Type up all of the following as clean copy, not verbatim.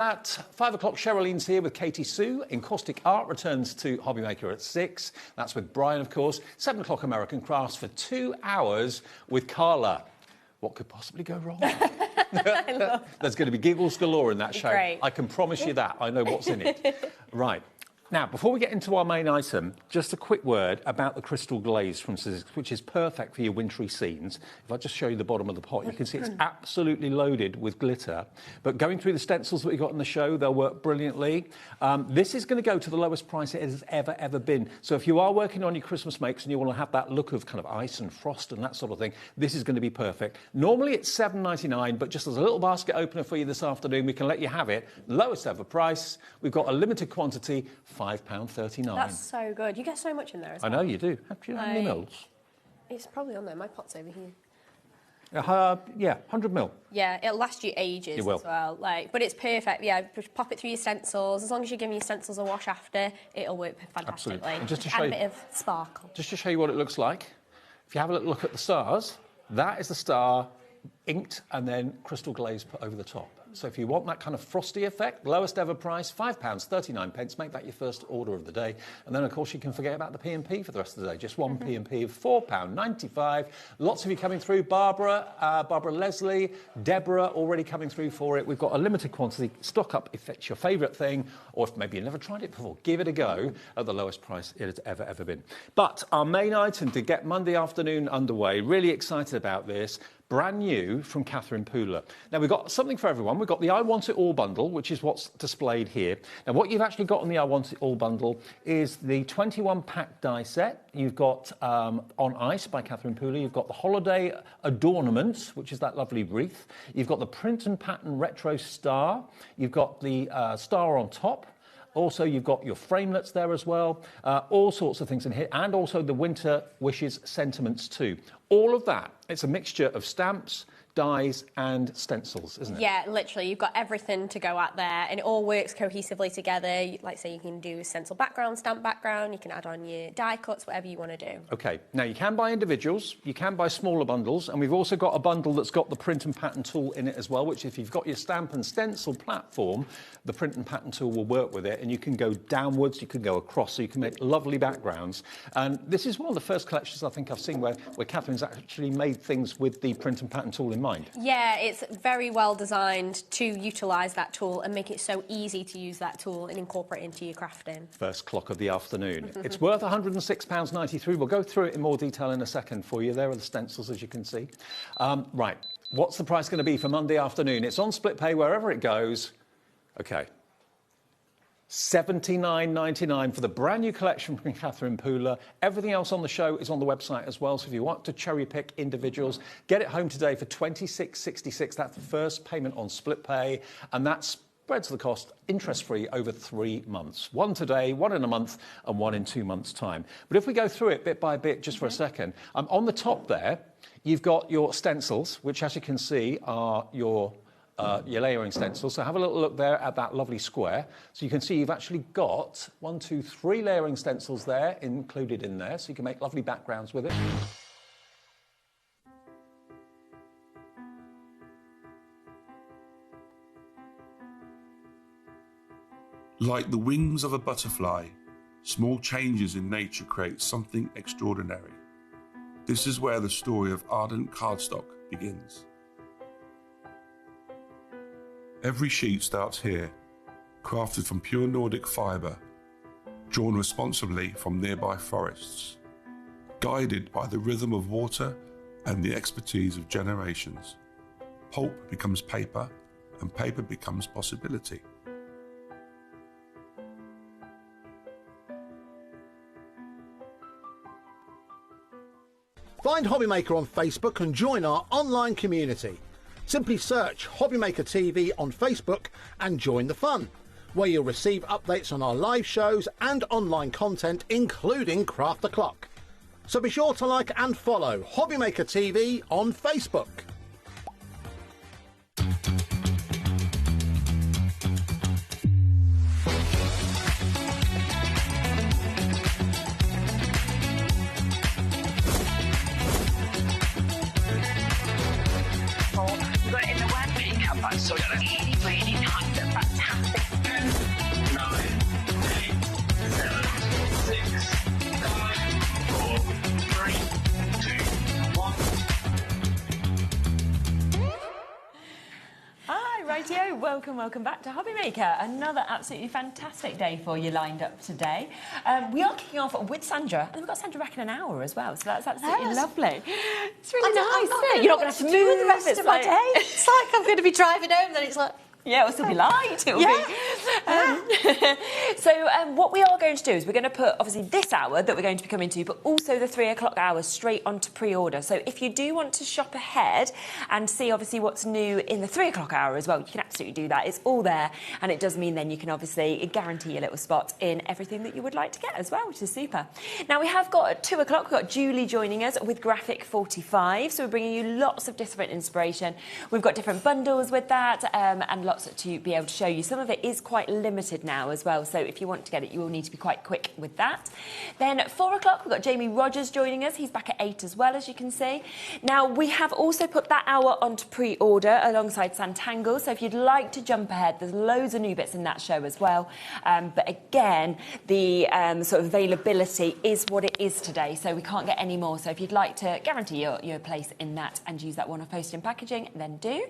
At 5 o'clock, Sherilyn's here with Katie Sue. Encaustic Art returns to HobbyMaker at 6. That's with Brian, of course. 7 o'clock, American Crafts for 2 hours with Carla. What could possibly go wrong? There's going to be giggles galore in that show. Great. I can promise you that. I know what's in it. Right. Now, before we get into our main item, just a quick word about the crystal glaze from Sizzix, which is perfect for your wintry scenes. If I just show you the bottom of the pot, you can see it's absolutely loaded with glitter. But going through the stencils that we got in the show, they'll work brilliantly. This is going to go to the lowest price it has ever been. So if you are working on your Christmas makes and you want to have that look of kind of ice and frost and that sort of thing, this is going to be perfect. Normally it's $7.99, but just as a little basket opener for you this afternoon, we can let you have it. Lowest ever price. We've got a limited quantity. £5.39. That's so good. You get so much in there as well. I know you do. Do you know how many mils? It's probably on there. My pot's over here. Yeah, 100 mil. Yeah, it'll last you ages It will. as well. But it's perfect. Yeah, just pop it through your stencils. As long as you're giving your stencils a wash after, it'll work fantastically. Absolutely. And just to Add show a you, bit of sparkle. just to show you what it looks like, if you have a little look at the stars, that is the star inked and then crystal glaze put over the top. So if you want that kind of frosty effect, lowest ever price, £5.39. Make that your first order of the day. And then, of course, you can forget about the P&P for the rest of the day. Just one P&P of £4.95. Lots of you coming through. Barbara Leslie, Deborah already coming through for it. We've got a limited quantity. Stock up if it's your favourite thing, or if maybe you've never tried it before. Give it a go at the lowest price it has ever been. But our main item to get Monday afternoon underway, really excited about this. Brand new from Catherine Pooler. Now, we've got something for everyone. We've got the I Want It All bundle, which is what's displayed here. Now, what you've actually got on the I Want It All bundle is the 21-pack die set. You've got On Ice by Catherine Pooler. You've got the Holiday Adornments, which is that lovely wreath. You've got the Print and Pattern Retro Star. You've got the star on top. Also, you've got your framelets there as well, all sorts of things in here, and also the Winter Wishes sentiments too. All of that, it's a mixture of stamps, dies and stencils, isn't it? Yeah, literally. You've got everything to go at there, and it all works cohesively together. Like, say, you can do stencil background, stamp background, you can add on your die cuts, whatever you want to do. OK, now you can buy individuals, you can buy smaller bundles, and we've also got a bundle that's got the print and pattern tool in it as well, which if you've got your stamp and stencil platform, the print and pattern tool will work with it, and you can go downwards, you can go across, so you can make lovely backgrounds. And this is one of the first collections I think I've seen where Catherine's actually made things with the print and pattern tool in mind. Yeah, it's very well designed to utilise that tool and make it so easy to use that tool and incorporate it into your crafting. First clock of the afternoon. It's worth £106.93. We'll go through it in more detail in a second for you. There are the stencils, as you can see. Right, what's the price going to be for Monday afternoon? It's on split pay wherever it goes. OK. $79.99 for the brand new collection from Catherine Pooler. Everything else on the show is on the website as well. So if you want to cherry pick individuals, get it home today for $26.66. That's the first payment on split pay, and that spreads the cost interest-free over 3 months. One today, one in a month, and one in 2 months' time. But if we go through it bit by bit, just for a second, on the top there, you've got your stencils, which, as you can see, are your layering stencil. So have a little look there at that lovely square. So you can see you've actually got 1, 2, 3 layering stencils there included in there, so you can make lovely backgrounds with it. Like the wings of a butterfly, small changes in nature create something extraordinary. This is where the story of ardent cardstock begins. Every sheet starts here, crafted from pure Nordic fibre, drawn responsibly from nearby forests, guided by the rhythm of water and the expertise of generations. Pulp becomes paper, and paper becomes possibility. Find HobbyMaker on Facebook and join our online community. Simply search HobbyMaker TV on Facebook and join the fun, where you'll receive updates on our live shows and online content, including Craft the Clock. So be sure to like and follow HobbyMaker TV on Facebook. But in the word makeup, I saw it really, really nice. That's welcome back to HobbyMaker. Another absolutely fantastic day for you lined up today. We are kicking off with Sandra, and we've got Sandra back in an hour as well, so that's absolutely lovely. It's really nice, isn't it? You're not going to have to move the rest of my day. It's like I'm going to be driving home, then it's like... Yeah, it'll still be light. It'll be. So what we are going to do is we're going to put, obviously, this hour that we're going to be coming to, but also the 3 o'clock hour straight onto pre-order. So if you do want to shop ahead and see, obviously, what's new in the 3 o'clock hour as well, you can absolutely do that. It's all there, and it does mean then you can obviously guarantee your little spot in everything that you would like to get as well, which is super. Now, we have got at 2 o'clock, we've got Julie joining us with Graphic 45. So we're bringing you lots of different inspiration. We've got different bundles with that, and lots to be able to show you. Some of it is quite limited now as well, so if you want to get it, you will need to be quite quick with that. Then at 4 o'clock, we've got Jamie Rogers joining us. He's back at 8 as well, as you can see. Now, we have also put that hour onto pre-order alongside Santangle, so if you'd like to jump ahead, there's loads of new bits in that show as well. But again, the sort of availability is what it is today, so we can't get any more. So if you'd like to guarantee your place in that and use that one-off postage and packaging, then do.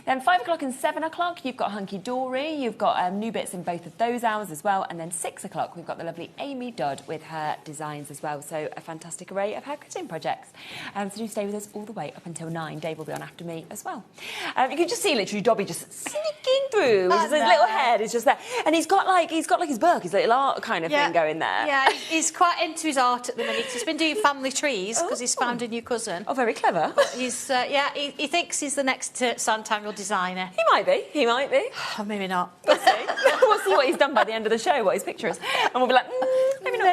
Then 5 o'clock and 7 o'clock, you've got Hunky Dory. You've got new bits in both of those hours as well. And then 6 o'clock, we've got the lovely Amy Dodd with her designs as well. So a fantastic array of her kitchen projects. So do stay with us all the way up until 9. Dave will be on after me as well. You can just see literally Dobby just sneaking through. His little head is just there. And he's got like his book, his little art kind of thing going there. Yeah, he's quite into his art at the minute. He's been doing family trees because he's found a new cousin. Oh, very clever. But he's, he thinks he's the next Santangle designer. He might be. He might be. Oh, maybe not. We'll see. We'll see what he's done by the end of the show, what his picture is. And we'll be like, maybe not.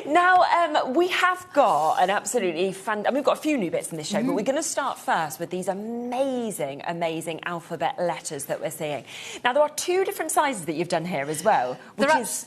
Now, we have got an absolutely we've got a few new bits in this show, but we're going to start first with these amazing, amazing alphabet letters that we're seeing. Now, there are 2 different sizes that you've done here as well. Yes.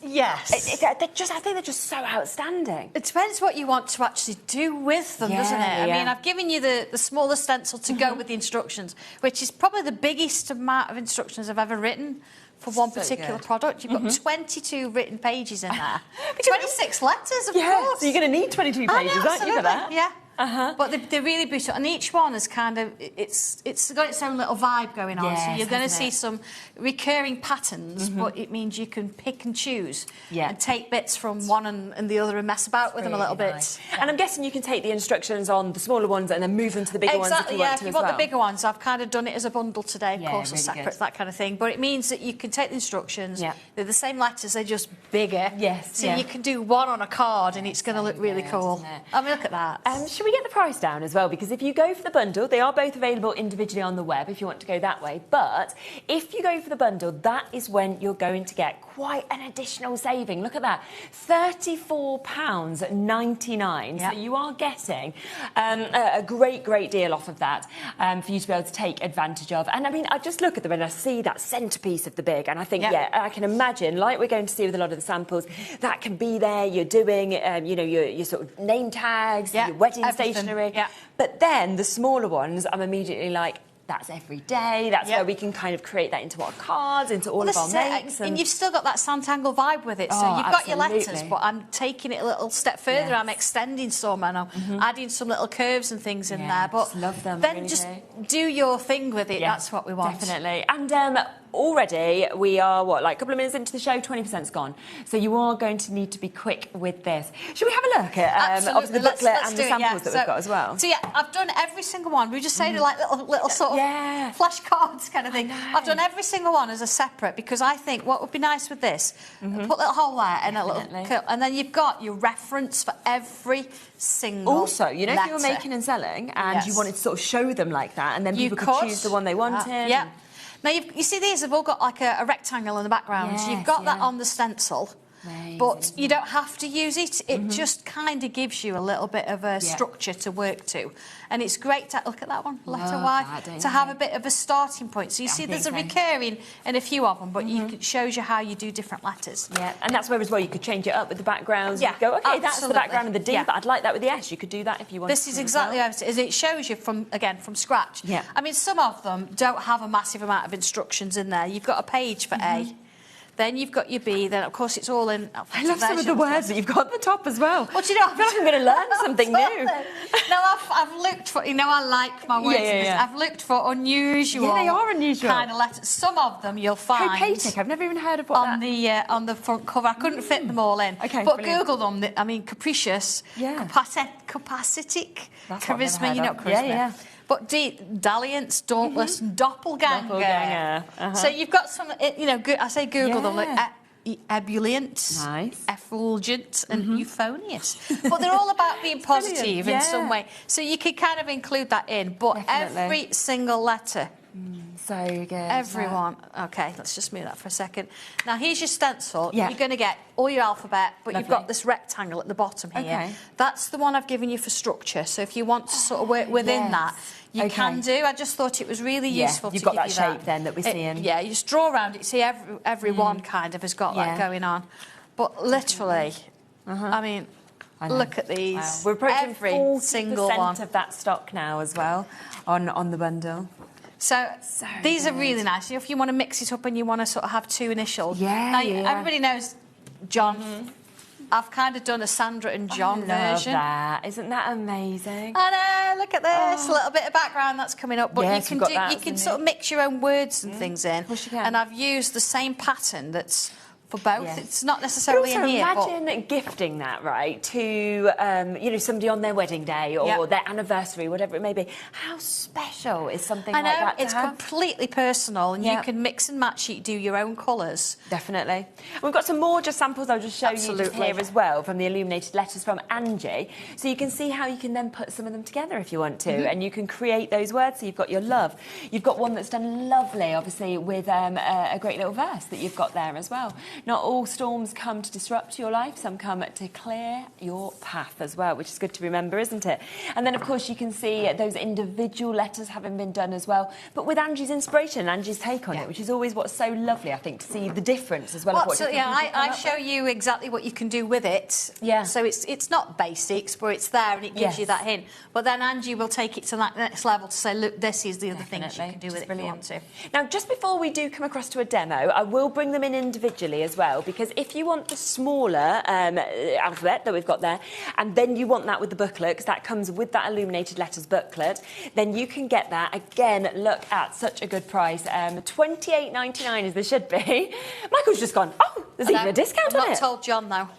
I think they're just so outstanding. It depends what you want to actually do with them, doesn't it? I mean, I've given you the smaller stencil to go with the instructions, which is probably the biggest amount of instructions I've ever written for one particular product. You've got 22 written pages in there. 26 letters, of course. So you're going to need 22 pages, aren't you, for that? Yeah. But they're really beautiful, and each one is kind of it's got its own little vibe going on. Yes, so you're going to see some recurring patterns, but it means you can pick and choose and take bits from one and the other and mess about with them a little bit. And I'm guessing you can take the instructions on the smaller ones and then move them to the bigger ones if you want to if you want the bigger ones. I've kind of done it as a bundle today, of course, or separate, that kind of thing. But it means that you can take the instructions. They're the same letters, they're just bigger. So you can do one on a card, and it's going to look really cool. I mean, look at that. Should we get the price down as well? Because if you go for the bundle, they are both available individually on the web if you want to go that way. But if you go for the bundle, that is when you're going to get quite an additional saving. Look at that, £34.99. So you are getting a great deal off of that for you to be able to take advantage of. And I mean, I just look at them and I see that centrepiece of the big, and I think, I can imagine, like we're going to see with a lot of the samples, that can be there. You're doing, your sort of name tags, your wedding stationery. But then the smaller ones, I'm immediately like, that's every day. That's where we can kind of create that into our cards, into all of our mates. And you've still got that Santangle vibe with it. So you've got your letters, but I'm taking it a little step further. I'm extending some, and I'm adding some little curves and things in there. But love them. Then really just do your thing with it. That's what we want. Definitely. And already we are, a couple of minutes into the show, 20%'s gone. So you are going to need to be quick with this. Should we have a look at obviously the booklet and the samples that we've got as well? So I've done every single one. We just say they're like little sort of flashcards kind of thing. I've done every single one as a separate, because I think what would be nice with this, put a little hole there and a little curl, and then you've got your reference for every single Also, if you were letter. making and selling and you wanted to sort of show them like that, and then people could choose the one they wanted. Now, you see these have all got like a rectangle in the background. So you've got that on the stencil. But you don't have to use it. It just kind of gives you a little bit of a structure to work to. And it's great to, look at that one, letter Y, to have a bit of a starting point. So you see there's a recurring in a few of them, but it shows you how you do different letters. And that's where as well you could change it up with the backgrounds. You go, okay, that's the background of the D, but I'd like that with the S. You could do that if you wanted. This is exactly how it is. It shows you from scratch. I mean, some of them don't have a massive amount of instructions in there. You've got a page for A. Then you've got your B. Then, of course, it's all in... I love some of the words that you've got at the top as well. What do you know? I feel like I'm going to learn something new. No, I've looked for... You know, I like my words. I've looked for unusual... Yeah, they are unusual. ...kind of letters. Some of them you'll find... Copatic. I've never even heard of what on the front cover. I couldn't fit them all in. Okay, but brilliant. Google them. I mean, capricious, capacitic, That's what I've never charisma. heard You know, of. charisma. Yeah. But dalliance, dauntless, doppelganger. Doppelganger. So you've got some. You know, I say Google them like ebullient, nice, effulgent, and euphonious. But they're all about being positive in some way. So you could kind of include that in. But every single letter. So good. Everyone. Okay, let's just move that for a second. Now, here's your stencil. Yeah. You're going to get all your alphabet, but you've got this rectangle at the bottom here. Okay. That's the one I've given you for structure. So if you want to sort of work within that, you can do. I just thought it was really useful to give you that. You've got that shape then that we're seeing. Yeah, you just draw around it. See, every one kind of has got that going on. But literally, I mean... Look at these. Wow. We're approaching every single one of that stock now as well on the bundle. So these are really nice. If you want to mix it up and you want to sort of have two initials. Now, everybody knows John. I've kind of done a Sandra and John version. Love that. Isn't that amazing? I know. Look at this. A little bit of background that's coming up. But yes, you can sort of mix your own words and things in. Of course you can. And I've used the same pattern that's for both. Yes. It's not necessarily but also in here. Imagine gifting that, right, to you know, somebody on their wedding day or their anniversary, whatever it may be. How special is something like that? It's completely personal, and you can mix and match it, do your own colours. Definitely. We've got some more just samples I'll just show you just here as well from the illuminated letters from Angie. So you can see how you can then put some of them together if you want to, and you can create those words. So you've got your love. You've got one that's done lovely, obviously, with a great little verse that you've got there as well. Not all storms come to disrupt your life, some come to clear your path as well, which is good to remember, isn't it? And then, of course, you can see those individual letters having been done as well, but with Angie's inspiration and Angie's take on it, which is always what's so lovely, I think, to see the difference as well. Absolutely, I show you exactly what you can do with it. Yeah. So it's not basics, but it's there and it gives you that hint. But then Angie will take it to that next level to say, look, this is the other things you can do with it if you want to. Now, just before we do come across to a demo, I will bring them in individually as well, because if you want the smaller alphabet that we've got there, and then you want that with the booklet, because that comes with that illuminated letters booklet, then you can get that. Again, look at such a good price. $28.99 as there should be. Michael's just gone, oh, there's even a discount on it. I've not told John, though.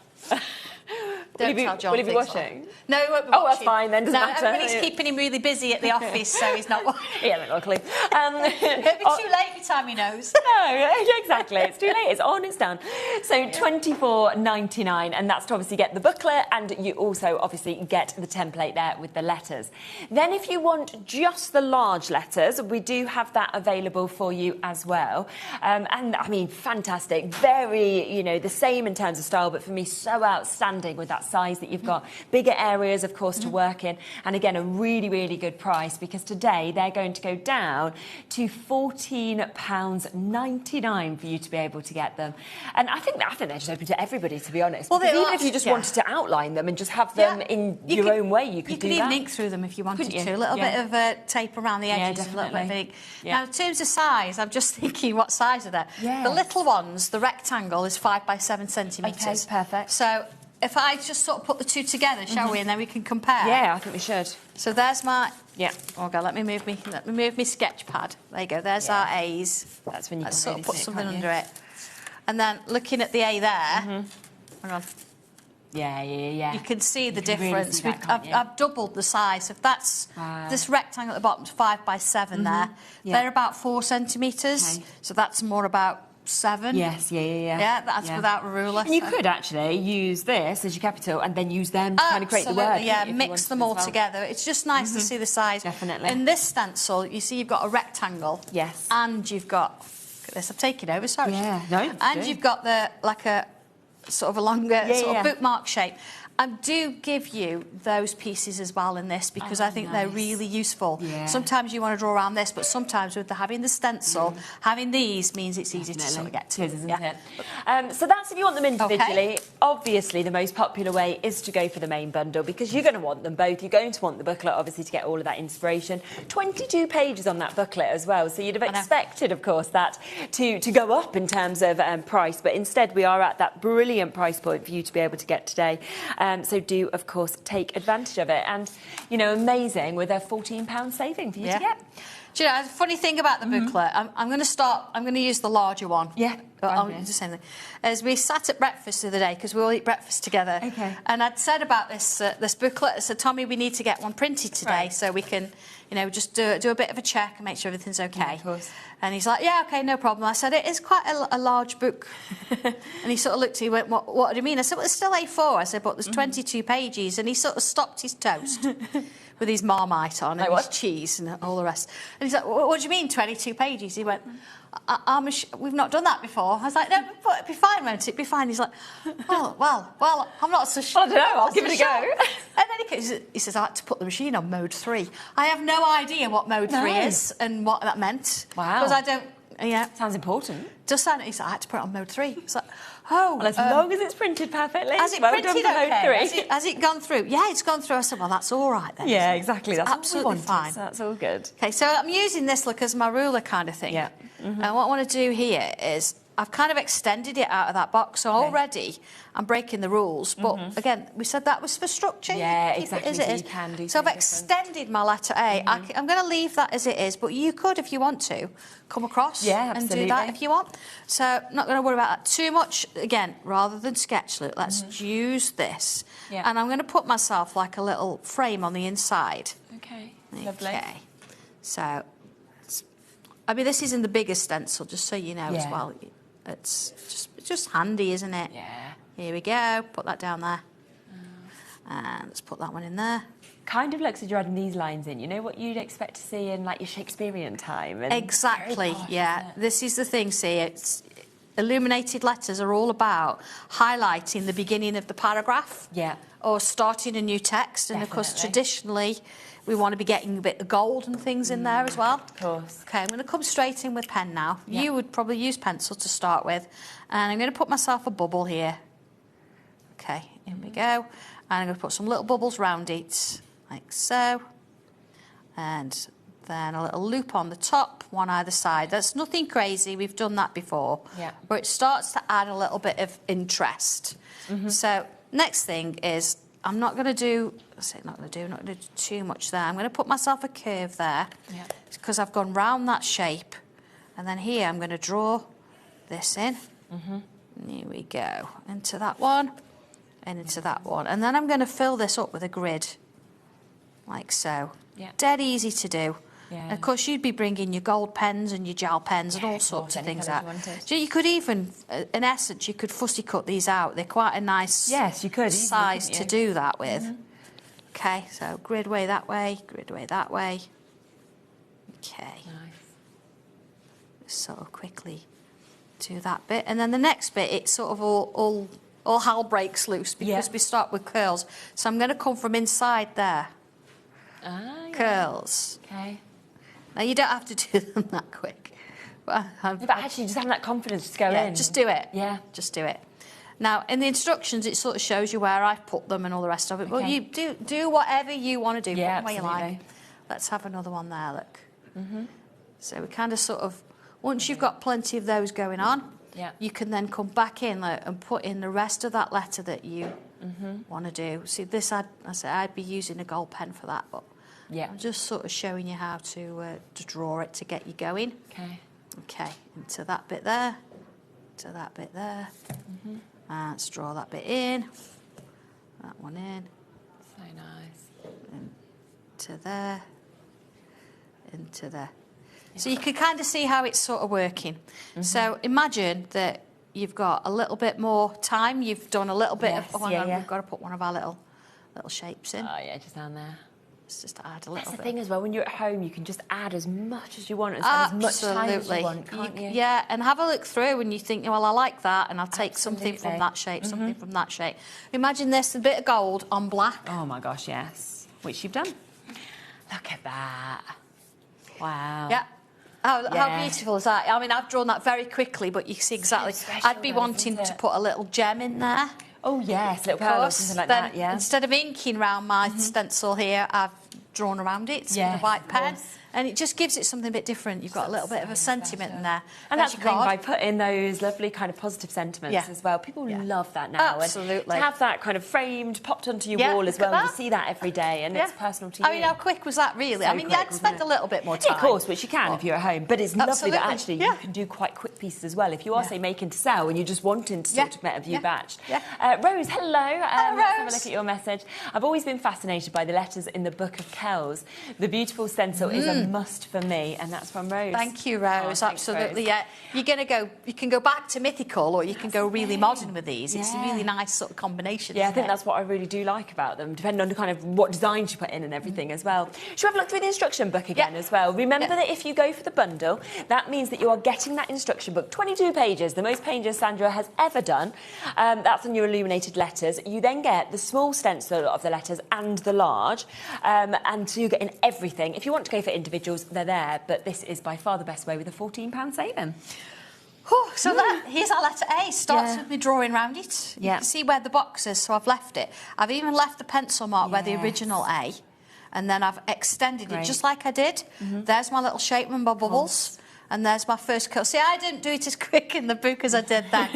Will he be washing? No, he won't be watching. Oh, that's fine then, doesn't matter. Everybody's keeping him really busy at the office, so he's not watching. He hasn't got a clue. It'll be too late by the time he knows. No, exactly. It's too late. It's on, it's done. So $24.99, and that's to obviously get the booklet, and you also obviously get the template there with the letters. Then if you want just the large letters, we do have that available for you as well. And I mean, fantastic. Very, you know, the same in terms of style, but for me, so outstanding with that size that you've got. Bigger areas, of course, to work in. And again, a really, really good price, because today they're going to go down to £14.99 for you to be able to get them. And I think they're just open to everybody, to be honest. Well, even if you just wanted to outline them and just have them in your own way, you could do that. You could even ink through them if you wanted to. A little bit of tape around the edges, a little bit of ink. Now, in terms of size, I'm just thinking, what size are they? The little ones, the rectangle is 5 by 7 centimetres. Okay, perfect. So if I just sort of put the two together, shall we, and then we can compare? Yeah, I think we should. So there's my... Yeah. Okay, let me move my sketch pad. There you go. There's our A's. That's when you can sort of put something under it. And then looking at the A there... Hang on. Yeah. You can see the difference. Really see that, I've doubled the size. If that's this rectangle at the bottom is 5 by 7 there. They're about 4 centimetres. Okay. So that's more about 7. Yes, yeah. Yeah, that's without a ruler. And you could actually use this as your capital and then use them to kind of create the word. Yeah, mix them all together. It's just nice to see the size. Definitely. In this stencil, you see you've got a rectangle. Yes. And you've got... Look at this, I've taken over, sorry. Yeah, no. And you've got the, like a sort of a longer sort of bookmark shape. I do give you those pieces as well in this because I think they're really useful. Yeah. Sometimes you want to draw around this, but sometimes with having the stencil, having these means it's easy to sort of get to. Isn't it? So that's if you want them individually. Okay. Obviously, the most popular way is to go for the main bundle because you're going to want them both. You're going to want the booklet, obviously, to get all of that inspiration. 22 pages on that booklet as well. So you'd have expected, of course, that to go up in terms of price. But instead, we are at that brilliant price point for you to be able to get today. So do, of course, take advantage of it. And, you know, amazing with a £14 saving for you to get. Do you know, the funny thing about the booklet, I'm going to use the larger one. Yeah. But I'll do the same thing. As we sat at breakfast the other day, because we all eat breakfast together. Okay. And I'd said about this booklet, I said, Tommy, we need to get one printed today so we can, you know, just do a bit of a check and make sure everything's okay. Yeah, of course. And he's like, yeah, okay, no problem. I said, it is quite a large book. And he sort of looked, he went, what do you mean? I said, well, it's still A4. I said, but there's 22 pages. And he sort of stopped his toast with his Marmite on and his cheese and all the rest. And he's like, what do you mean, 22 pages? He went, we've not done that before. I was like, no, but it'll be fine, won't it? It'll be fine. He's like, well, I'm not so sure. I don't know, I'll give it a go. And then he says, I had to put the machine on mode 3. I have no idea what mode 3 is and what that meant. Wow. Because I don't, Sounds important. Just sound, he said, I had to put it on mode 3. It's like, oh. Well, as long as it's printed perfectly. Has it well printed done for okay? mode 3. Has it gone through? Yeah, it's gone through. I said, well, that's all right then. Yeah, exactly. That's absolutely fine. So that's all good. Okay, so I'm using this look as my ruler kind of thing. Yeah. And what I want to do here is I've kind of extended it out of that box. So already I'm breaking the rules. But again, we said that was for structure. Yeah, Keep exactly. It as it is. You can do so I've something extended my letter A. I'm going to leave that as it is, but you could, if you want to, come across and do that if you want. So I'm not going to worry about that too much. Again, rather than sketch look, let's use this. Yeah. And I'm going to put myself like a little frame on the inside. Okay, lovely. Okay, so, I mean, this isn't the biggest stencil, just so you know as well. It's just handy, isn't it? Yeah. Here we go, put that down there. And let's put that one in there. Kind of looks as you're adding these lines in. You know what you'd expect to see in, like, your Shakespearean time? And Exactly, yeah. This is the thing, see, it's illuminated letters are all about highlighting the beginning of the paragraph. Yeah. Or starting a new text. And, of course, traditionally, we want to be getting a bit of gold and things in there as well. Of course. Okay, I'm going to come straight in with pen now. Yeah. You would probably use pencil to start with. And I'm going to put myself a bubble here. Okay, here we go. And I'm going to put some little bubbles round it, like so. And then a little loop on the top, one either side. That's nothing crazy. We've done that before. Yeah. But it starts to add a little bit of interest. So next thing is I'm not going to do too much there. I'm going to put myself a curve there because I've gone round that shape. And then here I'm going to draw this in. And here we go. Into that one and into that one. And then I'm going to fill this up with a grid, like so. Yeah. Dead easy to do. Yeah. And of course, you'd be bringing your gold pens and your gel pens and all sorts of things out. So you could even, in essence, you could fussy cut these out. They're quite a nice you could size to do that with. Okay, so grid way that way, grid way that way. Okay. Nice. Sort of quickly do that bit. And then the next bit, it's sort of all hell breaks loose because we start with curls. So I'm going to come from inside there. Curls. Okay. Now, you don't have to do them that quick. But actually, just having that confidence to go in. Just do it. Yeah. Just do it. Now, in the instructions, it sort of shows you where I've put them and all the rest of it. But you do whatever you want to do. Yeah, put them where you like. Let's have another one there, look. So we kind of sort of, once you've got plenty of those going on, you can then come back in and put in the rest of that letter that you want to do. See, this, I'd be using a gold pen for that, but I'm just sort of showing you how to draw it to get you going. Okay. Okay, into that bit there, to that bit there. And let's draw that bit in, that one in. So nice. Into there, into there. So you can kind of see how it's sort of working. So imagine that you've got a little bit more time. You've done a little bit of... Oh, hang on, we've got to put one of our little shapes in. Oh, yeah, just down there. Let's just add a little bit. That's the thing as well, when you're at home, you can just add as much as you want and spend as much time as you want, can't you? Yeah, and have a look through and you think, well, I like that, and I'll take something from that shape, something from that shape. Imagine this, a bit of gold on black. Oh my gosh, yes. Which you've done. Look at that. Wow. Yeah. How beautiful is that? I mean, I've drawn that very quickly, but you see exactly. I'd be wanting to put a little gem in there. Oh, yes, a little pearl or something like that, yeah. Instead of inking around my stencil here, I've drawn around it with a white pen. And it just gives it something a bit different. You've got a little bit of a sentiment in there. And that's the thing, by putting those lovely kind of positive sentiments as well. People love that now. Absolutely. And to have that kind of framed, popped onto your wall as well, and you see that every day, and it's personal to you. I mean, how quick was that, really? So I mean, I'd spend a little bit more time. Yeah, of course, which you can if you're at home. But it's lovely that actually you can do quite quick pieces as well. If you are, say, making to sell and you're just wanting to sort of get a view batched. Rose, hello. Let's have a look at your message. I've always been fascinated by the letters in the Book of Kells. The beautiful stencil is a must for me. And that's from Rose. Thank you, Rose. Absolutely, Rose. Yeah. You're going to go. You can go back to mythical, or you can go really modern with these. It's a really nice sort of combination. Yeah, I think that's what I really do like about them, depending on the kind of what designs you put in and everything as well. Should we have a look through the instruction book again as well? Remember that if you go for the bundle, that means that you are getting that instruction book, 22 pages, the most pages Sandra has ever done. That's on your illuminated letters. You then get the small stencil of the letters and the large, and so you're getting everything. If you want to go for individuals, they're there. But this is by far the best way with a £14 saving. So here's our letter A. Starts with me drawing around it. You can see where the box is, so I've left it. I've even left the pencil mark where the original A, and then I've extended it just like I did. There's my little shape and my bubbles. And there's my first curl. See, I didn't do it as quick in the book as I did then.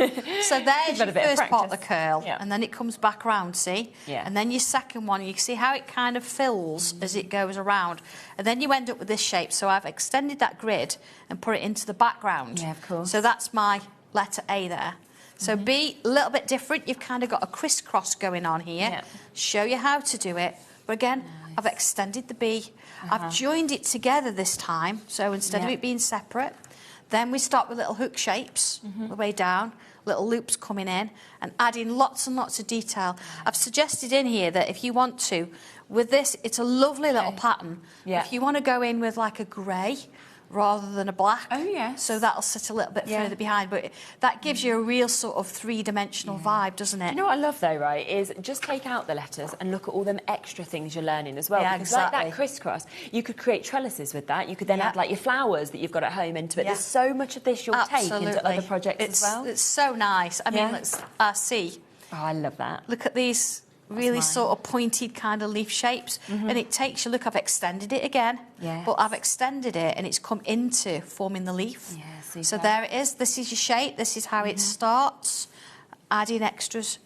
So there's your first part of the curl. And then it comes back round, see? And then your second one, you can see how it kind of fills as it goes around. And then you end up with this shape. So I've extended that grid and put it into the background. Yeah, of course. So that's my letter A there. So B, a little bit different. You've kind of got a crisscross going on here. Show you how to do it. But again, I've extended the B. I've joined it together this time, so instead of it being separate, then we start with little hook shapes the way down, little loops coming in, and adding lots and lots of detail. I've suggested in here that if you want to, with this, it's a lovely little pattern. If you want to go in with like a grey rather than a black. So that'll sit a little bit further behind, but that gives you a real sort of three-dimensional vibe, doesn't it? You know what I love though, right, is just take out the letters and look at all them extra things you're learning as well. Because like that crisscross, you could create trellises with that. You could then add like your flowers that you've got at home into it. There's so much of this you'll take into other projects as well. It's so nice. I mean, let's see. Oh, I love that. Look at these really sort of pointed kind of leaf shapes, and it takes you, look, I've extended it again, but I've extended it and it's come into forming the leaf. So there it is. This is your shape. This is how it starts. Adding extras.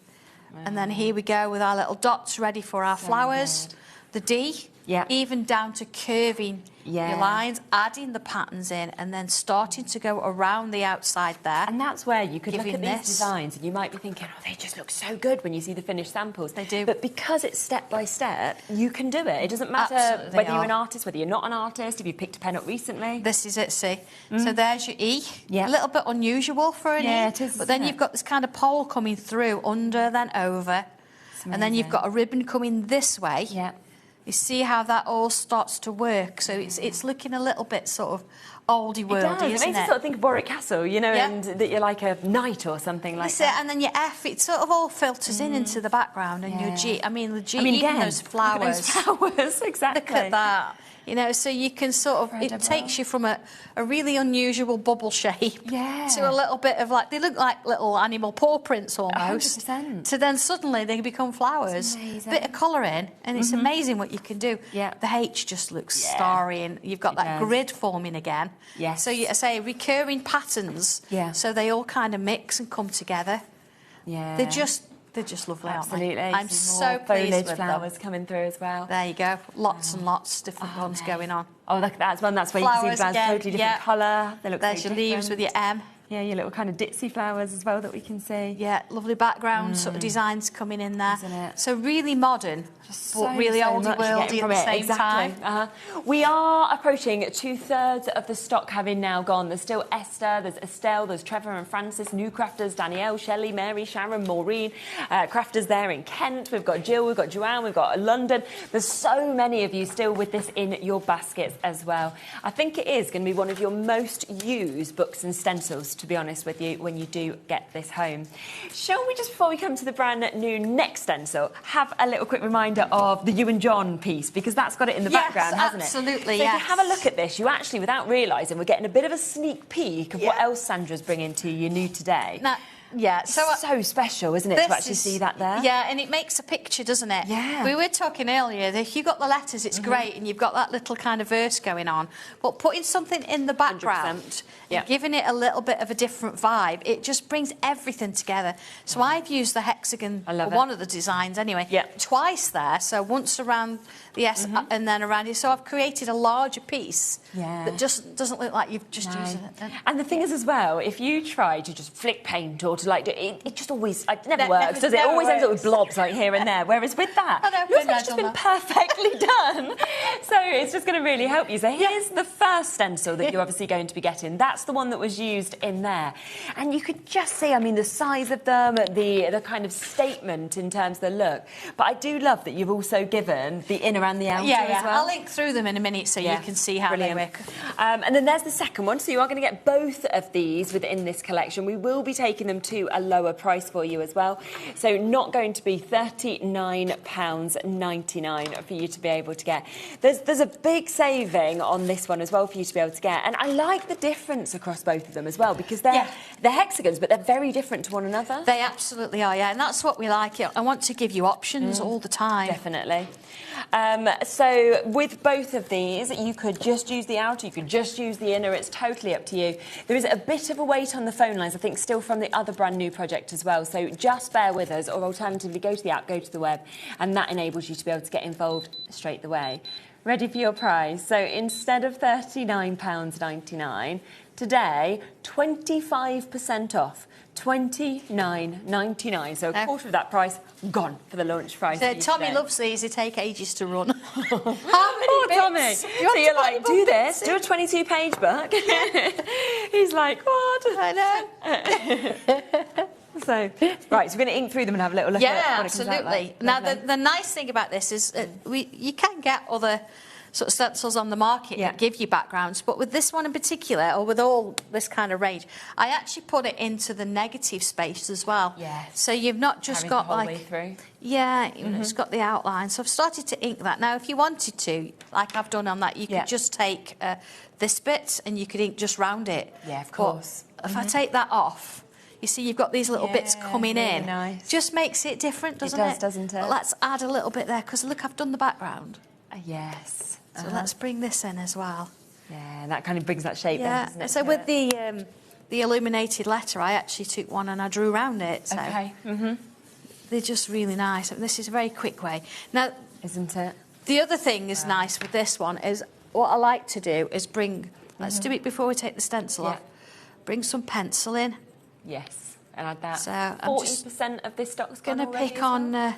And then here we go with our little dots ready for our flowers. The D, even down to curving your lines, adding the patterns in, and then starting to go around the outside there. And that's where you could look at these designs and you might be thinking, oh, they just look so good when you see the finished samples. They do. But because it's step by step, you can do it. It doesn't matter whether you're an artist, whether you're not an artist, if you picked a pen up recently. This is it, see. So there's your E. A little bit unusual for an E. It is, but then you've got this kind of pole coming through, under, then over. And then you've got a ribbon coming this way. You see how that all starts to work. So it's looking a little bit sort of oldie worldy, isn't it? It makes you sort of think of Warwick Castle, you know, and that you're like a knight or something like that. And then your F, it sort of all filters in into the background, and your G. I mean, the G, even again, those flowers. Exactly. Look at that. You know, so you can sort of, it takes you from a really unusual bubble shape to a little bit of like, they look like little animal paw prints almost. 100%. To then suddenly they become flowers. Bit of colour in, and it's amazing what you can do. The H just looks starry, and you've got that grid forming again. So you say recurring patterns, so they all kind of mix and come together. They're just lovely, absolutely. Aren't they? I'm so pleased with them. Flowers coming through as well. There you go. Lots and lots different ones going on. Oh, look, that's one. That's where you can see the flowers totally different colour. They look There's so your leaves with your M. Yeah, your little kind of ditzy flowers as well that we can see. Yeah, lovely background sort of designs coming in there. Isn't it? So really modern, but really oldie worldy at the same time. We are approaching 2/3 of the stock having now gone. There's still Esther, there's Estelle, there's Trevor and Francis, new crafters, Danielle, Shelley, Mary, Sharon, Maureen, crafters there in Kent. We've got Jill, we've got Joanne, we've got London. There's so many of you still with this in your baskets as well. I think it is going to be one of your most used books and stencils, to be honest with you, when you do get this home. Shall we, just before we come to the brand new next stencil, have a little quick reminder of the You and John piece, because that's got it in the background, hasn't it? Absolutely, so yes. if you have a look at this, you actually, without realising, we're getting a bit of a sneak peek of what else Sandra's bringing to you new today. Now, yeah, so special, isn't it, to actually see that there? Yeah, and it makes a picture, doesn't it? Yeah. We were talking earlier that if you've got the letters, it's great, and you've got that little kind of verse going on. But putting something in the background, and giving it a little bit of a different vibe, it just brings everything together. So I've used the hexagon, one of the designs anyway, twice there. So once around the S and then around here. So I've created a larger piece that just doesn't look like you've just used it. And the thing is as well, if you try to just flick paint or to like do it, it just always never works, does it? It always ends up with blobs like here and there. Whereas with that, yours has just been perfectly done. So it's just going to really help you. So here's the first stencil that you're obviously going to be getting. That's the one that was used in there. And you could just see, I mean, the size of them, the kind of statement in terms of the look. But I do love that you've also given the inner and the outer as well. I'll link through them in a minute so you can see how they work. And then there's the second one. So you are going to get both of these within this collection. We will be taking them to a lower price for you as well. So not going to be £39.99 for you to be able to get. There's a big saving on this one as well for you to be able to get. And I like the difference across both of them as well, because they're hexagons, but they're very different to one another. They absolutely are, yeah. And that's what we like. I want to give you options all the time. Definitely. So with both of these, you could just use the outer, you could just use the inner. It's totally up to you. There is a bit of a wait on the phone lines, I think, still from the other brand new project as well. So just bear with us, or alternatively, go to the app, go to the web, and that enables you to be able to get involved straight away. Ready for your prize? So instead of £39.99, today, 25% off. £29.99, so a quarter of that price gone for the launch price. So Tommy loves these, they take ages to run. How many bits? Tommy. So you're like, do this, do a 22-page book. He's like, what? I know. So, right, so we're going to ink through them and have a little look at what it comes out like. Now, the nice thing about this is you can get other sort of stencils on the market that give you backgrounds, but with this one in particular, or with all this kind of range, I actually put it into the negative space as well. Yes. So you've not just got the whole like... way through. Yeah, it's got the outline. So I've started to ink that. Now, if you wanted to, like I've done on that, you could just take this bit and you could ink just round it. Yeah, of course. But if I take that off, you see you've got these little bits coming in. Nice. Just makes it different, doesn't it? It does, doesn't it? But let's add a little bit there, because look, I've done the background. Yes. So let's bring this in as well. Yeah, that kind of brings that shape in, doesn't it? So with the illuminated letter, I actually took one and I drew around it. So they're just really nice. And this is a very quick way. Now, isn't it? The other thing is nice with this one is what I like to do is bring. Let's do it before we take the stencil off. Bring some pencil in. Yes, and add that. So 40% of this stock's gone going to pick on.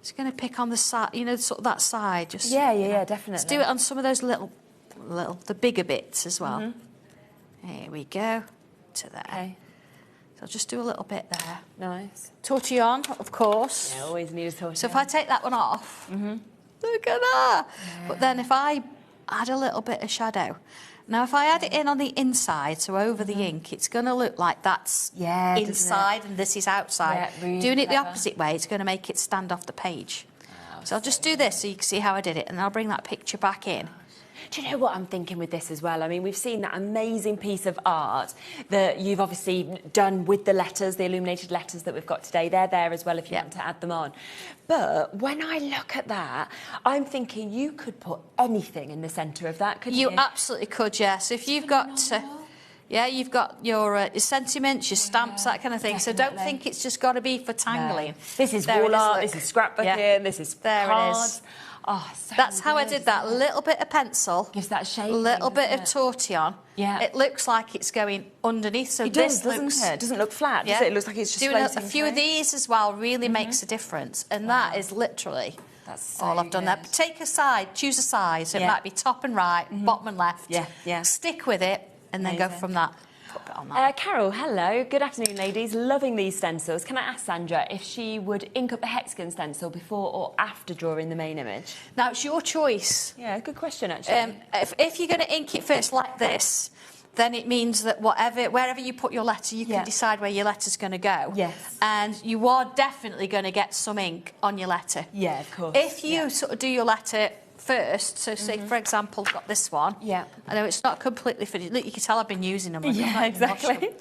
Just going to pick on the side, you know, sort of that side. Just definitely. Let's do it on some of those little, the bigger bits as well. Here we go, to there. Okay. So I'll just do a little bit there. Nice. Tortillon, of course. Yeah, always need a tortillon. So if I take that one off, look at that. Yeah. But then if I add a little bit of shadow. Now, if I add it in on the inside, so over the ink, it's going to look like that's inside and this is outside. Yeah, really Doing it the clever. opposite way, it's going to make it stand off the page. So I'll just do this so you can see how I did it, and I'll bring that picture back in. Do you know what I'm thinking with this as well? I mean, we've seen that amazing piece of art that you've obviously done with the letters, the illuminated letters that we've got today. They're there as well if you want to add them on. But when I look at that, I'm thinking you could put anything in the centre of that, couldn't you? You absolutely could, yeah. So if you've got... you've got your sentiments, your stamps, that kind of thing. Definitely. So don't think it's just got to be for tangling. No. This is wall art, this is scrapbooking, this is cards. Oh, so That's how I good, did that. A little bit of pencil. Gives that shape. A little bit of tortillon. Yeah. It looks like it's going underneath. So It this does, doesn't it? It doesn't look flat, does it? It looks like it's just doing a floating few of through. these as well really makes a difference. And that is literally That's all I've done there. But take a side, choose a side. So it might be top and right, bottom and left. Yeah. Stick with it and then go from that. Put it on that. Carol, hello. Good afternoon, ladies. Loving these stencils. Can I ask Sandra if she would ink up the hexagon stencil before or after drawing the main image? Now, it's your choice. Yeah, good question, actually. If you're going to ink it first like this, then it means that wherever you put your letter, you can decide where your letter's going to go. Yes. And you are definitely going to get some ink on your letter. Yeah, of course. If you sort of do your letter first, so say, for example, got this one. Yeah. I know it's not completely finished. Look, you can tell I've been using them. Yeah, exactly.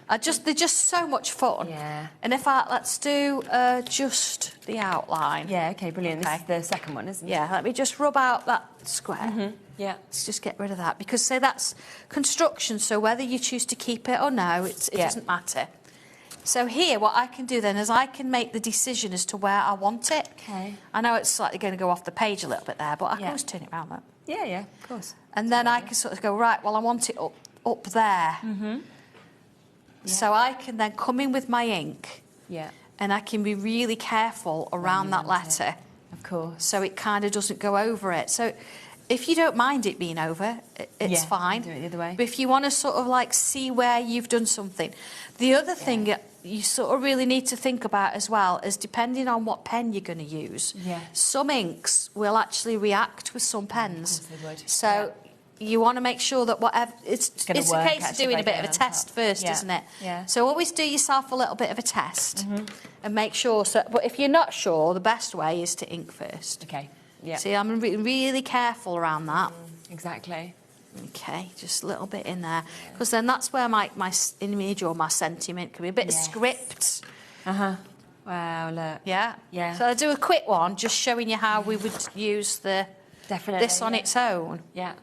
They're just so much fun. Yeah. And let's do just the outline. Yeah, okay, brilliant. Okay. This is the second one, isn't it? Yeah, let me just rub out that square. Yeah. Let's just get rid of that because, say, that's construction, so whether you choose to keep it or no, it doesn't matter. So here, what I can do then is I can make the decision as to where I want it. Okay. I know it's slightly going to go off the page a little bit there, but I can always turn it around that. Yeah, of course. And then I can sort of go, right, well, I want it up there. So I can then come in with my ink. Yeah. And I can be really careful around that letter. Of course. So it kind of doesn't go over it. So if you don't mind it being over, it's fine. Do it the other way. But if you want to sort of like see where you've done something. The other thing you sort of really need to think about as well is depending on what pen you're going to use. Yeah. Some inks will actually react with some pens. Of course they would. So you want to make sure that whatever... It's a work, case of actually, doing by a bit of going a on test top. first, Yeah. isn't it? Yeah. So always do yourself a little bit of a test and make sure... But if you're not sure, the best way is to ink first. Okay, yeah. See, I'm really careful around that. Exactly. Okay, just a little bit in there. Because then that's where my image or my sentiment can be. A bit of script. Wow, look. Yeah? Yeah. So I do a quick one, just showing you how we would use this on its own. Yeah.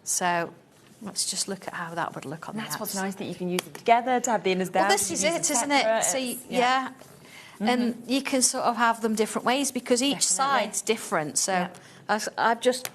So let's just look at how that would look on That's the what's outside. nice, that you can use it together to have the inners down. Well, this is it, isn't it? So, yeah. And you can sort of have them different ways because each side's different. So I've just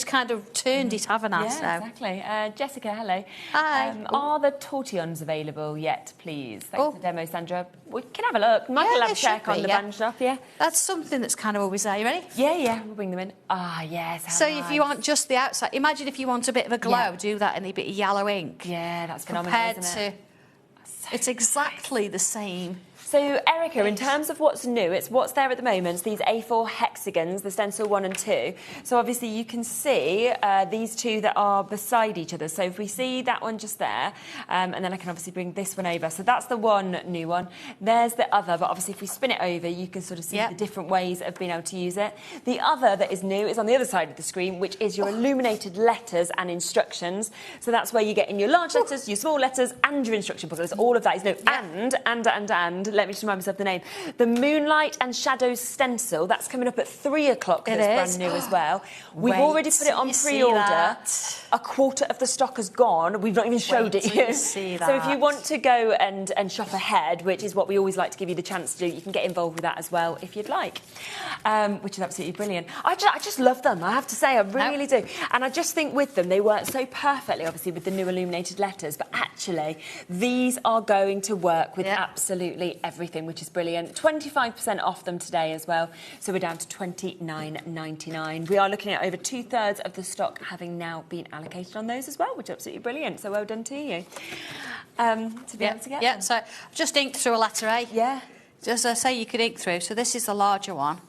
kind of turned it, haven't I? Yeah, So. exactly. Jessica, hello. Hi. Are the tortillons available yet, please? Thanks for the demo, Sandra. We can have a look. Michael, have a check on the band shop, That's something that's kind of always there. You ready? Yeah, we'll bring them in. Ah, yes. So if you want just the outside, imagine if you want a bit of a glow, do that in a bit of yellow ink. Yeah, that's phenomenal, compared isn't it? to, it's exactly the same. So, Erica, in terms of what's new, it's what's there at the moment, these A4 hexagons, the stencil 1 and 2. So, obviously, you can see these two that are beside each other. So, if we see that one just there, and then I can obviously bring this one over. So, that's the one new one. There's the other, but obviously, if we spin it over, you can sort of see the different ways of being able to use it. The other that is new is on the other side of the screen, which is your illuminated letters and instructions. So, that's where you get in your large letters, your small letters, and your instruction booklets. All of that is new. And let me just remind myself the name. The Moonlight and Shadows stencil, that's coming up at 3 o'clock. That's brand new as well. We've already put it on pre-order. A quarter of the stock has gone. We've not even showed it yet. So if you want to go and shop ahead, which is what we always like to give you the chance to do, you can get involved with that as well if you'd like, which is absolutely brilliant. I just love them, I have to say, I really do. And I just think with them, they work so perfectly, obviously, with the new illuminated letters, but actually, these are going to work with absolutely everything, which is brilliant. 25% off them today as well, so we're down to $29.99. We are looking at over 2/3 of the stock having now been allocated on those as well, which is absolutely brilliant, so well done to you. To be able to get them. So I've just inked through a letter A. Yeah. As I say, you could ink through. So this is the larger one.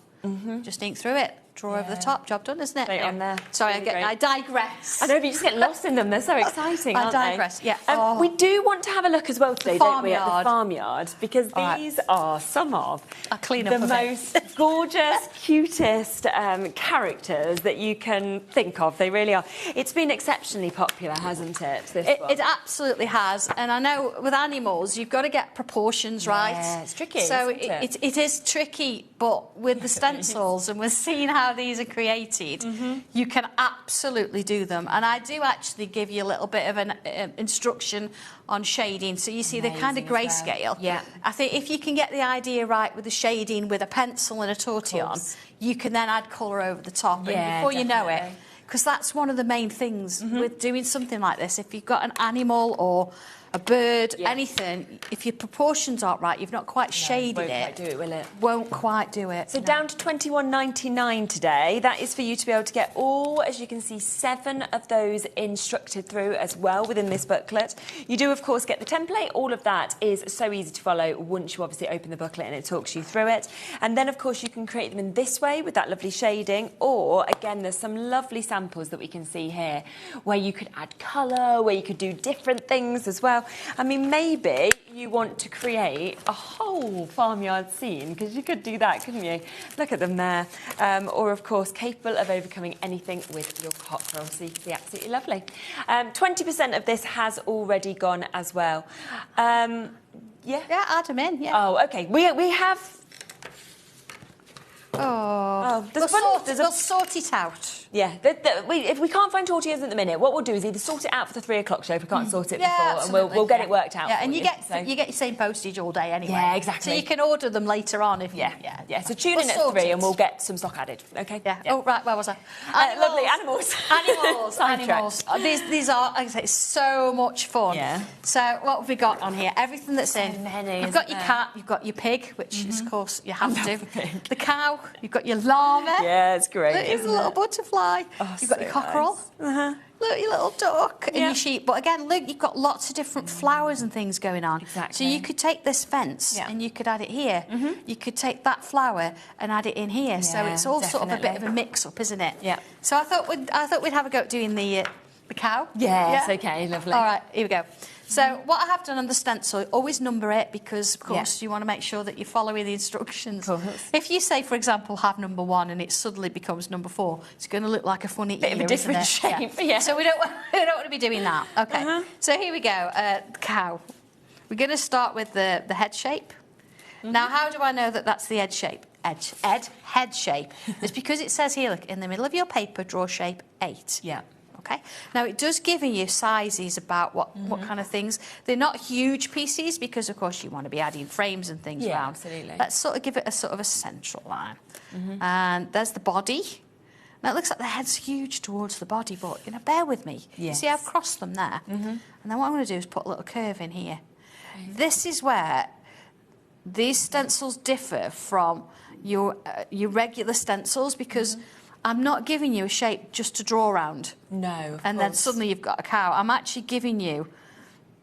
Just ink through it. Draw over the top. Job done, isn't it? Straight on there. Sorry, Really I digress. I know, but you just get lost in them. They're so exciting, aren't they? I digress, yeah. We do want to have a look as well today, don't we, at the farmyard. farmyard, because these are some of clean up the a bit. most gorgeous, cutest characters that you can think of. They really are. It's been exceptionally popular, hasn't it, this one? It absolutely has. And I know with animals, you've got to get proportions right. Yeah, it's tricky, So isn't it? it is tricky, but with the stencils and with seeing how how these are created, you can absolutely do them. And I do actually give you a little bit of an instruction on shading. So you see, they're kind of grayscale. Yeah. I think if you can get the idea right with the shading with a pencil and a tortillon, you can then add colour over the top. Yeah, and before you know it, definitely. because that's one of the main things with doing something like this. If you've got an animal or a bird, anything, if your proportions aren't right, you've not quite shaded won't it. quite do it, will it? Won't quite do it. So down to £21.99 today. That is for you to be able to get all, as you can see, 7 of those instructed through as well within this booklet. You do, of course, get the template. All of that is so easy to follow once you obviously open the booklet and it talks you through it. And then, of course, you can create them in this way with that lovely shading. Or, again, there's some lovely samples that we can see here where you could add colour, where you could do different things as well. I mean, maybe you want to create a whole farmyard scene, because you could do that, couldn't you? Look at them there. Or, of course, capable of overcoming anything with your cockerel. So you can see absolutely lovely. 20% of this has already gone as well. Yeah? Yeah, add them in, yeah. Oh, OK. We have... Oh, we'll sort it out. Yeah, if we can't find tortillas at the minute, what we'll do is either sort it out for the 3 o'clock show if we can't sort it before, and we'll get it worked out. Yeah, for and you get so. you get your same postage all day anyway. Yeah, exactly. So you can order them later on if yeah. So tune we'll in at sort 3 it. and we'll get some stock added. Okay. Yeah. Oh right, where was I? Lovely animals. Animals. These are, like I say, so much fun. Yeah. So what have we got on here? Everything that's in. many, You've got your isn't cat. You've got your pig, which is, of course you have to. the pig. The cow. You've got your llama. Yeah, it's great. It's a little butterfly. Oh, You've got so your cockerel. nice. Look, your little duck and Yeah. your sheep. But again, look, you've got lots of different flowers and things going on. Exactly. So you could take this fence and you could add it here. You could take that flower and add it in here. So Yeah, it's all sort of a bit definitely. of a mix-up, isn't it? Yeah. So I thought we'd have a go at doing the cow. Yes, okay, lovely. All right, here we go. So what I have done on the stencil, always number it because, of course, you want to make sure that you're following the instructions. Of course. If you say, for example, have number 1 and it suddenly becomes number 4, it's going to look like a funny Bit of a ear, different isn't it? shape, yeah. So we don't want to be doing that. Okay. So here we go. The cow. We're going to start with the head shape. Now, how do I know that that's the head shape? Head shape. It's because it says here, look, in the middle of your paper, draw shape 8. Yeah. Okay. Now it does give you sizes about what kind of things. They're not huge pieces because, of course, you want to be adding frames and things around. Absolutely. Let's sort of give it a sort of a central line. And there's the body. Now it looks like the head's huge towards the body, but bear with me. Yes. You see, I've crossed them there, and then what I'm going to do is put a little curve in here. Okay. This is where these stencils differ from your regular stencils because. I'm not giving you a shape just to draw around. No, and then suddenly you've got a cow. I'm actually giving you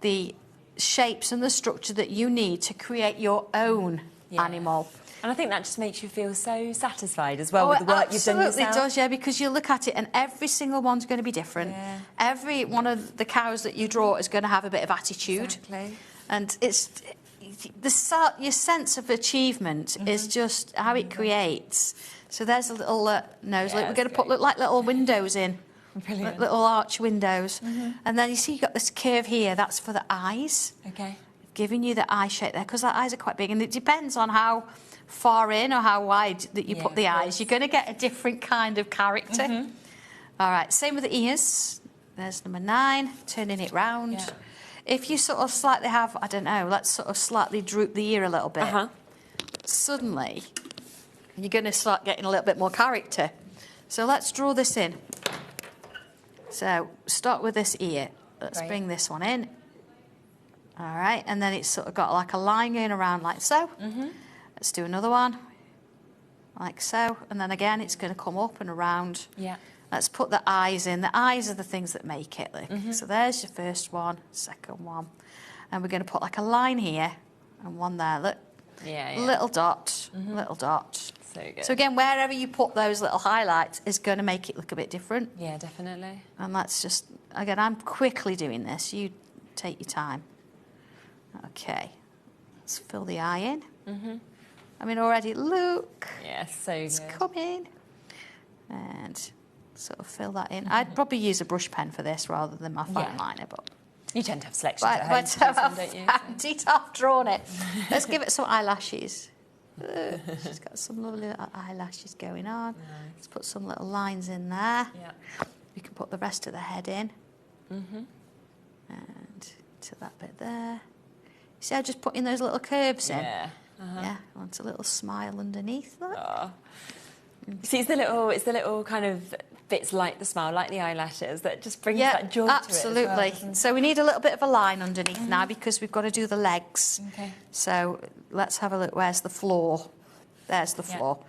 the shapes and the structure that you need to create your own animal. And I think that just makes you feel so satisfied as well with the work you've done yourself. Absolutely does, yeah, because you look at it and every single one's going to be different. Yeah. Every one of the cows that you draw is going to have a bit of attitude. Exactly. And it's your sense of achievement is just how it creates. So there's a little nose. Look, we're going to put like little windows in. Brilliant. Little arch windows. And then you see you've got this curve here. That's for the eyes. Okay. Giving you the eye shape there because the eyes are quite big. And it depends on how far in or how wide that you put the eyes. You're going to get a different kind of character. All right. Same with the ears. There's number 9. Turning it round. Yeah. If you sort of slightly have, I don't know, let's sort of slightly droop the ear a little bit. Suddenly... you're going to start getting a little bit more character. So let's draw this in. So start with this ear. Let's bring this one in. All right, and then it's sort of got like a line going around like so. Let's do another one, like so. And then again, it's going to come up and around. Yeah. Let's put the eyes in. The eyes are the things that make it. Look. So there's your first one, second one. And we're going to put like a line here and one there. Look. Yeah. Little dot, little dot. So good. So again, wherever you put those little highlights is going to make it look a bit different. Yeah, definitely. And that's just, again, I'm quickly doing this. You take your time. Okay. Let's fill the eye in. I mean, already, look. Yeah, so good. It's coming. And sort of fill that in. I'd probably use a brush pen for this rather than my fine liner, but... you tend to have selections at home, don't you? I've drawn it. Let's give it some eyelashes. She's got some lovely little eyelashes going on. Nice. Let's put some little lines in there. Yeah. You can put the rest of the head in. And to that bit there. See, I'm just putting those little curves in. Yeah. Yeah. I want a little smile underneath that. See, it's the little kind of bits like the smile, like the eyelashes, that just brings that joy to it. Absolutely. So we need a little bit of a line underneath now because we've got to do the legs. Okay. So let's have a look. Where's the floor? There's the floor.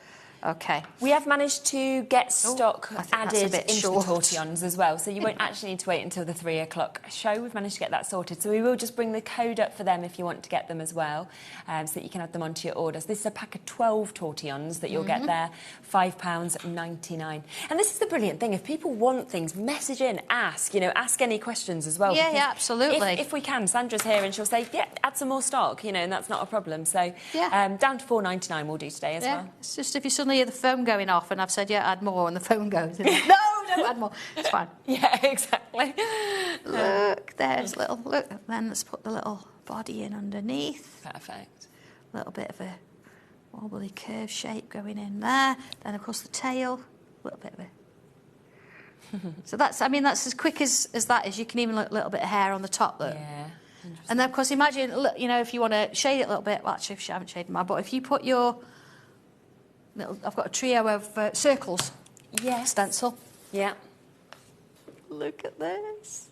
Okay. We have managed to get stock added into the tortillons as well, so you won't actually need to wait until the 3 o'clock show. We've managed to get that sorted, so we will just bring the code up for them if you want to get them as well, so that you can add them onto your orders. This is a pack of 12 tortillons that you'll get there, £5.99. And this is the brilliant thing, if people want things, message in, ask any questions as well. Yeah, absolutely. If we can, Sandra's here and she'll say, add some more stock, and that's not a problem. So down to £4.99 we'll do today as well. It's just if you suddenly hear the phone going off and I've said, add more, and the phone goes, no, don't add more. It's fine. Yeah, exactly. Look, there's look. Then let's put the little body in underneath. Perfect. A little bit of a wobbly curve shape going in there. Then, of course, the tail, a little bit of a... So that's as quick as that is. You can even look a little bit of hair on the top, look. Yeah. 100%. And then, of course, imagine, if you want to shade it a little bit, well, actually, I haven't shaded mine, but if you put your... I've got a trio of circles. Stencil. Yeah. Look at this.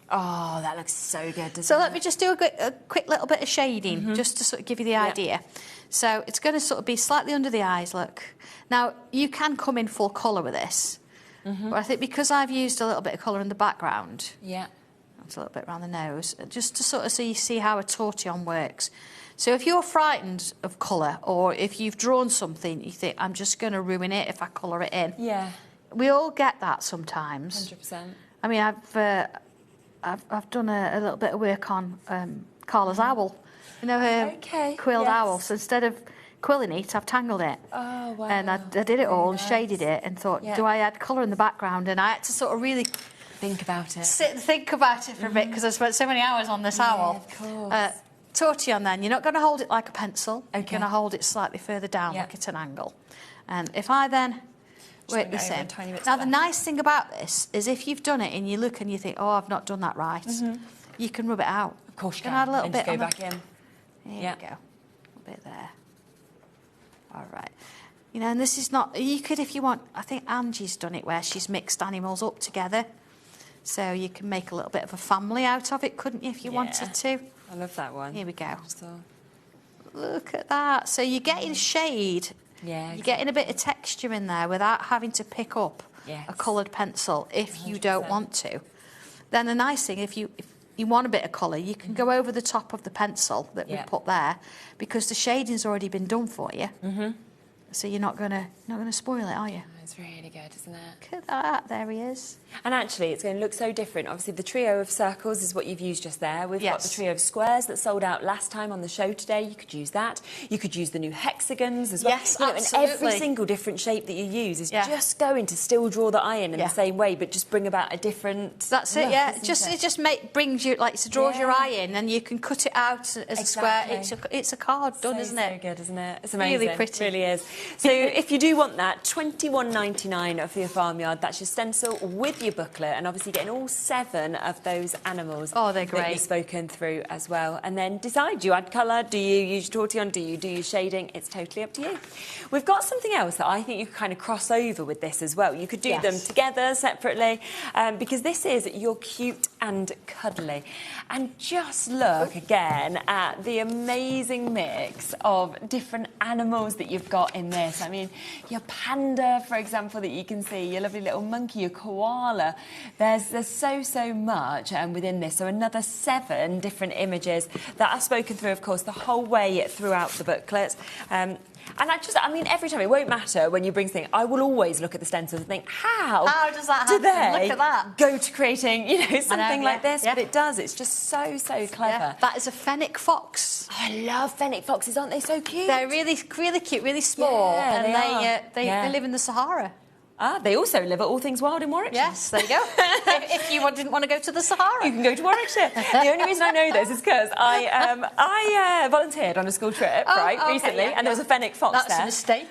Oh, that looks so good, doesn't it? So let me just do a quick little bit of shading, just to sort of give you the idea. So it's going to sort of be slightly under the eyes, look. Now, you can come in full colour with this. But I think because I've used a little bit of colour in the background, that's a little bit around the nose, just to sort of so you see how a tortillon works. So if you're frightened of colour, or if you've drawn something, you think, I'm just going to ruin it if I colour it in. Yeah. We all get that sometimes. 100%. I mean, I've done a little bit of work on Carla's owl. Her quilled owl. So instead of quilling it, I've tangled it. Oh, wow. And I did it all and shaded it and thought, do I add colour in the background? And I had to sort of really... Think about it. Sit and think about it for a bit, because I spent so many hours on this owl. Of course. Tortillon then, you're not going to hold it like a pencil. You're going to hold it slightly further down, like at an angle. And if I then work this in. Now, the nice thing about this is if you've done it and you look and you think, oh, I've not done that right, you can rub it out. Of course you can. Add a little bit go back in. There you go. A bit there. All right. And this is not... You could, if you want... I think Angie's done it where she's mixed animals up together. So you can make a little bit of a family out of it, couldn't you, if you wanted to? I love that one. Here we go. Look at that. So you're getting shade. Yeah. You're getting a bit of texture in there without having to pick up a coloured pencil if 100%. You don't want to. Then the nice thing, if you want a bit of colour, you can go over the top of the pencil that we put there, because the shading's already been done for you. So you're not gonna spoil it, are you? It's really good, isn't it? Look at that. There he is. And actually, it's going to look so different. Obviously, the trio of circles is what you've used just there. We've got the trio of squares that sold out last time on the show today. You could use that. You could use the new hexagons as well. Yes, absolutely. And every single different shape that you use is just going to still draw the eye in the same way, but just bring about a different... That's it, it just brings you, like, it draws your eye in, and you can cut it out as a square. It's a card done, isn't it? So good, isn't it? It's amazing. Really pretty. It really is. So if you do want that, £21.99 for your farmyard. That's your stencil with your booklet, and obviously getting all 7 of those animals. Oh, they're great. That you've spoken through as well. And then decide, do you add colour? Do you use tortillon? Do you do your shading? It's totally up to you. We've got something else that I think you could kind of cross over with this as well. You could do them together, separately, because this is your cute and cuddly. And just look again at the amazing mix of different animals that you've got in this. I mean, your panda, for example, that you can see, your lovely little monkey, your koala. There's so much within this. So another 7 different images that I've spoken through, of course, the whole way throughout the booklet. And I mean, every time, it won't matter when you bring things, I will always look at the stencils and think, how does that happen? Do they look at that. Go to creating, something like this? But it does. It's just so clever. Yeah. That is a fennec fox. Oh, I love fennec foxes, aren't they so cute? They're really cute, really small, and they live in the Sahara. They also live at All Things Wild in Warwickshire. Yes, there you go. if you didn't want to go to the Sahara. You can go to Warwickshire. The only reason I know this is because I volunteered on a school trip, recently, and there was a fennec fox there. That's a mistake.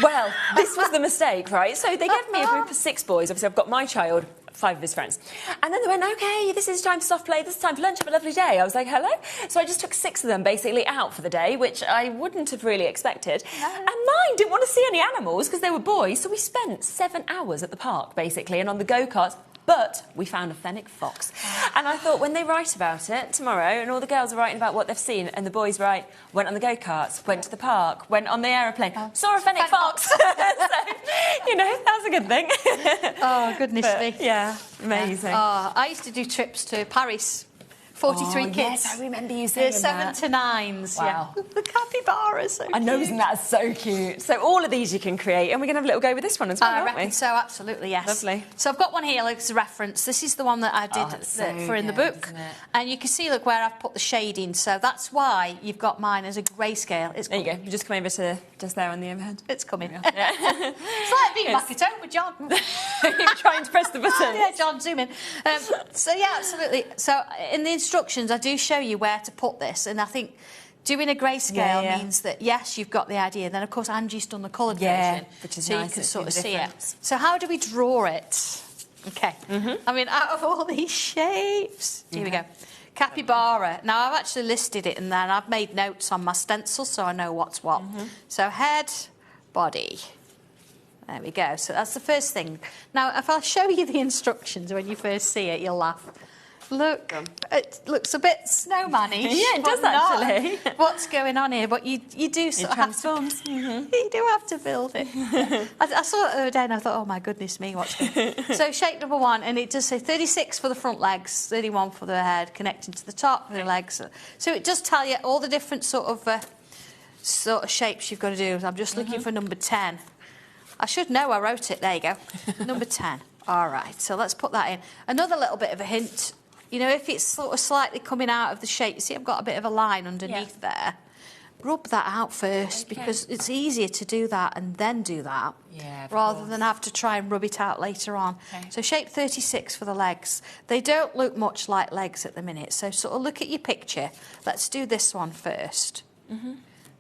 Well, this was the mistake, right? So they gave me a group of 6 boys. Obviously, I've got my child, 5 of his friends. And then they went, OK, this is time for soft play, this is time for lunch, have a lovely day. I was like, hello? So I just took 6 of them basically out for the day, which I wouldn't have really expected. No. And mine didn't want to see any animals because they were boys, so we spent 7 hours at the park, basically, and on the go-karts. But we found a fennec fox. And I thought, when they write about it tomorrow, and all the girls are writing about what they've seen, and the boys write, went on the go-karts, went to the park, went on the aeroplane, saw a fennec fox. So, you know, that's a good thing. Oh, goodness me. Yeah, amazing. Oh, I used to do trips to Paris. 43 kids. Yes, I remember you saying that. 7 to 9s, wow. yeah. The capybaras. So I know, isn't that so cute? So all of these you can create, and we're going to have a little go with this one as well, aren't we? So, absolutely, yes. Lovely. So I've got one here, like, as a reference. This is the one that I did in the book. And you can see, look, where I've put the shading. So that's why you've got mine as a grayscale. There you go. You just come over to just there on the overhead. It's coming. Yeah. It's like being back at home with John. You're trying to press the button. Yeah, John, zoom in. So, yeah, absolutely. So in the instructions, I do show you where to put this, and I think doing a grayscale means that, yes, you've got the idea. Then, of course, Angie's done the coloured version, which is so nice, you can sort of see it. difference. So how do we draw it? OK. I mean, out of all these shapes... Here we go. Capybara. Now, I've actually listed it in there, and I've made notes on my stencil so I know what's what. So head, body. There we go. So that's the first thing. Now, if I show you the instructions when you first see it, you'll laugh. Look, it looks a bit snowman-y. Yeah, it does actually. What's going on here? But you do sort of have to... You do have to build it. I saw it the other day and I thought, oh, my goodness me, what's going on? So shape number 1, and it does say 36 for the front legs, 31 for the head, connecting to the top of the legs. So it does tell you all the different sort of shapes you've got to do. I'm just looking for number 10. I should know, I wrote it. There you go. Number 10. All right, so let's put that in. Another little bit of a hint. You know, if it's sort of slightly coming out of the shape, you see I've got a bit of a line underneath there. Rub that out first, because it's easier to do that and then do that, rather than have to try and rub it out later on. So shape 36 for the legs. They don't look much like legs at the minute, so sort of look at your picture. Let's do this one first.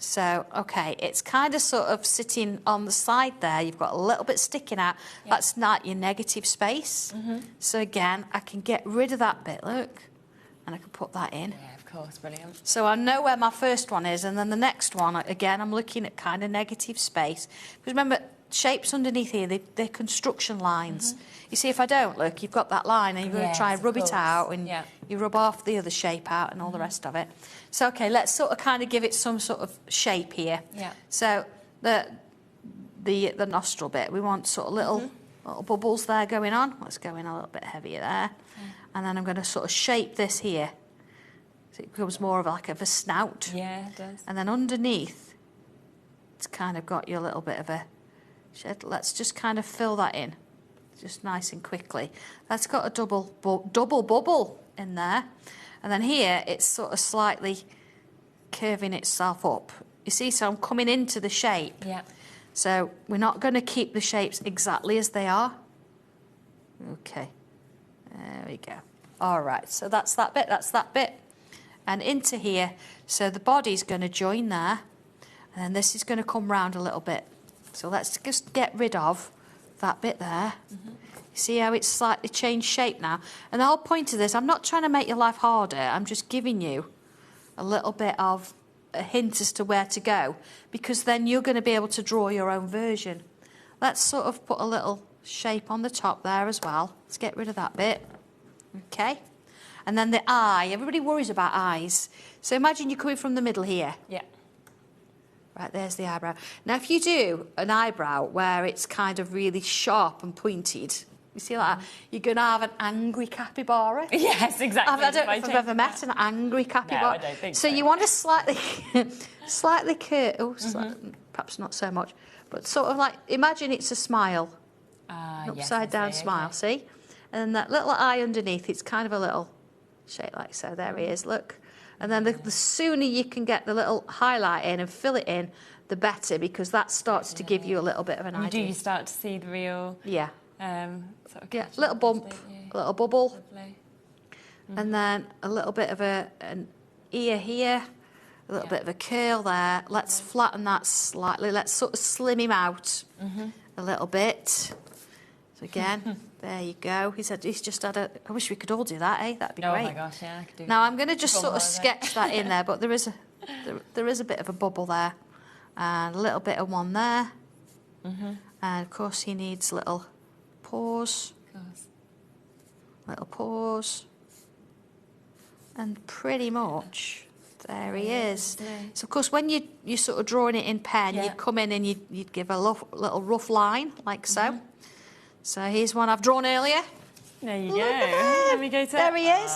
So, OK, it's kind of sort of sitting on the side there. You've got a little bit sticking out. That's not your negative space. So, again, I can get rid of that bit, look, and I can put that in. Yeah, of course, brilliant. So I know where my first one is, and then the next one, again, I'm looking at kind of negative space. Because remember, shapes underneath here, they're construction lines. You see, if I don't, look, you've got that line, and you're going to try and rub it out, and you rub off the other shape out and all the rest of it. So, OK, let's sort of kind of give it some sort of shape here. So the nostril bit, we want sort of little bubbles there going on. Let's go in a little bit heavier there. And then I'm going to sort of shape this here. So it becomes more of like a snout. Yeah, it does. And then underneath, it's kind of got your little bit of a shed. Let's just kind of fill that in, just nice and quickly. That's got a double bubble in there. And then here, it's sort of slightly curving itself up. You see, so I'm coming into the shape. So we're not going to keep the shapes exactly as they are. OK. There we go. All right, so that's that bit, And into here, so the body's going to join there. And then this is going to come round a little bit. So let's just get rid of that bit there. See how it's slightly changed shape now? And the whole point of this, I'm not trying to make your life harder. I'm just giving you a little bit of a hint as to where to go, because then you're going to be able to draw your own version. Let's sort of put a little shape on the top there as well. Let's get rid of that bit. OK. And then the eye. Everybody worries about eyes. So imagine you're coming from the middle here. Right, there's the eyebrow. Now, if you do an eyebrow where it's kind of really sharp and pointed, you see like that, you're going to have an angry capybara. Yes, exactly. I don't know if I've ever met an angry capybara. No, I don't think so. So you want to slightly curve, perhaps not so much, but sort of like, imagine it's a smile, an upside-down smile, see? And that little eye underneath, it's kind of a little shape like so. There he is, look. And then the sooner you can get the little highlight in and fill it in, the better, because that starts to give you a little bit of an idea. You start to see the real... Yeah. Sort of Yeah, little bump, a little bubble. Lovely. And then a little bit of an ear here, a little bit of a curl there. Let's flatten that slightly. Let's sort of slim him out a little bit. So again, there you go. He said he's just had a... I wish we could all do that, eh? That'd be great. Oh my gosh, yeah, I could do Now that. I'm going to just sort of sketch that in there, but there is a bit of a bubble there, and a little bit of one there. And of course he needs little paws. Of course. Little paws. And pretty much there he is. So of course when you're sort of drawing it in pen, you'd come in and you'd give a little rough line like so. So here's one I've drawn earlier. There you go. Let me go to... There he is.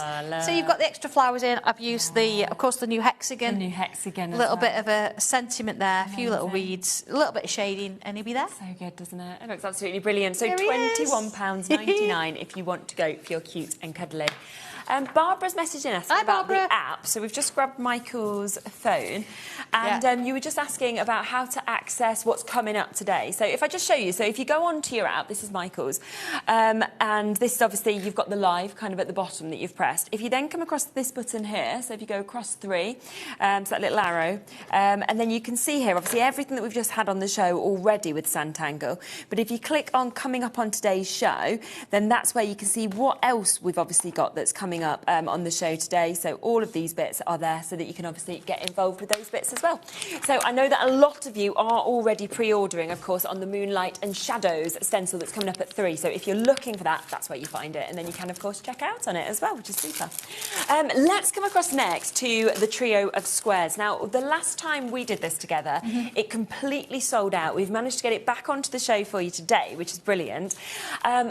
So you've got the extra flowers in. I've used of course, the new hexagon. The new hexagon. A little bit of a sentiment there, a few little reeds, a little bit of shading, and he'll be there. So good, doesn't it? It looks absolutely brilliant. So There he is. £21.99 if you want to go for your cute and cuddly. Barbara's messaging us Hi, about Barbara. the app. So we've just grabbed Michael's phone, and you were just asking about how to access what's coming up today. So if I just show you, so if you go onto your app, this is Michael's, and this is obviously, you've got the live kind of at the bottom that you've pressed. If you then come across this button here, so if you go across 3, so that little arrow, and then you can see here, obviously, everything that we've just had on the show already with Sanntangle. But if you click on coming up on today's show, then that's where you can see what else we've obviously got that's coming up on the show today. So all of these bits are there so that you can obviously get involved with those bits as well. So I know that a lot of you are already pre-ordering, of course, on the Moonlight and Shadows stencil that's coming up at 3. So if you're looking for that, that's where you find it. And then you can, of course, check out on it as well, which is super. Let's come across next to the trio of squares. Now, the last time we did this together, it completely sold out. We've managed to get it back onto the show for you today, which is brilliant. I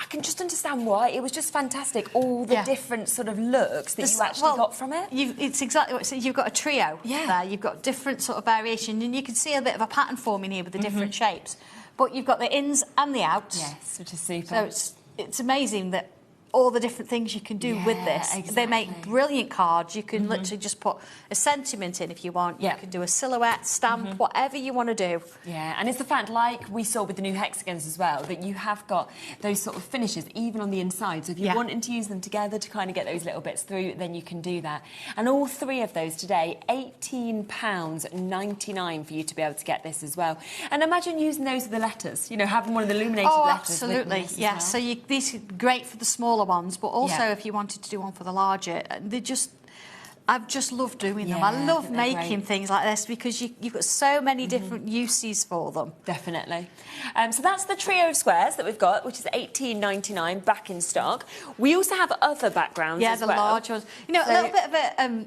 can just understand why. It was just fantastic. All the different sort of looks that you actually got from it. It's exactly what, so you've got a trio there. You've got different sort of variation, and you can see a bit of a pattern forming here with the different shapes. But you've got the ins and the outs. Yes, which is super. So it's amazing that all the different things you can do with this. Exactly. They make brilliant cards. You can literally just put a sentiment in if you want. You can do a silhouette, stamp, whatever you want to do. Yeah, and it's the fact, like we saw with the new hexagons as well, that you have got those sort of finishes even on the inside. So if you're wanting to use them together to kind of get those little bits through, then you can do that. And all 3 of those today, £18.99 for you to be able to get this as well. And imagine using those with the letters, you know, having one of the illuminated letters. Absolutely, yeah. So these are great for the smaller ones, but also if you wanted to do one for the larger, I've just loved doing them. I love making things like this because you've got so many different uses for them. Definitely. So that's the trio of squares that we've got, which is £18.99 back in stock. We also have other backgrounds as well. Yeah, the large ones. You know, a little bit of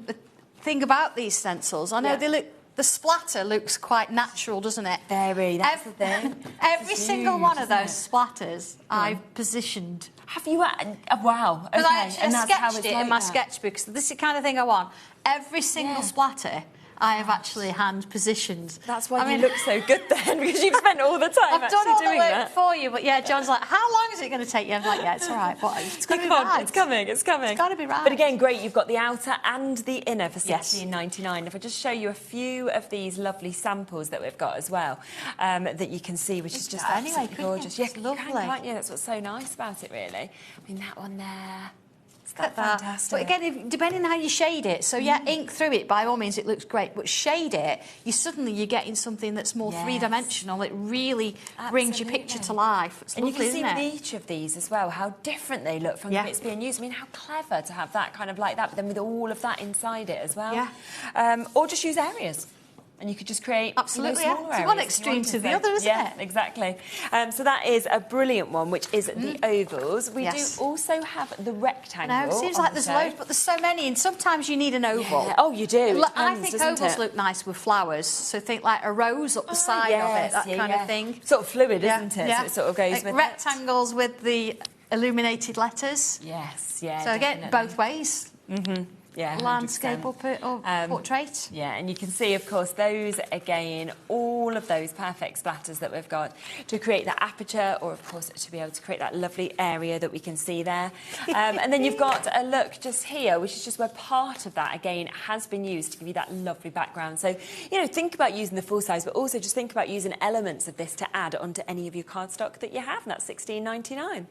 a thing about these stencils. I know they look... The splatter looks quite natural, doesn't it? Very, that's the thing. Every single one of those splatters I've positioned. Have you? Wow. Okay. I and that's how sketched it's it in my sketchbook. So this is the kind of thing I want. Every single splatter I have actually hand positioned. That's why you look so good then, because you've spent all the time I've done all the work that. for you, but John's like, how long is it going to take you? I'm like, yeah, it's all right. But it's got to be right. It's coming. It's coming. It's got to be right. But again, great. You've got the outer and the inner for £16.99. If I just show you a few of these lovely samples that we've got as well, that you can see, which is just absolutely gorgeous. It's lovely. Can't you? That's what's so nice about it, really. I mean, that one there. That's fantastic. But again, depending on how you shade it, so ink through it, by all means, it looks great. But shade it, you're getting something that's more three-dimensional. It really brings your picture to life. It's and lovely, you can see isn't with each of these as well how different they look from the bits being used. I mean, how clever to have that kind of like that, but then with all of that inside it as well. Yeah. Or just use areas. And you could just create absolutely smaller it's one extreme to the other, isn't it? Yeah, exactly. So that is a brilliant one, which is the ovals. We do also have the rectangle. No, it seems like there's loads, but there's so many, and sometimes you need an oval. Yeah. Oh, you do. Look, I think ovals look nice with flowers. So think like a rose up the side of it, that kind of thing. Sort of fluid, isn't it? Yeah. So it sort of goes with rectangles with the illuminated letters. Yes, yeah. So again, both ways. Yeah, landscape 100%. or portrait. Yeah, and you can see, of course, those again, all of those perfect splatters that we've got to create that aperture, or of course to be able to create that lovely area that we can see there. And then you've got a look just here, which is just where part of that again has been used to give you that lovely background. So, you know, think about using the full size, but also just think about using elements of this to add onto any of your cardstock that you have, and that's $16.99.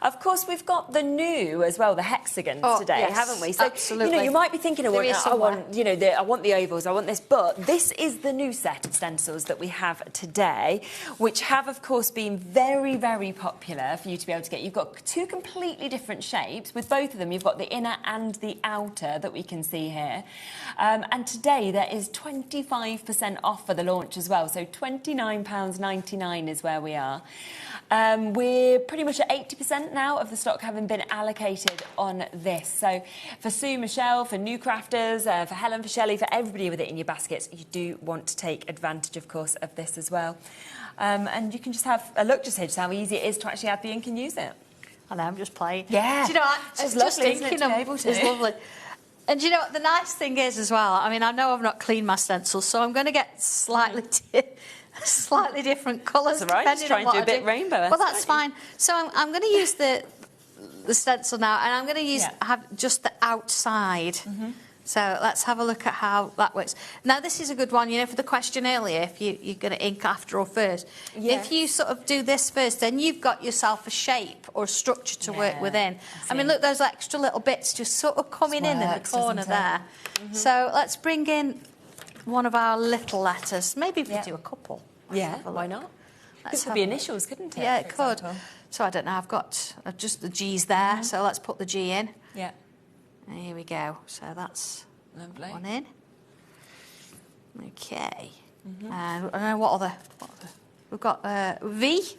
Of course, we've got the new as well, the hexagons today, yes, haven't we? So, absolutely. you know, you might be thinking, I want, you know, I want the ovals, I want this, but this is the new set of stencils that we have today, which have, of course, been very, very popular for you to be able to get. You've got two completely different shapes. With both of them, you've got the inner and the outer that we can see here. And today, there is 25% off for the launch as well. So £29.99 is where we are. We're pretty much at 80% now of the stock having been allocated on this. So for Sue, Michelle, for new crafters, for Helen, for Shelley, for everybody with it in your baskets, you do want to take advantage, of course, of this as well. And you can just have a look just here, just how easy it is to actually add the ink and use it. I know, I'm just playing. Yeah. Do you know what? It's Just lovely, isn't it, thinking to be able to? It's lovely. And do you know what the nice thing is as well? I mean, I know I've not cleaned my stencils, so I'm going to get slightly different colours. That's all right, just try and do a bit rainbow. Well, that's fine. So I'm going to use the stencil now, and I'm going to use have just the outside. So let's have a look at how that works. Now, this is a good one, you know, for the question earlier, if you're going to ink after or first. Yes. If you sort of do this first, then you've got yourself a shape or a structure to work within. I mean, look, those extra little bits just sort of coming in the corner there. So let's bring in one of our little letters. Maybe if we do a couple. Yeah, why not? This could be initials, couldn't it? Yeah, it could. So I don't know, I've got just the G's there, so let's put the G in. Yeah. And here we go. So that's lovely. One in. Okay. And I don't know what other. We've got V.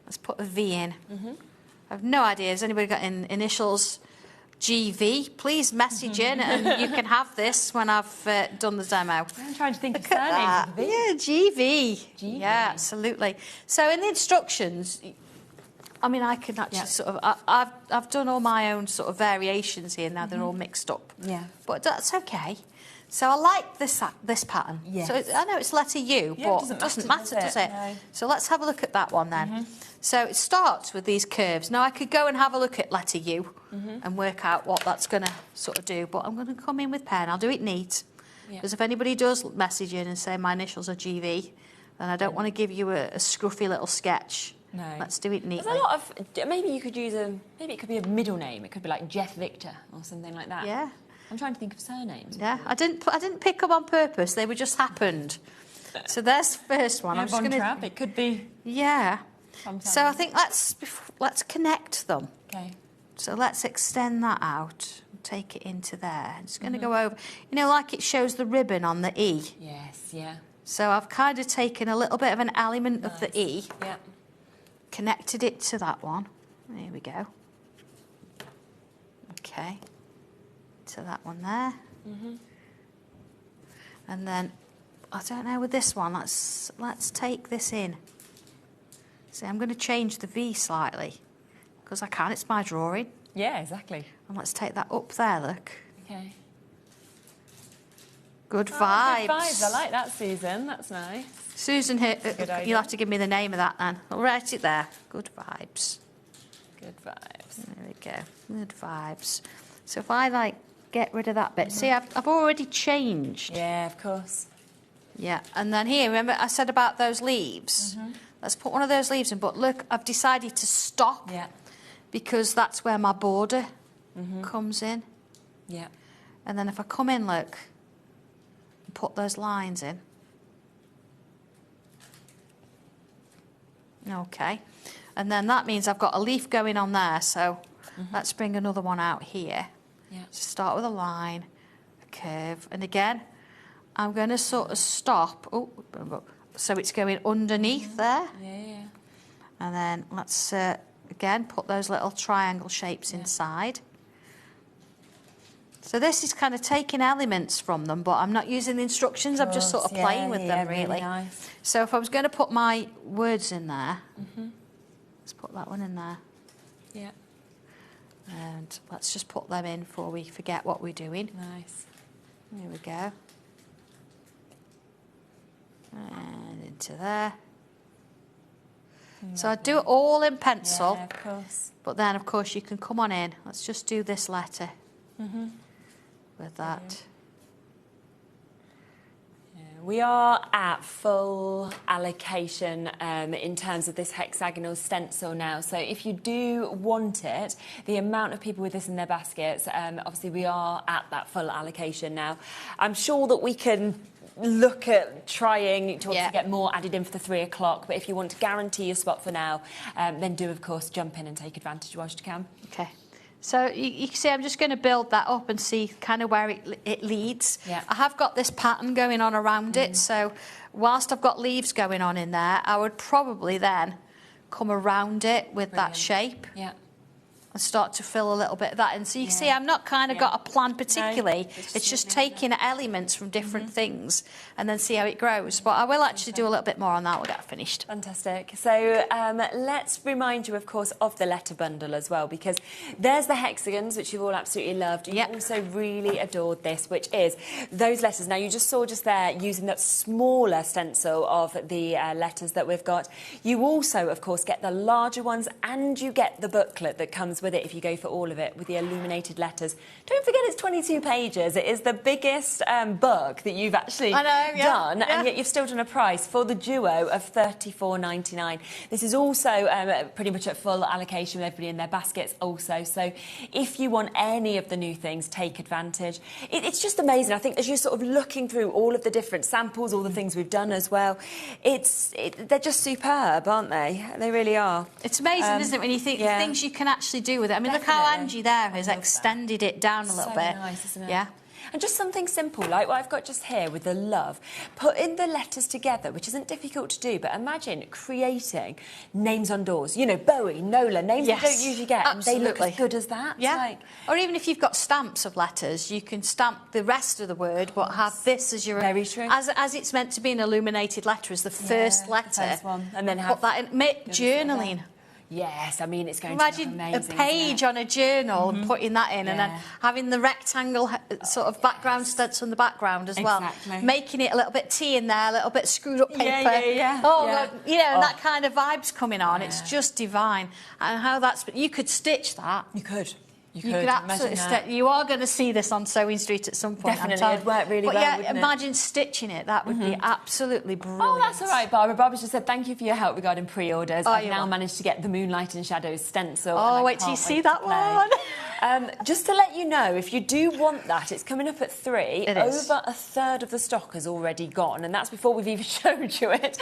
Let's put a V in. I have no idea. Has anybody got initials? GV. Please message in, and you can have this when I've done the demo. I'm trying to think of Look at surnames. that. Yeah, GV. GV. Yeah, absolutely. So in the instructions, I mean, I can actually sort of... I've done all my own sort of variations here now. They're all mixed up. Yeah. But that's okay. So I like this pattern. Yes. So I know it's letter U, but it it doesn't matter, does it? No. So let's have a look at that one then. So it starts with these curves. Now, I could go and have a look at letter U and work out what that's going to sort of do, but I'm going to come in with pen. I'll do it neat. Because if anybody does message in and say my initials are GV, then I don't want to give you a scruffy little sketch. No. Let's do it neatly. There's a lot of... Maybe you could use maybe it could be a middle name. It could be like Jeff Victor or something like that. Yeah. I'm trying to think of surnames. Yeah, I didn't pick them on purpose. They were just happened. So there's the first one. I'm just going to... It could be... Yeah. Sometimes. So I think let's connect them. Okay. So let's extend that out. Take it into there. It's going to go over. You know, like it shows the ribbon on the E. Yes, yeah. So I've kind of taken a little bit of an element of the E. Yeah. Connected it to that one. There we go. Okay. To that one there. And then, I don't know, with this one, let's take this in. See, I'm going to change the V slightly, because I can, it's my drawing. Yeah, exactly. And let's take that up there, look. Okay. Good vibes. Good vibes. I like that, Susan. That's nice. Susan, here, Good idea. you'll have to give me the name of that then. I'll write it there. Good vibes. Good vibes. There we go. Good vibes. So if I, get rid of that bit. See, I've already changed. Yeah, of course. Yeah, and then here, remember I said about those leaves? Let's put one of those leaves in, but look, I've decided to stop. Yeah. Because that's where my border comes in. Yeah. And then if I come in, look, and put those lines in. Okay. And then that means I've got a leaf going on there, so let's bring another one out here. Yeah. So start with a line, a curve, and again, I'm going to sort of stop. Oh, so it's going underneath there. Yeah. And then let's, again, put those little triangle shapes inside. So this is kind of taking elements from them, but I'm not using the instructions. I'm just sort of playing with them, really. Nice. So if I was going to put my words in there, let's put that one in there. Yeah. And let's just put them in before we forget what we're doing. Nice. There we go. And into there. So I do it all in pencil. Yeah, of course. But then, of course, you can come on in. Let's just do this letter with that. We are at full allocation in terms of this hexagonal stencil now. So if you do want it, the amount of people with this in their baskets, obviously we are at that full allocation now. I'm sure that we can look at trying to get more added in for the 3 o'clock, but if you want to guarantee your spot for now, then do, of course, jump in and take advantage whilst you can. Okay. So you can see I'm just going to build that up and see kind of where it leads. Yeah. I have got this pattern going on around it, so whilst I've got leaves going on in there, I would probably then come around it with that shape. Yeah. And start to fill a little bit of that in. So you can see I'm not kind of got a plan particularly. No, it's just taking elements from different things and then see how it grows. But I will actually do a little bit more on that. We'll get it finished. Fantastic. So let's remind you, of course, of the letter bundle as well, because there's the hexagons, which you've all absolutely loved. You also really adored this, which is those letters. Now, you just saw just there using that smaller stencil of the letters that we've got. You also, of course, get the larger ones, and you get the booklet that comes with it if you go for all of it with the illuminated letters. Don't forget it's 22 pages. It is the biggest book that you've actually done, and yet you've still done a price for the duo of $34.99. This is also pretty much at full allocation with everybody in their baskets also. So if you want any of the new things, take advantage. It's just amazing. I think as you're sort of looking through all of the different samples, all the things we've done as well, they're just superb, aren't they? They really are. It's amazing, isn't it, when you think the things you can actually do with it. I mean, look how Angie there has extended it down a little bit. Nice, isn't it? Yeah. And just something simple, like what I've got just here with the love. Putting the letters together, which isn't difficult to do, but imagine creating names on doors. You know, Bowie, Nola, names you don't usually get, absolutely. and they look as good as that. Yeah. Or even if you've got stamps of letters, you can stamp the rest of the word, but have this as your own. Very true. As it's meant to be an illuminated letter, as the first letter. First one. And then put that in. Make journaling. Yes, I mean, it's going Imagine to look amazing. a page on a journal and putting that in, and then having the rectangle sort of background stencil in the background as well. Making it a little bit tea in there, a little bit screwed up paper. God, you know, and that kind of vibe's coming on. It's just divine. And how that's... You could stitch that. You could. You could absolutely. You are going to see this on Sewing Street at some point. Definitely, it'd work really well. Yeah, imagine stitching it. That would be absolutely brilliant. Oh, that's all right, Barbara. Barbara just said thank you for your help regarding pre-orders. I've now managed to get the Moonlight and Shadows stencil. Oh, wait till you see that one. Just to let you know, if you do want that, it's coming up at 3. Over a third of the stock has already gone, and that's before we've even showed you it.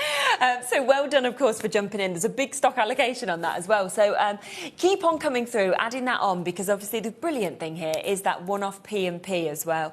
So well done, of course, for jumping in. There's a big stock allocation on that as well. So keep on coming through, adding that on, because obviously the brilliant thing here is that one-off P&P as well,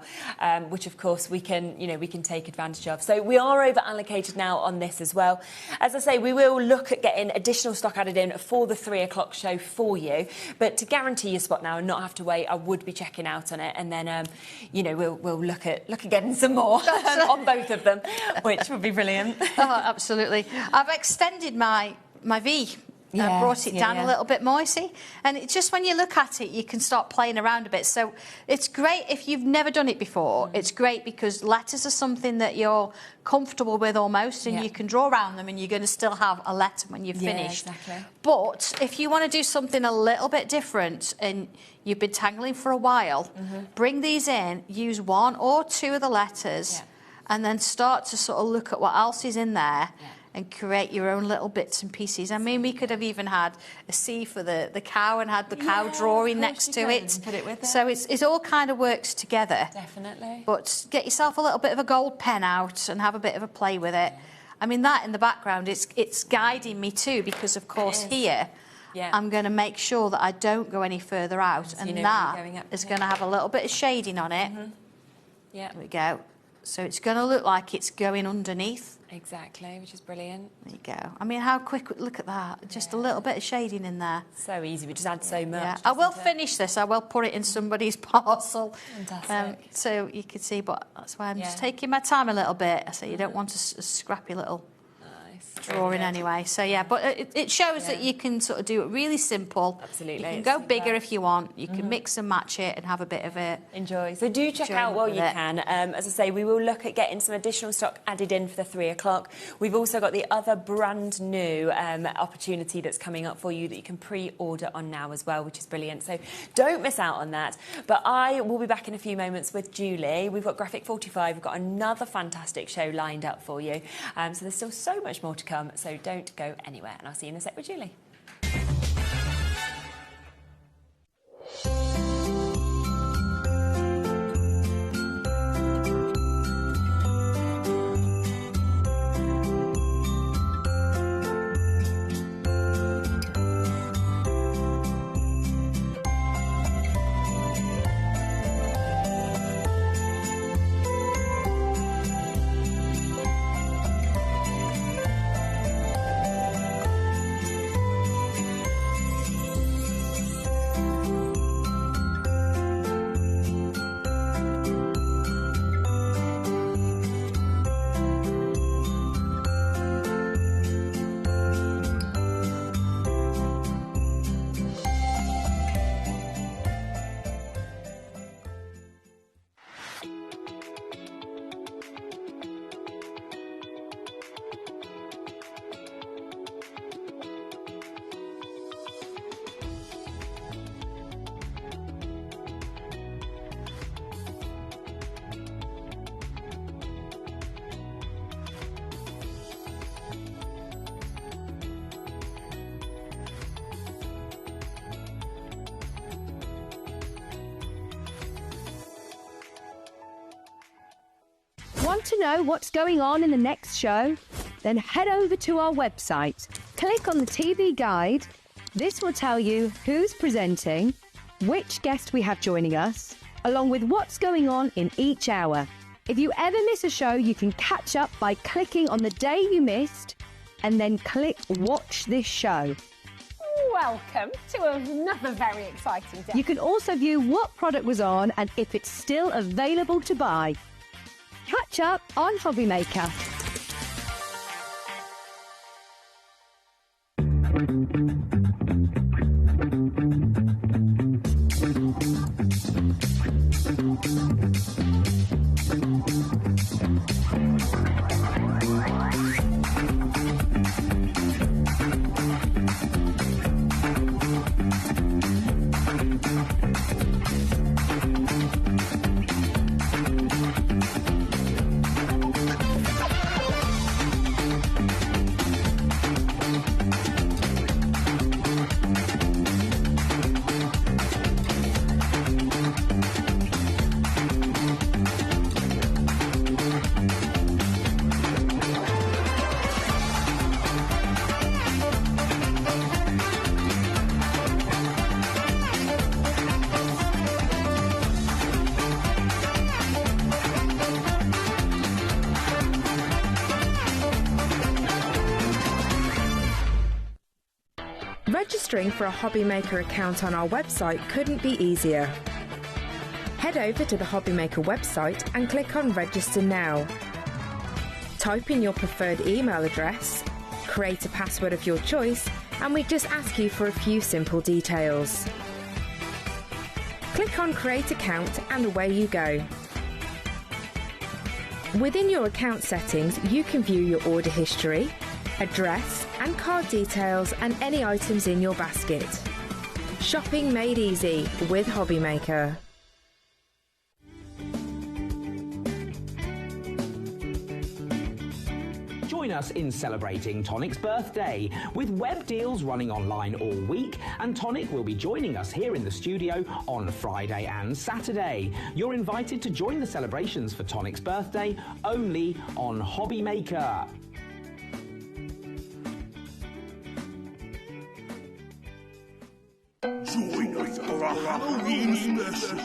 which of course we can take advantage of. So we are over allocated now on this as well. As I say, we will look at getting additional stock added in for the 3 o'clock show for you, but to guarantee your spot now and not have to wait, I would be checking out on it, and then we'll look at getting some more on both of them, which would be brilliant. Oh, absolutely. I've extended my V. Brought it down a little bit more, see? And it's just when you look at it, you can start playing around a bit. So it's great if you've never done it before. It's great because letters are something that you're comfortable with almost, and you can draw around them, and you're going to still have a letter when you've finished. Exactly. But if you want to do something a little bit different and you've been tangling for a while, bring these in, use 1 or 2 of the letters, and then start to sort of look at what else is in there. And create your own little bits and pieces. I mean, we could have even had a C for the cow and had the cow drawing next to it. Put it with it. So it all kind of works together. Definitely. But get yourself a little bit of a gold pen out and have a bit of a play with it. I mean, that in the background, it's guiding me too, because of course here, I'm going to make sure that I don't go any further out, and that is going to have a little bit of shading on it. There we go. So it's going to look like it's going underneath. Exactly, which is brilliant. There you go. I mean, how quick, look at that. Just a little bit of shading in there. So easy, we just add so much. Yeah. I will finish this. I will put it in somebody's parcel. Fantastic. So you can see, but that's why I'm just taking my time a little bit. I say you don't want a scrappy little nice. drawing anyway. So yeah, but it shows that you can sort of do it really simple. Absolutely. You can go bigger if you want. You can mix and match it and have a bit of it. Enjoy. So do check out while you can. As I say, we will look at getting some additional stock added in for the 3 o'clock. We've also got the other brand new opportunity that's coming up for you that you can pre-order on now as well, which is brilliant. So don't miss out on that. But I will be back in a few moments with Julie. We've got Graphic 45. We've got another fantastic show lined up for you. So there's still so much more to come. So don't go anywhere. And I'll see you in a sec with Julie. Want to know what's going on in the next show? Then head over to our website. Click on the TV guide. This will tell you who's presenting, which guest we have joining us, along with what's going on in each hour. If you ever miss a show, you can catch up by clicking on the day you missed and then click Watch This Show. Welcome to another very exciting day. You can also view what product was on and if it's still available to buy. Catch up on HobbyMaker. Registering for a HobbyMaker account on our website couldn't be easier. Head over to the HobbyMaker website and click on Register Now. Type in your preferred email address, create a password of your choice, and we just ask you for a few simple details. Click on Create Account and away you go. Within your account settings, you can view your order history, address and card details and any items in your basket. Shopping made easy with HobbyMaker. Join us in celebrating Tonic's birthday with web deals running online all week, and Tonic will be joining us here in the studio on Friday and Saturday. You're invited to join the celebrations for Tonic's birthday only on HobbyMaker. Join us for a Halloween special.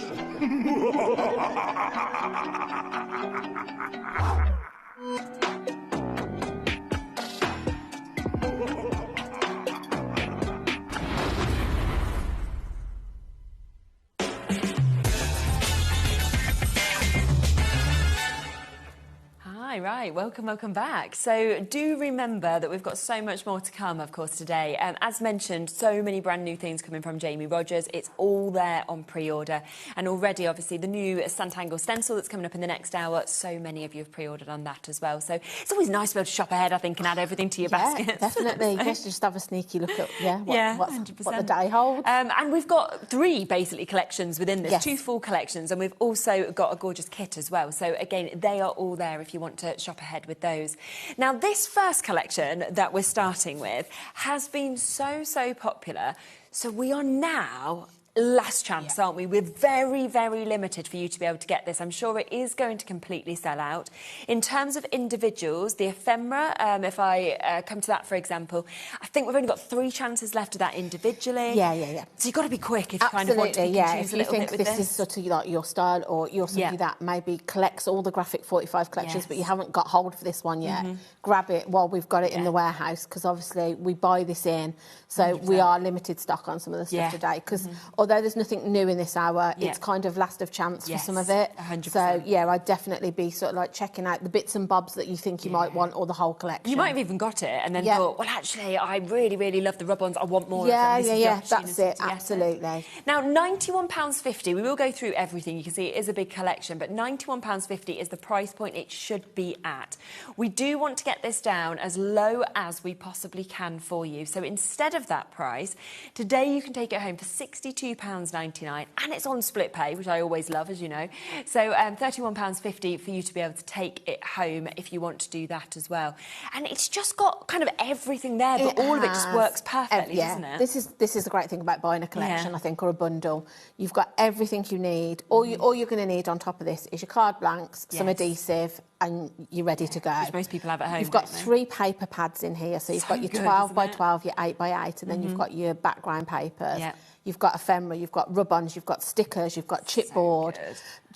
Right. right, welcome back. So do remember that we've got so much more to come, of course, today. As mentioned, so many brand new things coming from Jamie Rogers. It's all there on pre-order. And already, obviously, the new Santangle stencil that's coming up in the next hour, so many of you have pre-ordered on that as well. So it's always nice to be able to shop ahead, I think, and add everything to your basket. Definitely. So, Yes, just have a sneaky look at what 100%. the day holds. And we've got 3, basically, collections within this, Yes. 2 full collections, and we've also got a gorgeous kit as well. So, again, they are all there if you want to shop ahead with those. Now, this first collection that we're starting with has been so popular. So we are now last chance, aren't we? We're very, very limited for you to be able to get this. I'm sure it is going to completely sell out. In terms of individuals, the ephemera, if I come to that, for example, I think we've only got 3 chances left of that individually. Yeah. So you've got to be quick if you kind of want to pick and choose if you think this is sort of like your style, or you're somebody that maybe collects all the Graphic 45 collections, but you haven't got hold of this one yet, grab it while we've got it in the warehouse, because obviously we buy this in, so 100%. We are limited stock on some of the stuff today, because although there's nothing new in this hour, it's kind of last of chance for some of it. 100%. So, yeah, I'd definitely be sort of like checking out the bits and bobs that you think you might want, or the whole collection. You might have even got it and then thought, well, actually, I really, really love the rub-ons. I want more of them. That's it, absolutely. Now, £91.50. We will go through everything. You can see it is a big collection, but £91.50 is the price point it should be at. We do want to get this down as low as we possibly can for you. So instead of that price, today you can take it home for £62.99, and it's on split pay, which I always love, as you know. So £31.50 for you to be able to take it home if you want to do that as well. And it's just got kind of everything there, but all of it just works perfectly, doesn't it? This is the great thing about buying a collection, I think, or a bundle. You've got everything you need. All you're going to need on top of this is your card blanks, some adhesive, and you're ready to go. Which most people have at home. You've got 3 paper pads in here, so you've got your 12 by 12, your 8 by 8, and then you've got your background papers. You've got ephemera, you've got rub-ons, you've got stickers, you've got chipboard.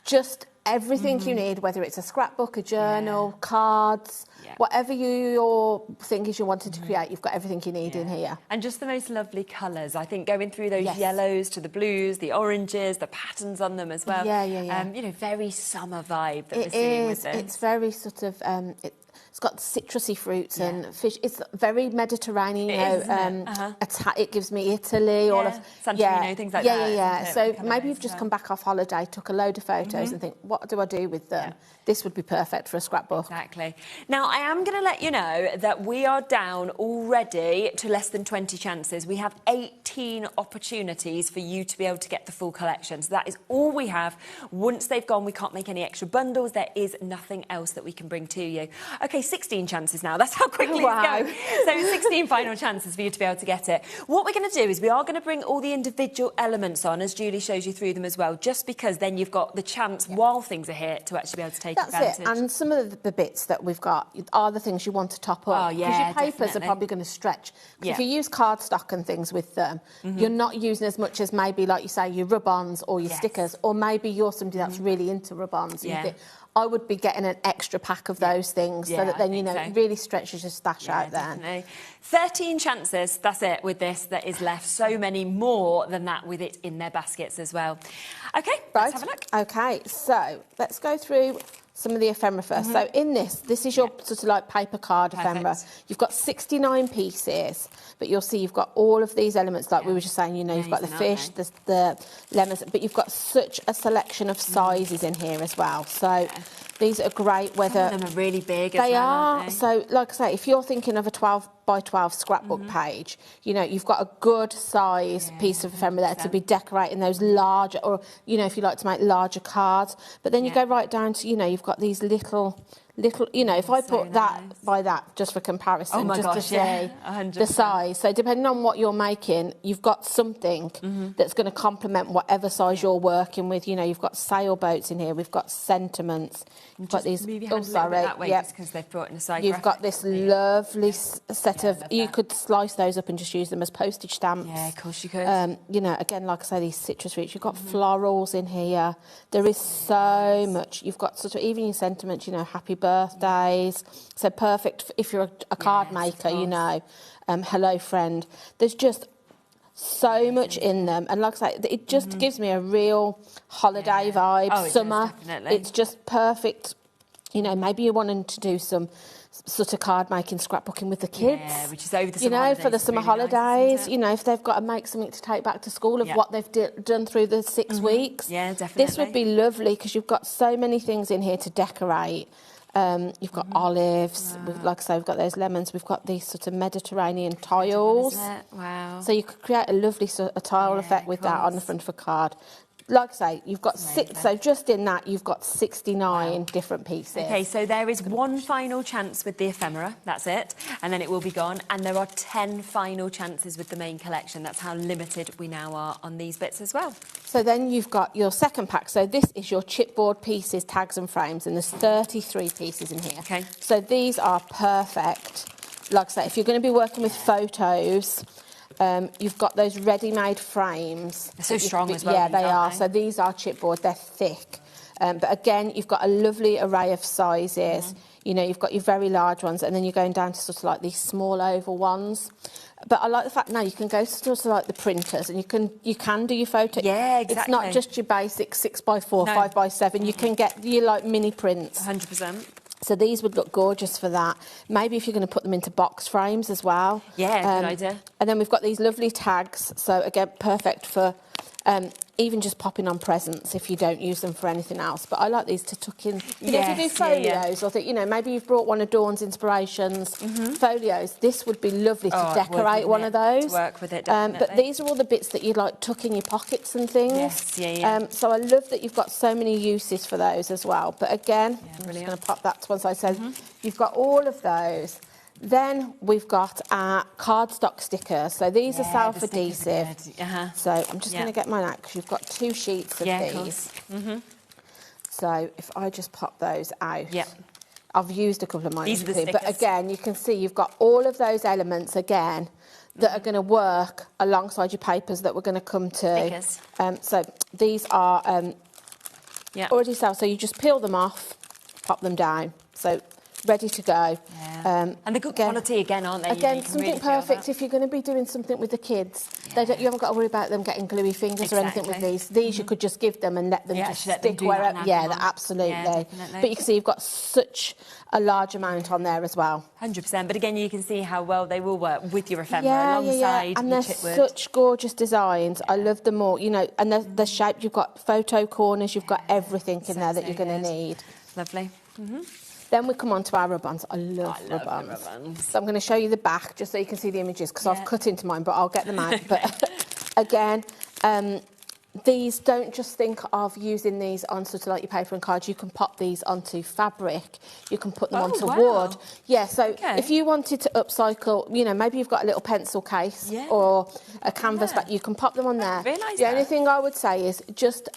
Just everything you need, whether it's a scrapbook, a journal, cards, whatever your thing is you wanted to create, you've got everything you need in here. And just the most lovely colours. I think going through those yellows to the blues, the oranges, the patterns on them as well. You know, very summer vibe that we're seeing with this. It's very sort of... It's got citrusy fruits and fish. It's very Mediterranean. It gives me Italy, all of Santorini, things like that. So maybe you've just come back off holiday, took a load of photos, and think, what do I do with them? This would be perfect for a scrapbook. Exactly. Now, I am going to let you know that we are down already to less than 20 chances. We have 18 opportunities for you to be able to get the full collection. So that is all we have. Once they've gone, we can't make any extra bundles. There is nothing else that we can bring to you. OK, 16 chances now. That's how quickly it's going. So 16 final chances for you to be able to get it. What we're going to do is we are going to bring all the individual elements on, as Julie shows you through them as well, just because then you've got the chance, while things are here, to actually be able to take advantage. That's it. And some of the bits that we've got are the things you want to top up. Because your papers are probably going to stretch. If you use cardstock and things with them, you're not using as much as maybe, like you say, your rub-ons or your stickers, or maybe you're somebody that's really into rub-ons. I would be getting an extra pack of those things so that then, you know, it really stretches your stash out there. Definitely. 13 chances, that's it, with this that is left. So many more than that with it in their baskets as well. OK, let's have a look. OK, so let's go through some of the ephemera first. So in this is your sort of like paper card ephemera. You've got 69 pieces, but you'll see you've got all of these elements, like we were just saying, you know, you've got the fish, the lemons, but you've got such a selection of sizes in here as well. So these are great, whether... Some of them are really big as well, aren't they? So, like I say, if you're thinking of a 12 by 12 scrapbook page, you know, you've got a good size piece of ephemera there to be decorating those larger, or, you know, if you like to make larger cards. But then you go right down to, you know, you've got these little, you know, if I put that by that, just for comparison, just to see the size. So depending on what you're making, you've got something that's going to complement whatever size you're working with. You know, you've got sailboats in here, we've got sentiments, you've got these... Just because they've brought in a side You've got this lovely set of... You could slice those up and just use them as postage stamps. Yeah, of course you could. You know, again, like I say, these citrus fruits. You've got florals in here. There is so much. You've got sort of even your sentiments, you know, happy birthdays. So perfect if you're a card maker, you know. Hello, friend. There's just so much in them. And like I say, it just gives me a real holiday vibe, summer. It does, definitely. It's just perfect. You know, maybe you're wanting to do some sort of card making, scrapbooking with the kids. Yeah, which is over the you summer know, holidays. for the summer really holidays. Nice, you know, if they've got to make something to take back to school of what they've done through the 6 weeks. Yeah, definitely. This would be lovely because you've got so many things in here to decorate. You've got olives, like I say, we've got those lemons, we've got these sort of Mediterranean tiles. Wow. So you could create a lovely sort of tile effect with that on the front of a card. Like I say, you've got so just in that, you've got 69 different pieces. Okay, so there is one final chance with the ephemera, that's it, and then it will be gone. And there are 10 final chances with the main collection. That's how limited we now are on these bits as well. So then you've got your second pack. So this is your chipboard pieces, tags and frames, and there's 33 pieces in here. Okay. So these are perfect. Like I say, if you're going to be working with photos, you've got those ready-made frames. They're so strong as well. Yeah, they are. So these are chipboard. They're thick. But again, you've got a lovely array of sizes. You know, you've got your very large ones, and then you're going down to sort of like these small oval ones. But I like the fact now you can go to sort of like the printers, and you can do your photo. Yeah, exactly. It's not just your basic 6x4, 5x7. You can get your like mini prints. 100%. So these would look gorgeous for that. Maybe if you're going to put them into box frames as well. Yeah, good idea. And then we've got these lovely tags. So again, perfect for even just popping on presents if you don't use them for anything else. But I like these to tuck in. You know, if you do folios or you know, maybe you've brought one of Dawn's inspirations, folios. This would be lovely to decorate one of those. To work with it, definitely. But these are all the bits that you'd like tuck in your pockets and things. Yes, so I love that you've got so many uses for those as well. But again, I'm just going to pop that to one side. So you've got all of those. Then we've got our cardstock stickers. So these are self-adhesive. So I'm just going to get mine out because you've got 2 sheets of these. So if I just pop those out. I've used a couple of mine. These are the stickers. But again, you can see you've got all of those elements again that are going to work alongside your papers that we're going to come to. Stickers. So these are already self. So you just peel them off, pop them down. So ready to go. And they're good quality again, aren't they? Again, you can something really feel perfect that. if you're going to be doing something with the kids. You haven't got to worry about them getting gluey fingers or anything with these. These you could just give them and let them just stick wherever. Absolutely. But you can see you've got such a large amount on there as well. 100%. But again, you can see how well they will work with your ephemera alongside And your they're chipwood. such gorgeous designs. I love them all. You know, and the shape. You've got photo corners. You've got everything in there that you're going to need. Lovely. Then we come on to our rub-ons. I love rub-ons. So I'm going to show you the back just so you can see the images because I've cut into mine, but I'll get them out. But again, these, don't just think of using these on sort of like your paper and cards. You can pop these onto fabric. You can put them onto wood. Yeah, so if you wanted to upcycle, you know, maybe you've got a little pencil case or a canvas back, you can pop them on there. The only thing I would say is just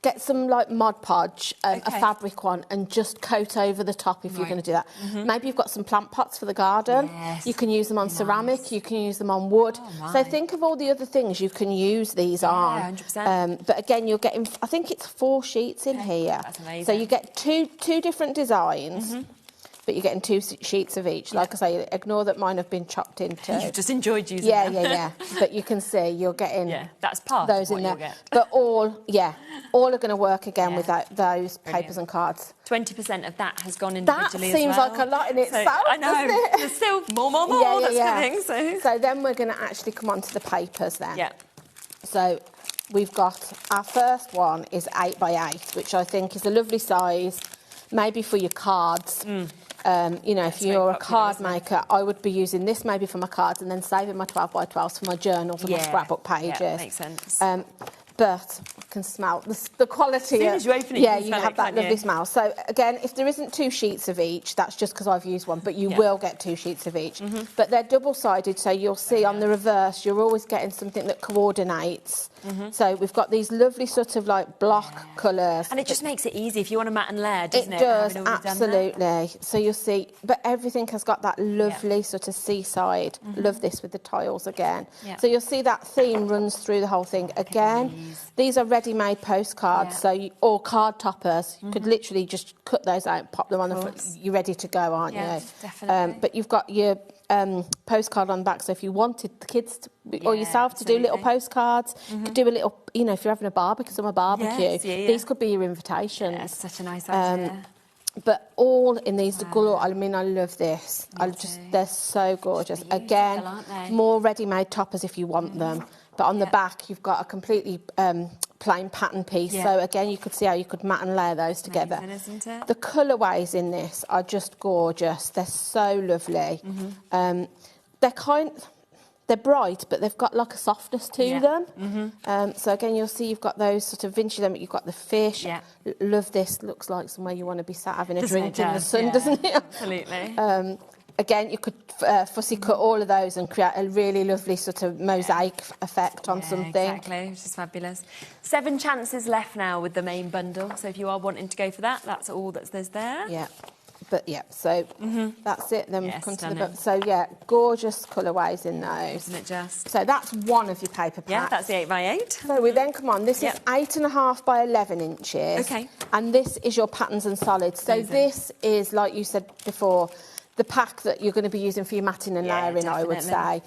get some like Mod Podge, a fabric one, and just coat over the top if you're going to do that. Maybe you've got some plant pots for the garden. You can use them on ceramic. You can use them on wood. So think of all the other things you can use these on. 100%. But again, you're getting, I think it's 4 sheets in here. That's amazing. So you get two different designs. But you're getting 2 sheets of each. Like I say, ignore that mine have been chopped into. You've just enjoyed using them. Yeah. But you can see you're getting that's part those of what in there. you'll get. But all are going to work again with those papers and cards. 20% of that has gone individually That seems as well. like a lot in itself, I know. doesn't it? There's still more that's coming. So then we're going to actually come on to the papers then. Yeah. So we've got, our first one is 8x8, which I think is a lovely size, maybe for your cards. You know, if you're a card maker, I would be using this maybe for my cards and then saving my 12x12s for my journals and my scrapbook pages. Yeah, makes sense. But I can smell the quality. As soon as you open it, you have that lovely smell. So again, if there isn't 2 sheets of each, that's just because I've used one, but you will get 2 sheets of each. But they're double-sided, so you'll see on the reverse, you're always getting something that coordinates. So we've got these lovely sort of like block colours. And it just makes it easy if you want to mat and layer, doesn't it? It does, absolutely. So you'll see, but everything has got that lovely sort of seaside. Love this with the tiles again. So you'll see that theme runs through the whole thing. Again, these are ready-made postcards, or card toppers. You could literally just cut those out, pop them on the front. You're ready to go, aren't you? Definitely. But you've got your postcard on the back, so if you wanted the kids or yourself to do little postcards, you could do a little, you know, if you're having a summer barbecue, these could be your invitations. Yeah, such a nice idea. But all in these galore. I mean, I love this. They're so gorgeous. Again, more ready-made toppers if you want them. But on the back, you've got a completely plain pattern piece. So again, you could see how you could mat and layer those together. Amazing, isn't it? The colourways in this are just gorgeous. They're so lovely. They're bright, but they've got like a softness to them. So again, you'll see you've got those sort of vintage element. You've got the fish. Love this. Looks like somewhere you want to be sat having a drink in the sun, doesn't it? Absolutely. Again, you could fussy cut all of those and create a really lovely sort of mosaic effect on something. Exactly, which is fabulous. 7 chances left now with the main bundle. So if you are wanting to go for that, that's all there's there. Yeah. But yeah, so that's it. Then we've come to the book. So yeah, gorgeous colourways in those. Isn't it just? So that's one of your paper packs. Yeah, that's the 8x8. So we then come on. This is 8.5 by 11 inches. Okay. And this is your patterns and solids. So this is, like you said before, the pack that you're going to be using for your matting and layering, I would say,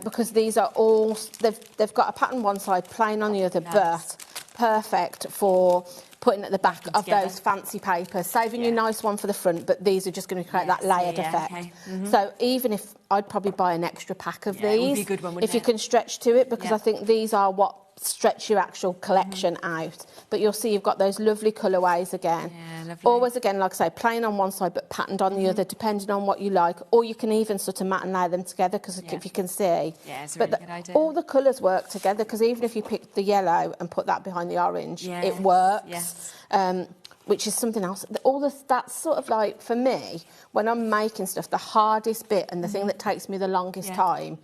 because these are all they've got a pattern one side, plain on the other, but perfect for putting at the back of those fancy papers, saving you a nice one for the front, but these are just going to create that layered effect. Okay. So even if I'd probably buy an extra pack of these, it would be a good one, wouldn't if you can stretch to it, because I think these are what stretch your actual collection out. But you'll see you've got those lovely colourways again. Yeah, lovely. Always, again, like I say, plain on one side but patterned on the other, depending on what you like. Or you can even sort of mat and layer them together, because if you can see. Yeah, it's a really good idea. All the colours work together, because even if you pick the yellow and put that behind the orange, it works. Yes. Which is something else. That's sort of like, for me, when I'm making stuff, the hardest bit and the thing that takes me the longest time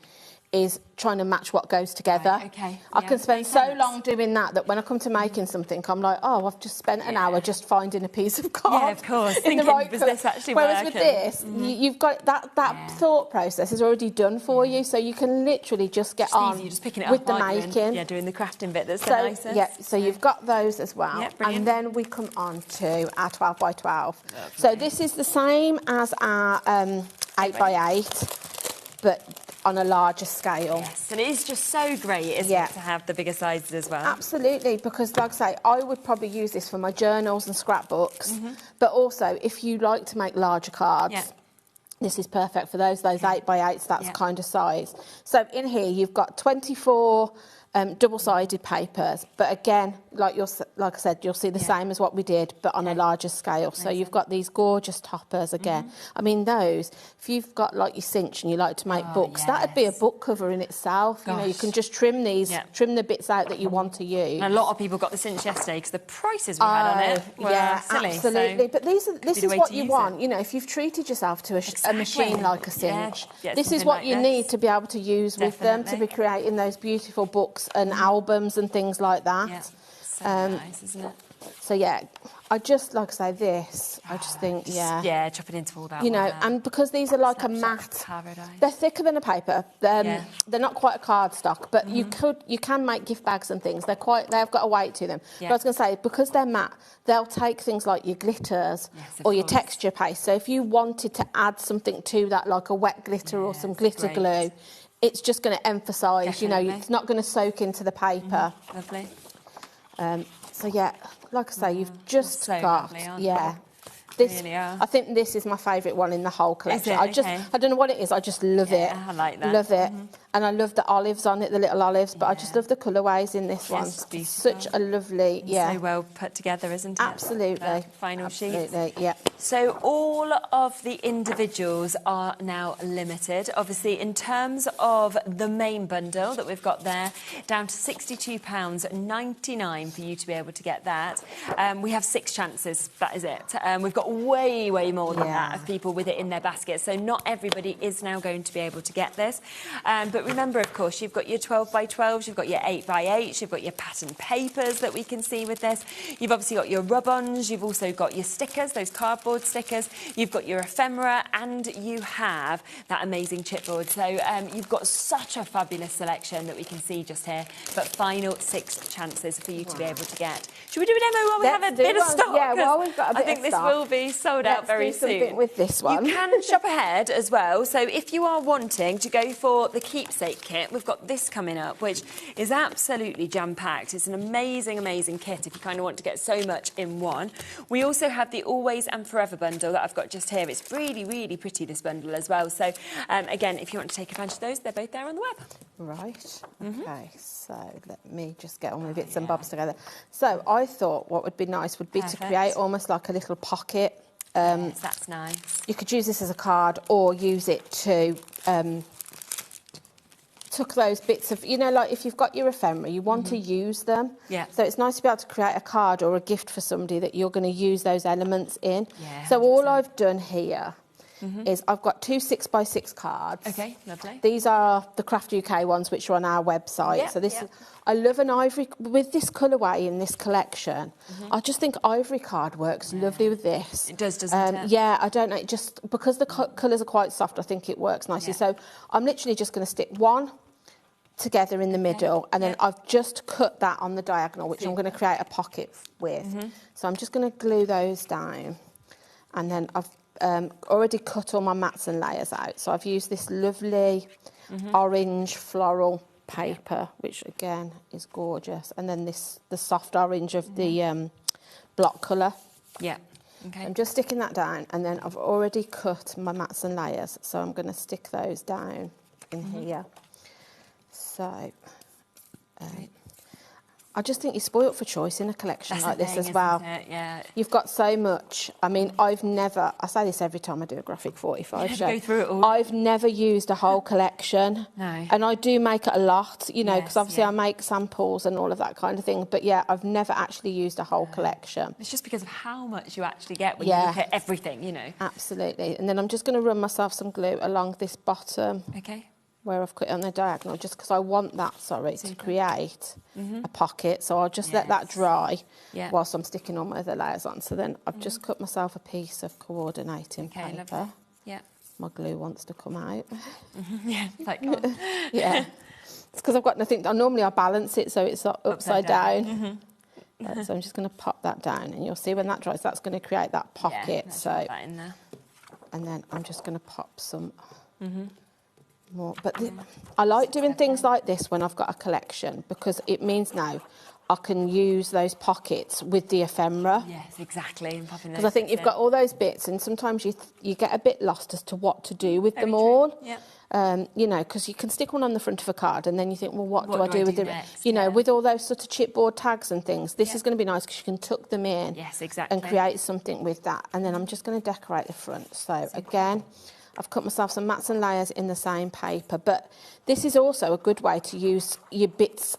is trying to match what goes together. Right, okay. I can spend so long doing that when I come to making something, I'm like, oh, I've just spent an hour just finding a piece of card. Yeah, of course. In the right does this actually Whereas work? with this, you've got that thought process is already done for you, so you can literally just get on just picking it with up, the making. Yeah, doing the crafting bit that's the nicest. Yeah, so you've got those as well. Yeah, brilliant. And then we come on to our 12 by 12. Lovely. So this is the same as our 8 by 8, but on a larger scale. Yes, and it is just so great, isn't it, to have the bigger sizes as well? Absolutely, because like I say, I would probably use this for my journals and scrapbooks, but also if you like to make larger cards, this is perfect for those 8 by 8s, that's kind of size. So in here you've got 24 double-sided papers, but again, like I said, you'll see the same as what we did, but on a larger scale. So you've got these gorgeous toppers again. I mean, those, if you've got like your cinch and you like to make books, that'd be a book cover in itself. You know, you can just trim these, trim the bits out that you want to use. And a lot of people got the cinch yesterday because the prices we had on it were silly. Absolutely. But this is what you want. You know, if you've treated yourself to a machine like a cinch, this is what you need to be able to use with them to be creating those beautiful books and albums and things like that. Yeah. So nice, isn't it? So yeah, I just, like I say, this, I just think, Yeah, chop it into all that. You know, and because these are like a matte, they're thicker than a paper. They're not quite a cardstock, but you can make gift bags and things. They've got a weight to them. But I was going to say, because they're matte, they'll take things like your glitters or your texture paste. So if you wanted to add something to that, like a wet glitter or some glitter glue, it's just going to emphasise, you know, it's not going to soak into the paper. Lovely. So yeah, like I say, you've just so got lovely, this. Really are. I think this is my favourite one in the whole collection. Is it? I don't know what it is. I just love it. I like that. Love it, and I love the olives on it, the little olives. But I just love the colourways in this one. It's such a lovely, so well put together, isn't it? Absolutely. Final sheet. Absolutely, yeah. So all of the individuals are now limited. Obviously, in terms of the main bundle that we've got there, down to £62.99 for you to be able to get that. We have 6 chances. That is it. We've got way more than that of people with it in their basket. So not everybody is now going to be able to get this. But remember, of course, you've got your 12 by 12s, you've got your 8 by 8s, you've got your pattern papers that we can see with this. You've obviously got your rub-ons, you've also got your stickers, those cardboard stickers, you've got your ephemera, and you have that amazing chipboard. So you've got such a fabulous selection that we can see just here, but final 6 chances for you to be able to get. Should we do an demo while we have a bit of stock? Yeah, while we've got a bit of stock. I think this will be be sold out very soon. Let's do something with this one. You can shop ahead as well. So if you are wanting to go for the keepsake kit, we've got this coming up, which is absolutely jam-packed. It's an amazing, amazing kit if you kind of want to get so much in one. We also have the Always and Forever bundle that I've got just here. It's really, really pretty, this bundle as well. So, again, if you want to take advantage of those, they're both there on the web. Right. Okay, so let me just get all my bits and bobs together. So I thought what would be nice would be to create almost like a little pocket. Yes, that's nice. You could use this as a card or use it to tuck those bits of, you know, like if you've got your ephemera, you want to use them. Yeah. So it's nice to be able to create a card or a gift for somebody that you're going to use those elements in. Yeah, so all I've done here is I've got 2 6x6 cards. Okay, lovely. These are the Craft UK ones, which are on our website. Yeah, so this, I love an ivory with this colourway in this collection. I just think ivory card works lovely with this. It does, doesn't it? Yeah, I don't know. Just because the colours are quite soft, I think it works nicely. So I'm literally just going to stick one together in the middle, and then I've just cut that on the diagonal, which I'm going to create a pocket with. So I'm just going to glue those down, and then I've already cut all my mats and layers out. So I've used this lovely orange floral paper, which again is gorgeous, and then the soft orange of the block colour. Yeah. Okay. I'm just sticking that down, and then I've already cut my mats and layers, so I'm going to stick those down in here. So I just think you're spoilt for choice in a collection like this as well. Yeah. You've got so much. I mean, I say this every time I do a Graphic 45 show. Go through it all. I've never used a whole collection. No. And I do make it a lot, you know, because obviously I make samples and all of that kind of thing. But yeah, I've never actually used a whole collection. It's just because of how much you actually get when you look at everything, you know. Absolutely. And then I'm just going to run myself some glue along this bottom. Okay. Where I've cut it on the diagonal, just because I want that, to create a pocket. So I'll just let that dry whilst I'm sticking all my other layers on. So then I've just cut myself a piece of coordinating paper. Lovely. Yeah. My glue wants to come out. Yeah, like yeah. It's because I've got nothing. Normally I balance it so it's upside down. So I'm just going to pop that down, and you'll see when that dries, that's going to create that pocket. So put that in there. And then I'm just going to pop some more. But I like doing things like this when I've got a collection, because it means now I can use those pockets with the ephemera. Yes, exactly. Because I think you've got all those bits, and sometimes you get a bit lost as to what to do with them all. Yeah. You know, because you can stick one on the front of a card, and then you think, well, what do I do with it? Next? You know, with all those sort of chipboard tags and things, this is going to be nice because you can tuck them in. Yes, exactly. And create something with that. And then I'm just going to decorate the front. So again, I've cut myself some mats and layers in the same paper, but this is also a good way to use your bits,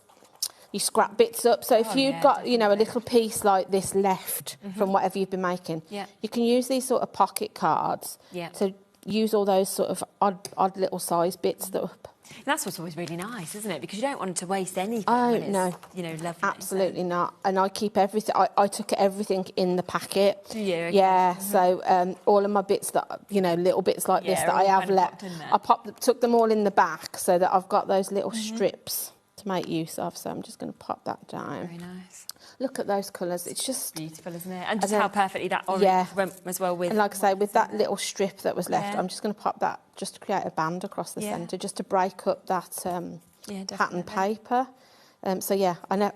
you scrap bits up. So if you've got, you know, a little piece like this left from whatever you've been making, you can use these sort of pocket cards to use all those sort of odd little size bits that up. And that's what's always really nice, isn't it? Because you don't want to waste anything. Oh, when it's, no. You know, lovely. Absolutely not. And I keep everything, I took everything in the packet. Do you? Okay. Yeah, so all of my bits that, you know, little bits like this that I have left, I took them all in the back so that I've got those little strips to make use of. So I'm just going to pop that down. Very nice. Look at those colours. It's just beautiful, isn't it? And just how perfectly that orange went as well with. And like I say, with that little strip that was left, I'm just going to pop that just to create a band across the centre, just to break up that pattern paper. So yeah, I know.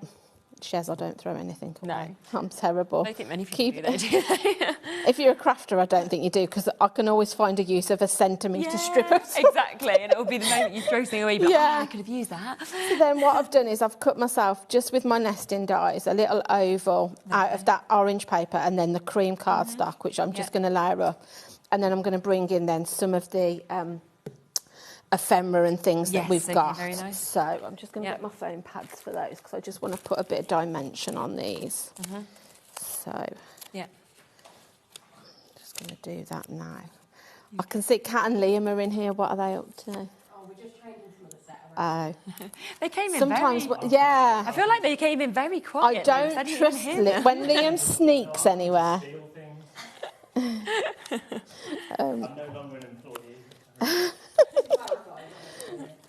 Shez, I don't throw anything away. No. I'm terrible. I don't think many people do, do they? If you're a crafter, I don't think you do, because I can always find a use of a centimetre strip of something. Exactly, and it'll be the moment you throw something away, but I could have used that. So then what I've done is I've cut myself, just with my nesting dies, a little oval out of that orange paper, and then the cream cardstock, which I'm just going to layer up. And then I'm going to bring in then some of the ephemera and things that we've got. Very nice. So I'm just going to get my foam pads for those, because I just want to put a bit of dimension on these. So just going to do that now. I can see Kat and Liam are in here. What are they up to? Oh, we're just trading some of the set. Oh. They came in sometimes, very... yeah. I feel like they came in very quiet. I don't trust Liam. When Liam sneaks anywhere. I'm no longer an employee.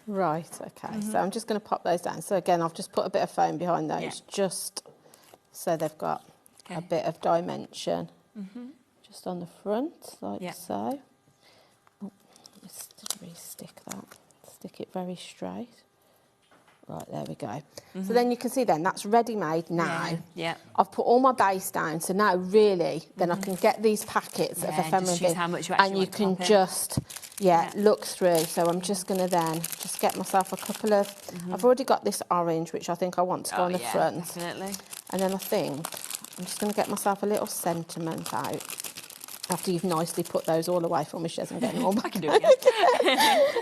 Right, okay. So I'm just going to pop those down. So again, I've just put a bit of foam behind those, just so they've got a bit of dimension. just on the front, like so. Oh, let's re-stick that. Stick it very straight. Right, there we go. So then you can see then that's ready-made now. Yeah. I've put all my base down, so now really then I can get these packets of ephemera choose how much you actually and you want to can pop in. just look through. So I'm just going to then just get myself a couple of. I've already got this orange, which I think I want to go on the front. Definitely. And then I think I'm just going to get myself a little sentiment out. After you've nicely put those all away from me, she doesn't get them all back. I can do it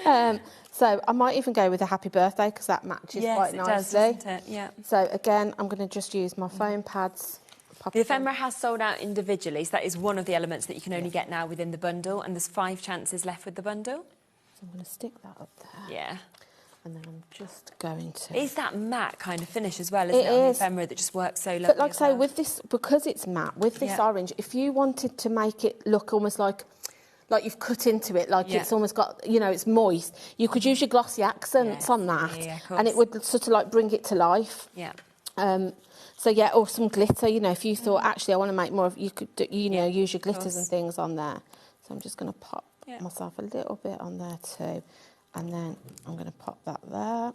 again. So I might even go with a happy birthday because that matches quite nicely. Does, doesn't it? Yeah. So again, I'm going to just use my foam pads. The ephemera has sold out individually, so that is one of the elements that you can only get now within the bundle, and there's 5 chances left with the bundle. So I'm going to stick that up there. Yeah. And then I'm just going to... It's that matte kind of finish as well, isn't it, on the ephemera that just works so lovely. But like I say, with this, because it's matte, with this orange, if you wanted to make it look almost like you've cut into it, like it's almost got, you know, it's moist, you could use your glossy accents on that, and it would sort of like bring it to life. Yeah. So yeah, or some glitter, you know, if you thought, actually, I want to make more of, you could, you know, use your glitters and things on there. So I'm just going to pop myself a little bit on there too. And then I'm going to pop that there.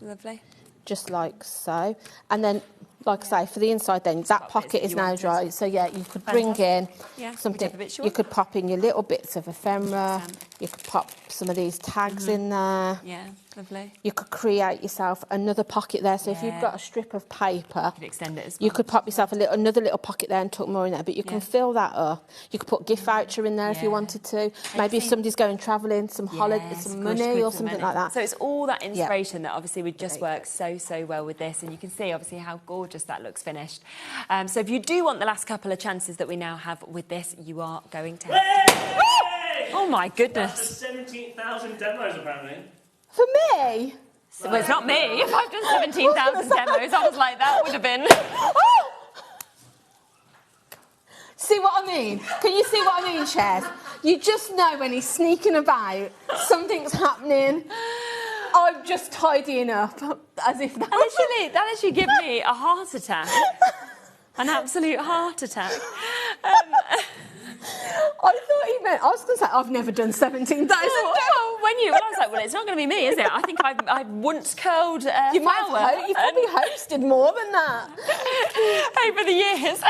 Lovely. Just like so. And then, like I say, for the inside then, that pocket is now dry. So, yeah, you could bring in something. You could pop in your little bits of ephemera. You could pop some of these tags in there. Yeah, lovely. You could create yourself another pocket there. So if you've got a strip of paper, you could extend it as well. You could pop yourself another little pocket there and tuck more in there. But you can fill that up. You could put gift voucher in there if you wanted to. Maybe if somebody's going travelling, some holiday, some money or something like that. So it's all that inspiration that obviously would just work so well with this. And you can see obviously how gorgeous that looks finished. So if you do want the last couple of chances that we now have with this, you are going to have to... Oh my goodness. That's 17,000 demos apparently. For me? Well, it's not me. If I've done 17,000 demos, I was like, that would have been... See what I mean? Can you see what I mean, Chaz? You just know when he's sneaking about, something's happening. I'm just tidying up as if that actually gave me a heart attack. An absolute heart attack. I thought he meant, I was going to say, I've never done 17,000. I was like, well, it's not going to be me, is it? I think I've once curled You've probably hosted more than that. Over the years.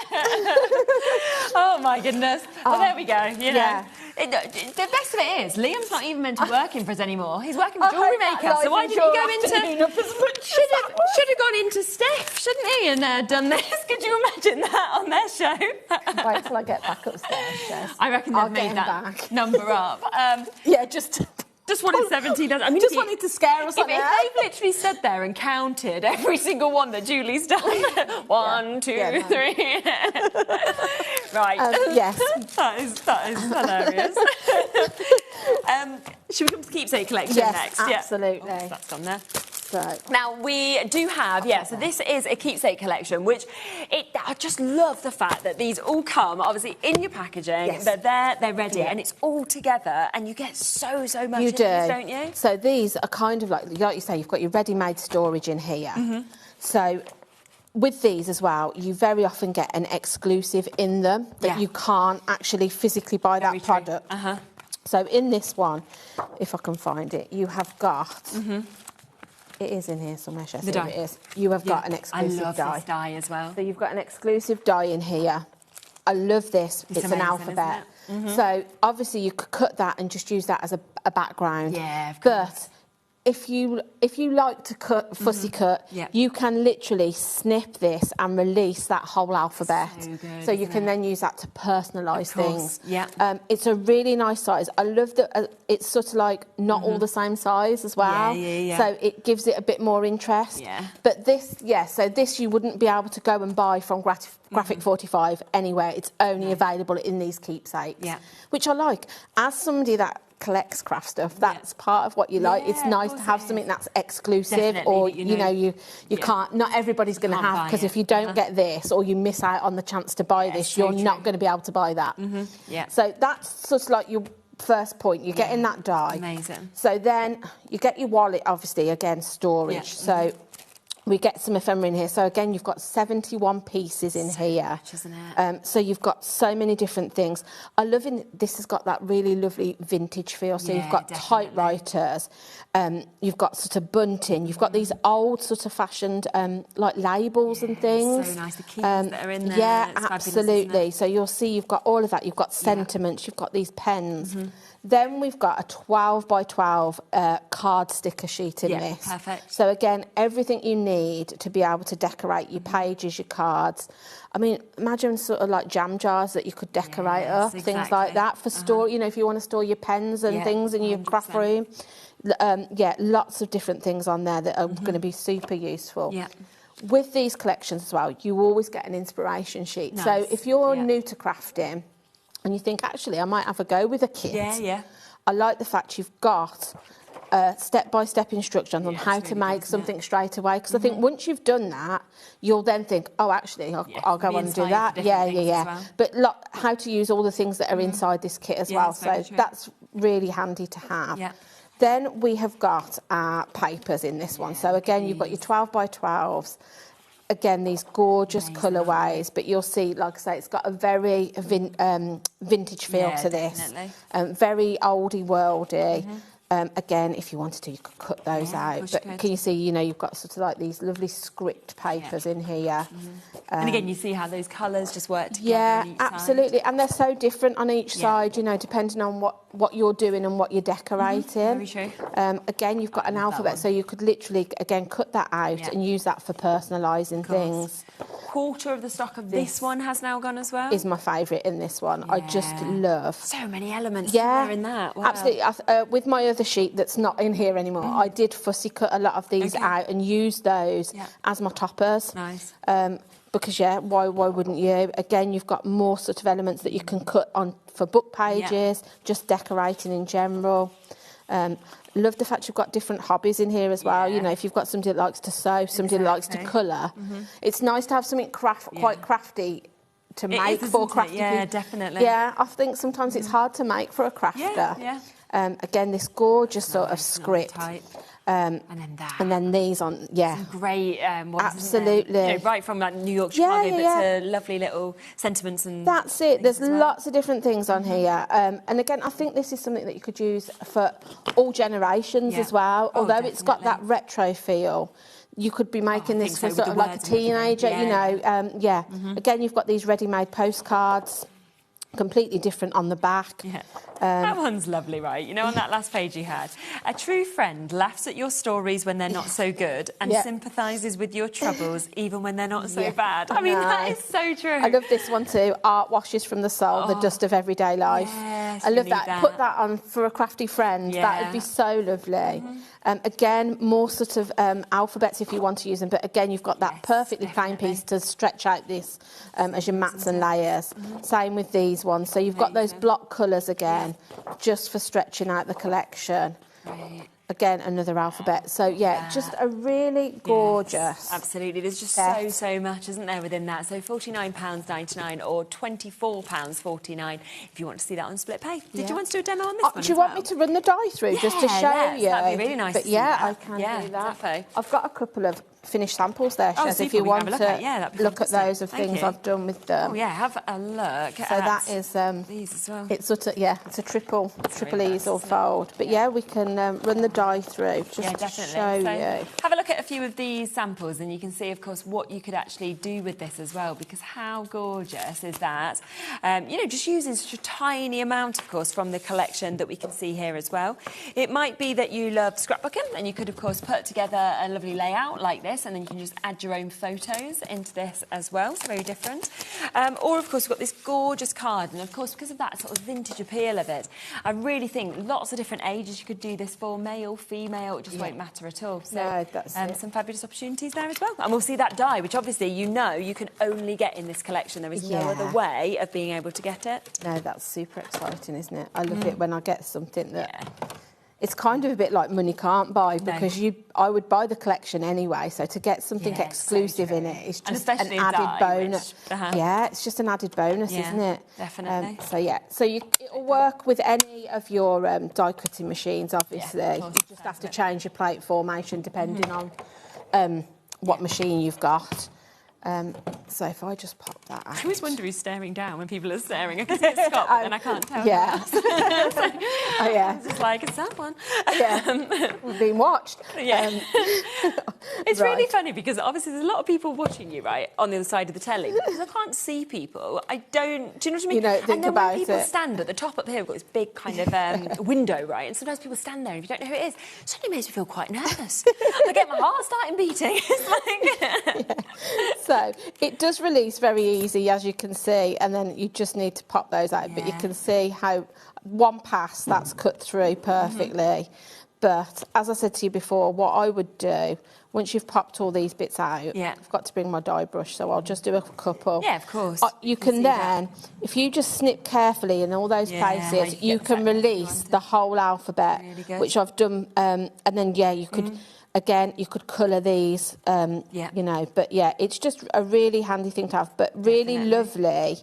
Oh, my goodness. Well, there we go, you know. The best of it is, Liam's not even meant to work in for us anymore. He's working for HobbyMaker, so why didn't he go into... Should have gone into Steph, shouldn't he, and done this? Could you imagine that on their show? Wait till I get back upstairs, Jess. I reckon they've made that number up. Just wanted 17,000. I mean, just wanted to scare us. If they've literally stood there and counted every single one that Julie's done. 1, 2, 3. Right. Yes. That is hilarious. Should we come to the keepsake collection next? Absolutely. Yeah. Oh, that's on there. So. Now, we do have, so this is a keepsake collection, which I just love the fact that these all come, obviously, in your packaging. Yes. They're there, they're ready, and it's all together, and you get so much in these, don't you? So these are kind of like you say, you've got your ready-made storage in here. So with these as well, you very often get an exclusive in them that you can't actually physically buy that product. So in this one, if I can find it, you have got... It is in here somewhere, Chess. It is. You have got an exclusive die. I love this die as well. So you've got an exclusive die in here. I love this. It's amazing, an alphabet. So obviously you could cut that and just use that as a background. Yeah, of course. But if you like to fussy cut, you can literally snip this and release that whole alphabet. So good, so you can then use that to personalise things. Yeah. It's a really nice size. I love that it's sort of like not all the same size as well. Yeah. So it gives it a bit more interest. Yeah. But this, so this you wouldn't be able to go and buy from Graphic 45 anywhere. It's only available in these keepsakes. Yeah. Which I like. As somebody that collects craft stuff, that's part of what you like. It's nice to have something that's exclusive. Definitely, or you know you can't, not everybody's going to have, because if you don't get this or you miss out on the chance to buy this, you're not going to be able to buy that. So that's sort of like your first point. You're getting that die. Amazing. So then you get your wallet, obviously, again, storage. So we get some ephemera in here. So again, you've got 71 pieces in here. Much, isn't it? So you've got so many different things. I love this has got that really lovely vintage feel. So you've got typewriters, you've got sort of bunting, you've got these old sort of fashioned like labels and things. So nice, the keys that are in there. Yeah, it's absolutely. So you'll see you've got all of that. You've got sentiments, you've got these pens. Then we've got a 12 by 12 card sticker sheet in this. Perfect. So again, everything you need to be able to decorate your pages, your cards. I mean, imagine sort of like jam jars that you could decorate up, things like that for store. You know, if you want to store your pens and things in your craft room. Yeah, lots of different things on there that are going to be super useful. Yeah. With these collections as well, you always get an inspiration sheet. Nice. So if you're new to crafting, and you think, actually, I might have a go with a kit. Yeah. I like the fact you've got step-by-step instructions on how to make something straight away. Because I think once you've done that, you'll then think, oh, actually, I'll go on and do that. Yeah. But how to use all the things that are inside this kit as well. So that's really handy to have. Yeah. Then we have got our papers in this one. So again, you've got your 12 by 12s. Again, these gorgeous colourways, but you'll see, like I say, it's got a very vintage feel to this. Very oldie worldy. Again, if you wanted to, you could cut those out. But can you see, you know, you've got sort of like these lovely script papers in here. And again, you see how those colours just work together. Yeah, on each absolutely. And they're so different on each side, you know, depending on what you're doing and what you're decorating. Very true. Again, you've got an alphabet, so you could literally, again, cut that out and use that for personalising things. Quarter of the stock of this one has now gone as well. Is my favourite in this one. I just love. So many elements there in that. Wow. Absolutely. With my other sheet that's not in here anymore, I did fussy cut a lot of these out and use those as my toppers. Nice. Because why wouldn't you? Again, you've got more sort of elements that you can cut on for book pages, just decorating in general. Love the fact you've got different hobbies in here as well. You know, if you've got somebody that likes to sew, somebody that likes to colour, it's nice to have something quite crafty to make for crafty. Yeah, definitely. Yeah, I think sometimes it's hard to make for a crafter. Yeah. Again, this gorgeous sort of script. And then that. And then these on, Some great absolutely. You know, right from like New York, Chicago, but to lovely little sentiments and. That's it. There's lots of different things on here. And again, I think this is something that you could use for all generations as well. Although it's got that retro feel. You could be making this for sort of like a teenager, you know. Again, you've got these ready-made postcards. Completely different on the back. That one's lovely, right? You know, on that last page you had. A true friend laughs at your stories when they're not so good and sympathises with your troubles even when they're not so bad. I mean, that is so true. I love this one too. Art washes from the soul, the dust of everyday life. Yes, I love that. Put that on for a crafty friend. That would be so lovely. Again, more sort of alphabets if you want to use them. But again, you've got that perfectly plain piece to stretch out this as your mats and layers. Same with these ones. So you've got those block colours again, just for stretching out the collection. Again, another alphabet. So, just a really gorgeous. Yes, absolutely. There's just so much, isn't there, within that? So £49.99 or £24.49 if you want to see that on split pay. Did you want to do a demo on this one? Do you want me to run the die through just to show you? That'd be really nice. But I can do that. Defo. I've got a couple of finished samples there, Shez, if you want to look at those of things I've done with them. Oh, yeah, have a look. So that is these as well. It's sort of it's a triple easel fold. But we can run the die through just to show you. Have a look at a few of these samples, and you can see, of course, what you could actually do with this as well. Because how gorgeous is that? You know, just using such a tiny amount, of course, from the collection that we can see here as well. It might be that you love scrapbooking, and you could, of course, put together a lovely layout like this. And then you can just add your own photos into this as well. It's very different. Or, of course, we've got this gorgeous card. And, of course, because of that sort of vintage appeal of it, I really think lots of different ages you could do this for. Male, female, it just won't matter at all. So some fabulous opportunities there as well. And we'll see that die, which obviously you know you can only get in this collection. There is no other way of being able to get it. No, that's super exciting, isn't it? I love it when I get something that... It's kind of a bit like money can't buy because I would buy the collection anyway. So to get something exclusive in it is just an added bonus. Yeah, it's just an added bonus, isn't it? Definitely. So it'll work with any of your die cutting machines. Obviously, you just have to change your plate formation depending on what machine you've got. So if I just pop that out. I always wonder who's staring down when people are staring. I can see it's Scott, but then I can't tell. Yeah. Oh, yeah. It's just like, it's that one. Yeah. We're being watched. Yeah. It's really funny because obviously there's a lot of people watching you, right, on the other side of the telly. Because I can't see people. I don't... Do you know what I mean? You don't think and then about when people it. stand at the top up here, we've got this big kind of window, right? And sometimes people stand there and if you don't know who it is, it suddenly makes me feel quite nervous. I get my heart starting beating. It's like... So it does release very easy, as you can see, and then you just need to pop those out. But you can see how one pass, that's cut through perfectly. But as I said to you before, what I would do, once you've popped all these bits out, I've got to bring my dye brush, so I'll just do a couple. Yeah, of course. You can then, if you just snip carefully in all those places, you can release the whole alphabet, which I've done, and then, you could... Again, you could colour these, you know, but it's just a really handy thing to have, but really lovely,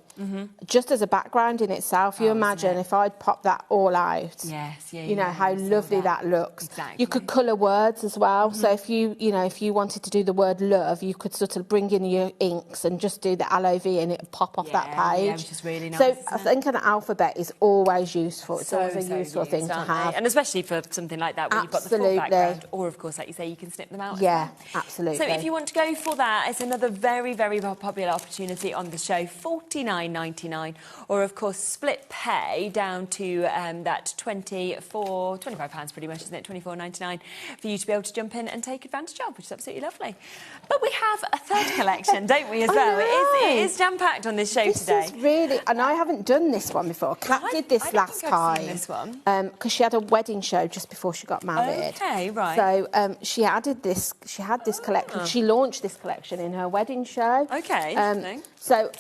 just as a background in itself. You imagine if I'd pop that all out, you know, how lovely that looks. Exactly. You could colour words as well. So if you know, if you wanted to do the word love, you could sort of bring in your inks and just do the LOV and it'll pop off that page. Yeah, which is really nice. So I think an alphabet is always useful. It's always a useful thing to have. And especially for something like that, where you've got the full background, or of course, like you say, you can snip them out. Yeah, absolutely. So if you want to go for that, it's another very, very popular opportunity on the show, $49.99, or of course split pay down to that £25 pretty much, isn't it? $24.99 for you to be able to jump in and take advantage of, which is absolutely lovely. But we have a third collection, don't we, as well? It is jam-packed on this show today. This is really, and I haven't done this one before. Kat did this last time. This one. Because she had a wedding show just before she got married. Okay, right. So she added this. She had this collection. She launched this collection in her wedding show. Okay, interesting. So,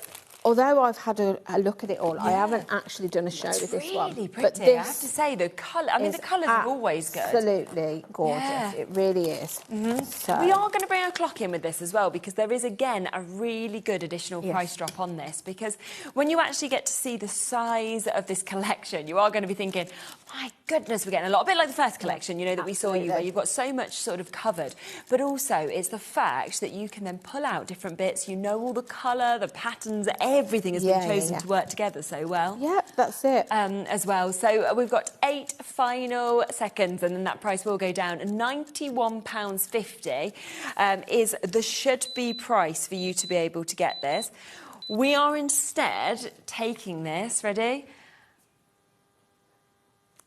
although I've had a look at it all, I haven't actually done a show with this one. Really pretty. But this, I have to say, the colour. I mean, the colours are always good. Absolutely gorgeous. Yeah. It really is. So. We are going to bring a clock in with this as well, because there is again a really good additional price drop on this. Because when you actually get to see the size of this collection, you are going to be thinking, my goodness, we're getting a lot. A bit like the first collection, you know, that we saw you, where you've got so much sort of covered. But also, it's the fact that you can then pull out different bits. You know all the colour, the patterns. Everything has been chosen to work together so well. Yeah, that's it. As well. So we've got 8 final seconds, and then that price will go down. £91.50 is the should-be price for you to be able to get this. We are instead taking this. Ready?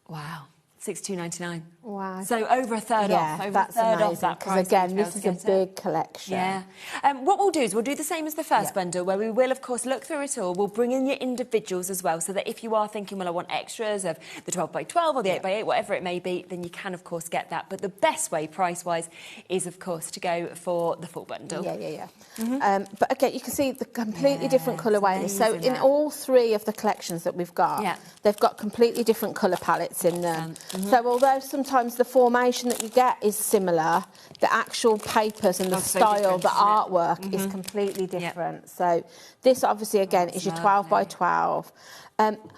Wow. $62.99. Wow. So over a third off. Over a third off that price. Because again, this is a big collection. Yeah. What we'll do is we'll do the same as the first bundle, where we will, of course, look through it all. We'll bring in your individuals as well, so that if you are thinking, well, I want extras of the 12x12 or the 8x8, whatever it may be, then you can, of course, get that. But the best way, price-wise, is, of course, to go for the full bundle. Yeah. But again, you can see the completely different colourways. So in all three of the collections that we've got, they've got completely different colour palettes in them. So although sometimes the formation that you get is similar, the actual papers and the style, the artwork is completely different. So this obviously, again, is your 12x12.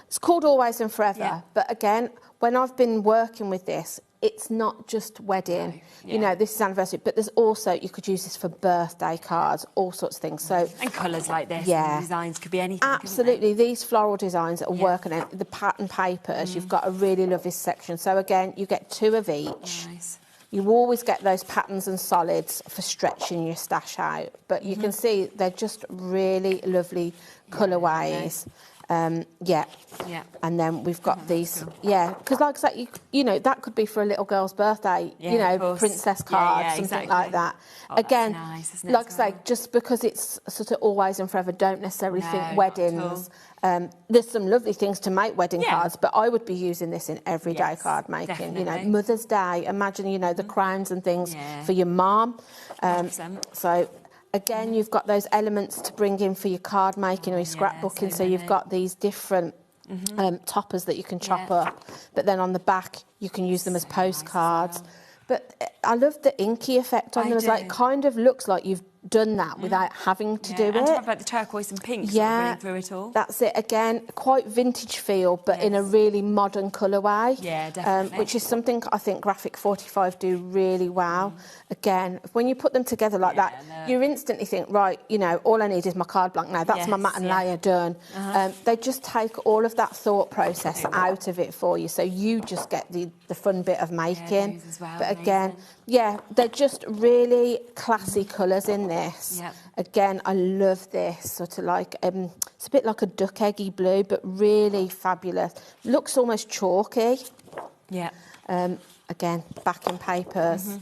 It's called Always and Forever, but again, when I've been working with this, it's not just wedding, you know, this is anniversary, but there's also, you could use this for birthday cards, all sorts of things. So and colours like this, and designs could be anything. Absolutely, these floral designs that are working on the pattern papers, you've got a really lovely section. So again, you get 2 of each. Nice. You always get those patterns and solids for stretching your stash out, but you can see they're just really lovely colourways. And then we've got these, because like I said, you know, that could be for a little girl's birthday, you know, princess card, something like that. Again, nice, isn't it, like I say, just because it's sort of always and forever, don't necessarily think weddings. There's some lovely things to make wedding cards, but I would be using this in everyday card making. Definitely. You know, Mother's Day, imagine, you know, the crowns and things for your mum. So again, you've got those elements to bring in for your card making or your scrapbooking. So you've got these different toppers that you can chop up, but then on the back you can use them as postcards. But I love the inky effect on them. It kind of looks like you've done that without having to do it. And to have like the turquoise and pink sort of running through it all. That's it. Again, quite vintage feel, but in a really modern colourway. Yeah, definitely. Which is something I think Graphic 45 do really well. Again, when you put them together like that, you instantly think, right, you know, all I need is my card blank now. That's my matte and layer done. They just take all of that thought process out of it for you, so you just get the fun bit of making. But again, they're just really classy colours in this. Again, I love this sort of like it's a bit like a duck eggy blue, but really fabulous. Looks almost chalky. Again, backing papers.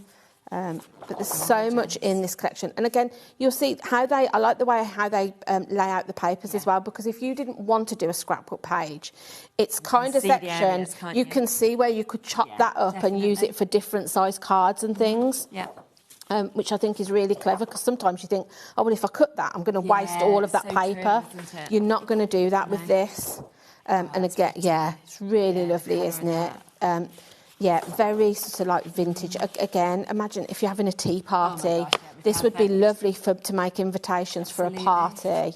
But there's so much in this collection, and again, you'll see how I like the way how they lay out the papers as well, because if you didn't want to do a scrapbook page, it's kind of section. You can see where you could chop that up and use it for different size cards and things. Which I think is really clever, because sometimes you think, oh, well, if I cut that, I'm going to waste all of that paper. True, You're not going to do that with this. And again, it's really lovely, isn't it? Very sort of like vintage. Again, imagine if you're having a tea party. This would be lovely to make invitations for a party.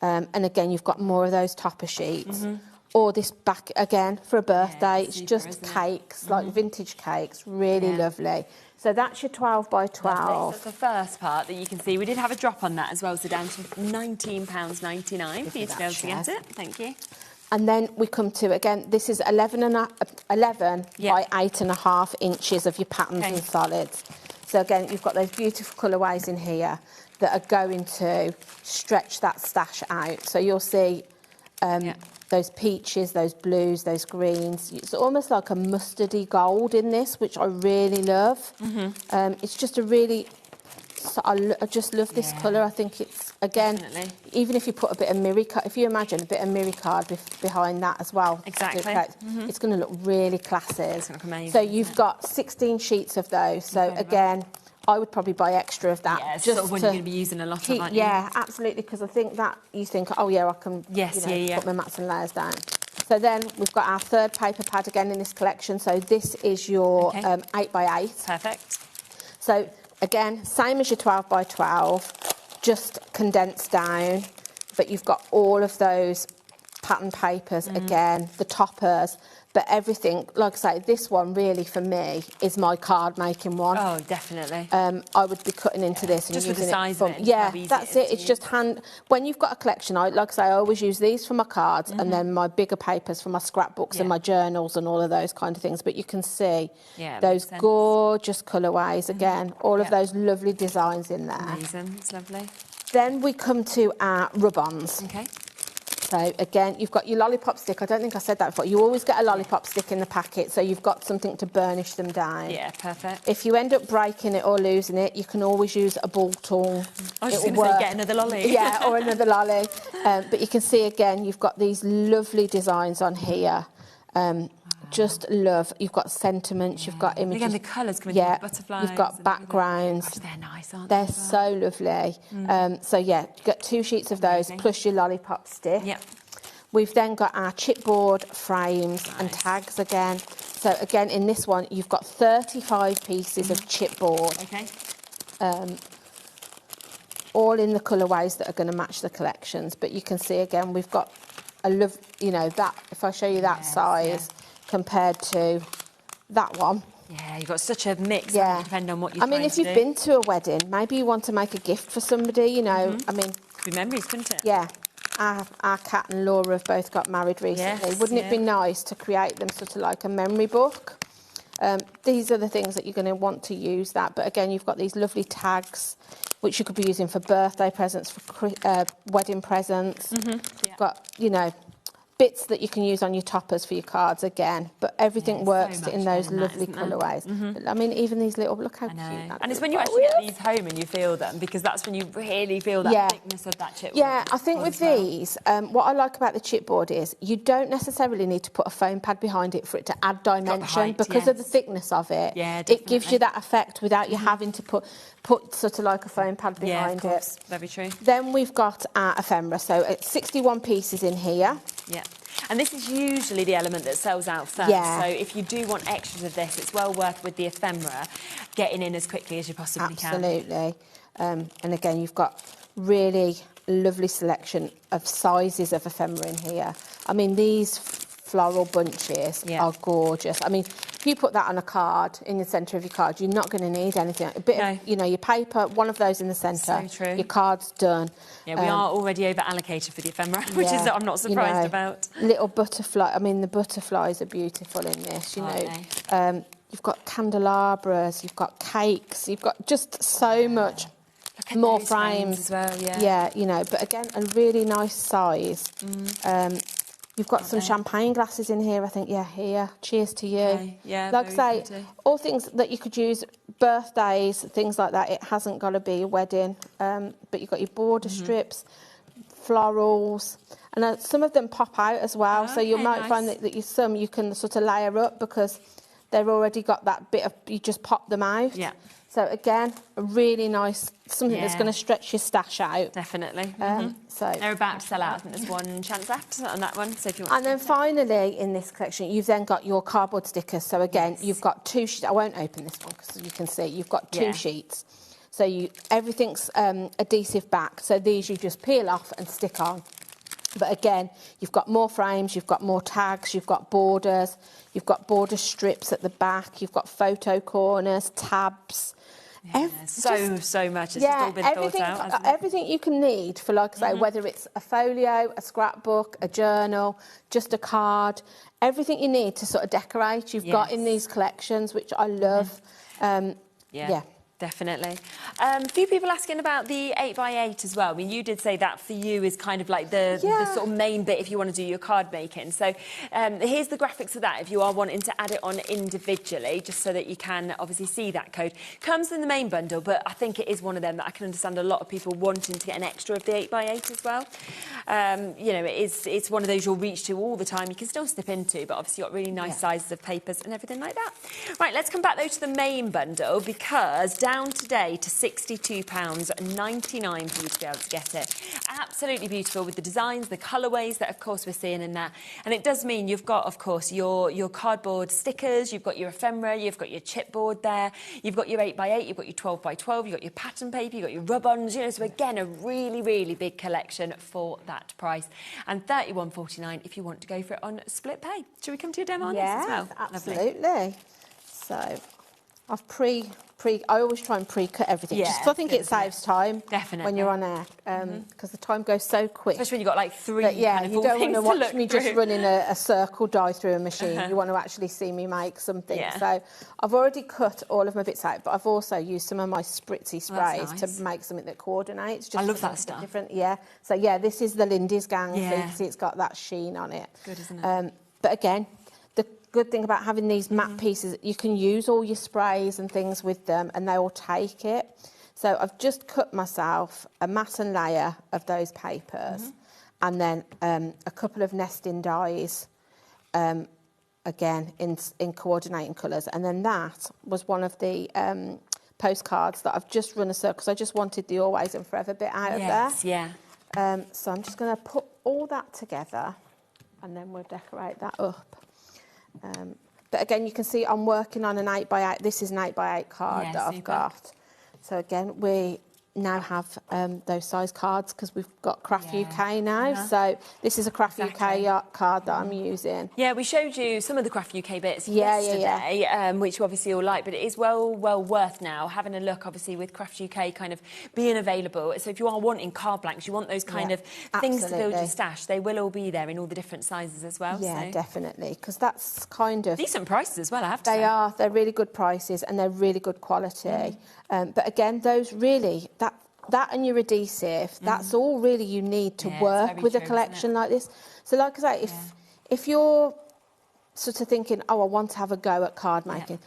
And again, you've got more of those topper sheets. Or this back, again, for a birthday. It's just cakes, like vintage cakes. Really lovely. So that's your 12 by 12. So that's the first part that you can see. We did have a drop on that as well, so down to £19.99 for you to be able to get it. Thank you. And then we come to, again, this is 11 by 8.5 inches of your patterns and solids. So again, you've got those beautiful colourways in here that are going to stretch that stash out. So you'll see those peaches, those blues, those greens. It's almost like a mustardy gold in this, which I really love. It's just a really... So I just love this colour. I think it's, again, even if you put a bit of mirror card, if you imagine a bit of mirror card behind that as well. Exactly. It's going to look really classy. It's going to look amazing. So you've got 16 sheets of those. So again, I would probably buy extra of that. Yeah, it's sort of one you're going to be using a lot of, aren't you? Yeah, absolutely, because I think that you think, oh yeah, I can put my mats and layers down. So then we've got our third paper pad again in this collection. So this is your 8 by 8. Perfect. So again, same as your 12 by 12, just condensed down, but you've got all of those pattern papers again, the toppers, but everything, like I say, this one really for me is my card making one. Oh, definitely. I would be cutting into this and just using with the size it. of it. Yeah, that's it. It's just when you've got a collection, like I say, I always use these for my cards and then my bigger papers for my scrapbooks and my journals and all of those kind of things. But you can see those gorgeous colourways again, all of those lovely designs in there. Amazing, it's lovely. Then we come to our rub-ons. Okay. So again, you've got your lollipop stick. I don't think I said that before. You always get a lollipop stick in the packet, so you've got something to burnish them down. Yeah, perfect. If you end up breaking it or losing it, you can always use a ball tool. I was just going to say, get another lolly. Yeah, or another lolly. But you can see again, you've got these lovely designs on here. Just love. You've got sentiments, you've got images. Again, the colours coming through the butterflies. You've got backgrounds. Gosh, they're nice, aren't they? They're so lovely. So yeah, you've got 2 sheets of those plus your lollipop stick. Yep. We've then got our chipboard frames and tags again. So again, in this one, you've got 35 pieces of chipboard. Okay. All in the colourways that are going to match the collections. But you can see again, we've got that, if I show you that size compared to that one. Yeah, you've got such a mix, depending on what you're if you've been to a wedding, maybe you want to make a gift for somebody, you know, Could be memories, couldn't it? Yeah. Our Kat and Laura have both got married recently. Wouldn't it be nice to create them sort of like a memory book? These are the things that you're going to want to use that. But again, you've got these lovely tags, which you could be using for birthday presents, for wedding presents. You've got, bits that you can use on your toppers for your cards again, but everything works in those lovely colourways. I mean, even these little, look how cute that is. And it's when you actually get these home and you feel them, because that's when you really feel that thickness of that chipboard. Yeah, I think with these, what I like about the chipboard is you don't necessarily need to put a foam pad behind it for it to add dimension because of the thickness of it. Yeah, it gives you that effect without you having to put sort of like a foam pad behind it. Very true. Then we've got our ephemera, so it's 61 pieces in here. Yeah. And this is usually the element that sells out first. So if you do want extras of this, it's well worth with the ephemera getting in as quickly as you possibly can. Absolutely. And again, you've got really lovely selection of sizes of ephemera in here. I mean, these floral bunches are gorgeous. I mean, if you put that on a card in the centre of your card, you're not going to need anything. A bit of, you know, your paper, one of those in the centre. So true. Your card's done. Yeah, we are already over allocated for the ephemera, which is I'm not surprised about. Little butterfly. I mean, the butterflies are beautiful in this. You know, you've got candelabras, you've got cakes, you've got just so much. More frames as well, yeah, you know, but again, a really nice size. You've got some champagne glasses in here, I think. Yeah, here. Cheers to you. Okay. Yeah, like I say, pretty. all things that you could use, birthdays, things like that. It hasn't got to be a wedding, but you've got your border strips, florals, and some of them pop out as well. So you might find that you can sort of layer up because they've already got that bit of. You just pop them out. Yeah. So again, a really nice, something that's going to stretch your stash out. Definitely. So they're about to sell out. I think there's one chance left on that one. So if you want. And then finally, in this collection, you've then got your cardboard stickers. So again, you've got 2 sheets. I won't open this one because you can see you've got 2 sheets. So everything's adhesive back. So these you just peel off and stick on. But again, you've got more frames, you've got more tags, you've got borders, you've got border strips at the back, you've got photo corners, tabs. So much. It's just all been thought out, hasn't it? Everything you can need for, like I say, whether it's a folio, a scrapbook, a journal, just a card, everything you need to sort of decorate, you've got in these collections, which I love. Yeah. Definitely. A few people asking about the 8x8 as well. I mean, you did say that for you is kind of like the sort of main bit if you want to do your card making. So here's the graphics of that if you are wanting to add it on individually, just so that you can obviously see that code. Comes in the main bundle, but I think it is one of them that I can understand a lot of people wanting to get an extra of the 8x8 as well. You know, it's one of those you'll reach to all the time. You can still snip into, but obviously you've got really nice sizes of papers and everything like that. Right, let's come back though to the main bundle because down today to £62.99 for you to be able to get it. Absolutely beautiful with the designs, the colourways that, of course, we're seeing in that. And it does mean you've got, of course, your cardboard stickers, you've got your ephemera, you've got your chipboard there, you've got your 8x8, you've got your 12x12, you've got your pattern paper, you've got your rub-ons, you know, so again, a really, really big collection for that price. And £31.49 if you want to go for it on split pay. Should we come to your demo on this as well? Absolutely. Lovely. So I've I always try and pre-cut everything, just because I think it saves time when you're on air, because the time goes so quick. Especially when you've got like 3 but, kind of you don't want to watch me through. just running a circle die through a machine. You want to actually see me make something. So I've already cut all of my bits out, but I've also used some of my spritzy sprays to make something that coordinates. Just I love that stuff. Different, So this is the Lindy's Gang, so you can see it's got that sheen on it. Good, isn't it? But again, good thing about having these matte pieces, you can use all your sprays and things with them and they will take it. So I've just cut myself a matte and layer of those papers and then a couple of nesting dies, again, in coordinating colours. And then that was one of the postcards that I've just run a circle because I just wanted the always and forever bit out of there. So I'm just going to put all that together and then we'll decorate that up. But again, you can see I'm working on an 8x8. This is an 8x8 card that I've got. So again, we now have those size cards because we've got Craft UK now. So this is a Craft UK card that I'm using. Yeah, we showed you some of the Craft UK bits yesterday, which you obviously all like, but it is well worth now having a look, obviously, with Craft UK kind of being available. So if you are wanting card blanks, you want those kind of things to build your stash, they will all be there in all the different sizes as well. Yeah, definitely, because that's kind of... decent prices as well, I have to say. They are. They're really good prices and they're really good quality. But again, those really... That and your adhesive, that's all really you need to work with a collection like this. So like I say, if you're sort of thinking, I want to have a go at card making,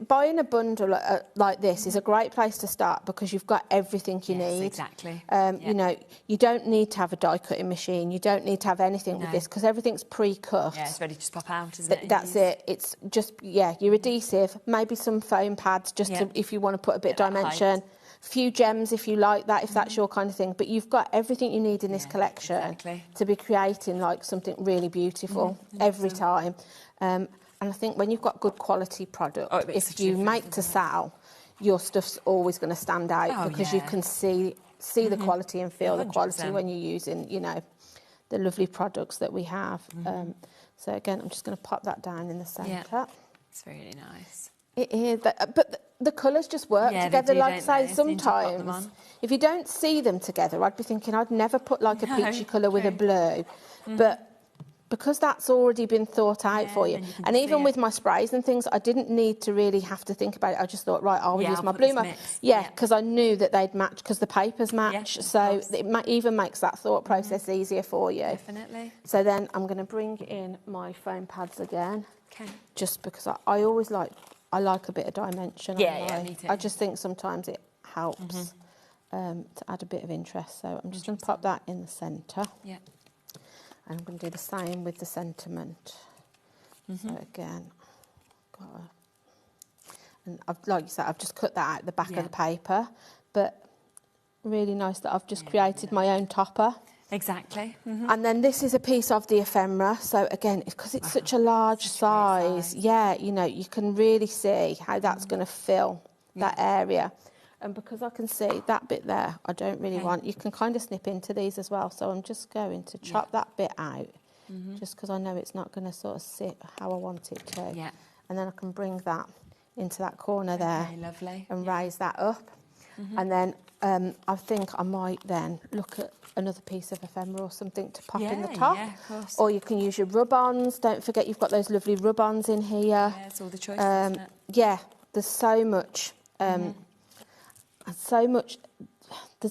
buying a bundle like this is a great place to start because you've got everything you need. Exactly. You know, you don't need to have a die cutting machine. You don't need to have anything with this because everything's pre-cut. Yeah, it's ready to just pop out, isn't it? That's it. It's just, your adhesive, maybe some foam pads just to, if you want to put a bit of dimension. Few gems if you like that, if that's your kind of thing. But you've got everything you need in this collection to be creating like something really beautiful every time. And I think when you've got good quality product, if you make to sell, your stuff's always going to stand out because you can see the quality and feel the quality when you're using, you know, the lovely products that we have. So again, I'm just going to pop that down in the centre. Yeah. It's really nice. It is, but the colours just work together. Like I say, sometimes if you don't see them together, I'd be thinking I'd never put like a peachy colour with a blue, but because that's already been thought out for you. And even with my sprays and things, I didn't need to really have to think about it. I just thought, right, I'll use my blue. Because I knew that they'd match because the papers match. So it even makes that thought process easier for you. Definitely. So then I'm going to bring in my foam pads again. Okay. Just because I always like a bit of dimension. Me too. I just think sometimes it helps to add a bit of interest. So I'm just going to pop that in the centre. Yeah. And I'm going to do the same with the sentiment. So again, and like you said, I've just cut that out the back of the paper, but really nice that I've just created my own topper. Exactly. And then this is a piece of the ephemera. So again, because it's such a large size, you know, you can really see how that's going to fill that area. And because I can see that bit there, I don't really want, you can kind of snip into these as well. So I'm just going to chop that bit out, just because I know it's not going to sort of sit how I want it to. Yeah. And then I can bring that into that corner there. Lovely. And raise that up. And then I think I might then look at another piece of ephemera or something to pop in the top. Yeah, of course. Or you can use your rub-ons. Don't forget you've got those lovely rub-ons in here. Yeah, it's all the choices, isn't it? Yeah, there's so much. So much.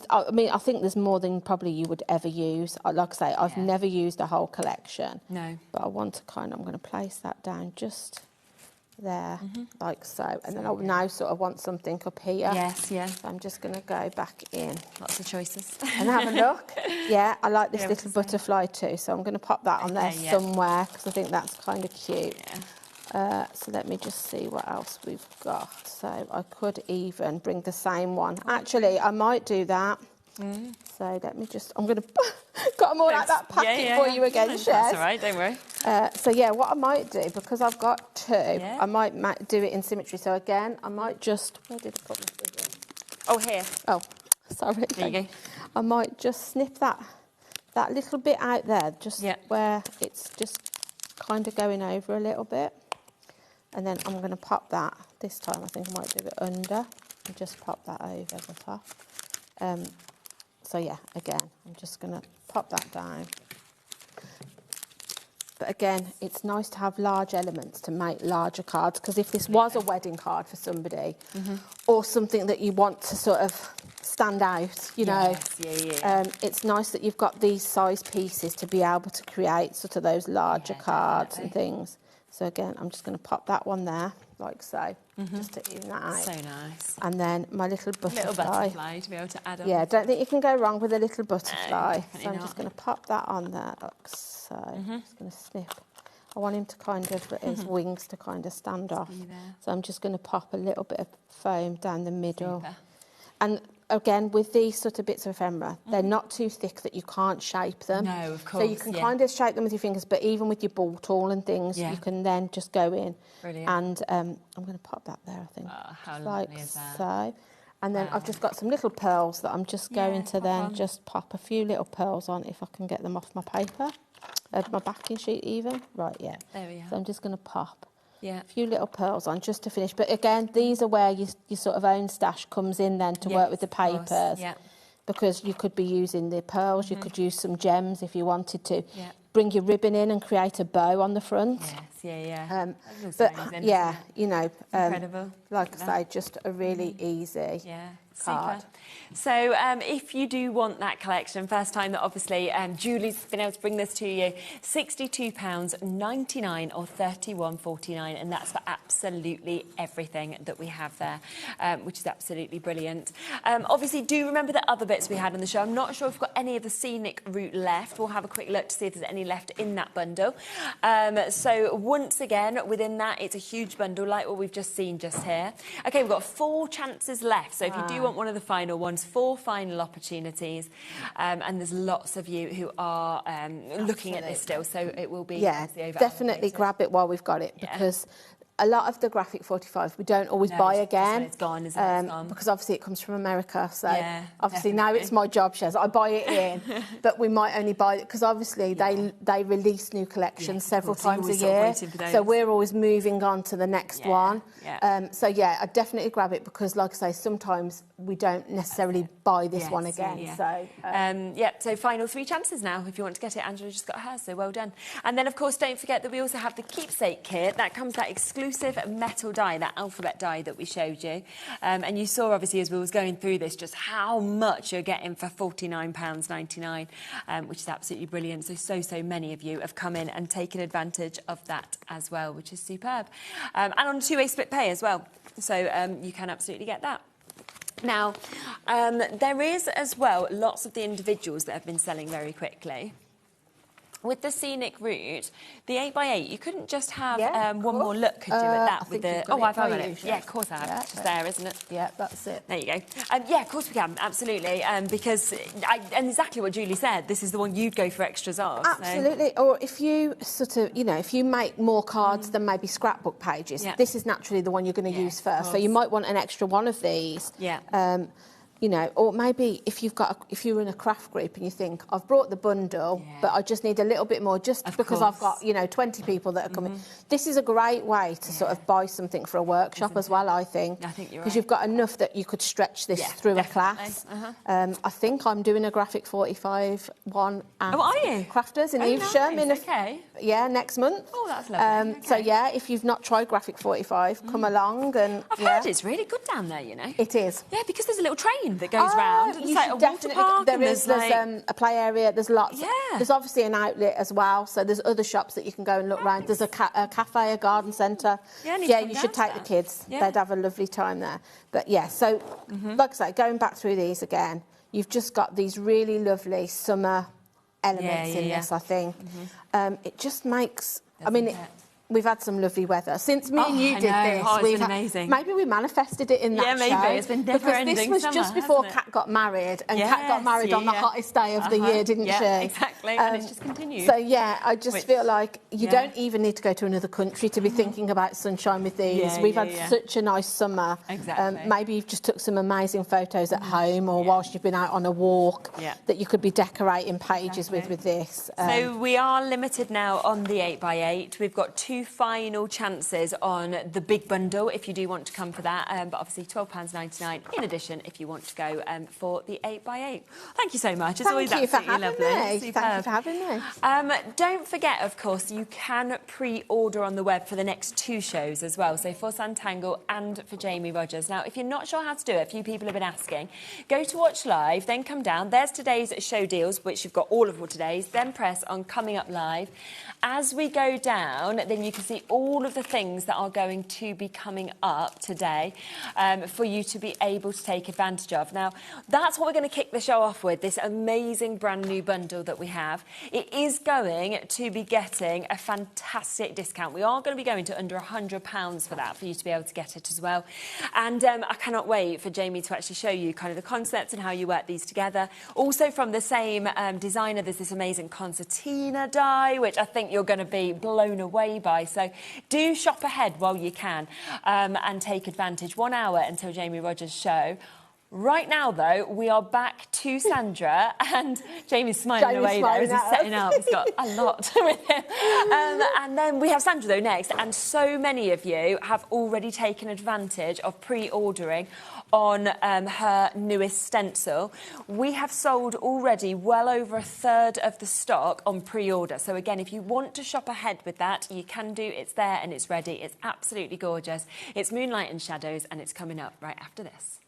I mean, I think there's more than probably you would ever use. Like I say, I've never used a whole collection. No. But I want to I'm going to place that down just there, like so. And then I now sort of want something up here. Yes, yeah. So I'm just going to go back in. Lots of choices. And have a look. Yeah, I like this little butterfly too. So I'm going to pop that on there somewhere because I think that's kind of cute. Yeah. So let me just see what else we've got. So I could even bring the same one. Actually, I might do that. So let me just, I'm going to, got them all out that packet for you again, Shez. That's all right, don't worry. So yeah, what I might do, because I've got two, I might do it in symmetry. So again, I might just, where did I put my scissors? Oh, here. Oh, sorry. There you go. I might just snip that little bit out there, just where it's just kind of going over a little bit. And then I'm going to pop that, this time I think I might do it under, and just pop that over the top. So yeah, again, I'm just going to pop that down. But again, it's nice to have large elements to make larger cards, because if this was a wedding card for somebody, or something that you want to sort of stand out, you know, it's nice that you've got these size pieces to be able to create sort of those larger cards and things. So again, I'm just going to pop that one there, like so, just to even that out. So nice. And then my little butterfly. Little butterfly to be able to add on. Yeah, don't think you can go wrong with a little butterfly. No, so I'm just going to pop that on there, like so. I'm just going to snip. I want him to kind of, his wings to kind of stand off. So I'm just going to pop a little bit of foam down the middle. Super. And again, with these sort of bits of ephemera, they're not too thick that you can't shape them. No, of course. So you can kind of shape them with your fingers, but even with your ball tool and things, you can then just go in. Brilliant. And I'm going to pop that there, I think. Oh, how like lovely is that? So. And then I've just got some little pearls that I'm just going to then just pop a few little pearls on if I can get them off my paper, my backing sheet even. Right, yeah. There we are. So I'm just going to pop a few little pearls on just to finish. But again, these are where your sort of own stash comes in then to work with the papers. Because you could be using the pearls, you could use some gems if you wanted to. Bring your ribbon in and create a bow on the front. But yeah, you know, incredible. Like I say, just a really easy card. Super. So if you do want that collection, first time that obviously Julie's been able to bring this to you, £62.99 or £31.49, and that's for absolutely everything that we have there, which is absolutely brilliant. Obviously, do remember the other bits we had on the show. I'm not sure if we've got any of the scenic route left. We'll have a quick look to see if there's any left in that bundle. So once again, within that, it's a huge bundle like what we've just seen just here. Okay, we've got 4 chances left. So if you do want one of the final ones, 4 final opportunities, and there's lots of you who are looking at this still, so it will be definitely grab it while we've got it, because a lot of the graphic 45 we don't always buy again. It's gone, isn't it? It's gone. Because obviously it comes from America. So Yeah, obviously now it's my job, Shez. I buy it in, but we might only buy it because obviously they release new collections several times a year. So we're always moving on to the next one. So yeah, I definitely grab it because, like I say, sometimes we don't necessarily buy this one again. So so final 3 chances now if you want to get it. Angela just got hers, so well done. And then of course don't forget that we also have the keepsake kit. That comes that exclusive metal die, that alphabet die that we showed you. And you saw obviously as we was going through this just how much you're getting for £49.99, which is absolutely brilliant. So many of you have come in and taken advantage of that as well, which is superb. And on a 2-way split pay as well. So you can absolutely get that. Now, there is as well lots of the individuals that have been selling very quickly. With the scenic route, the 8x8, you couldn't just have one more look, could you, at that? With the I've got it. Yeah, of course I have. Yeah, just there, isn't it? Yeah, that's it. There you go. Yeah, of course we can, absolutely. Because, and exactly what Julie said, this is the one you'd go for extras of. Absolutely. So. Or if you sort of, you know, if you make more cards than maybe scrapbook pages, this is naturally the one you're going to use first. So you might want an extra one of these. Yeah. You know, or maybe if you're in a craft group and you think, I've brought the bundle, but I just need a little bit more just because I've got, you know, 20 people that are coming. This is a great way to sort of buy something for a workshop as well, I think. I think you're right. Because you've got enough that you could stretch this through a class. I think I'm doing a graphic 45 one at Crafters in Evesham. Nice. Next month. Oh, that's lovely. So, yeah, if you've not tried graphic 45, come along. And I've heard it's really good down there, you know. It is. Yeah, because there's a little train that goes round. It's like a water park. There's a play area. There's lots. Yeah. There's obviously an outlet as well. So there's other shops that you can go and look round. There's a cafe, a garden centre. Yeah, you should take the kids. Yeah. They'd have a lovely time there. But yeah, so like I say, going back through these again, you've just got these really lovely summer elements in this, I think. It just makes... We've had some lovely weather. Since me and you did this, it's been amazing. Maybe we manifested it in that show. Yeah, maybe. It's been never-ending Because this was just before Kat got married, and Kat got married on the hottest day of the year, didn't she? Yeah, exactly, and it's just continued. So, yeah, I just feel like you don't even need to go to another country to be thinking about sunshine with these. We've had such a nice summer. Exactly. Maybe you've just took some amazing photos at home or whilst you've been out on a walk that you could be decorating pages with this. So we are limited now on the 8x8. We've got 2 final chances on the big bundle if you do want to come for that, but obviously £12.99 in addition if you want to go for the 8x8. Thank you so much. It's always absolutely lovely. Thank you for having me. Don't forget, of course, you can pre-order on the web for the next 2 shows as well, so for Santangle and for Jamie Rogers. Now, if you're not sure how to do it, a few people have been asking, go to Watch Live, then come down. There's today's show deals, which you've got all of today's, then press on Coming Up Live. As we go down, then you can see all of the things that are going to be coming up today for you to be able to take advantage of. Now, that's what we're going to kick the show off with, this amazing brand new bundle that we have. It is going to be getting a fantastic discount. We are going to be going to under £100 for that, for you to be able to get it as well. And I cannot wait for Jamie to actually show you kind of the concepts and how you work these together. Also from the same designer, there's this amazing concertina die, which I think you're going to be blown away by. So do shop ahead while you can and take advantage. 1 hour until Jamie Rogers' show. Right now, though, we are back to Sandra, and Jamie's smiling away there as he's setting up. He's got a lot with him. And then we have Sandra, though, next. And so many of you have already taken advantage of pre-ordering on her newest stencil. We have sold already well over 1/3 of the stock on pre-order. So, again, if you want to shop ahead with that, you can do. It's there and it's ready. It's absolutely gorgeous. It's Moonlight and Shadows, and it's coming up right after this.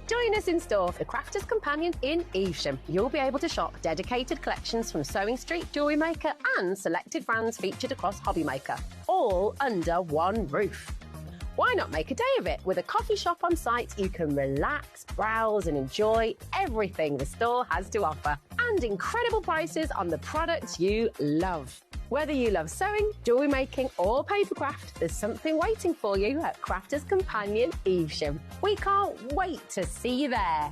Join us in store for the Crafters Companion in Evesham. You'll be able to shop dedicated collections from Sewing Street, HobbyMaker and selected brands featured across HobbyMaker, all under one roof. Why not make a day of it? With a coffee shop on site, you can relax, browse and enjoy everything the store has to offer. And incredible prices on the products you love. Whether you love sewing, jewellery making or papercraft, there's something waiting for you at Crafters Companion Evesham. We can't wait to see you there.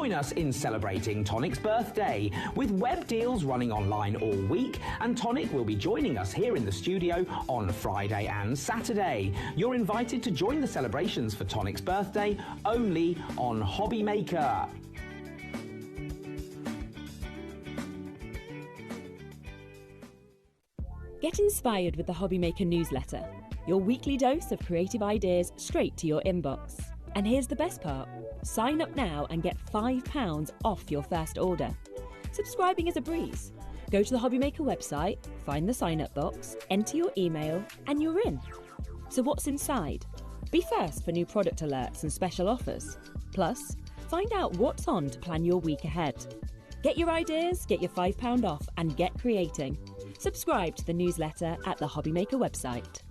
Join us in celebrating Tonic's birthday with web deals running online all week, and Tonic will be joining us here in the studio on Friday and Saturday. You're invited to join the celebrations for Tonic's birthday only on HobbyMaker. Get inspired with the HobbyMaker newsletter, your weekly dose of creative ideas straight to your inbox. And here's the best part. Sign up now and get £5 off your first order. Subscribing is a breeze. Go to the HobbyMaker website, find the sign-up box, enter your email, and you're in. So what's inside? Be first for new product alerts and special offers. Plus, find out what's on to plan your week ahead. Get your ideas, get your £5 off, and get creating. Subscribe to the newsletter at the HobbyMaker website.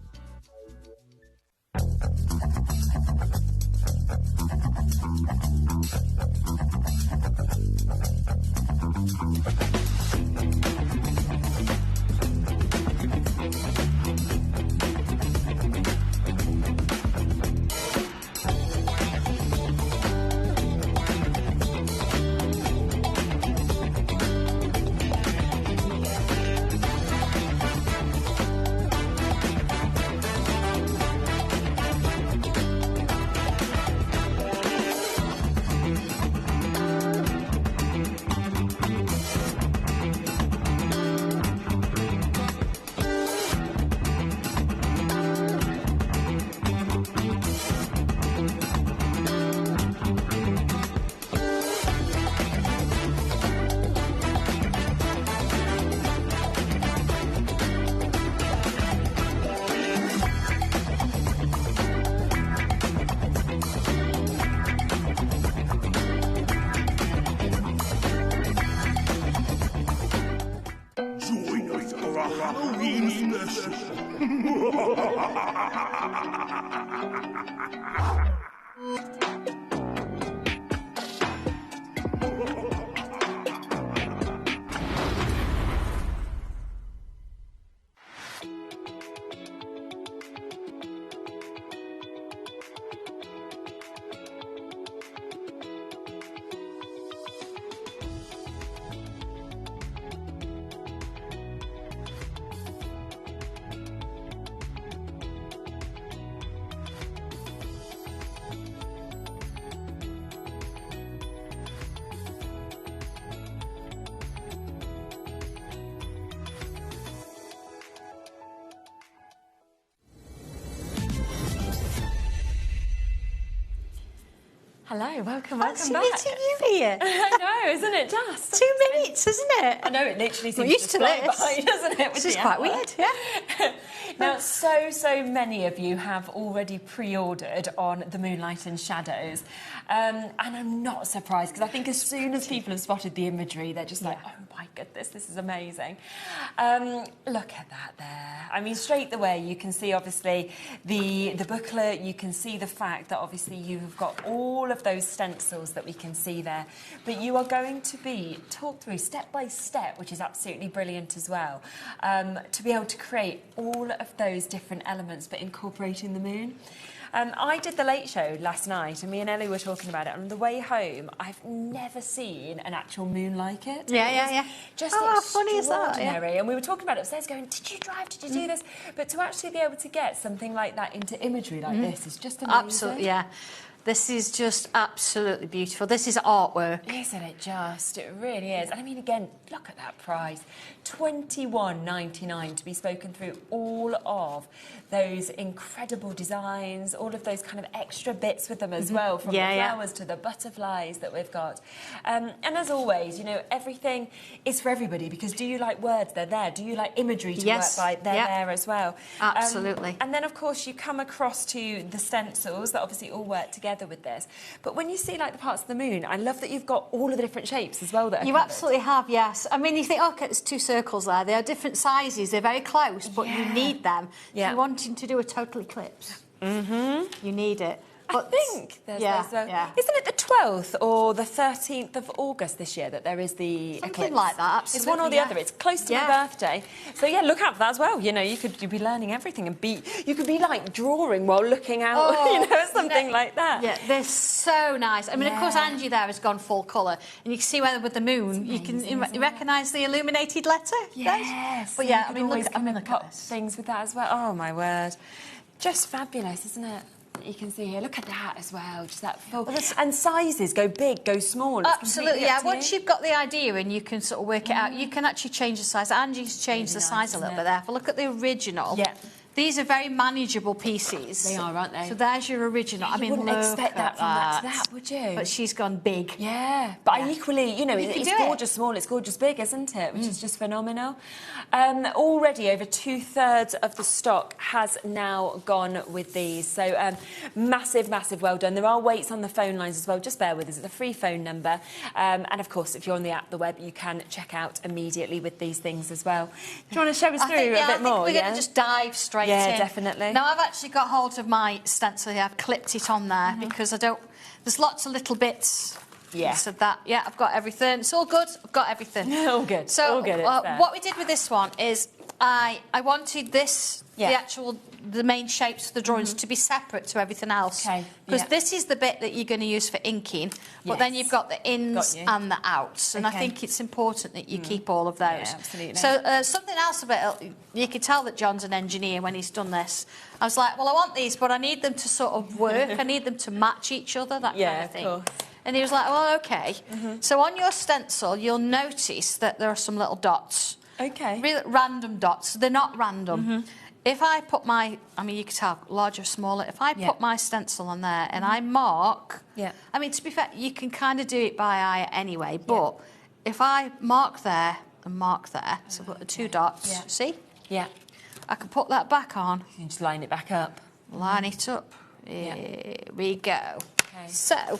Halloween special. Hello, welcome Fancy back. meeting you here. I know, isn't it just? 2 minutes, isn't it? I know, it literally seems used to to fly this. by, doesn't it? This is quite weird, yeah. Now, so many of you have already pre-ordered on the Moonlight and Shadows. And I'm not surprised, because I think as soon as people have spotted the imagery, they're just like, oh my goodness, this is amazing. Look at that there. I mean, straight away, you can see, obviously, the booklet. You can see the fact that, obviously, you've got all of those stencils that we can see there. But you are going to be talked through step by step, which is absolutely brilliant as well, to be able to create all of those different elements, but incorporating the moon. I did the Late Show last night, and me and Ellie were talking about it. And on the way home, I've never seen an actual moon like it. Yeah. Just funny is that? extraordinary. Yeah. And we were talking about it upstairs, going, "Did you drive? Did you do this?" But to actually be able to get something like that into imagery like this is just amazing. Absolutely, yeah. This is just absolutely beautiful. This is artwork. Isn't it just? It really is. And I mean, again, look at that price. $21.99 to be spoken through all of those incredible designs, all of those kind of extra bits with them as well, from the flowers to the butterflies that we've got. And as always, you know, everything is for everybody, because do you like words? They're there. Do you like imagery to work by? They're there as well. Absolutely. And then, of course, you come across to the stencils that obviously all work together with this. But when you see, like, the parts of the moon, I love that you've got all of the different shapes as well that are You covered. absolutely have, yes. I mean, you think, okay, there's two circles there. They are different sizes. They're very close, but you need them. If you're wanting to do a total eclipse, you need it. But I think there's those, isn't it the 12th or the 13th of August this year that there is the Something eclipse. like that, absolutely. It's one or the other. It's close to my birthday. So, yeah, look out for that as well. You know, you'd be learning everything and you could be, like, drawing while looking out, you know, something like that. Yeah, they're so nice. I mean, of course, Angie there has gone full colour, and you can see whether with the moon, you can recognise the illuminated letter. Yes. But yeah, I mean, mean, look at things with that as well. Oh, my word. Just fabulous, isn't it? You can see here, look at that as well, just that full... and sizes, go big, go small. It's Absolutely, yeah. Once you've got the idea and you can sort of work it out, you can actually change the size. Angie's changed the size a little bit there. If I look at the original... Yeah. These are very manageable pieces. They are, aren't they? So there's your original. I mean, wouldn't expect that from that to that, would you? But she's gone big. Yeah. But equally, you know, it's gorgeous small, it's gorgeous big, isn't it? Which is just phenomenal. Already over 2/3 of the stock has now gone with these. So massive, massive well done. There are waits on the phone lines as well. Just bear with us. It's a free phone number. And of course, if you're on the app, the web, you can check out immediately with these things as well. Do you want to show us through a bit more? We're going to just dive straight in. Yeah, definitely. Now, I've actually got hold of my stencil here. I've clipped it on there because I don't... There's lots of little bits. Yeah. So that, yeah, I've got everything. It's all good. I've got everything. All good. So all good. What we did with this one is I wanted this, the main shapes of the drawings to be separate to everything else. Okay. Because this is the bit that you're going to use for inking, but then you've got the ins and the outs, and I think it's important that you keep all of those. Yeah, absolutely. So something else about it, you could tell that John's an engineer when he's done this. I was like, well, I want these, but I need them to sort of work. I need them to match each other, that kind of thing. Course. And he was like, well, OK. So on your stencil, you'll notice that there are some little dots. OK. Real random dots. They're not random. If I put my... I mean, you could tell, larger, smaller. If I put my stencil on there and I mark... Yeah. I mean, to be fair, you can kind of do it by eye anyway, but if I mark there and mark there, so I've got the two dots, see? Yeah. I can put that back on. You just line it back up. Line it up. Here we go. Okay. So...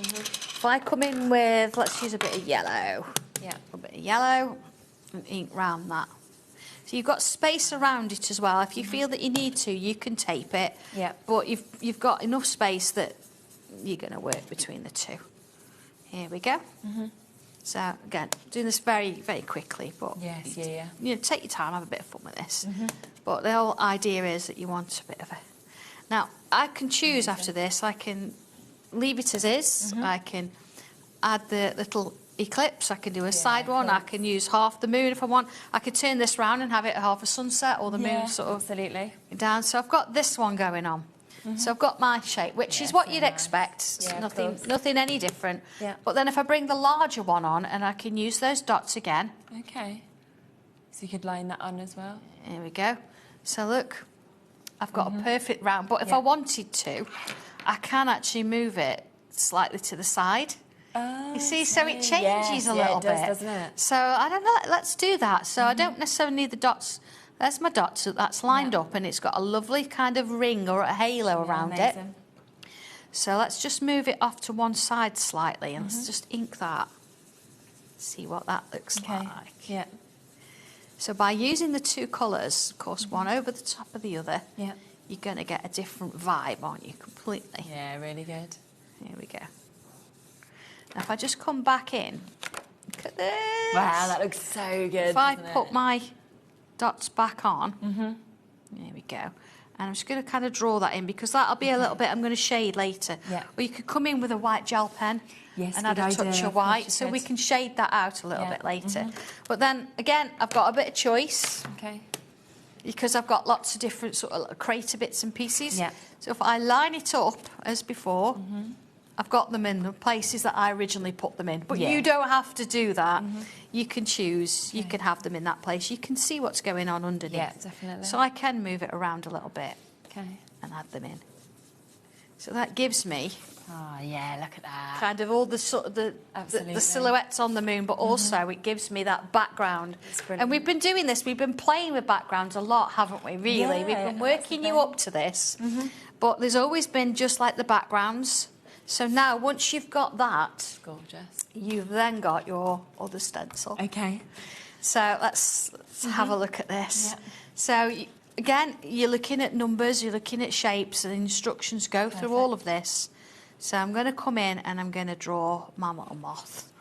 If I come in with, let's use a bit of yellow. Yeah. A bit of yellow and ink round that. So you've got space around it as well. If you feel that you need to, you can tape it. Yeah. But you've got enough space that you're going to work between the two. Here we go. So again, doing this very, very quickly, but you know, take your time, have a bit of fun with this. But the whole idea is that you want a bit of a... Now, I can choose after this, I can leave it as is, I can add the little eclipse, I can do a side one, I can use half the moon if I want, I could turn this round and have it half a sunset or the moon sort of down. So I've got this one going on. So I've got my shape, which is what you'd expect, nothing any different. But then if I bring the larger one on and I can use those dots again. Okay. So you could line that on as well. Here we go. So look, I've got a perfect round, but if I wanted to, I can actually move it slightly to the side. Oh, you see, so it changes a little bit. Doesn't it? So I don't know, let's do that. So I don't necessarily need the dots. There's my dots, so that's lined up and it's got a lovely kind of ring or a halo around it. So let's just move it off to one side slightly and let's just ink that. See what that looks like. Yeah. So by using the two colours, of course, one over the top of the other, you're going to get a different vibe, aren't you, completely? Yeah, really good. Here we go. Now, if I just come back in, look at this. Wow, that looks so good, If I put my dots back on, there we go. And I'm just going to kind of draw that in because that'll be a little bit I'm going to shade later. Yeah. Or you could come in with a white gel pen and add a touch of white, so we can shade that out a little bit later. But then, again, I've got a bit of choice. Okay. Because I've got lots of different sort of crater bits and pieces. Yeah. So if I line it up as before, I've got them in the places that I originally put them in. But you don't have to do that. You can choose. You can have them in that place. You can see what's going on underneath. Yeah, definitely. So I can move it around a little bit. Okay. And add them in. So that gives me... Oh, yeah, look at that. Kind of all the sort of the silhouettes on the moon, but also it gives me that background. And we've been doing this, we've been playing with backgrounds a lot, haven't we, really? Yeah, we've been working you up to this. But there's always been just like the backgrounds. So now, once you've got that... Gorgeous. You've then got your other stencil. Okay. So let's have a look at this. So... Again, you're looking at numbers, you're looking at shapes, and instructions go through all of this. So I'm going to come in and I'm going to draw my little moth.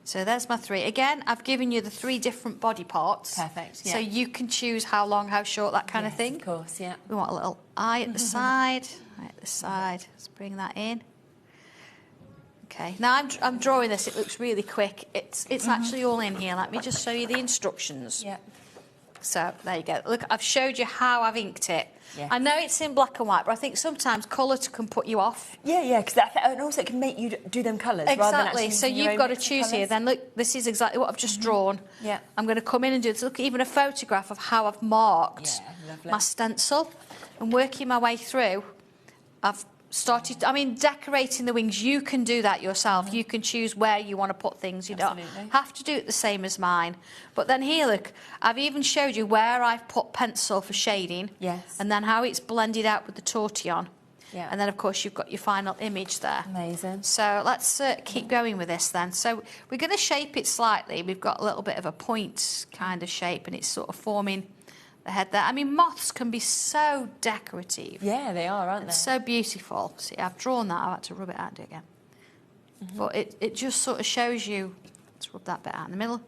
So there's my 3. Again, I've given you the 3 different body parts. Perfect, yeah. So you can choose how long, how short, that kind of thing. Of course, yeah. We want a little eye at the side. Eye at the side. Let's bring that in. Okay, now I'm drawing this. It looks really quick. It's actually all in here. Let me just show you the instructions. Yeah. So there you go. Look, I've showed you how I've inked it. Yes. I know it's in black and white, but I think sometimes colour can put you off. Yeah, because and also it can make you do them colours. Exactly. Rather than actually So using your you've own got to mix of choose here. colours. Then look, this is exactly what I've just drawn. Yeah. I'm going to come in and do this. Look, even a photograph of how I've marked lovely. my stencil, and working my way through. I've started. I mean, decorating the wings. You can do that yourself. You can choose where you want to put things. You don't have to do it the same as mine. But then here, look, I've even showed you where I've put pencil for shading. Yes. And then how it's blended out with the tortillon. Yeah. And then, of course, you've got your final image there. Amazing. So let's keep going with this then. So we're going to shape it slightly. We've got a little bit of a point kind of shape, and it's sort of forming the head there. I mean, moths can be so decorative. Yeah, they are, aren't they? So beautiful. See, I've drawn that. I've had to rub it out and do it again. But it just sort of shows you. Let's rub that bit out in the middle.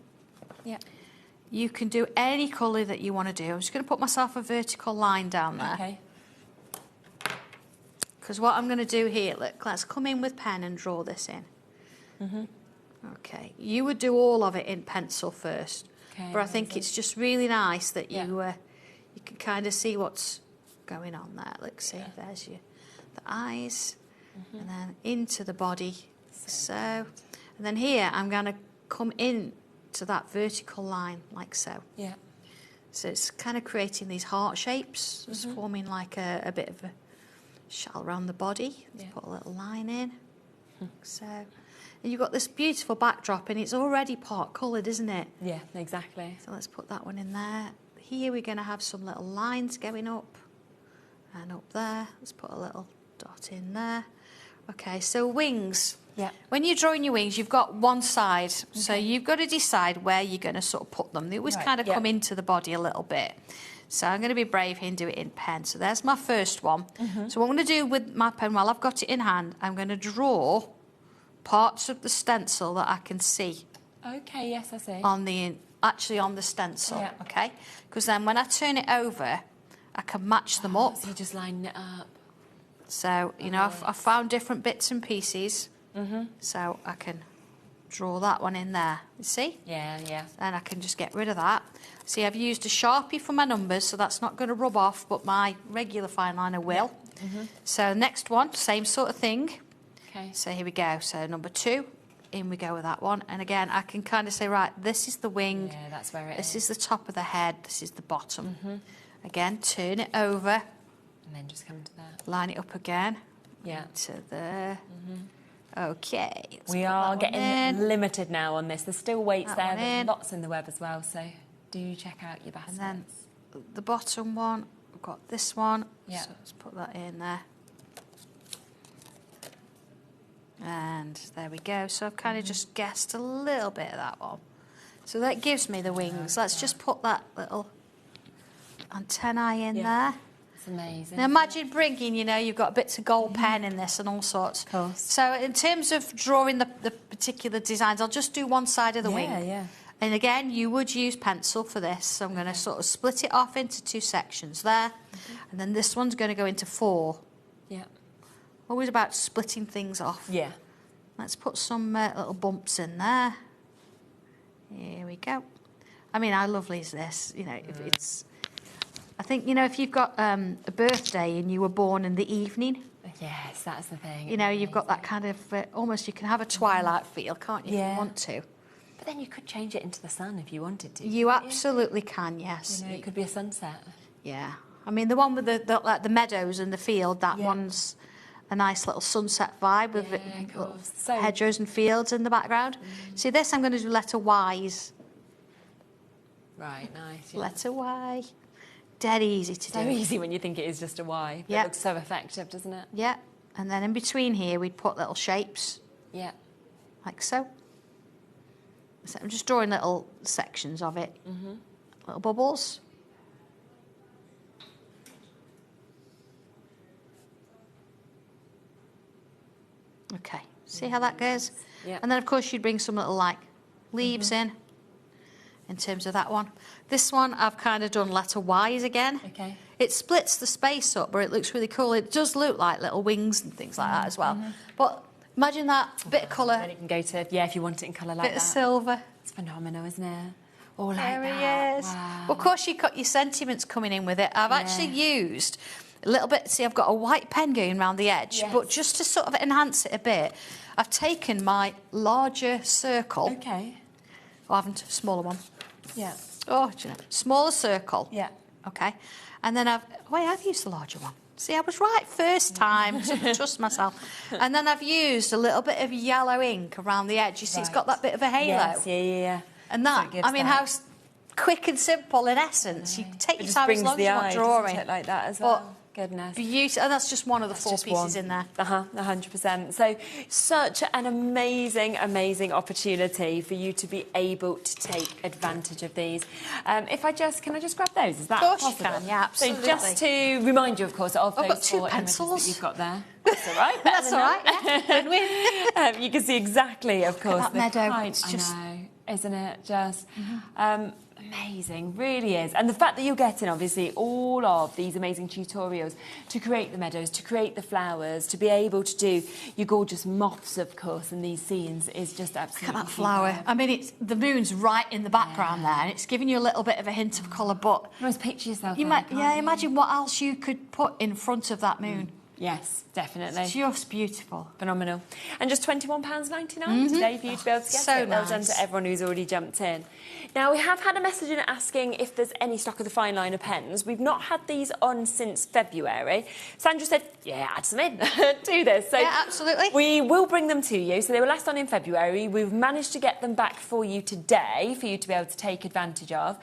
Yeah. You can do any colour that you want to do. I'm just going to put myself a vertical line down there. Okay. Because what I'm going to do here, look, let's come in with pen and draw this in. Okay, you would do all of it in pencil first. Okay, but I think it's just really nice that you can kind of see what's going on there. Look, see, there's the eyes, and then into the body. So, and then here I'm going to come in to that vertical line, like so. Yeah. So it's kind of creating these heart shapes, just forming like a bit of a shell around the body. Let's put a little line in. So, and you've got this beautiful backdrop, and it's already part coloured, isn't it? Yeah, exactly. So let's put that one in there. Here we're going to have some little lines going up and up there. Let's put a little dot in there. Okay, so wings. Yeah. When you're drawing your wings, you've got one side, so you've got to decide where you're going to sort of put them. They always kind of come into the body a little bit. So I'm going to be brave here and do it in pen. So there's my first one. So what I'm going to do with my pen, while I've got it in hand, I'm going to draw parts of the stencil that I can see. Okay, yes, I see. Actually on the stencil, okay? Because then when I turn it over, I can match them up. So you just line it up. So, you know, I've found different bits and pieces. So I can draw that one in there. You see? Yeah, yeah. And I can just get rid of that. See, I've used a Sharpie for my numbers, so that's not going to rub off, but my regular fine liner will. So next one, same sort of thing. Okay. So here we go. So number 2, in we go with that one. And again, I can kind of say, right, this is the wing. Yeah, that's where it this is. is the top of the head. This is the bottom. Again, turn it over. And then just come to that. Line it up again. Yeah. To there. Okay. let's We put are that one getting in. limited now on this. There's still weights That there. one There's in. lots in the web as well, so do check out your baskets. And then the bottom one, we've got this one. Yeah. So let's put that in there. And there we go. So I've kind of just guessed a little bit of that one. So that gives me the wings. Let's just put that little antennae in there. It's amazing. Now imagine bringing, you know, you've got bits of gold pen in this and all sorts. Of course. So in terms of drawing the particular designs, I'll just do one side of the wing. Yeah. And again, you would use pencil for this. So I'm going to sort of split it off into 2 sections there. And then this one's going to go into 4. Yeah. Always about splitting things off. Yeah. Let's put some little bumps in there. Here we go. I mean, how lovely is this? You know, if it's... I think, you know, if you've got a birthday and you were born in the evening... Yes, that's the thing. You know, you've got that kind of... almost you can have a twilight feel, can't you, if you want to? But then you could change it into the sun if you wanted to. You absolutely can, yes. You know, it could be a sunset. Yeah. I mean, the one with the meadows and the field, that one's a nice little sunset vibe with little hedgerows and fields in the background. See, this I'm going to do letter Y's. Right, nice. Yeah. Letter Y. Dead easy to do. So easy when you think it is just a Y. But it looks so effective, doesn't it? Yeah. And then in between here, we'd put little shapes. Yeah. Like so. So I'm just drawing little sections of it. Little bubbles. Okay, see how that goes? Yeah. And then, of course, you'd bring some little, like, leaves in terms of that one. This one, I've kind of done letter Y's again. Okay. It splits the space up, but it looks really cool. It does look like little wings and things like that as well. But imagine that, bit of colour. Then it can go to, yeah, if you want it in colour like that. Bit of silver. It's phenomenal, isn't it? All like There that. he is. Wow. Well, of course, you've got your sentiments coming in with it. I've actually used a little bit. See, I've got a white pen going around the edge, but just to sort of enhance it a bit, I've taken my larger circle. Okay. Oh, I haven't, a smaller one. Yeah. Oh, do you know, smaller circle. Yeah. Okay. And then I've used the larger one. See, I was right first time, to trust myself. And then I've used a little bit of yellow ink around the edge. You see, it's got that bit of a halo. Yes, yeah. And that, So I mean, how quick and simple in essence. You can take your time as long as you want drawing. Like that as well. Goodness. Beautiful. And that's just one of the four pieces in there. 100%. So, such an amazing, amazing opportunity for you to be able to take advantage of these. Can I just grab those? Is that possible? Of course you can, yeah, absolutely. So, just to remind you, of course, of I've those got two four pencils images that you've got there. That's all right. That's all right, yeah. Win-win. You can see exactly, of course, that meadow. It's just, I know, isn't it? Just amazing, really is. And the fact that you're getting, obviously, all of these amazing tutorials to create the meadows, to create the flowers, to be able to do your gorgeous moths, of course, and these scenes is just absolutely. Look at that flower. I mean, the moon's right in the background there, and it's giving you a little bit of a hint of colour, but you must picture yourself. Imagine what else you could put in front of that moon. Yes, definitely. It's just beautiful. Phenomenal. And just £21.99 today for you to be able to get it. Well done to everyone who's already jumped in. Now, we have had a message in asking if there's any stock of the fine liner pens. We've not had these on since February. Sandra said, yeah, add some in to this. So yeah, absolutely. We will bring them to you. So they were last on in February. We've managed to get them back for you today for you to be able to take advantage of.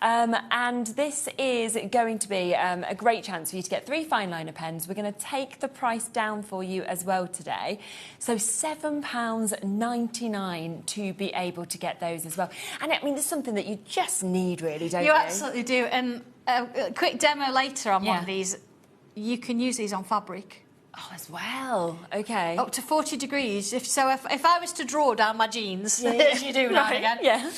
And this is going to be a great chance for you to get 3 fine liner pens. We're going to take the price down for you as well today. So £7.99 to be able to get those as well. And I mean, there's something that you just need, really, don't you? You absolutely do. And a quick demo later on one of these. You can use these on fabric. Oh, as well. Okay. Up to 40 degrees. If I was to draw down my jeans, as you do now and again. Yeah.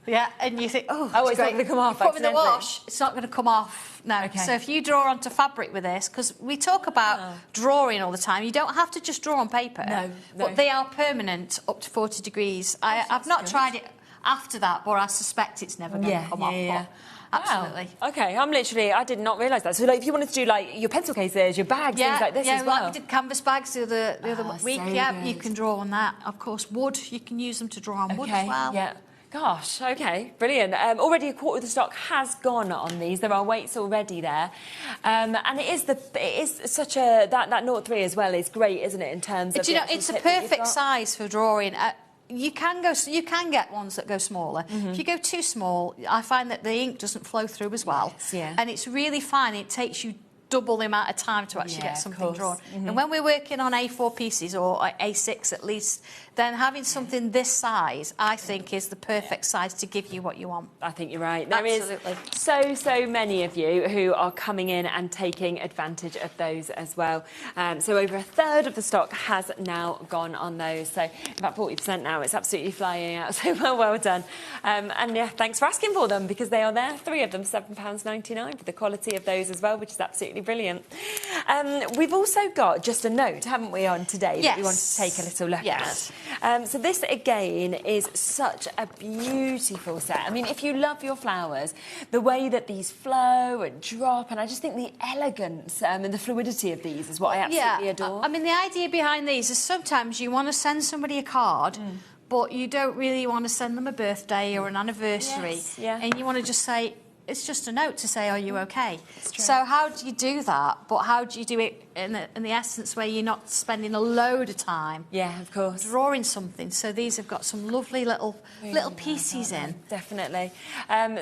Yeah, and you think, it's not going to come off. You put them in the wash, it's not going to come off. No. Okay. So if you draw onto fabric with this, because we talk about drawing all the time, you don't have to just draw on paper. No. But they are permanent up to 40 degrees. I've not tried it after that, but I suspect it's never going to come off. Yeah. Absolutely. Wow. Okay, I did not realise that. So, like, if you wanted to do, like, your pencil cases, your bags, things like this as well. Yeah, like we did canvas bags the other week. So good. You can draw on that. Of course, wood, you can use them to draw on wood as well. Yeah. Gosh, okay, brilliant. Already a quarter of the stock has gone on these. There are weights already there, and it is such a that 0.3 as well is great, isn't it? In terms of it's a perfect size for drawing. You can get ones that go smaller. If you go too small, I find that the ink doesn't flow through as well. Yes, yeah. And it's really fine. It takes you double the amount of time to actually get something drawn. And when we're working on A4 pieces or A6 at least, then having something this size, I think, is the perfect size to give you what you want. I think you're right. There is so many of you who are coming in and taking advantage of those as well. So over a third of the stock has now gone on those. So about 40% now. It's absolutely flying out. So well done. And yeah, thanks for asking for them because they are there. 3 of them, £7.99 for the quality of those as well, which is absolutely brilliant. We've also got just a note, haven't we, on today that we want to take a little look at. So this, again, is such a beautiful set. I mean, if you love your flowers, the way that these flow and drop, and I just think the elegance and the fluidity of these is what I absolutely adore. I mean, the idea behind these is sometimes you want to send somebody a card, but you don't really want to send them a birthday or an anniversary. And you want to just say, it's just a note to say, are you okay? So how do you do that? But how do you do it in the essence where you're not spending a load of time of course, drawing something? So these have got some lovely little pieces in. Definitely.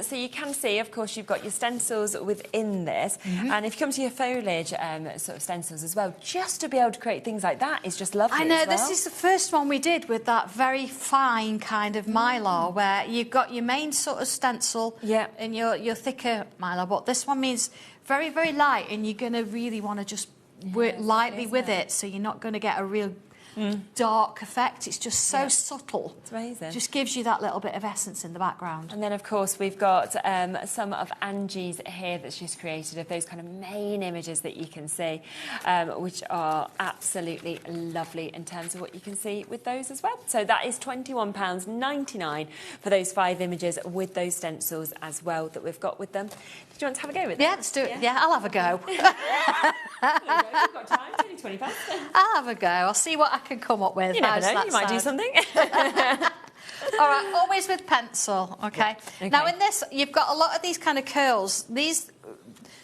So you can see, of course, you've got your stencils within this. And if you come to your foliage sort of stencils as well, just to be able to create things like that is just lovely. I know, as well. this is the first one we did with that very fine kind of mylar where you've got your main sort of stencil and your thicker mylar, but this one means very, very light, and you're going to really want to just work lightly with it, so you're not going to get a real dark effect. It's just so subtle. It's amazing. Just gives you that little bit of essence in the background. And then, of course, we've got some of Angie's here that she's created of those kind of main images that you can see, which are absolutely lovely in terms of what you can see with those as well. So that is £21.99 for those 5 images with those stencils as well that we've got with them. Did you want to have a go with it? Yeah, let's do it. Yeah, I'll have a go. We've got time, it's only 20 past. I'll have a go. I'll see what I can come up with. You never know, you might do something. All right, always with pencil, okay? Okay. Now, in this, you've got a lot of these kind of curls.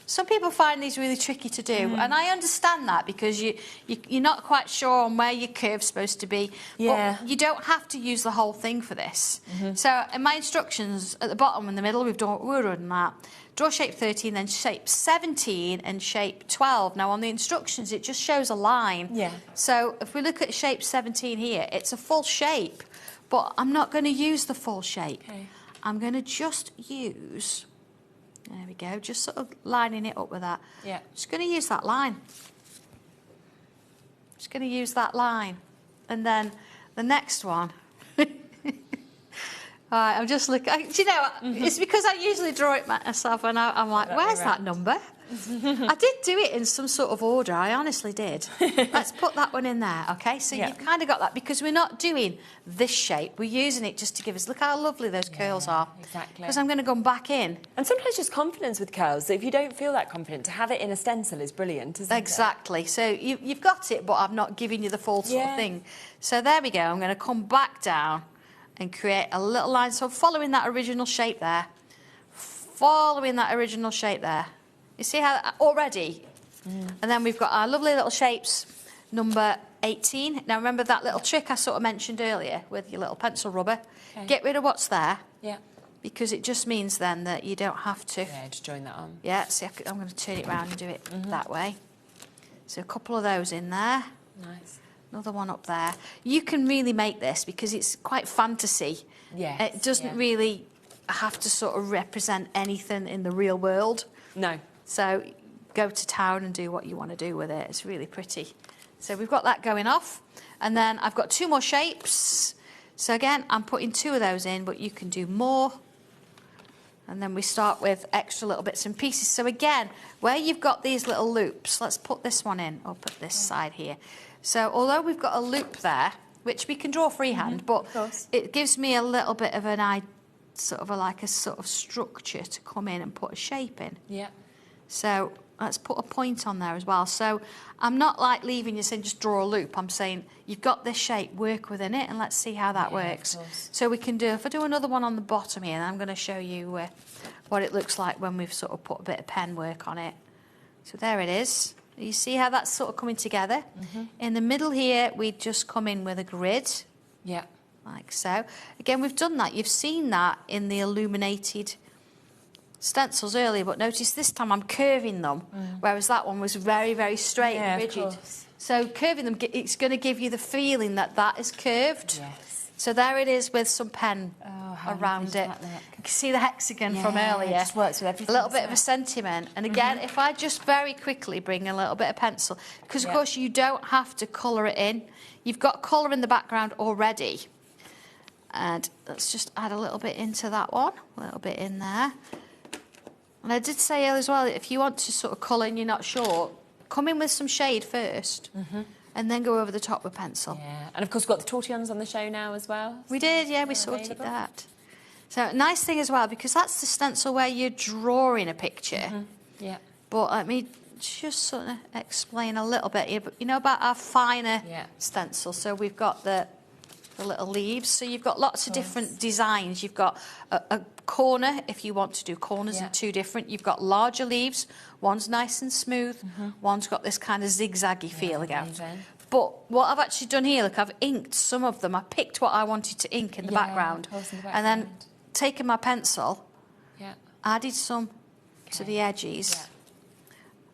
Some people find these really tricky to do, and I understand that because you're not quite sure on where your curve's supposed to be. Yeah. But you don't have to use the whole thing for this. So in my instructions, at the bottom in the middle, we've done that. Draw shape 13, then shape 17 and shape 12. Now, on the instructions, it just shows a line. Yeah. So if we look at shape 17 here, it's a full shape, but I'm not going to use the full shape. Okay. I'm going to just use... There we go, just sort of lining it up with that. Yeah. Just going to use that line. Just going to use that line. And then the next one... All right, I'm just looking... Do you know, it's because I usually draw it myself and I'm like, where's that number? I did do it in some sort of order, I honestly did. Let's put that one in there, OK? So you've kind of got that, because we're not doing this shape. We're using it just to give us... Look how lovely those curls are. Exactly. Because I'm going to go back in. And sometimes just confidence with curls. So if you don't feel that confident, to have it in a stencil is brilliant, isn't it? Exactly. So you've got it, but I've not given you the full sort of thing. So there we go. I'm going to come back down and create a little line. So following that original shape there. Following that original shape there. You see how already? And then we've got our lovely little shapes, number 18. Now, remember that little trick I sort of mentioned earlier with your little pencil rubber? Okay. Get rid of what's there. Yeah. Because it just means then that you don't have to... Yeah, just join that on. Yeah, see, I'm going to turn it around and do it that way. So a couple of those in there. Nice. Another one up there. You can really make this because it's quite fantasy. Yes, It doesn't really have to sort of represent anything in the real world. No. So go to town and do what you want to do with it. It's really pretty. So we've got that going off. And then I've got 2 more shapes. So again, I'm putting 2 of those in, but you can do more. And then we start with extra little bits and pieces. So again, where you've got these little loops, let's put this one in, or put this side here. So although we've got a loop there, which we can draw freehand, but it gives me a little bit of an sort of structure to come in and put a shape in. Yeah. So let's put a point on there as well. So I'm not like leaving you saying just draw a loop. I'm saying you've got this shape, work within it, and let's see how that works. So we can do, if I do another one on the bottom here, then I'm going to show you what it looks like when we've sort of put a bit of pen work on it. So there it is. You see how that's sort of coming together? In the middle here, we just come in with a grid. Yeah. Like so. Again, we've done that. You've seen that in the illuminated stencils earlier, but notice this time I'm curving them, whereas that one was very, very straight and rigid. So curving them, it's going to give you the feeling that that is curved. Yes. So there it is with some pen around it. You can see the hexagon from earlier. It just works with everything. A little bit of a sentiment. And again, if I just very quickly bring a little bit of pencil, because of course you don't have to colour it in. You've got colour in the background already. And let's just add a little bit into that one, a little bit in there. And I did say as well, if you want to sort of colour and you're not sure, come in with some shade first. And then go over the top with pencil. Yeah, and of course we've got the tortillons on the show now as well. We did, yeah, we sorted that. So nice thing as well, because that's the stencil where you're drawing a picture. Yeah. But let me just sort of explain a little bit here, you know, about our finer stencil. So we've got the little leaves. So you've got lots of different designs. You've got a corner, if you want to do corners in 2 different. You've got larger leaves. One's nice and smooth. One's got this kind of zigzaggy feel again. But what I've actually done here, look, I've inked some of them. I picked what I wanted to ink in the background. And then taken my pencil, added some to the edges.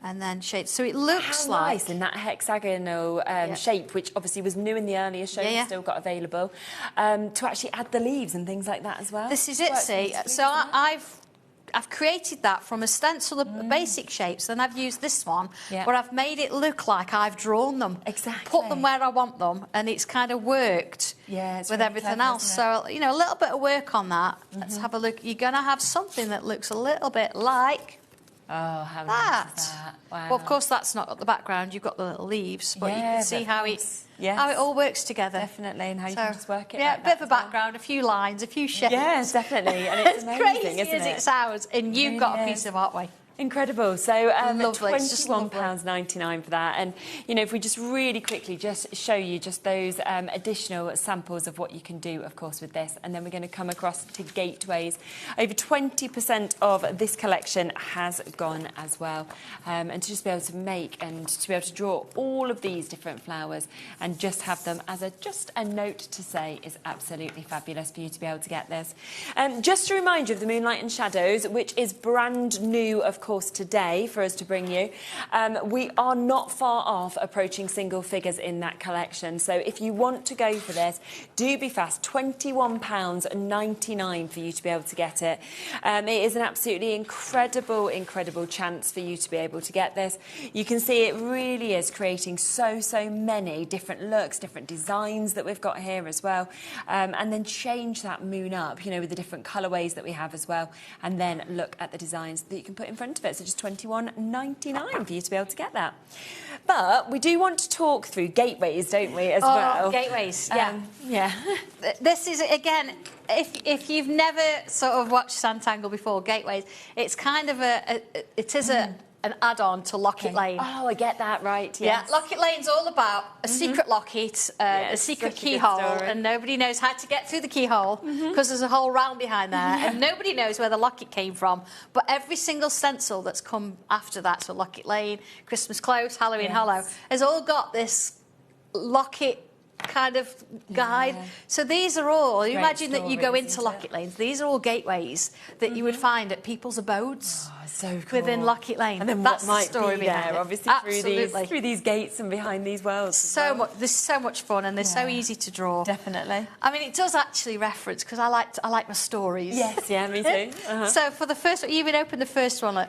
And then shade. So it looks like... nice in that hexagonal shape, which obviously was new in the earlier show, still got available, to actually add the leaves and things like that as well. This is it, see. So I've I've created that from a stencil of basic shapes, then I've used this one where I've made it look like I've drawn them. Exactly. Put them where I want them, and it's kind of worked with really everything clever, else. So, you know, a little bit of work on that. Let's have a look. You're going to have something that looks a little bit like how that. nice is that? Wow. Well, of course, that's not got the background. You've got the little leaves, but you can see how it all works together. Definitely, and how you can just work it. Yeah, like a bit of a that as well. background, a few lines, a few shapes. Yes, definitely, and it's as amazing, crazy isn't as it? it sounds, and you've Really got a is. piece of artwork. Incredible. So Lovely. It's just £21.99 for that. And, you know, if we just really quickly just show you just those additional samples of what you can do, of course, with this. And then we're going to come across to gateways. Over 20% of this collection has gone as well. And to just be able to make and to be able to draw all of these different flowers and just have them as just a note to say is absolutely fabulous for you to be able to get this. Just to remind you of the Moonlight and Shadows, which is brand new, of course, today for us to bring you. We are not far off approaching single figures in that collection. So if you want to go for this, do be fast. £21.99 for you to be able to get it. It is an absolutely incredible chance for you to be able to get this. You can see it really is creating so many different looks, different designs that we've got here as well. And then change that moon up, you know, with the different colourways that we have as well. And then look at the designs that you can put in front of it. So just £21.99 for you to be able to get that. But we do want to talk through gateways, don't we, as well? Gateways, yeah. This is, again, if you've never sort of watched Sanntangle before, gateways, it's kind of an add-on to Locket Lane. Oh, I get that, right, yes. Yeah, Locket Lane's all about a secret locket, a secret keyhole, and nobody knows how to get through the keyhole because there's a hole round behind there, and nobody knows where the locket came from. But every single stencil that's come after that, so Locket Lane, Christmas Close, Halloween Hollow, has all got this locket kind of guide. So these are all, you imagine that you go into Locket Lanes, these are all gateways that you would find at people's abodes. So cool. Within Locket Lane. And then that's what might the story be behind there, it. obviously, through these gates and behind these worlds. There's so much fun, and they're so easy to draw. Definitely. I mean, it does actually reference, because I like my stories. Yes, yeah, me too. So for the first one, you even open the first one, look.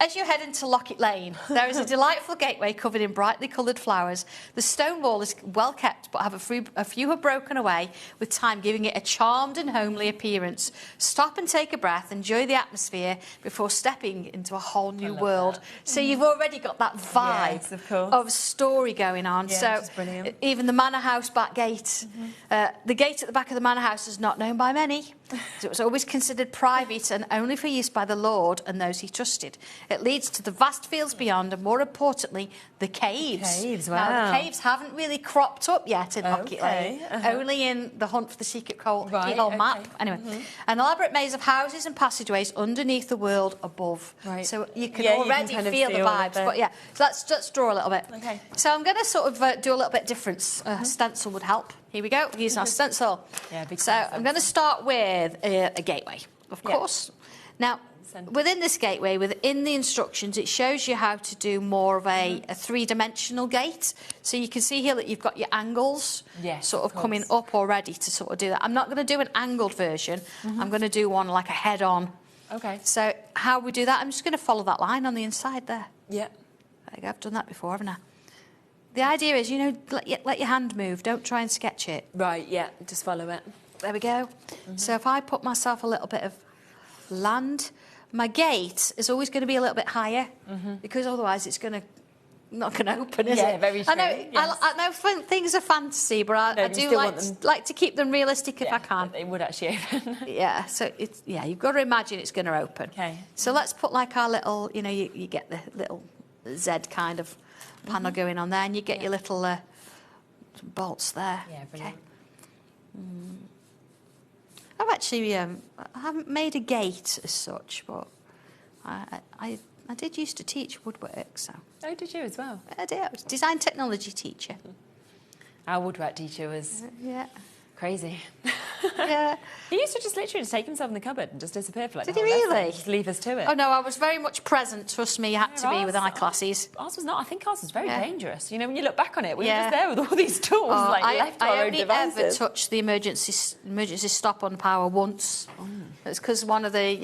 As you head into Locket Lane, there is a delightful gateway covered in brightly coloured flowers. The stone wall is well kept, but a few have broken away, with time giving it a charmed and homely appearance. Stop and take a breath, enjoy the atmosphere before stepping into a whole new world. So you've already got that vibe of story going on. Yeah, so brilliant. Even the manor house back gate, the gate at the back of the manor house is not known by many. So it was always considered private and only for use by the Lord and those he trusted. It leads to the vast fields beyond, and more importantly, the caves. Wow. Now, the caves haven't really cropped up yet in Locket Lane, only in the Hunt for the Secret Keyhole map. Anyway, an elaborate maze of houses and passageways underneath the world above. Right. So you can already feel the vibes. But yeah, so let's draw a little bit. Okay. So I'm going to sort of do a little bit different. Stencil would help. Here we go. Using our stencil. Yeah, big so I'm going to start with a gateway, of course. Now, within this gateway, within the instructions, it shows you how to do more of a three-dimensional gate. So you can see here that you've got your angles sort of coming up already to sort of do that. I'm not going to do an angled version. I'm going to do one like a head-on. Okay. So how we do that, I'm just going to follow that line on the inside there. Yeah. There you go. I've done that before, haven't I? The idea is, you know, let your hand move. Don't try and sketch it. Right, yeah, just follow it. There we go. So if I put myself a little bit of land, my gate is always going to be a little bit higher because otherwise it's not going to open, is it? Yeah, very true. I know things are fantasy, but I do like to keep them realistic if I can. They would actually open. Yeah, so you've got to imagine it's going to open. Okay. So let's put like our little, you know, you get the little Z kind of panel going on there, and you get your little bolts there. Yeah, brilliant. Okay. I've actually I haven't made a gate as such, but I did used to teach woodwork, so. Oh, did you as well? I did. I was a design technology teacher. Our woodwork teacher was crazy. Yeah. He used to just literally take himself in the cupboard and just disappear for like Did the he whole really? lesson, just leave us to it. Oh no, I was very much present. Trust me, you had to be with my classes. Ours was not. I think ours was very dangerous. You know, when you look back on it, we were just there with all these tools, left to our own devices. I only ever touched the emergency stop on power once. It's because one of the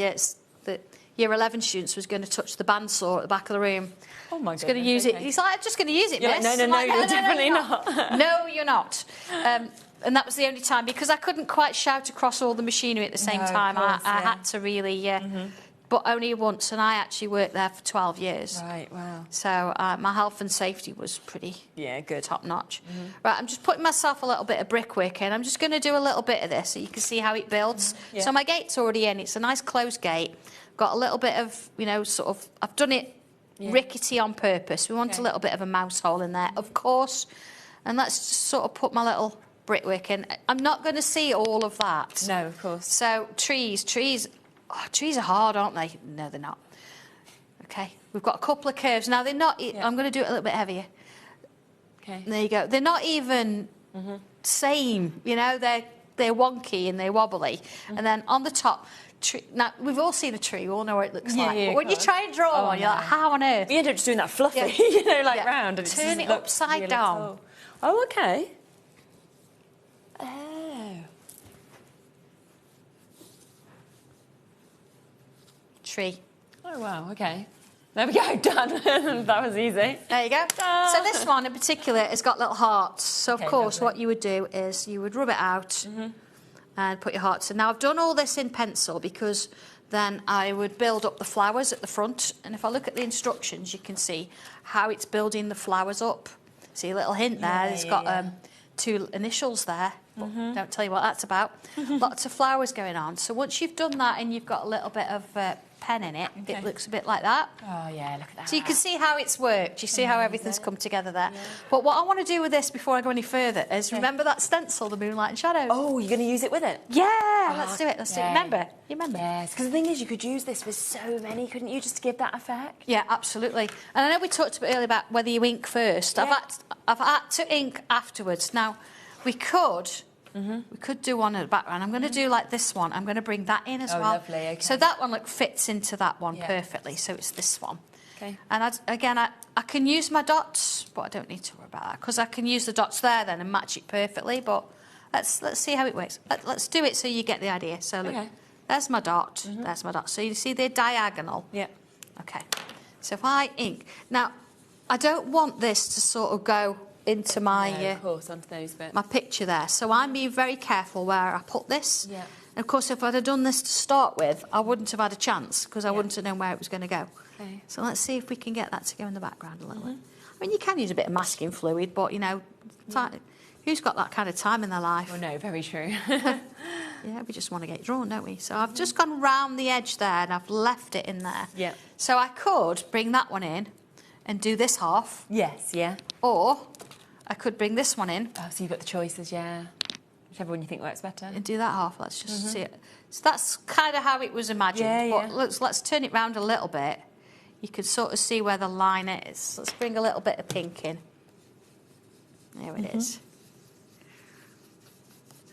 Year 11 students was going to touch the bandsaw at the back of the room. Oh my God! He's going to use it. He's like, I'm just going to use it, You're miss. like, no, you're definitely not. No, you're not. And that was the only time, because I couldn't quite shout across all the machinery at the same time. I had to really, but only once, and I actually worked there for 12 years. Right, wow. So my health and safety was pretty good, top notch. Right, I'm just putting myself a little bit of brickwork in. I'm just going to do a little bit of this so you can see how it builds. So my gate's already in. It's a nice closed gate. Got a little bit of, you know, sort of, I've done it rickety on purpose. We want a little bit of a mouse hole in there, of course. And let's just sort of put my little brickwork in. I'm not going to see all of that. No, of course. So trees are hard, aren't they? No, they're not. Okay, we've got a couple of curves. Now, they're not, I'm going to do it a little bit heavier. Okay. There you go. They're not even same, you know, they're wonky and they're wobbly. And then on the top, now, we've all seen a tree, we all know what it looks like. But when you try and draw one, you're like, how on earth? You end up just doing that fluffy, you know, like round. And Turn it upside really down. tall. Oh, okay. Oh. Tree. Oh, wow, okay. There we go, done. That was easy. There you go. So this one in particular has got little hearts. So, of course, lovely. what you would do is you would rub it out and put your hearts in. Now, I've done all this in pencil because then I would build up the flowers at the front. And if I look at the instructions, you can see how it's building the flowers up. See a little hint there. It's got 2 initials there. But don't tell you what that's about. Lots of flowers going on. So once you've done that and you've got a little bit of pen in it, it looks a bit like that. Oh, yeah, look at that. So you can see how it's worked. You see how everything's come together there. But what I want to do with this before I go any further is remember that stencil, the Moonlight and Shadows? Oh, you're going to use it with it? Yeah, let's do it. Let's do it. Remember? You remember? Yes, because the thing is, you could use this with so many, couldn't you, just to give that effect? Yeah, absolutely. And I know we talked a bit earlier about whether you ink first. Yeah. I've had to ink afterwards. Now, we could do one in the background. I'm going to do like this one. I'm going to bring that in as well. Lovely, okay. So that one fits into that one perfectly. So it's this one. Okay. And I can use my dots, but I don't need to worry about that because I can use the dots there then and match it perfectly. But let's see how it works. Let's do it so you get the idea. So look, there's my dot. There's my dot. So you see they're diagonal. Yeah. Okay. So if I ink now, I don't want this to sort of go into my of course, onto those bits. my picture there. So I'm being very careful where I put this. Yeah. And of course, if I'd have done this to start with, I wouldn't have had a chance because I wouldn't have known where it was going to go. Okay. So let's see if we can get that to go in the background a little bit. I mean, you can use a bit of masking fluid, but, you know, who's got that kind of time in their life? Oh, no, very true. Yeah, we just want to get it drawn, don't we? So I've just gone round the edge there and I've left it in there. Yeah. So I could bring that one in and do this half. Yes, yeah. Or I could bring this one in. Oh, so you've got the choices, yeah. Whichever one you think works better. And do that half. Let's just see it. So that's kind of how it was imagined. Yeah, but let's turn it round a little bit. You can sort of see where the line is. Let's bring a little bit of pink in. There it is.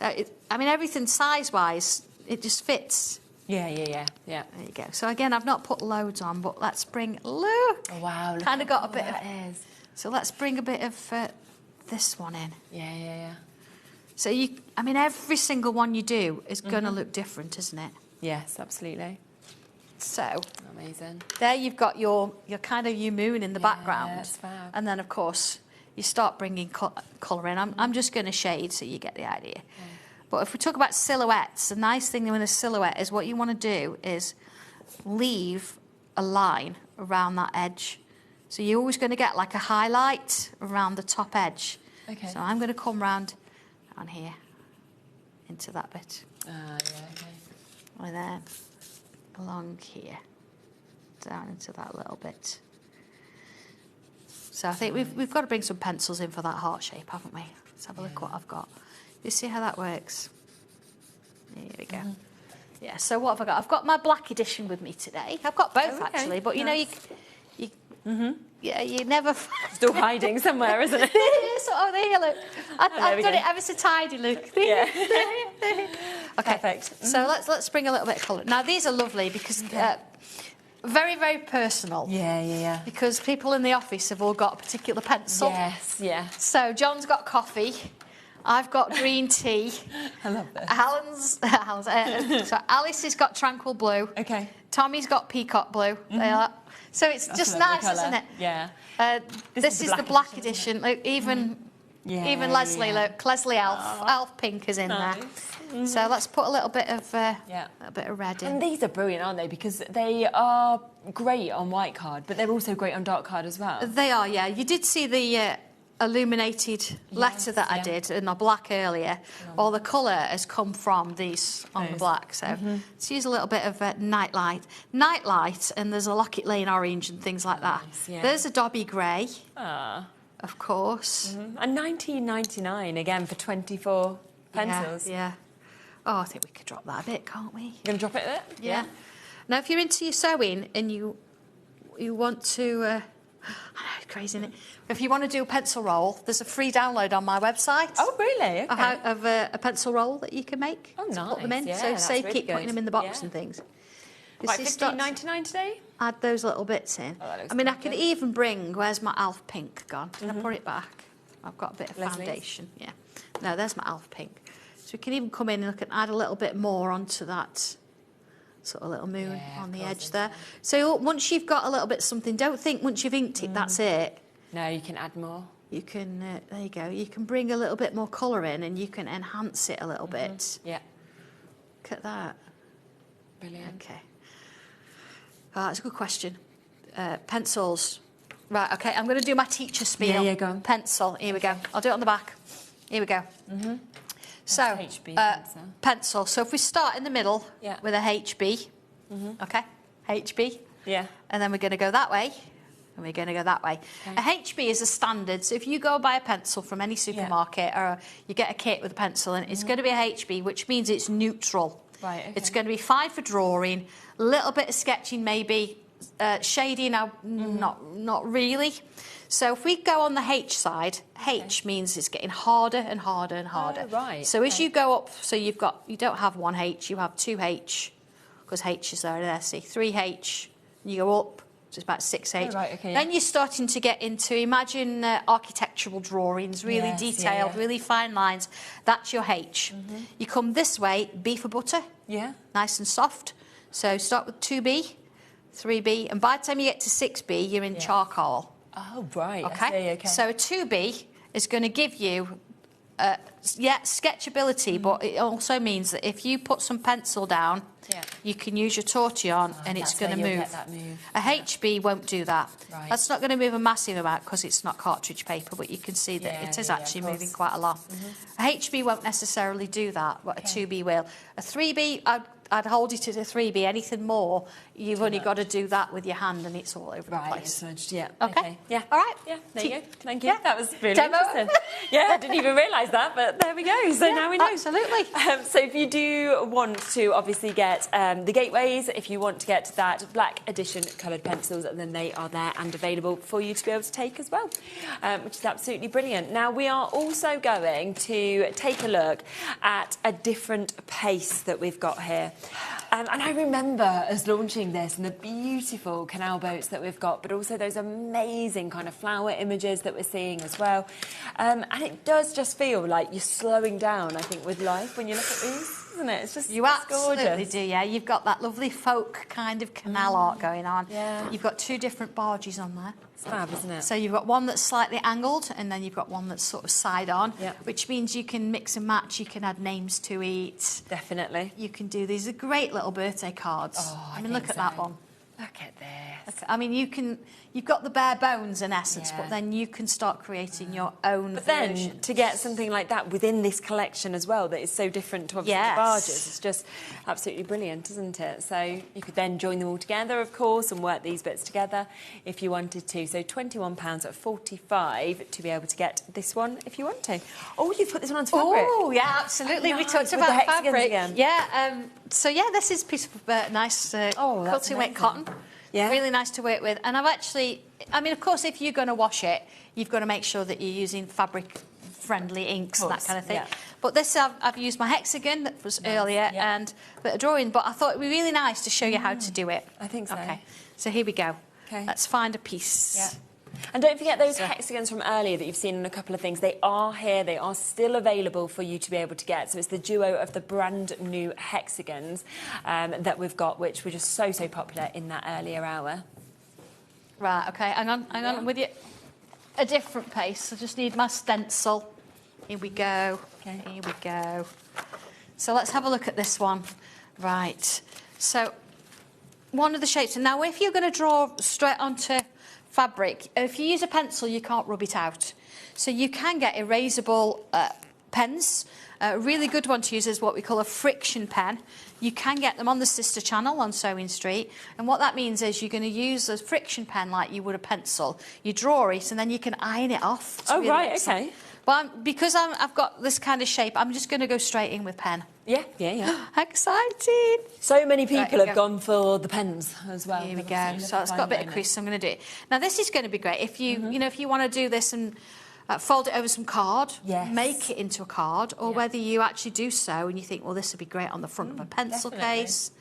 I mean, everything size-wise, it just fits. Yeah. There you go. So again, I've not put loads on, but let's bring. Look. Oh, wow. Kind of got a bit of. Is. So let's bring a bit of this one in. Yeah. So I mean, every single one you do is going to look different, isn't it? Yes, absolutely. So amazing. There you've got your kind of your moon in the background, that's fab. And then of course you start bringing colour in. I'm just going to shade so you get the idea. But if we talk about silhouettes, the nice thing with a silhouette is what you want to do is leave a line around that edge. So you're always going to get like a highlight around the top edge. Okay. So I'm going to come round on here into that bit. Okay. And then along here, down into that little bit. So I think we've got to bring some pencils in for that heart shape, haven't we? Let's have a look what I've got. You see how that works? There we go. Yeah, so what have I got? I've got my black edition with me today. I've got both actually, but you know, you never... Still hiding somewhere, isn't it? Oh, there, look. I've done it ever so tidy, look. Yeah. Okay, perfect. So let's bring a little bit of colour. Now, these are lovely because very, very personal. Yeah. Because people in the office have all got a particular pencil. Yes, yeah. So John's got coffee. I've got green tea. I love this. So Alice has got tranquil blue. Okay. Tommy's got peacock blue. So it's just nice, isn't it? Yeah. This is the black edition. Look, even Leslie, look, Leslie Elf pink is in there. So let's put a little bit of red in. And these are brilliant, aren't they? Because they are great on white card, but they're also great on dark card as well. They are, yeah. You did see the illuminated letter that I did in the black earlier. All the colour has come from these on the black. So let's use a little bit of nightlight. Nightlight, and there's a Locket Lane orange and things like that. There's a Dobby Grey, of course. And $19.99 again for 24 pencils. Yeah. Oh, I think we could drop that a bit, can't we? You're going to drop it a bit? Yeah. Now, if you're into your sewing and you want to... I know, it's crazy, isn't it? If you want to do a pencil roll, there's a free download on my website. Oh, really? Okay. Of a pencil roll that you can make. Oh, nice. Put them in. Yeah, so that's save, really keep putting good. them in the box and things. Like $15.99 today? Add those little bits in. I mean, I could even bring... Where's my Elf pink gone? Did I put it back? I've got a bit of foundation. Yeah. No, there's my Elf pink. So we can even come in and add a little bit more onto that sort of little moon on the edge there. So once you've got a little bit of something, don't think once you've inked it, that's it. No, you can add more. You can, there you go, you can bring a little bit more colour in and you can enhance it a little bit. Yeah. Look at that. Brilliant. Okay. That's a good question. Pencils. Right, okay, I'm going to do my teacher spiel. Yeah, go on. Pencil, here we go. I'll do it on the back. Here we go. So, HB pencil. So if we start in the middle with a HB, okay, HB. Yeah. And then we're going to go that way, and we're going to go that way. Okay. A HB is a standard. So if you go buy a pencil from any supermarket or you get a kit with a pencil, and it's going to be a HB, which means it's neutral. Right, okay. It's going to be fine for drawing, a little bit of sketching maybe, shading, not really. So if we go on the H side, H means it's getting harder and harder and harder. Oh, right. So as you go up, so you don't have one H, you have two H, because H is there, see, 3H, you go up, so it's about 6H. Oh, right, okay, Then you're starting to get into, imagine architectural drawings, really detailed, really fine lines. That's your H. You come this way, B for butter. Yeah. Nice and soft. So start with 2B, 3B, and by the time you get to 6B, you're in charcoal. Oh, right. Okay. I see, okay. So a 2B is going to give you, sketchability, but it also means that if you put some pencil down, you can use your tortillon and it's going to move. A HB won't do that. Right. That's not going to move a massive amount because it's not cartridge paper, but you can see that it is actually moving quite a lot. A HB won't necessarily do that, but a 2B will. A 3B, I'd hold it at a 3B. Anything more, you've only got to do that with your hand and it's all over the place. Okay. Yeah. All right. Yeah. There you go. Thank you. That was really interesting. Yeah, I didn't even realise that, but there we go. So now we know. Absolutely. So if you do want to obviously get the gateways, if you want to get that black edition coloured pencils, then they are there and available for you to be able to take as well, which is absolutely brilliant. Now we are also going to take a look at a different pace that we've got here. And I remember us launching this and the beautiful canal boats that we've got, but also those amazing kind of flower images that we're seeing as well. And it does just feel like you're slowing down, I think, with life when you look at these, isn't it? It's just You absolutely gorgeous. do, yeah. You've got that lovely folk kind of canal art going on. Yeah. You've got two different barges on there. It's fab, isn't it? So you've got one that's slightly angled and then you've got one that's sort of side on, which means you can mix and match, you can add names to it. Definitely. You can do these are great little birthday cards. Oh, I mean, look at that one. Look at this. I mean, you've got the bare bones in essence, but then you can start creating your own then version. to get something like that within this collection as well that is so different to obviously the barges, it's just absolutely brilliant, isn't it? So you could then join them all together, of course, and work these bits together if you wanted to. So £21.45 to be able to get this one if you want to. Oh, you've put this one onto fabric. Oh, yeah, absolutely. We talked With about the hexagons fabric. again. Yeah, so yeah, this is a piece of nice quilting weight cotton. Yeah. Really nice to work with. And I've actually, I mean, of course, if you're going to wash it, you've got to make sure that you're using fabric-friendly inks and that kind of thing. Yeah. But this, I've used my hexagon that was earlier and a bit of drawing, but I thought it would be really nice to show you how to do it. I think so. Okay, so here we go. Okay. Let's find a piece. Yeah. And don't forget those hexagons from earlier that you've seen in a couple of things. They are here. They are still available for you to be able to get. So it's the duo of the brand new hexagons that we've got, which were just so popular in that earlier hour. Right, OK, hang on, I'm with you. A different pace. I just need my stencil. Here we go. Okay. Here we go. So let's have a look at this one. Right. So one of the shapes. And now if you're going to draw straight onto fabric, if you use a pencil, you can't rub it out. So you can get erasable pens. A really good one to use is what we call a friction pen. You can get them on the sister channel on Sewing Street. And what that means is you're going to use a friction pen like you would a pencil. You draw it and then you can iron it off. It's really excellent. OK. But because I've got this kind of shape, I'm just going to go straight in with pen. Yeah. Exciting. So many people have gone for the pens as well. Here we go. So it's got a bit of crease, so I'm going to do it. Now, this is going to be great. If you, you know, if you want to do this and fold it over some card, make it into a card, or whether you actually do so and you think, well, this would be great on the front of a pencil case,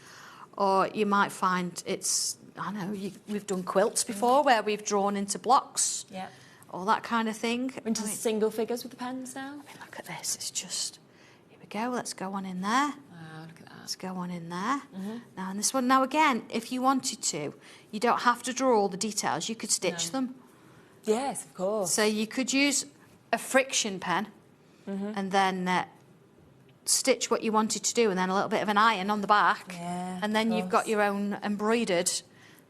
or you might find it's, I know, we've done quilts before where we've drawn into blocks. Yeah. All that kind of thing. Into single figures with the pens now? I mean, look at this. It's just... Here we go. Let's go on in there. Wow, look at that. Let's go on in there. Now, and this one... Now, again, if you wanted to, you don't have to draw all the details. You could stitch them. Yes, of course. So you could use a friction pen and then stitch what you wanted to do and then a little bit of an iron on the back. Yeah, and then you've got your own embroidered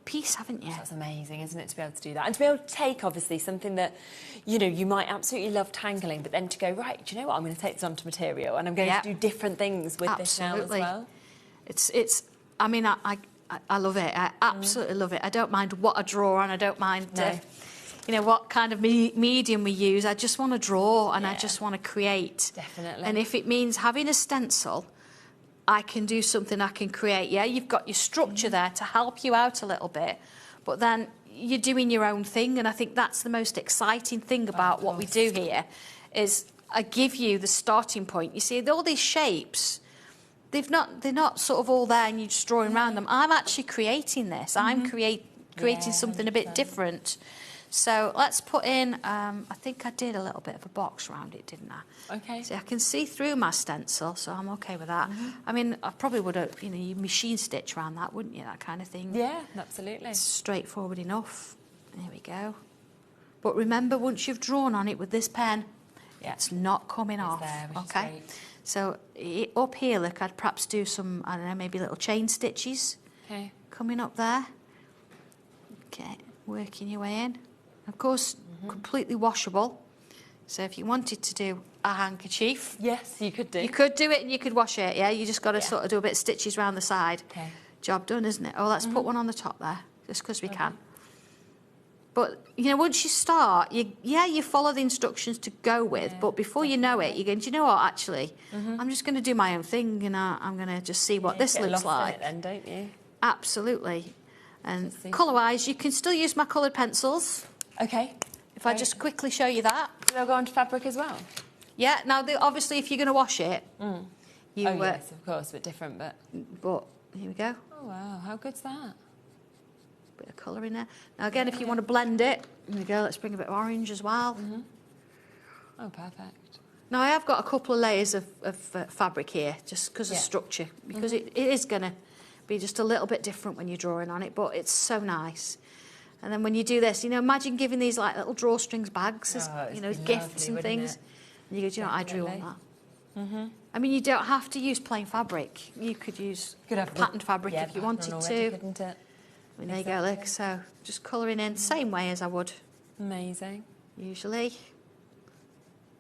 piece, haven't you? That's amazing, isn't it, to be able to do that? And to be able to take, obviously, something that, you know, you might absolutely love tangling, but then to go, right, do you know what, I'm going to take this onto material and I'm going to do different things with this now as well. It's I mean, I love it. I absolutely love it. I don't mind what I draw on. I don't mind, you know, what kind of medium we use. I just want to draw and I just want to create. Definitely. And if it means having a stencil, I can do something, I can create. Yeah, you've got your structure there to help you out a little bit, but then you're doing your own thing, and I think that's the most exciting thing about what we do here, is I give you the starting point. You see, all these shapes, they're not sort of all there and you're just drawing around them. I'm actually creating this. I'm creating something a bit different. So let's put in, I think I did a little bit of a box around it, didn't I? OK. So I can see through my stencil, so I'm OK with that. I mean, I probably would have, you know, you machine stitch around that, wouldn't you, that kind of thing? Yeah, absolutely. It's straightforward enough. There we go. But remember, once you've drawn on it with this pen, it's not coming off, OK? So up here, look, I'd perhaps do some, I don't know, maybe little chain stitches coming up there. OK, working your way in. Of course, completely washable. So if you wanted to do a handkerchief... Yes, you could do. You could do it and you could wash it, yeah? You just got to sort of do a bit of stitches around the side. Okay. Job done, isn't it? Oh, let's put one on the top there, just because we can. But, you know, once you start, you follow the instructions to go with, but before you know it, you're going, do you know what, actually? I'm just going to do my own thing, and I'm going to just see what this looks like. Then, don't you? Absolutely. And colour-wise, you can still use my coloured pencils. OK. If I just quickly show you that. They'll go onto fabric as well? Yeah, now, obviously, if you're going to wash it... yes, of course, a bit different, but... But, here we go. Oh, wow, how good's that? Bit of colour in there. Now, again, if you want to blend it, here we go, let's bring a bit of orange as well. Oh, perfect. Now, I have got a couple of layers of fabric here, just because of structure, because it is going to be just a little bit different when you're drawing on it, but it's so nice. And then when you do this, you know, imagine giving these like little drawstrings bags as, you know, gifts and things. And you go, do you know what, I drew on that. I mean, you don't have to use plain fabric. You could use patterned fabric if you wanted to. Couldn't it? I mean, there you go, look. So just colouring in the same way as I would. Amazing. Usually.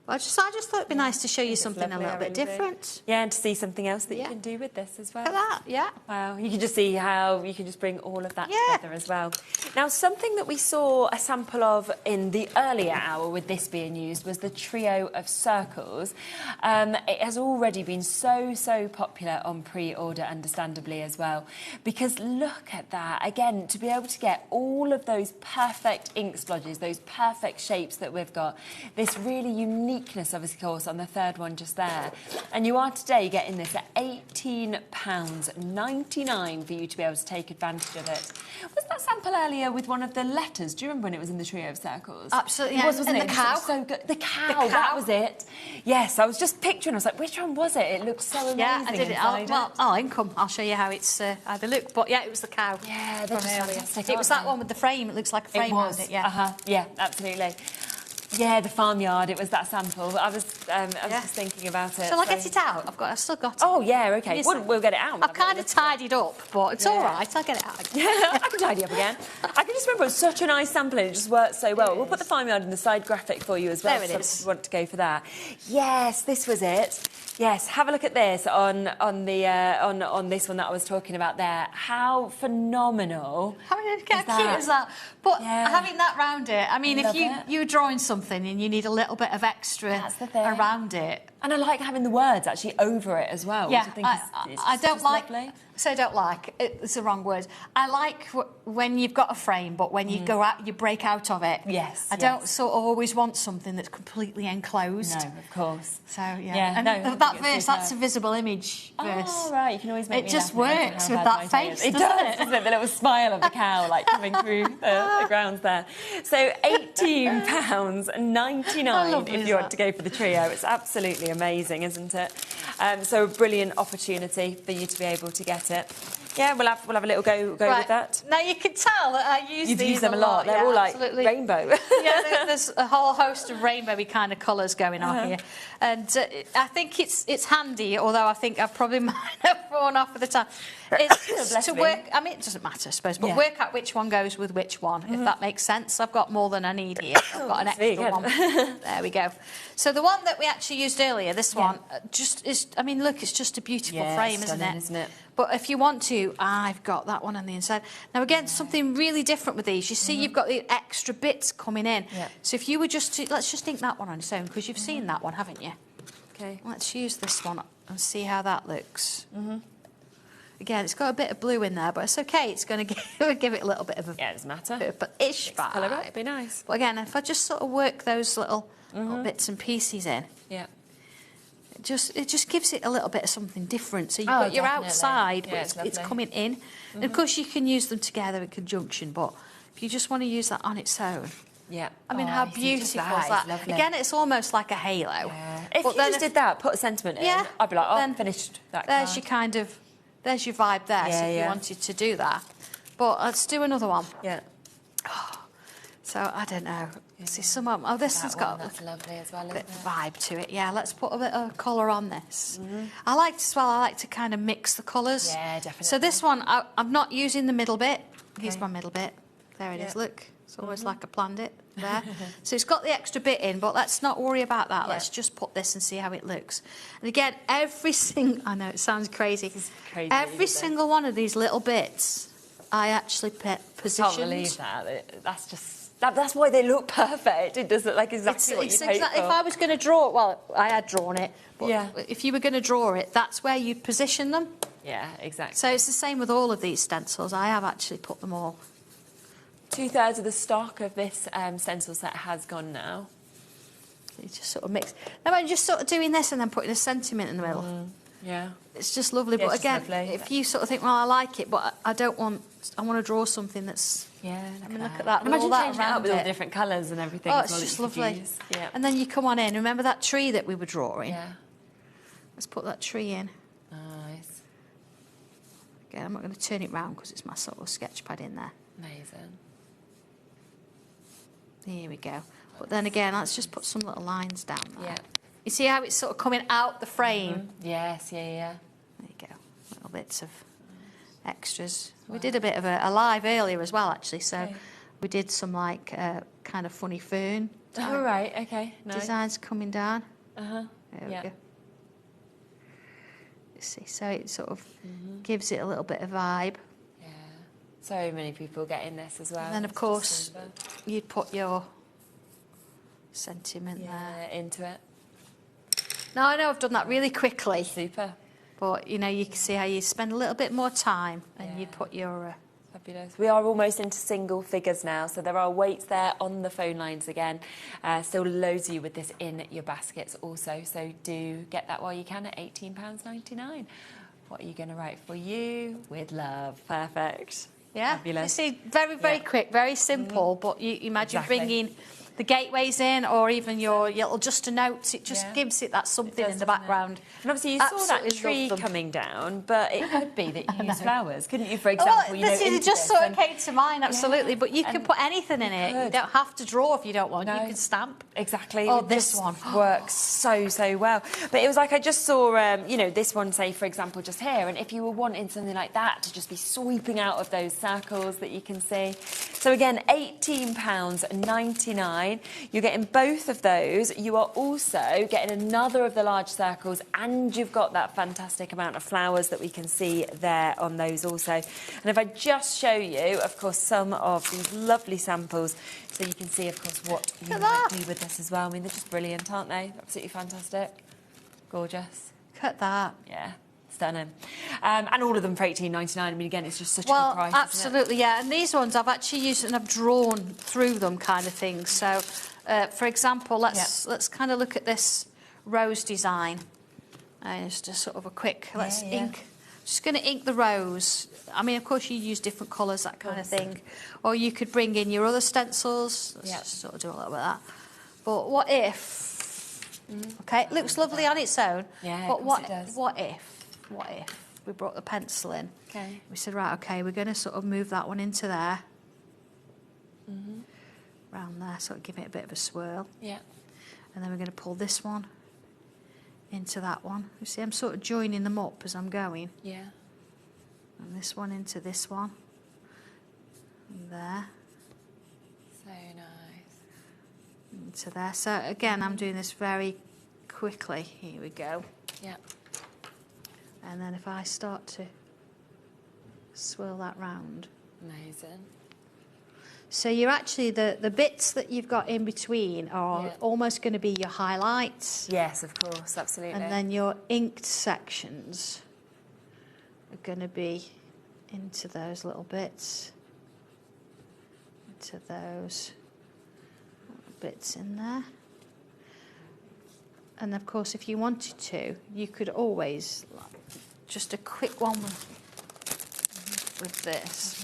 Well, I just thought it'd be nice to show you something a little bit different. Yeah, and to see something else that you can do with this as well. Look at that, Wow, you can just see how you can just bring all of that together as well. Now, something that we saw a sample of in the earlier hour with this being used was the trio of circles. It has already been so popular on pre-order, understandably, as well. Because look at that. Again, to be able to get all of those perfect ink splodges, those perfect shapes that we've got, this really uniqueness, of course, on the third one just there. And you are today getting this at £18.99 for you to be able to take advantage of it. Was that sample earlier earlier with one of the letters. Do you remember when it was in the trio of circles? Absolutely, It was, wasn't and it? the cow. So good. The cow, that was it. Yes, I was just picturing, I was like, which one was it? It looked so amazing. Yeah, I did it. inside I'll show you how it's how they look. But yeah, it was the cow. Yeah, they're from just earlier. fantastic, It was aren't that one with the frame. It looks like a frame around it. Yeah. Yeah, absolutely. Yeah, the farmyard. It was that sample. I was just thinking about it. Shall I get it out? I've still got it. Oh yeah, okay. We'll get it out. I've kind of tidied up, but it's all right. I'll get it out. I can tidy up again. I can just remember it was such a nice sample and it just worked so well. We'll put the farmyard in the side graphic for you as well. There it is. If you want to go for that. Yes, this was it. Yes, have a look at this on this one that I was talking about there. How phenomenal! How cute is that? But having that round it, I mean, if you're drawing something and you need a little bit of extra around it. And I like having the words actually over it as well. Yeah, I don't like. Lovely. So don't like. It's the wrong word. I like when you've got a frame, but when you go out, you break out of it. Yes. I don't sort of always want something that's completely enclosed. No, of course. So and that verse, that's a visible image verse. Oh right, you can always make it just works with that face. It does, doesn't it? The little smile of the cow like coming through the grounds there. So £18.99 if you want to go for the trio. It's absolutely amazing, isn't it? So a brilliant opportunity for you to be able to get it. Yeah, we'll have a little go with that. Now you can tell that I use these them a lot. They're all like rainbow. Yeah, there's a whole host of rainbowy kind of colours going on here, and I think it's handy. Although I think I probably might have fallen off at the time. It's to work. I mean, it doesn't matter, I suppose, but work out which one goes with which one, if that makes sense. I've got more than I need here. I've got an extra one. There we go. So the one that we actually used earlier, this one, just is. I mean, look, it's just a beautiful frame, isn't it? But if you want to, I've got that one on the inside. Now, again, something really different with these. You see, you've got the extra bits coming in. So if you were just to, let's just ink that one on its own, because you've seen that one, haven't you? Okay. Let's use this one and see how that looks. Again, it's got a bit of blue in there, but it's okay. It's going to give it a little bit of a... Yeah, it doesn't matter. Purple-ish vibe. Colour it, it'd be nice. But again, if I just sort of work those little bits and pieces in... Yeah. It just gives it a little bit of something different. So you've got your outside, but it's coming in. And of course, you can use them together in conjunction, but if you just want to use that on its own... Yeah. I mean, how beautiful is that? Again, it's almost like a halo. Yeah. If you just did that, put a sentiment in, I'd be like, oh, then finished that card. There's your kind of... There's your vibe there, so if you wanted to do that. But let's do another one. Yeah. So, I don't know. See, some of them... Oh, this one's got that's lovely as well, a bit of vibe to it. Yeah, let's put a bit of colour on this. I like to kind of mix the colours. Yeah, definitely. So this one, I'm not using the middle bit. Here's my middle bit. There it is, look. It's almost like I planned it there. So it's got the extra bit in, but let's not worry about that. Let's just put this and see how it looks. And again, every single... I know, it sounds crazy. Every single one of these little bits, I actually positioned. I can't believe that. That's just... That's why they look perfect. It does look like exactly what you'd hope for. If I was going to draw it, well, I had drawn it, but if you were going to draw it, that's where you'd position them. Yeah, exactly. So it's the same with all of these stencils. I have actually put them all. 2/3 of the stock of this stencil set has gone now. You just sort of mix. Now I'm just sort of doing this and then putting a sentiment in the middle. Yeah. It's just lovely. Yeah, but again, lovely. if you sort of think, well, I like it, but I don't want... I want to draw something that's... Yeah, look at that. Imagine all changing that it up with all the it. different colours and everything. Oh, as it's well just that you could lovely. use. Yeah. And then you come on in. Remember that tree that we were drawing? Yeah. Let's put that tree in. Nice. Again, I'm not going to turn it round because it's my sort of sketch pad in there. Amazing. Here we go. But then again, let's just put some little lines down there. Yeah. You see how it's sort of coming out the frame? Yes, yeah. There you go. Little bits of extras. We did a bit of a live earlier as well, actually. So we did some like kind of funny fern. Oh, right. Okay. Nice. Designs coming down. There we go. You see, so it sort of gives it a little bit of vibe. Yeah. So many people getting this as well. And then, of course, you'd put your sentiment there. Into it. Now, I know I've done that really quickly. Super. But, you know, you can see how you spend a little bit more time and you put your... Fabulous. We are almost into single figures now, so there are weights there on the phone lines again. Still loads of you with this in your baskets also, so do get that while you can at £18.99. What are you going to write for you? With love. Perfect. Yeah, Fabulous. you see, very quick, very simple, but you imagine bringing the gateways in or even your little just a note, it just gives it that something in the background. And obviously you saw that tree coming down, but it could be that you use flowers, couldn't you, for example? It just sort of came to mind, absolutely, but you can put anything in it. You don't have to draw if you don't want, you can stamp. Exactly. Oh, this one works so well. But it was like I just saw, you know, this one, say, for example, just here, and if you were wanting something like that to just be sweeping out of those circles that you can see. So again, £18.99. You're getting both of those. You are also getting another of the large circles, and you've got that fantastic amount of flowers that we can see there on those also. And if I just show you, of course, some of these lovely samples, so you can see, of course, what you might do with this as well. I mean, they're just brilliant, aren't they? Absolutely fantastic. Gorgeous. Cut that. Yeah. Stunning. And all of them for £18.99. I mean, again, it's just such a good price. Absolutely, yeah. And these ones I've actually used and I've drawn through them kind of thing. So, for example, let's kind of look at this rose design. Just a sort of a quick, let's ink. Just going to ink the rose. I mean, of course, you use different colours, that kind of thing. Or you could bring in your other stencils. Let's just sort of do a little bit of that. But what if... Okay, it looks lovely on its own. Yeah, but what if we brought the pencil in? Okay. We said, right, okay, we're going to sort of move that one into there. Round there, sort of give it a bit of a swirl. Yeah. And then we're going to pull this one into that one. You see, I'm sort of joining them up as I'm going. Yeah. And this one into this one. And there. So nice. Into there. So again, I'm doing this very quickly. Here we go. Yeah. And then if I start to swirl that round. Amazing. So you're actually, the bits that you've got in between are almost going to be your highlights. Yes, of course, absolutely. And then your inked sections are going to be into those little bits. Into those little bits in there. And of course, if you wanted to, you could always, just a quick one with this,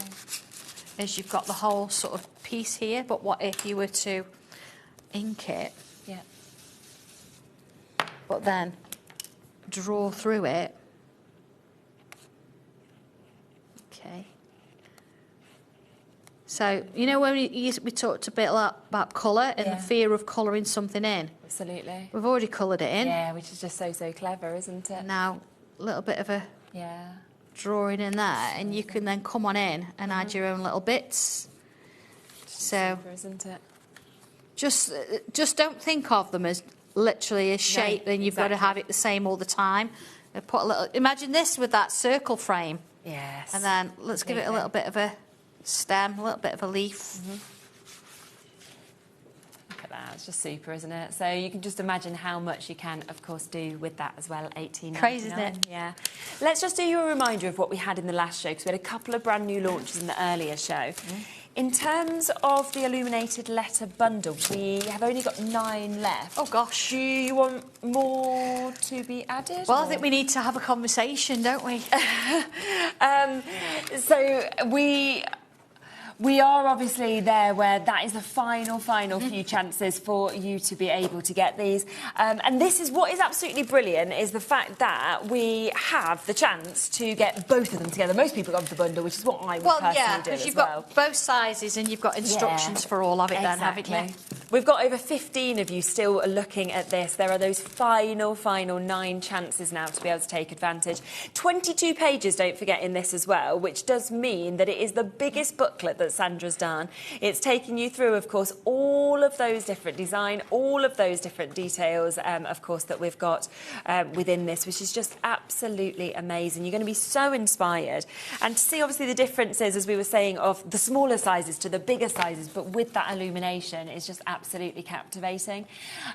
is you've got the whole sort of piece here, but what if you were to ink it, but then draw through it, okay. So, you know when we talked a bit about colour and the fear of colouring something in? Absolutely. We've already coloured it in. Yeah, which is just so clever, isn't it? Now, a little bit of a drawing in there, and you can then come on in and add your own little bits. So, super, isn't it? Just don't think of them as literally a shape, then you've got to have it the same all the time. Put a little. Imagine this with that circle frame. Yes. And then let's give it a little bit of a stem, a little bit of a leaf. Look at that, it's just super, isn't it? So you can just imagine how much you can, of course, do with that as well, $18.99. Crazy, isn't it? Yeah. Let's just do you a reminder of what we had in the last show, because we had a couple of brand new launches in the earlier show. In terms of the illuminated letter bundle, we have only got 9 left. Oh, gosh. Do you want more to be added? Well, I think we need to have a conversation, don't we? So we are obviously there where that is the final few chances for you to be able to get these. And this is what is absolutely brilliant, is the fact that we have the chance to get both of them together. Most people go for the bundle, which is what I would personally do as well. because you've got both sizes and you've got instructions for all of it then, haven't you? We've got over 15 of you still looking at this. There are those final 9 chances now to be able to take advantage. 22 pages, don't forget, in this as well, which does mean that it is the biggest booklet that Sandra's done. It's taking you through, of course, all of those different design, all of those different details, of course, that we've got within this, which is just absolutely amazing. You're going to be so inspired. And to see, obviously, the differences, as we were saying, of the smaller sizes to the bigger sizes, but with that illumination, is just absolutely absolutely captivating.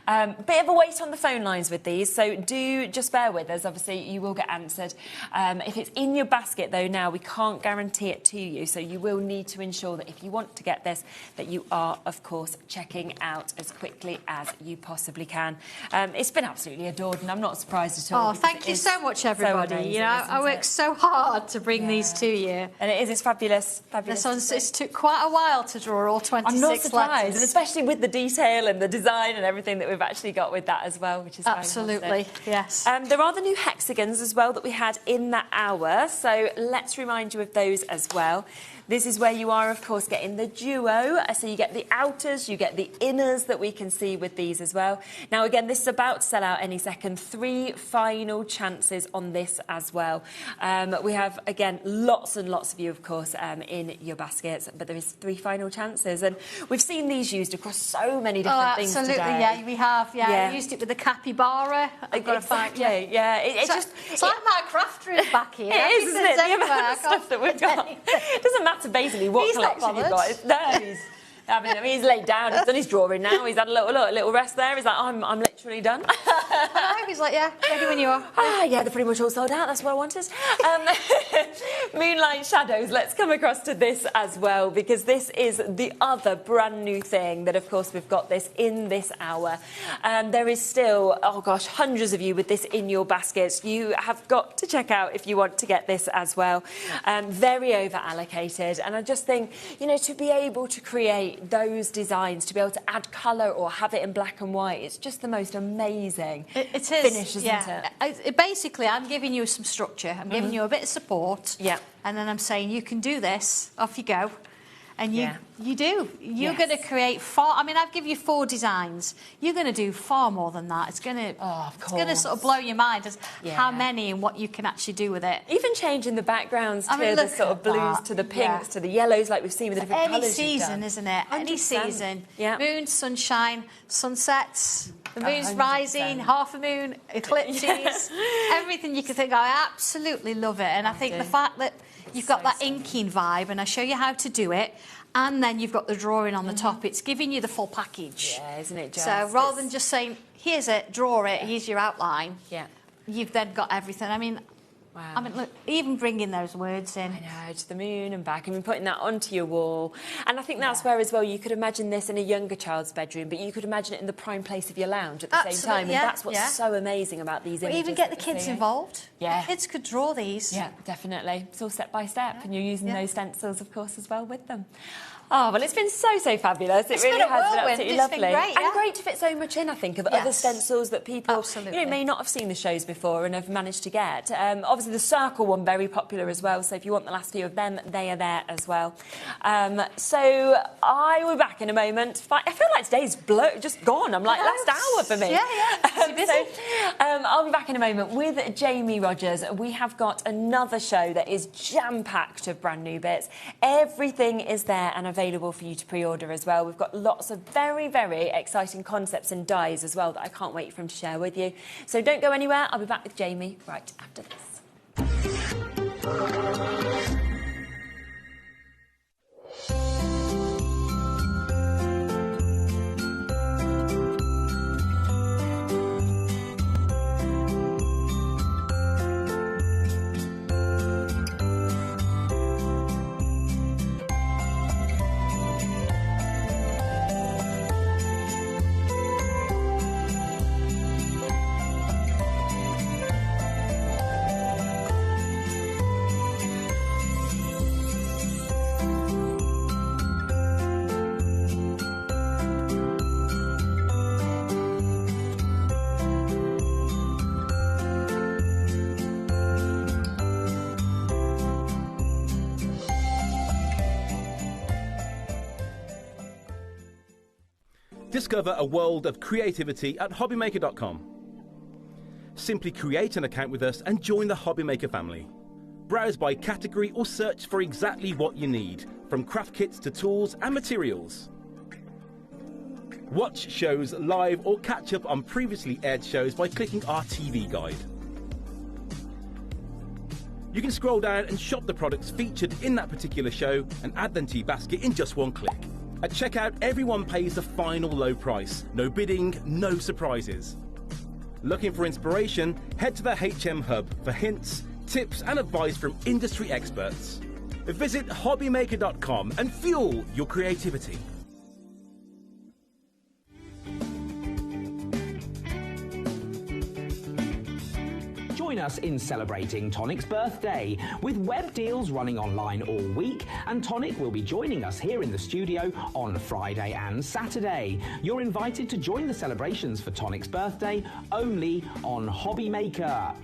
Bit of a wait on the phone lines with these, so do just bear with us. Obviously, you will get answered. If it's in your basket, though, now we can't guarantee it to you, so you will need to ensure that if you want to get this, that you are, of course, checking out as quickly as you possibly can. It's been absolutely adored, and I'm not surprised at all. Oh, thank you so much, everybody. So amazing, you know, I worked so hard to bring these to you. And it's fabulous. This one, it took quite a while to draw all 26 I'm not surprised, letters. and especially with the detail and the design and everything that we've actually got with that as well, which is absolutely, fantastic. yes. There are the new hexagons as well that we had in that hour, so let's remind you of those as well. This is where you are, of course, getting the duo. So you get the outers, you get the inners that we can see with these as well. Now, again, this is about to sell out any second. 3 final chances on this as well. We have, again, lots and lots of you, of course, in your baskets, but there is 3 final chances. And we've seen these used across so many different things today. Absolutely, yeah, we have. Yeah, I used it with the capybara. I've got to find, yeah. It's like my craft room back here. It is, isn't it? The amount of stuff that we've got. It doesn't matter basically what collection you've got. No, I mean, he's laid down. He's done his drawing now. He's had a little rest there. He's like, I'm literally done. He's like, yeah, ready when you are. Yeah, they're pretty much all sold out. That's what I wanted. Moonlight Shadows. Let's come across to this as well, because this is the other brand new thing that, of course, we've got this in this hour. There is still, oh gosh, hundreds of you with this in your baskets. You have got to check out if you want to get this as well. Very over allocated, and I just think, you know, to be able to create those designs, to be able to add colour or have it in black and white, it's just the most amazing finish, isn't it? Basically, I'm giving you some structure. I'm giving you a bit of support. Yeah. And then I'm saying, you can do this. Off you go. And you do. You're going to create far... I mean, I've given you 4 designs. You're going to do far more than that. It's going to... it's going to sort of blow your mind as how many and what you can actually do with it. Even changing the backgrounds to the sort of blues, to the pinks, to the yellows, like we've seen with the different colours. Any season, isn't it? 100%. Any season. Yeah. Moon, sunshine, sunsets, the moon's 100%. Rising, half a moon, eclipses, everything you can think of. I absolutely love it. And I think the fact that you've got that inking vibe, and I show you how to do it, and then you've got the drawing on the top. It's giving you the full package. Yeah, isn't it just? So rather than just saying, here's it, draw it, here's your outline, you've then got everything. I mean, I mean, look, even bringing those words in. I know, to the moon and back, and putting that onto your wall. And I think that's where, as well, you could imagine this in a younger child's bedroom, but you could imagine it in the prime place of your lounge at the same time. And that's what's so amazing about these images. Even get the kids involved. Yeah. The kids could draw these. Yeah, definitely. It's all step by step, and you're using those stencils, of course, as well with them. Oh, well, it's been so fabulous. It really has been absolutely lovely. Been great, and great to fit so much in, I think, of other stencils that people may not have seen the shows before and have managed to get. Obviously, the circle one, very popular as well, so if you want the last few of them, they are there as well. So I will be back in a moment. I feel like today's just gone. I'm like, last hour for me. Yeah. I'll be back in a moment with Jamie Rogers. We have got another show that is jam-packed of brand new bits. Everything is there and available for you to pre-order as well. We've got lots of very, very exciting concepts and dies as well that I can't wait for him to share with you. So don't go anywhere. I'll be back with Jamie right after this. Discover a world of creativity at HobbyMaker.com. Simply create an account with us and join the HobbyMaker family. Browse by category or search for exactly what you need, from craft kits to tools and materials. Watch shows live or catch up on previously aired shows by clicking our TV guide. You can scroll down and shop the products featured in that particular show and add them to your basket in just one click. At checkout, everyone pays the final low price. No bidding, no surprises. Looking for inspiration? Head to the HM Hub for hints, tips and advice from industry experts. Visit HobbyMaker.com and fuel your creativity. Join us in celebrating Tonic's birthday with web deals running online all week, and Tonic will be joining us here in the studio on Friday and Saturday. You're invited to join the celebrations for Tonic's birthday only on HobbyMaker.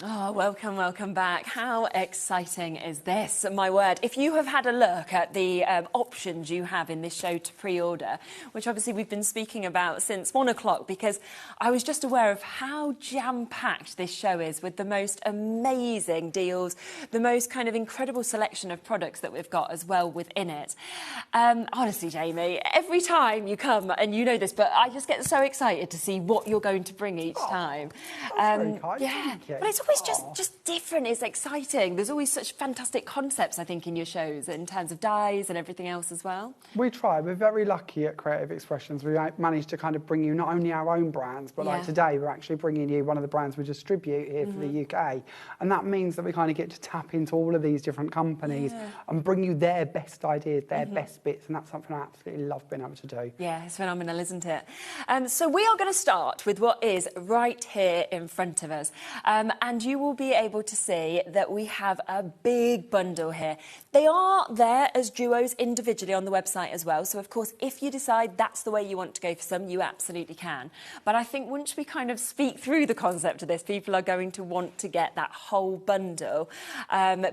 Oh, welcome back. How exciting is this? My word. If you have had a look at the options you have in this show to pre-order, which obviously we've been speaking about since 1 o'clock, because I was just aware of how jam-packed this show is with the most amazing deals, the most kind of incredible selection of products that we've got as well within it. Honestly, Jamie, every time you come, and you know this, but I just get so excited to see what you're going to bring each time. Yeah, but it's always just different. It's exciting. There's always such fantastic concepts, I think, in your shows in terms of dyes and everything else as well. We try. We're very lucky at Creative Expressions. We managed to kind of bring you not only our own brands, but like today, we're actually bringing you one of the brands we distribute here for the UK. And that means that we kind of get to tap into all of these different companies and bring you their best ideas, their best bits. And that's something I absolutely love being able to do. Yeah, it's phenomenal, isn't it? So we are going to start with what is right here in front of us. And you will be able to see that we have a big bundle here. They are there as duos individually on the website as well. So, of course, if you decide that's the way you want to go for some, you absolutely can. But I think once we kind of speak through the concept of this, people are going to want to get that whole bundle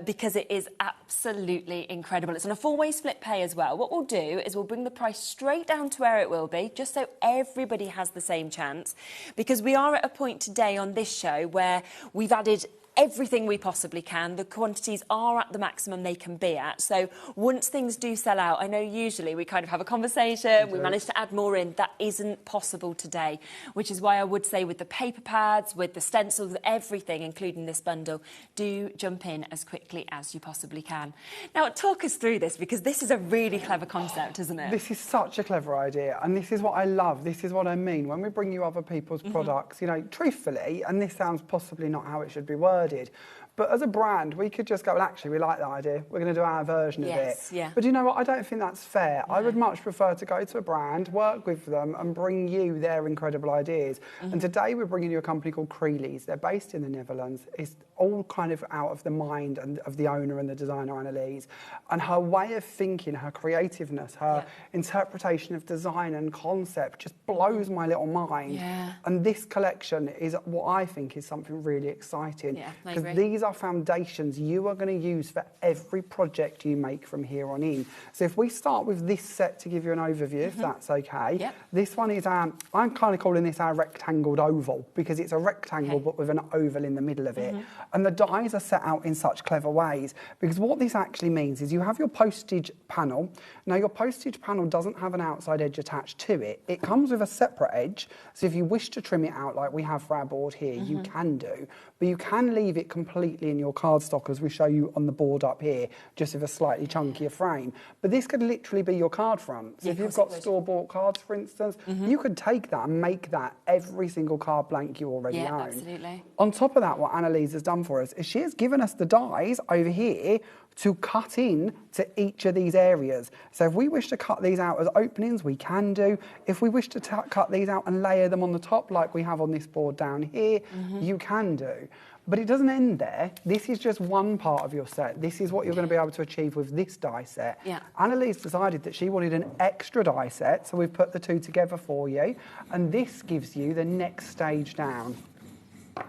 because it is absolutely incredible. It's on a 4-way split pay as well. What we'll do is we'll bring the price straight down to where it will be, just so everybody has the same chance, because we are at a point today on this show where we've added everything we possibly can. The quantities are at the maximum they can be at. So once things do sell out, I know usually we kind of have a conversation, we manage to add more in. That isn't possible today, which is why I would say with the paper pads, with the stencils, with everything, including this bundle, do jump in as quickly as you possibly can. Now, talk us through this, because this is a really clever concept, isn't it? This is such a clever idea, and this is what I love. This is what I mean. When we bring you other people's products, you know, truthfully, and this sounds possibly not how it should be worded, but as a brand, we could just go, well, actually, we like that idea. We're going to do our version of it. Yeah. But you know what? I don't think that's fair. I would much prefer to go to a brand, work with them, and bring you their incredible ideas. And today, we're bringing you a company called Creeley's. They're based in the Netherlands. It's all kind of out of the mind and of the owner and the designer, Annelies. And her way of thinking, her creativeness, her interpretation of design and concept just blows my little mind. And this collection is what I think is something really exciting. Because these are foundations you are going to use for every project you make from here on in. So if we start with this set to give you an overview, if that's okay. This one is I'm kind of calling this our rectangled oval, because it's a rectangle but with an oval in the middle of it. And the dies are set out in such clever ways, because what this actually means is you have your postage panel. Now, your postage panel doesn't have an outside edge attached to it. It comes with a separate edge, so if you wish to trim it out like we have for our board here, you can do, but you can leave it completely in your cardstock, as we show you on the board up here, just with a slightly chunkier frame. But this could literally be your card front. So if you've got store-bought cards, for instance, you could take that and make that every single card blank you already own. Absolutely. On top of that, what Annelies has done for us is she has given us the dies over here to cut in to each of these areas. So if we wish to cut these out as openings, we can do. If we wish to cut these out and layer them on the top, like we have on this board down here, you can do. But it doesn't end there. This is just one part of your set. This is what you're going to be able to achieve with this die set. Annelies decided that she wanted an extra die set, so we've put the two together for you. And this gives you the next stage down,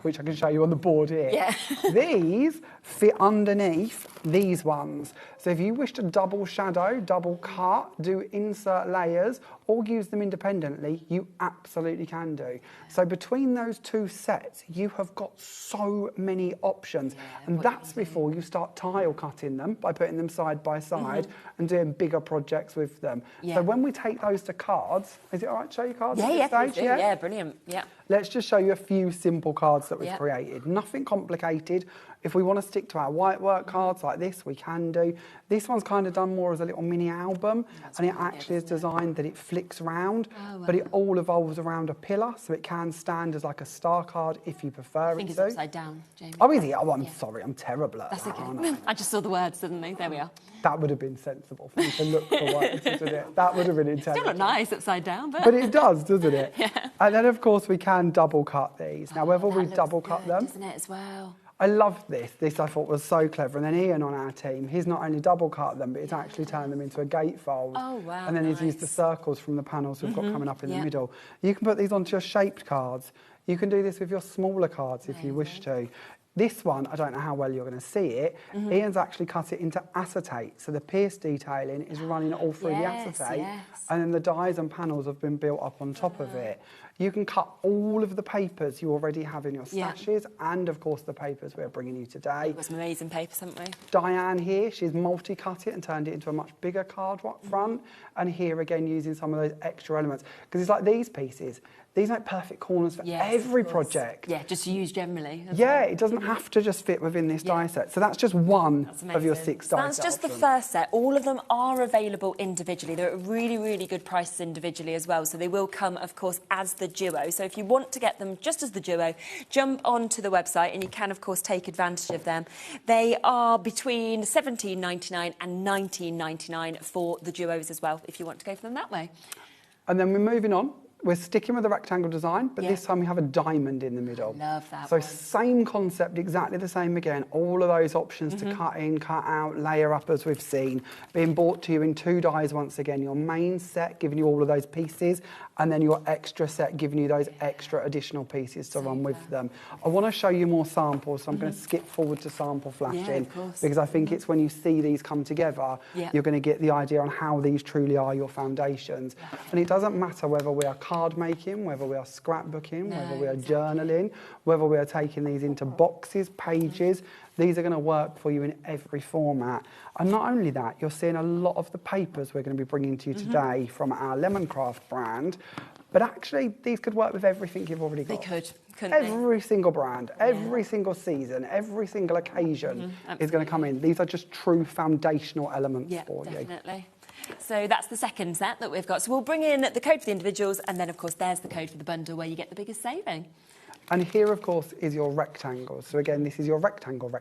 which I can show you on the board here. These fit underneath these ones. So if you wish to double shadow, double cut, do insert layers, or use them independently, you absolutely can do. So between those two sets, you have got so many options. And that's before you start tile cutting them by putting them side by side and doing bigger projects with them. So when we take those to cards, is it all right to show you cards at this stage? Yeah, brilliant. Let's just show you a few simple cards that we've created. Nothing complicated. If we want to stick to our white work cards like this, we can do. This one's kind of done more as a little mini album, and it actually is designed that it flicks round, but it all evolves around a pillar, so it can stand as like a star card if you prefer it to. I think it's upside down, Jamie. Oh, is it? Oh, I'm sorry, I'm terrible at that. That's okay. Aren't I? I just saw the words suddenly. There we are. That would have been sensible for me to look for words, doesn't it? That would have been intelligent. Still look nice upside down, but... But it does, doesn't it? And then, of course, we can double cut these. Now, whether we double cut them... Doesn't it, as well? I love this. This I thought was so clever. And then Ian on our team, he's not only double cut them, but he's actually turned them into a gatefold. Oh, wow, and then he's used the circles from the panels we've got coming up in the middle. You can put these onto your shaped cards. You can do this with your smaller cards if you wish to. This one, I don't know how well you're going to see it, Ian's actually cut it into acetate. So the pierce detailing is running all through the acetate. And then the dies and panels have been built up on top of it. You can cut all of the papers you already have in your stashes and, of course, the papers we're bringing you today. We've got some amazing papers, haven't we? Diane here, she's multi-cut it and turned it into a much bigger card front. And here, again, using some of those extra elements. Because it's like these pieces. These make perfect corners for every project. Yeah, just to use generally. It doesn't have to just fit within this die set. So that's just one of your 6 die sets. That's just the first set. All of them are available individually. They're at really, really good prices individually as well. So they will come, of course, as the duo. So if you want to get them just as the duo, jump onto the website and you can, of course, take advantage of them. They are between $17.99 and $19.99 for the duos as well, if you want to go for them that way. And then we're moving on. We're sticking with the rectangle design, but this time we have a diamond in the middle. Love that So same concept, exactly the same again. All of those options to cut in, cut out, layer up as we've seen, being brought to you in 2 dies once again. Your main set, giving you all of those pieces, and then your extra set giving you those extra additional pieces to run with them. I want to show you more samples, so I'm going to skip forward to sample flashing, because I think it's when you see these come together, you're going to get the idea on how these truly are your foundations. And it doesn't matter whether we are card making, whether we are scrapbooking, whether we are journaling, whether we are taking these into boxes, pages. These are going to work for you in every format. And not only that, you're seeing a lot of the papers we're going to be bringing to you today from our Lemoncraft brand. But actually, these could work with everything you've already got. They could, couldn't every single brand, every single season, every single occasion is going to come in. These are just true foundational elements for you. Definitely. So that's the second set that we've got. So we'll bring in the code for the individuals, and then, of course, there's the code for the bundle where you get the biggest saving. And here, of course, is your rectangles. So again, this is your rectangles.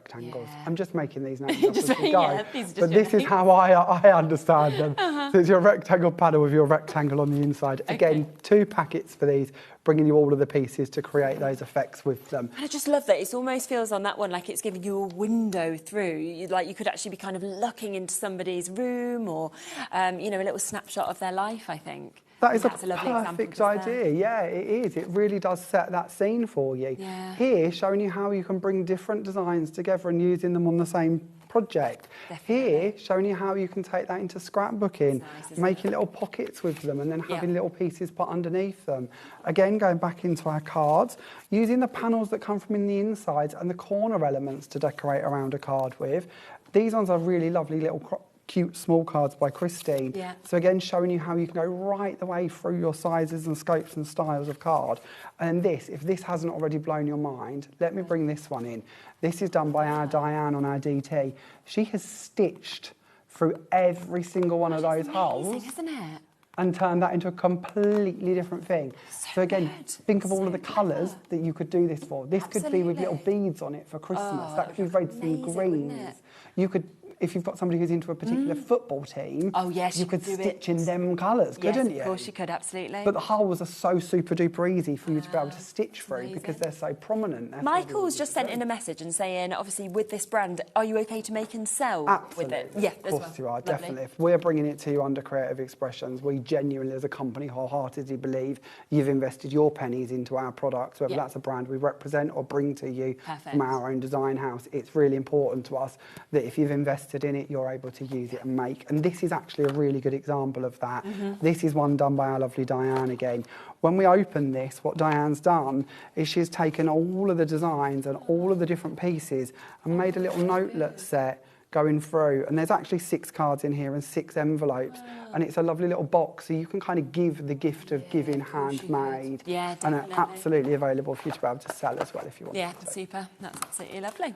I'm just making these names up as we go. But this is how I understand them. So it's your rectangle panel with your rectangle on the inside. Again, 2 packets for these, bringing you all of the pieces to create those effects with them. And I just love that. It almost feels on that one like it's giving you a window through. Like you could actually be kind of looking into somebody's room or, you know, a little snapshot of their life, I think. That is a perfect idea. Yeah, it is. It really does set that scene for you. Here, showing you how you can bring different designs together and using them on the same project. Here, showing you how you can take that into scrapbooking, making little pockets with them and then having little pieces put underneath them. Again, going back into our cards, using the panels that come from in the insides and the corner elements to decorate around a card with. These ones are really lovely little cute small cards by Christine. So again, showing you how you can go right the way through your sizes and scopes and styles of card. And this, if this hasn't already blown your mind, let me bring this one in. This is done by our Diane on our DT. She has stitched through every single one of those holes. Isn't it? And turn that into a completely different thing. So again, think of all of the colours that you could do this for. This could be with little beads on it for Christmas. That could be reds and greens. You could, if you've got somebody who's into a particular football team, you could stitch in them colours, couldn't you? Of course you could, absolutely. But the holes are so super duper easy for you to be able to stitch through because they're so prominent. Michael's just sent in a message and saying, obviously, with this brand, are you okay to make and sell with it? Yeah, of course you are, definitely. If we're bringing it to you under Creative Expressions, we genuinely, as a company, wholeheartedly believe you've invested your pennies into our products, whether that's a brand we represent or bring to you from our own design house. It's really important to us that if you've invested in it, you're able to use it and make. And this is actually a really good example of that. This is one done by our lovely Diane again. When we open this, what Diane's done is she's taken all of the designs and all of the different pieces and made a little notelet set going through. And there's actually 6 cards in here and 6 envelopes. And it's a lovely little box, so you can kind of give the gift of giving handmade. Yeah, and are absolutely available for you to be able to sell as well if you want to. Yeah, super. That's absolutely lovely.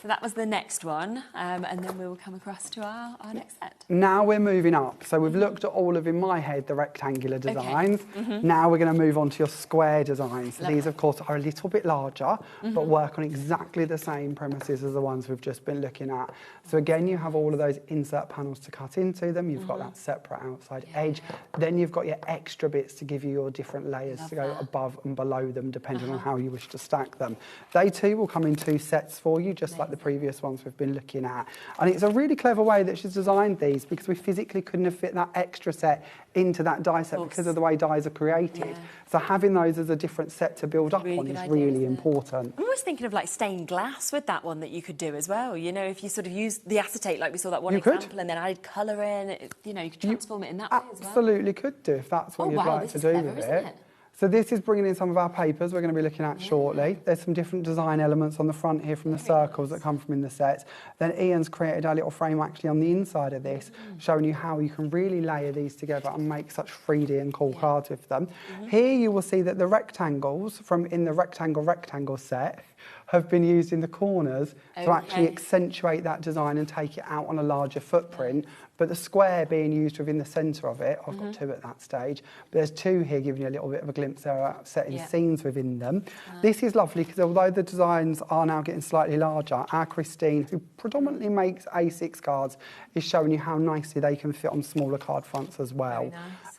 So that was the next one, and then we will come across to our next set. Now we're moving up. So we've looked at all of, in my head, the rectangular designs. Now we're going to move on to your square designs. So these, of course, are a little bit larger, but work on exactly the same premises as the ones we've just been looking at. So again, you have all of those insert panels to cut into them. You've got that separate outside edge. Then you've got your extra bits to give you your different layers to go above and below them, depending on how you wish to stack them. They too will come in 2 sets for you, just like the previous ones we've been looking at. And it's a really clever way that she's designed these, because we physically couldn't have fit that extra set into that die set because of the way dies are created. So having those as a different set to build up on is really important. I'm always thinking of like stained glass with that one that you could do as well. You know, if you sort of use the acetate like we saw that one example and then added colour in, you know, you could transform it in that way as well. Absolutely could do if that's what you'd like to do with it. So this is bringing in some of our papers we're going to be looking at shortly. There's some different design elements on the front here from the circles that come from in the sets. Then Ian's created a little frame actually on the inside of this, showing you how you can really layer these together and make such 3D and cool cards with them. Here you will see that the rectangles from in the rectangle set have been used in the corners to actually accentuate that design and take it out on a larger footprint. But the square being used within the centre of it, I've got 2 at that stage, but there's 2 here giving you a little bit of a glimpse. They're setting scenes within them. This is lovely because although the designs are now getting slightly larger, our Christine, who predominantly makes A6 cards, is showing you how nicely they can fit on smaller card fronts as well.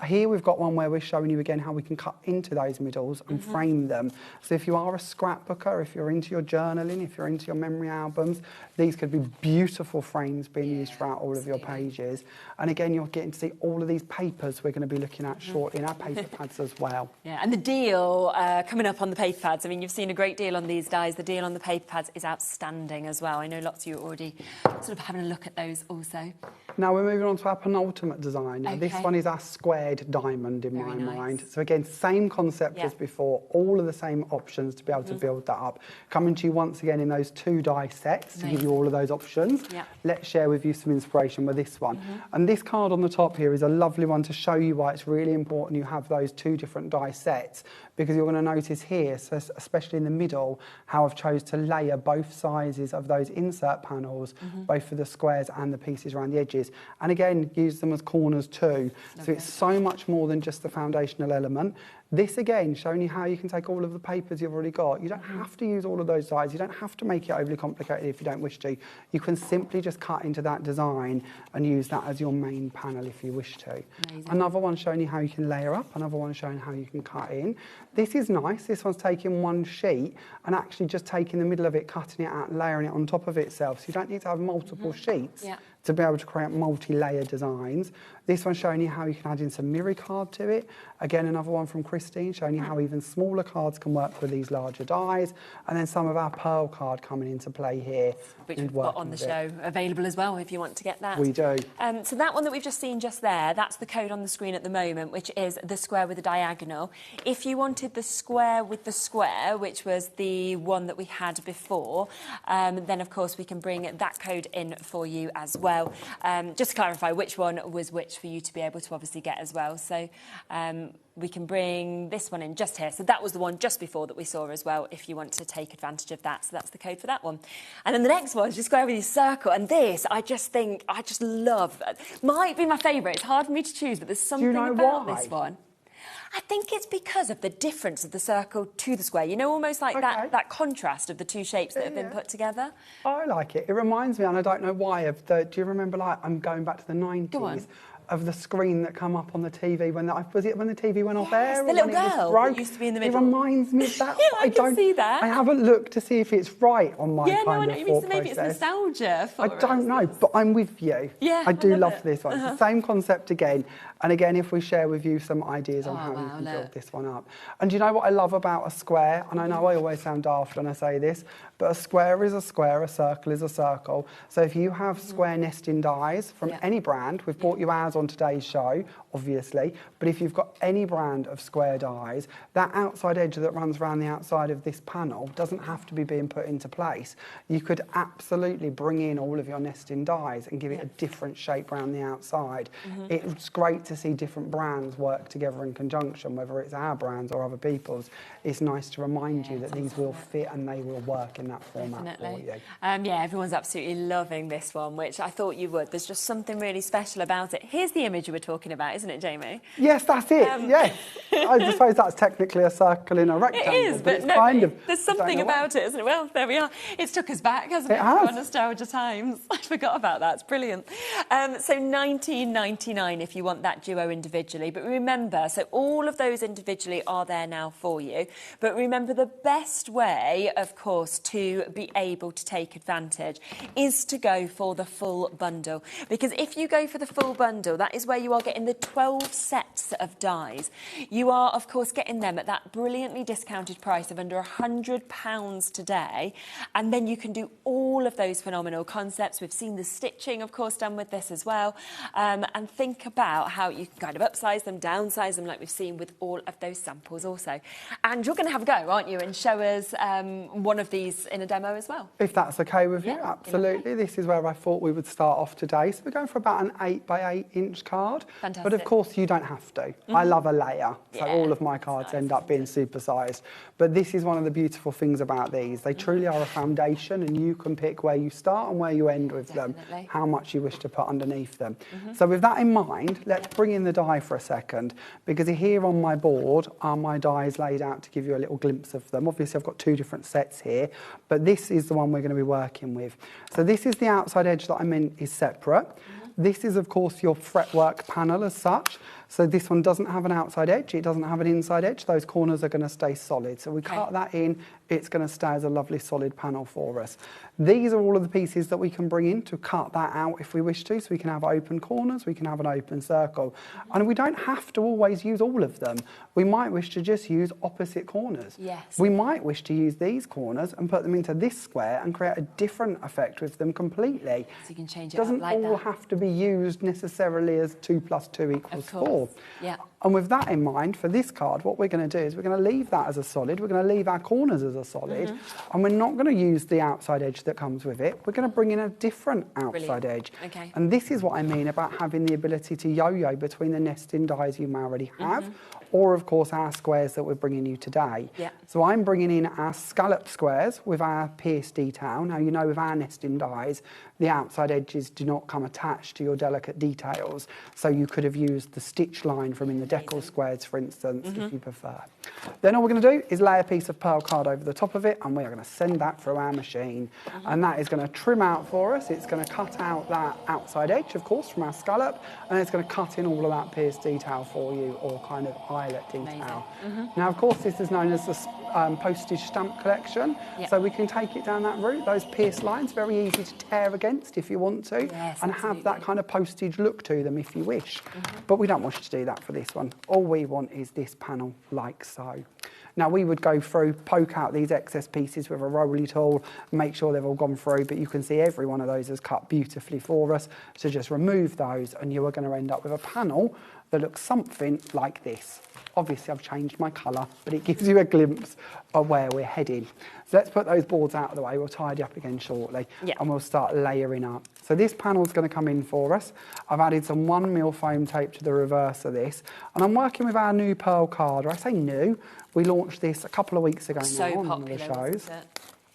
Here we've got one where we're showing you again how we can cut into those middles and frame them. So if you are a scrapbooker, if you're into your journaling, if you're into your memory albums, these could be beautiful frames being used throughout all of your pages. And again, you're getting to see all of these papers we're going to be looking at shortly in our paper pads as well. Yeah, and the deal coming up on the paper pads, I mean, you've seen a great deal on these dies. The deal on the paper pads is outstanding as well. I know lots of you are already sort of having a look at those also. Now we're moving on to our penultimate design. Now, this one is our squared diamond in my mind. So again, same concept as before, all of the same options to be able to build that up. Coming to you once again in those 2 die sets to give you all of those options. Let's share with you some inspiration with this one. And this card on the top here is a lovely one to show you why it's really important you have those 2 different die sets, because you're going to notice here, so especially in the middle, how I've chose to layer both sizes of those insert panels, both for the squares and the pieces around the edges. And again, use them as corners too. So it's so much more than just the foundational element. This again, showing you how you can take all of the papers you've already got. You don't have to use all of those dies. You don't have to make it overly complicated if you don't wish to. You can simply just cut into that design and use that as your main panel if you wish to. Amazing. Another one showing you how you can layer up. Another one showing how you can cut in. This is nice. This one's taking one sheet and actually just taking the middle of it, cutting it out and layering it on top of itself. So you don't need to have multiple sheets to be able to create multi-layer designs. This one's showing you how you can add in some mirror card to it. Again, another one from Christine showing you how even smaller cards can work with these larger dies. And then some of our pearl card coming into play here. Which we've got on the show available as well if you want to get that. We do. So that one that we've just seen just there, that's the code on the screen at the moment, which is the square with the diagonal. If you wanted the square with the square, which was the one that we had before, then of course we can bring that code in for you as well. Just to clarify which one was which for you to be able to obviously get as well. So we can bring this one in just here. So that was the one just before that we saw as well, if you want to take advantage of that. So that's the code for that one. And then the next one is just square with your circle. And this, I just love. Might be my favourite. It's hard for me to choose, but there's something about this one. I think it's because of the difference of the circle to the square. You know, almost like that contrast of the 2 shapes that have been put together. I like it. It reminds me, and I don't know why, of the... Do you remember, like, I'm going back to the 90s? Go on. Of the screen that come up on the TV when was it when the TV went off air? The little girl that used to be in the middle. It reminds me of that. I can see that. I haven't looked to see if it's right on my kind of thought process. You mean, so maybe it's nostalgia for I don't know, but I'm with you. Yeah, I do love this one. It's the same concept again. And again, if we share with you some ideas on how you can build this one up. And do you know what I love about a square? And I know I always sound daft when I say this, but a square is a square, a circle is a circle. So if you have square nesting dies from any brand, we've brought you ours on today's show, obviously, but if you've got any brand of square dies, that outside edge that runs around the outside of this panel doesn't have to be being put into place. You could absolutely bring in all of your nesting dies and give it a different shape around the outside. It's great to see different brands work together in conjunction, whether it's our brands or other people's. It's nice to remind you that these will fit and they will work in that format for you. Yeah, everyone's absolutely loving this one, which I thought you would. There's just something really special about it. Here's the image you were talking about, isn't it, Jamie? Yes, that's it. Yes. I suppose that's technically a circle in a rectangle. It is, but no, there's something about it, isn't it? Well, there we are. It's took us back, hasn't it? For nostalgia times. I forgot about that. It's brilliant. So $19.99 if you want that duo individually. But remember, so all of those individually are there now for you. But remember, the best way, of course, to be able to take advantage is to go for the full bundle. Because if you go for the full bundle, that is where you are getting the 12 sets of dies. You are, of course, getting them at that brilliantly discounted price of under £100 today. And then you can do all of those phenomenal concepts. We've seen the stitching, of course, done with this as well. And think about how you can kind of upsize them, downsize them, like we've seen with all of those samples also. And you're going to have a go, aren't you, and show us one of these in a demo as well? If that's okay with you, absolutely. This is where I thought we would start off today. So we're going for about an 8x8 inch card. Fantastic. But of course you don't have to. I love a layer, so all of my cards end up being supersized. But this is one of the beautiful things about these. They truly are a foundation, and you can pick where you start and where you end with them, how much you wish to put underneath them. So with that in mind, let's bring in the die for a second, because here on my board are my dies laid out to give you a little glimpse of them. Obviously I've got 2 different sets here, but this is the one we're going to be working with. So this is the outside edge that I meant is separate. This is, of course, your fretwork panel as such. So this one doesn't have an outside edge, it doesn't have an inside edge. Those corners are going to stay solid. So we cut that in, it's going to stay as a lovely solid panel for us. These are all of the pieces that we can bring in to cut that out if we wish to. So we can have open corners, we can have an open circle. And we don't have to always use all of them. We might wish to just use opposite corners. Yes. We might wish to use these corners and put them into this square and create a different effect with them completely. So you can change it Doesn't up like all that. have to be used necessarily as 2 + 2 = 4. Yeah. And with that in mind, for this card, what we're going to do is we're going to leave that as a solid. We're going to leave our corners as a solid. And we're not going to use the outside edge that comes with it. We're going to bring in a different outside edge. Okay. And this is what I mean about having the ability to yo-yo between the nesting dies you may already have, or of course our squares that we're bringing you today. Yeah. So I'm bringing in our scallop squares with our pierce detail. Now, you know, with our nesting dies, the outside edges do not come attached to your delicate details. So you could have used the stitch line from in the decal squares, for instance, if you prefer. Then all we're going to do is lay a piece of pearl card over the top of it, and we are going to send that through our machine. And that is going to trim out for us. It's going to cut out that outside edge, of course, from our scallop, and it's going to cut in all of that pierce detail for you, or kind of eyelet detail. Now, of course, this is known as the postage stamp collection, so we can take it down that route. Those pierce lines, very easy to tear against if you want to, and have that kind of postage look to them if you wish. But we don't wish to do that for this one. All we want is this panel like so. Now, we would go through, poke out these excess pieces with a rolly tool, make sure they've all gone through, but you can see every one of those is cut beautifully for us. So just remove those and you are going to end up with a panel that looks something like this. Obviously, I've changed my colour, but it gives you a glimpse of where we're heading. So let's put those boards out of the way. We'll tidy up again shortly, and we'll start layering up. So this panel's going to come in for us. I've added some 1mm foam tape to the reverse of this, and I'm working with our new pearl card. I say new. We launched this a couple of weeks ago now on one of the shows.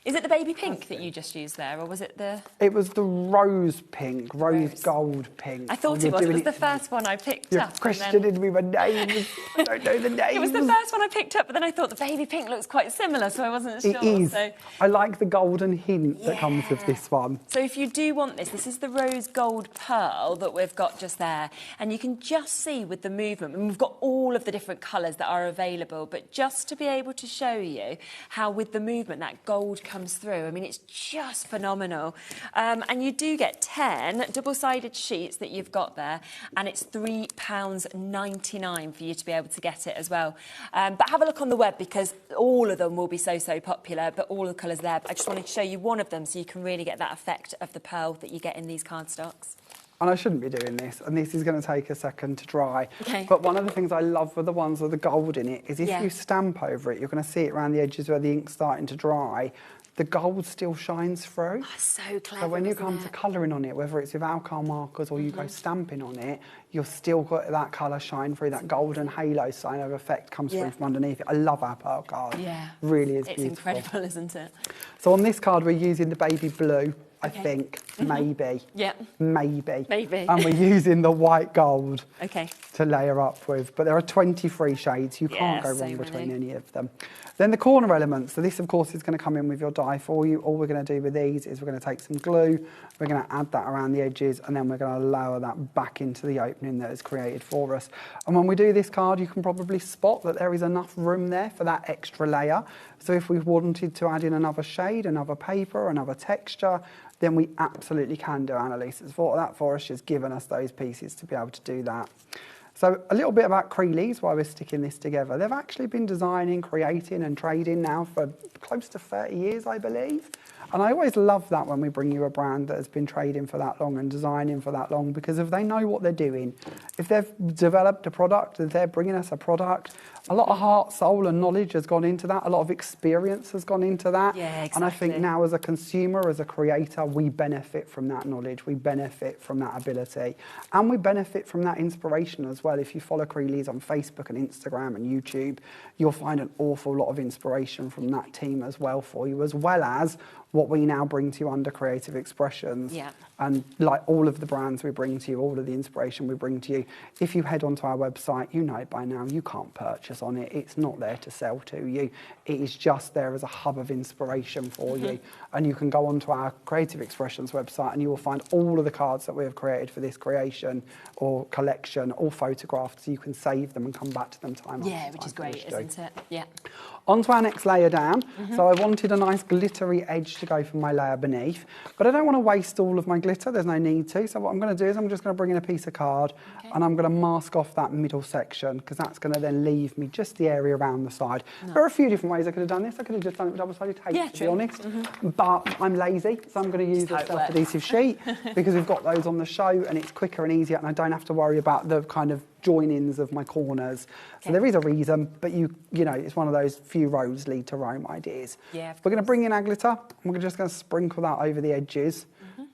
Is it the baby pink that you just used there, or was it the... It was the rose pink, rose gold pink. I thought it was. It was the first one I picked You're up. questioning me my names. I don't know the names. It was the first one I picked up, but then I thought the baby pink looks quite similar, so I wasn't sure. It is. So... I like the golden hint that comes with this one. So if you do want this is the rose gold pearl that we've got just there, and you can just see with the movement, and we've got all of the different colours that are available, but just to be able to show you how with the movement that gold comes through, I mean, it's just phenomenal. And you do get 10 double-sided sheets that you've got there, and it's £3.99 for you to be able to get it as well. But have a look on the web, because all of them will be so popular, but all the colours there. But I just wanted to show you one of them so you can really get that effect of the pearl that you get in these cardstocks. And I shouldn't be doing this, and this is going to take a second to dry. Okay. But one of the things I love with the ones with the gold in it is if you stamp over it, you're going to see it around the edges where the ink's starting to dry. The gold still shines through. Oh, so clever. So when you come to colouring on it, whether it's with alcohol markers or you go stamping on it, you've still got that colour shine through, that golden halo sign of effect comes through from underneath it. I love our pearl card. Yeah. Really is beautiful. It's incredible, isn't it? So on this card, we're using the baby blue, I think, maybe. Yeah. Maybe. Maybe. And we're using the white gold Okay. to layer up with. But there are 23 shades. You can't go wrong between any of them. Then the corner elements. So this, of course, is going to come in with your die for you. All we're going to do with these is we're going to take some glue, we're going to add that around the edges, and then we're going to lower that back into the opening that is created for us. And when we do this card, you can probably spot that there is enough room there for that extra layer. So if we wanted to add in another shade, another paper, another texture, then we absolutely can do. Annalise has thought of that for us. She's given us those pieces to be able to do that. So a little bit about Creeley's while we're sticking this together. They've actually been designing, creating and trading now for close to 30 years, I believe. And I always love that when we bring you a brand that has been trading for that long and designing for that long, because if they know what they're doing, if they've developed a product, if they're bringing us a product, a lot of heart, soul and knowledge has gone into that. A lot of experience has gone into that. Yeah, exactly. And I think now as a consumer, as a creator, we benefit from that knowledge. We benefit from that ability. And we benefit from that inspiration as well. If you follow Creeley's on Facebook and Instagram and YouTube, you'll find an awful lot of inspiration from that team as well for you, as well as what we now bring to you under Creative Expressions. Yeah. And like all of the brands we bring to you, all of the inspiration we bring to you, if you head onto our website, you know it by now, you can't purchase on it. It's not there to sell to you. It is just there as a hub of inspiration for you. And you can go onto our Creative Expressions website and you will find all of the cards that we have created for this creation or collection, all photographed, so you can save them and come back to them time after time. Which is great, isn't it? Yeah. Onto our next layer down. So I wanted a nice glittery edge to go for my layer beneath, but I don't want to waste all of my glitter. There's no need to. So what I'm going to do is I'm just going to bring in a piece of card and I'm going to mask off that middle section, because that's going to then leave me just the area around the side. There are a few different ways I could have done this. I could have just done it with double-sided tape, to be honest. But I'm lazy, so I'm going to use a self-adhesive sheet because we've got those on the show and it's quicker and easier, and I don't have to worry about the kind of join-ins of my corners. So there is a reason, but you know, it's one of those few roads lead to Rome ideas. We're going to bring in our glitter and we're just going to sprinkle that over the edges.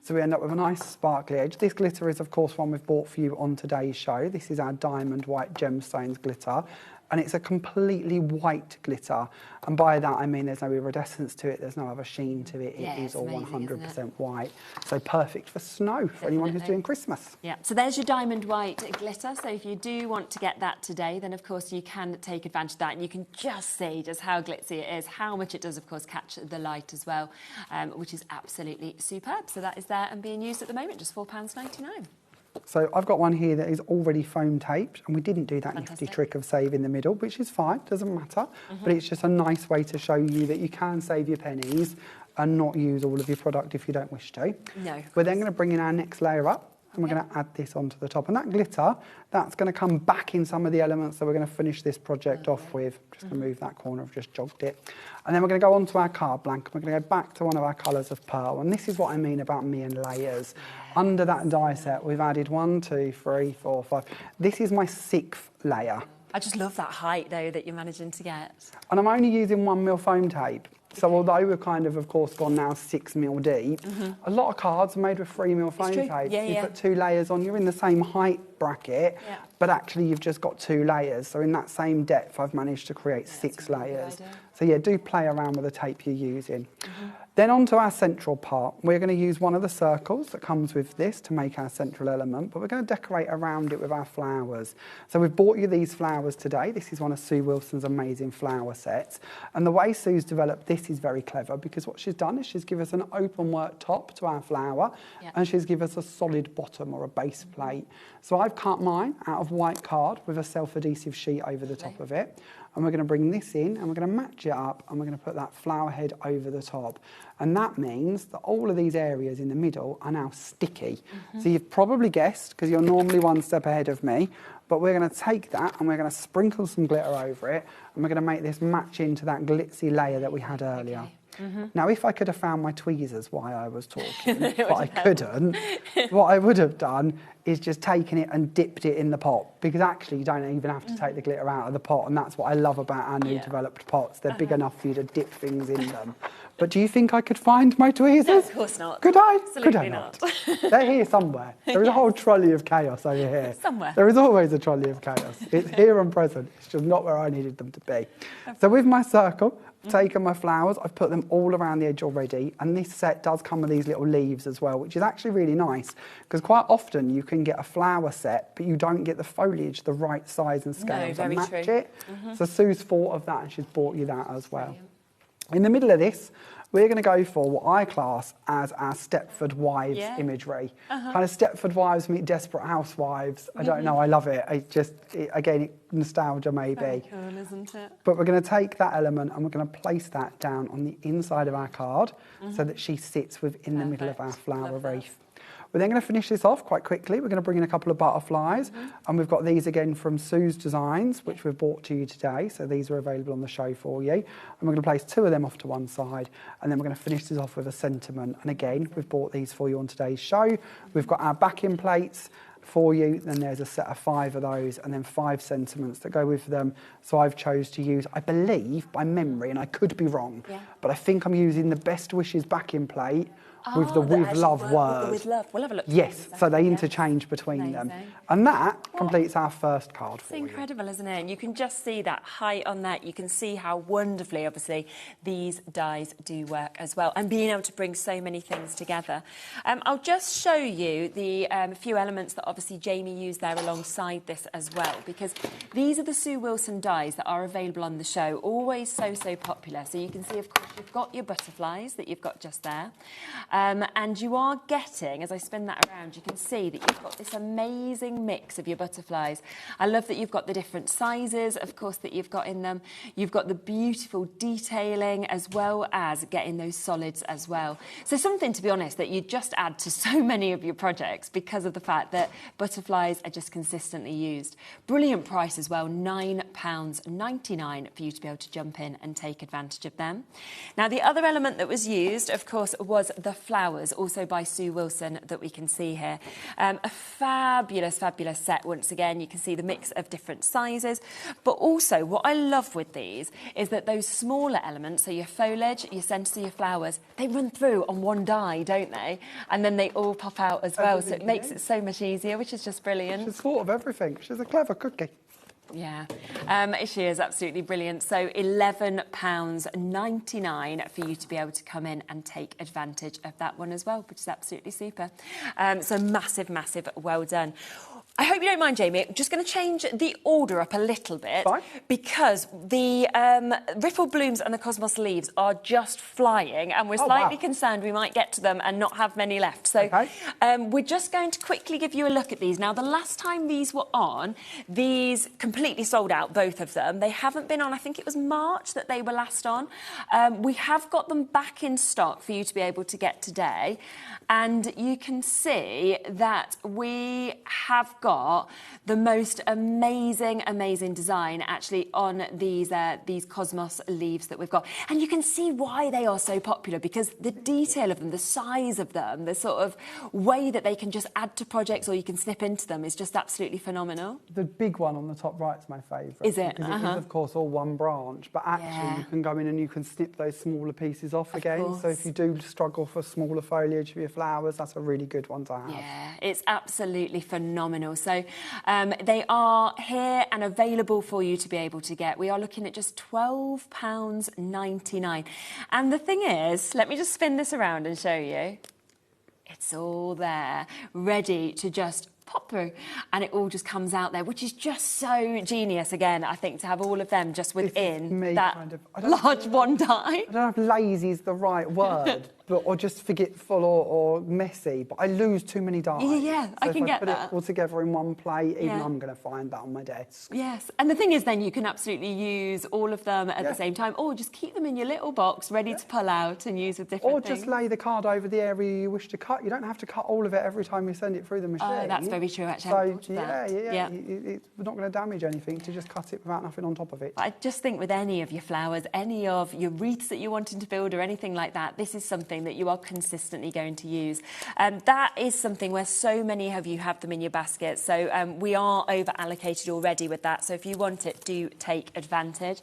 So we end up with a nice sparkly edge. This glitter is, of course, one we've bought for you on today's show. This is our diamond white gemstones glitter. And it's a completely white glitter. And by that, I mean there's no iridescence to it, there's no other sheen to it. It is all 100% white. So perfect for snow, for anyone who's doing Christmas. Yeah, so there's your diamond white glitter. So if you do want to get that today, then of course you can take advantage of that. And you can just see just how glitzy it is, how much it does, of course, catch the light as well, which is absolutely superb. So that is there and being used at the moment, just £4.99. So I've got one here that is already foam taped, and we didn't do that nifty trick of saving the middle, which is fine, doesn't matter. But it's just a nice way to show you that you can save your pennies and not use all of your product if you don't wish to. No. We're then going to bring in our next layer up, and we're going to add this onto the top. And that glitter, that's going to come back in some of the elements that we're going to finish this project off with. Just going to move that corner, I've just jogged it. And then we're going to go on to our card blank. We're going to go back to one of our colours of pearl. And this is what I mean about me and layers. Under that die set, we've added 1, 2, 3, 4, 5. This is my 6th layer. I just love that height, though, that you're managing to get. And I'm only using 1mm foam tape. So although we've kind of course, gone now 6mm deep, a lot of cards are made with 3mm foam tape. You put 2 layers on, you're in the same height bracket, but actually you've just got 2 layers. So in that same depth, I've managed to create 6 layers. So yeah, do play around with the tape you're using. Then onto our central part. We're going to use one of the circles that comes with this to make our central element, but we're going to decorate around it with our flowers. So we've bought you these flowers today. This is one of Sue Wilson's amazing flower sets. And the way Sue's developed this is very clever, because what she's done is she's given us an open work top to our flower, and she's given us a solid bottom or a base plate. So I've cut mine out of white card with a self-adhesive sheet over the top of it. And we're going to bring this in and we're going to match it up and we're going to put that flower head over the top. And that means that all of these areas in the middle are now sticky. So you've probably guessed, because you're normally one step ahead of me, but we're going to take that and we're going to sprinkle some glitter over it and we're going to make this match into that glitzy layer that we had earlier. Now, if I could have found my tweezers while I was talking, but I couldn't, what I would have done is just taken it and dipped it in the pot, because actually you don't even have to take the glitter out of the pot, and that's what I love about our new developed pots. They're big enough for you to dip things in them. But do you think I could find my tweezers? No, of course not. Could I? Absolutely could I not? They're here somewhere. There is a whole trolley of chaos over here. Somewhere. There is always a trolley of chaos. It's here and present. It's just not where I needed them to be. So with my circle, I've taken my flowers, I've put them all around the edge already, and this set does come with these little leaves as well, which is actually really nice, because quite often you can get a flower set, but you don't get the foliage the right size and scale to match it. So Sue's thought of that, and she's bought you that as well. Brilliant. In the middle of this, we're going to go for what I class as our Stepford Wives imagery. Kind of Stepford Wives meet Desperate Housewives. I don't know, I love it. Again, nostalgia maybe. Very cool, isn't it? But we're going to take that element and we're going to place that down on the inside of our card so that she sits within the middle of our flower wreath. We're then going to finish this off quite quickly. We're going to bring in a couple of butterflies, and we've got these again from Sue's Designs, which we've brought to you today. So these are available on the show for you. And we're going to place 2 of them off to one side, and then we're going to finish this off with a sentiment. And again, we've brought these for you on today's show. We've got our backing plates for you, then there's a set of 5 of those, and then 5 sentiments that go with them. So I've chose to use, I believe, by memory, and I could be wrong, but I think I'm using the Best Wishes backing plate with the with love word. With love. We'll have a look. Yes, so they interchange between them. And that completes our first card for you. It's incredible, isn't it? And you can just see that height on that. You can see how wonderfully, obviously, these dies do work as well. And being able to bring so many things together. I'll just show you the few elements that obviously Jamie used there alongside this as well, because these are the Sue Wilson dies that are available on the show. Always so popular. So you can see, of course, you've got your butterflies that you've got just there. And you are getting, as I spin that around, you can see that you've got this amazing mix of your butterflies. I love that you've got the different sizes, of course, that you've got in them. You've got the beautiful detailing as well as getting those solids as well. So something, to be honest, that you just add to so many of your projects because of the fact that butterflies are just consistently used. Brilliant price as well, £9.99 for you to be able to jump in and take advantage of them. Now, the other element that was used, of course, was the flowers, also by Sue Wilson, that we can see here. A fabulous set. Once again, you can see the mix of different sizes. But also, what I love with these is that those smaller elements, so your foliage, your centres of your flowers, they run through on one die, don't they? And then they all pop out as well. So it makes it so much easier, which is just brilliant. She's thought of everything. She's a clever cookie. Yeah, she is absolutely brilliant. So £11.99 for you to be able to come in and take advantage of that one as well, which is absolutely super. So massive well done. I hope you don't mind, Jamie. I'm just going to change the order up a little bit. Fine. Because the Ripple Blooms and the Cosmos Leaves are just flying, and we're slightly concerned we might get to them and not have many left. So we're just going to quickly give you a look at these. Now, the last time these were on, these completely sold out, both of them. They haven't been on, I think it was March that they were last on. We have got them back in stock for you to be able to get today. And you can see that we have got the most amazing design actually on these Cosmos leaves that we've got. And you can see why they are so popular, because the detail of them, the size of them, the sort of way that they can just add to projects or you can snip into them is just absolutely phenomenal. The big one on the top right is my favourite. Is it? Because it is, of course, all one branch, but actually you can go in and you can snip those smaller pieces off again. Course. So if you do struggle for smaller foliage for your flowers, that's a really good one to have. Yeah, it's absolutely phenomenal. So they are here and available for you to be able to get. We are looking at just £12.99. And the thing is, let me just spin this around and show you. It's all there, ready to just pop through, and it all just comes out there, which is just so genius, again, I think, to have all of them just within that large one die. I don't know if lazy is the right word, or just forgetful or messy, but I lose too many dies. Yeah, so I can get put that. It all together in one plate, even I'm going to find that on my desk. Yes, and the thing is then you can absolutely use all of them at the same time, or just keep them in your little box ready to pull out and use with different things. Or just lay the card over the area you wish to cut. You don't have to cut all of it every time you send it through the machine. Oh, that's very true, actually. So, yeah. It's not going to damage anything to just cut it without nothing on top of it. I just think with any of your flowers, any of your wreaths that you're wanting to build or anything like that, this is something that you are consistently going to use. That is something where so many of you have them in your basket. So we are over allocated already with that. So if you want it, do take advantage.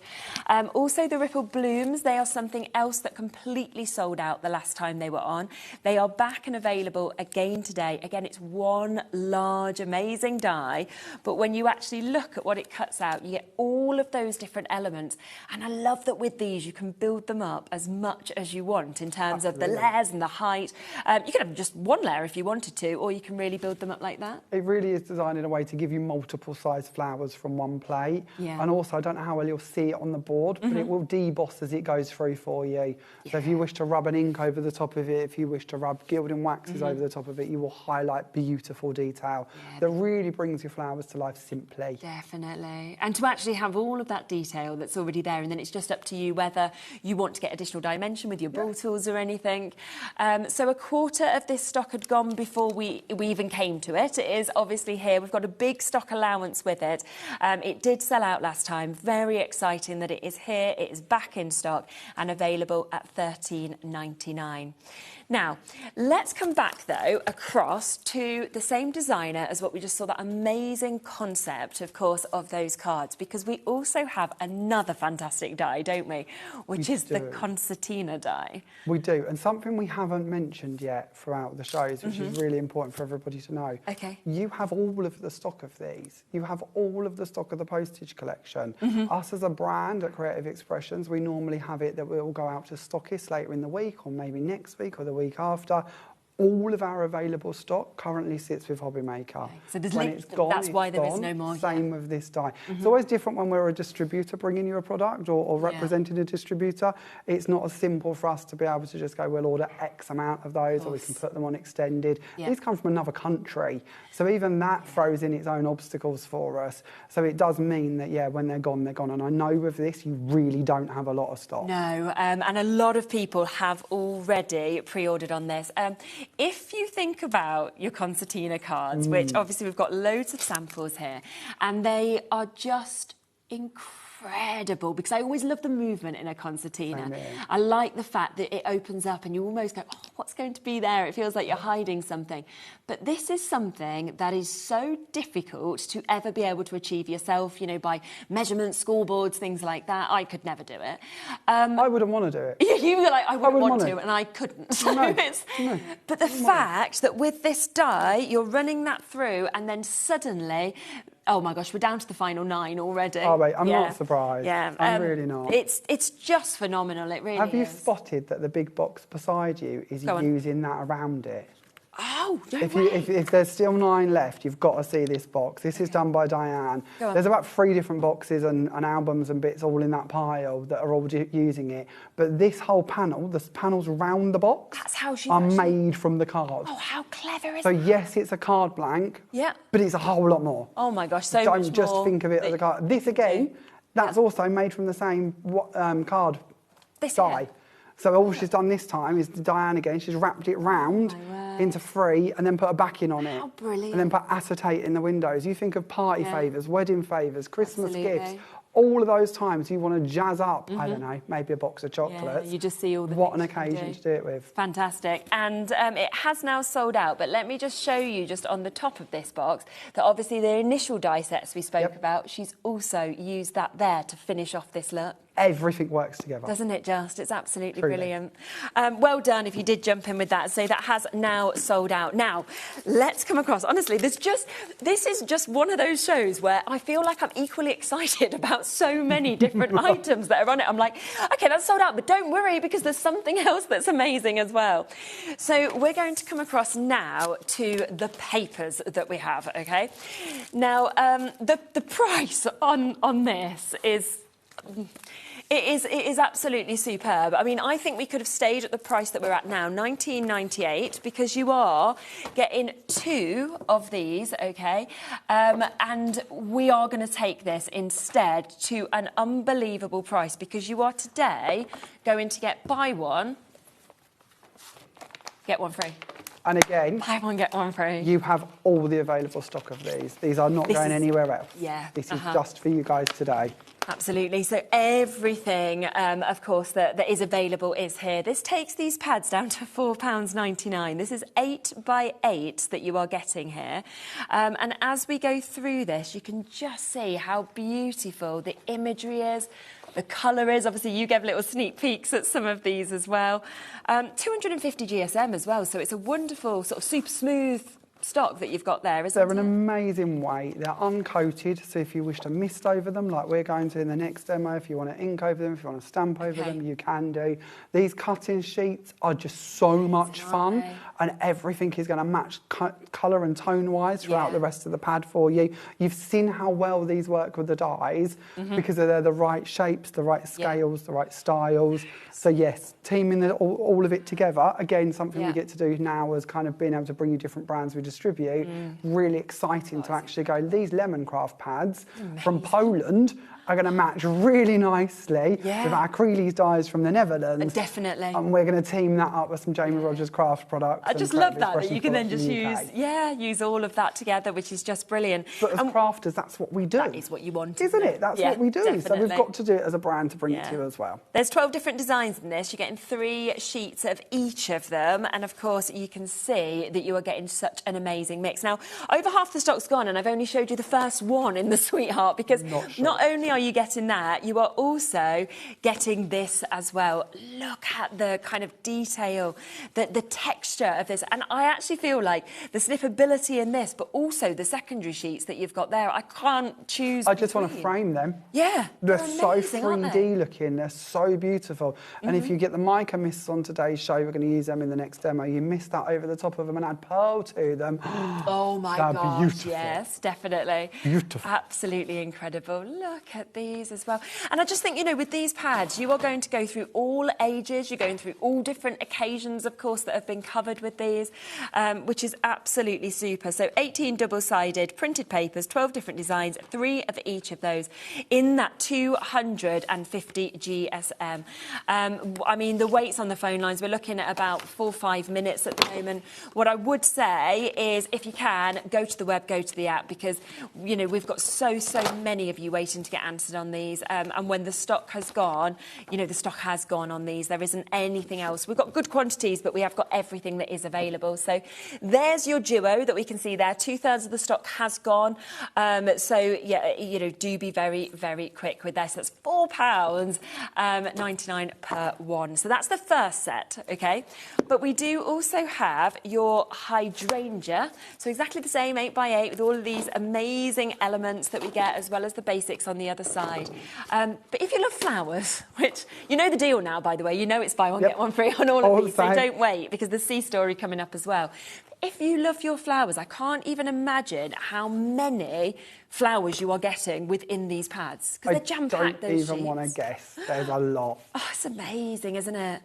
Also, the Ripple Blooms, they are something else that completely sold out the last time they were on. They are back and available again today. Again, it's one large, amazing die. But when you actually look at what it cuts out, you get all of those different elements. And I love that with these, you can build them up as much as you want in terms of the layers and the height. You could have just one layer if you wanted to, or you can really build them up like that. It really is designed in a way to give you multiple size flowers from one plate. Yeah. And also, I don't know how well you'll see it on the board, but it will deboss as it goes through for you. So if you wish to rub an ink over the top of it, if you wish to rub gilding waxes over the top of it, you will highlight beautiful detail that really brings your flowers to life simply. Definitely. And to actually have all of that detail that's already there, and then it's just up to you whether you want to get additional dimension with your ball tools or anything. So a quarter of this stock had gone before we even came to it. It is obviously here. We've got a big stock allowance with it. It did sell out last time. Very exciting that it is here. It is back in stock and available at £13.99. Now, let's come back, though, across to the same designer as what we just saw, that amazing concept, of course, of those cards, because we also have another fantastic die, don't we? Which is the concertina die. We do, and something we haven't mentioned yet throughout the shows, which is really important for everybody to know. Okay. You have all of the stock of these. You have all of the stock of the postage collection. Us as a brand at Creative Expressions, we normally have it that we'll go out to stockists later in the week, or maybe next week or the week after. All of our available stock currently sits with HobbyMaker. Okay. So there's when it's gone, that's why there is gone. no more. Same with this die. It's always different when we're a distributor bringing you a product or representing a distributor. It's not as simple for us to be able to just go, we'll order X amount of those, or we can put them on extended. These come from another country. So even that throws in its own obstacles for us. So it does mean that, when they're gone, they're gone. And I know with this, you really don't have a lot of stock. No, and a lot of people have already pre-ordered on this. If you think about your concertina cards, which obviously we've got loads of samples here, and they are just incredible, because I always love the movement in a concertina. I like the fact that it opens up and you almost go, oh, what's going to be there? It feels like you're hiding something. But this is something that is so difficult to ever be able to achieve yourself, you know, by measurements, scoreboards, things like that. I could never do it. I wouldn't want to do it. You were like, I wouldn't want to, and I couldn't. So but the fact that with this die, you're running that through, and then suddenly, oh my gosh, we're down to the final 9 already. Oh, wait, I'm not surprised. Yeah, I'm really not. It's just phenomenal, it really is. Have you spotted that the big box beside you is using that around it? Oh, no if there's still 9 left, you've got to see this box. This is done by Diane. There's about 3 different boxes and albums and bits all in that pile that are all using it. But this whole panel, the panels around the box, that's how she's are made from the card. Oh, how clever is that? So yes, it's a card blank. Yeah. But it's a whole lot more. Oh my gosh, so Don't much just more think of it as a card. This again, that's also made from the same card die. So all she's done this time is Diane again. She's wrapped it round into 3 and then put a backing on it. How brilliant. And then put acetate in the windows. You think of party favours, wedding favours, Christmas gifts. All of those times you want to jazz up, I don't know, maybe a box of chocolates. You just see all the What an occasion to do it with. Fantastic. And it has now sold out, but let me just show you just on the top of this box that obviously the initial die sets we spoke about, she's also used that there to finish off this look. Everything works together. Doesn't it just? It's absolutely brilliant. Well done if you did jump in with that. So that has now sold out. Now, let's come across. Honestly, this is just one of those shows where I feel like I'm equally excited about so many different items that are on it. I'm like, OK, that's sold out, but don't worry, because there's something else that's amazing as well. So we're going to come across now to the papers that we have, OK? Now, the price on this is... It is absolutely superb. I mean, I think we could have stayed at the price that we're at now, $19.98, because you are getting 2 of these, OK? And we are going to take this instead to an unbelievable price, because you are today going to buy one, get one free. And again, buy one, get one free. You have all the available stock of these. These are not going anywhere else. Yeah. This is just for you guys today. Absolutely. So everything, of course, that is available is here. This takes these pads down to £4.99. This is 8 by 8 that you are getting here. And as we go through this, you can just see how beautiful the imagery is, the colour is. Obviously, you gave little sneak peeks at some of these as well. 250 GSM as well, so it's a wonderful, sort of super smooth stock that you've got there, isn't it? They're an amazing weight. They're uncoated, so if you wish to mist over them, like we're going to in the next demo, if you want to ink over them, if you want to stamp over them, you can do. These cutting sheets are just so much fun, and everything is going to match colour and tone-wise throughout the rest of the pad for you. You've seen how well these work with the dies, because they're the right shapes, the right scales, the right styles. So yes, teaming all of it together, again, something we get to do now is kind of being able to bring you different brands we distribute. Really exciting to actually go, these lemon craft pads from Poland are going to match really nicely with our Creeley's dies from the Netherlands. Definitely. And we're going to team that up with some Jamie Rogers craft products. I just love that you can then just use all of that together, which is just brilliant. But as crafters, that's what we do. That is what you want, isn't it? That's what we do. Definitely. So we've got to do it as a brand to bring it to you as well. There's 12 different designs in this. You're getting 3 sheets of each of them. And of course, you can see that you are getting such an amazing mix. Now, over half the stock's gone, and I've only showed you the first one in the Sweetheart, because not only are you getting that, you are also getting this as well. Look at the kind of detail, the texture of this. And I actually feel like the sniffability in this, but also the secondary sheets that you've got there, I can't choose I just want to frame them. Yeah. They're so 3D looking, they're so beautiful. And if you get the mica mists on today's show, we're going to use them in the next demo, you mist that over the top of them and add pearl to them. Oh my gosh, beautiful. yes, definitely. Beautiful. Absolutely incredible. Look at these as well. And I just think, you know, with these pads, you are going to go through all ages, you're going through all different occasions, of course, that have been covered with these, which is absolutely super. So 18 double-sided printed papers, 12 different designs, 3 of each of those in that 250 GSM. I mean, the waits on the phone lines, we're looking at about 4 or 5 minutes at the moment. What I would say is, if you can, go to the web, go to the app, because, you know, we've got so many of you waiting to get answered on these. And when the stock has gone, you know, the stock has gone on these. There isn't anything else. We've got good quantities, but we have got everything that is available. So there's your duo that we can see there. 2/3 of the stock has gone. So, yeah, you know, do be very, very quick with this. That's £4.99 per one. So that's the first set, OK? But we do also have your hydrangea. So exactly the same 8x8 with all of these amazing elements that we get, as well as the basics on the other side. But if you love flowers, which you know the deal now, by the way, you know it's buy one, get one free on all of these, so don't wait, because the sea story coming up as well. If you love your flowers, I can't even imagine how many flowers you are getting within these pads, because they're jam-packed, those sheets. I don't even want to guess. There's a lot. Oh, it's amazing, isn't it?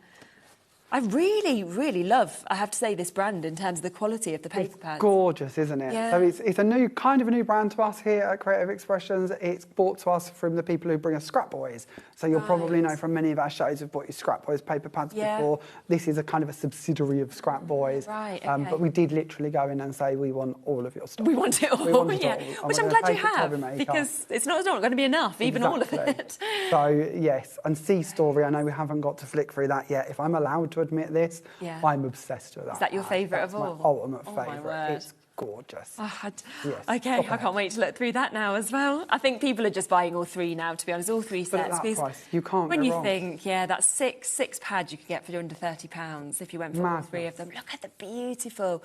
I really, really love, I have to say, this brand in terms of the quality of the paper pads. Gorgeous, isn't it? Yeah. So it's a new, kind of a new brand to us here at Creative Expressions. It's bought to us from the people who bring us Scrap Boys. So you'll probably know from many of our shows we've bought you Scrap Boys paper pads before. This is a kind of a subsidiary of Scrap Boys. Right, okay. But we did literally go in and say, we want all of your stuff. We want it all, We want it all. Which I'm glad you have, because it's not going to be enough, even all of it. So, yes, and Sea Story, I know we haven't got to flick through that yet. If I'm allowed to admit this, I'm obsessed with that. Is that your favourite of all? My ultimate favourite. It's gorgeous. Oh, yes. Okay, I can't wait to look through that now as well. I think people are just buying all 3 now, to be honest, all 3 sets. But at that price, you can't when go you wrong. think, that's six pads you could get for under £30 if you went for all 3 of them. Look at the beautiful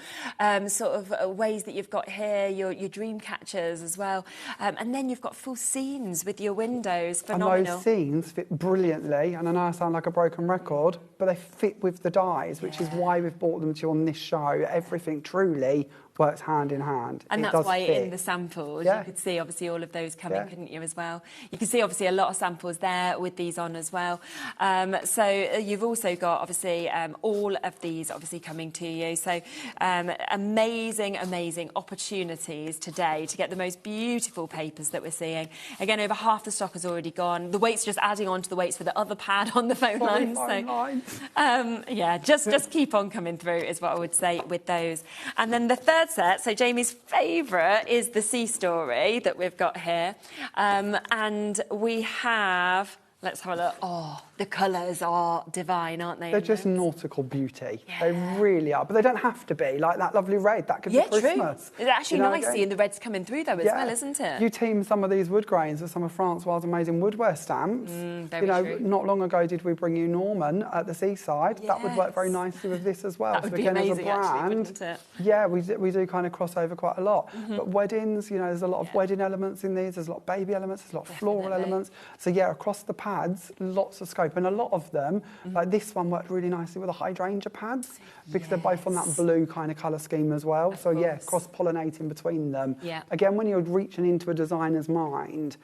sort of ways that you've got here, your dream catchers as well. And then you've got full scenes with your windows. Phenomenal. And those scenes fit brilliantly, and I know I sound like a broken record, but they fit with the dies, which is why we've bought them to you on this show. Everything truly works hand in hand. And that's why in the samples you could see obviously all of those coming, couldn't you, as well? You can see obviously a lot of samples there with these on as well. So you've also got obviously all of these obviously coming to you. So amazing opportunities today to get the most beautiful papers that we're seeing. Again, over half the stock has already gone. The weights just adding on to the weights for the other pad on the phone lines. So just keep on coming through is what I would say with those. And then the third set, so Jamie's favourite is the Sea Story that we've got here. And we have, let's have a look. Oh, the colours are divine, aren't they? They're just nautical beauty. They really are. But they don't have to be. Like that lovely red, that could be Christmas. True. It's actually nice seeing the reds coming through, though, as well, isn't it? You team some of these wood grains with some of Francois's amazing woodware stamps. Very true. Not long ago did we bring you Norman at the seaside. Yes. That would work very nicely with this as well. That would be amazing, as a brand, actually, wouldn't it? Yeah, we do kind of cross over quite a lot. But weddings, there's a lot of wedding elements in these. There's a lot of baby elements. There's a lot of floral elements. So, across the pads, lots of scope. And a lot of them, like this one worked really nicely with the hydrangea pads because they're both on that blue kind of colour scheme as well. Cross-pollinating between them. Again, when you're reaching into a designer's mind,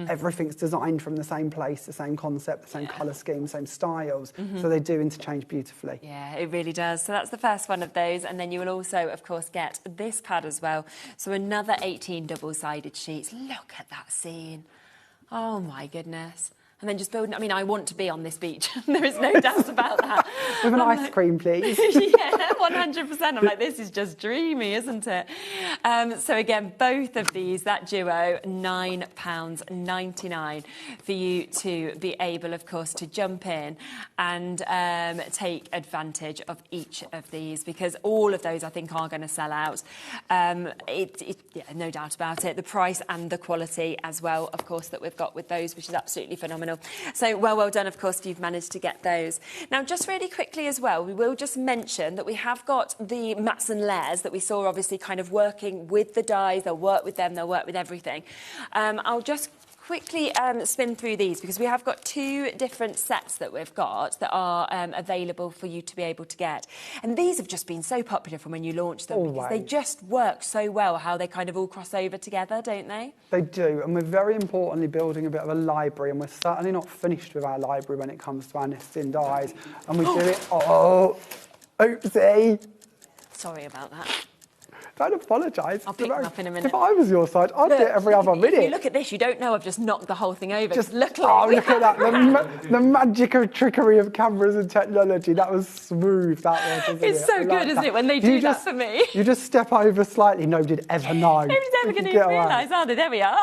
everything's designed from the same place, the same concept, the same colour scheme, same styles. So they do interchange beautifully. Yeah, it really does. So that's the first one of those. And then you will also, of course, get this pad as well. So another 18 double-sided sheets. Look at that scene. Oh, my goodness. And then just building, I mean, I want to be on this beach. There is no doubt about that. With an ice cream, please. 100%. I'm like, this is just dreamy, isn't it? So again, both of these, that duo, £9.99 for you to be able, of course, to jump in and take advantage of each of these, because all of those I think are going to sell out. No doubt about it. The price and the quality as well, of course, that we've got with those, which is absolutely phenomenal. So well done, of course, if you've managed to get those. Now, just really quickly as well, we will just mention that we have got the mats and layers that we saw obviously kind of working with the dies. They'll work with them, they'll work with everything. I'll just quickly spin through these, because we have got 2 different sets that we've got that are available for you to be able to get. And these have just been so popular from when you launched them. Because they just work so well, how they kind of all cross over together, don't they? They do, and we're very importantly building a bit of a library, and we're certainly not finished with our library when it comes to our nesting dies. And we do it... Oh, oopsie. Sorry about that. Don't apologise. I'll pick them up in a minute. If I was your side, I'd do it every other minute. If you look at this, you don't know I've just knocked the whole thing over. Just look at that. The magic of trickery of cameras and technology. That was smooth, that was, isn't it? It's so good, isn't it, when they do that for me? You just step over slightly, nobody'd ever know. Nobody's ever going to realise, are they? There we are.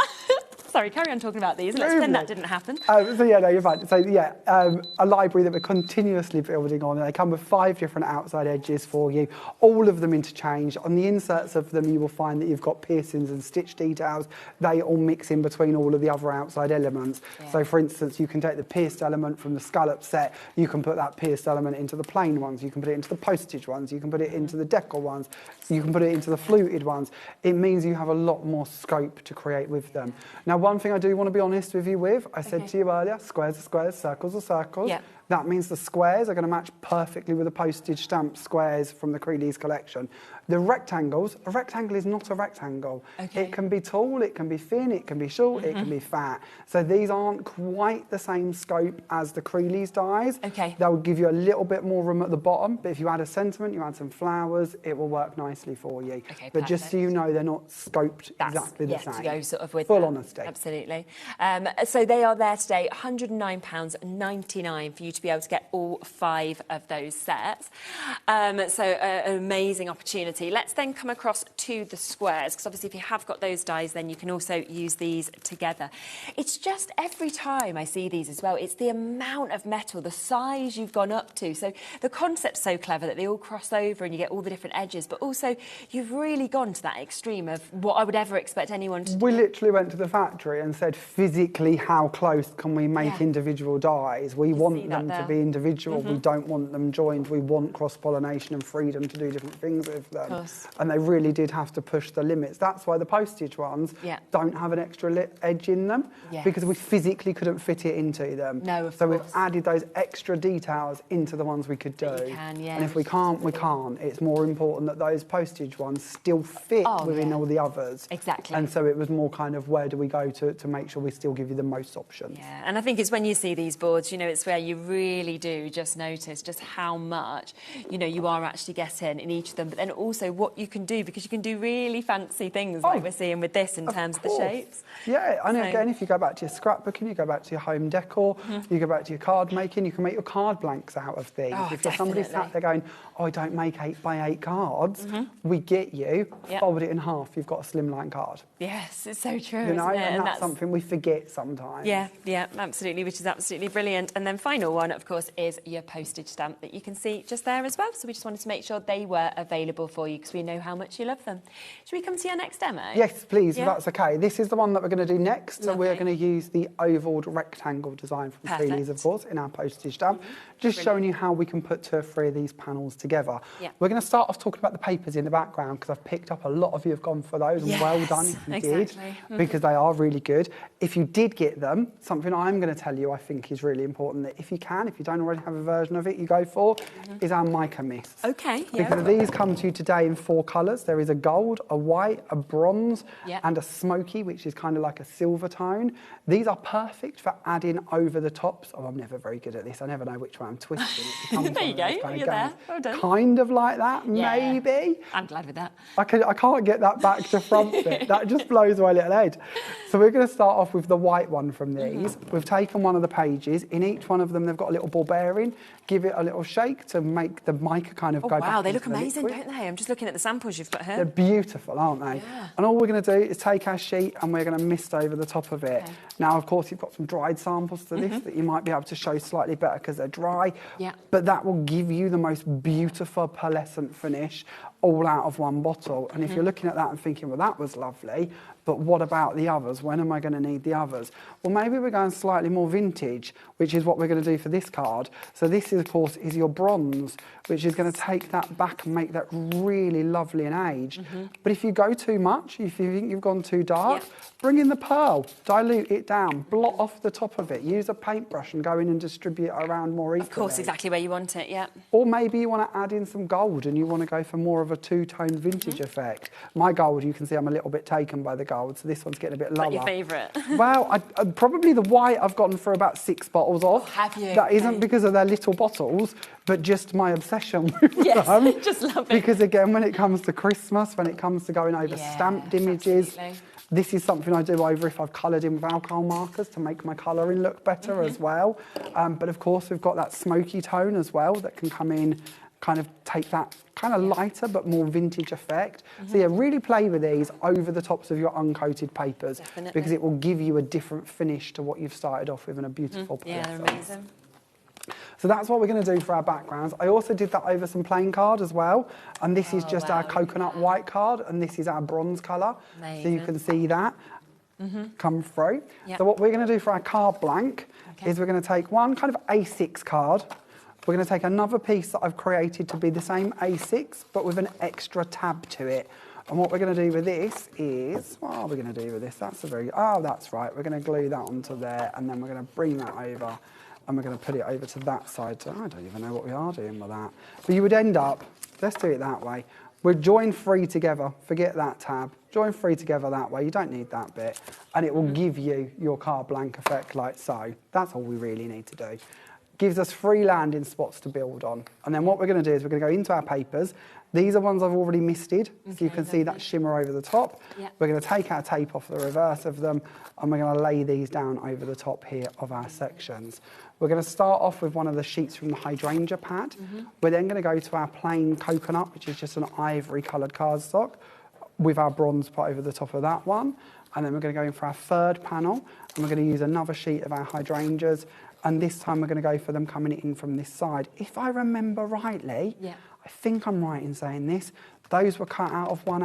Sorry, carry on talking about these. Let's pretend that didn't happen. So yeah, no, you're fine. So yeah, a library that we're continuously building on. And they come with 5 different outside edges for you, all of them interchanged. On the inserts of them, you will find that you've got piercings and stitch details. They all mix in between all of the other outside elements. Yeah. So for instance, you can take the pierced element from the scallop set, you can put that pierced element into the plain ones, you can put it into the postage ones, you can put it into the decal ones, you can put it into the fluted ones. It means you have a lot more scope to create with them. Now, one thing I do want to be honest with you with, I said to you earlier, squares are squares, circles are circles. Yep. That means the squares are going to match perfectly with the postage stamp squares from the Creeley's collection. The rectangles, a rectangle is not a rectangle. Okay. It can be tall, it can be thin, it can be short, it can be fat. So these aren't quite the same scope as the Creeley's dies. Okay. They'll give you a little bit more room at the bottom, but if you add a sentiment, you add some flowers, it will work nicely for you. Okay, but just so you know, they're not scoped exactly the same. To go sort of with full honesty. Absolutely. So they are there today, £109.99 for you to be able to get all 5 of those sets. So an amazing opportunity. Let's then come across to the squares, because obviously if you have got those dies, then you can also use these together. It's just every time I see these as well, it's the amount of metal, the size you've gone up to. So the concept's so clever that they all cross over and you get all the different edges, but also you've really gone to that extreme of what I would ever expect anyone to do. We literally went to the factory and said, physically, how close can we make individual dies? We want them to be individual. We don't want them joined. We want cross-pollination and freedom to do different things with them. And they really did have to push the limits. That's why the postage ones don't have an extra edge in them, because we physically couldn't fit it into them. No, of course. We've added those extra details into the ones we could do. You can, and if we can't, we can't. It's more important that those postage ones still fit within all the others. Exactly. And so it was more kind of, where do we go to make sure we still give you the most options? Yeah, and I think it's when you see these boards, you know, it's where you really do just notice just how much, you know, you are actually getting in each of them, but then also what you can do, because you can do really fancy things like we're seeing with this in terms of the shapes. Yeah, and again, if you go back to your scrapbooking, you go back to your home decor, you go back to your card making, you can make your card blanks out of these. If you're somebody sat there going, oh, I don't make 8x8 cards, we get you, fold it in half, you've got a slimline card. Yes, it's so true, you know, isn't it? And that's something we forget sometimes. Yeah, absolutely, which is absolutely brilliant. And then final one, of course, is your postage stamp that you can see just there as well. So we just wanted to make sure they were available for you, because we know how much you love them. Should we come to your next demo? Yes, please, if that's okay. This is the one that we're going to do next. So we're going to use the ovaled rectangle design from Creeley's, of course, in our postage stamp. Just showing you how we can put 2 or 3 of these panels together. We're going to start off talking about the papers in the background, because I've picked up a lot of you have gone for those, and well done if you did, because they are really good. If you did get them, something I'm going to tell you I think is really important, that if you don't already have a version of it you go for, is our mica mists. Okay, Because these come to you today in 4 colours. There is a gold, a white, a bronze, and a smoky, which is kind of like a silver tone. These are perfect for adding over the tops. Oh, I'm never very good at this. I never know which way I'm twisting. There you go. You're there. Well done. Kind of like that, maybe. I'm glad with that. I can't get that back to front bit. That just blows my little head. So we're going to start off with the white one from these. We've taken one of the pages. In each one of them, they've got a little ball bearing. Give it a little shake to make the mica kind of go back. Wow, they look into the amazing, liquid. don't they? I'm just looking at the samples you've got here. They're beautiful, aren't they? Yeah. And all we're going to do is take our sheet and we're going to mist over the top of it. Okay. Now, of course, you've got some dried samples to this that you might be able to show slightly better because they're dry. Yeah. But that will give you the most beautiful pearlescent finish all out of one bottle. And if you're looking at that and thinking, well, that was lovely, but what about the others? When am I going to need the others? Well, maybe we're going slightly more vintage, which is what we're going to do for this card. So this, is, of course, is your bronze, which is going to take that back and make that really lovely and aged. But if you go too much, if you think you've gone too dark, bring in the pearl, dilute it down, blot off the top of it, use a paintbrush and go in and distribute it around more equally. Of course, exactly where you want it, yeah. Or maybe you want to add in some gold and you want to go for more of a two-tone vintage effect. My gold, you can see I'm a little bit taken by the gold, so this one's getting a bit lower. Is that your favourite? Well, I probably the white I've gotten for about 6 bottles of. Have you? That isn't because of their little bottles, but just my obsession with them. Just love it. Because again, when it comes to Christmas, when it comes to going over stamped images, this is something I do over if I've coloured in with alcohol markers to make my colouring look better as well. But of course, we've got that smoky tone as well that can come in, kind of take that kind of lighter but more vintage effect. So yeah, really play with these over the tops of your uncoated papers because it will give you a different finish to what you've started off with in a beautiful Yeah, they're amazing. So that's what we're going to do for our backgrounds. I also did that over some plain card as well. And this is just our coconut white card and this is our bronze colour. So you can see that come through. So what we're going to do for our card blank is we're going to take one kind of A6 card. We're going to take another piece that I've created to be the same A6 but with an extra tab to it. And what we're going to do with this is, what are we going to do with this? That's a very, that's right. We're going to glue that onto there and then we're going to bring that over and we're going to put it over to that side. So I don't even know what we are doing with that. But you would end up, let's do it that way. We'll join 3 together. Forget that tab. Join 3 together that way. You don't need that bit. And it will give you your card blank effect like so. That's all we really need to do. Gives us 3 landing spots to build on. And then what we're going to do is we're going to go into our papers. These are ones I've already misted, so you can see that shimmer over the top. We're going to take our tape off the reverse of them, and we're going to lay these down over the top here of our sections. We're going to start off with one of the sheets from the hydrangea pad. We're then going to go to our plain coconut, which is just an ivory coloured cardstock, with our bronze put over the top of that one. And then we're going to go in for our third panel, and we're going to use another sheet of our hydrangeas. And this time we're going to go for them coming in from this side. If I remember rightly, I think I'm right in saying this, those were cut out of one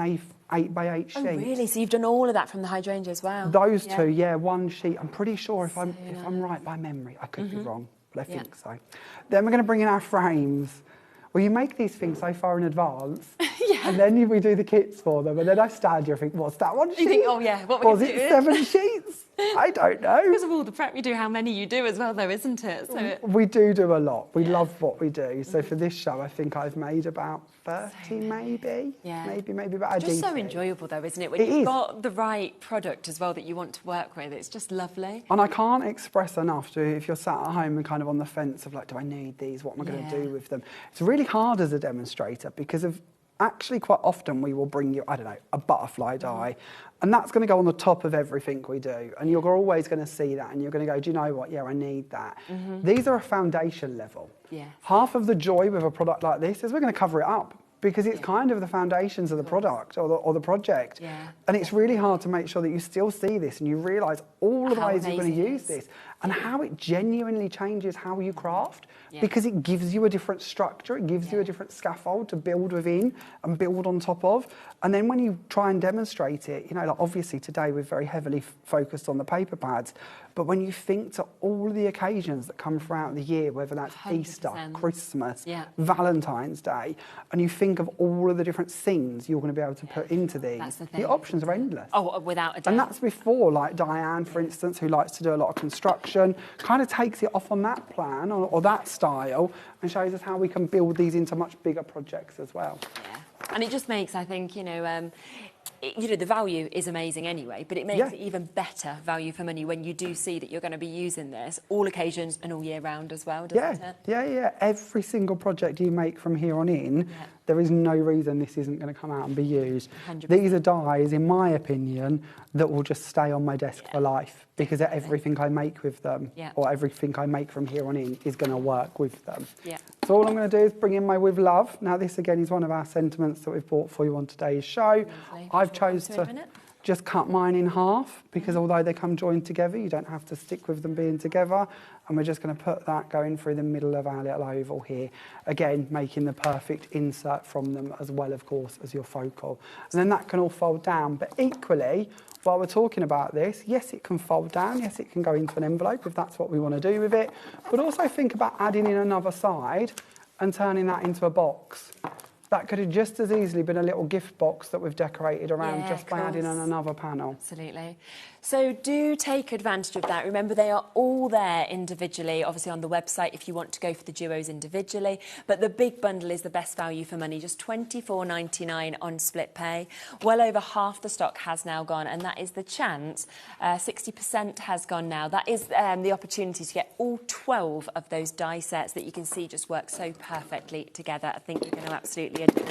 8x8 sheet. Oh, really? So you've done all of that from the hydrangea as well? Those two, one sheet. I'm pretty sure if I'm right by memory. I could be wrong, but I think so. Then we're going to bring in our frames. Well, you make these things so far in advance, and then we do the kits for them, and then I stand here and think, what's that one sheet? You think, oh yeah, what was it 7 sheets? I don't know. Because of all the prep you do, how many you do as well, though, isn't it? So we do a lot. We love what we do. So for this show, I think I've made about 30, maybe. Maybe about a just so decent. enjoyable, though, isn't it? When you've got the right product as well that you want to work with, it's just lovely. And I can't express enough to if you're sat at home and kind of on the fence of like, do I need these? What am I going to do with them? It's really hard as a demonstrator because of actually quite often we will bring you, I don't know, a butterfly die. And that's going to go on the top of everything we do. And you're always going to see that and you're going to go, do you know what? Yeah, I need that. These are a foundation level. Half of the joy with a product like this is we're going to cover it up because it's kind of the foundations of the product or the project. And it's really hard to make sure that you still see this and you realise all of the ways you're going to use this and how it genuinely changes how you craft because it gives you a different structure, it gives you a different scaffold to build within and build on top of. And then when you try and demonstrate it, you know, like obviously today we're very heavily focused on the paper pads, but when you think to all of the occasions that come throughout the year, whether that's 100%. Easter, Christmas, Valentine's Day, and you think of all of the different scenes you're going to be able to put into these, the options are endless. Oh, without a doubt. And that's before, like Diane, for instance, who likes to do a lot of construction, kind of takes it off on that plan or that style and shows us how we can build these into much bigger projects as well. And it just makes, I think, the value is amazing anyway, but it makes it even better value for money when you do see that you're going to be using this all occasions and all year round as well, doesn't it? Yeah. Every single project you make from here on in, there is no reason this isn't going to come out and be used. 100%. These are dies, in my opinion, that will just stay on my desk for life, because everything I make with them, or everything I make from here on in, is going to work with them. Yeah. So all I'm going to do is bring in my With Love. Now this again is one of our sentiments that we've bought for you on today's show. I've chose to just cut mine in half, because although they come joined together, you don't have to stick with them being together. And we're just going to put that going through the middle of our little oval here. Again, making the perfect insert from them as well, of course, as your focal. And then that can all fold down. But equally, while we're talking about this, yes, it can fold down. Yes, it can go into an envelope if that's what we want to do with it. But also think about adding in another side and turning that into a box. That could have just as easily been a little gift box that we've decorated around just by adding on another panel. Absolutely. So do take advantage of that. Remember, they are all there individually, obviously on the website if you want to go for the duos individually. But the big bundle is the best value for money, just $24.99 on split pay. Well over half the stock has now gone, and that is the chance. 60% has gone now. That is the opportunity to get all 12 of those die sets that you can see just work so perfectly together. I think you're going to absolutely adore.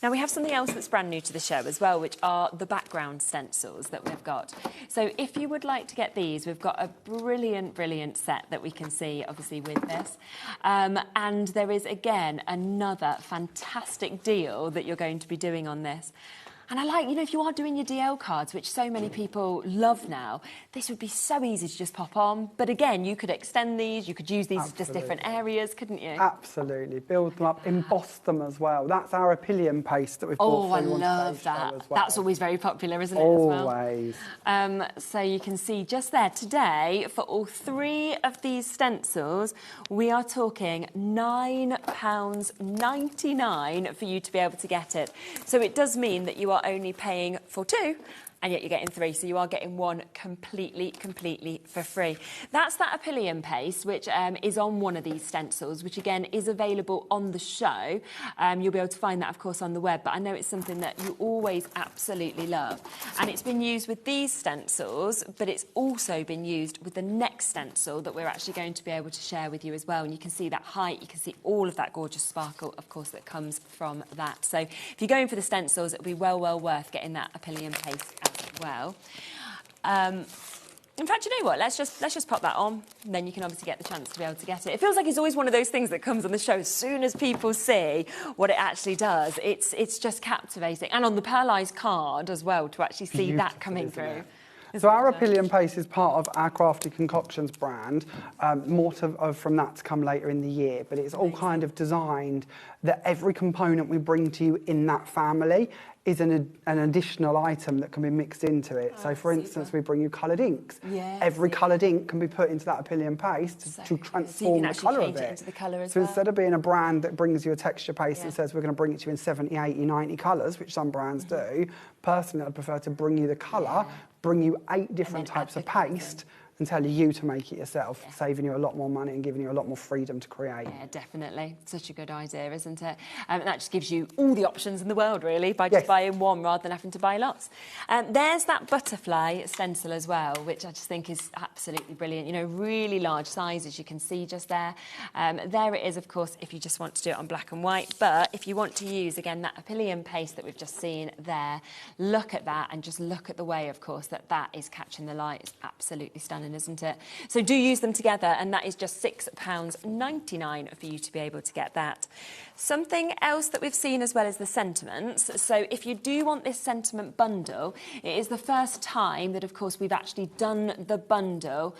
Now, we have something else that's brand new to the show as well, which are the background stencils that we've got. So if you would like to get these, we've got a brilliant set that we can see, obviously, with this. And there is, again, another fantastic deal that you're going to be doing on this. And I like, you know, if you are doing your DL cards, which so many people love now, this would be so easy to just pop on. But again, you could extend these, you could use these as just different areas, couldn't you? Absolutely. Build them up, emboss them as well. That's our Apillion paste that we've bought for you on today's show as well. That's always very popular, isn't it? Always. As well? So you can see just there today, for all 3 of these stencils, we are talking £9.99 for you to be able to get it. So it does mean that you are only paying for 2, and yet you're getting 3, so you are getting 1 completely for free. That's that Apillion paste, which is on one of these stencils, which again is available on the show. You'll be able to find that, of course, on the web, but I know it's something that you always absolutely love. And it's been used with these stencils, but it's also been used with the next stencil that we're actually going to be able to share with you as well. And you can see that height, you can see all of that gorgeous sparkle, of course, that comes from that. So if you're going for the stencils, it'll be well worth getting that Apillion paste as well. In fact, you know what? Let's just pop that on. Then you can obviously get the chance to be able to get it. It feels like it's always one of those things that comes on the show as soon as people see what it actually does. It's just captivating. And on the Pearlised card as well, to actually see that coming through. So our Apillion paste is part of our Crafty Concoctions brand. More from that to come later in the year, but it's all kind of designed that every component we bring to you in that family is an additional item that can be mixed into it. So for instance, we bring you coloured inks. Every coloured ink can be put into that Apillion paste to transform the colour of it. So instead of being a brand that brings you a texture paste and says we're going to bring it to you in 70, 80, 90 colours, which some brands do, personally I'd prefer to bring you the colour, bring you 8 different types of paste and tell you to make it yourself, saving you a lot more money and giving you a lot more freedom to create. Yeah, definitely. Such a good idea, isn't it? And that just gives you all the options in the world, really, by just buying one rather than having to buy lots. There's that butterfly stencil as well, which I just think is absolutely brilliant. You know, really large sizes, you can see just there. There it is, of course, if you just want to do it on black and white. But if you want to use, again, that Apillion paste that we've just seen there, look at that and just look at the way, of course, that is catching the light. It's absolutely stunning, isn't it? So do use them together, and that is just £6.99 for you to be able to get that. Something else that we've seen as well is the sentiments. So if you do want this sentiment bundle, it is the first time that, of course, we've actually done the bundle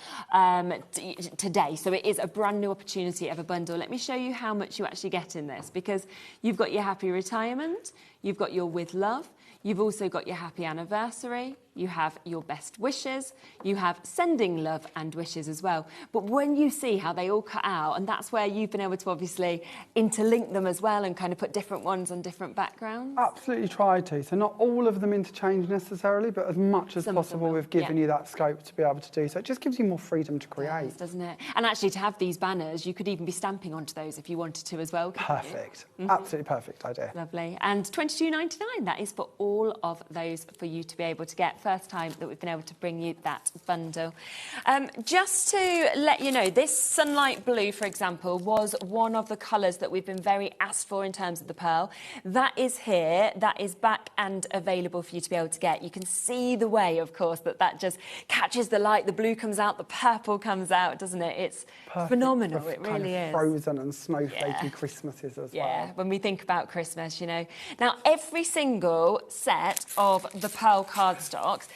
today. So it is a brand new opportunity of a bundle. Let me show you how much you actually get in this, because you've got your happy retirement, you've got your with love, you've also got your happy anniversary, you have your best wishes, you have sending love and wishes as well. But when you see how they all cut out, and that's where you've been able to obviously interlink them as well and kind of put different ones on different backgrounds. Absolutely try to. So not all of them interchange necessarily, but as much as possible we've given you that scope to be able to do so. It just gives you more freedom to create. It does, doesn't it? And actually to have these banners, you could even be stamping onto those if you wanted to as well. Perfect. Absolutely perfect idea. Lovely. And £22.99, that is for all of those for you to be able to get. first time that we've been able to bring you that bundle. Just to let you know, this Sunlight Blue, for example, was one of the colours that we've been very asked for in terms of the pearl. That is here, that is back and available for you to be able to get. You can see the way, of course, that just catches the light. The blue comes out, the purple comes out, doesn't it? It's perfect phenomenal, it really is. Frozen and snowflakey Christmases as well. Yeah, when we think about Christmas, you know. Now, every single set of the pearl cardstocks,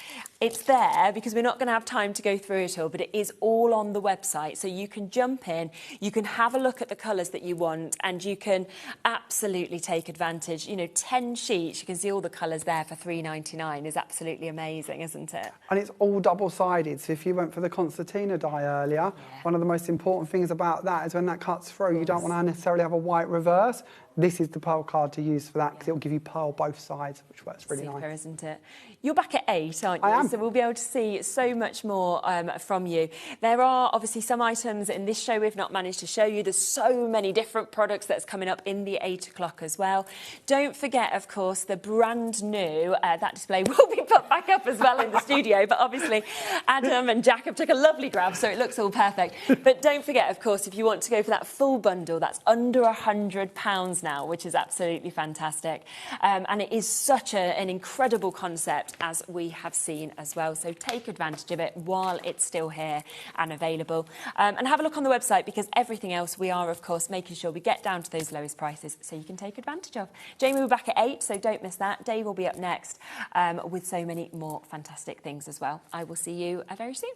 it's there because we're not going to have time to go through it all, but it is all on the website. So you can jump in, you can have a look at the colours that you want, and you can absolutely take advantage. You know, 10 sheets, you can see all the colours there for $3.99 is absolutely amazing, isn't it? And it's all double-sided. So if you went for the concertina die earlier, one of the most important things about that is when that cuts through, you don't want to necessarily have a white reverse. This is the pearl card to use for that because it'll give you pearl both sides, which works really Super, nice. Isn't it? You're back at 8, aren't you? I am. So we'll be able to see so much more from you. There are obviously some items in this show we've not managed to show you. There's so many different products that's coming up in the 8 o'clock as well. Don't forget, of course, the brand new, that display will be put back up as well in the studio, but obviously Adam and Jack have took a lovely grab, so it looks all perfect. But don't forget, of course, if you want to go for that full bundle, that's under £100 now, which is absolutely fantastic. And it is such an incredible concept, as we have seen as well. So take advantage of it while it's still here and available. And have a look on the website because everything else we are, of course, making sure we get down to those lowest prices so you can take advantage of. Jamie will be back at 8, so don't miss that. Dave will be up next with so many more fantastic things as well. I will see you very soon.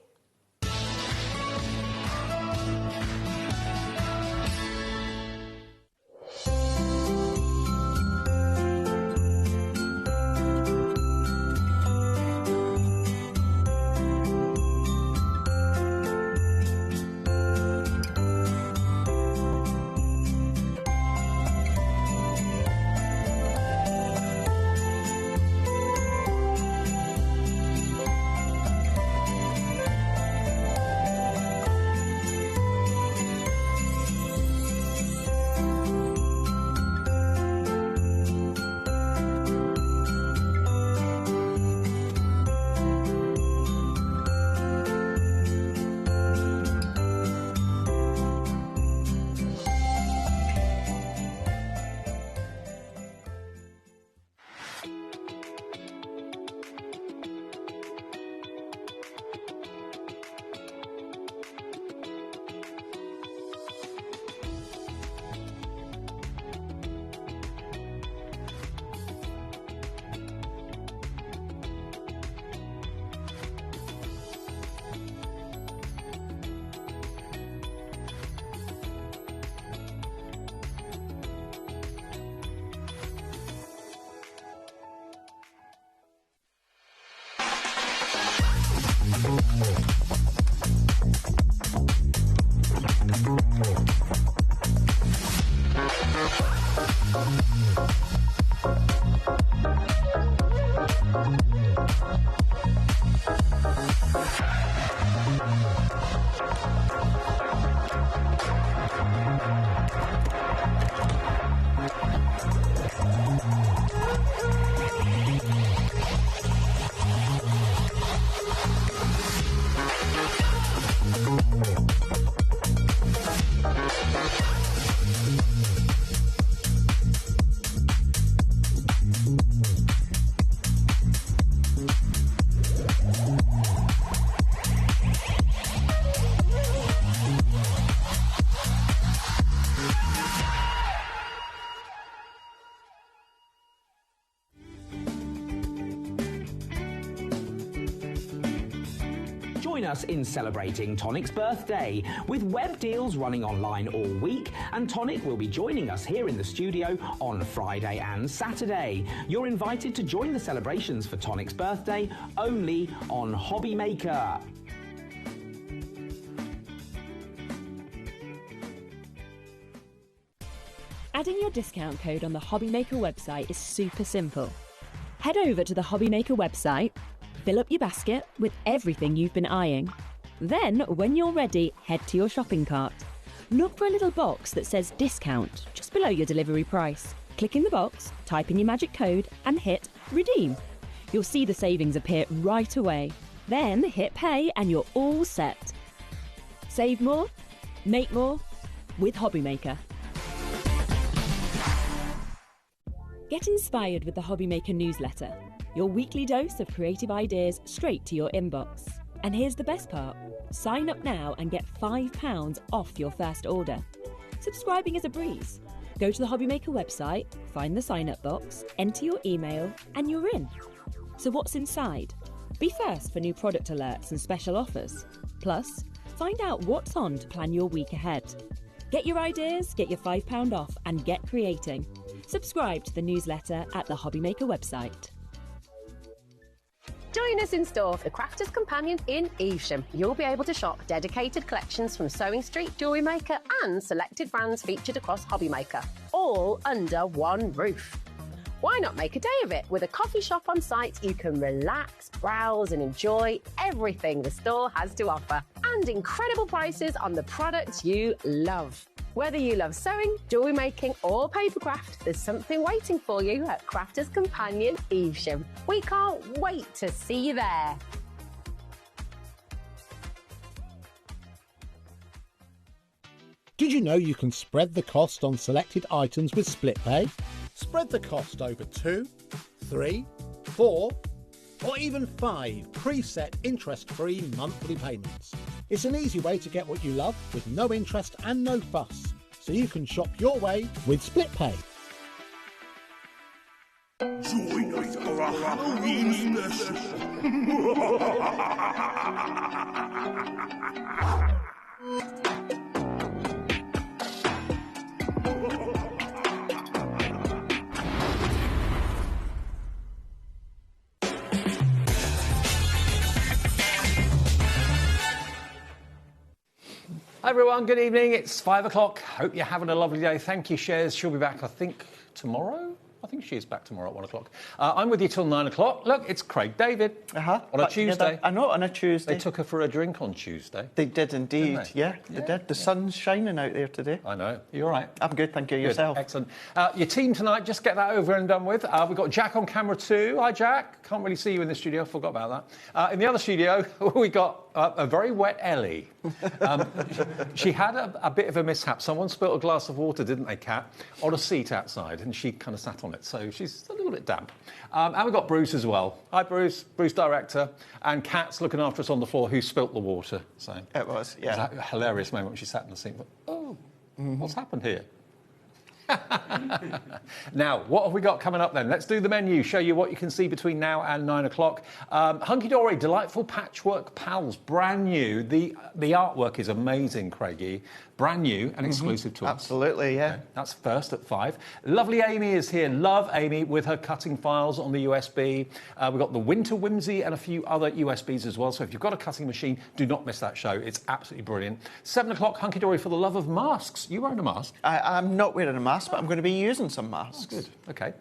Join us in celebrating Tonic's birthday with web deals running online all week, and Tonic will be joining us here in the studio on Friday and Saturday. You're invited to join the celebrations for Tonic's birthday only on HobbyMaker. Adding your discount code on the HobbyMaker website is super simple. Head over to the HobbyMaker website, fill up your basket with everything you've been eyeing. Then, when you're ready, head to your shopping cart. Look for a little box that says discount just below your delivery price. Click in the box, type in your magic code and hit redeem. You'll see the savings appear right away. Then hit pay and you're all set. Save more, make more with HobbyMaker. Get inspired with the HobbyMaker newsletter, your weekly dose of creative ideas straight to your inbox. And here's the best part. Sign up now and get £5 off your first order. Subscribing is a breeze. Go to the HobbyMaker website, find the sign-up box, enter your email, and you're in. So what's inside? Be first for new product alerts and special offers. Plus, find out what's on to plan your week ahead. Get your ideas, get your £5 off, and get creating. Subscribe to the newsletter at the HobbyMaker website. Join us in store for the Crafter's Companion in Evesham. You'll be able to shop dedicated collections from Sewing Street, Jewellery Maker and selected brands featured across HobbyMaker, all under one roof. Why not make a day of it? With a coffee shop on site, you can relax, browse and enjoy everything the store has to offer, and incredible prices on the products you love. Whether you love sewing, jewellery making or papercraft, there's something waiting for you at Crafter's Companion Evesham. We can't wait to see you there. Did you know you can spread the cost on selected items with split pay? Spread the cost over 2, 3, 4, or even 5 preset interest-free monthly payments. It's an easy way to get what you love with no interest and no fuss, so you can shop your way with split pay. Join us for a Halloween special. Hi everyone, good evening. It's 5 o'clock. Hope you're having a lovely day. Thank you, Shares. She'll be back, I think, tomorrow? I think she is back tomorrow at 1 o'clock. I'm with you till 9 o'clock. Look, it's Craig David on a Tuesday. I know, on a Tuesday. They took her for a drink on Tuesday. They did indeed, Didn't they? yeah, they did. The sun's shining out there today. I know. You all right? I'm good, thank you. Good. Yourself? Excellent. Your team tonight, just get that over and done with. We've got Jack on camera too. Hi, Jack. Can't really see you in the studio. Forgot about that. In the other studio, we got a very wet Ellie. She had a bit of a mishap. Someone spilt a glass of water, didn't they, Kat, on a seat outside, and she kind of sat on it. So she's a little bit damp. And we've got Bruce as well. Hi, Bruce. Bruce, director. And Kat's looking after us on the floor, who spilt the water. So it was, yeah. It was a hilarious moment when she sat in the seat. But, what's happened here? Now, what have we got coming up then? Let's do the menu, show you what you can see between now and 9 o'clock. Hunky Dory, Delightful Patchwork Pals, brand new. The artwork is amazing, Craigie. Brand new and exclusive to us. Absolutely, yeah. Okay, that's first at 5. Lovely Amy is here. Love Amy with her cutting files on the USB. We've got the Winter Whimsy and a few other USBs as well. So if you've got a cutting machine, do not miss that show. It's absolutely brilliant. 7 o'clock, Hunky Dory for the love of masks. You wearing a mask? I'm not wearing a mask, but I'm going to be using some masks. Oh, good. Okay.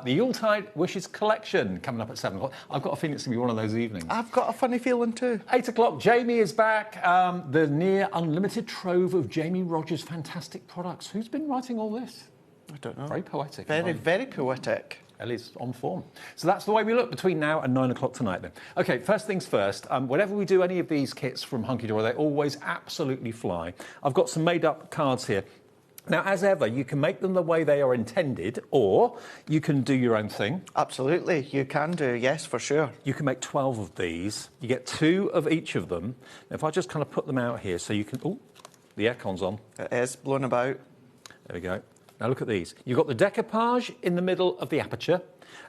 The Yuletide Wishes Collection coming up at 7 o'clock. I've got a feeling it's going to be one of those evenings. I've got a funny feeling too. 8 o'clock, Jamie is back. The near unlimited trove of Jamie Rogers' fantastic products. Who's been writing all this? I don't know. Very poetic. Very, very poetic. Ellie's on form. So that's the way we look between now and 9 o'clock tonight then. OK, first things first. Whenever we do any of these kits from Hunky Dory, they always absolutely fly. I've got some made-up cards here. Now, as ever, you can make them the way they are intended, or you can do your own thing. Absolutely, you can do, yes, for sure. You can make 12 of these. You get 2 of each of them. Now, if I just kind of put them out here so you can... Oh, the aircon's on. It is, blown about. There we go. Now, look at these. You've got the decoupage in the middle of the aperture,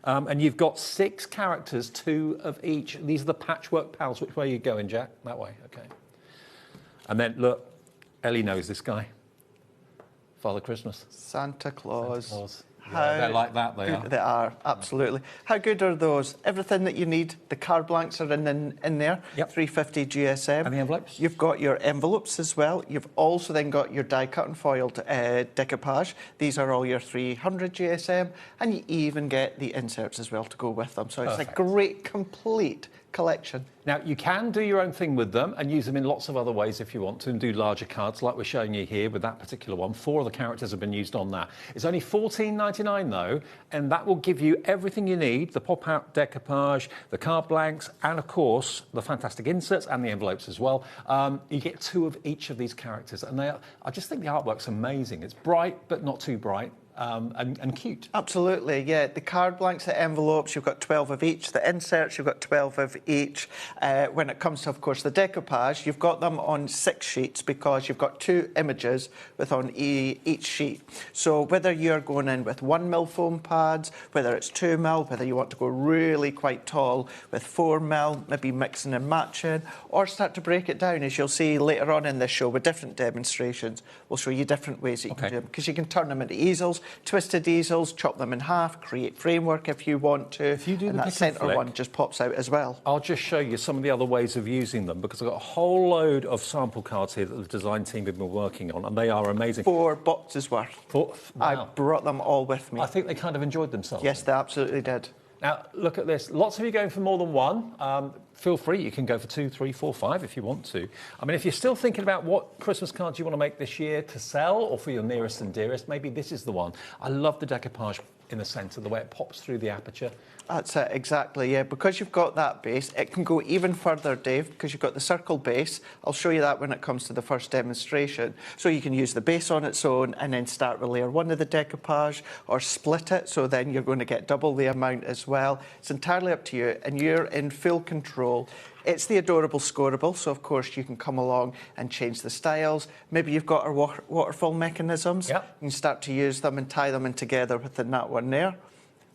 and you've got 6 characters, 2 of each. These are the Patchwork Pals. Which way are you going, Jack? That way, OK. And then, look, Ellie knows this guy. Father Christmas. Santa Claus. Santa Claus. Yeah, they're like that, they are. They are, absolutely. How good are those? Everything that you need. The card blanks are in there. Yep. 350 GSM. And the envelopes? You've got your envelopes as well. You've also then got your die cut and foiled decoupage. These are all your 300 GSM. And you even get the inserts as well to go with them. So Perfect. It's a great, complete collection. Now, you can do your own thing with them and use them in lots of other ways if you want to, and do larger cards like we're showing you here with that particular one. 4 of the characters have been used on that. It's only $14.99 though, and that will give you everything you need, the pop-out decoupage, the card blanks, and of course, the fantastic inserts and the envelopes as well. You get 2 of each of these characters, and I just think the artwork's amazing. It's bright, but not too bright. And cute. Absolutely, yeah. The card blanks, the envelopes, you've got 12 of each. The inserts, you've got 12 of each. When it comes to, of course, the decoupage, you've got them on 6 sheets because you've got 2 images on each sheet. So whether you're going in with 1mm foam pads, whether it's 2mm, whether you want to go really quite tall with 4mm, maybe mixing and matching, or start to break it down, as you'll see later on in this show with different demonstrations. We'll show you different ways that you can do them, because you can turn them into easels, twisted easels, chop them in half, create framework if you want to. If you do and the that centre one just pops out as well. I'll just show you some of the other ways of using them, because I've got a whole load of sample cards here that the design team have been working on, and they are amazing. 4 boxes worth. Wow. I brought them all with me. I think they kind of enjoyed themselves. Yes, they absolutely did. Now, look at this. Lots of you going for more than one. Feel free. You can go for 2, 3, 4, 5 if you want to. I mean, if you're still thinking about what Christmas cards you want to make this year to sell or for your nearest and dearest, maybe this is the one. I love the decoupage in the centre, the way it pops through the aperture. That's it, exactly, yeah. Because you've got that base, it can go even further, Dave, because you've got the circle base. I'll show you that when it comes to the first demonstration. So you can use the base on its own and then start with layer 1 of the decoupage, or split it, so then you're going to get double the amount as well. It's entirely up to you, and you're in full control. It's the adorable scoreable, so of course you can come along and change the styles. Maybe you've got our waterfall mechanisms. Yep. You can start to use them and tie them in together within that one there.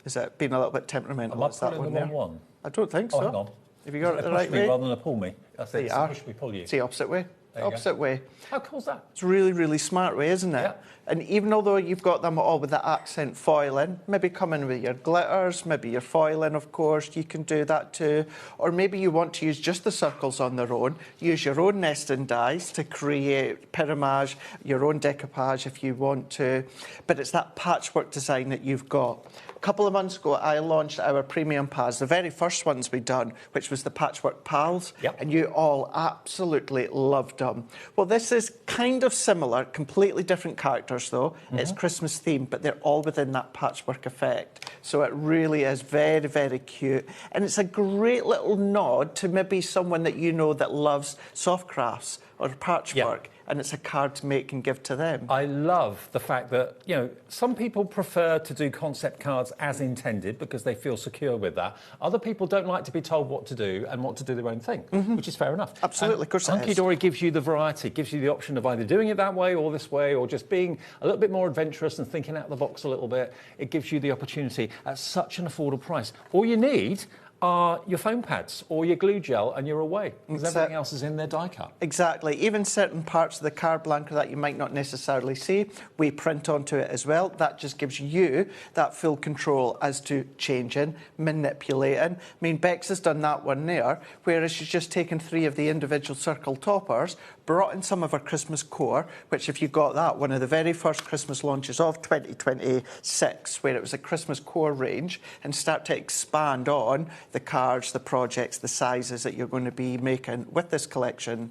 Is it being a little bit temperamental? Am I pulling the wrong one? I don't think so. Hang on. Have you got it the push right me way? rather than pull me. That's it. Push me, pull you. It's the opposite way. Opposite way. How cool's that? It's a really, really smart way, isn't it? Yeah. And even although you've got them all with the accent foiling, maybe come in with your glitters, maybe your foiling, of course, you can do that too. Or maybe you want to use just the circles on their own, use your own nesting dies to create pyramage, your own decoupage if you want to. But it's that patchwork design that you've got. A couple of months ago, I launched our premium pads, the very first ones we done, which was the Patchwork Pals, and you all absolutely loved them. Well, this is kind of similar, completely different characters though. It's Christmas themed, but they're all within that patchwork effect. So it really is very, very cute. And it's a great little nod to maybe someone that you know that loves soft crafts or patchwork. And it's a card to make and give to them. I love the fact that, you know, some people prefer to do concept cards as intended because they feel secure with that. Other people don't like to be told what to do and want to do their own thing, which is fair enough. Absolutely, of course it is. Hunky Dory gives you the variety, gives you the option of either doing it that way or this way, or just being a little bit more adventurous and thinking out of the box a little bit. It gives you the opportunity at such an affordable price. All you need are your foam pads or your glue gel and you're away, because everything else is in their die cut. Exactly. Even certain parts of the card blanker that you might not necessarily see, we print onto it as well. That just gives you that full control as to changing, manipulating. I mean, Bex has done that one there, whereas she's just taken 3 of the individual circle toppers, brought in some of her Christmas core, which if you got that, one of the very first Christmas launches of 2026, where it was a Christmas core range, and start to expand on the cards, the projects, the sizes that you're going to be making with this collection.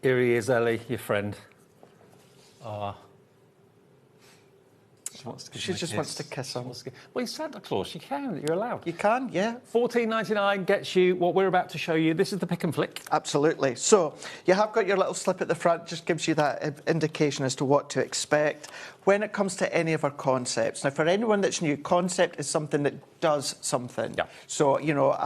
Here he is, Ellie, your friend. She just wants to kiss him. Well, you're Santa Claus. You can. You're allowed. You can, yeah. $14.99 gets you what we're about to show you. This is the pick and flick. Absolutely. So you have got your little slip at the front. Just gives you that indication as to what to expect when it comes to any of our concepts. Now, for anyone that's new, concept is something that does something. Yeah. So, you know,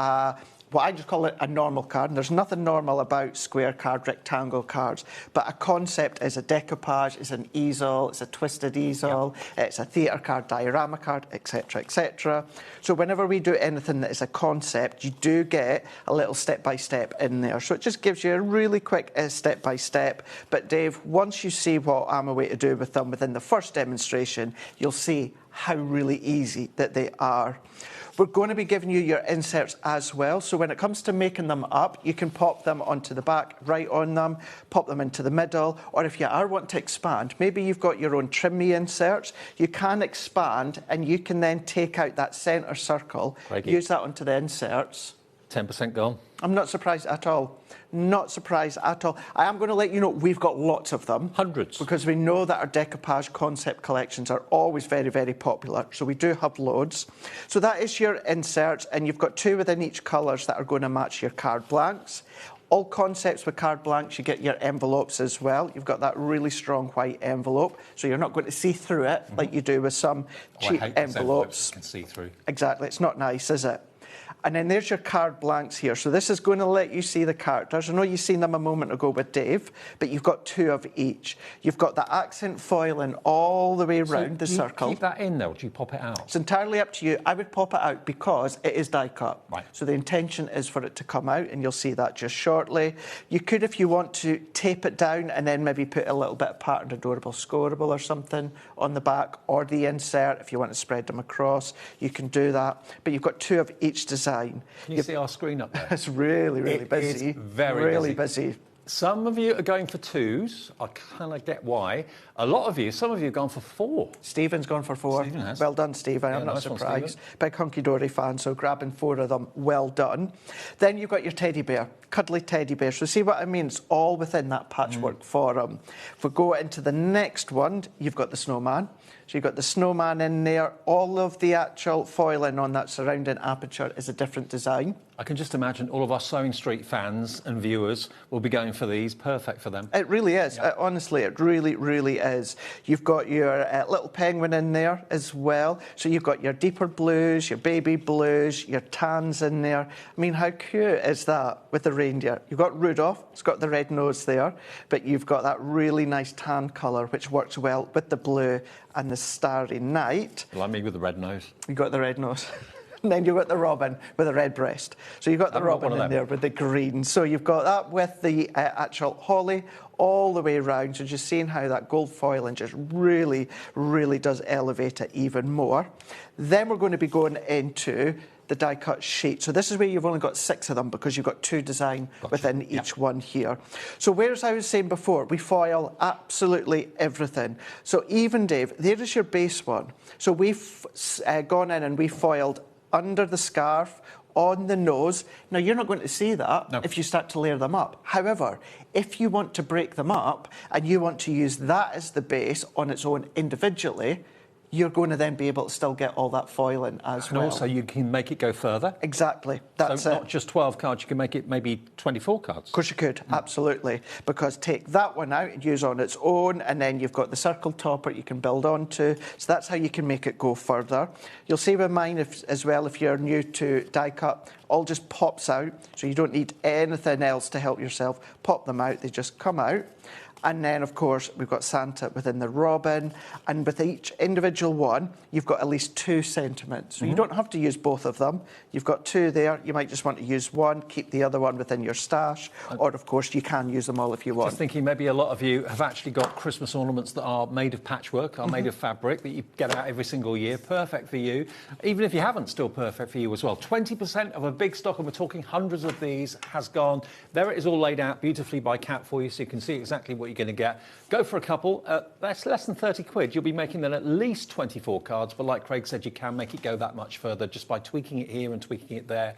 well, I just call it a normal card, and there's nothing normal about square card, rectangle cards, but a concept is a decoupage, it's an easel, it's a twisted easel, it's a theatre card, diorama card, etc., etc. So whenever we do anything that is a concept, you do get a little step-by-step in there. So it just gives you a really quick step-by-step. But Dave, once you see what I'm away to do with them within the first demonstration, you'll see how really easy that they are. We're going to be giving you your inserts as well. So when it comes to making them up, you can pop them onto the back, right on them, pop them into the middle, or if you are wanting to expand, maybe you've got your own trim me inserts, you can expand and you can then take out that centre circle, use that onto the inserts. 10% gone. I'm not surprised at all. Not surprised at all. I am going to let you know we've got lots of them. Hundreds. Because we know that our decoupage concept collections are always very, very popular. So we do have loads. So that is your inserts, and you've got 2 within each colours that are going to match your card blanks. All concepts with card blanks, you get your envelopes as well. You've got that really strong white envelope, so you're not going to see through it like you do with some cheap envelopes. You can see through. Exactly. It's not nice, is it? And then there's your card blanks here. So this is going to let you see the characters. I know you've seen them a moment ago with Dave, but you've got 2 of each. You've got the accent foiling all the way around the circle. Do you keep that in, though, or do you pop it out? It's entirely up to you. I would pop it out because it is die cut. Right. So the intention is for it to come out, and you'll see that just shortly. You could, if you want to, tape it down and then maybe put a little bit of patterned adorable scoreable or something on the back, or the insert if you want to spread them across. You can do that. But you've got 2 of each design. Can you see our screen up there? It's really, really busy. It's very busy. Some of you are going for 2s. I kind of get why. Some of you have gone for 4. Stephen's gone for 4. Stephen has. Well done, Stephen. I'm not surprised. Big Hunky Dory fan, so grabbing 4 of them, well done. Then you've got your teddy bear, cuddly teddy bear. So see what I mean? It's all within that patchwork forum. If we go into the next one, you've got the snowman. So you've got the snowman in there. All of the actual foiling on that surrounding aperture is a different design. I can just imagine all of our Sewing Street fans and viewers will be going for these. Perfect for them. It really is. Yeah. Honestly, it really, really is. You've got your little penguin in there as well. So you've got your deeper blues, your baby blues, your tans in there. I mean, how cute is that with the reindeer? You've got Rudolph. It's got the red nose there. But you've got that really nice tan colour, which works well with the blue and the Starry Night. Like me with the red nose. You've got the red nose. And then you've got the robin with the red breast. So you've got the robin in there with the green. So you've got that with the actual holly all the way around. So just seeing how that gold foiling just really, really does elevate it even more. Then we're going to be going into the die-cut sheet. So this is where you've only got 6 of them because you've got 2 design within each one here. So whereas I was saying before, we foil absolutely everything. So even, Dave, there is your base one. So we've gone in and we foiled under the scarf, on the nose. Now, you're not going to see that if you start to layer them up. However, if you want to break them up and you want to use that as the base on its own individually, you're going to then be able to still get all that foiling as well. And also you can make it go further. Exactly. That's so not just 12 cards, you can make it maybe 24 cards. Of course you could, absolutely. Because take that one out and use on its own, and then you've got the circle topper you can build onto. So that's how you can make it go further. You'll see with mine as well, if you're new to die cut, all just pops out. So you don't need anything else to help yourself. Pop them out, they just come out. And then, of course, we've got Santa within the robin. And with each individual one, you've got at least 2 sentiments. So you don't have to use both of them. You've got 2 there. You might just want to use one, keep the other one within your stash. Or, of course, you can use them all if you want. Just thinking maybe a lot of you have actually got Christmas ornaments that are made of patchwork, are made of fabric, that you get out every single year. Perfect for you. Even if you haven't, still perfect for you as well. 20% of a big stock, and we're talking hundreds of these, has gone. There it is all laid out beautifully by Kat for you, so you can see exactly what you're going to get. Go for a couple. That's less than 30 quid. You'll be making then at least 24 cards, but like Craig said, you can make it go that much further just by tweaking it here and tweaking it there.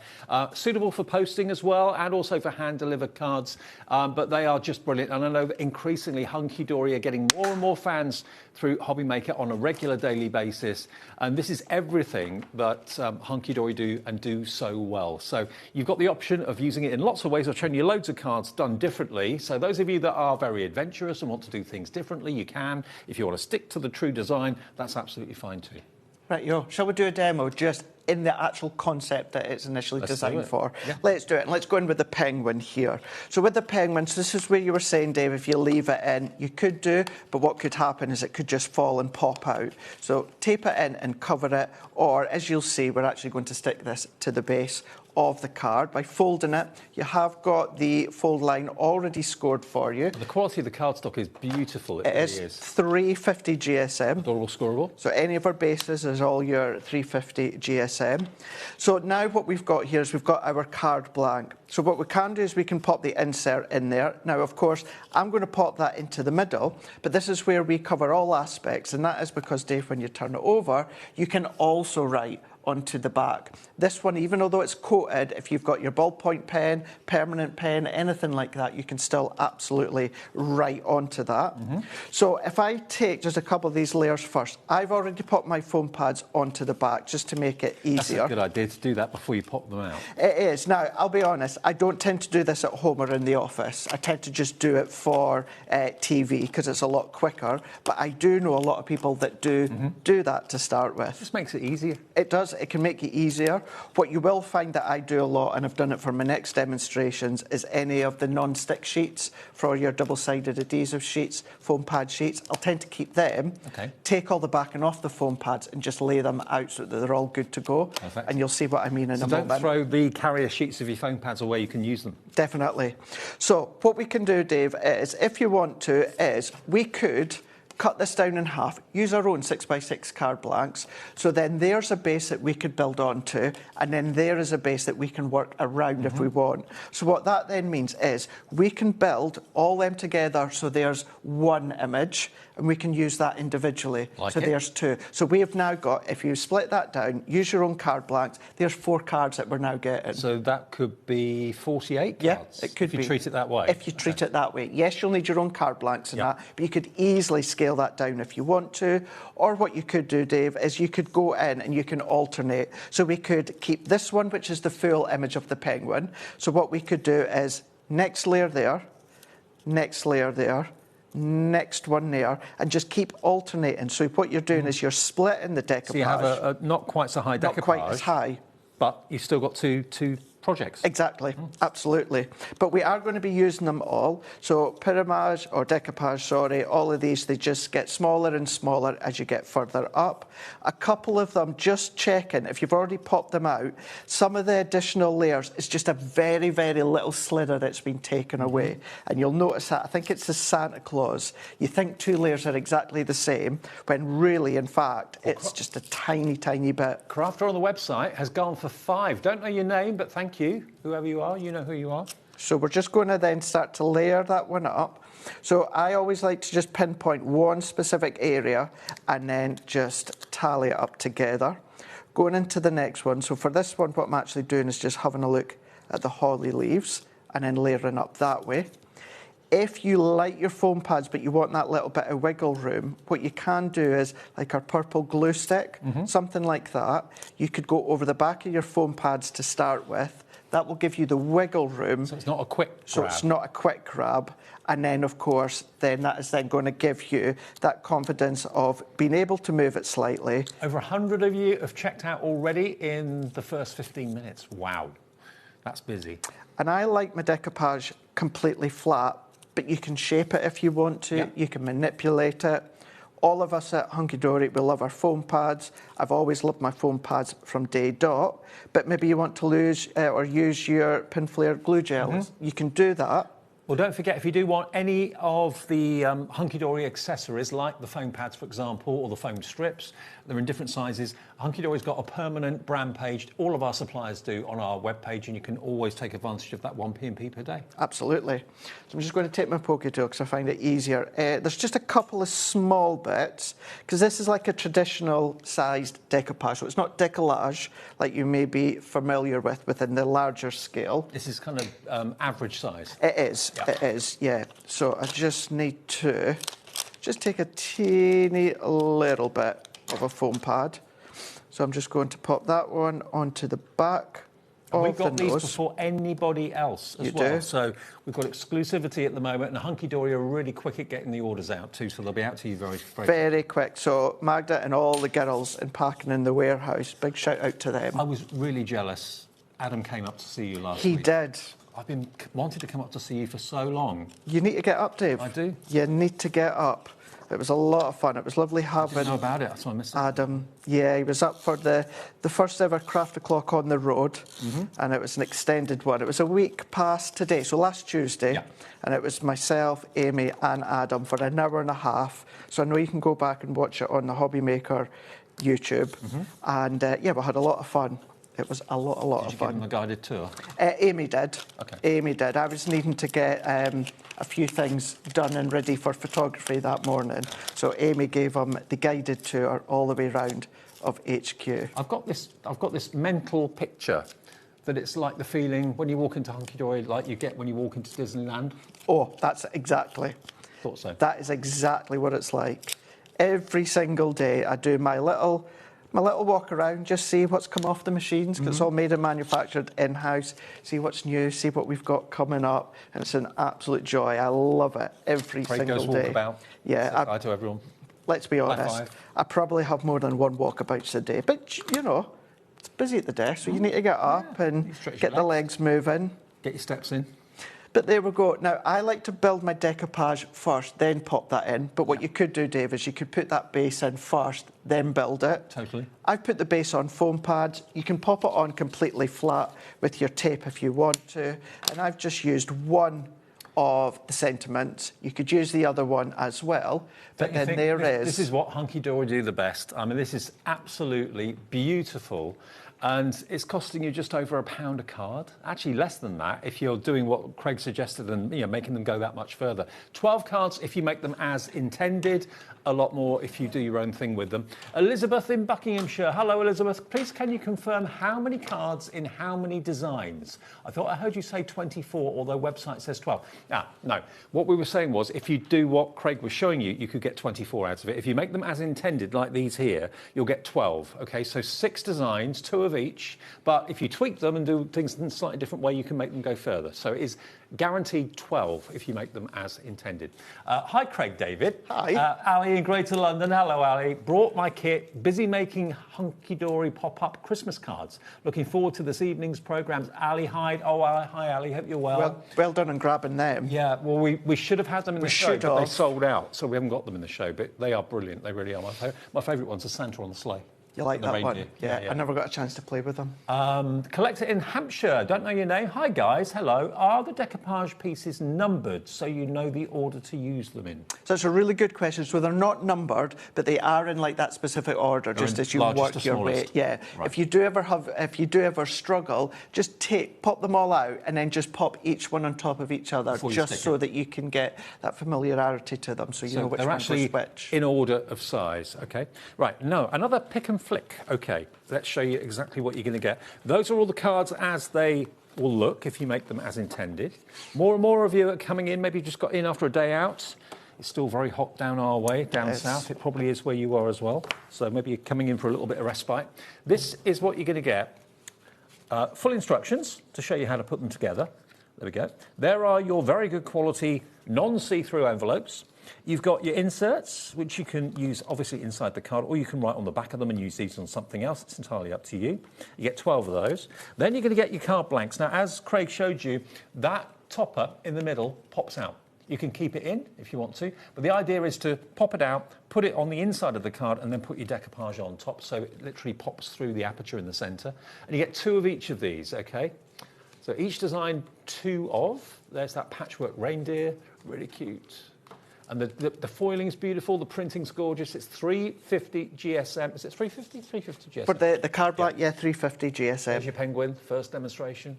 Suitable for posting as well, and also for hand-delivered cards, but they are just brilliant. And I know that increasingly Hunky Dory are getting more and more fans through HobbyMaker on a regular daily basis, and this is everything that Hunky Dory do and do so well. So you've got the option of using it in lots of ways. I've shown you loads of cards done differently, so those of you that are very adventurous and want to do things differently, you can. If you want to stick to the true design, that's absolutely fine too. Right, yo, shall we do a demo just in the actual concept that it's initially designed for? Yeah. Let's do it, and let's go in with the penguin here. So with the penguins, this is where you were saying, Dave, if you leave it in, you could do, but what could happen is it could just fall and pop out. So tape it in and cover it, or as you'll see, we're actually going to stick this to the base of the card. By folding it, you have got the fold line already scored for you. The quality of the cardstock is beautiful. It really is. 350 GSM. Adorable scoreable. So any of our bases is all your 350 GSM. So now what we've got here is we've got our card blank. So what we can do is we can pop the insert in there. Now, of course, I'm going to pop that into the middle, but this is where we cover all aspects, and that is because, Dave, when you turn it over, you can also write onto the back. This one, even although it's coated, if you've got your ballpoint pen, permanent pen, anything like that, you can still absolutely write onto that. So if I take just a couple of these layers first, I've already put my foam pads onto the back just to make it easier. That's a good idea to do that before you pop them out. It is. Now, I'll be honest, I don't tend to do this at home or in the office. I tend to just do it for TV because it's a lot quicker. But I do know a lot of people that do that to start with. It just makes it easier. It does. It can make it easier. What you will find that I do a lot, and I've done it for my next demonstrations, is any of the non-stick sheets for your double-sided adhesive sheets, foam pad sheets. I'll tend to keep them, take all the backing off the foam pads and just lay them out so that they're all good to go. Perfect. And you'll see what I mean in a don't moment. throw the carrier sheets of your foam pads away, you can use them. Definitely. So what we can do, Dave, is if you want to, is we could cut this down in half, use our own 6x6 card blanks. So then there's a base that we could build onto, and then there is a base that we can work around if we want. So what that then means is we can build all them together so there's one image, and we can use that individually. So there's two. So we have now got, if you split that down, use your own card blanks, there's 4 cards that we're now getting. So that could be 48 cards? Yeah, it could be. If you treat it that way? If you treat it that way. Yes, you'll need your own card blanks and that, but you could easily scale that down if you want to. Or what you could do, Dave, is you could go in and you can alternate. So we could keep this one, which is the full image of the penguin. So what we could do is next layer there, next layer there, next one there, and just keep alternating. So what you're doing is you're splitting the decoupage. So you have a not quite so high decoupage. Not quite as high. But you've still got two projects. Exactly, absolutely. But we are going to be using them all. So pyramage or decoupage, sorry, all of these, they just get smaller and smaller as you get further up. A couple of them, just checking, if you've already popped them out, some of the additional layers is just a very, very little slither that's been taken away. And you'll notice that, I think it's the Santa Claus. You think 2 layers are exactly the same, when really, in fact, it's just a tiny, tiny bit. Crafter on the website has gone for 5. Don't know your name, but thank you, whoever you are, you know who you are. So we're just going to then start to layer that one up. So I always like to just pinpoint one specific area and then just tally it up together. Going into the next one, so for this one, what I'm actually doing is just having a look at the holly leaves and then layering up that way. If you like your foam pads, but you want that little bit of wiggle room, what you can do is, like our purple glue stick, something like that, you could go over the back of your foam pads to start with. That will give you the wiggle room. So it's not a quick grab. So it's not a quick grab. And then, of course, then that is then going to give you that confidence of being able to move it slightly. Over 100 of you have checked out already in the first 15 minutes. Wow, that's busy. And I like my decoupage completely flat, but you can shape it if you want to. You can manipulate it. All of us at Hunky Dory, we love our foam pads. I've always loved my foam pads from day dot. But maybe you want to use your pin flare glue gels. You can do that. Well, don't forget, if you do want any of the Hunky Dory accessories, like the foam pads, for example, or the foam strips, they're in different sizes. Hunky Dory's got a permanent brand page. All of our suppliers do on our webpage, and you can always take advantage of that 1 P&P per day. Absolutely. So I'm just going to take my poke tool because I find it easier. There's just a couple of small bits, because this is like a traditional sized decoupage. So it's not decollage like you may be familiar with within the larger scale. This is kind of average size. It is. It is, yeah. So I just need to just take a teeny little bit of a foam pad. So I'm just going to pop that one onto the back of the nose. We've got these before anybody else as well. So we've got exclusivity at the moment, and Hunky Dory are really quick at getting the orders out too, so they'll be out to you very quick. So Magda and all the girls in packing in the warehouse, big shout out to them. I was really jealous. Adam came up to see you last He week. did. I've been wanting to come up to see you for so long. You need to get up, Dave. I do. You need to get up. It was a lot of fun. It was lovely having... I didn't know about it, that's why I missed it. Adam, yeah, he was up for the first ever Craft O'Clock on the road, and it was an extended one. It was a week past today, so last Tuesday, and it was myself, Amy and Adam for an hour and a half. So I know you can go back and watch it on the HobbyMaker YouTube. And, yeah, we had a lot of fun. It was a lot of fun. Did you give them a guided tour? Amy did. Okay. Amy did. I was needing to get a few things done and ready for photography that morning. So Amy gave him the guided tour all the way round of HQ. I've got this mental picture that it's like the feeling when you walk into Hunky Dory, like you get when you walk into Disneyland. Oh, that's exactly. Thought so. That is exactly what it's like. Every single day I do my little walk around, just see what's come off the machines, because it's all made and manufactured in-house, see what's new, see what we've got coming up, and it's an absolute joy. I love it every Craig single goes day. Walkabout. Yeah. Hi to everyone. Let's be honest, I probably have more than one walkabout a day, but, you know, it's busy at the desk, so you need to get up and get the legs moving. Get your steps in. But there we go. Now, I like to build my decoupage first, then pop that in. But what you could do, Dave, is you could put that base in first, then build it. Totally. I've put the base on foam pads. You can pop it on completely flat with your tape if you want to. And I've just used one of the sentiments. You could use the other one as well. But then there is... This is what Hunky Dory do the best. I mean, this is absolutely beautiful. And it's costing you just over £1 a card. Actually, less than that if you're doing what Craig suggested and making them go that much further. 12 cards if you make them as intended. A lot more if you do your own thing with them. Elizabeth in Buckinghamshire. Hello, Elizabeth. Please, can you confirm how many cards in how many designs? I thought I heard you say 24, although website says 12. No. What we were saying was if you do what Craig was showing you, you could get 24 out of it. If you make them as intended, like these here, you'll get 12. OK, so 6 designs, 2 of each. But if you tweak them and do things in a slightly different way, you can make them go further. So it is guaranteed 12 if you make them as intended. Hi, Craig David. Hi. Ali in Greater London. Hello, Ali. Brought my kit. Busy making Hunky Dory pop-up Christmas cards. Looking forward to this evening's programmes. Ali Hyde. Oh, hi, Ali. Hope you're well. Well done on grabbing them. Yeah, well, we should have had them in the show, but they sold out, so we haven't got them in the show. But they are brilliant. They really are. My favourite one's a Santa on the sleigh. You like that one? Yeah. I never got a chance to play with them. Collector in Hampshire. Don't know your name. Hi, guys. Hello. Are the decoupage pieces numbered so you know the order to use them in? So it's a really good question. So they're not numbered, but they are in like that specific order, just as you work your way. Yeah. Right. If you do ever struggle, just pop them all out and then just pop each one on top of each other, just so that you can get that familiarity to them, so you know which one's actually which. In order of size. Okay. Right. No. Another pick and flick. OK, let's show you exactly what you're going to get. Those are all the cards as they will look if you make them as intended. More and more of you are coming in. Maybe you just got in after a day out. It's still very hot down our way, down south. It probably is where you are as well. So maybe you're coming in for a little bit of respite. This is what you're going to get. Full instructions to show you how to put them together. There we go. There are your very good quality non-see-through envelopes. You've got your inserts, which you can use obviously inside the card, or you can write on the back of them and use these on something else. It's entirely up to you. You get 12 of those. Then you're going to get your card blanks. Now, as Craig showed you, that topper in the middle pops out. You can keep it in if you want to, but the idea is to pop it out, put it on the inside of the card, and then put your decoupage on top, so it literally pops through the aperture in the centre. And you get 2 of each of these, OK? So each design 2 of. There's that patchwork reindeer, really cute. And the foiling's beautiful, the printing's gorgeous. It's 350 GSM. Is it 350? 350 GSM. For the card black, yeah, 350 GSM. There's your penguin, first demonstration.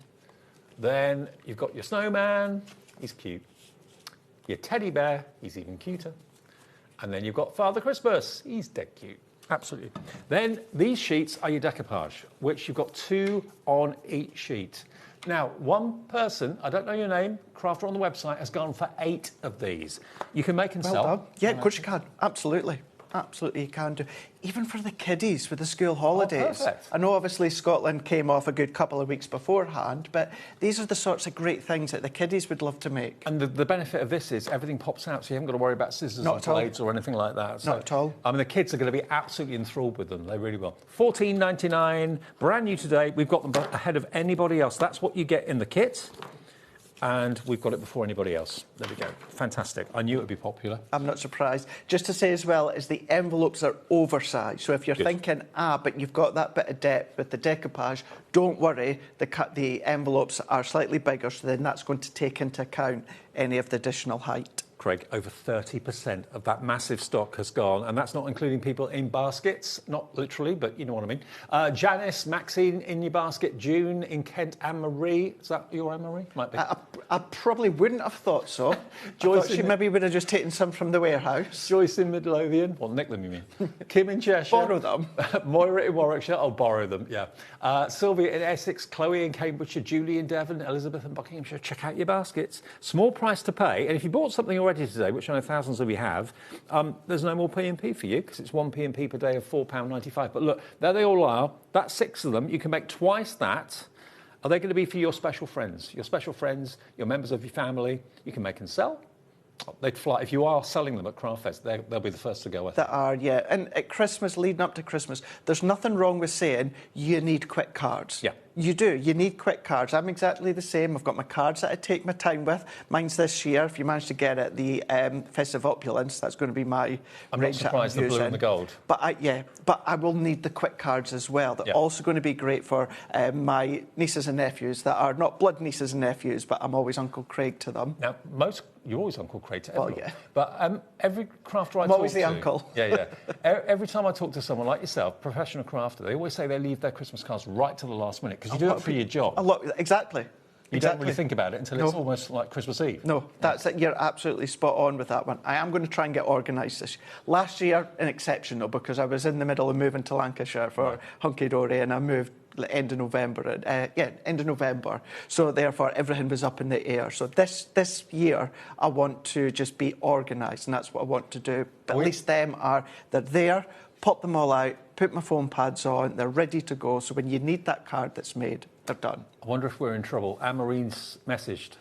Then you've got your snowman. He's cute. Your teddy bear. He's even cuter. And then you've got Father Christmas. He's dead cute. Absolutely. Then these sheets are your decoupage, which you've got 2 on each sheet. Now, one person, I don't know your name, crafter on the website, has gone for 8 of these. You can make and well sell. Done. Yeah, of course you can. Absolutely. Absolutely you can do. Even for the kiddies with the school holidays. Oh, perfect. I know obviously Scotland came off a good couple of weeks beforehand, but these are the sorts of great things that the kiddies would love to make. And the benefit of this is everything pops out, so you haven't got to worry about scissors or blades or anything like that. So, not at all. I mean, the kids are going to be absolutely enthralled with them. They really will. $14.99, brand new today. We've got them ahead of anybody else. That's what you get in the kit. And we've got it before anybody else. There we go. Fantastic. I knew it would be popular. I'm not surprised. Just to say as well, is the envelopes are oversized. So if you're thinking, but you've got that bit of depth with the decoupage, don't worry. The envelopes are slightly bigger, so then that's going to take into account any of the additional height. Craig, over 30% of that massive stock has gone, and that's not including people in baskets, not literally, but you know what I mean. Janice, Maxine in your basket, June in Kent, Anne-Marie. Is that your Anne-Marie? Might be. I probably wouldn't have thought so. Joyce, she maybe would have just taken some from the warehouse. Joyce in Midlothian. Well, nick them, you mean. Kim in Cheshire. Borrow them. Moira in Warwickshire. I'll borrow them, yeah. Sylvia in Essex, Chloe in Cambridgeshire, Julie in Devon, Elizabeth in Buckinghamshire. Check out your baskets. Small price to pay. And if you bought something already today, which I know thousands of you have, there's no more P&P for you because it's 1 P&P per day of £4.95. But look, there they all are. That's 6 of them. You can make twice that. Are they going to be for your special friends? Your special friends, your members of your family, you can make and sell. They'd fly. If you are selling them at Craft Fest, they'll be the first to go. I think. They are, yeah. And at Christmas, leading up to Christmas, there's nothing wrong with saying you need quick cards. Yeah. You do. You need quick cards. I'm exactly the same. I've got my cards that I take my time with. Mine's this year. If you manage to get it, the Festive Opulence, that's going to be my I'm not surprised the blue and the gold. But I will need the quick cards as well. They're also going to be great for my nieces and nephews that are not blood nieces and nephews, but I'm always Uncle Craig to them. Now, you're always Uncle Craig to everyone. Well, yeah. But every crafter I talk to... I'm always the uncle. Yeah. Every time I talk to someone like yourself, professional crafter, they always say they leave their Christmas cards right to the last minute because you do it for your job. Exactly. You don't really think about it until it's almost like Christmas Eve. No, that's it. You're absolutely spot on with that one. I am going to try and get organised this year. Last year, an exception, though, because I was in the middle of moving to Lancashire for Hunky Dory and I moved end of November. End of November. So therefore, everything was up in the air. So this year, I want to just be organised, and that's what I want to do. But at least they're there, pop them all out, put my foam pads on, they're ready to go. So when you need that card that's made, they're done. I wonder if we're in trouble. Anne-Marie's messaged.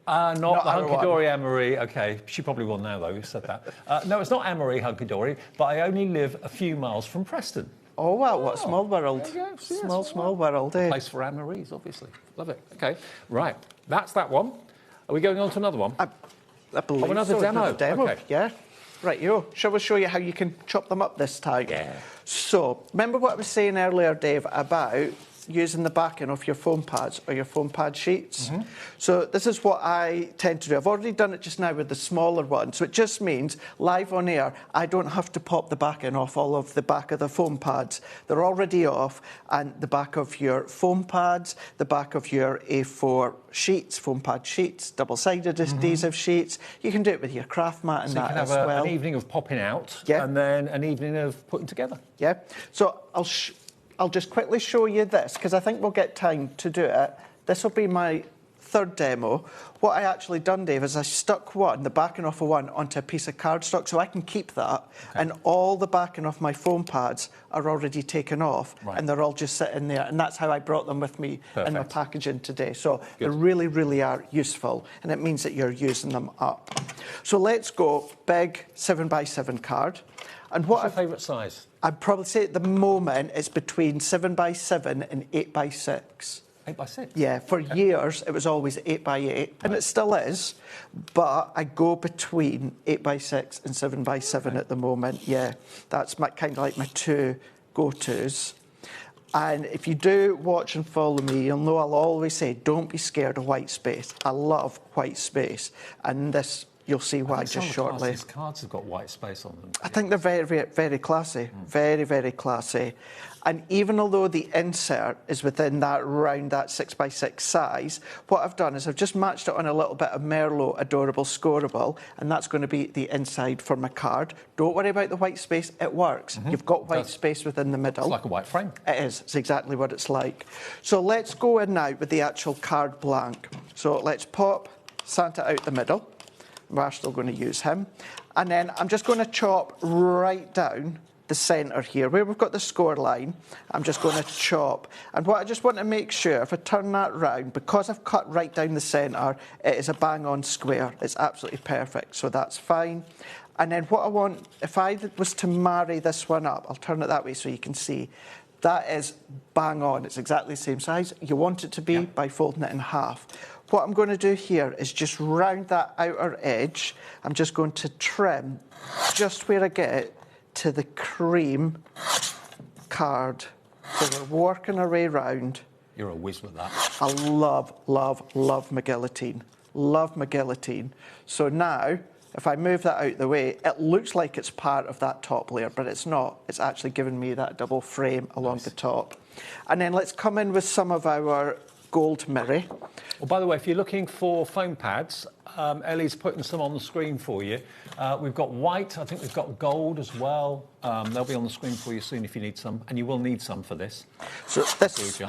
Not the Hunky-Dory Anne-Marie. OK, she probably will now, though. You said that. No, it's not Anne-Marie Hunky-Dory, but I only live a few miles from Preston. Oh, wow, what a small world. Small world, eh? Place for Anne-Marie's, obviously. Love it. OK, right. That's that one. Are we going on to another one? I believe another so. demo. Okay. Yeah. Right, shall we show you how you can chop them up this time? Yeah. So, remember what I was saying earlier, Dave, about using the backing of your foam pads or your foam pad sheets. Mm-hmm. So this is what I tend to do. I've already done it just now with the smaller one. So it just means live on air, I don't have to pop the backing off all of the back of the foam pads. They're already off, and the back of your foam pads, the back of your A4 sheets, foam pad sheets, double-sided adhesive sheets. You can do it with your craft mat and that as well. So you can have an evening of popping out and then an evening of putting together. Yeah. So I'll just quickly show you this, because I think we'll get time to do it. This will be my third demo. What I actually done, Dave, is I stuck the backing off of one, onto a piece of cardstock, so I can keep that. Okay. And all the backing off my foam pads are already taken off, and they're all just sitting there. And that's how I brought them with me in my packaging today. So they really, really are useful, and it means that you're using them up. So let's go big 7x7 card. And what's your favourite size? I'd probably say at the moment it's between 7x7 and 8x6. 8x6? Yeah, for years it was always 8x8, and it still is, but I go between 8x6 and 7x7 at the moment. Yeah, that's kind of like my two go-tos. And if you do watch and follow me, you'll know I'll always say, don't be scared of white space. I love white space, and this... You'll see why just shortly. These cards have got white space on them. I think they're very, very, very classy. Very, very classy. And even although the insert is within that 6x6 size, what I've done is I've just matched it on a little bit of Merlot Adorable Scoreable, and that's going to be the inside for my card. Don't worry about the white space. It works. You've got white space within the middle. It's like a white frame. It is. It's exactly what it's like. So let's go in now with the actual card blank. So let's pop Santa out the middle. We're still going to use him. And then I'm just going to chop right down the centre here, where we've got the score line. I'm just going to chop. And what I just want to make sure, if I turn that round, because I've cut right down the centre, it is a bang-on square. It's absolutely perfect, so that's fine. And then what I want, if I was to marry this one up, I'll turn it that way so you can see, that is bang on. It's exactly the same size. You want it to be by folding it in half. What I'm going to do here is just round that outer edge. I'm just going to trim just where I get to the cream card. So we're working our way round. You're a whiz with that. I love, love, love my guillotine. love my guillotine. So now, if I move that out the way, it looks like it's part of that top layer, but it's not. It's actually giving me that double frame along the top. And then let's come in with some of our gold mirror. Well, by the way, if you're looking for foam pads, Ellie's putting some on the screen for you. We've got white, I think we've got gold as well. They'll be on the screen for you soon if you need some, and you will need some for this. So this...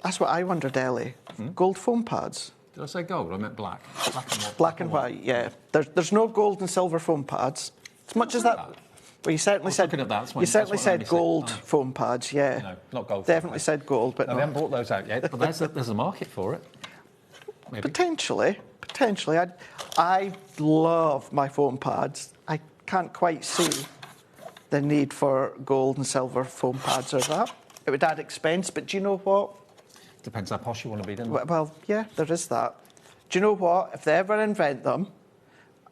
That's what I wondered, Ellie. Gold foam pads. Did I say gold? I meant black. Black and white, yeah. There's no gold and silver foam pads. As much as that... Well, you certainly said... You certainly said gold foam pads, yeah. No, not gold. Definitely said gold, but no, we haven't brought those out yet, but there's a market for it. Maybe. Potentially. I love my foam pads. I can't quite see the need for gold and silver foam pads or that. It would add expense, but do you know what? Depends how posh you want to be, doesn't it? Well, yeah, there is that. Do you know what? If they ever invent them,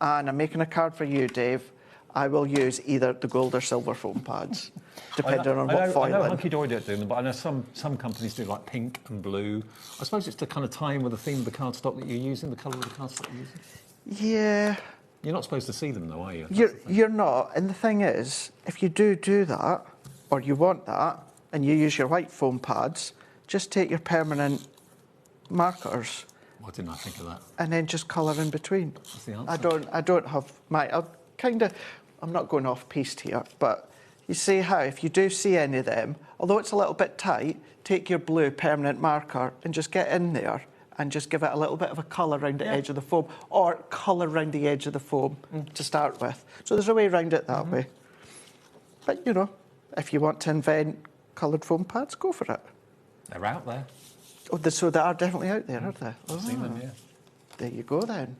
and I'm making a card for you, Dave, I will use either the gold or silver foam pads, depending on what foiling. I know Hunky Dory don't do them, but I know some companies do like pink and blue. I suppose it's to kind of tie in with the theme of the cardstock that you're using, the colour of the cardstock you're using. Yeah. You're not supposed to see them, though, are you? You're not. And the thing is, if you do that, or you want that, and you use your white foam pads, just take your permanent markers. Why didn't I think of that? And then just colour in between. That's the answer. I don't have my... I'm not going off-piste here, but you see how if you do see any of them, although it's a little bit tight, take your blue permanent marker and just get in there and just give it a little bit of a colour around the edge of the foam, or colour around the edge of the foam to start with. So there's a way around it that way. But, you know, if you want to invent coloured foam pads, go for it. They're out there. Oh, so they are definitely out there, aren't they? I've seen them, yeah. There you go, then.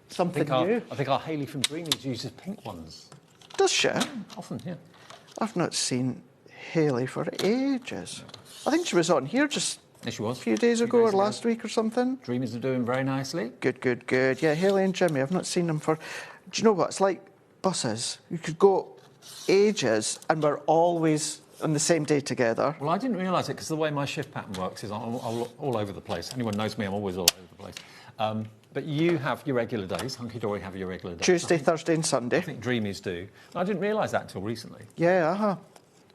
Something new. I think our Hayley from Dreamies uses pink ones. Does she? Often, yeah. I've not seen Hayley for ages. I think she was on here just a few days ago or last week or something. Dreamies are doing very nicely. Good. Yeah, Hayley and Jimmy, I've not seen them for... Do you know what? It's like buses. You could go ages and we're always on the same day together. Well, I didn't realise it because the way my shift pattern works is I'm all over the place. Anyone knows me, I'm always all over the place. But you have your regular days. Hunky Dory have your regular days. Tuesday, Thursday and Sunday. I think Dreamies do. I didn't realise that until recently. Yeah,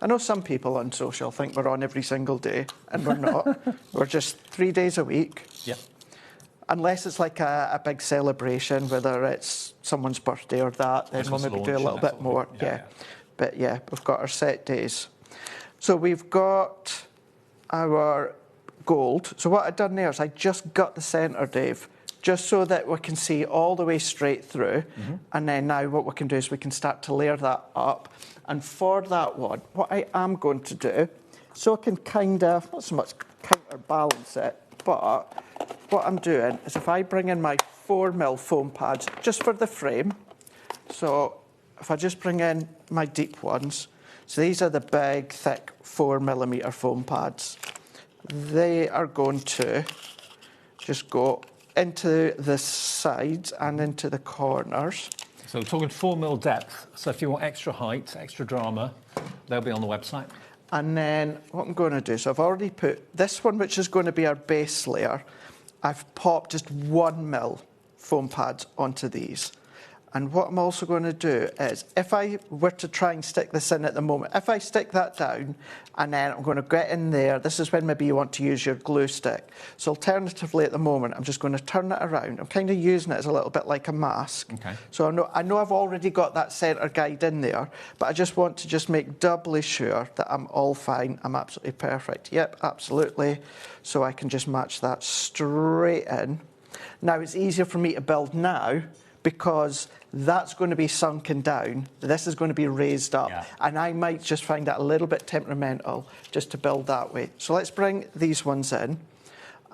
I know some people on social think we're on every single day, and we're not. We're just 3 days a week. Yeah. Unless it's like a big celebration, whether it's someone's birthday or that, then we'll maybe do a little bit more. Yeah. But yeah, we've got our set days. So we've got our gold. So what I've done there is I just got the centre, Dave, just so that we can see all the way straight through. And then now what we can do is we can start to layer that up. And for that one, what I am going to do, so I can kind of, not so much counterbalance it, but what I'm doing is if I bring in my 4mm foam pads just for the frame, so if I just bring in my deep ones, so these are the big, thick 4mm foam pads. They are going to just go into the sides and into the corners. So we're talking 4mm depth. So if you want extra height, extra drama, they'll be on the website. And then what I'm going to do, so I've already put this one, which is going to be our base layer. I've popped just 1mm foam pads onto these. And what I'm also going to do is, if I were to try and stick this in at the moment, if I stick that down and then I'm going to get in there, this is when maybe you want to use your glue stick. So alternatively at the moment, I'm just going to turn it around. I'm kind of using it as a little bit like a mask. Okay. So I know I've already got that centre guide in there, but I just want to just make doubly sure that I'm all fine. I'm absolutely perfect. Yep, absolutely. So I can just match that straight in. Now, it's easier for me to build now because that's going to be sunken down. This is going to be raised up. Yeah. And I might just find that a little bit temperamental just to build that way. So let's bring these ones in.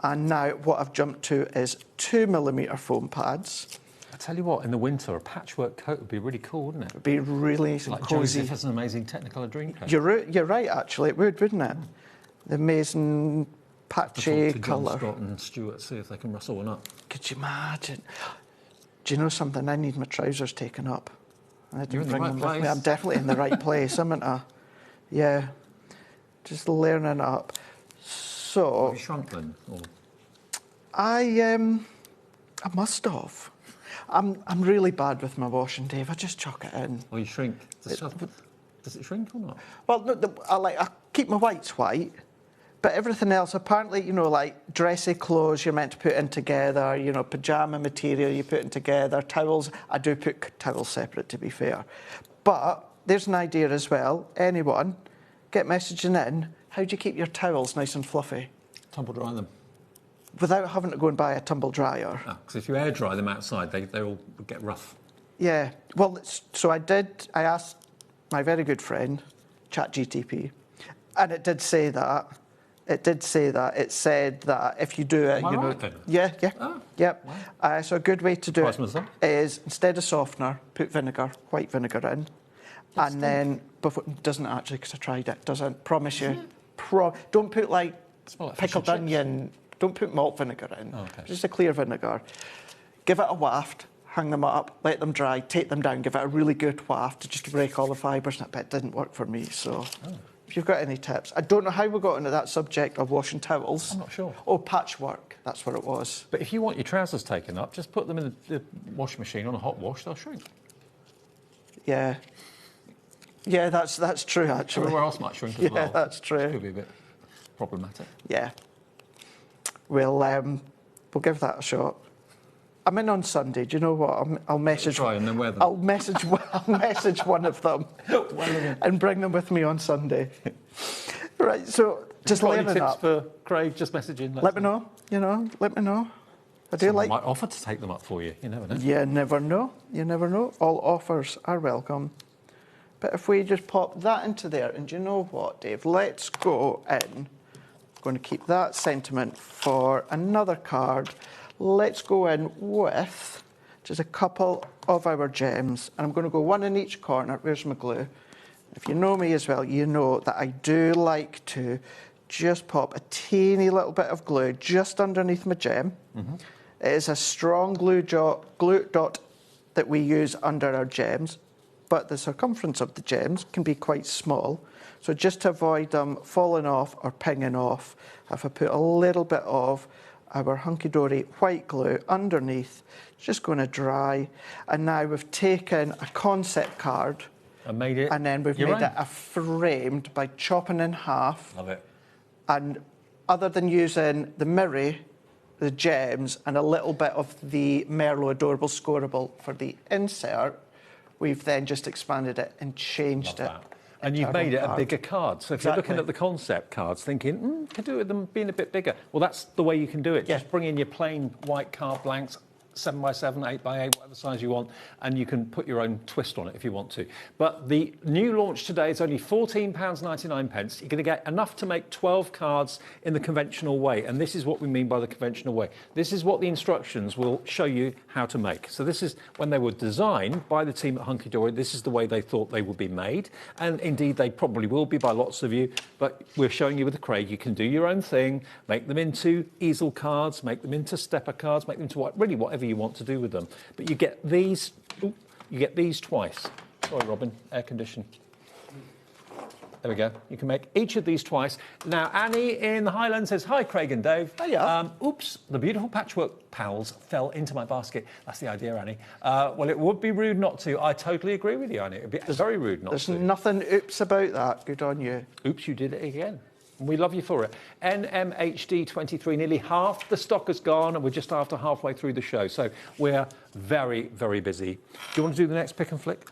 And now what I've jumped to is 2mm foam pads. I tell you what, in the winter, a patchwork coat would be really cool, wouldn't it? It would be really like cosy. Joseph has an amazing Technicolor Dreamcoat. You're right, actually. It would, wouldn't it? The amazing patchy colour. Scott and Stuart, see if they can rustle one up. Could you imagine? Do you know something? I need my trousers taken up. You're in the right place. I'm definitely in the right place, haven't I? Yeah. Just learning up. So... Have you shrunk then? Or? I I must have. I'm really bad with my washing, Dave. I just chuck it in. Or you shrink. Does it shrink or not? Well, I keep my whites white, but everything else, apparently, you know, like dressy clothes you're meant to put in together, you know, pyjama material you put in together, towels. I do put towels separate, to be fair. But there's an idea as well. Anyone, get messaging in. How do you keep your towels nice and fluffy? Tumble dry them. Without having to go and buy a tumble dryer. Because if you air dry them outside, they all get rough. Yeah. Well, so I asked my very good friend, ChatGTP, and it did say that. It said that if you do it, Am I you know, right then? yeah, Oh, yep. wow. So a good way to do Surprised it myself. is instead of softener, put vinegar, white vinegar in, Does and then doesn't actually, because I tried it. Doesn't, promise you. Don't put like pickled onion. Don't put malt vinegar in. Oh, okay. Just a clear vinegar. Give it a waft. Hang them up, let them dry, take them down, give it a really good waft just to break all the fibres. But it didn't work for me, so if you've got any tips. I don't know how we got into that subject of washing towels. I'm not sure. Oh, patchwork, that's what it was. But if you want your trousers taken up, just put them in the washing machine on a hot wash, they'll shrink. Yeah. Yeah, that's true, actually. Everywhere else might shrink as well. Yeah, that's true. Which could be a bit problematic. Yeah. We'll give that a shot. I'm in on Sunday. Do you know what? I'll message. Try and then wear them. I'll message one of them and bring them with me on Sunday. Right. So just got laying any it tips up. for Craig? Just message in. Let me know. You know. Let me know. I do Someone like. might offer to take them up for you. You never know. You never know. You never know. All offers are welcome. But if we just pop that into there, and do you know what, Dave? Let's go in. I'm going to keep that sentiment for another card. Let's go in with just a couple of our gems. And I'm going to go one in each corner. Where's my glue? If you know me as well, you know that I do like to just pop a teeny little bit of glue just underneath my gem. Mm-hmm. It is a strong glue dot that we use under our gems, but the circumference of the gems can be quite small. So just to avoid them falling off or pinging off, if I put a little bit of our hunky-dory white glue underneath, it's just going to dry. And now we've taken a concept card and made it. And then we've made it a framed by chopping in half. Love it. And other than using the mirror, the gems, and a little bit of the Merlot Adorable Scoreable for the insert, we've then just expanded it and changed it. And you've made it a bigger card. So if you're looking Exactly. at the concept cards thinking, could do it with them being a bit bigger. Well, that's the way you can do it. Just bring in your plain white card blanks, 7x7, 8x8, whatever size you want, and you can put your own twist on it if you want to. But the new launch today is only £14.99. You're going to get enough to make 12 cards in the conventional way. And this is what we mean by the conventional way. This is what the instructions will show you how to make. So this is when they were designed by the team at Hunky Dory. This is the way they thought they would be made. And indeed, they probably will be by lots of you. But we're showing you with the Craig, you can do your own thing, make them into easel cards, make them into stepper cards, make them into really whatever you want to do with them. But you get these twice. Sorry, Robin, air condition. There we go. You can make each of these twice. Now, Annie in the Highlands says, hi, Craig and Dave. Hiya. Oops, the beautiful patchwork pals fell into my basket. That's the idea, Annie. Well, it would be rude not to. I totally agree with you, Annie. It would be very rude not to. There's nothing oops about that. Good on you. Oops, you did it again. We love you for it. NMHD23, nearly half the stock has gone, and we're just after halfway through the show. So we're very, very busy. Do you want to do the next pick and flick?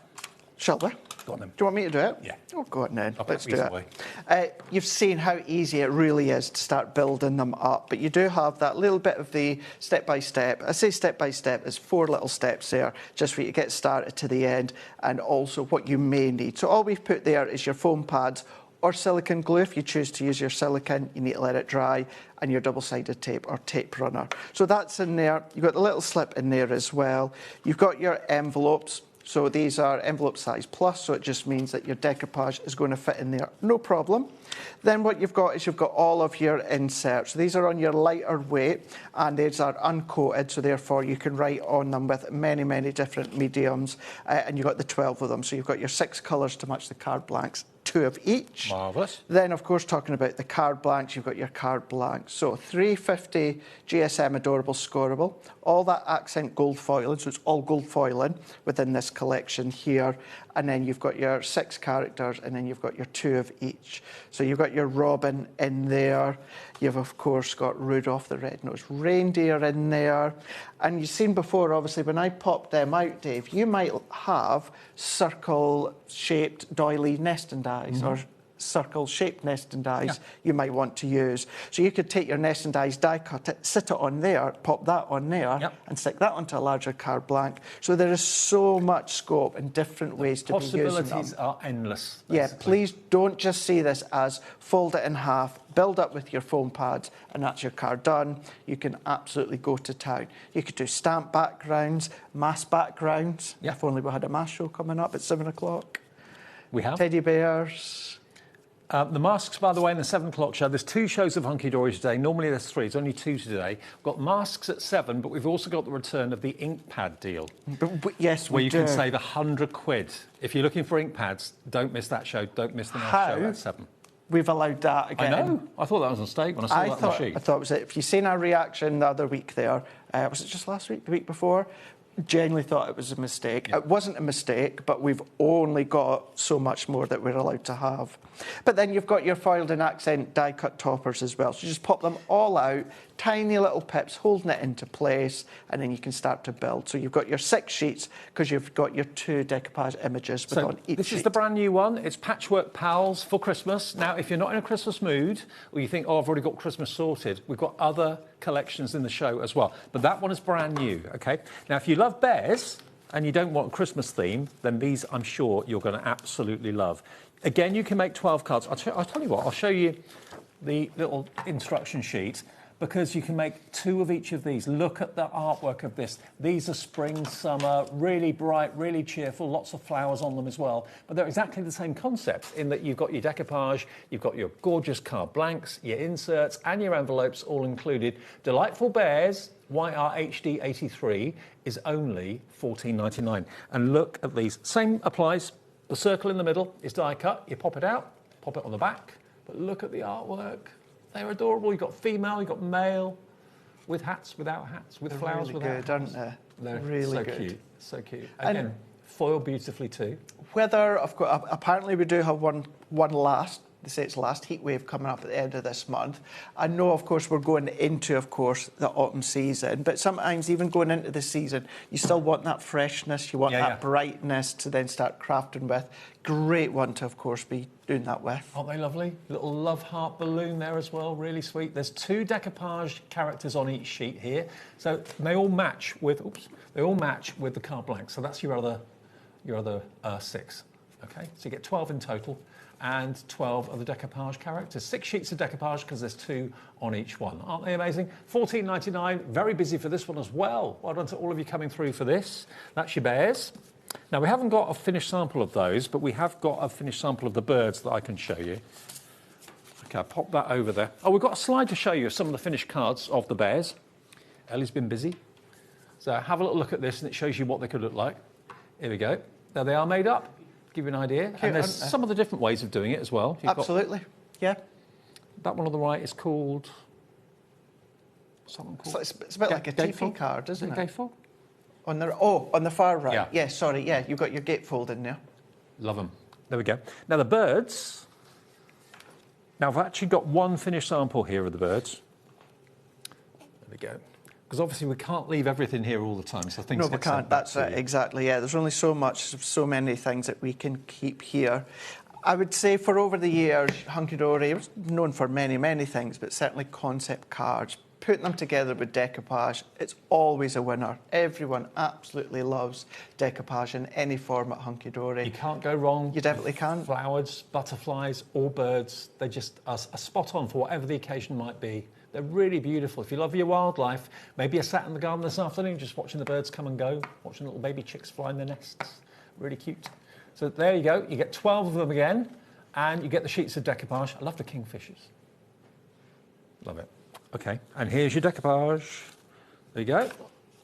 Shall we? Go on then. Do you want me to do it? Yeah. Oh, go on then. I'll Let's put do these it. away. You've seen how easy it really is to start building them up, but you do have that little bit of the step-by-step. I say step-by-step, there's 4 little steps there, just for you to get started to the end, and also what you may need. So all we've put there is your foam pads, or silicone glue. If you choose to use your silicone, you need to let it dry, and your double-sided tape or tape runner. So that's in there. You've got the little slip in there as well. You've got your envelopes. So these are envelope size plus, so it just means that your decoupage is going to fit in there, no problem. Then what you've got is you've got all of your inserts. So these are on your lighter weight, and these are uncoated, so therefore you can write on them with many, many different mediums, and you've got the 12 of them. So you've got your 6 colours to match the card blanks 2 of each. Marvellous. Then, of course, talking about the card blanks, you've got your card blanks. So 350 GSM Adorable Scoreable, all that accent gold foiling, so it's all gold foiling within this collection here. And then you've got your 6 characters, and then you've got your 2 of each. So you've got your Robin in there. You've, of course, got Rudolph the Red-Nosed Reindeer in there. And you've seen before, obviously, when I popped them out, Dave, you might have circle-shaped doily nesting dies or circle-shaped nesting dies you might want to use. So you could take your nesting dies, die cut it, sit it on there, pop that on there, and stick that onto a larger card blank. So there is so much scope and different ways to be using them. Possibilities are endless. Yeah, please don't just see this as fold it in half, build up with your foam pads, and that's your card done. You can absolutely go to town. You could do stamp backgrounds, mask backgrounds. If only we had a mask show coming up at 7 o'clock. We have. Teddy bears. The masks, by the way, in the 7 o'clock show, there's 2 shows of Hunky Dory today. Normally there's 3, it's only 2 today. We've got masks at 7, but we've also got the return of the ink pad deal. Yes, where we you do. can save £100. If you're looking for ink pads, don't miss that show. Don't miss the mask show at 7. We've allowed that again. I know. I thought that was a mistake when I saw that on the sheet. I thought it was it. If you've seen our reaction the other week there, was it just last week, the week before? Genuinely thought it was a mistake. It wasn't a mistake, but we've only got so much more that we're allowed to have. But then you've got your foiled and accent die-cut toppers as well. So you just pop them all out, tiny little pips holding it into place, and then you can start to build. So you've got your 6 sheets because you've got your 2 decoupage images on each this sheet. is the brand new one. It's Patchwork Pals for Christmas. Now, if you're not in a Christmas mood, or you think, oh, I've already got Christmas sorted, we've got other collections in the show as well. But that one is brand new, OK? Now, if you love bears and you don't want a Christmas theme, then these, I'm sure, you're going to absolutely love. Again, you can make 12 cards. I'll tell you what, I'll show you the little instruction sheet, because you can make 2 of each of these. Look at the artwork of this. These are spring, summer, really bright, really cheerful, lots of flowers on them as well. But they're exactly the same concept in that you've got your decoupage, you've got your gorgeous card blanks, your inserts and your envelopes all included. Delightful Bears, YRHD 83, is only $14.99. And look at these. Same applies. The circle in the middle is die cut. You pop it out, pop it on the back. But look at the artwork. They're adorable. You've got female, you've got male, with hats, without hats, with flowers, really without good, hats. aren't they? They're really so good. cute, so cute. Again, foil beautifully too. Whether, of course, apparently we do have one last. They say it's last heat wave coming up at the end of this month. I know, of course, we're going into, of course, the autumn season, but sometimes even going into the season, you still want that freshness, you want that brightness to then start crafting with. Great one to, of course, be doing that with. Aren't they lovely? Little love heart balloon there as well, really sweet. There's 2 decoupage characters on each sheet here, so they all match with. They all match with the card blank. So that's your other 6. Okay, so you get 12 in total. And 12 of the decoupage characters. 6 sheets of decoupage because there's 2 on each one. Aren't they amazing? $14.99. Very busy for this one as well. Well done to all of you coming through for this. That's your bears. Now, we haven't got a finished sample of those, but we have got a finished sample of the birds that I can show you. OK, I'll pop that over there. Oh, we've got a slide to show you of some of the finished cards of the bears. Ellie's been busy. So have a little look at this, and it shows you what they could look like. Here we go. Now, they are made up. Give you an idea. Cute, and there's some of the different ways of doing it as well. Absolutely, yeah. That one on the right is called... What's that one called? It's a bit like a TV card, isn't it? Gatefold? On the far right. Yeah, sorry, yeah. You've got your gatefold in there. Love them. There we go. Now, the birds... Now, I've actually got one finished sample here of the birds. There we go. Because obviously we can't leave everything here all the time, so things we can't. That's it, exactly, yeah. There's only so many things that we can keep here. I would say for over the years, Hunky Dory was known for many, many things, but certainly concept cards. Putting them together with decoupage, it's always a winner. Everyone absolutely loves decoupage in any form at Hunky Dory. You can't go wrong. You definitely can't. Flowers, butterflies, or birds, they just are spot on for whatever the occasion might be. They're really beautiful. If you love your wildlife, maybe you're sat in the garden this afternoon just watching the birds come and go, watching little baby chicks fly in their nests. Really cute. So there you go. You get 12 of them again, and you get the sheets of decoupage. I love the kingfishers. Love it. OK, and here's your decoupage. There you go.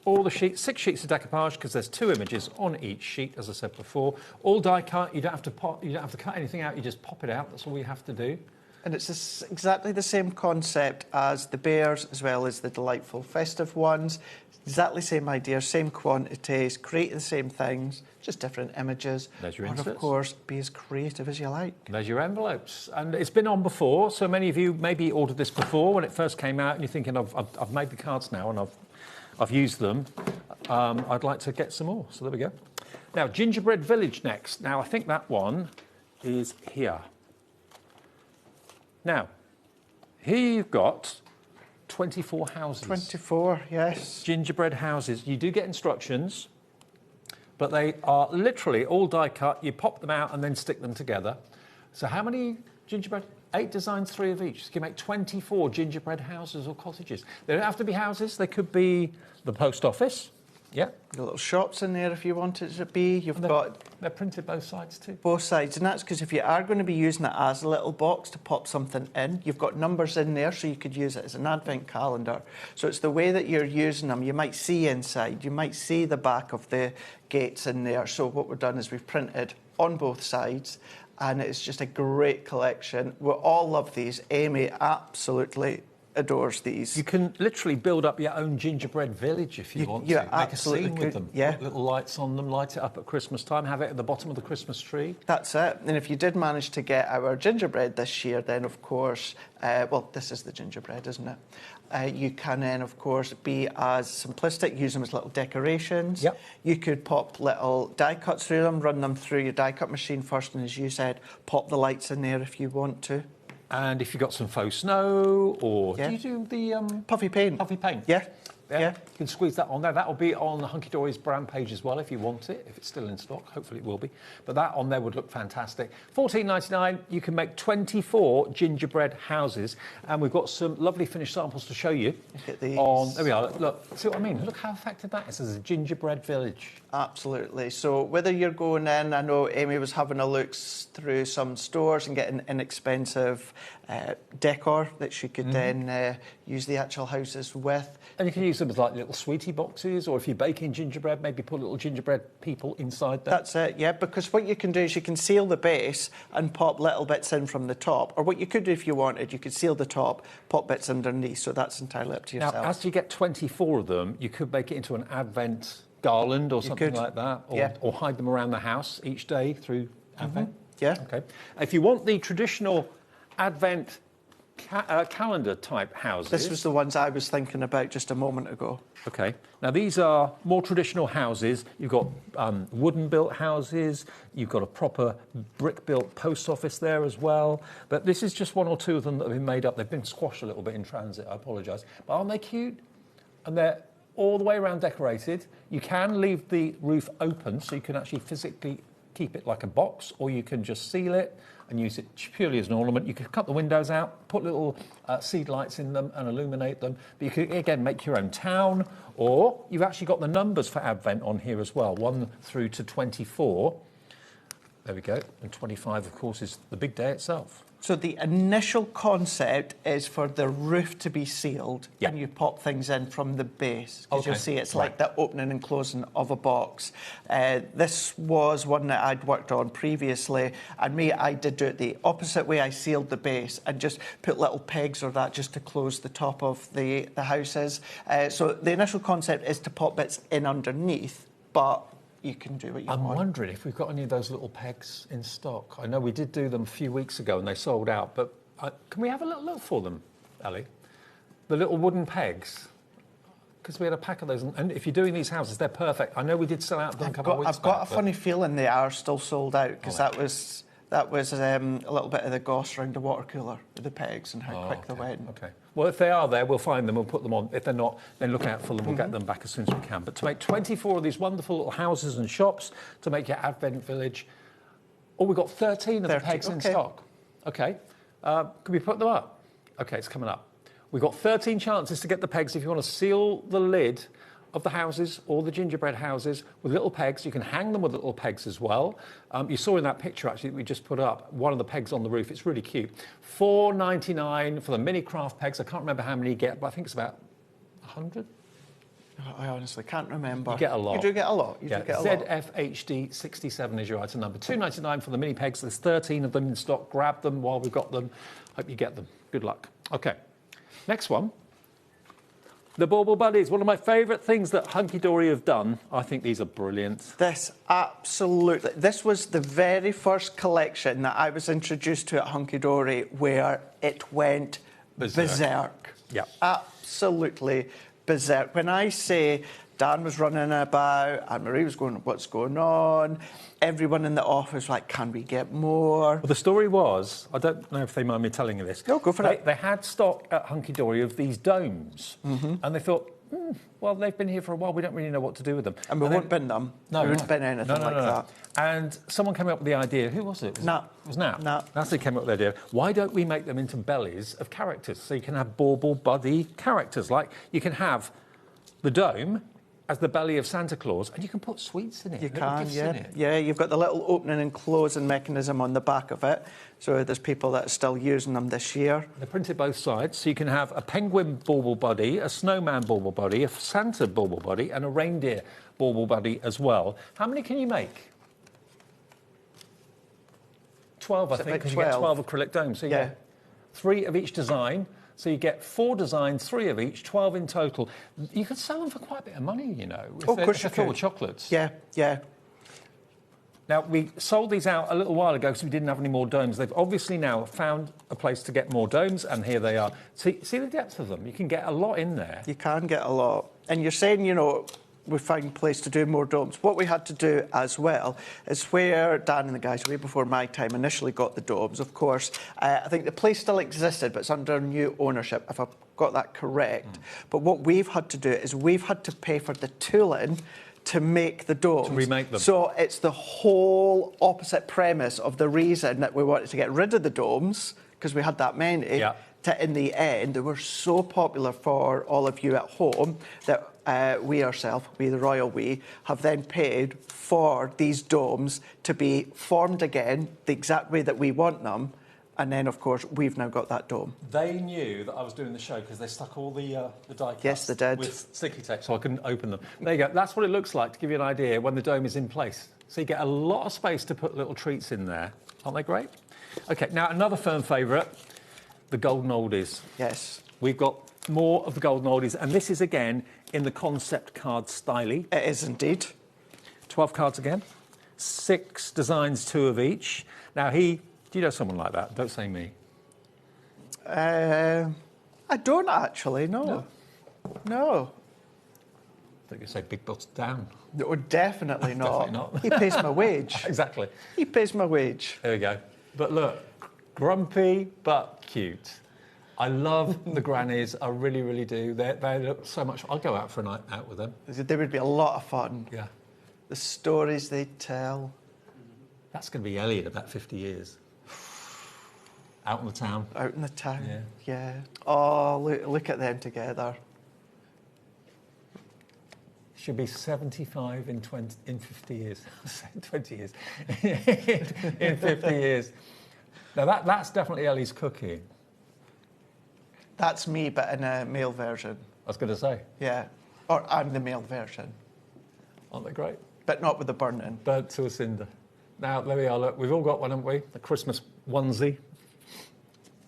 all the sheets, 6 sheets of decoupage, because there's 2 images on each sheet, as I said before. All die cut. You don't have to cut anything out. You just pop it out. That's all you have to do. And it's exactly the same concept as the bears, as well as the delightful festive ones. Exactly same idea, same quantities, create the same things, just different images. There's your and inserts. of course, be as creative as you like. There's your envelopes. And it's been on before, so many of you maybe ordered this before when it first came out, and you're thinking, I've made the cards now and I've used them. I'd like to get some more. So there we go. Now, Gingerbread Village next. Now, I think that one is here. Now, here you've got 24 houses. 24, yes. Gingerbread houses. You do get instructions, but they are literally all die cut. You pop them out and then stick them together. So how many gingerbread? 8 designs, 3 of each. So you can make 24 gingerbread houses or cottages. They don't have to be houses. They could be the post office. Yeah. The little shops in there if you want it to be. They're printed both sides too. Both sides, and that's because if you are going to be using it as a little box to pop something in, you've got numbers in there, so you could use it as an advent calendar. So it's the way that you're using them. You might see inside, you might see the back of the gates in there. So what we've done is we've printed on both sides, and it's just a great collection. We all love these. Amy absolutely adores these. You can literally build up your own gingerbread village if you want to. Make a scene with them. Yeah. Put little lights on them, light it up at Christmas time, have it at the bottom of the Christmas tree. That's it. And if you did manage to get our gingerbread this year, then of course, well, this is the gingerbread, isn't it? You can then, of course, be as simplistic, use them as little decorations. Yep. You could pop little die cuts through them, run them through your die cut machine first, and as you said, pop the lights in there if you want to. And if you've got some faux snow, or do you do the puffy paint? Puffy paint. Yeah. Yeah. You can squeeze that on there. That'll be on the Hunky Dory's brand page as well if you want it, if it's still in stock. Hopefully it will be. But that on there would look fantastic. $14.99, you can make 24 gingerbread houses. And we've got some lovely finished samples to show you. Look at these. There we are. Look, see what I mean? Look how effective that is as a gingerbread village. Absolutely. So whether you're going in, I know Amy was having a look through some stores and getting inexpensive decor that she could then use the actual houses with. And you can use them as like little sweetie boxes, or if you're baking gingerbread, maybe put little gingerbread people inside there. That's it, yeah, because what you can do is you can seal the base and pop little bits in from the top. Or what you could do if you wanted, you could seal the top, pop bits underneath, so that's entirely up to yourself. Now, as you get 24 of them, you could make it into an Advent garland or something like that, or hide them around the house each day through Advent. Yeah. Okay. If you want the traditional Advent calendar type houses. This was the ones I was thinking about just a moment ago. Okay. Now, these are more traditional houses. You've got wooden-built houses. You've got a proper brick-built post office there as well. But this is just 1 or 2 of them that have been made up. They've been squashed a little bit in transit. I apologise. But aren't they cute? And they're all the way around decorated. You can leave the roof open, so you can actually physically keep it like a box, or you can just seal it and use it purely as an ornament. You can cut the windows out, put little seed lights in them and illuminate them. But you can, again, make your own town, or you've actually got the numbers for Advent on here as well, 1 through to 24. There we go. And 25, of course, is the big day itself. So the initial concept is for the roof to be sealed, and you pop things in from the base. Because you'll see it's like the opening and closing of a box. This was one that I'd worked on previously, and I did do it the opposite way. I sealed the base and just put little pegs or that just to close the top of the houses. So the initial concept is to pop bits in underneath, but you can do what you want. I'm wondering if we've got any of those little pegs in stock. I know we did do them a few weeks ago and they sold out, but can we have a little look for them, Ellie? The little wooden pegs? Because we had a pack of those, and if you're doing these houses, they're perfect. I know we did sell out them a couple of weeks back. I've got a funny feeling they are still sold out, because that was a little bit of the goss around the water cooler with the pegs and how quick they went. Okay. Well, if they are there, we'll find them, we'll put them on. If they're not, then look out for them, we'll get them back as soon as we can. But to make 24 of these wonderful little houses and shops, to make your Advent village, we've got 13 of the pegs in stock. Okay. Can we put them up? Okay, it's coming up. We've got 13 chances to get the pegs. If you want to seal the lid of the houses, or the gingerbread houses, with little pegs. You can hang them with little pegs as well. You saw in that picture, actually, that we just put up, one of the pegs on the roof. It's really cute. $4.99 for the mini craft pegs. I can't remember how many you get, but I think it's about 100. I honestly can't remember. You get a lot. You do get a lot. You do get a lot. ZFHD 67 is your item number. $2.99 for the mini pegs. There's 13 of them in stock. Grab them while we've got them. Hope you get them. Good luck. Okay. Next one. The Bauble Buddies. One of my favourite things that Hunky Dory have done. I think these are brilliant. This was the very first collection that I was introduced to at Hunky Dory where it went berserk. Yeah. Absolutely berserk. When I say Dan was running about, Anne Marie was going, what's going on? Everyone in the office was like, can we get more? Well, the story was, I don't know if they mind me telling you this. No, go for it. They had stock at Hunky Dory of these domes, and they thought, well, they've been here for a while, we don't really know what to do with them. And we won't bin them. No, we won't bin anything like that. And someone came up with the idea, who was it? Nat. It was Nat. Nat. Natalie came up with the idea, why don't we make them into bellies of characters? So you can have Bauble Buddy characters, like you can have the dome as the belly of Santa Claus, and you can put sweets in it. You can, yeah. Yeah, you've got the little opening and closing mechanism on the back of it. So there's people that are still using them this year. They're printed both sides, so you can have a penguin Bauble Buddy, a snowman Bauble Buddy, a Santa Bauble Buddy, and a reindeer Bauble Buddy as well. How many can you make? 12, I think, because you get 12 acrylic domes. So you get 3 of each design. So you get 4 designs, 3 of each, 12 in total. You could sell them for quite a bit of money, you know. Of course you could. with chocolates. Yeah, yeah. Now, we sold these out a little while ago because we didn't have any more domes. They've obviously now found a place to get more domes, and here they are. See the depth of them? You can get a lot in there. You can get a lot. And you're saying, you know, we found a place to do more domes. What we had to do as well is where Dan and the guys, way before my time, initially got the domes, of course. I think the place still existed, but it's under new ownership, if I've got that correct. But what we've had to do is we've had to pay for the tooling to make the domes. To remake them. So it's the whole opposite premise of the reason that we wanted to get rid of the domes, because we had that many. Yeah. In the end, they were so popular for all of you at home that we the royal we, have then paid for these domes to be formed again the exact way that we want them. And then, of course, we've now got that dome. They knew that I was doing the show because they stuck all the die cuts Yes, they did. with sticky tape so I couldn't open them. There you go. That's what it looks like, to give you an idea, when the dome is in place. So you get a lot of space to put little treats in there. Aren't they great? OK, now another firm favourite, the Golden Oldies. Yes. We've got more of the Golden Oldies, and this is, again, in the concept card style. It is indeed. 12 cards again. 6 designs, 2 of each. Now, do you know someone like that? Don't say me. I don't actually, no. No. I think you say Big Butts down. No, definitely not. Definitely not. He pays my wage. Exactly. He pays my wage. There we go. But look, grumpy but cute. I love the grannies. I really, really do. They look so much. I'll go out for a night out with them. They would be a lot of fun. Yeah. The stories they tell. That's going to be Ellie in about 50 years. Out in the town. Out in the town. Yeah. Yeah. Oh, look at them together. She'll be 75 in 50 years. 20 years. in 50 years. Now, that's definitely Ellie's cooking. That's me, but in a male version. I was going to say. Yeah. Or I'm the male version. Aren't they great? But not with the burning. Burnt to a cinder. Now, there we are. Look, we've all got one, haven't we? The Christmas onesie.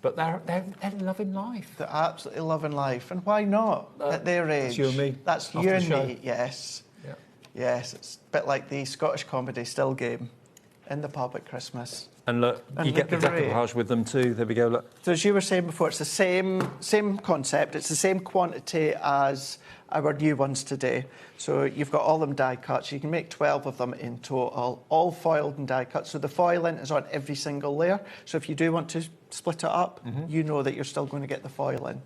But they're loving life. They're absolutely loving life. And why not? At their age. That's you and me. That's After you the and show. me, yes. Yeah. Yes, it's a bit like the Scottish comedy Still Game in the pub at Christmas. And look, you get the decoupage with them too. There we go, look. So as you were saying before, it's the same concept. It's the same quantity as our new ones today. So you've got all them die cuts. You can make 12 of them in total, all foiled and die cut. So the foiling is on every single layer. So if you do want to split it up, you know that you're still going to get the foiling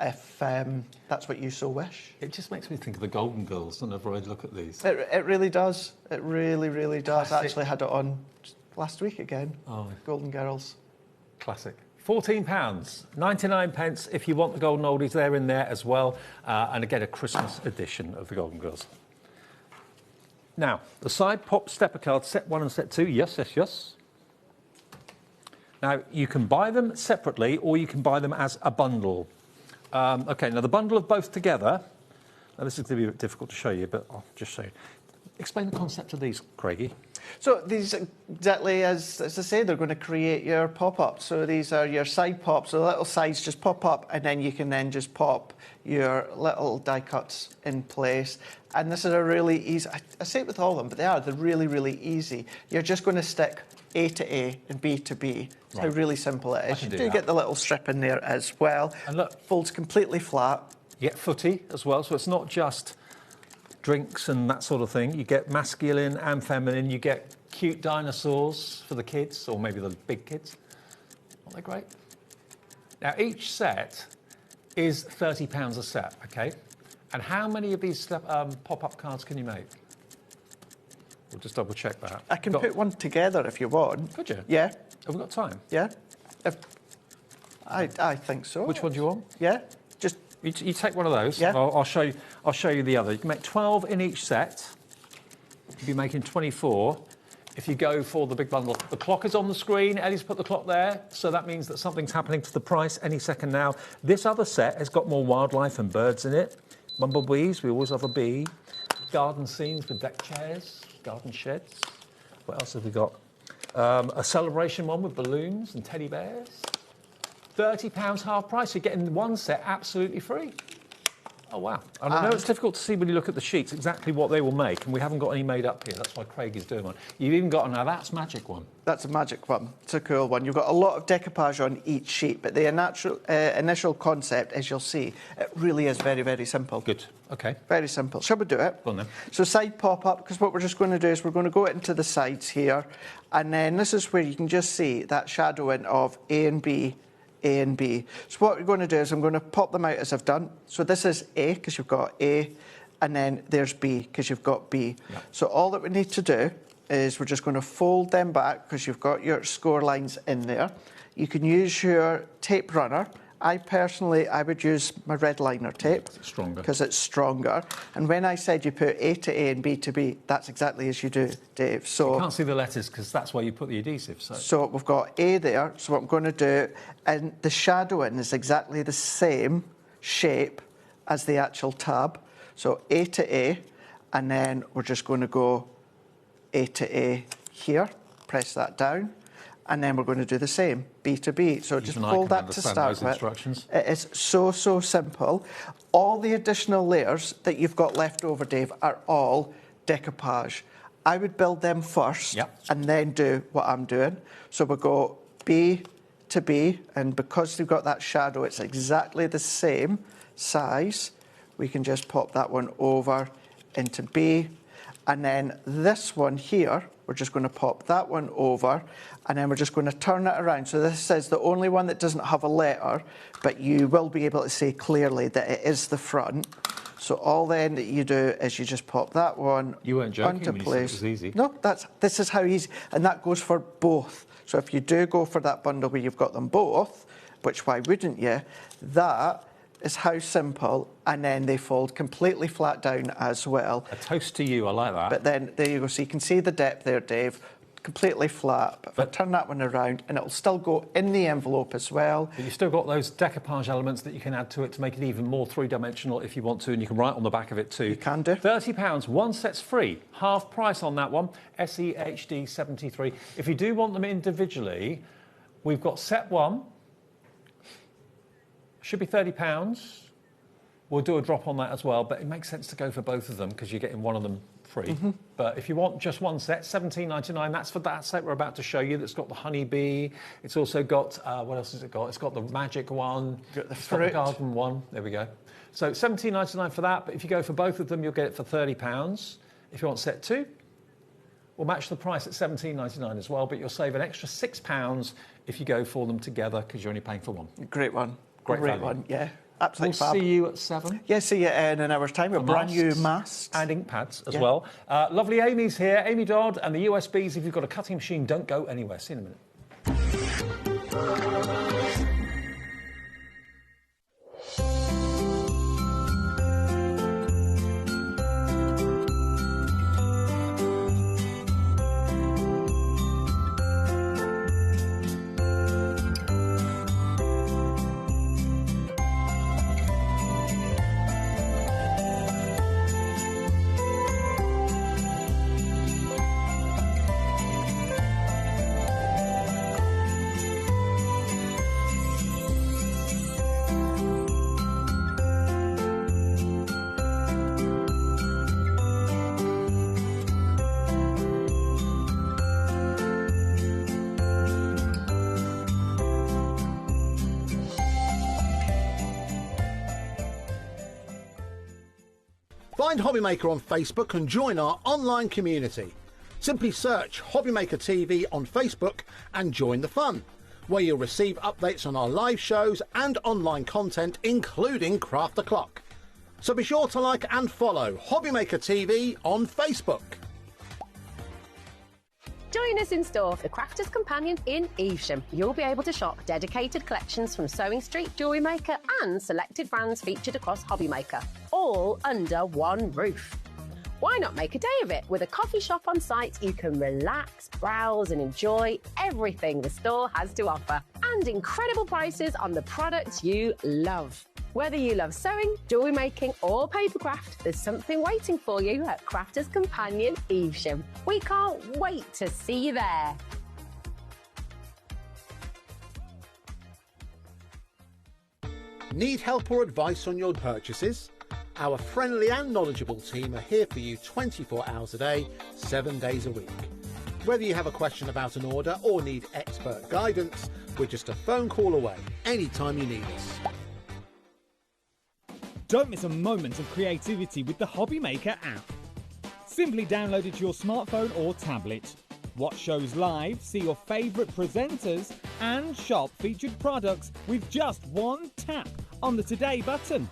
if that's what you so wish. It just makes me think of the Golden Girls whenever I look at these. It really does. It really, really does. Classic. I actually had it on last week again. Oh. Golden Girls. Classic. £14, 99 pence if you want the Golden Oldies. They're in there as well. And again, a Christmas edition of the Golden Girls. Now, the side pop stepper cards, set 1 and set 2. Yes, yes, yes. Now, you can buy them separately or you can buy them as a bundle. OK, now the bundle of both together Now, this is going to be a bit difficult to show you, but I'll just show you. Explain the concept of these, Craigie. So these, exactly as I say, they're going to create your pop-ups. So these are your side pops. So the little sides just pop up, and then you can then just pop your little die cuts in place. And this is a really easy, I say it with all of them, but they're really, really easy. You're just going to stick A to A and B to B. That's how really simple it is. You do get the little strip in there as well. And look, folds completely flat. You get footy as well, so it's not just drinks and that sort of thing. You get masculine and feminine. You get cute dinosaurs for the kids, or maybe the big kids. Aren't they great? Now, each set is £30 a set, OK? And how many of these pop-up cards can you make? We'll just double-check that. I can put one together if you want. Could you? Yeah. Have we got time? Yeah. I think so. Which one do you want? Yeah. Just you take one of those. Yeah. I'll show you the other. You can make 12 in each set. You'll be making 24 if you go for the big bundle. The clock is on the screen. Eddie's put the clock there, so that means that something's happening to the price any second now. This other set has got more wildlife and birds in it. Bumblebees, we always love a bee. Garden scenes with deck chairs, garden sheds. What else have we got? A celebration one with balloons and teddy bears. £30 half price. You're getting one set absolutely free. Oh, wow. And I know it's difficult to see when you look at the sheets exactly what they will make, and we haven't got any made up here. That's why Craig is doing one. You've even got, now that's magic one. That's a magic one. It's a cool one. You've got a lot of decoupage on each sheet, but the initial concept, as you'll see, it really is very, very simple. Good. OK. Very simple. Shall we do it? Go on then. So side pop-up, because what we're just going to do is we're going to go into the sides here, and then this is where you can just see that shadowing of A and B, A and B. So what we're going to do is I'm going to pop them out as I've done. So this is A, because you've got A, and then there's B, because you've got B. Yeah. So all that we need to do is we're just going to fold them back, because you've got your score lines in there. You can use your tape runner. I would use my red liner tape. It's stronger. Because it's stronger. And when I said you put A to A and B to B, that's exactly as you do, Dave. So you can't see the letters because that's where you put the adhesive. So we've got A there. So what I'm going to do, and the shadowing is exactly the same shape as the actual tab. So A to A, and then we're just going to go A to A here. Press that down. And then we're going to do the same, B to B. So just fold that to start with. Instructions. It is so, so simple. All the additional layers that you've got left over, Dave, are all decoupage. I would build them first and then do what I'm doing. So we'll go B to B, and because we've got that shadow, it's exactly the same size. We can just pop that one over into B. And then this one here, we're just going to pop that one over, and then we're just going to turn it around. So this is the only one that doesn't have a letter, but you will be able to see clearly that it is the front. So all then that you do is you just pop that one you weren't joking onto when place. You said it was easy. No, this is how easy, and that goes for both. So if you do go for that bundle where you've got them both, which why wouldn't you? That is how simple, and then they fold completely flat down as well. A toast to you, I like that. But then, there you go, so you can see the depth there, Dave, completely flat. But if I turn that one around, and it'll still go in the envelope as well. But you've still got those decoupage elements that you can add to it to make it even more three-dimensional if you want to, and you can write on the back of it too. You can do. £30, one set's free, half price on that one, SEHD 73. If you do want them individually, we've got set one, should be £30. We'll do a drop on that as well, but it makes sense to go for both of them because you're getting one of them free. But if you want just one set, £17.99, that's for that set we're about to show you that's got the honeybee. It's also got, what else has it got? It's got the magic one, got the it's got the garden one. There we go. So £17.99 for that, but if you go for both of them, you'll get it for £30. If you want set two, we'll match the price at £17.99 as well, but you'll save an extra £6 if you go for them together because you're only paying for one. Great one. Great one, yeah. Absolutely we'll fab. See you at 7. Yeah, see you in an hour's time. A brand new masks. And ink pads as well. Lovely Amy's here, Amy Dodd, and the USBs. If you've got a cutting machine, don't go anywhere. See you in a minute. Find HobbyMaker on Facebook and join our online community. Simply search HobbyMaker TV on Facebook and join the fun, where you'll receive updates on our live shows and online content, including Craft the Clock. So be sure to like and follow HobbyMaker TV on Facebook. Join us in store for the Crafter's Companion in Evesham. You'll be able to shop dedicated collections from Sewing Street, Jewellery Maker and selected brands featured across HobbyMaker, all under one roof. Why not make a day of it? With a coffee shop on site, you can relax, browse and enjoy everything the store has to offer, and incredible prices on the products you love. Whether you love sewing, jewellery making or papercraft, there's something waiting for you at Crafter's Companion Evesham. We can't wait to see you there. Need help or advice on your purchases? Our friendly and knowledgeable team are here for you 24 hours a day, 7 days a week. Whether you have a question about an order or need expert guidance, we're just a phone call away anytime you need us. Don't miss a moment of creativity with the HobbyMaker app. Simply download it to your smartphone or tablet. Watch shows live, see your favourite presenters and shop featured products with just one tap on the Today button.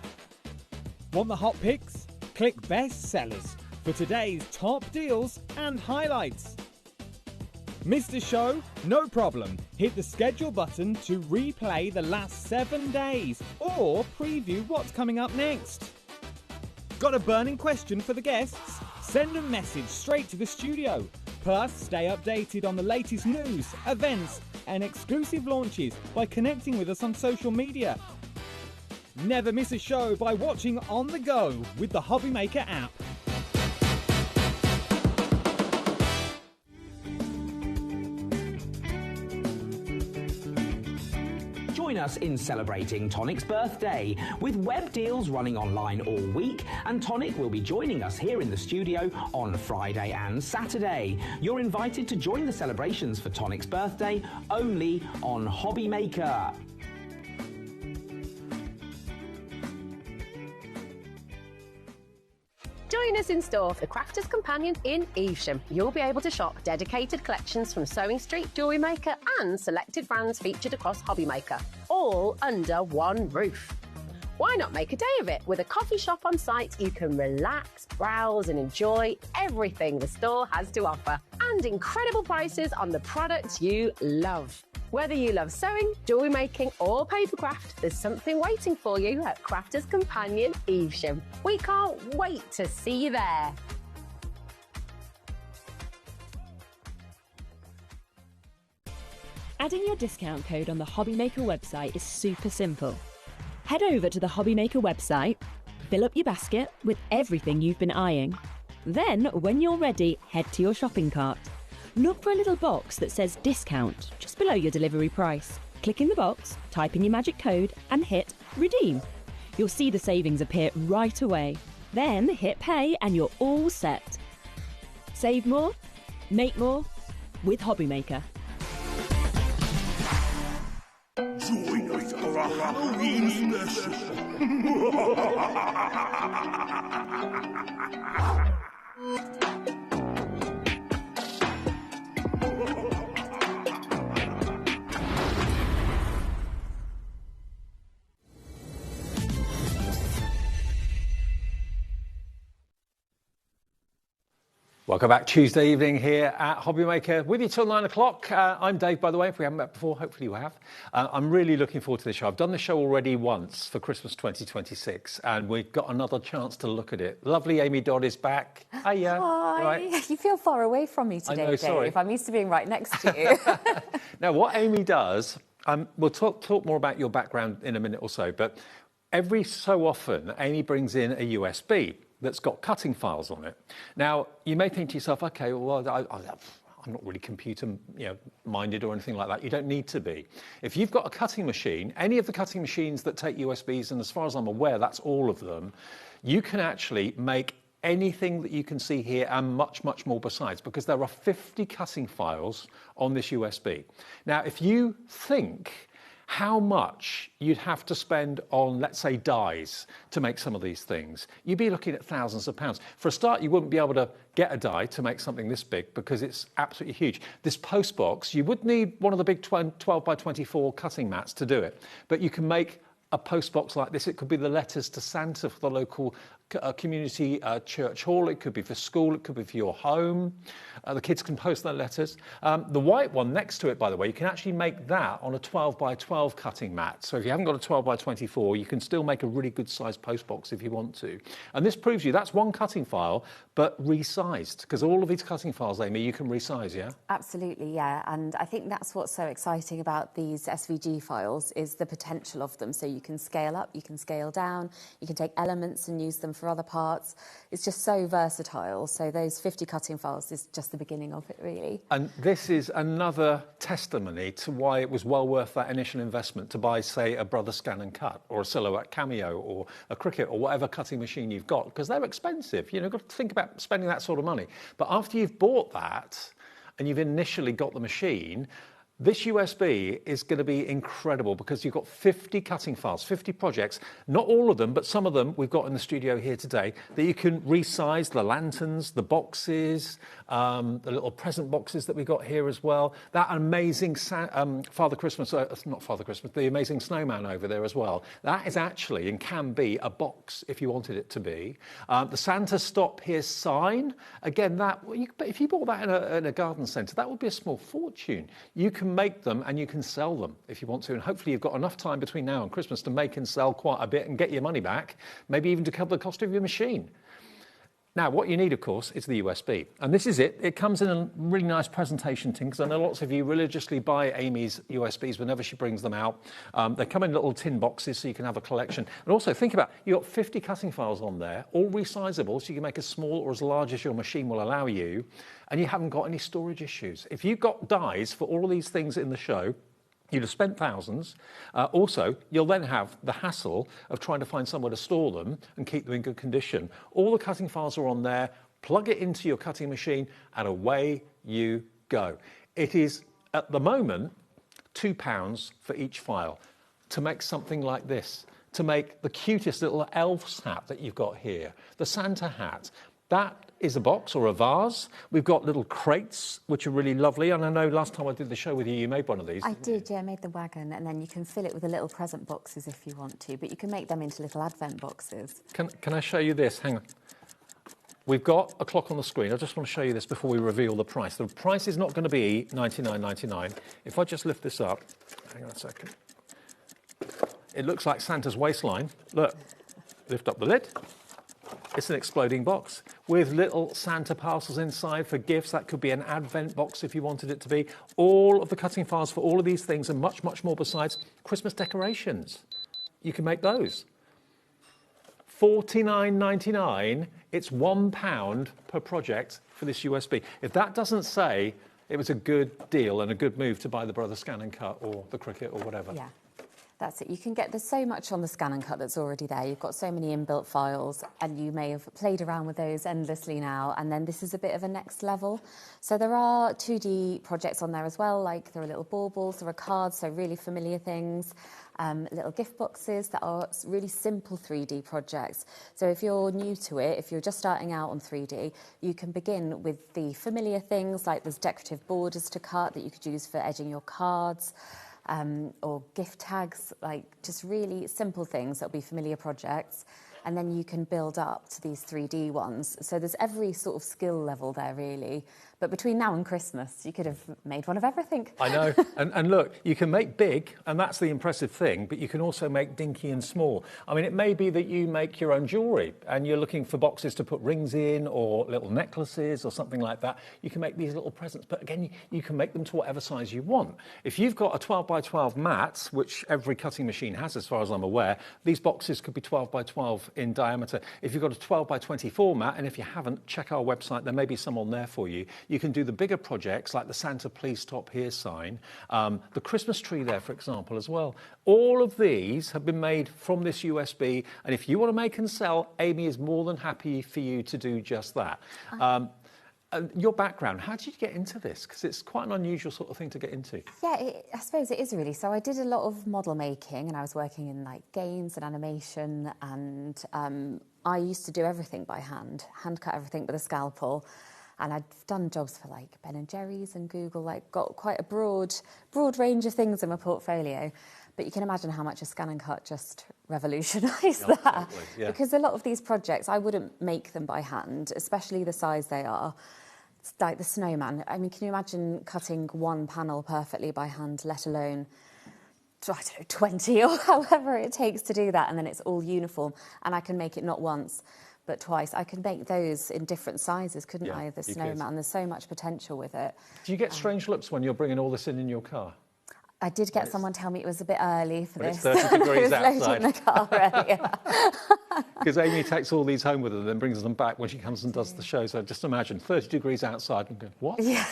Want the hot picks? Click Best Sellers for today's top deals and highlights. Missed a show? No problem. Hit the schedule button to replay the last 7 days or preview what's coming up next. Got a burning question for the guests? Send a message straight to the studio. Plus, stay updated on the latest news, events and exclusive launches by connecting with us on social media. Never miss a show by watching on the go with the HobbyMaker app. Join us in celebrating Tonic's birthday with web deals running online all week, and Tonic will be joining us here in the studio on Friday and Saturday. You're invited to join the celebrations for Tonic's birthday only on HobbyMaker. Join us in store for the Crafter's Companion in Evesham. You'll be able to shop dedicated collections from Sewing Street, Jewellery Maker and selected brands featured across HobbyMaker, all under one roof. Why not make a day of it? With a coffee shop on site, you can relax, browse and enjoy everything the store has to offer, and incredible prices on the products you love. Whether you love sewing, jewellery making or papercraft, there's something waiting for you at Crafter's Companion Evesham. We can't wait to see you there. Adding your discount code on the HobbyMaker website is super simple. Head over to the HobbyMaker website, fill up your basket with everything you've been eyeing. Then, when you're ready, head to your shopping cart. Look for a little box that says discount just below your delivery price. Click in the box, type in your magic code and hit redeem. You'll see the savings appear right away. Then hit pay and you're all set. Save more, make more with HobbyMaker. Join us for a Halloween special. Welcome back Tuesday evening here at HobbyMaker. With you till 9 o'clock. I'm Dave, by the way, if we haven't met before, hopefully you have. I'm really looking forward to this show. I've done the show already once for Christmas 2026, and we've got another chance to look at it. Lovely Amy Dodd is back. Hiya. Hi. Right. You feel far away from me today, I know, sorry. Dave. I'm used to being right next to you. Now, what Amy does, we'll talk more about your background in a minute or so, but every so often, Amy brings in a USB that's got cutting files on it. Now, you may think to yourself, okay, well, I'm not really computer minded or anything like that. You don't need to be. If you've got a cutting machine, any of the cutting machines that take USBs, and as far as I'm aware, that's all of them, you can actually make anything that you can see here and much, much more besides, because there are 50 cutting files on this USB. Now, if you think how much you'd have to spend on, let's say, dies to make some of these things. You'd be looking at thousands of pounds. For a start, you wouldn't be able to get a die to make something this big because it's absolutely huge. This post box, you would need one of the big 12 by 24 cutting mats to do it, but you can make a post box like this. It could be the letters to Santa for the local community church hall. It could be for school. It could be for your home. The kids can post their letters. The white one next to it, by the way, you can actually make that on a 12 by 12 cutting mat. So if you haven't got a 12 by 24, you can still make a really good sized post box if you want to. And this proves you that's one cutting file, but resized, because all of these cutting files, Amy, you can resize, yeah? Absolutely, yeah. And I think that's what's so exciting about these SVG files is the potential of them. So you can scale up, you can scale down, you can take elements and use them for other parts. It's just so versatile. So those 50 cutting files is just the beginning of it, really. And this is another testimony to why it was well worth that initial investment to buy, say, a Brother Scan and Cut or a Silhouette Cameo or a Cricut or whatever cutting machine you've got, because they're expensive. You know, you've got to think about spending that sort of money. But after you've bought that and you've initially got the machine, this USB is going to be incredible because you've got 50 cutting files, 50 projects, not all of them, but some of them we've got in the studio here today that you can resize, the lanterns, the boxes, the little present boxes that we got here as well. That amazing Father Christmas, not Father Christmas, the amazing snowman over there as well. That is actually and can be a box if you wanted it to be. The Santa Stop Here sign, again, if you bought that in a garden centre, that would be a small fortune. You can make them and you can sell them if you want to, and hopefully you've got enough time between now and Christmas to make and sell quite a bit and get your money back, maybe even to cover the cost of your machine. Now, what you need, of course, is the USB. And this is it. It comes in a really nice presentation tin, because I know lots of you religiously buy Amy's USBs whenever she brings them out. They come in little tin boxes so you can have a collection. And also, think about, you've got 50 cutting files on there, all resizable, so you can make as small or as large as your machine will allow you, and you haven't got any storage issues. If you've got dies for all of these things in the show, you'd have spent thousands. Also, you'll then have the hassle of trying to find somewhere to store them and keep them in good condition. All the cutting files are on there. Plug it into your cutting machine and away you go. It is, at the moment, £2 for each file to make something like this, to make the cutest little elf's hat that you've got here, the Santa hat. That is a box or a vase. We've got little crates, which are really lovely. And I know last time I did the show with you, you made one of these. I did, yeah, I made the wagon. And then you can fill it with the little present boxes if you want to. But you can make them into little advent boxes. Can I show you this? Hang on. We've got a clock on the screen. I just want to show you this before we reveal the price. The price is not going to be $99.99. If I just lift this up, hang on a second. It looks like Santa's waistline. Look, lift up the lid. It's an exploding box with little Santa parcels inside for gifts. That could be an advent box if you wanted it to be. All of the cutting files for all of these things and much, much more besides. Christmas decorations. You can make those. $49.99. It's £1 per project for this USB. If that doesn't say it was a good deal and a good move to buy the Brother Scan and Cut or the Cricut or whatever. Yeah. That's it. You can get, there's so much on the Scan and Cut that's already there. You've got so many inbuilt files and you may have played around with those endlessly now. And then this is a bit of a next level. So there are 2D projects on there as well, like there are little baubles, there are cards, so really familiar things. Little gift boxes that are really simple 3D projects. So if you're new to it, if you're just starting out on 3D, you can begin with the familiar things like there's decorative borders to cut that you could use for edging your cards. Or gift tags, like just really simple things that'll be familiar projects. And then you can build up to these 3D ones. So there's every sort of skill level there, really. But between now and Christmas, you could have made one of everything. I know. and look, you can make big, and that's the impressive thing, but you can also make dinky and small. I mean, it may be that you make your own jewellery, and you're looking for boxes to put rings in, or little necklaces, or something like that. You can make these little presents, but again, you can make them to whatever size you want. If you've got a 12 by 12 mat, which every cutting machine has, as far as I'm aware, these boxes could be 12 by 12 in diameter. If you've got a 12 by 24 mat, and if you haven't, check our website, there may be some on there for you. You can do the bigger projects like the Santa Please Stop Here sign, the Christmas tree there, for example, as well. All of these have been made from this USB, and if you want to make and sell, Amy is more than happy for you to do just that. your background, how did you get into this? Because it's quite an unusual sort of thing to get into. Yeah, I suppose it is really. So I did a lot of model making, and I was working in like games and animation, and I used to do everything by hand cut everything with a scalpel. And I'd done jobs for like Ben & Jerry's and Google, like got quite a broad range of things in my portfolio. But you can imagine how much a scan and cut just revolutionised that. Absolutely, yeah. Because a lot of these projects, I wouldn't make them by hand, especially the size they are. It's like the snowman. I mean, can you imagine cutting one panel perfectly by hand, let alone, I don't know, 20 or however it takes to do that, and then it's all uniform, and I can make it not once, but twice. I could make those in different sizes, couldn't I, the snowman? There's so much potential with it. Do you get strange looks when you're bringing all this in your car? I did get someone tell me it was a bit early for this. It's 30 degrees it was outside. loading the car earlier. Because Amy takes all these home with her and then brings them back when she comes and does the show. So just imagine 30 degrees outside and go, what? Yeah,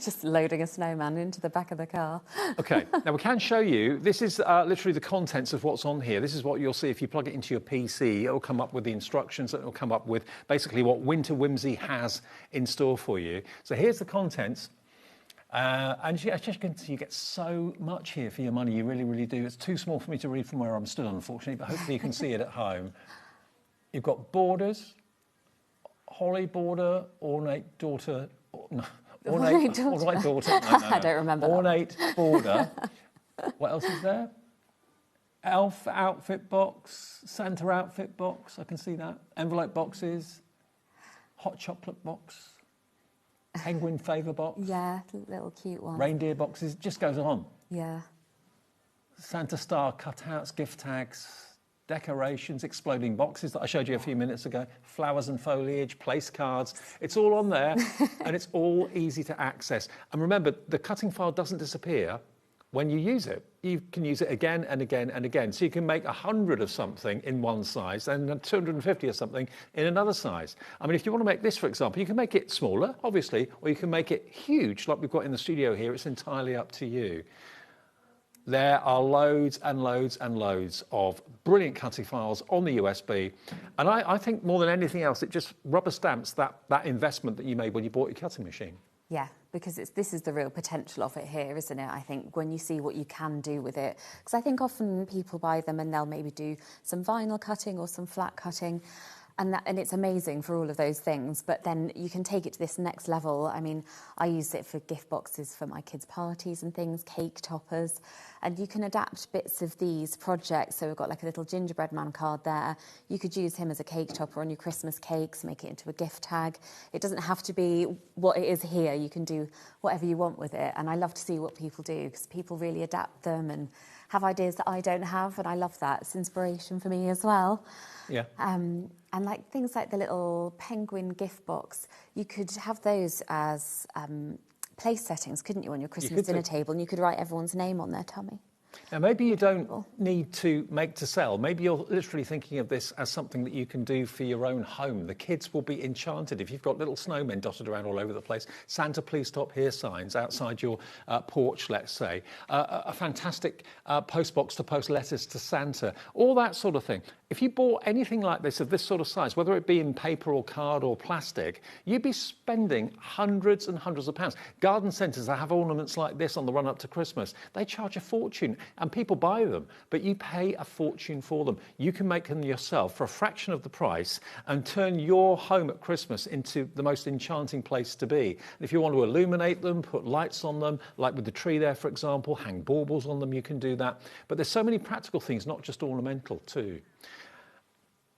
just loading a snowman into the back of the car. OK, now we can show you. This is literally the contents of what's on here. This is what you'll see if you plug it into your PC. It'll come up with the instructions. It'll come up with basically what Winter Whimsy has in store for you. So here's the contents. And as you can see, you get so much here for your money. You really, really do. It's too small for me to read from where I'm stood, unfortunately, but hopefully you can see it at home. You've got borders, holly border, ornate daughter. Ornate daughter. No. I don't remember. Ornate border. What else is there? Elf outfit box, Santa outfit box. I can see that. Envelope boxes, hot chocolate box. Penguin favour box. Yeah, little cute one. Reindeer boxes, just goes on. Yeah. Santa star cutouts, gift tags, decorations, exploding boxes that I showed you a few minutes ago, flowers and foliage, place cards. It's all on there and it's all easy to access. And remember, the cutting file doesn't disappear when you use it. You can use it again and again and again. So you can make 100 of something in one size and 250 of something in another size. I mean, if you want to make this, for example, you can make it smaller, obviously, or you can make it huge like we've got in the studio here. It's entirely up to you. There are loads and loads and loads of brilliant cutting files on the USB. And I think more than anything else, it just rubber stamps that investment that you made when you bought your cutting machine. Yeah, because this is the real potential of it here, isn't it? I think when you see what you can do with it. Because I think often people buy them and they'll maybe do some vinyl cutting or some flat cutting. And it's amazing for all of those things, but then you can take it to this next level. I mean, I use it for gift boxes for my kids' parties and things, cake toppers, and you can adapt bits of these projects. So we've got like a little gingerbread man card there. You could use him as a cake topper on your Christmas cakes, make it into a gift tag. It doesn't have to be what it is here. You can do whatever you want with it. And I love to see what people do because people really adapt them and have ideas that I don't have, and I love that. It's inspiration for me as well. Yeah. And like things like the little penguin gift box, you could have those as place settings, couldn't you, on your Christmas dinner table, and you could write everyone's name on their tummy. Now, maybe you don't need to make to sell. Maybe you're literally thinking of this as something that you can do for your own home. The kids will be enchanted if you've got little snowmen dotted around all over the place. Santa, please stop here signs outside your porch, let's say. A fantastic post box to post letters to Santa. All that sort of thing. If you bought anything like this of this sort of size, whether it be in paper or card or plastic, you'd be spending hundreds and hundreds of pounds. Garden centres that have ornaments like this on the run-up to Christmas, they charge a fortune and people buy them, but you pay a fortune for them. You can make them yourself for a fraction of the price and turn your home at Christmas into the most enchanting place to be. And if you want to illuminate them, put lights on them, like with the tree there, for example, hang baubles on them, you can do that. But there's so many practical things, not just ornamental too.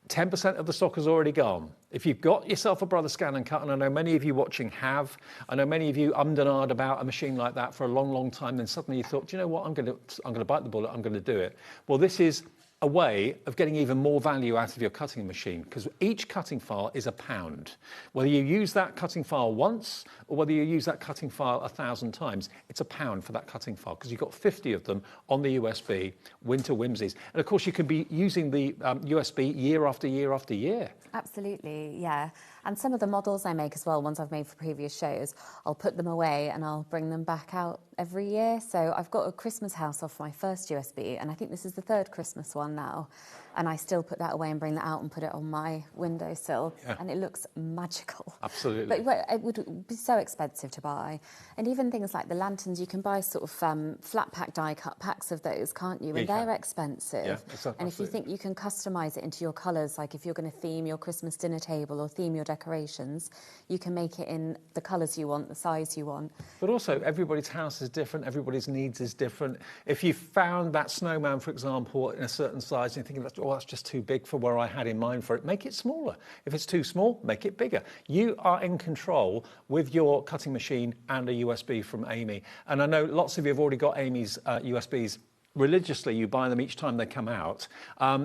10% of the stock has already gone. If you've got yourself a Brother Scan and Cut, and I know many of you watching have, I know many of you ummed and ahed about a machine like that for a long, long time, then suddenly you thought, do you know what, I'm going to bite the bullet, I'm going to do it. Well, this is a way of getting even more value out of your cutting machine, because each cutting file is £1. Whether you use that cutting file once or whether you use that cutting file 1,000 times, it's £1 for that cutting file, because you've got 50 of them on the USB, Winter Whimsies. And of course, you can be using the USB year after year after year. Absolutely, yeah. And some of the models I make as well, ones I've made for previous shows, I'll put them away and I'll bring them back out every year. So I've got a Christmas house off my first USB, and I think this is the third Christmas one now. And I still put that away and bring that out and put it on my windowsill, and it looks magical. Absolutely. But it would be so expensive to buy. And even things like the lanterns, you can buy sort of flat pack die cut packs of those, can't you? And they're expensive. Yeah, exactly. And if you think you can customise it into your colours, like if you're going to theme your Christmas dinner table or theme your decorations, you can make it in the colours you want, the size you want. But also, everybody's house is different, everybody's needs is different. If you found that snowman, for example, in a certain size, and you're thinking, that's just too big for where I had in mind for it, make it smaller. If it's too small, make it bigger. You are in control with your cutting machine and a USB from Amy. And I know lots of you have already got Amy's USBs. Religiously, you buy them each time they come out.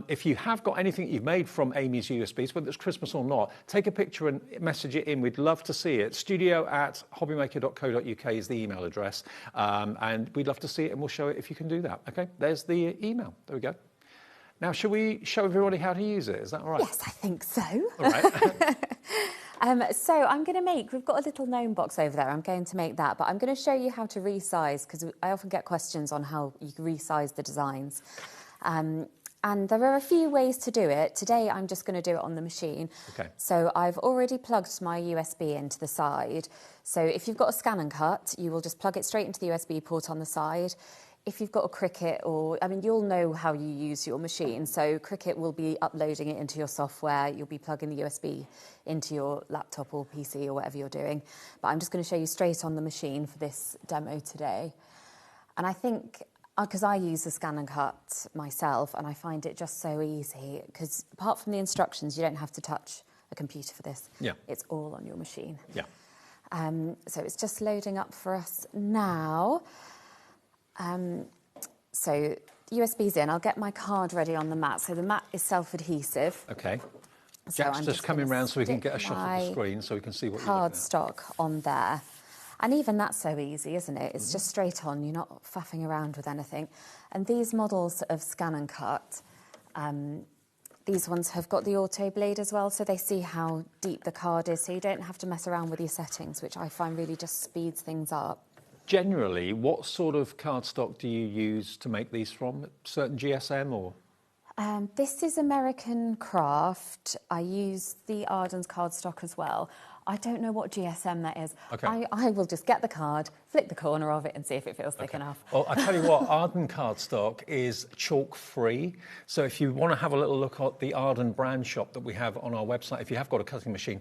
If you have got anything you've made from Amy's USBs, whether it's Christmas or not, take a picture and message it in. We'd love to see it. studio@hobbymaker.co.uk is the email address. And we'd love to see it, and we'll show it if you can do that. OK, there's the email. There we go. Now, shall we show everybody how to use it? Is that all right? Yes, I think so. All right. So I'm going to we've got a little gnome box over there. I'm going to make that, but I'm going to show you how to resize, because I often get questions on how you can resize the designs. And there are a few ways to do it. Today, I'm just going to do it on the machine. Okay. So I've already plugged my USB into the side. So if you've got a scan and cut, you will just plug it straight into the USB port on the side. If you've got a Cricut, you'll know how you use your machine. So Cricut will be uploading it into your software. You'll be plugging the USB into your laptop or PC or whatever you're doing. But I'm just going to show you straight on the machine for this demo today. And I think, because I use the scan and cut myself, and I find it just so easy, because apart from the instructions, you don't have to touch a computer for this. Yeah. It's all on your machine. Yeah. So it's just loading up for us now. So USB's in. I'll get my card ready on the mat. So the mat is self-adhesive. OK. So Jack's I'm just coming round so we can get a shot of the my screen so we can see what you're looking at. cardstock on there. And even that's so easy, isn't it? It's just straight on. You're not faffing around with anything. And these models of scan and cut, these ones have got the auto blade as well, so they see how deep the card is, so you don't have to mess around with your settings, which I find really just speeds things up. Generally, what sort of cardstock do you use to make these from? Certain GSM or? This is American Craft. I use the Arden's cardstock as well. I don't know what GSM that is. Okay. I will just get the card, flick the corner of it and see if it feels thick enough. Well, I tell you what, Arden cardstock is chalk-free. So if you want to have a little look at the Arden brand shop that we have on our website, if you have got a cutting machine,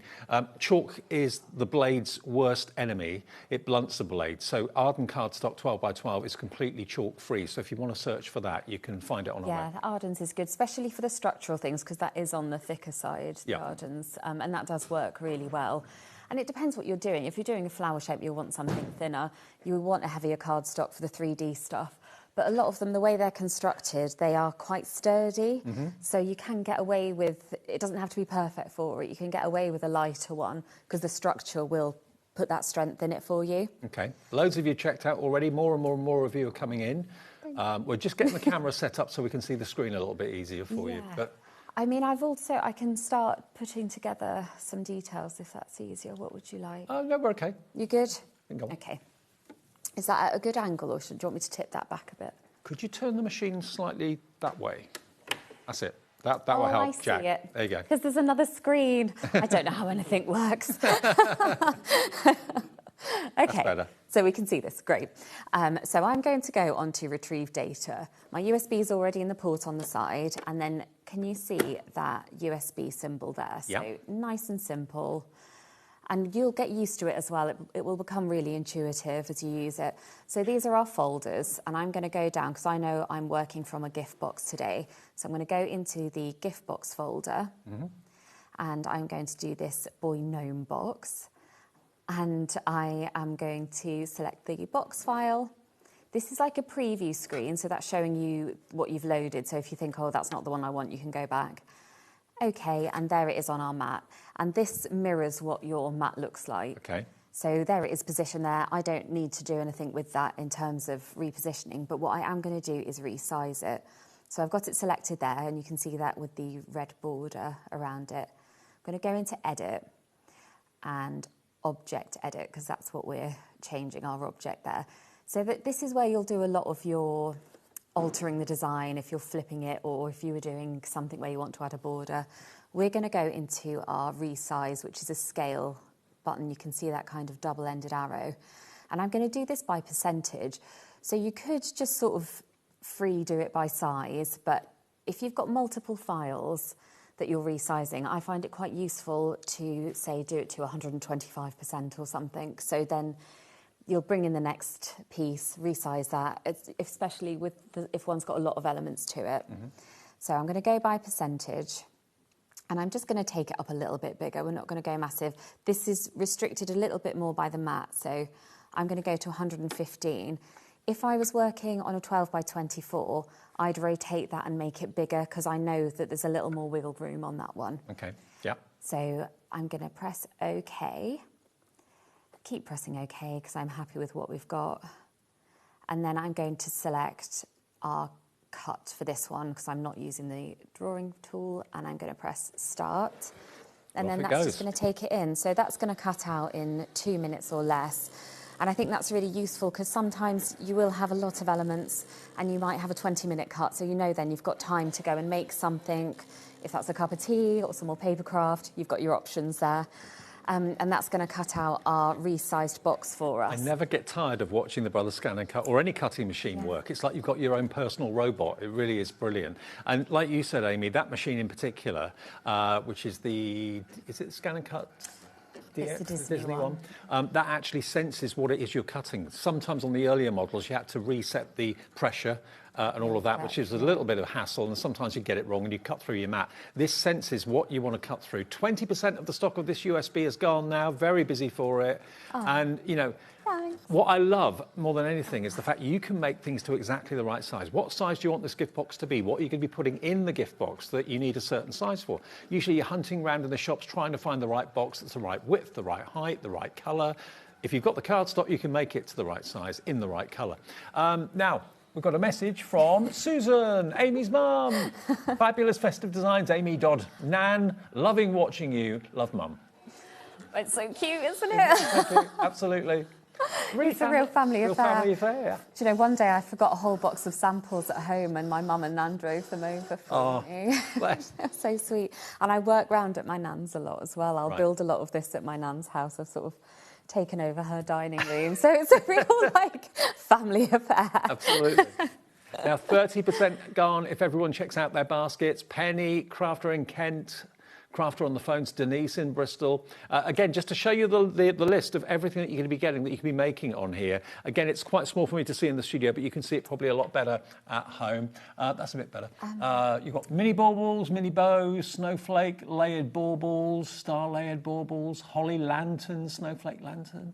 chalk is the blade's worst enemy. It blunts the blade. So Arden cardstock 12x12 is completely chalk-free. So if you want to search for that, you can find it on our website. Yeah, the Arden's is good, especially for the structural things, because that is on the thicker side, the Arden's, and that does work really well. And it depends what you're doing. If you're doing a flower shape, you'll want something thinner. You want a heavier cardstock for the 3D stuff. But a lot of them, the way they're constructed, they are quite sturdy. So you can get away with, it doesn't have to be perfect for it. You can get away with a lighter one because the structure will put that strength in it for you. OK. Loads of you checked out already. More and more and more of you are coming in. We're just getting the camera set up so we can see the screen a little bit easier for you. But I mean, I can start putting together some details if that's easier. What would you like? Oh, no, we're OK. You good? Go on. OK. Is that at a good angle, or do you want me to tip that back a bit? Could you turn the machine slightly that way? That's it. That will help, I see Jack. it. There you go. Because there's another screen. I don't know how anything works. OK, better. so we can see this, great. So I'm going to go on to retrieve data. My USB is already in the port on the side, and then can you see that USB symbol there? So nice and simple. And you'll get used to it as well. It will become really intuitive as you use it. So these are our folders, and I'm going to go down because I know I'm working from a gift box today. So I'm going to go into the gift box folder, and I'm going to do this boy gnome box. And I am going to select the box file. This is like a preview screen, so that's showing you what you've loaded. So if you think, oh, that's not the one I want, you can go back. OK, and there it is on our mat. And this mirrors what your mat looks like. OK. So there it is positioned there. I don't need to do anything with that in terms of repositioning, but what I am going to do is resize it. So I've got it selected there, and you can see that with the red border around it. I'm going to go into Edit and Object Edit, because that's what we're changing, our object there. So this is where you'll do a lot of your altering the design if you're flipping it, or if you were doing something where you want to add a border. We're going to go into our resize, which is a scale button. You can see that kind of double-ended arrow. And I'm going to do this by percentage. So you could just sort of free do it by size, but if you've got multiple files that you're resizing, I find it quite useful to, say, do it to 125% or something. So then you'll bring in the next piece, resize that, especially with if one's got a lot of elements to it. So I'm going to go by percentage, and I'm just going to take it up a little bit bigger. We're not going to go massive. This is restricted a little bit more by the mat, so I'm going to go to 115. If I was working on a 12 by 24, I'd rotate that and make it bigger, because I know that there's a little more wiggle room on that one. Okay, yeah. So I'm going to press OK. Keep pressing OK because I'm happy with what we've got. And then I'm going to select our cut for this one because I'm not using the drawing tool, and I'm going to press Start. And then that's just going to take it in. So that's going to cut out in 2 minutes or less. And I think that's really useful because sometimes you will have a lot of elements and you might have a 20-minute cut. So you know then you've got time to go and make something. If that's a cup of tea or some more paper craft, you've got your options there. And that's going to cut out our resized box for us. I never get tired of watching the Brothers Scan and Cut or any cutting machine work. It's like you've got your own personal robot. It really is brilliant. And like you said, Amy, that machine in particular, which is is it Scan and Cut? It's the Disney one. That actually senses what it is you're cutting. Sometimes on the earlier models, you had to reset the pressure and all of that, which is a little bit of hassle, and sometimes you get it wrong and you cut through your mat. This senses what you want to cut through. 20% of the stock of this USB is gone now. Very busy for it. And, you know, what I love more than anything is the fact you can make things to exactly the right size. What size do you want this gift box to be? What are you going to be putting in the gift box that you need a certain size for? Usually you're hunting around in the shops trying to find the right box that's the right width, the right height, the right colour. If you've got the cardstock, you can make it to the right size in the right colour. Now, we've got a message from Susan, Amy's mum. Fabulous festive designs, Amy Dodd. Nan, loving watching you. Love, mum. It's so cute, isn't it? Thank you. Absolutely. It's a real family affair. Family affair, yeah. Do you know, one day I forgot a whole box of samples at home and my mum and Nan drove them over for me. Bless. They're so sweet. And I work round at my nan's a lot as well. I'll build a lot of this at my nan's house. I've sort of taken over her dining room. So it's a real, family affair. Absolutely. Now, 30% gone if everyone checks out their baskets. Penny, Crafter in Kent, Crafter on the phones, Denise in Bristol. Again, just to show you the list of everything that you're going to be getting, that you can be making on here. Again, it's quite small for me to see in the studio, but you can see it probably a lot better at home. That's a bit better. You've got mini baubles, mini bows, snowflake, layered baubles, star layered baubles, holly lantern, snowflake lantern,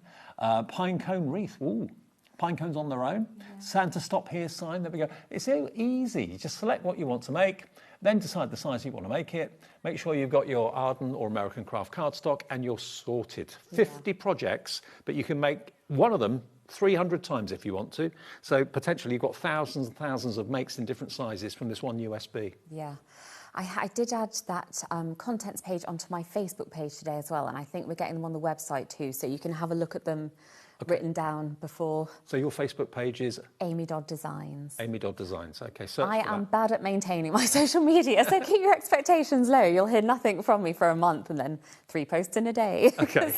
pine cone wreath. Ooh. Pine cones on their own. Santa stop here sign. There we go. It's so easy. You just select what you want to make, then decide the size you want to make it. Make sure you've got your Arden or American Craft cardstock, and you're sorted. 50 projects, but you can make one of them 300 times if you want to. So potentially you've got thousands and thousands of makes in different sizes from this one USB. Yeah. I did add that contents page onto my Facebook page today as well, and I think we're getting them on the website too, so you can have a look at them written down before. So your Facebook page is? Amy Dodd Designs. Amy Dodd Designs, okay. Search I for am that. bad at maintaining my social media, so keep your expectations low. You'll hear nothing from me for a month and then 3 posts in a day. Okay.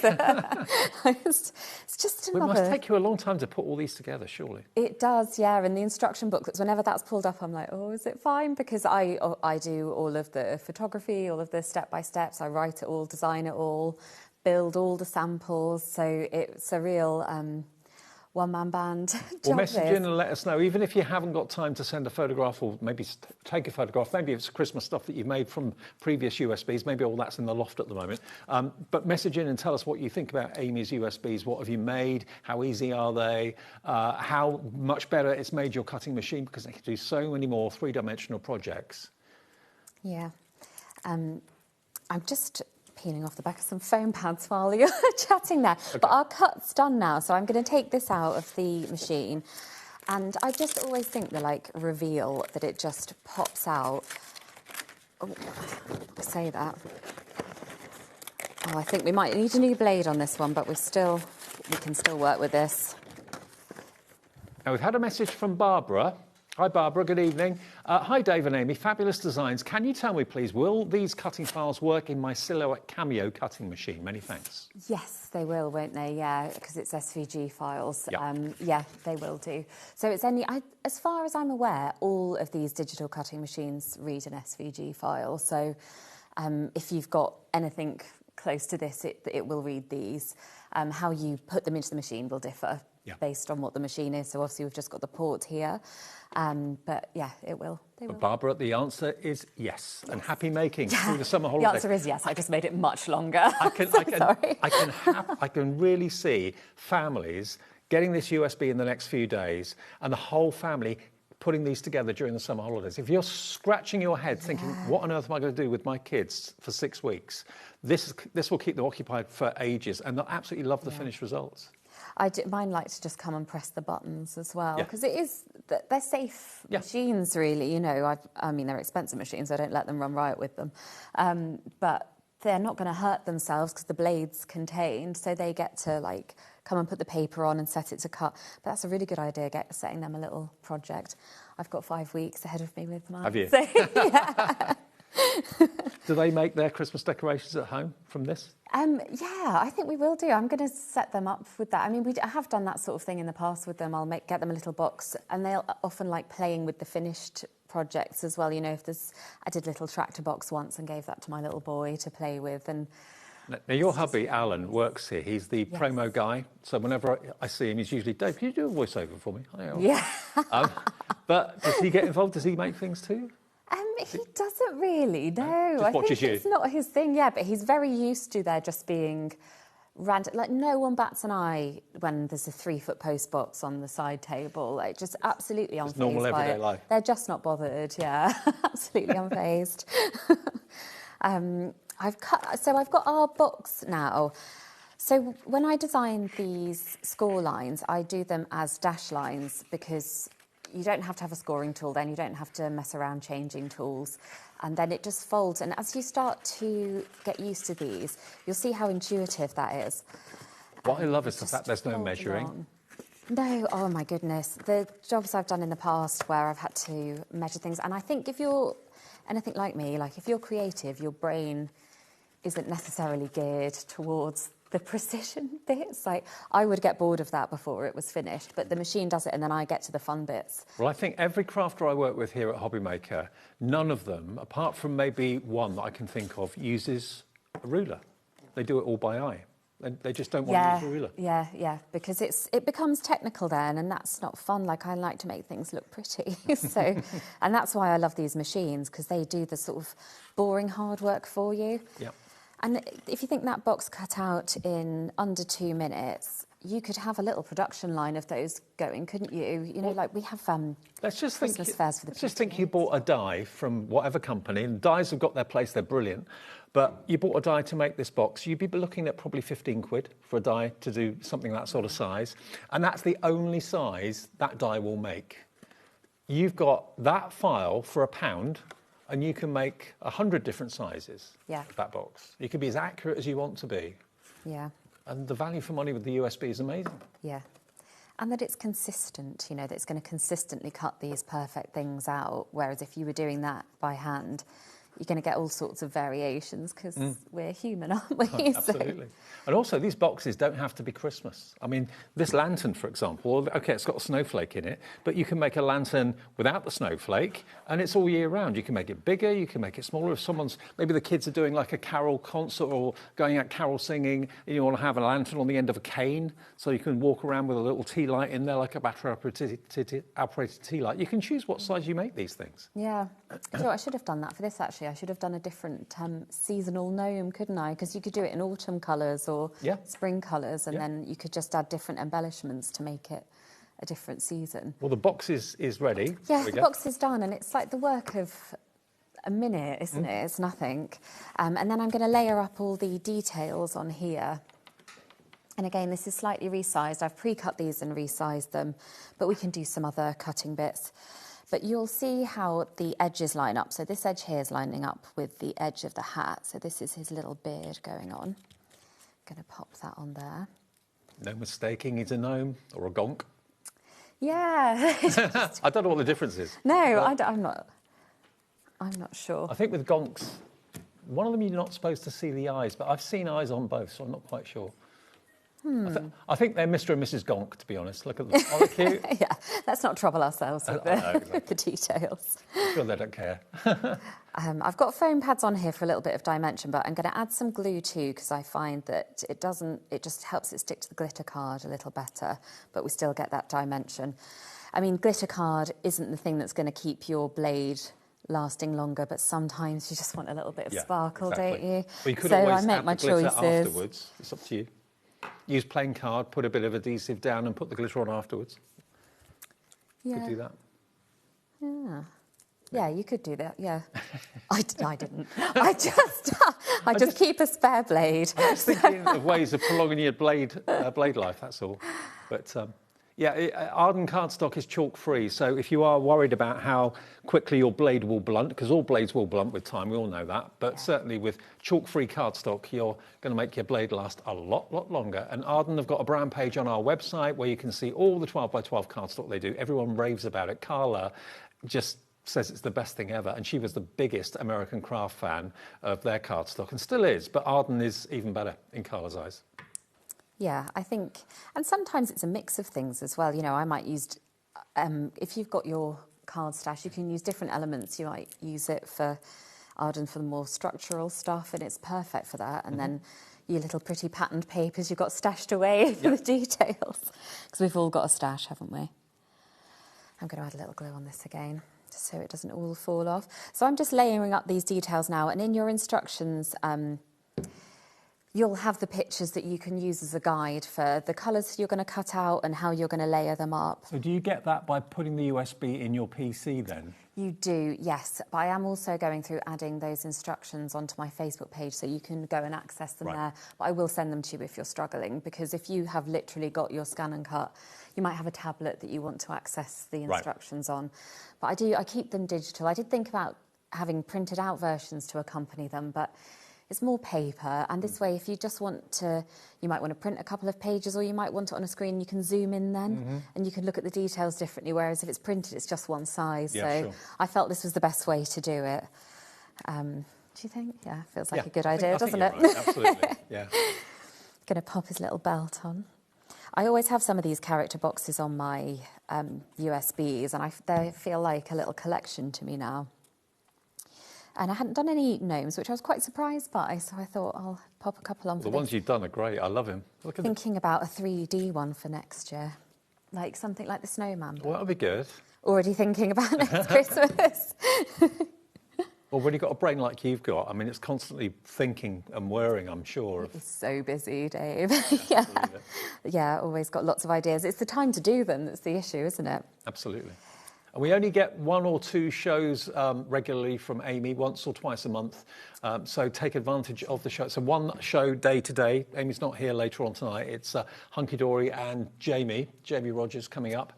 It's just another... It must take you a long time to put all these together, surely. It does, yeah. And the instruction booklets, whenever that's pulled up, I'm like, oh, is it fine? Because I do all of the photography, all of the step-by-steps. I write it all, design it all, build all the samples. So it's a real one-man band. Well, message in and let us know. Even if you haven't got time to send a photograph or maybe take a photograph, maybe it's Christmas stuff that you've made from previous USBs, maybe all that's in the loft at the moment. But message in and tell us what you think about Amy's USBs. What have you made? How easy are they? How much better it's made your cutting machine, because they can do so many more three-dimensional projects. Yeah. I'm just peeling off the back of some foam pads while you're chatting there. Okay. But our cut's done now, so I'm going to take this out of the machine. And I just always think the reveal that it just pops out. Oh, I say that. Oh, I think we might need a new blade on this one, but we can still work with this. Now, we've had a message from Barbara. Hi, Barbara. Good evening. Hi, Dave and Amy. Fabulous designs. Can you tell me, please, will these cutting files work in my Silhouette Cameo cutting machine? Many thanks. Yes, they will, won't they? Yeah, because it's SVG files. Yeah. Yeah, they will do. So it's only, as far as I'm aware, all of these digital cutting machines read an SVG file. So if you've got anything close to this, it will read these. How you put them into the machine will differ based on what the machine is. So obviously we've just got the port here. But yeah, it will. They will. Barbara, the answer is yes. And happy making through the summer holidays. The answer is yes. I just made it much longer. I can really see families getting this USB in the next few days and the whole family putting these together during the summer holidays. If you're scratching your head thinking, what on earth am I going to do with my kids for 6 weeks? This will keep them occupied for ages, and they'll absolutely love the finished results. Mine like to just come and press the buttons as well, because they're safe machines, really. You know, I mean, they're expensive machines. I don't let them run riot with them, but they're not going to hurt themselves because the blade's contained, so they get to like come and put the paper on and set it to cut. But that's a really good idea, setting them a little project. I've got 5 weeks ahead of me with mine. Have you? So, yeah. Do they make their Christmas decorations at home from this? Yeah, I think we will do. I'm going to set them up with that. I mean, I have done that sort of thing in the past with them. I'll get them a little box, and they'll often like playing with the finished projects as well. You know, I did a little tractor box once and gave that to my little boy to play with. And now, your hubby, Alan, works here. He's the promo guy. So whenever I see him, he's usually, Dave, can you do a voiceover for me? Yeah. But does he get involved? Does he make things too? He doesn't really, no. Just watches you. It's not his thing, but he's very used to there just being random. Like, no one bats an eye when there's a 3-foot post box on the side table. Like, just absolutely unfazed. It's normal everyday life. They're just not bothered, absolutely unfazed. I've got our books now. So when I design these score lines, I do them as dash lines because you don't have to have a scoring tool then, you don't have to mess around changing tools, and then it just folds. And as you start to get used to these, you'll see how intuitive that is. What I love is the fact there's no measuring. No, oh my goodness. The jobs I've done in the past where I've had to measure things, and I think if you're anything like me, like if you're creative, your brain isn't necessarily geared towards the precision bits. Like, I would get bored of that before it was finished, but the machine does it and then I get to the fun bits. Well, I think every crafter I work with here at HobbyMaker, none of them, apart from maybe one that I can think of, uses a ruler. They do it all by eye. They just don't want to use a ruler. Yeah, because it becomes technical then, and that's not fun. Like, I like to make things look pretty. So, and that's why I love these machines, because they do the sort of boring hard work for you. Yeah. And if you think that box cut out in under 2 minutes, you could have a little production line of those going, couldn't you? You know, like we have Christmas fairs for the Let's just think you bought a die from whatever company, and dies have got their place, they're brilliant, but you bought a die to make this box, you'd be looking at probably 15 quid for a die to do something that sort of size, and that's the only size that die will make. You've got that file for £1, and you can make 100 different sizes of that box. You can be as accurate as you want to be. Yeah. And the value for money with the USB is amazing. Yeah. And that it's consistent, you know, that it's going to consistently cut these perfect things out. Whereas if you were doing that by hand, you're going to get all sorts of variations because we're human, aren't we? Oh, absolutely. And also, these boxes don't have to be Christmas. I mean, this lantern, for example, OK, it's got a snowflake in it, but you can make a lantern without the snowflake, and it's all year round. You can make it bigger, you can make it smaller. If maybe the kids are doing like a carol concert or going out carol singing, and you want to have a lantern on the end of a cane, so you can walk around with a little tea light in there, like a battery-operated tea light. You can choose what size you make these things. Yeah. So I should have done that for this, actually. I should have done a different seasonal gnome, couldn't I? Because you could do it in autumn colours or spring colours, and then you could just add different embellishments to make it a different season. Well, the box is ready. Yeah, the box is done, and it's like the work of a minute, isn't it? It's nothing. And then I'm going to layer up all the details on here. And again, this is slightly resized. I've pre-cut these and resized them, but we can do some other cutting bits. But you'll see how the edges line up. So this edge here is lining up with the edge of the hat. So this is his little beard going on. I'm going to pop that on there. No mistaking, he's a gnome or a gonk. Yeah. I don't know what the difference is. No, I'm not sure. I think with gonks, one of them you're not supposed to see the eyes, but I've seen eyes on both, so I'm not quite sure. I think they're Mr. and Mrs. Gonk, to be honest. Look at them. Are they cute? Yeah, let's not trouble ourselves with, with the details. I'm sure they don't care. I've got foam pads on here for a little bit of dimension, but I'm going to add some glue too, because I find that it just helps it stick to the glitter card a little better, but we still get that dimension. I mean, glitter card isn't the thing that's going to keep your blade lasting longer, but sometimes you just want a little bit of sparkle, don't you? Well, you could so always I make add my the glitter choices. afterwards. It's up to you. Use plain card, put a bit of adhesive down and put the glitter on afterwards. Yeah. Could do that. Yeah. Yeah, you could do that, yeah. I didn't. I just keep a spare blade. I'm just thinking of ways of prolonging your blade life, that's all. But Arden cardstock is chalk-free, so if you are worried about how quickly your blade will blunt, because all blades will blunt with time, we all know that, but certainly with chalk-free cardstock, you're going to make your blade last a lot longer. And Arden have got a brand page on our website where you can see all the 12x12 cardstock they do. Everyone raves about it. Carla just says it's the best thing ever, and she was the biggest American craft fan of their cardstock, and still is, but Arden is even better in Carla's eyes. Yeah, I think, and sometimes it's a mix of things as well. You know, I might use, if you've got your card stash, you can use different elements. You might use it for Arden for the more structural stuff, and it's perfect for that. And then your little pretty patterned papers you've got stashed away for the details. Because we've all got a stash, haven't we? I'm going to add a little glue on this again, just so it doesn't all fall off. So I'm just layering up these details now, and in your instructions, you'll have the pictures that you can use as a guide for the colours you're going to cut out and how you're going to layer them up. So do you get that by putting the USB in your PC then? You do, yes. But I am also going through adding those instructions onto my Facebook page so you can go and access them there. But I will send them to you if you're struggling, because if you have literally got your scan and cut, you might have a tablet that you want to access the instructions on. But I keep them digital. I did think about having printed out versions to accompany them, but it's more paper, and this way, if you just want to, you might want to print a couple of pages, or you might want it on a screen, you can zoom in then, and you can look at the details differently, whereas if it's printed, it's just one size. I felt this was the best way to do it. Do you think? Yeah, feels like a good idea, doesn't it? Right. Absolutely, yeah. Going to pop his little belt on. I always have some of these character boxes on my USBs, and they feel like a little collection to me now. And I hadn't done any gnomes, which I was quite surprised by, so I thought I'll pop a couple on for The ones you've done are great. I love him. Look at Thinking about a 3D one for next year, like something like the snowman. Well, that'll be good. Already thinking about next Christmas. Well, when you've got a brain like you've got, I mean, it's constantly thinking and worrying, I'm sure. It's so busy, Dave. Yeah, always got lots of ideas. It's the time to do them that's the issue, isn't it? Absolutely. And we only get 1 or 2 shows regularly from Amy, once or twice a month. So take advantage of the show. So 1 show day to day. Amy's not here later on tonight. It's Hunky Dory and Jamie Rogers coming up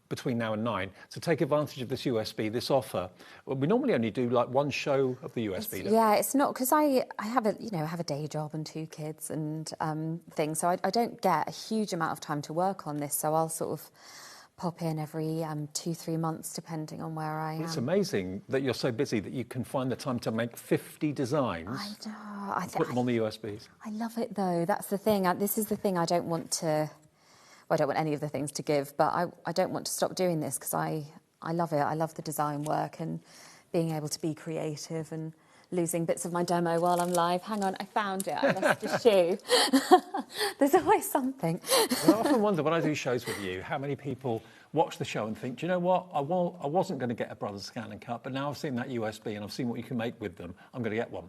between now and 9. So take advantage of this USB, this offer. Well, we normally only do like 1 show of the USB. Yeah, it's not, because I have a day job and 2 kids and things. So I don't get a huge amount of time to work on this. So I'll sort of pop in every 2-3 months, depending on where I am. It's amazing that you're so busy that you can find the time to make 50 designs. I know. Put them on the USBs. I love it, though. That's the thing. This is the thing I don't want to... Well, I don't want any of the things to give, but I don't want to stop doing this, because I love it. I love the design work and being able to be creative and losing bits of my demo while I'm live. Hang on, I found it. I lost a shoe. There's always something. Well, I often wonder when I do shows with you, how many people watch the show and think, do you know what? I wasn't going to get a Brothers Scan and Cut, but now I've seen that USB and I've seen what you can make with them. I'm going to get one.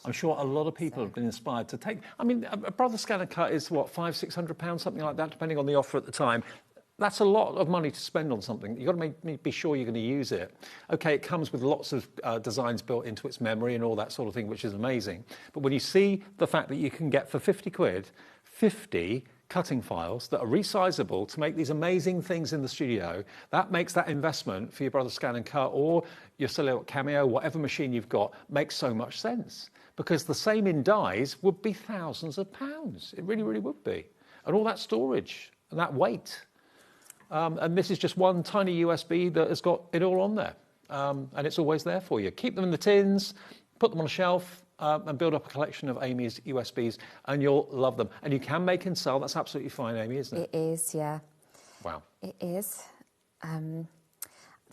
I'm sure a lot of people have been inspired to take... I mean, a Brothers Scan and Cut is, what, £500-600, something like that, depending on the offer at the time. That's a lot of money to spend on something. You've got to be sure you're going to use it. OK, it comes with lots of designs built into its memory and all that sort of thing, which is amazing. But when you see the fact that you can get for 50 quid, 50 cutting files that are resizable to make these amazing things in the studio, that makes that investment for your Brothers Scan and Cut or your Silhouette Cameo, whatever machine you've got, makes so much sense. Because the same in dies would be thousands of pounds. It really, really would be. And all that storage and that weight. And this is just one tiny USB that has got it all on there. And it's always there for you. Keep them in the tins, put them on a shelf, and build up a collection of Amy's USBs, and you'll love them. And you can make and sell. That's absolutely fine, Amy, isn't it? It is, yeah. Wow. It is.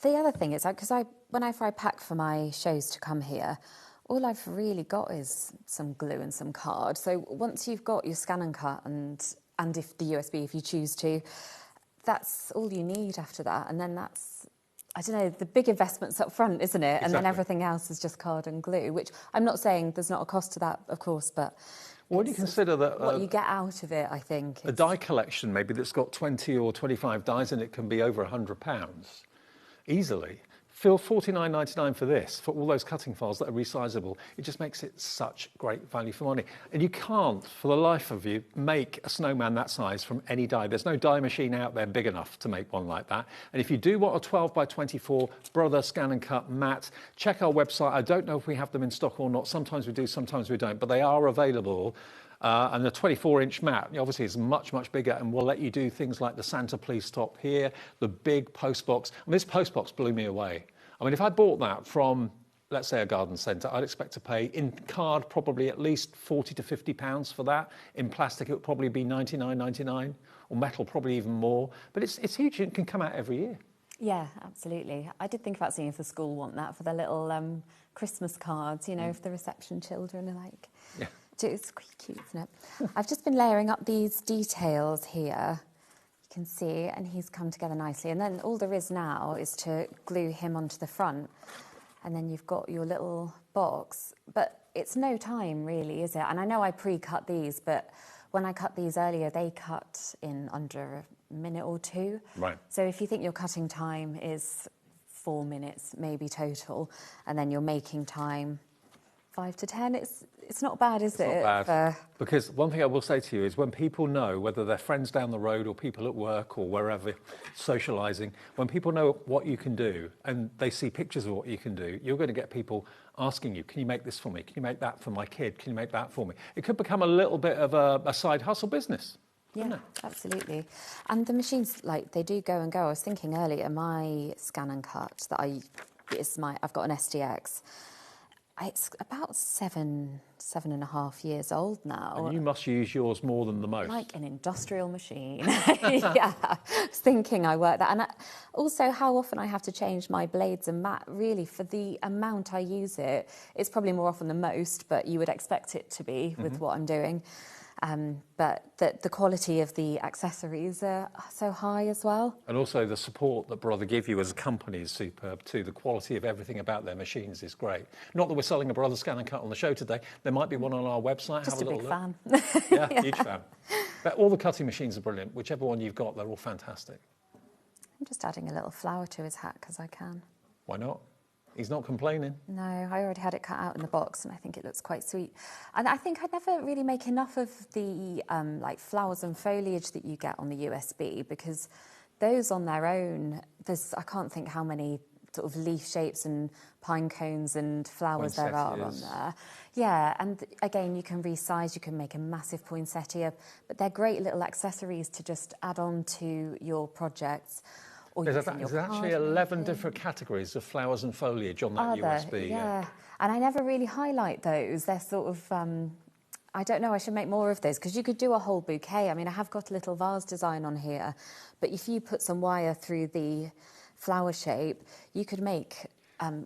The other thing is, because whenever I pack for my shows to come here, all I've really got is some glue and some card. So once you've got your scan and cut and if the USB, if you choose to, that's all you need after that. And then that's, I don't know, the big investment's up front, isn't it? Exactly. And then everything else is just card and glue, which I'm not saying there's not a cost to that, of course, but... What do you consider that... what you get out of it, I think. A die collection, maybe, that's got 20 or 25 dies in it can be over £100, easily. Feel $49.99 for this, for all those cutting files that are resizable. It just makes it such great value for money. And you can't, for the life of you, make a snowman that size from any die. There's no die machine out there big enough to make one like that. And if you do want a 12 by 24 Brother Scan and Cut mat, check our website. I don't know if we have them in stock or not. Sometimes we do, sometimes we don't, but they are available. And the 24-inch mat, obviously, is much, much bigger and will let you do things like the Santa Please top here, the big post box. And this post box blew me away. I mean, if I bought that from, let's say, a garden centre, I'd expect to pay, in card, probably at least £40 to £50 for that. In plastic, it would probably be $99.99, or metal, probably even more. But it's huge. It can come out every year. Yeah, absolutely. I did think about seeing if the school want that for their little Christmas cards, you know, if the reception children are like... Yeah. It's quite cute, isn't it? I've just been layering up these details here. You can see, and he's come together nicely. And then all there is now is to glue him onto the front. And then you've got your little box. But it's no time, really, is it? And I know I pre-cut these, but when I cut these earlier, they cut in under a minute or two. Right. So if you think your cutting time is 4 minutes, maybe total, and then your making time 5 to 10, it's not bad, is it? It's not bad. Because one thing I will say to you is when people know, whether they're friends down the road or people at work or wherever, socialising, when people know what you can do and they see pictures of what you can do, you're going to get people asking you, can you make this for me? Can you make that for my kid? Can you make that for me? It could become a little bit of a side hustle business. Yeah, absolutely. And the machines, like, they do go and go. I was thinking earlier, my scan and cut that I've got an SDX. It's about 7.5 years old now. And you must use yours more than the most. Like an industrial machine. Yeah, I was thinking I work that. And also how often I have to change my blades and mat, really, for the amount I use it. It's probably more often than most, but you would expect it to be with what I'm doing. But the quality of the accessories are so high as well. And also the support that Brother give you as a company is superb too. The quality of everything about their machines is great. Not that we're selling a Brother Scan and Cut on the show today. There might be one on our website. Just Have a big little fan. Look. Yeah, huge fan. But all the cutting machines are brilliant. Whichever one you've got, they're all fantastic. I'm just adding a little flower to his hat because I can. Why not? He's not complaining. No, I already had it cut out in the box and I think it looks quite sweet. And I think I'd never really make enough of the like flowers and foliage that you get on the USB, because those on their own, I can't think how many sort of leaf shapes and pine cones and flowers there are on there. Yeah, and again, you can resize, you can make a massive poinsettia, but they're great little accessories to just add on to your projects. There's actually 11 different categories of flowers and foliage on that USB. Yeah, and I never really highlight those. They're sort of, I don't know, I should make more of those, because you could do a whole bouquet. I mean, I have got a little vase design on here, but if you put some wire through the flower shape, you could make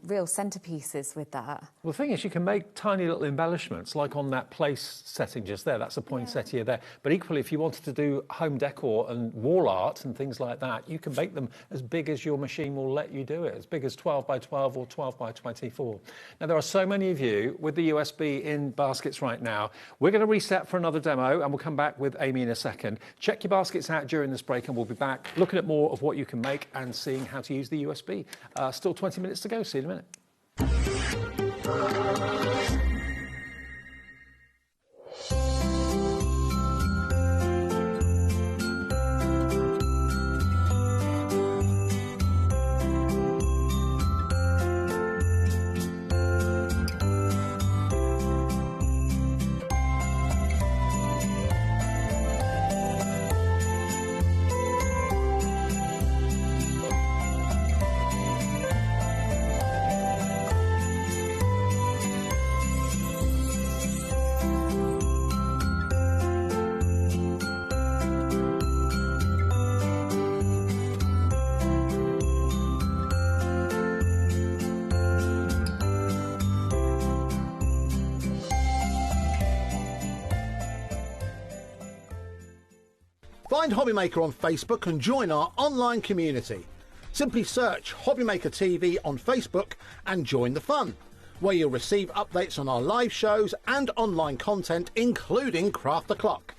real centerpieces with that. Well, the thing is, you can make tiny little embellishments, like on that place setting just there. That's a poinsettia there. But equally, if you wanted to do home decor and wall art and things like that, you can make them as big as your machine will let you do it, as big as 12 by 12 or 12 by 24. Now, there are so many of you with the USB in baskets right now. We're going to reset for another demo, and we'll come back with Amy in a second. Check your baskets out during this break, and we'll be back looking at more of what you can make and seeing how to use the USB. Still 20 minutes to go. See you in a minute. Find HobbyMaker on Facebook and join our online community. Simply search HobbyMaker TV on Facebook and join the fun, where you'll receive updates on our live shows and online content, including Craft the Clock.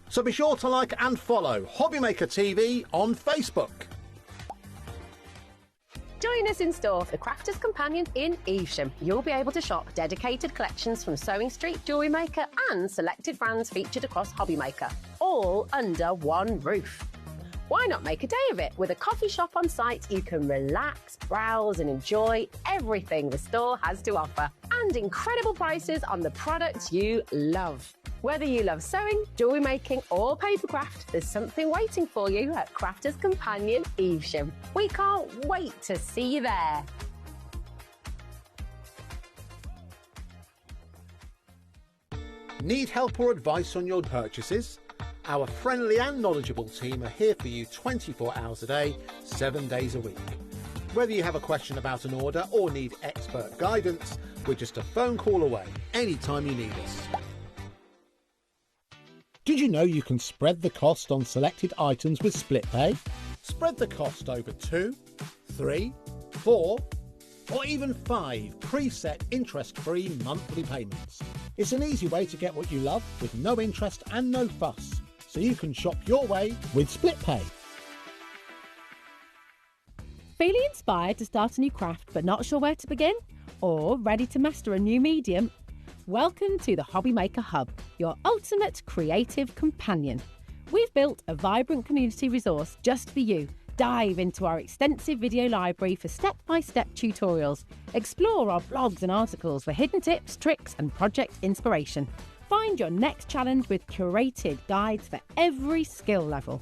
So be sure to like and follow HobbyMaker TV on Facebook. Join us in store for the Crafter's Companion in Evesham. You'll be able to shop dedicated collections from Sewing Street, Jewellery Maker and selected brands featured across HobbyMaker, all under one roof. Why not make a day of it? With a coffee shop on site, you can relax, browse and enjoy everything the store has to offer, and incredible prices on the products you love. Whether you love sewing, jewellery making or papercraft, there's something waiting for you at Crafter's Companion Evesham. We can't wait to see you there. Need help or advice on your purchases? Our friendly and knowledgeable team are here for you 24 hours a day, 7 days a week. Whether you have a question about an order or need expert guidance, we're just a phone call away anytime you need us. Did you know you can spread the cost on selected items with split pay? Spread the cost over 2, 3, 4 or even 5 preset interest-free monthly payments. It's an easy way to get what you love with no interest and no fuss, so you can shop your way with split pay. Feeling inspired to start a new craft but not sure where to begin? Or ready to master a new medium? Welcome to the HobbyMaker Hub, your ultimate creative companion. We've built a vibrant community resource just for you. Dive into our extensive video library for step-by-step tutorials. Explore our blogs and articles for hidden tips, tricks and project inspiration. Find your next challenge with curated guides for every skill level.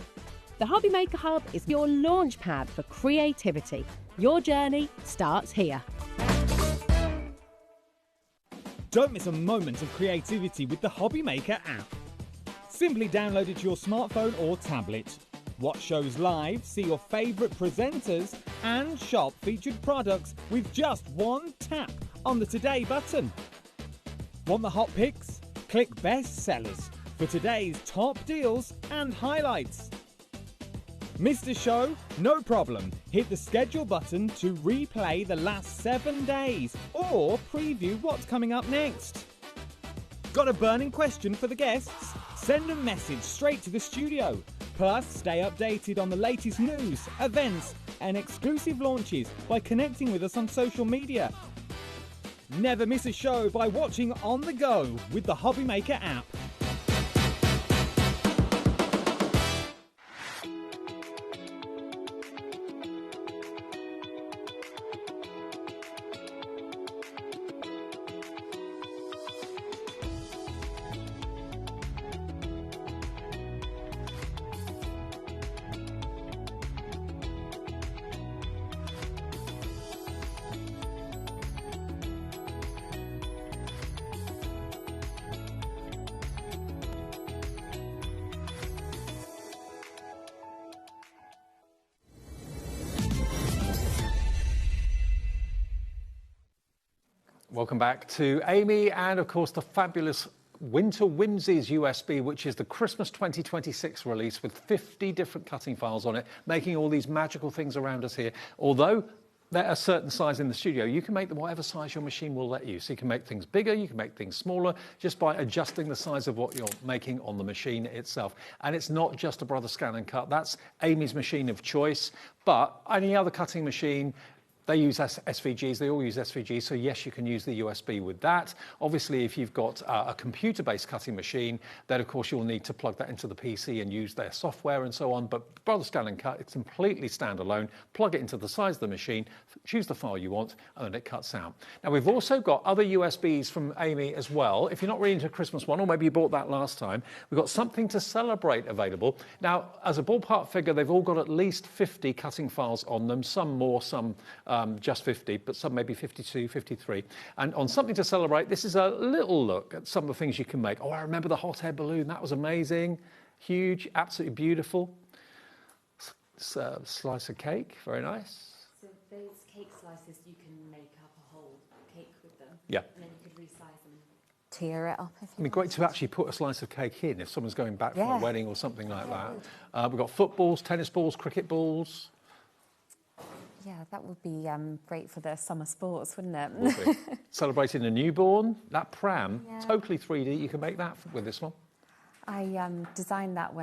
The HobbyMaker Hub is your launch pad for creativity. Your journey starts here. Don't miss a moment of creativity with the HobbyMaker app. Simply download it to your smartphone or tablet. Watch shows live, see your favourite presenters and shop featured products with just one tap on the Today button. Want the hot picks? Click Best Sellers for today's top deals and highlights. Missed a show? No problem. Hit the schedule button to replay the last 7 days or preview what's coming up next. Got a burning question for the guests? Send a message straight to the studio. Plus, stay updated on the latest news, events and exclusive launches by connecting with us on social media. Never miss a show by watching on the go with the HobbyMaker app. Welcome back to Amy and, of course, the fabulous Winter Whimsies USB, which is the Christmas 2026 release with 50 different cutting files on it, making all these magical things around us here. Although they're a certain size in the studio, you can make them whatever size your machine will let you. So you can make things bigger, you can make things smaller, just by adjusting the size of what you're making on the machine itself. And it's not just a Brother Scan and Cut. That's Amy's machine of choice. But any other cutting machine, they use SVGs, they all use SVGs, so yes, you can use the USB with that. Obviously, if you've got a computer-based cutting machine, then of course you'll need to plug that into the PC and use their software and so on. But Brother Scan and Cut, it's completely standalone. Plug it into the size of the machine, choose the file you want, and then it cuts out. Now, we've also got other USBs from Amy as well. If you're not really into a Christmas one, or maybe you bought that last time, we've got Something to Celebrate available. Now, as a ballpark figure, they've all got at least 50 cutting files on them, some more, some just 50, but some maybe 52, 53. And on Something to Celebrate, this is a little look at some of the things you can make. Oh, I remember the hot air balloon. That was amazing. Huge, absolutely beautiful. Slice of cake, very nice. So those cake slices, you can make up a whole cake with them. Yeah. And then you could resize them tier it up. If It'd be great to actually put a slice of cake in if someone's going back from Yeah. a wedding or something like that. We've got footballs, tennis balls, cricket balls. Yeah, that would be great for the summer sports, wouldn't it? Would be. Celebrating a newborn, that pram, Yeah. totally 3D. You can make that with this one. I designed that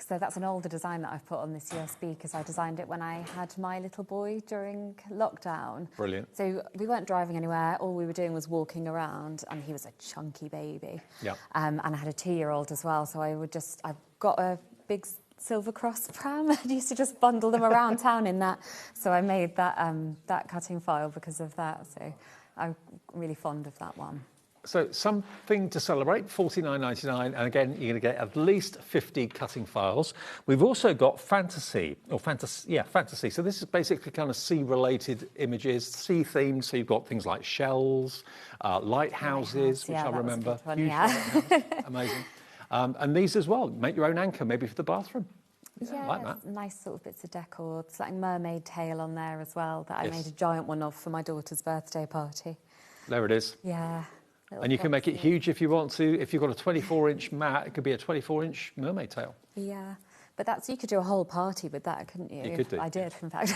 so that's an older design that I've put on this USB because I designed it when I had my little boy during lockdown. Brilliant. So we weren't driving anywhere, all we were doing was walking around, and he was a chunky baby. Yeah. And I had a 2-year-old as well, so I've got a big silver cross pram. I used to just bundle them around town in that. So I made that cutting file because of that. So I'm really fond of that one. So something to celebrate, $49.99, and again, you're going to get at least 50 cutting files. We've also got fantasy. So this is basically kind of sea-related images, sea-themed. So you've got things like shells, lighthouses, which I remember. One, Huge yeah. lighthouse. Amazing. And these as well. Make your own anchor, maybe for the bathroom. Yeah, I like that. Nice sort of bits of decor. It's like mermaid tail on there as well that I Yes. made a giant one of for my daughter's birthday party. There it is. Yeah. And you can make it huge if you want to. If you've got a 24-inch mat, it could be a 24-inch mermaid tail. Yeah, but you could do a whole party with that, couldn't you? You could do. I did, in fact.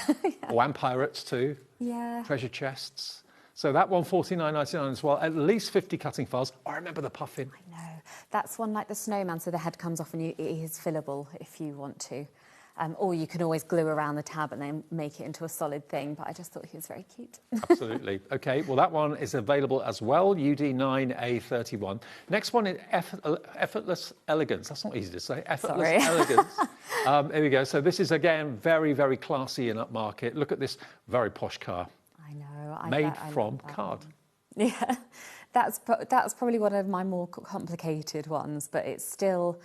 Oh, and pirates too. Yeah. Treasure chests. So that one, $49.99 as well. At least 50 cutting files. I remember the puffin. I know. That's one like the snowman, so the head comes off and it is fillable if you want to. Or you can always glue around the tab and then make it into a solid thing, but I just thought he was very cute. Absolutely. Okay, well, that one is available as well, UD9A31. Next one is Effortless Elegance. That's not easy to say. Effortless Elegance. Here we go. So this is, again, very, very classy and upmarket. Look at this very posh car. I know. Made from card. One. Yeah, that's probably one of my more complicated ones, but it's still...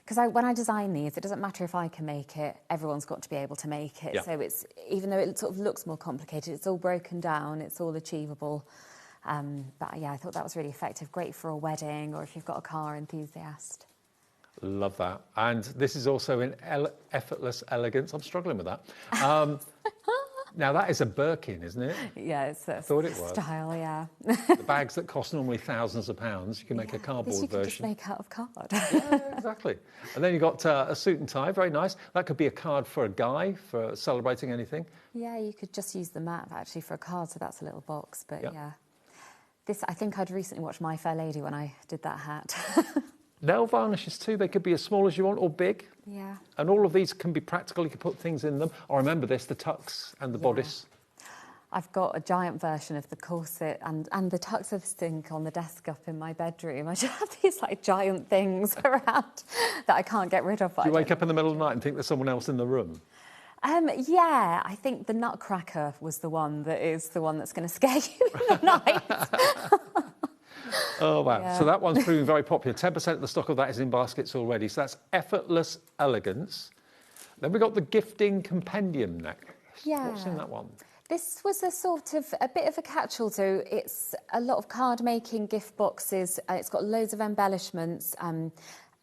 Because when I design these, it doesn't matter if I can make it, everyone's got to be able to make it. Yeah. So even though it sort of looks more complicated, it's all broken down, it's all achievable. But yeah, I thought that was really effective. Great for a wedding or if you've got a car enthusiast. Love that. And this is also in Effortless Elegance. I'm struggling with that. Now, that is a Birkin, isn't it? Yeah, it's a thought it was. style, yeah. The bags that cost normally thousands of pounds, you can make a cardboard You can just version. make out of card. Yeah, exactly. And then you've got a suit and tie, very nice. That could be a card for a guy, for celebrating anything. Yeah, you could just use the map actually for a card, so that's a little box, but yeah. I think I'd recently watched My Fair Lady when I did that hat. Nail varnishes too, they could be as small as you want or big. Yeah. And all of these can be practical, you can put things in them. I remember this, the tucks and the bodice. I've got a giant version of the corset and the tuxedo sink on the desk up in my bedroom. I just have these like giant things around that I can't get rid of. Do you wake up in the middle of the night and think there's someone else in the room? Yeah, I think the Nutcracker was the one that's going to scare you in the night. Oh, wow. Yeah. So that one's proving very popular. 10% of the stock of that is in baskets already. So that's Effortless Elegance. Then we've got the Gifting Compendium next. Yeah. What's in that one? This was a bit of a catch-all. So it's a lot of card-making gift boxes. It's got loads of embellishments.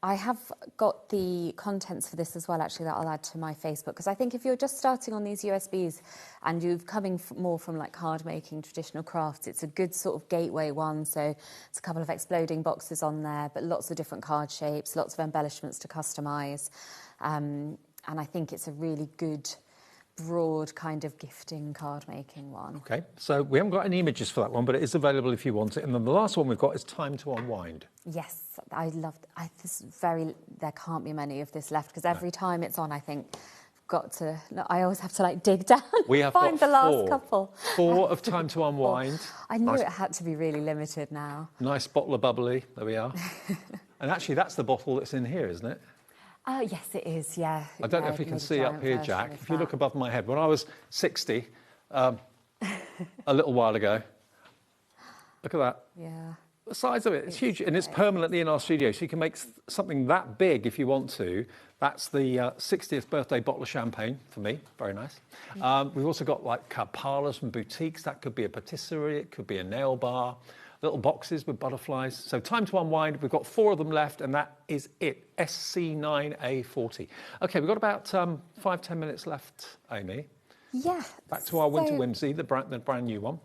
I have got the contents for this as well, actually, that I'll add to my Facebook, because I think if you're just starting on these USBs and you're coming more from like card making, traditional crafts, it's a good sort of gateway one. So it's a couple of exploding boxes on there, but lots of different card shapes, lots of embellishments to customise. And I think it's a really good, broad kind of gifting card making one. Okay, so we haven't got any images for that one, but it is available if you want it. And then the last one we've got is Time to Unwind. Yes, I loved there can't be many of this left, because every time it's on, I think I always have to like dig down and find the last couple. 4 of Time to Unwind. I knew it had to be really limited now. Nice bottle of bubbly, there we are. And actually that's the bottle that's in here, isn't it? Oh, yes, it is, yeah. I don't know if you can see up here, Jack. If you look above my head, when I was 60, a little while ago, look at that. Yeah. The size of it, it's huge, and it's permanently in our studio, so you can make something that big if you want to. That's the 60th birthday bottle of champagne for me, very nice. We've also got like parlours and boutiques. That could be a patisserie, it could be a nail bar. Little boxes with butterflies. So Time to Unwind, we've got 4 of them left, and that is it, SC9A40. OK, we've got about 5-10 minutes left, Amy. Yeah. Back to our Winter Whimsy, the brand new one.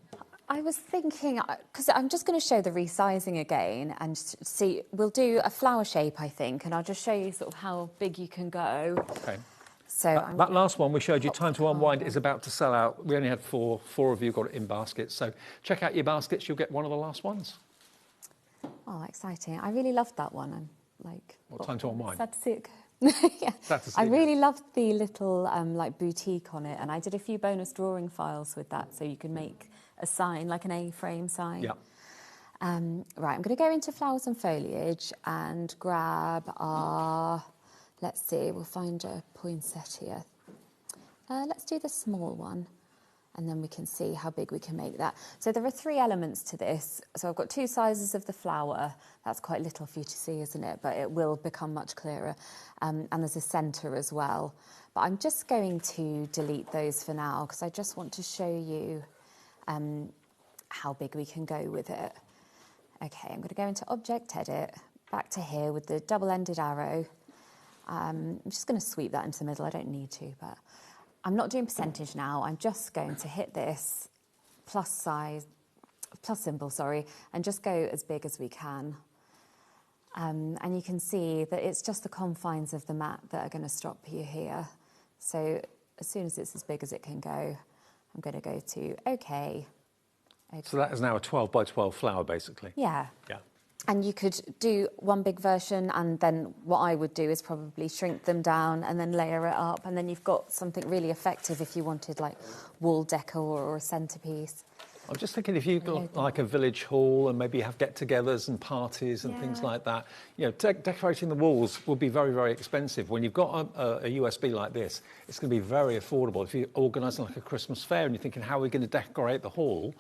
I was thinking, because I'm just going to show the resizing again and see, we'll do a flower shape, I think, and I'll just show you sort of how big you can go. Okay. So that last one we showed you, Time to Unwind, is about to sell out. We only had four of you got it in baskets. So check out your baskets, you'll get one of the last ones. Oh, exciting. I really loved that one. I'm like... What, Time to Unwind? Sad to see it go. Yeah. Sad to see I really loved the little like boutique on it, and I did a few bonus drawing files with that, so you can make a sign, like an A-frame sign. Yeah. Right, I'm going to go into flowers and foliage and grab our... Let's see, we'll find a poinsettia. Let's do the small one, and then we can see how big we can make that. So there are 3 elements to this. So I've got 2 sizes of the flower. That's quite little for you to see, isn't it? But it will become much clearer. And there's a centre as well. But I'm just going to delete those for now, because I just want to show you how big we can go with it. Okay, I'm going to go into Object Edit, back to here with the double-ended arrow. I'm just going to sweep that into the middle. I don't need to, but I'm not doing percentage now. I'm just going to hit this plus symbol, and just go as big as we can. And you can see that it's just the confines of the mat that are going to stop you here. So as soon as it's as big as it can go, I'm going to go to OK. So that is now a 12 by 12 flower, basically. Yeah. Yeah. And you could do one big version, and then what I would do is probably shrink them down and then layer it up, and then you've got something really effective if you wanted like wall decor or a centrepiece. I'm just thinking if you've got like a village hall and maybe you have get-togethers and parties and things like that, you know, decorating the walls will be very, very expensive. When you've got a USB like this, it's going to be very affordable. If you're organising like a Christmas fair and you're thinking, how are we going to decorate the hall?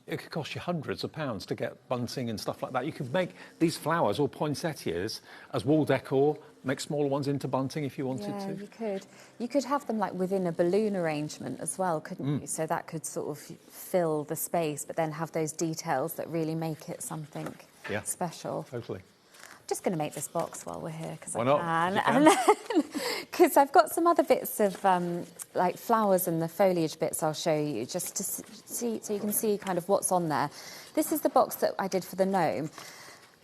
It could cost you hundreds of pounds to get bunting and stuff like that. You could make these flowers or poinsettias as wall decor, make smaller ones into bunting if you wanted to. You could. You could have them like within a balloon arrangement as well, couldn't you? So that could sort of fill the space, but then have those details that really make it something special. Totally. I'm just going to make this box while we're here because Why I not? can. And then, because I've got some other bits of like flowers and the foliage bits I'll show you just to see, so you can see kind of what's on there. This is the box that I did for the gnome.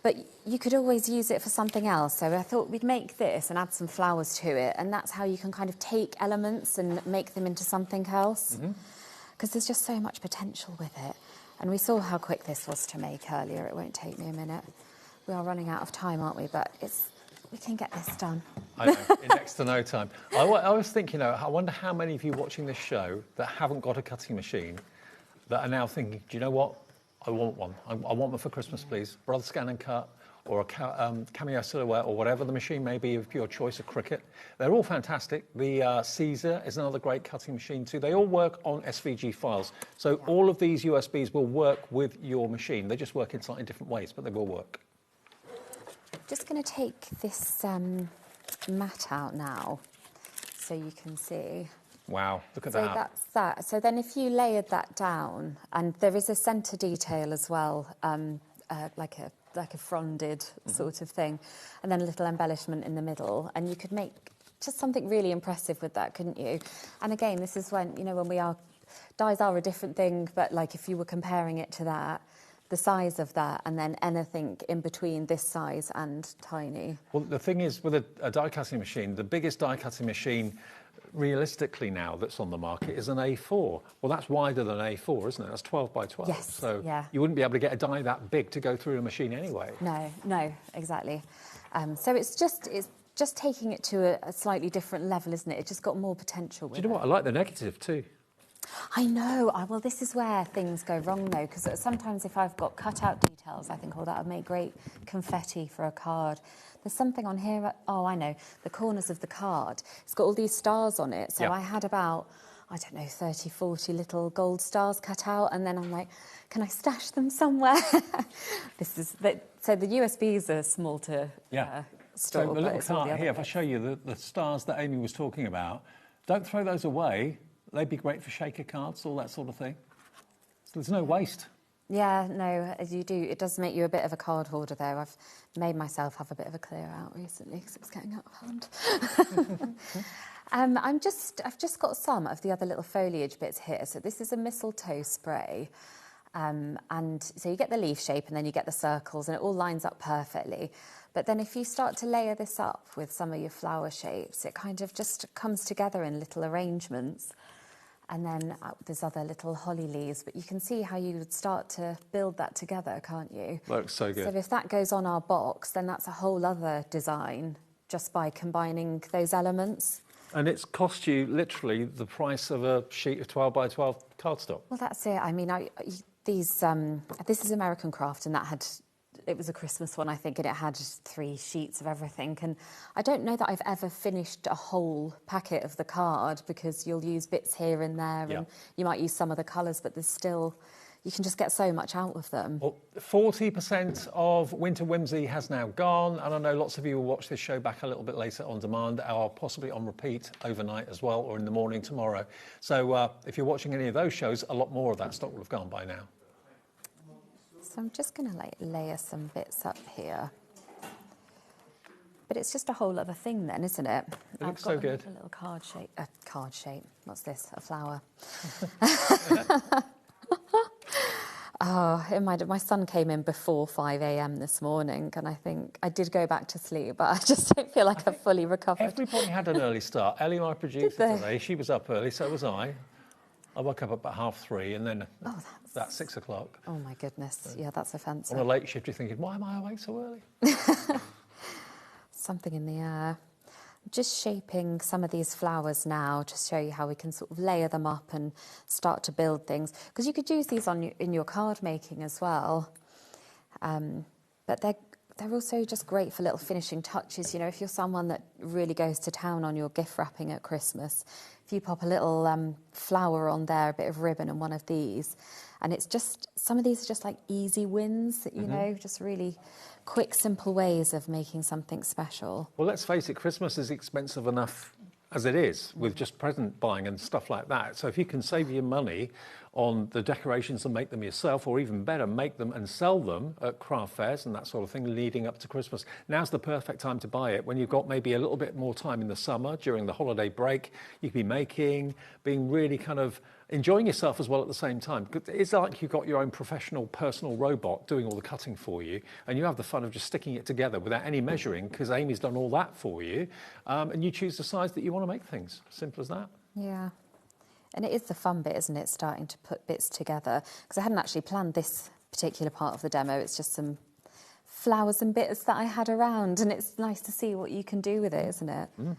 But you could always use it for something else. So I thought we'd make this and add some flowers to it. And that's how you can kind of take elements and make them into something else. Because there's just so much potential with it. And we saw how quick this was to make earlier. It won't take me a minute. We are running out of time, aren't we? But we can get this done. I know, in next to no time. I was thinking, I wonder how many of you watching this show that haven't got a cutting machine that are now thinking, do you know what? I want one. I want one for Christmas, please. Brother Scan and Cut, or a Cameo Silhouette, or whatever the machine may be of your choice of Cricut. They're all fantastic. The Caesar is another great cutting machine too. They all work on SVG files. So all of these USBs will work with your machine. They just work in slightly different ways, but they will work. Just going to take this mat out now so you can see. Wow, look at so that. So that's that. So then if you layered that down, and there is a centre detail as well, like a fronded sort of thing, and then a little embellishment in the middle, and you could make just something really impressive with that, couldn't you? And again, this is when, you know, when dies are a different thing, but like if you were comparing it to that, the size of that, and then anything in between this size and tiny. Well, the thing is, with a die-cutting machine, the biggest die-cutting machine realistically now that's on the market is an A4. Well, that's wider than A4, isn't it? That's 12 by 12. Yes, so yeah. You wouldn't be able to get a die that big to go through a machine anyway. No, exactly. So it's just taking it to a slightly different level, isn't it? It's just got more potential with it. Do you know what? I like the negative too. I know. Well, this is where things go wrong, though, because sometimes if I've got cut-out details, I think, oh, that would make great confetti for a card. There's something on here, oh, I know, the corners of the card. It's got all these stars on it, so I had about, I don't know, 30, 40 little gold stars cut out, and then I'm like, can I stash them somewhere? So the USBs are small to store. So the little card here, if I show you the stars that Amy was talking about, don't throw those away. They'd be great for shaker cards, all that sort of thing. So there's no waste. Yeah, no, as you do. It does make you a bit of a card hoarder, though. I've made myself have a bit of a clear out recently because it's getting out of hand. I've just got some of the other little foliage bits here. So this is a mistletoe spray. And so you get the leaf shape and then you get the circles and it all lines up perfectly. But then if you start to layer this up with some of your flower shapes, it kind of just comes together in little arrangements. And then there's other little holly leaves, but you can see how you would start to build that together, can't you? Looks so good. So if that goes on our box, then that's a whole other design just by combining those elements. And it's cost you literally the price of a sheet of 12 by 12 cardstock. Well, that's it. I mean, this is American Craft, and it was a Christmas one, I think, and it had 3 sheets of everything. And I don't know that I've ever finished a whole packet of the card, because you'll use bits here and there, and you might use some of the colours, but there's still, you can just get so much out of them. Well, 40% of Winter Whimsy has now gone, and I know lots of you will watch this show back a little bit later on demand, or possibly on repeat overnight as well, or in the morning tomorrow. So if you're watching any of those shows, a lot more of that stock will have gone by now. So I'm just going to layer some bits up here. But it's just a whole other thing then, isn't it? It looks so good. A little card shape. What's this? A flower. Oh, my son came in before 5 a.m. this morning, and I think I did go back to sleep, but I just don't feel like I've fully recovered. Everybody had an early start. Ellie, my producer today, she was up early, so was I. I woke up about 3:30, and then that's 6 o'clock. Oh my goodness, yeah, that's offensive. On a late shift, you're thinking, why am I awake so early? Something in the air. Just shaping some of these flowers now to show you how we can sort of layer them up and start to build things. Because you could use these in your card making as well. But they're also just great for little finishing touches. You know, if you're someone that really goes to town on your gift wrapping at Christmas, if you pop a little flower on there, a bit of ribbon and one of these, and it's just, some of these are just like easy wins that, you know, just really quick, simple ways of making something special. Well, let's face it, Christmas is expensive enough as it is, with just present buying and stuff like that. So if you can save your money on the decorations and make them yourself, or even better, make them and sell them at craft fairs and that sort of thing leading up to Christmas, now's the perfect time to buy it. When you've got maybe a little bit more time in the summer during the holiday break, you can be making, being really kind of enjoying yourself as well at the same time. It's like you've got your own professional personal robot doing all the cutting for you, and you have the fun of just sticking it together without any measuring, because Amy's done all that for you, and you choose the size that you want to make things. Simple as that. Yeah. And it is the fun bit, isn't it, starting to put bits together? Because I hadn't actually planned this particular part of the demo. It's just some flowers and bits that I had around, and it's nice to see what you can do with it, isn't it? Mm.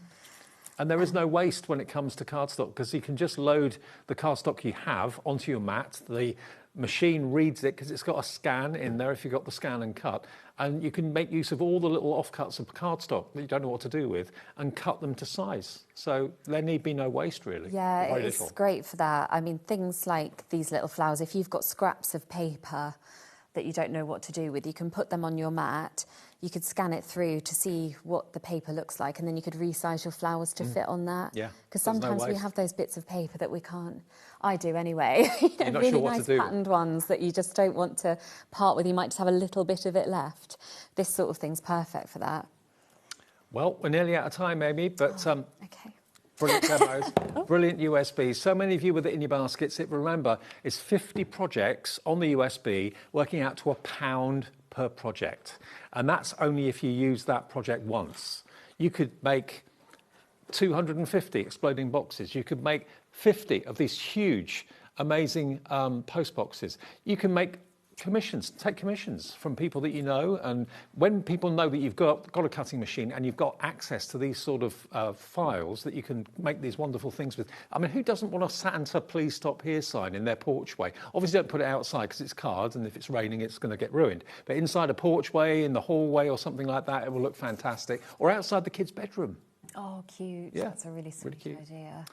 And there is no waste when it comes to cardstock, because you can just load the cardstock you have onto your mat. The machine reads it because it's got a scan in there if you've got the scan and cut. And you can make use of all the little offcuts of cardstock that you don't know what to do with and cut them to size. So there need be no waste, really. Yeah, it's great for that. I mean, things like these little flowers, if you've got scraps of paper that you don't know what to do with, you can put them on your mat. You could scan it through to see what the paper looks like, and then you could resize your flowers to fit on that. Yeah. Because sometimes we have those bits of paper that we can't. I do anyway. You're not really sure what nice to do. patterned ones that you just don't want to part with. You might just have a little bit of it left. This sort of thing's perfect for that. Well, we're nearly out of time, Amy, but okay. Brilliant demos, brilliant USBs. So many of you with it in your baskets. Remember, it's 50 projects on the USB, working out to £1 per project. And that's only if you use that project once. You could make 250 exploding boxes. You could make 50 of these huge, amazing post boxes. You can make commissions, take commissions from people that you know, and when people know that you've got a cutting machine and you've got access to these sort of files that you can make these wonderful things with. I mean, who doesn't want a Santa please stop here sign in their porchway? Obviously don't put it outside because it's cards, and if it's raining it's going to get ruined, but inside a porchway, in the hallway or something like that, it will look fantastic, or outside the kids' bedroom. Oh, cute. Yeah, that's a really sweet idea.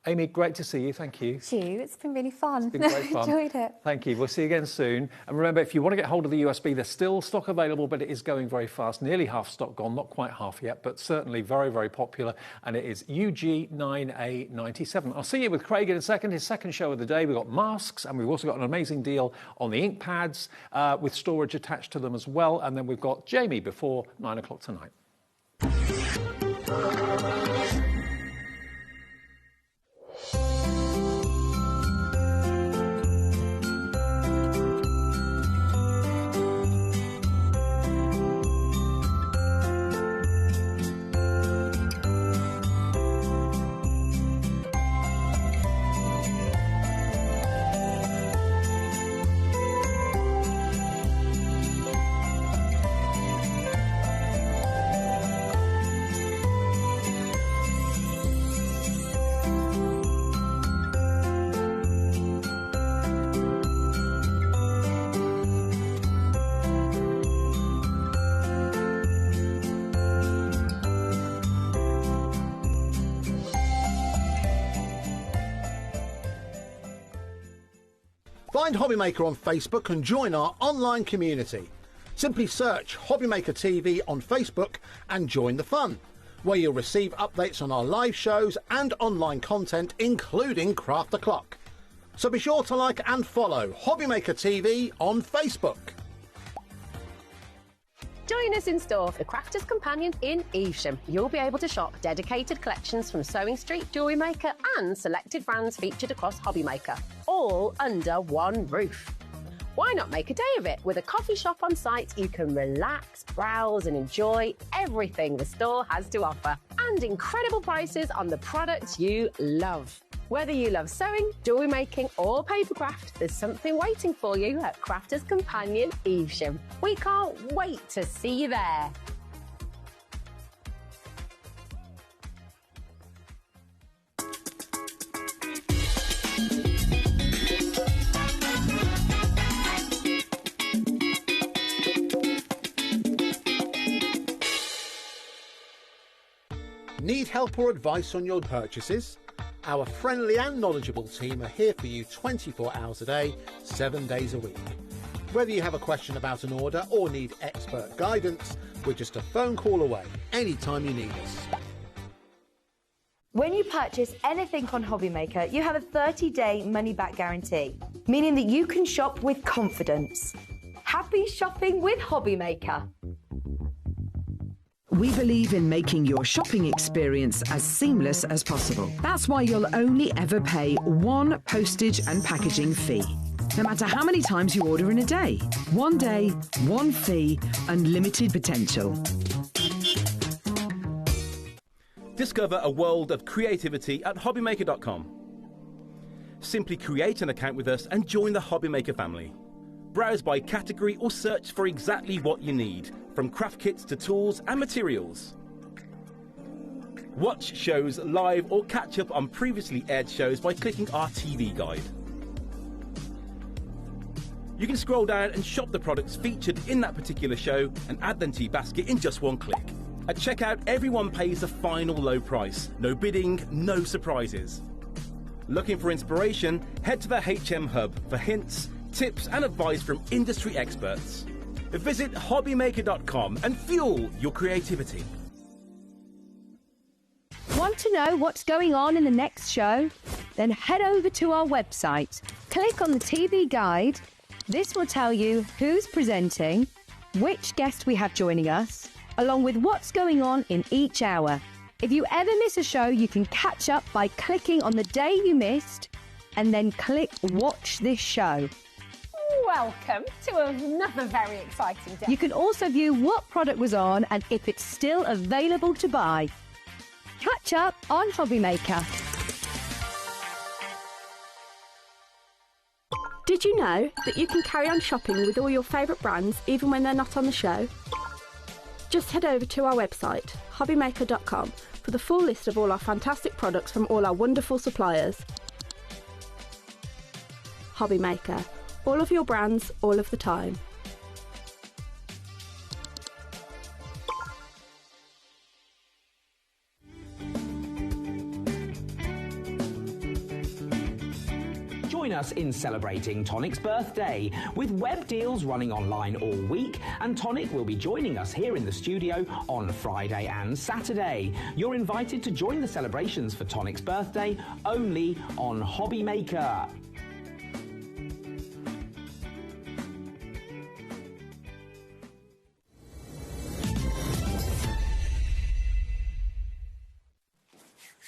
Amy, great to see you. Thank you. Thank you. It's been really fun. It's been great fun. Enjoyed it. Thank you. We'll see you again soon. And remember, if you want to get hold of the USB, there's still stock available, but it is going very fast. Nearly half stock gone, not quite half yet, but certainly very, very popular. And it is UG9A97. I'll see you with Craig in a second, his second show of the day. We've got masks, and we've also got an amazing deal on the ink pads with storage attached to them as well. And then we've got Jamie before 9 o'clock tonight. Find HobbyMaker on Facebook and join our online community. Simply search HobbyMaker TV on Facebook and join the fun, where you'll receive updates on our live shows and online content, including Craft the Clock. So be sure to like and follow HobbyMaker TV on Facebook. Join us in store for the Crafter's Companion in Evesham. You'll be able to shop dedicated collections from Sewing Street, Jewellery Maker and selected brands featured across HobbyMaker, all under one roof. Why not make a day of it? With a coffee shop on site, you can relax, browse and enjoy everything the store has to offer. And incredible prices on the products you love. Whether you love sewing, jewellery making or papercraft, there's something waiting for you at Crafter's Companion Evesham. We can't wait to see you there. Need help or advice on your purchases? Our friendly and knowledgeable team are here for you 24 hours a day, 7 days a week. Whether you have a question about an order or need expert guidance, we're just a phone call away anytime you need us. When you purchase anything on HobbyMaker, you have a 30-day money-back guarantee, meaning that you can shop with confidence. Happy shopping with HobbyMaker. We believe in making your shopping experience as seamless as possible. That's why you'll only ever pay one postage and packaging fee, no matter how many times you order in a day. 1 day, one fee, unlimited potential. Discover a world of creativity at HobbyMaker.com. Simply create an account with us and join the HobbyMaker family. Browse by category or search for exactly what you need, from craft kits to tools and materials. Watch shows live or catch up on previously aired shows by clicking our TV guide. You can scroll down and shop the products featured in that particular show and add them to your basket in just one click. At checkout, everyone pays a final low price. No bidding, no surprises. Looking for inspiration? Head to the HM Hub for hints, tips and advice from industry experts. Visit HobbyMaker.com and fuel your creativity. Want to know what's going on in the next show? Then head over to our website. Click on the TV guide. This will tell you who's presenting, which guest we have joining us, along with what's going on in each hour. If you ever miss a show, you can catch up by clicking on the day you missed and then click Watch This Show. Welcome to another very exciting day. You can also view what product was on and if it's still available to buy. Catch up on HobbyMaker. Did you know that you can carry on shopping with all your favourite brands even when they're not on the show? Just head over to our website, HobbyMaker.com, for the full list of all our fantastic products from all our wonderful suppliers. HobbyMaker. All of your brands, all of the time. Join us in celebrating Tonic's birthday with web deals running online all week, and Tonic will be joining us here in the studio on Friday and Saturday. You're invited to join the celebrations for Tonic's birthday only on HobbyMaker.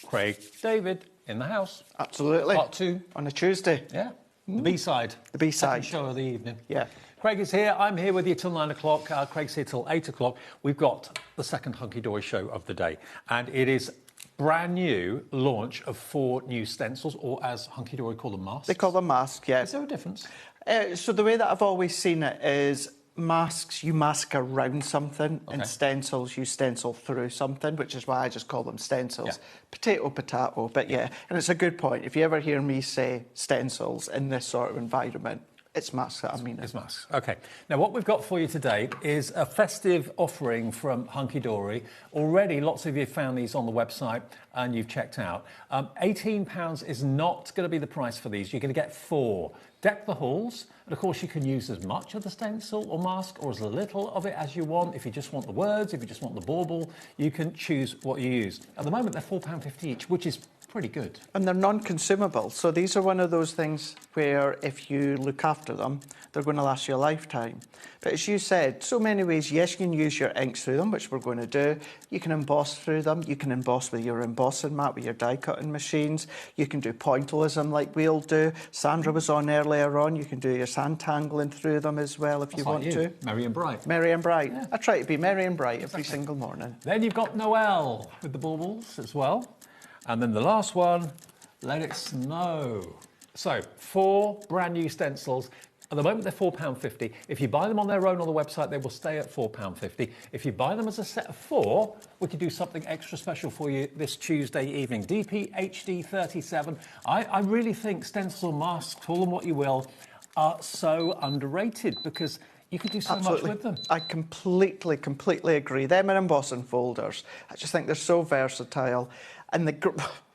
Craig, David, in the house. Absolutely. Part 2. On a Tuesday. Yeah. The B-side. The B-side. Second show of the evening. Yeah. Craig is here. I'm here with you till 9 o'clock. Craig's here till 8 o'clock. We've got the second Hunky Dory show of the day. And it is brand new launch of 4 new stencils, or as Hunky Dory call them, masks. They call them masks, yeah. Is there a difference? So the way that I've always seen it is masks, you mask around something, and stencils, you stencil through something, which is why I just call them stencils. Yeah. Potato, potato, but yeah. And it's a good point. If you ever hear me say stencils in this sort of environment, It's masks that I mean. It's masks. OK. Now, what we've got for you today is a festive offering from Hunky Dory. Already, lots of you have found these on the website and you've checked out. £18 is not going to be the price for these. You're going to get 4. Deck the halls. And, of course, you can use as much of the stencil or mask or as little of it as you want. If you just want the words, if you just want the bauble, you can choose what you use. At the moment, they're £4.50 each, which is pretty good. And they're non-consumable. So these are one of those things where if you look after them, they're going to last you a lifetime. But as you said, so many ways, yes, you can use your inks through them, which we're going to do. You can emboss through them. You can emboss with your embossing mat, with your die-cutting machines. You can do pointillism like we'll do. Sandra was on earlier on. You can do your sand tangling through them as well if you want to. Merry and bright. Merry and bright. Yeah. I try to be merry and bright every single morning. Then you've got Noel with the baubles as well. And then the last one, Let It Snow. So, 4 brand new stencils. At the moment, they're £4.50. If you buy them on their own on the website, they will stay at £4.50. If you buy them as a set of 4, we could do something extra special for you this Tuesday evening. DP HD 37. I really think stencil masks, call them what you will, are so underrated because you could do so much with them. I completely agree. Them and embossing folders. I just think they're so versatile. And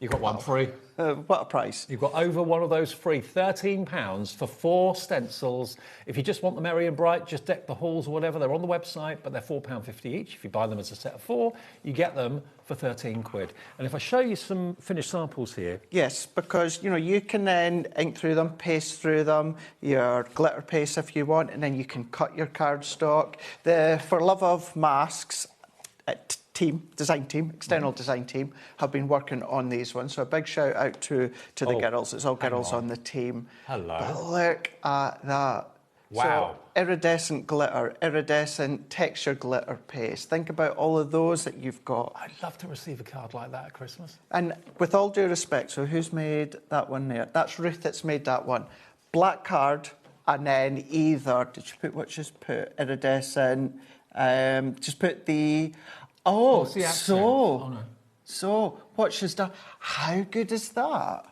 you got one free. What a price. You've got over one of those free. £13 for 4 stencils. If you just want them merry and bright, just deck the halls or whatever. They're on the website, but they're £4.50 each. If you buy them as a set of 4, you get them for 13 quid. And if I show you some finished samples here. Yes, because, you know, you can then ink through them, paste through them, your glitter paste if you want, and then you can cut your cardstock. The For Love of Masks design team, external design team, have been working on these ones. So a big shout out to the girls. It's all girls on the team. Hello. But look at that. Wow. So, iridescent glitter, iridescent texture glitter paste. Think about all of those that you've got. I'd love to receive a card like that at Christmas. And with all due respect, so who's made that one there? That's Ruth that's made that one. Black card, and then either, did you put, what just put? Iridescent, just put the... Oh, so what she's done, how good is that?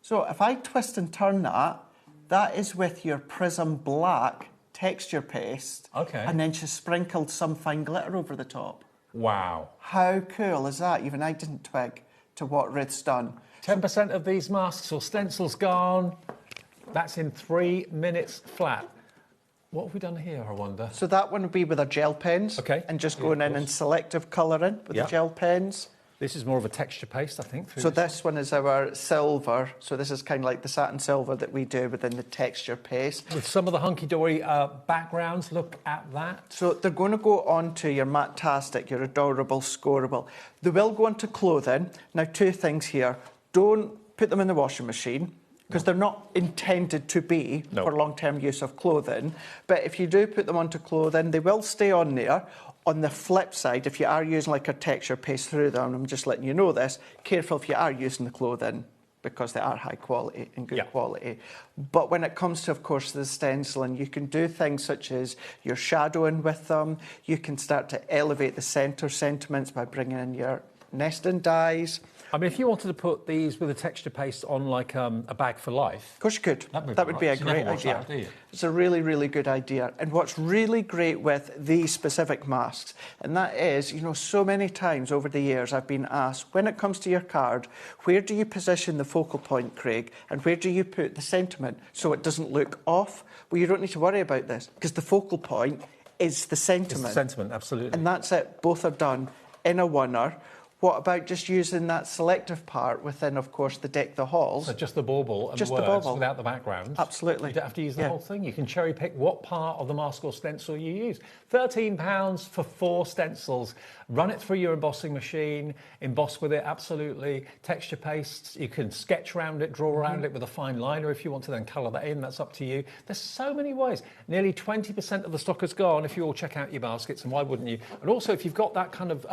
So if I twist and turn that, that is with your Prism Black texture paste. Okay. And then she's sprinkled some fine glitter over the top. Wow. How cool is that? Even I didn't twig to what Ruth's done. 10% of these masks or stencils gone. That's in 3 minutes flat. What have we done here, I wonder? So that one would be with our gel pens. Okay. And just going in and selective colouring with the gel pens. This is more of a texture paste, I think. So this one is our silver. So this is kind of like the satin silver that we do within the texture paste. With some of the hunky-dory backgrounds, look at that. So they're going to go on to your Matte-tastic, your adorable, scoreable. They will go on to clothing. Now, 2 things here. Don't put them in the washing machine, because they're not intended to be for long-term use of clothing. But if you do put them onto clothing, they will stay on there. On the flip side, if you are using like a texture paste through them, and I'm just letting you know this, careful if you are using the clothing, because they are high quality and good quality. But when it comes to, of course, the stenciling, you can do things such as your shadowing with them. You can start to elevate the centre sentiments by bringing in your nesting dies. I mean, if you wanted to put these with a texture paste on like a bag for life... Of course you could. That would be a great idea. It's a really, really good idea. And what's really great with these specific masks, and that is, you know, so many times over the years I've been asked, when it comes to your card, where do you position the focal point, Craig, and where do you put the sentiment so it doesn't look off? Well, you don't need to worry about this, because the focal point is the sentiment. It's the sentiment, absolutely. And that's it. Both are done in a winner. What about just using that selective part within, of course, the deck the halls? So just the bauble and just the words bauble. Without the background. Absolutely. You don't have to use the whole thing. You can cherry pick what part of the mask or stencil you use. £13 for 4 stencils. Run it through your embossing machine. Emboss with it, absolutely. Texture pastes. You can sketch around it, draw around it with a fine liner if you want to then colour that in. That's up to you. There's so many ways. Nearly 20% of the stock has gone if you all check out your baskets, and why wouldn't you? And also, if you've got that kind of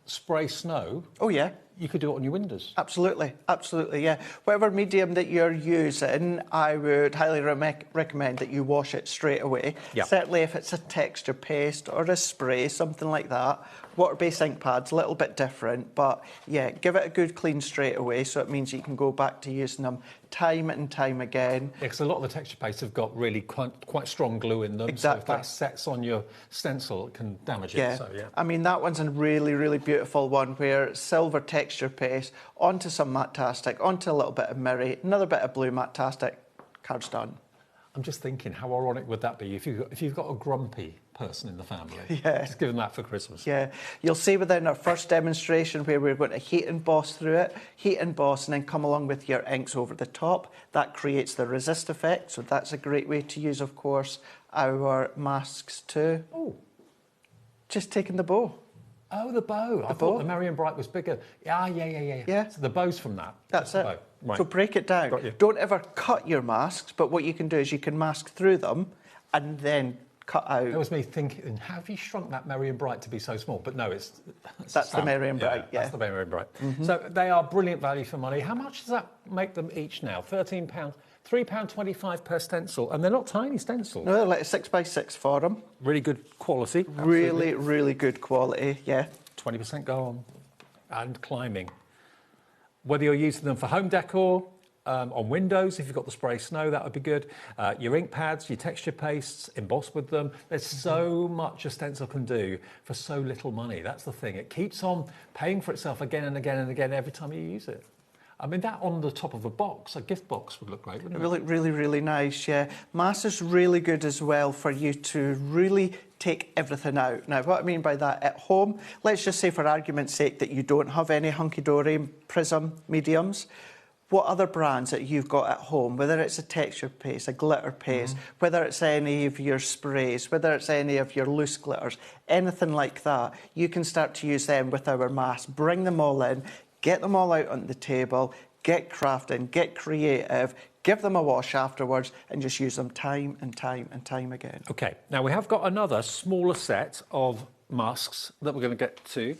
spray snow... Oh, yeah. you could do it on your windows. Absolutely, absolutely, yeah. Whatever medium that you're using, I would highly recommend that you wash it straight away. Yeah. Certainly if it's a texture paste or a spray, something like that. Water-based ink pads, a little bit different, but yeah, give it a good clean straight away, so it means you can go back to using them time and time again. Yeah, because a lot of the texture pastes have got really quite strong glue in them. Exactly. So if that sets on your stencil, it can damage it. Yeah. So, yeah. I mean, that one's a really, really beautiful one where silver texture paste onto some matte-tastic, onto a little bit of mirror, another bit of blue matte-tastic, card's done. I'm just thinking, how ironic would that be if you've got a grumpy person in the family? Yeah. Just give them that for Christmas. Yeah. You'll see within our first demonstration where we're going to heat emboss through it, heat emboss and then come along with your inks over the top. That creates the resist effect, so that's a great way to use, of course, our masks too. Oh. Just taking the bow. Oh, the bow. I thought the Merry and Bright was bigger. Yeah. So the bow's from that. That's it. Right. So break it down. Got you. Don't ever cut your masks, but what you can do is you can mask through them and then cut out. That was me thinking, have you shrunk that Merry and Bright to be so small? But no, that's the Merry and Bright, yeah. That's the Merry and Bright. So they are brilliant value for money. How much does that make them each now? £13, £3.25 per stencil. And they're not tiny stencils. No, they're like a 6x6 for them. Really good quality. Really, really good quality, yeah. 20% go on. And climbing. Whether you're using them for home decor, on windows, if you've got the spray snow, that would be good. Your ink pads, your texture pastes, emboss with them. There's so much a stencil can do for so little money. That's the thing. It keeps on paying for itself again and again and again every time you use it. I mean, that on the top of a box, a gift box, would look great, wouldn't it? It would look really, really nice, yeah. Mass is really good as well for you to really take everything out. Now, what I mean by that, at home, let's just say for argument's sake that you don't have any hunky-dory prism mediums. What other brands that you've got at home, whether it's a texture paste, a glitter paste, whether it's any of your sprays, whether it's any of your loose glitters, anything like that, you can start to use them with our mask. Bring them all in, get them all out on the table, get crafting, get creative, give them a wash afterwards and just use them time and time and time again. OK, now we have got another smaller set of masks that we're going to get to.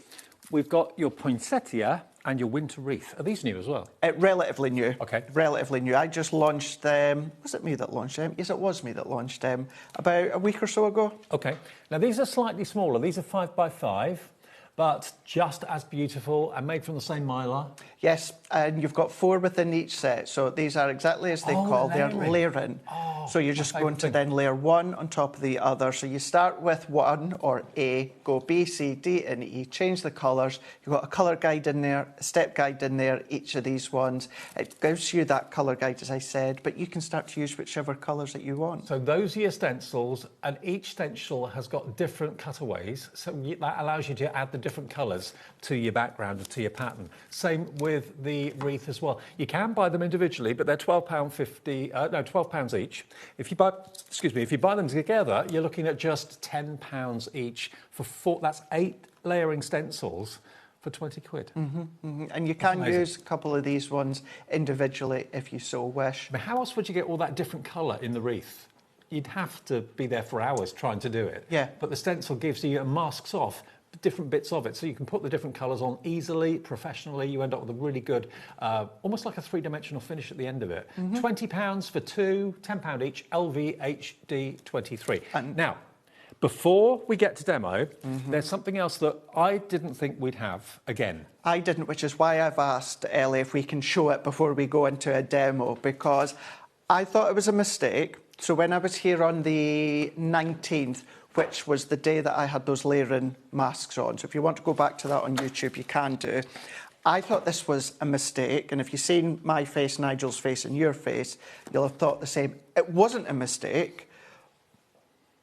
We've got your poinsettia and your winter wreath. Are these new as well? Relatively new. OK. Relatively new. I just launched them. Was it me that launched them? Yes, it was me that launched them about a week or so ago. OK. Now, these are slightly smaller. These are 5x5, but just as beautiful and made from the same mylar. Yes, and you've got 4 within each set. So these are exactly as they call. They're layering. So you're just going to then layer one on top of the other. So you start with 1 or A, go B, C, D and E, change the colours. You've got a colour guide in there, a step guide in there, each of these ones. It gives you that colour guide, as I said, but you can start to use whichever colours that you want. So those are your stencils, and each stencil has got different cutaways. So that allows you to add the different colours to your background and to your pattern. Same with the wreath as well. You can buy them individually, but they're £12 each. If you buy them together, you're looking at just £10 each for 4. That's 8 layering stencils for 20 quid. And you can use a couple of these ones individually if you so wish. But how else would you get all that different colour in the wreath? You'd have to be there for hours trying to do it. Yeah. But the stencil gives you and masks off different bits of it, so you can put the different colours on easily, professionally. You end up with a really good, almost like a 3-dimensional finish at the end of it. £20 for 2, £10 each, LVHD 23. And now, before we get to demo, there's something else that I didn't think we'd have again. I didn't, which is why I've asked Ellie if we can show it before we go into a demo, because I thought it was a mistake. So when I was here on the 19th, which was the day that I had those layering masks on. So if you want to go back to that on YouTube, you can do. I thought this was a mistake, and if you've seen my face, Nigel's face, and your face, you'll have thought the same. It wasn't a mistake,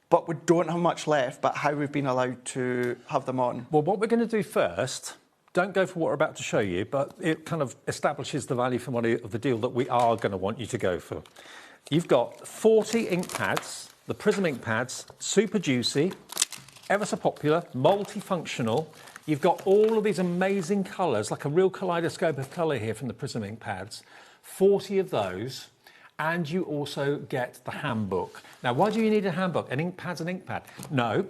but we don't have much left, but how we've been allowed to have them on. Well, what we're going to do first, don't go for what we're about to show you, but it kind of establishes the value for money of the deal that we are going to want you to go for. You've got 40 ink pads. The Prism ink pads, super juicy, ever so popular, multifunctional. You've got all of these amazing colours, like a real kaleidoscope of colour here from the Prism ink pads. 40 of those, and you also get the handbook. Now, why do you need a handbook? An ink pad's an ink pad. No,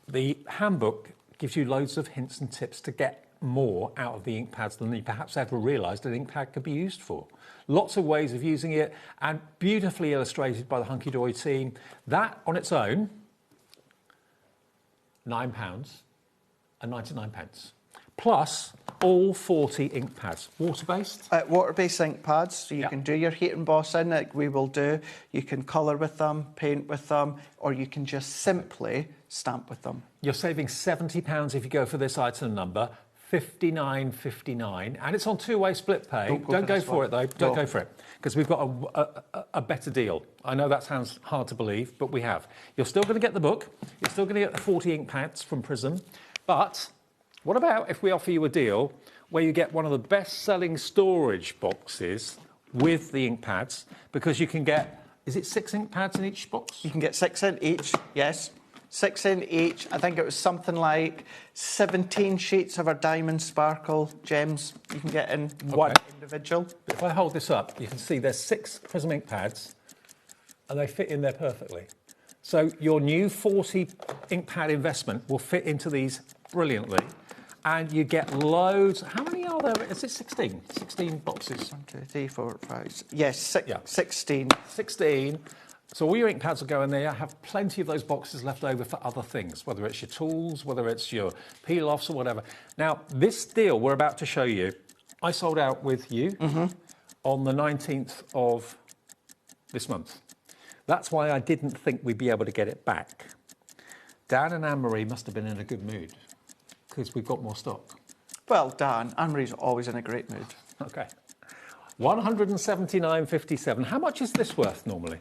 the handbook gives you loads of hints and tips to get more out of the ink pads than you perhaps ever realised an ink pad could be used for. Lots of ways of using it, and beautifully illustrated by the Hunky Dory team. That on its own, £9.99. Plus all 40 ink pads. Water-based? Water-based ink pads, so you can do your heat embossing, like we will do. You can colour with them, paint with them, or you can just simply stamp with them. You're saving £70 if you go for this item number, £59.59, and it's on two-way split pay. Don't go for it, though. Don't go for it, because we've got a better deal. I know that sounds hard to believe, but we have. You're still going to get the book. You're still going to get the 40 ink pads from Prism, but what about if we offer you a deal where you get one of the best-selling storage boxes with the ink pads, because you can get, is it 6 ink pads in each box? You can get 6 in each, yes. 6 in each. I think it was something like 17 sheets of our diamond sparkle gems you can get in one individual. If I hold this up, you can see there's 6 Prism ink pads, and they fit in there perfectly. So your new 40 ink pad investment will fit into these brilliantly. And you get loads. How many are there? Is it 16? 16 boxes. 1, 2, 3, 4, 5. Yes, 16. 16. So all your ink pads will go in there. Have plenty of those boxes left over for other things, whether it's your tools, whether it's your peel-offs or whatever. Now, this deal we're about to show you, I sold out with you on the 19th of this month. That's why I didn't think we'd be able to get it back. Dan and Anne-Marie must have been in a good mood, because we've got more stock. Well, Dan, Anne-Marie's always in a great mood. Okay. £179.57. How much is this worth normally?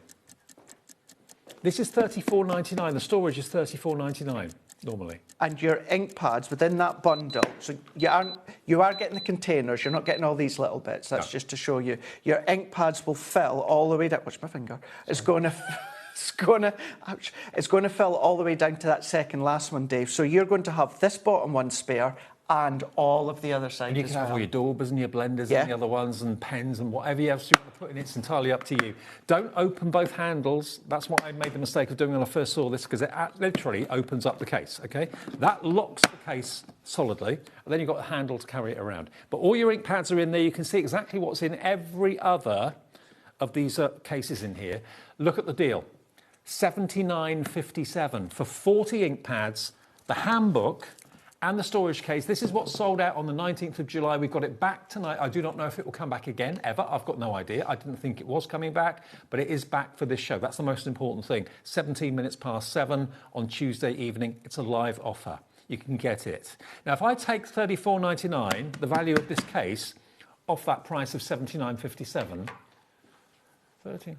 This is $34.99. The storage is $34.99 normally. And your ink pads within that bundle, so you are getting the containers, you're not getting all these little bits. That's just to show you. Your ink pads will fill all the way down. Watch my finger. It's going to fill all the way down to that second last one, Dave. So you're going to have this bottom one spare and all of the other sides. And you can have all your daubers and your blenders and the other ones and pens and whatever else you want to put in. It's entirely up to you. Don't open both handles. That's what I made the mistake of doing when I first saw this, because it literally opens up the case, OK? That locks the case solidly, and then you've got a handle to carry it around. But all your ink pads are in there. You can see exactly what's in every other of these cases in here. Look at the deal. $79.57 for 40 ink pads, the handbook and the storage case. This is what sold out on the 19th of July. We've got it back tonight. I do not know if it will come back again, ever. I've got no idea. I didn't think it was coming back, but it is back for this show. That's the most important thing. 17 minutes past 7 on Tuesday evening. It's a live offer. You can get it. Now, if I take $34.99, the value of this case, off that price of $79.57, 13...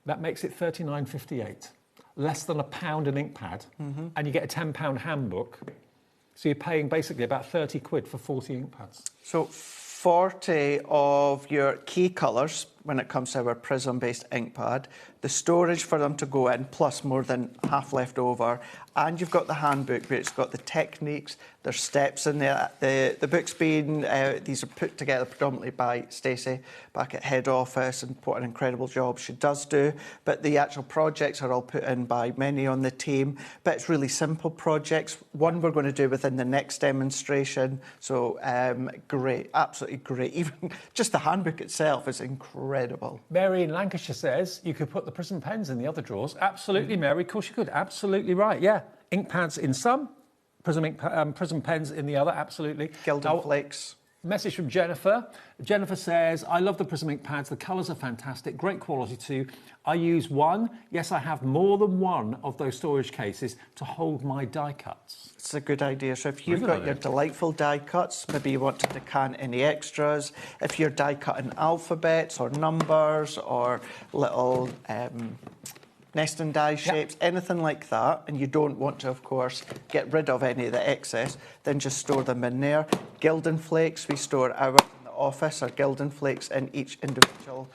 that makes it $39.58. Less than £1 an ink pad, and you get a £10 handbook. So you're paying basically about 30 quid for 40 ink pads. So 40 of your key colours when it comes to our Prism-based ink pad, the storage for them to go in, plus more than half left over, and you've got the handbook where it's got the techniques, there's steps in there. The book's been, these are put together predominantly by Stacey back at head office, and what an incredible job she does do. But the actual projects are all put in by many on the team. But it's really simple projects. One we're going to do within the next demonstration. So great, absolutely great. Even just the handbook itself is incredible. Mary in Lancashire says you could put the Prism pens in the other drawers. Absolutely, Mary. Of course you could. Absolutely right. Yeah. Ink pads in some. Prism pens in the other, absolutely. Gildan Flakes. Message from Jennifer. Jennifer says, I love the Prism ink pads. The colours are fantastic. Great quality too. I use one. Yes, I have more than one of those storage cases to hold my die cuts. It's a good idea. So if you've got your delightful die cuts, maybe you want to decant any extras. If you're die cutting alphabets or numbers or little nesting die shapes, anything like that, and you don't want to, of course, get rid of any of the excess, then just store them in there. Gildan Flakes, we store ours in the office, our Gildan Flakes in each individual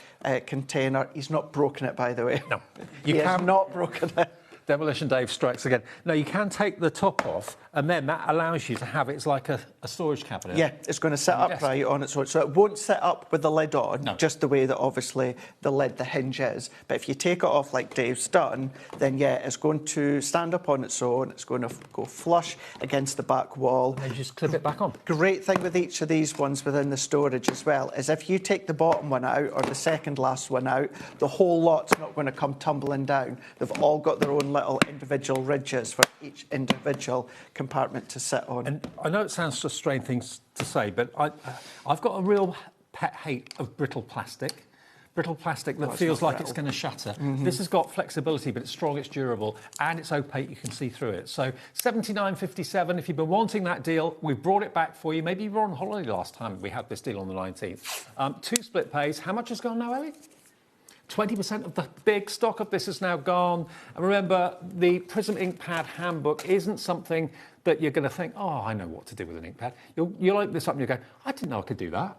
container. He's not broken it, by the way. No. He has not broken it. Demolition Dave strikes again. No, you can take the top off, and then that allows you to have it's like a storage cabinet. Yeah, it's going to sit upright on its own. So it won't sit up with the lid on, just the way that obviously the hinge is. But if you take it off like Dave's done, then yeah, it's going to stand up on its own. It's going to go flush against the back wall. And you just clip it back on. Great thing with each of these ones within the storage as well is if you take the bottom one out or the second last one out, the whole lot's not going to come tumbling down. They've all got their own little individual ridges for each individual compartment to sit on. And I know it sounds just strange things to say, but I've got a real pet hate of brittle plastic. Brittle plastic that feels like it's going to shatter. This has got flexibility, but it's strong, it's durable, and it's opaque. You can see through it. So $79.57. If you've been wanting that deal, we've brought it back for you. Maybe you were on holiday last time we had this deal on the 19th. 2 split pays. How much has gone now, Ellie? 20% of the big stock of this is now gone. And remember, the Prism Ink Pad handbook isn't something that you're going to think, oh, I know what to do with an ink pad. You'll open this up and you go, I didn't know I could do that.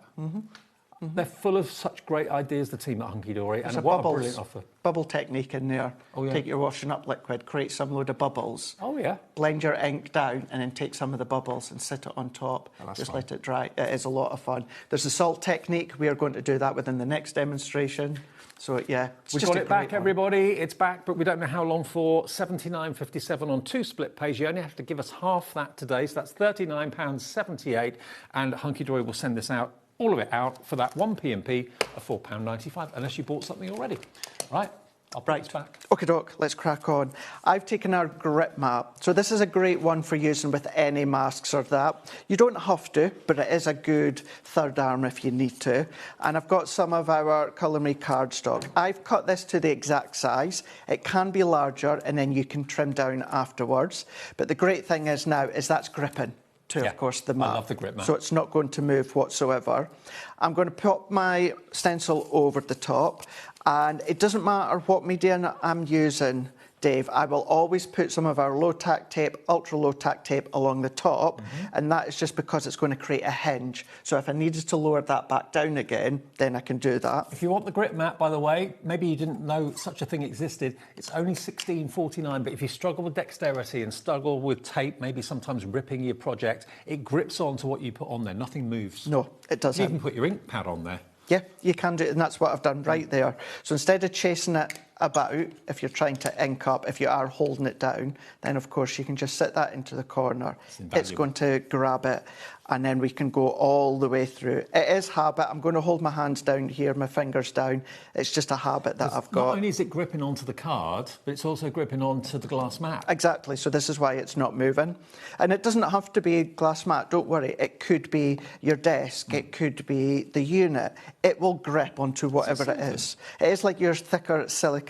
They're full of such great ideas, the team at Hunky Dory, and what a brilliant offer. Bubble technique in there. Oh, yeah. Take your washing up liquid, create some load of bubbles. Oh, yeah. Blend your ink down and then take some of the bubbles and sit it on top. Just let it dry. It is a lot of fun. There's the salt technique. We are going to do that within the next demonstration. So, yeah. We've got it back, everybody. It's back, but we don't know how long for. $79.57 on 2 split pays. You only have to give us half that today, so that's £39.78. And Hunky Dory will send this out, all of it out, for that 1p&p of £4.95, unless you bought something already. Right, I'll put this back. OK, doc, let's crack on. I've taken our grip mat. So this is a great one for using with any masks or that. You don't have to, but it is a good third arm if you need to. And I've got some of our Colour Me cardstock. I've cut this to the exact size. It can be larger, and then you can trim down afterwards. But the great thing is now is that's gripping to, of course, the mat. I love the grip mat. So it's not going to move whatsoever. I'm going to pop my stencil over the top, and it doesn't matter what medium I'm using, Dave, I will always put some of our low-tack tape, ultra-low-tack tape along the top, and that is just because it's going to create a hinge. So if I needed to lower that back down again, then I can do that. If you want the grip mat, by the way, maybe you didn't know such a thing existed, it's only $16.49, but if you struggle with dexterity and struggle with tape, maybe sometimes ripping your project, it grips onto what you put on there. Nothing moves. No, it doesn't. You can put your ink pad on there. Yeah, you can do it, and that's what I've done right there. So instead of chasing it about, if you're trying to ink up, if you are holding it down, then of course you can just sit that into the corner. It's going to grab it, and then we can go all the way through. It is habit. I'm going to hold my hands down here, my fingers down. It's just a habit that I've got. Not only is it gripping onto the card, but it's also gripping onto the glass mat. Exactly. So this is why it's not moving. And it doesn't have to be glass mat. Don't worry. It could be your desk. It could be the unit. It will grip onto whatever it is. It is like your thicker silicone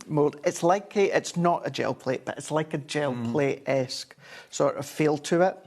mould. It's like it's not a gel plate, but it's like a gel plate-esque sort of feel to it.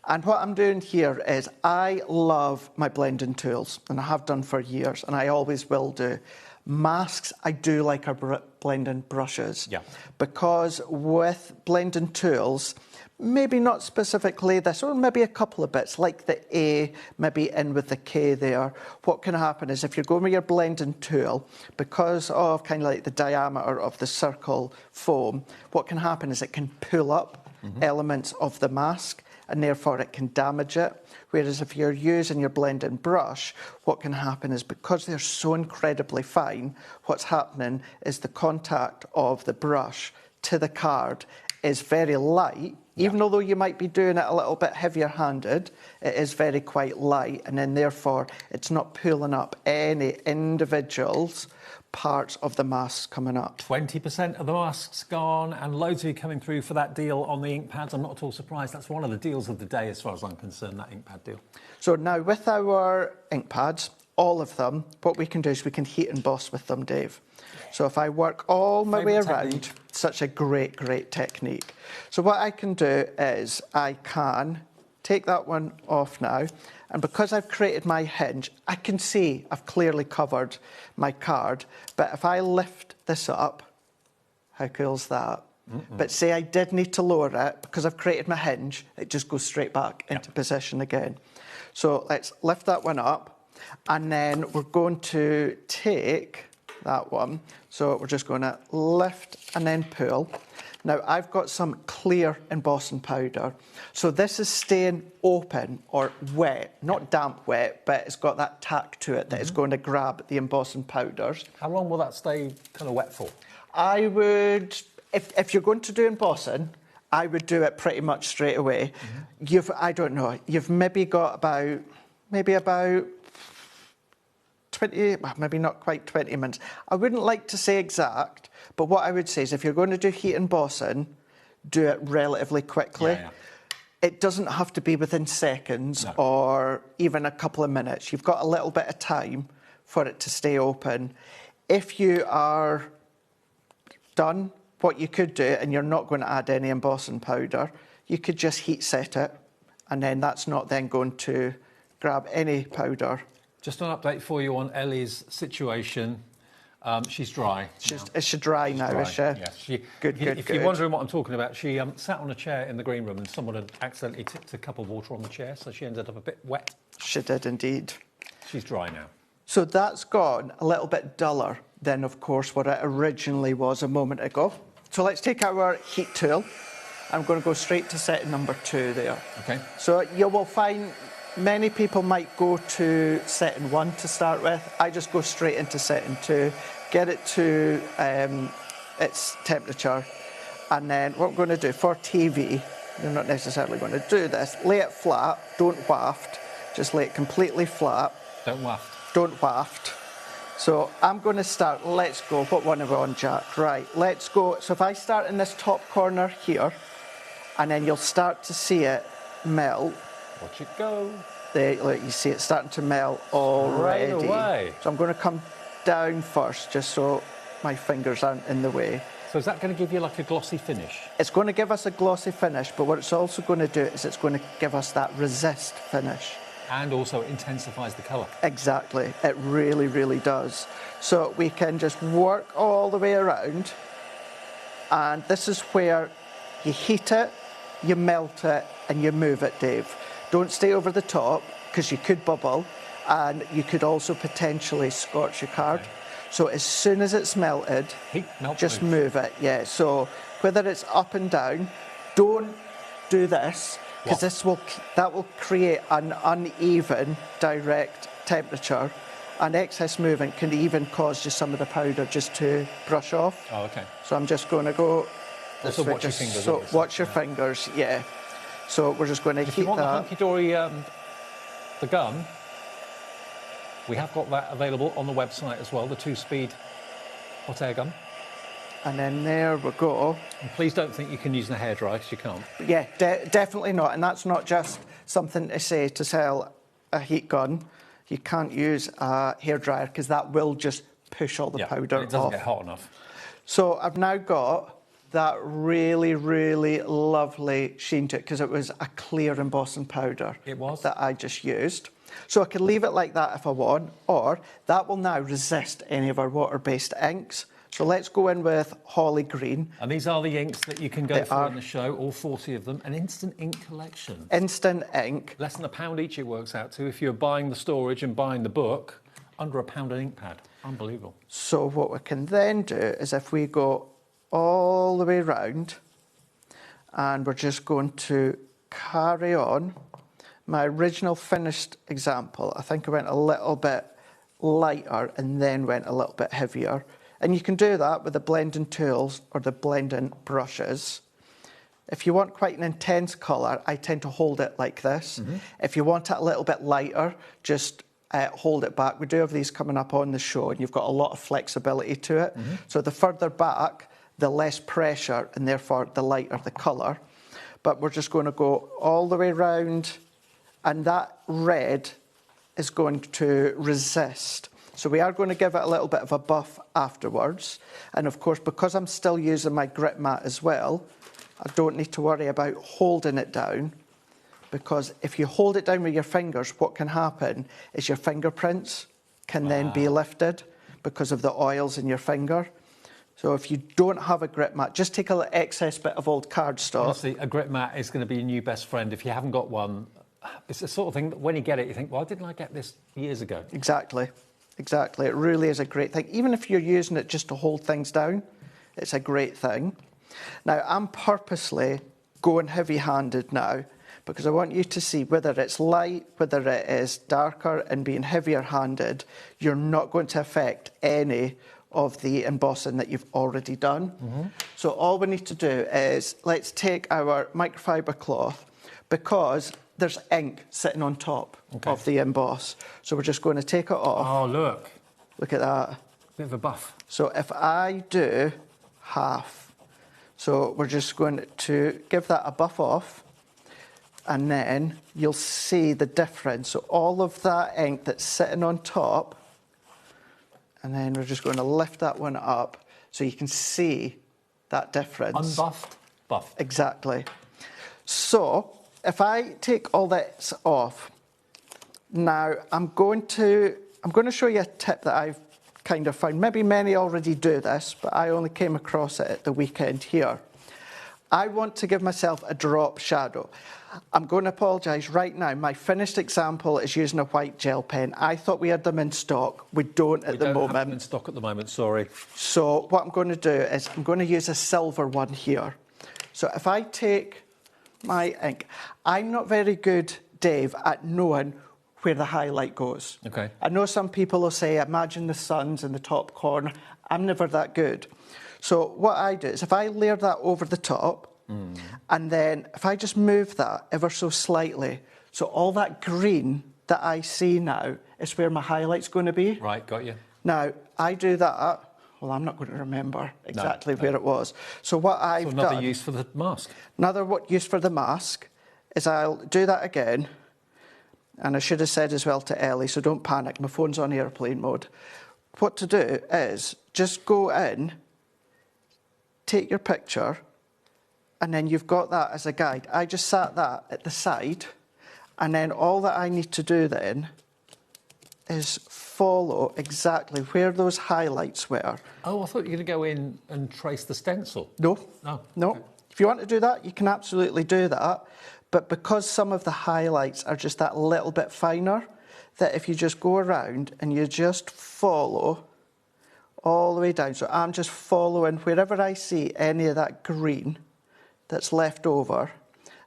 And what I'm doing here is I love my blending tools, and I have done for years, and I always will do. Masks, I do like our blending brushes. Yeah. Because with blending tools, maybe not specifically this, or maybe a couple of bits, like the A, maybe in with the K there. What can happen is if you're going with your blending tool, because of kind of like the diameter of the circle foam, what can happen is it can pull up elements of the mask, and therefore it can damage it. Whereas if you're using your blending brush, what can happen is because they're so incredibly fine, what's happening is the contact of the brush to the card is very light. Even although you might be doing it a little bit heavier-handed, it is very quite light, and then therefore it's not pulling up any individuals parts of the masks coming up. 20% of the masks gone, and loads of you coming through for that deal on the ink pads. I'm not at all surprised. That's one of the deals of the day as far as I'm concerned, that ink pad deal. So now with our ink pads, all of them, what we can do is we can heat emboss with them, Dave. So if I work all my way around, such a great, great technique. So what I can do is I can take that one off now, and because I've created my hinge, I can see I've clearly covered my card, but if I lift this up, how cool is that? But say I did need to lower it, because I've created my hinge, it just goes straight back into position again. So let's lift that one up, and then we're going to take that one. So we're just going to lift and then pull. Now, I've got some clear embossing powder. So this is staying open or wet, not damp wet, but it's got that tack to it that is going to grab the embossing powders. How long will that stay kind of wet for? I would, if you're going to do embossing, I would do it pretty much straight away. I don't know, you've maybe got about 20, well, maybe not quite 20 minutes. I wouldn't like to say exact, but what I would say is if you're going to do heat embossing, do it relatively quickly. Yeah. It doesn't have to be within seconds or even a couple of minutes. You've got a little bit of time for it to stay open. If you are done, what you could do, and you're not going to add any embossing powder, you could just heat set it, and then that's not then going to grab any powder. Just an update for you on Ellie's situation. She's dry. Is she dry now, is she? Yes. Good. If you're wondering what I'm talking about, she sat on a chair in the green room and someone had accidentally tipped a cup of water on the chair, so she ended up a bit wet. She did indeed. She's dry now. So that's gone a little bit duller than, of course, what it originally was a moment ago. So let's take our heat tool. I'm going to go straight to setting number 2 there. Okay. So you will find many people might go to setting 1 to start with. I just go straight into setting 2, get it to its temperature, and then what I'm going to do for TV, you're not necessarily going to do this, lay it flat, don't waft, just lay it completely flat. Don't waft. Don't waft. So I'm going to start, let's go, what one are we on, Jack? Right, let's go. So if I start in this top corner here, and then you'll start to see it melt. Watch it go. There, look, you see it starting to melt already. Right away. So I'm going to come down first, just so my fingers aren't in the way. So is that going to give you like a glossy finish? It's going to give us a glossy finish, but what it's also going to do is it's going to give us that resist finish. And also it intensifies the colour. Exactly. It really, really does. So we can just work all the way around, and this is where you heat it, you melt it, and you move it, Dave. Don't stay over the top, because you could bubble, and you could also potentially scorch your card. Okay. So as soon as it's melted, just move it. Yeah, so whether it's up and down, don't do this, because that will create an uneven direct temperature, and excess movement can even cause just some of the powder just to brush off. Oh, okay. So I'm just going to go. Also watch your fingers. So watch your fingers, yeah. So we're just going to heat that. If you want the hunky-dory, the gun, we have got that available on the website as well, the 2-speed hot air gun. And then there we go. And please don't think you can use the hairdryer, because you can't. Yeah, definitely not. And that's not just something to say to sell a heat gun. You can't use a hairdryer, because that will just push all the powder off. It doesn't get hot enough. So I've now got that really, really lovely sheen to it, because it was a clear embossing powder. It was? That I just used. So I can leave it like that if I want, or that will now resist any of our water-based inks. So let's go in with Holly Green. And these are the inks that you can go for in the show, all 40 of them. An instant ink collection. Instant ink. Less than £1 each it works out to. If you're buying the storage and buying the book, under £1 an ink pad. Unbelievable. So what we can then do is if we go all the way round, and we're just going to carry on. My original finished example, I think I went a little bit lighter and then went a little bit heavier. And you can do that with the blending tools or the blending brushes. If you want quite an intense colour, I tend to hold it like this. If you want it a little bit lighter, just hold it back. We do have these coming up on the show, and you've got a lot of flexibility to it. So the further back, the less pressure, and therefore the lighter the colour. But we're just going to go all the way round, and that red is going to resist. So we are going to give it a little bit of a buff afterwards. And of course, because I'm still using my grip mat as well, I don't need to worry about holding it down, because if you hold it down with your fingers, what can happen is your fingerprints can then be lifted because of the oils in your finger. So if you don't have a grip mat, just take an excess bit of old cardstock. Honestly, a grip mat is going to be your new best friend. If you haven't got one, it's the sort of thing that when you get it, you think, why didn't I get this years ago? Exactly. Exactly. It really is a great thing. Even if you're using it just to hold things down, it's a great thing. Now, I'm purposely going heavy-handed now because I want you to see whether it's light, whether it is darker, and being heavier-handed, you're not going to affect any of the embossing that you've already done. So all we need to do is, let's take our microfiber cloth, because there's ink sitting on top of the emboss. So we're just going to take it off. Oh, look. Look at that. Bit of a buff. So if I do half, so we're just going to give that a buff off, and then you'll see the difference. So all of that ink that's sitting on top, and then we're just going to lift that one up so you can see that difference. Unbuffed, buffed. Exactly. So if I take all this off, now I'm going to show you a tip that I've kind of found. Maybe many already do this, but I only came across it at the weekend here. I want to give myself a drop shadow. I'm going to apologise right now. My finished example is using a white gel pen. I thought we had them in stock. We don't at the moment. We don't have them in stock at the moment, sorry. So what I'm going to do is I'm going to use a silver one here. So if I take my ink, I'm not very good, Dave, at knowing where the highlight goes. Okay. I know some people will say, imagine the sun's in the top corner. I'm never that good. So what I do is if I layer that over the top, and then if I just move that ever so slightly, so all that green that I see now is where my highlight's going to be. Right, got you. Now, I do that. Well, I'm not going to remember exactly where it was. So what I've done... Another use for the mask. Another use for the mask is I'll do that again. And I should have said as well to Ellie, so don't panic, my phone's on airplane mode. What to do is just go in, take your picture, and then you've got that as a guide. I just sat that at the side, and then all that I need to do then is follow exactly where those highlights were. Oh, I thought you were going to go in and trace the stencil. No. No. No. Okay. If you want to do that, you can absolutely do that. But because some of the highlights are just that little bit finer, that if you just go around and you just follow all the way down. So I'm just following wherever I see any of that green that's left over.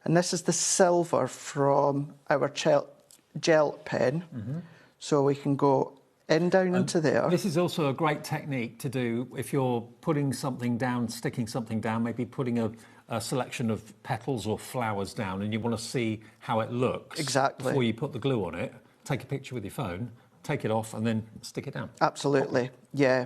And this is the silver from our gel pen. So we can go in down into there. This is also a great technique to do if you're putting something down, sticking something down, maybe putting a selection of petals or flowers down, and you want to see how it looks. Exactly. Before you put the glue on it, take a picture with your phone, take it off, and then stick it down. Absolutely, yeah.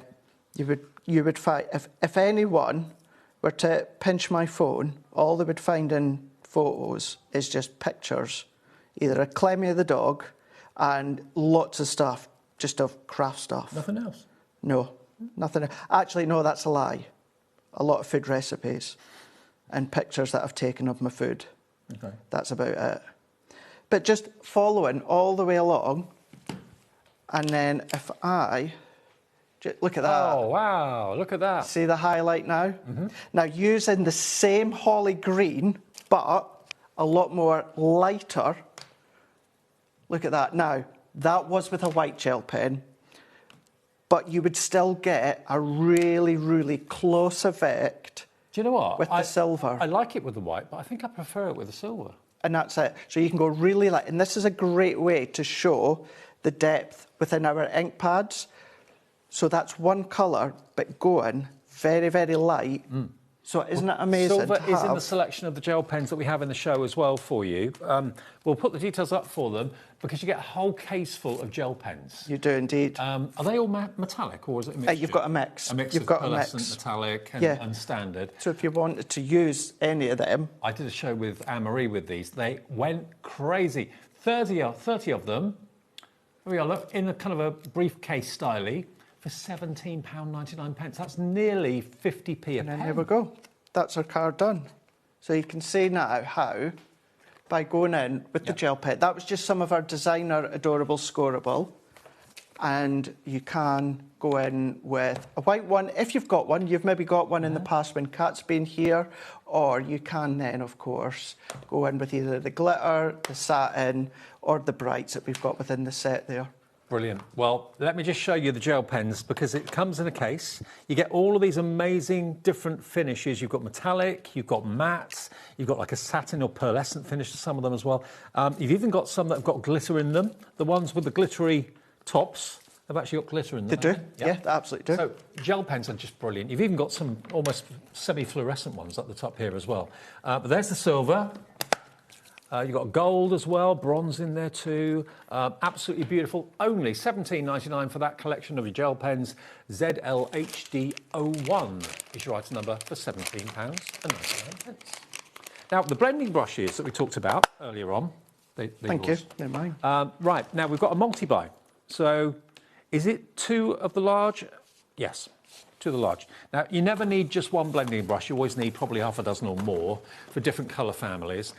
You would find, if anyone were to pinch my phone, all they would find in photos is just pictures, either of Clemmy the dog and lots of stuff, just of craft stuff. Nothing else? No, nothing. Actually, no, that's a lie. A lot of food recipes and pictures that I've taken of my food. Okay. That's about it. But just following all the way along, and then if I... Look at that. Oh, wow, look at that. See the highlight now? Now, using the same holly green, but a lot more lighter. Look at that. Now, that was with a white gel pen, but you would still get a really, really close effect. Do you know what? With the silver. I like it with the white, but I think I prefer it with the silver. And that's it. So you can go really light. And this is a great way to show the depth within our ink pads. So that's one colour, but going very, very light. So isn't it amazing? Silver is in the selection of the gel pens that we have in the show as well for you. We'll put the details up for them because you get a whole case full of gel pens. You do indeed. Are they all metallic or is it a mixture? You've got a mix. A mix You've of got pearlescent, a mix. metallic and standard. So if you wanted to use any of them... I did a show with Anne-Marie with these. They went crazy. 30 of them. Here we are, look, in a kind of a briefcase style for £17.99. That's nearly 50p a pen. And then there we go. That's our card done. So you can see now how, by going in with the gel pen, that was just some of our designer adorable scoreable. And you can go in with a white one. If you've got one, you've maybe got one in the past when Kat's been here, or you can then, of course, go in with either the glitter, the satin, or the brights that we've got within the set there. Brilliant. Well, let me just show you the gel pens because it comes in a case. You get all of these amazing different finishes. You've got metallic, you've got mattes, you've got like a satin or pearlescent finish to some of them as well. You've even got some that have got glitter in them. The ones with the glittery tops have actually got glitter in them. They do. Yeah, they absolutely do. So gel pens are just brilliant. You've even got some almost semi-fluorescent ones at the top here as well. But there's the silver. You've got gold as well, bronze in there too. Absolutely beautiful. Only $17.99 for that collection of your gel pens. ZLHD01 is your item number for £17.99. Now, the blending brushes that we talked about earlier on. Thank you. They're mine. Right, now we've got a multi-buy. So is it 2 of the large? Yes. 2 of the large. Now, you never need just one blending brush. You always need probably half a dozen or more for different colour families.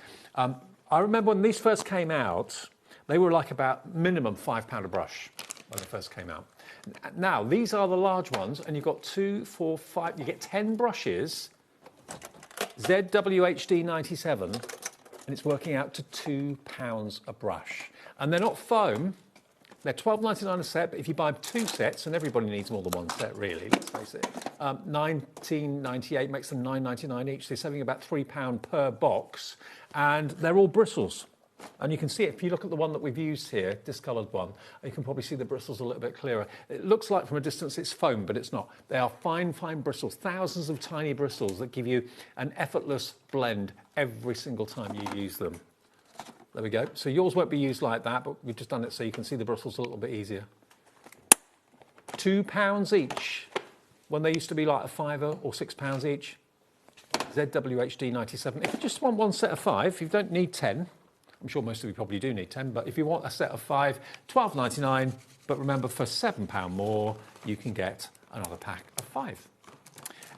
I remember when these first came out, they were like about minimum £5 a brush when they first came out. Now, these are the large ones, and you've got 2, 4, 5, you get 10 brushes, ZWHD97, and it's working out to £2 a brush. And they're not foam, they're $12.99 a set, but if you buy 2 sets, and everybody needs more than 1 set really, let's face it, $19.98 makes them $9.99 each. They're saving about £3 per box, and they're all bristles. And you can see it, if you look at the one that we've used here, discoloured one, you can probably see the bristles a little bit clearer. It looks like from a distance it's foam, but it's not. They are fine, fine bristles, thousands of tiny bristles that give you an effortless blend every single time you use them. There we go. So yours won't be used like that, but we've just done it so you can see the bristles a little bit easier. £2 each, when they used to be like a £5 or £6 each. ZWHD97. If you just want 1 set of 5, you don't need 10. I'm sure most of you probably do need 10, but if you want a set of 5, $12.99. But remember, for £7 more, you can get another pack of 5.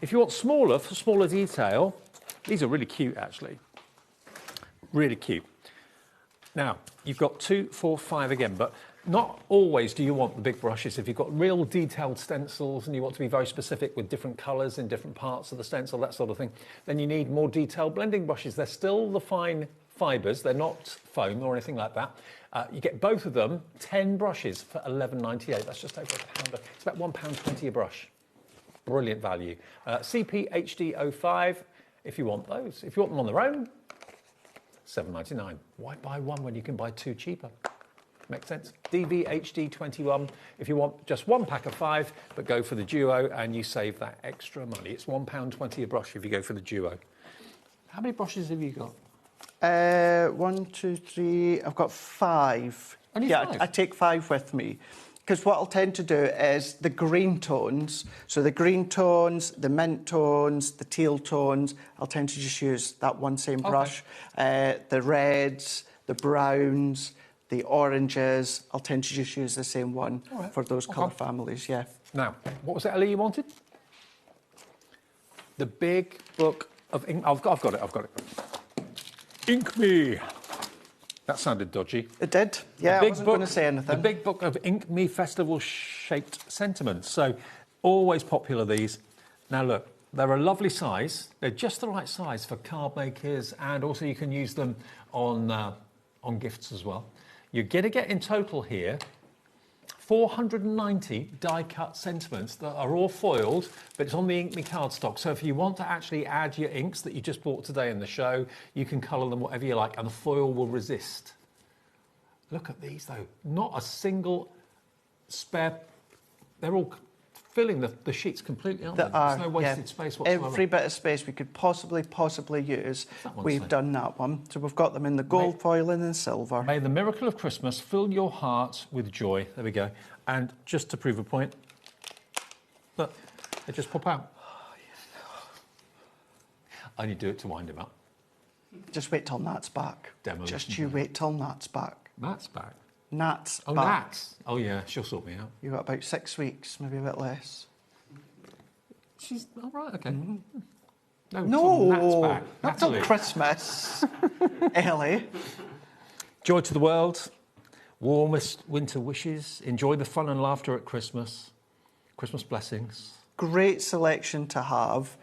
If you want smaller, for smaller detail, these are really cute, actually. Really cute. Now, you've got 2, 4, 5 again, but not always do you want the big brushes. If you've got real detailed stencils and you want to be very specific with different colours in different parts of the stencil, that sort of thing, then you need more detailed blending brushes. They're still the fine fibres, they're not foam or anything like that. You get both of them, 10 brushes for $11.98. That's just over £1. It's about £1.20 a brush. Brilliant value. CPHD05, if you want those. If you want them on their own, $7.99. Why buy one when you can buy 2 cheaper? Makes sense. DVHD21, if you want just 1 pack of 5, but go for the duo and you save that extra money. It's £1.20 a brush if you go for the duo. How many brushes have you got? 1, 2, 3. I've got 5. Only yeah, 5? I take 5 with me. Because what I'll tend to do is the green tones, so the green tones, the mint tones, the teal tones, I'll tend to just use that one same brush. The reds, the browns, the oranges, I'll tend to just use the same one for those colour families, yeah. Now, what was it, Ellie, you wanted? The big book of ink. I've got it. Ink Me. That sounded dodgy. It did. Yeah, I wasn't going to say anything. The big book of Ink Me Festival-shaped sentiments. So, always popular, these. Now, look, they're a lovely size. They're just the right size for card makers, and also you can use them on gifts as well. You're going to get in total here 490 die-cut sentiments that are all foiled, but it's on the Ink Me cardstock. So if you want to actually add your inks that you just bought today in the show, you can colour them whatever you like, and the foil will resist. Look at these, though. Not a single spare... They're all filling the sheets completely, aren't they? There's no wasted space whatsoever. Every bit of space we could possibly use, we've done that one. So we've got them in the gold foil and in silver. May the miracle of Christmas fill your heart with joy. There we go. And just to prove a point, look, they just pop out. I only do it to wind him up. Just wait till Nat's back. Demolition. Just you wait till Nat's back. Nat's back? Nat's back. Nats. Oh, yeah, she'll sort me out. You've got about 6 weeks, maybe a bit less. She's all right, okay. No, Nat's back. not till Christmas. Ellie. Joy to the world. Warmest winter wishes. Enjoy the fun and laughter at Christmas. Christmas blessings. Great selection to have.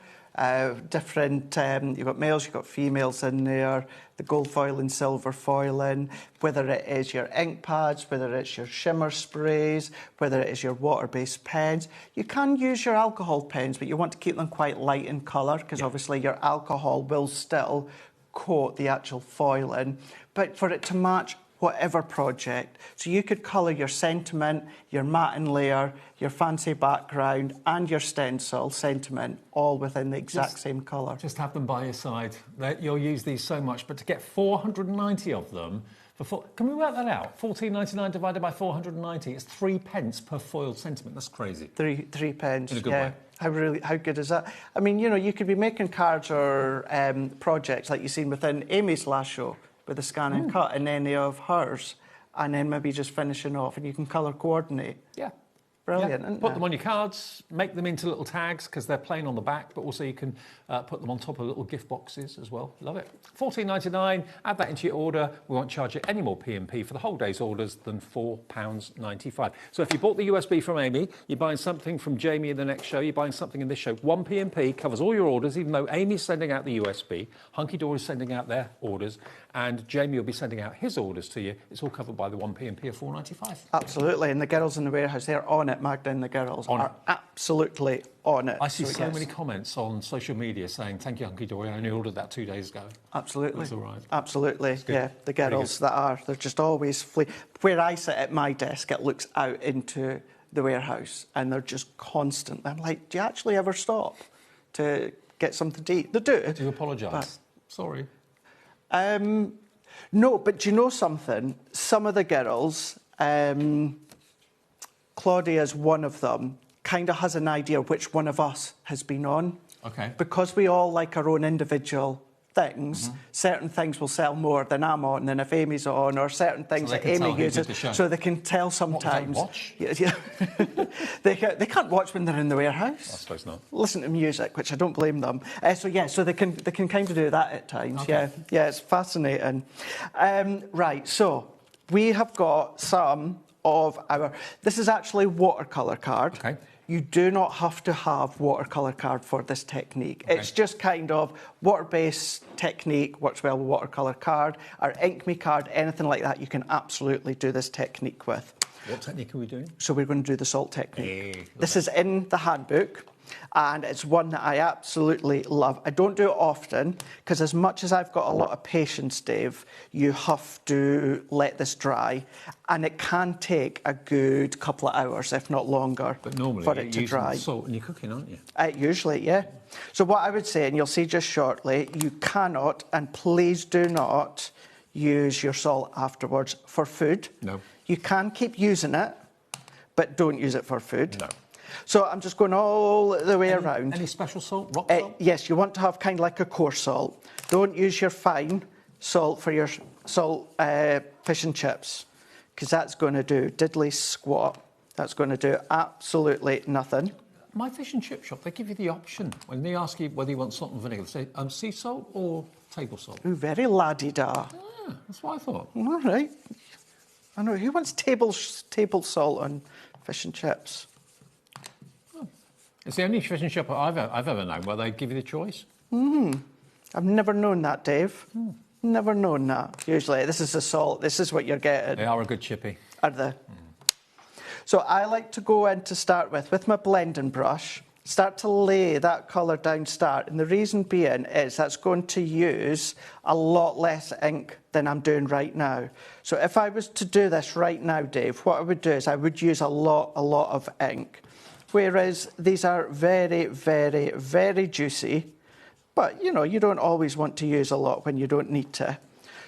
different, you've got males, you've got females in there, the gold foiling, silver foiling, whether it is your ink pads, whether it's your shimmer sprays, whether it is your water-based pens. You can use your alcohol pens, but you want to keep them quite light in colour, because obviously your alcohol will still coat the actual foiling, but for it to match whatever project. So you could colour your sentiment, your matte layer, your fancy background and your stencil sentiment all within the exact same colour. Just have them by your side. You'll use these so much, but to get 490 of them, can we work that out? 14.99 divided by 490, it's 3 pence per foiled sentiment. That's crazy. Three pence, in a good way. How good is that? I mean, you know, you could be making cards or projects like you've seen within Amy's last show, with the scan and cut in any of hers, and then maybe just finishing off, and you can colour coordinate. Yeah. Brilliant, isn't Put it? them on your cards, make them into little tags because they're plain on the back, but also you can put them on top of little gift boxes as well. Love it. $14.99, add that into your order. We won't charge you any more P&P for the whole day's orders than £4.95. So if you bought the USB from Amy, you're buying something from Jamie in the next show, you're buying something in this show. One P&P covers all your orders, even though Amy's sending out the USB, Hunky Dory's sending out their orders, and Jamie will be sending out his orders to you. It's all covered by the one P&P of $4.95. Absolutely, and the girls in the warehouse, they're on it. Magda and the girls are absolutely on it. I see so many comments on social media saying, thank you, Hunky Dory, I only ordered that 2 days ago. Absolutely. That's all right. Absolutely, yeah. The girls they're just always where I sit at my desk, it looks out into the warehouse, and they're just constant. I'm like, do you actually ever stop to get something to eat? They do. Do you apologise? Sorry. No, but do you know something? Some of the girls, Claudia's one of them, kind of has an idea which one of us has been on. Okay. Because we all like our own individual things, certain things will sell more than I'm on than if Amy's on, or certain things that Amy uses, so they can tell sometimes. What, they watch? Yeah. they can't watch when they're in the warehouse. I suppose not. Listen to music, which I don't blame them. So they can kind of do that at times. Okay. Yeah, it's fascinating. Right, so we have got some of our. This is actually watercolour card. Okay. You do not have to have watercolour card for this technique. Okay. It's just kind of water-based technique, works well with watercolour card, or Ink Me card, anything like that, you can absolutely do this technique with. What technique are we doing? So we're going to do the salt technique. This is in the handbook, and it's one that I absolutely love. I don't do it often, because as much as I've got a lot of patience, Dave, you have to let this dry, and it can take a good couple of hours, if not longer, But normally for you're it to using dry. salt in your cooking, aren't you? Usually, yeah. So what I would say, and you'll see just shortly, you cannot, and please do not, use your salt afterwards for food. No. You can keep using it, but don't use it for food. No. So I'm just going all the way around. Any special salt? Rock salt? Yes, you want to have kind of like a coarse salt. Don't use your fine salt for your salt fish and chips, because that's going to do diddly squat. That's going to do absolutely nothing. My fish and chip shop, they give you the option. When they ask you whether you want salt and vinegar, they say sea salt or table salt. Ooh, very laddie-da. Yeah, that's what I thought. All right. I know. Who wants table salt on fish and chips? It's the only fish and chip I've ever known where they give you the choice. I've never known that, Dave. Never known that. Usually, this is the salt. This is what you're getting. They are a good chippy. Are they? So I like to go in to start with my blending brush, start to lay that colour down start. And the reason being is that's going to use a lot less ink than I'm doing right now. So if I was to do this right now, Dave, what I would do is I would use a lot of ink. Whereas these are very, very, very juicy. But, you know, you don't always want to use a lot when you don't need to.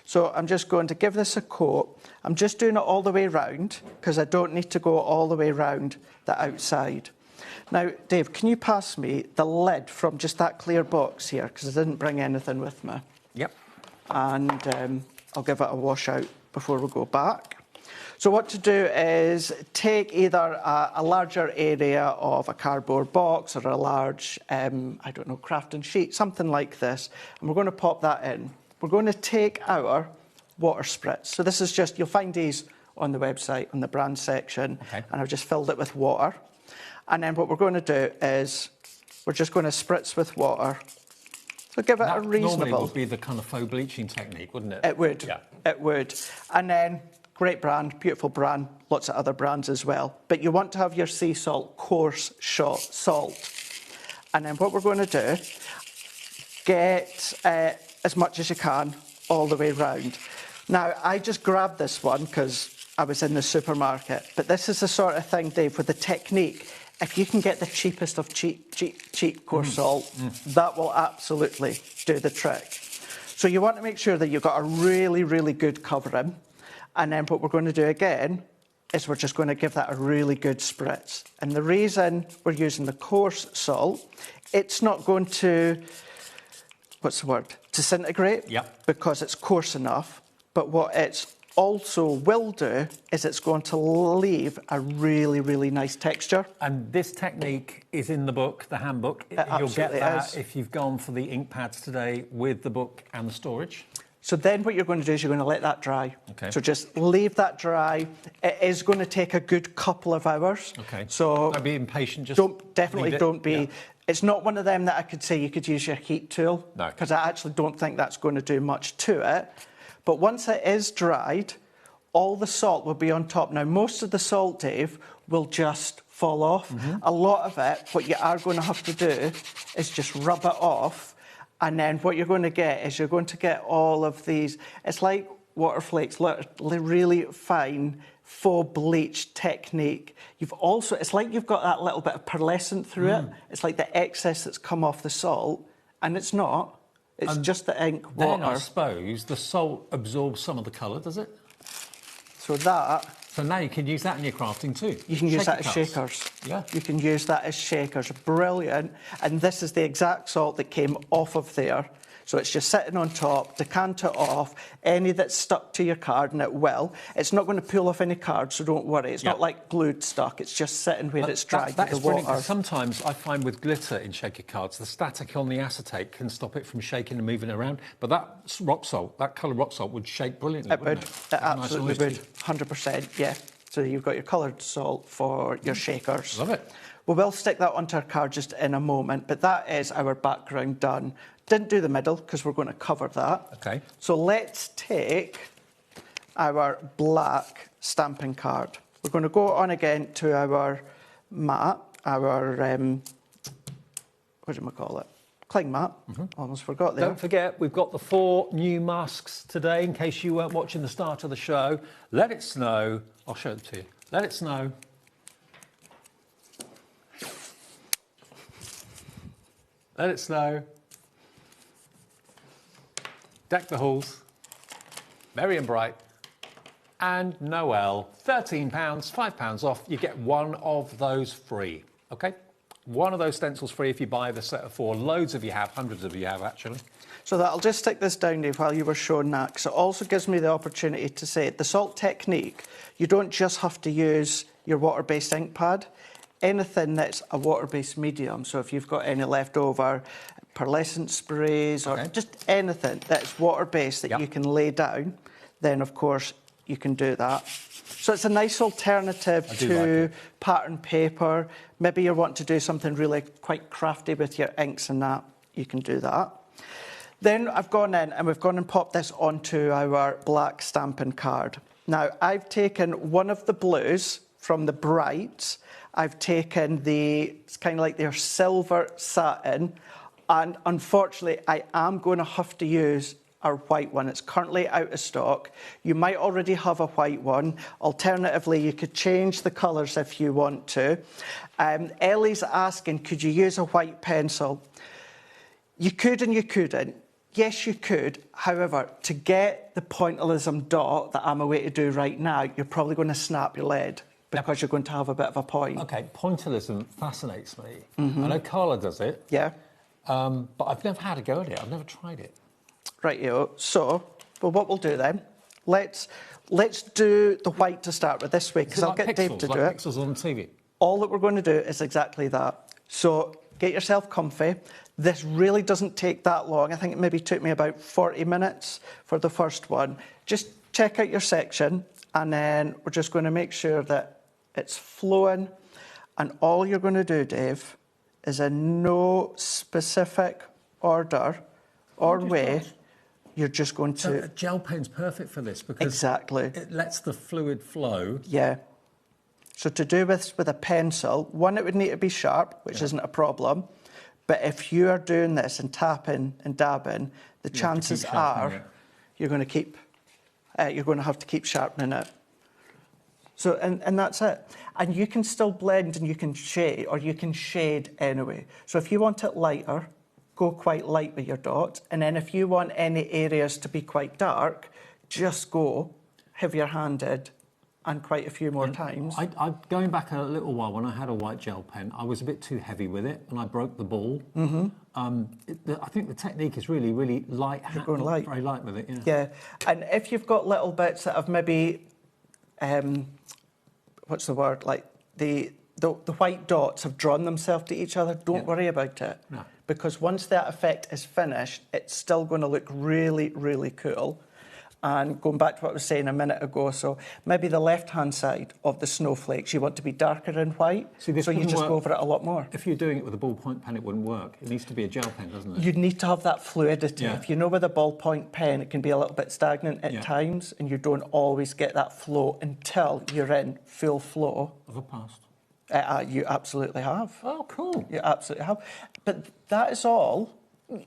So I'm just going to give this a coat. I'm just doing it all the way round, because I don't need to go all the way round the outside. Now, Dave, can you pass me the lid from just that clear box here, because I didn't bring anything with me. Yep. And I'll give it a wash out before we go back. So what to do is take either a larger area of a cardboard box or a large, I don't know, crafting sheet, something like this, and we're going to pop that in. We're going to take our water spritz. So this is just, you'll find these on the website, on the brand section, and I've just filled it with water. And then what we're going to do is we're just going to spritz with water. So give it a reasonable... Normally would be the kind of faux bleaching technique, wouldn't it? It would. Yeah. It would. And then, great brand, beautiful brand, lots of other brands as well. But you want to have your sea salt, coarse salt. And then what we're going to do, get as much as you can all the way round. Now, I just grabbed this one because I was in the supermarket. But this is the sort of thing, Dave, with the technique. If you can get the cheapest of cheap coarse salt, that will absolutely do the trick. So you want to make sure that you've got a really, really good covering. And then what we're going to do again is we're just going to give that a really good spritz. And the reason we're using the coarse salt, it's not going to, what's the word, disintegrate, because it's coarse enough. But what it's also will do is it's going to leave a really, really nice texture. And this technique is in the book, the handbook. You'll get that if you've gone for the ink pads today with the book and the storage. So then what you're going to do is you're going to let that dry. Okay. So just leave that dry. It is going to take a good couple of hours. Okay. So don't be impatient, just don't be. Yeah. It's not one of them that I could say you could use your heat tool. No. Because I actually don't think that's going to do much to it. But once it is dried, all the salt will be on top. Now, most of the salt, Dave, will just fall off. A lot of it, what you are going to have to do is just rub it off. And then what you're going to get is you're going to get all of these, it's like water flakes, really fine faux bleach technique. You've also, it's like you've got that little bit of pearlescent through it. It's like the excess that's come off the salt, and it's not. It's just the ink water. Then I suppose the salt absorbs some of the colour, does it? So now you can use that in your crafting too. You can use that as shakers. Yeah. You can use that as shakers. Brilliant. And this is the exact salt that came off of there. So it's just sitting on top, decant it off. Any that's stuck to your card, and it will. It's not going to pull off any cards, so don't worry. It's not like glued stuck. It's just sitting where it's dried That with is the brilliant, water. 'cause sometimes I find with glitter in shaker cards, the static on the acetate can stop it from shaking and moving around. But that rock salt, that coloured rock salt, would shake brilliantly, wouldn't it? It absolutely would. 100%, yeah. So you've got your coloured salt for your shakers. Love it. Well, we'll stick that onto our card just in a moment, but that is our background done. Didn't do the middle because we're going to cover that. Okay. So let's take our black stamping card. We're going to go on again to our mat, our, what do we call it? Cling mat. Almost forgot there. Don't forget, we've got the 4 new masks today, in case you weren't watching the start of the show. Let it snow. I'll show them to you. Let it snow. Let it snow. Deck the halls. Merry and bright. And Noel, £13, £5 off. You get one of those free, OK? One of those stencils free if you buy the set of 4. Loads of you have, hundreds of you have, actually. So I'll just stick this down, Dave, while you were showing that, because it also gives me the opportunity to say the salt technique, you don't just have to use your water-based ink pad. Anything that's a water-based medium, so if you've got any leftover pearlescent sprays or just anything that's water-based that you can lay down, then, of course, you can do that. So it's a nice alternative to pattern paper. Maybe you want to do something really quite crafty with your inks and that, you can do that. Then I've gone in and we've gone and popped this onto our black stamping card. Now, I've taken one of the blues from the Brights. I've taken it's kind of like their silver satin. And unfortunately, I am going to have to use our white one. It's currently out of stock. You might already have a white one. Alternatively, you could change the colours if you want to. Ellie's asking, could you use a white pencil? You could and you couldn't. Yes, you could. However, to get the pointillism dot that I'm away to do right now, you're probably going to snap your lead because you're going to have a bit of a point. OK, pointillism fascinates me. I know Carla does it. Yeah. But I've never had a go at it. I've never tried it. Rightio. So, well, what we'll do then, let's do the white to start with this week, because I'll get Dave to do it. Pixels on TV. All that we're going to do is exactly that. So get yourself comfy. This really doesn't take that long. I think it maybe took me about 40 minutes for the first one. Just check out your section, and then we're just going to make sure that it's flowing. And all you're going to do, Dave, is in no specific order or way. You're just going So to... a gel pen's perfect for this because exactly. it lets the fluid flow. Yeah. So to do this with a pencil, one, it would need to be sharp, which isn't a problem. But if you are doing this and tapping and dabbing, the chances are you're going to have to keep sharpening it. So, and that's it. And you can still blend and you can shade, or you can shade anyway. So if you want it lighter, go quite light with your dot. And then if you want any areas to be quite dark, just go heavier-handed and quite a few more times. Going back a little while, when I had a white gel pen, I was a bit too heavy with it, and I broke the ball. I think the technique is really, really light. Going light. Very light with it, Yeah, and if you've got little bits that have maybe, what's the word, like the white dots have drawn themselves to each other, don't worry about it. No. Because once that effect is finished, it's still going to look really, really cool. And going back to what I was saying a minute ago, so maybe the left-hand side of the snowflakes, you want to be darker in white, so you just go over it a lot more. If you're doing it with a ballpoint pen, it wouldn't work. It needs to be a gel pen, doesn't it? You need to have that fluidity. Yeah. If you know with a ballpoint pen, it can be a little bit stagnant at times, and you don't always get that flow until you're in full flow. Have I passed? You absolutely have. Oh, cool. You absolutely have. But that is all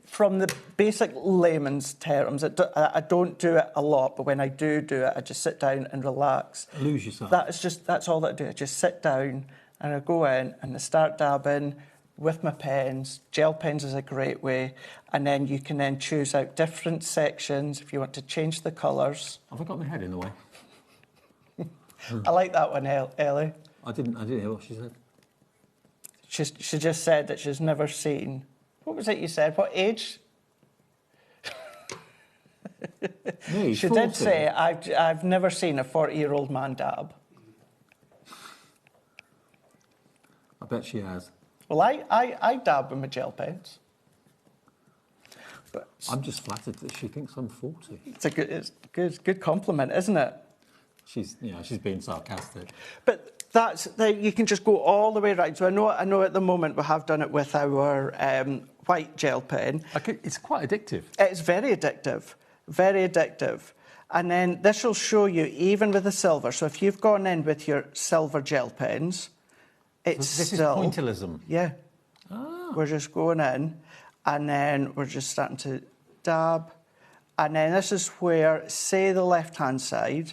from the basic layman's terms. I don't do it a lot, but when I do it, I just sit down and relax. Lose yourself. That's all that I do. I just sit down and I go in and I start dabbing with my pens. Gel pens is a great way. And then you can then choose out different sections if you want to change the colours. Have I got my head in the way? I like that one, Ellie. I didn't hear what she said. She just said that she's never seen... What was it you said? What age? Me, she 40. did say, I've never seen a 40-year-old man dab. I bet she has. Well, I dab with my gel pens. But I'm just flattered that she thinks I'm 40. It's good compliment, isn't it? She's being sarcastic. But you can just go all the way around. So I know at the moment we have done it with our white gel pen. It's quite addictive. It's very addictive, very addictive. And then this will show you, even with the silver. So if you've gone in with your silver gel pens, it's this still... is pointillism. Yeah. Ah. We're just going in, and then we're just starting to dab. And then this is where, say the left-hand side,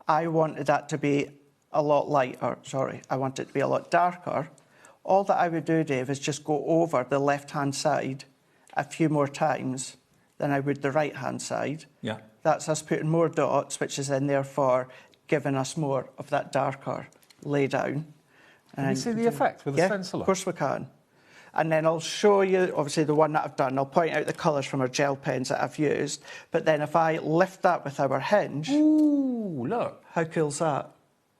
I wanted that to be a lot lighter. Sorry, I want it to be a lot darker. All that I would do, Dave, is just go over the left-hand side a few more times than I would the right-hand side. Yeah. That's us putting more dots, which is then therefore giving us more of that darker lay down. Can you see the effect with the stenciler? Of course we can. And then I'll show you, obviously, the one that I've done. I'll point out the colours from our gel pens that I've used. But then if I lift that with our hinge... Ooh, look. How cool's that?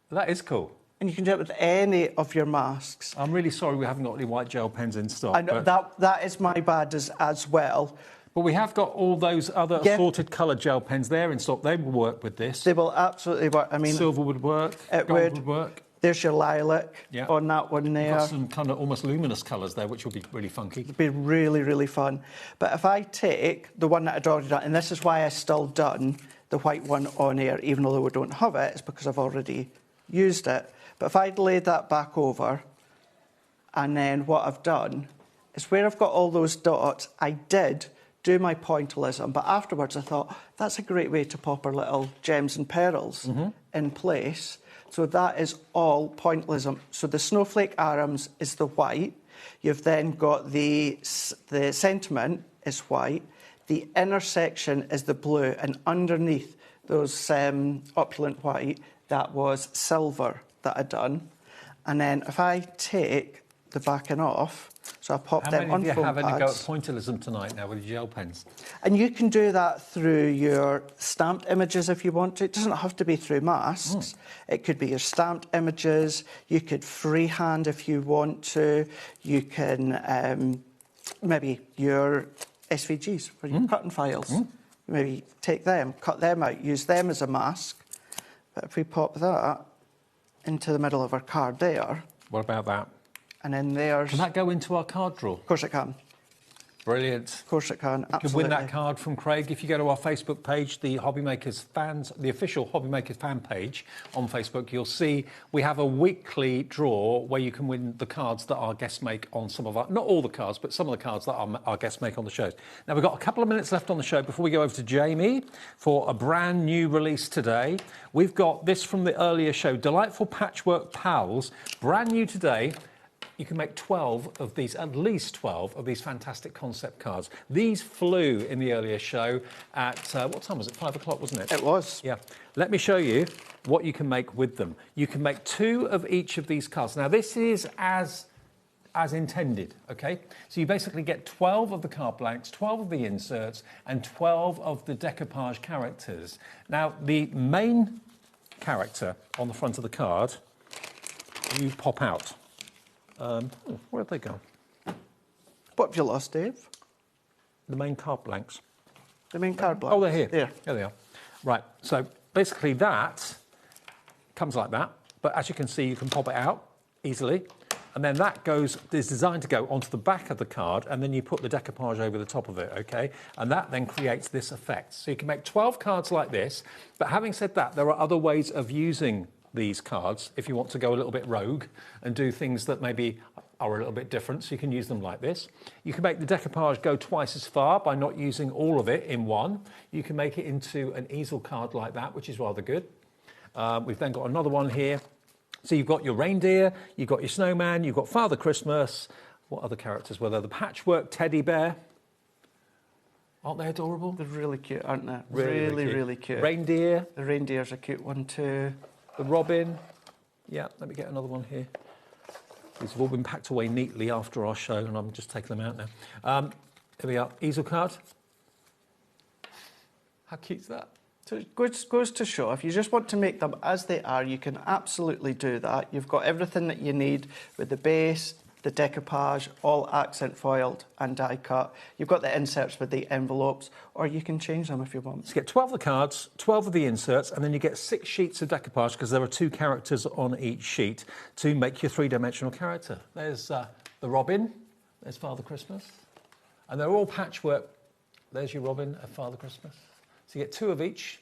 That is cool. And you can do it with any of your masks. I'm really sorry we haven't got any white gel pens in stock. I know, that is my bad as well. But we have got all those other assorted coloured gel pens there in stock. They will work with this. They will absolutely work. I mean, silver would work. Gold would work. There's your lilac on that one there. We've got some kind of almost luminous colours there, which will be really funky. It'll be really, really fun. But if I take the one that I'd already done, and this is why I still done the white one on air, even though we don't have it, it's because I've already used it. But if I'd laid that back over, and then what I've done is where I've got all those dots, I did do my pointillism, but afterwards I thought, that's a great way to pop our little gems and pearls in place. So that is all pointillism. So the snowflake arms is the white. You've then got the sentiment is white. The inner section is the blue, and underneath those opulent white, that was silver that I'd done. And then if I take the backing off, so I pop them on foam pads. How many of you have any go at pointillism tonight now with your gel pens? And you can do that through your stamped images if you want to. It doesn't have to be through masks. It could be your stamped images. You could freehand if you want to. You can maybe your SVGs for your cutting files. Maybe take them, cut them out, use them as a mask. But if we pop that into the middle of our card there... What about that? And then there's... Can that go into our card draw? Of course it can. Brilliant. Of course it can, absolutely. You can win that card from Craig if you go to our Facebook page, the HobbyMakers fans, the official HobbyMakers fan page on Facebook. You'll see we have a weekly draw where you can win the cards that our guests make on some of our, not all the cards, but some of the cards that our guests make on the shows. Now, we've got a couple of minutes left on the show before we go over to Jamie for a brand new release today. We've got this from the earlier show, Delightful Patchwork Pals, brand new today. You can make 12 of these, at least 12 of these fantastic concept cards. These flew in the earlier show at, what time was it? 5 o'clock, wasn't it? It was. Yeah. Let me show you what you can make with them. You can make 2 of each of these cards. Now, this is as intended, OK? So you basically get 12 of the card blanks, 12 of the inserts, and 12 of the decoupage characters. Now, the main character on the front of the card, you pop out. Where'd they go? What have you lost, Dave? The main card blanks. The main card blanks? Oh, they're here. There. There they are. Right, so basically that comes like that, but as you can see, you can pop it out easily, and then that is designed to go onto the back of the card, and then you put the decoupage over the top of it, okay? And that then creates this effect. So you can make 12 cards like this, but having said that, there are other ways of using these cards if you want to go a little bit rogue and do things that maybe are a little bit different, so you can use them like this. You can make the decoupage go twice as far by not using all of it in one. You can make it into an easel card like that, which is rather good. We've then got another one here. So you've got your reindeer, you've got your snowman, you've got Father Christmas. What other characters were there? The patchwork teddy bear. Aren't they adorable? They're really cute, aren't they? Really, really cute. Reindeer. The reindeer's a cute one too. The robin. Yeah, let me get another one here. These have all been packed away neatly after our show, and I'm just taking them out now. Here we are, easel card. How cute's that? So it goes to show, if you just want to make them as they are, you can absolutely do that. You've got everything that you need with the base, the decoupage, all accent foiled and die cut. You've got the inserts with the envelopes, or you can change them if you want. So you get 12 of the cards, 12 of the inserts, and then you get 6 sheets of decoupage, because there are 2 characters on each sheet to make your 3-dimensional character. There's the Robin, there's Father Christmas, and they're all patchwork. There's your Robin and Father Christmas. So you get 2 of each.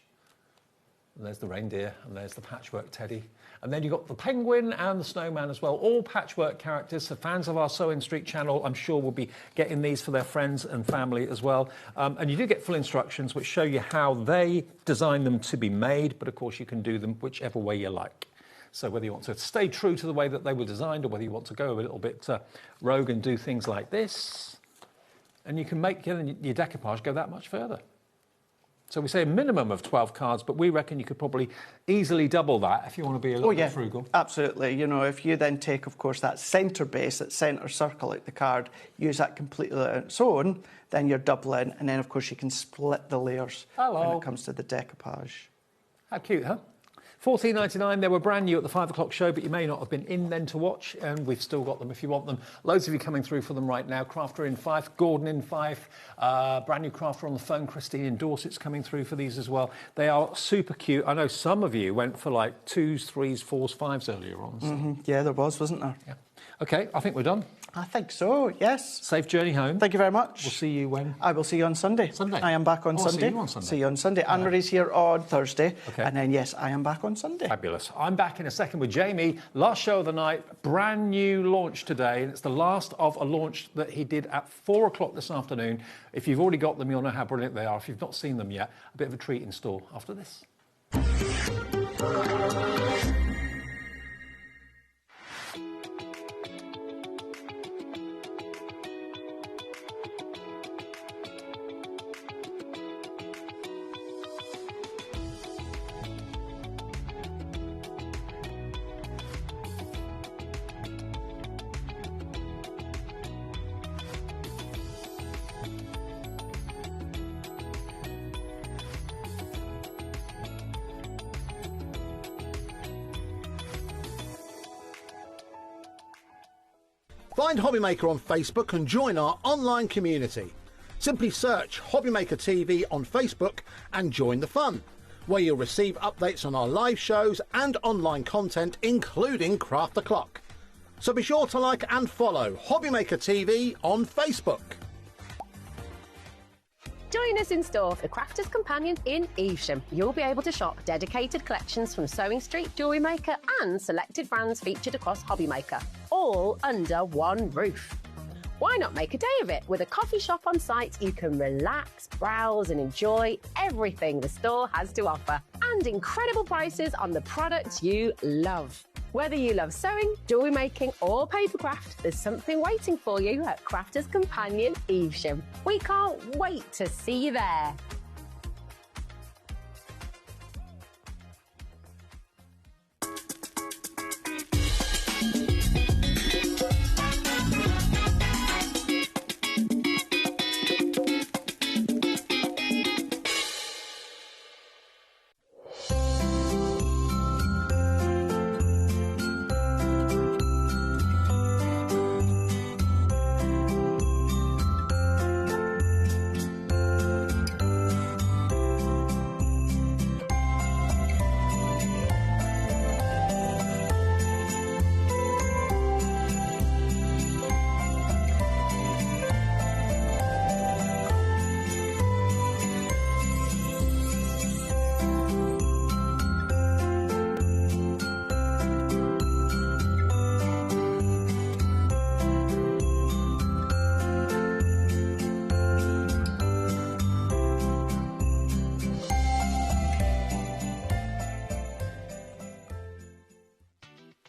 And there's the reindeer, and there's the patchwork teddy. And then you've got the penguin and the snowman as well, all patchwork characters. So fans of our Sewing Street channel, I'm sure, will be getting these for their friends and family as well. And you do get full instructions which show you how they design them to be made, but of course you can do them whichever way you like. So whether you want to stay true to the way that they were designed, or whether you want to go a little bit rogue and do things like this, and you can make your decoupage go that much further. So we say a minimum of 12 cards, but we reckon you could probably easily double that if you want to be a little bit frugal. Absolutely. You know, if you then take, of course, that centre base, that centre circle out the card, use that completely on its own, then you're doubling, and then, of course, you can split the layers when it comes to the decoupage. How cute, huh? $14.99. They were brand new at the 5 o'clock show, but you may not have been in then to watch, and we've still got them if you want them. Loads of you coming through for them right now. Crafter in Fife, Gordon in Fife, brand new crafter on the phone, Christine in Dorset's coming through for these as well. They are super cute. I know some of you went for like 2s, 3s, 4s, 5s earlier on. So. Yeah, there wasn't there? Yeah. OK, I think we're done. I think so, yes. Safe journey home. Thank you very much. We'll see you when? I will see you on Sunday. Sunday? I am back on Sunday. I'll see you on Sunday. See you on Sunday. Anne-Marie's here on Thursday. Okay. And then, yes, I am back on Sunday. Fabulous. I'm back in a second with Jamie. Last show of the night, brand new launch today. And it's the last of a launch that he did at 4 o'clock this afternoon. If you've already got them, you'll know how brilliant they are. If you've not seen them yet, a bit of a treat in store after this. Find HobbyMaker on Facebook and join our online community. Simply search HobbyMaker TV on Facebook and join the fun, where you'll receive updates on our live shows and online content, including Craft the Clock. So be sure to like and follow HobbyMaker TV on Facebook. Join us in store for the Crafter's Companion in Evesham. You'll be able to shop dedicated collections from Sewing Street, Jewellery Maker and selected brands featured across HobbyMaker, all under one roof. Why not make a day of it? With a coffee shop on site, you can relax, browse and enjoy everything the store has to offer, and incredible prices on the products you love. Whether you love sewing, jewellery making or papercraft, there's something waiting for you at Crafter's Companion Evesham. We can't wait to see you there.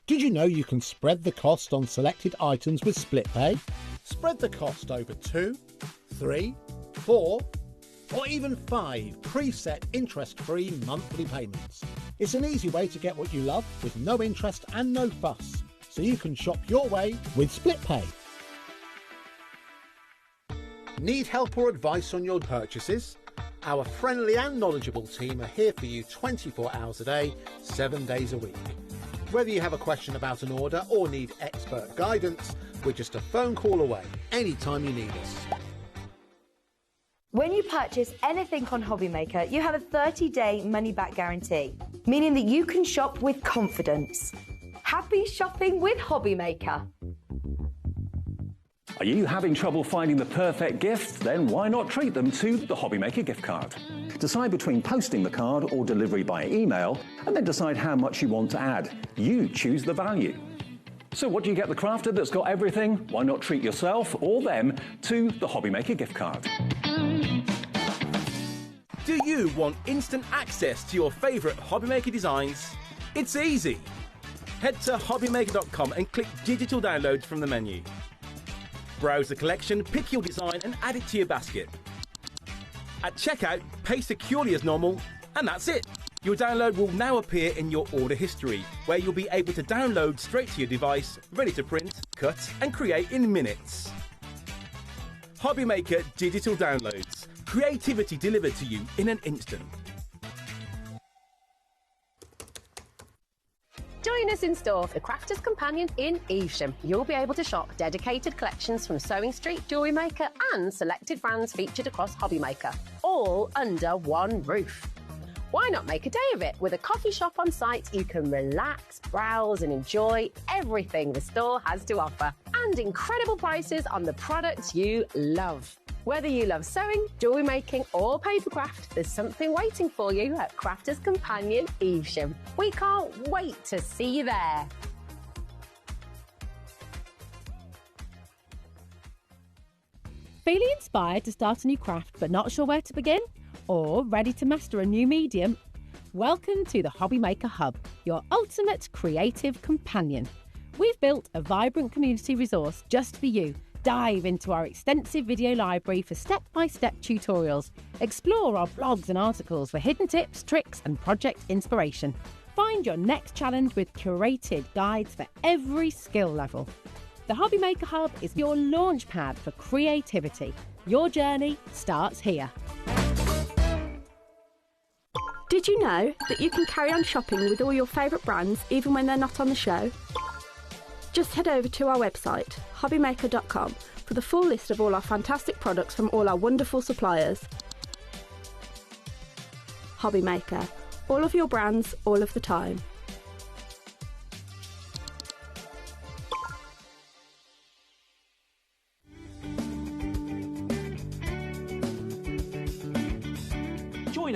Did you know you can spread the cost on selected items with split pay? Spread the cost over 2, 3, 4 or even 5 preset interest-free monthly payments. It's an easy way to get what you love with no interest and no fuss, so you can shop your way with split pay. Need help or advice on your purchases? Our friendly and knowledgeable team are here for you 24 hours a day, 7 days a week. Whether you have a question about an order or need expert guidance, we're just a phone call away anytime you need us. When you purchase anything on HobbyMaker, you have a 30-day money-back guarantee, meaning that you can shop with confidence. Happy shopping with HobbyMaker. Are you having trouble finding the perfect gift? Then why not treat them to the HobbyMaker gift card? Decide between posting the card or delivery by email, and then decide how much you want to add. You choose the value. So what do you get the crafter that's got everything? Why not treat yourself or them to the HobbyMaker gift card? Do you want instant access to your favourite HobbyMaker designs? It's easy. Head to HobbyMaker.com and click Digital Downloads from the menu. Browse the collection, pick your design and add it to your basket. At checkout, pay securely as normal, and that's it. Your download will now appear in your order history, where you'll be able to download straight to your device, ready to print, cut and create in minutes. HobbyMaker Digital Downloads. Creativity delivered to you in an instant. Join us in store for the Crafter's Companion in Evesham. You'll be able to shop dedicated collections from Sewing Street, Jewellery Maker and selected brands featured across HobbyMaker, all under one roof. Why not make a day of it? With a coffee shop on site, you can relax, browse and enjoy everything the store has to offer, and incredible prices on the products you love. Whether you love sewing, jewellery making or papercraft, there's something waiting for you at Crafter's Companion Evesham. We can't wait to see you there. Feeling inspired to start a new craft but not sure where to begin? Or ready to master a new medium? Welcome to the HobbyMaker Hub, your ultimate creative companion. We've built a vibrant community resource just for you. Dive into our extensive video library for step-by-step tutorials. Explore our blogs and articles for hidden tips, tricks and project inspiration. Find your next challenge with curated guides for every skill level. The HobbyMaker Hub is your launch pad for creativity. Your journey starts here. Did you know that you can carry on shopping with all your favourite brands even when they're not on the show? Just head over to our website, HobbyMaker.com, for the full list of all our fantastic products from all our wonderful suppliers. HobbyMaker, all of your brands, all of the time.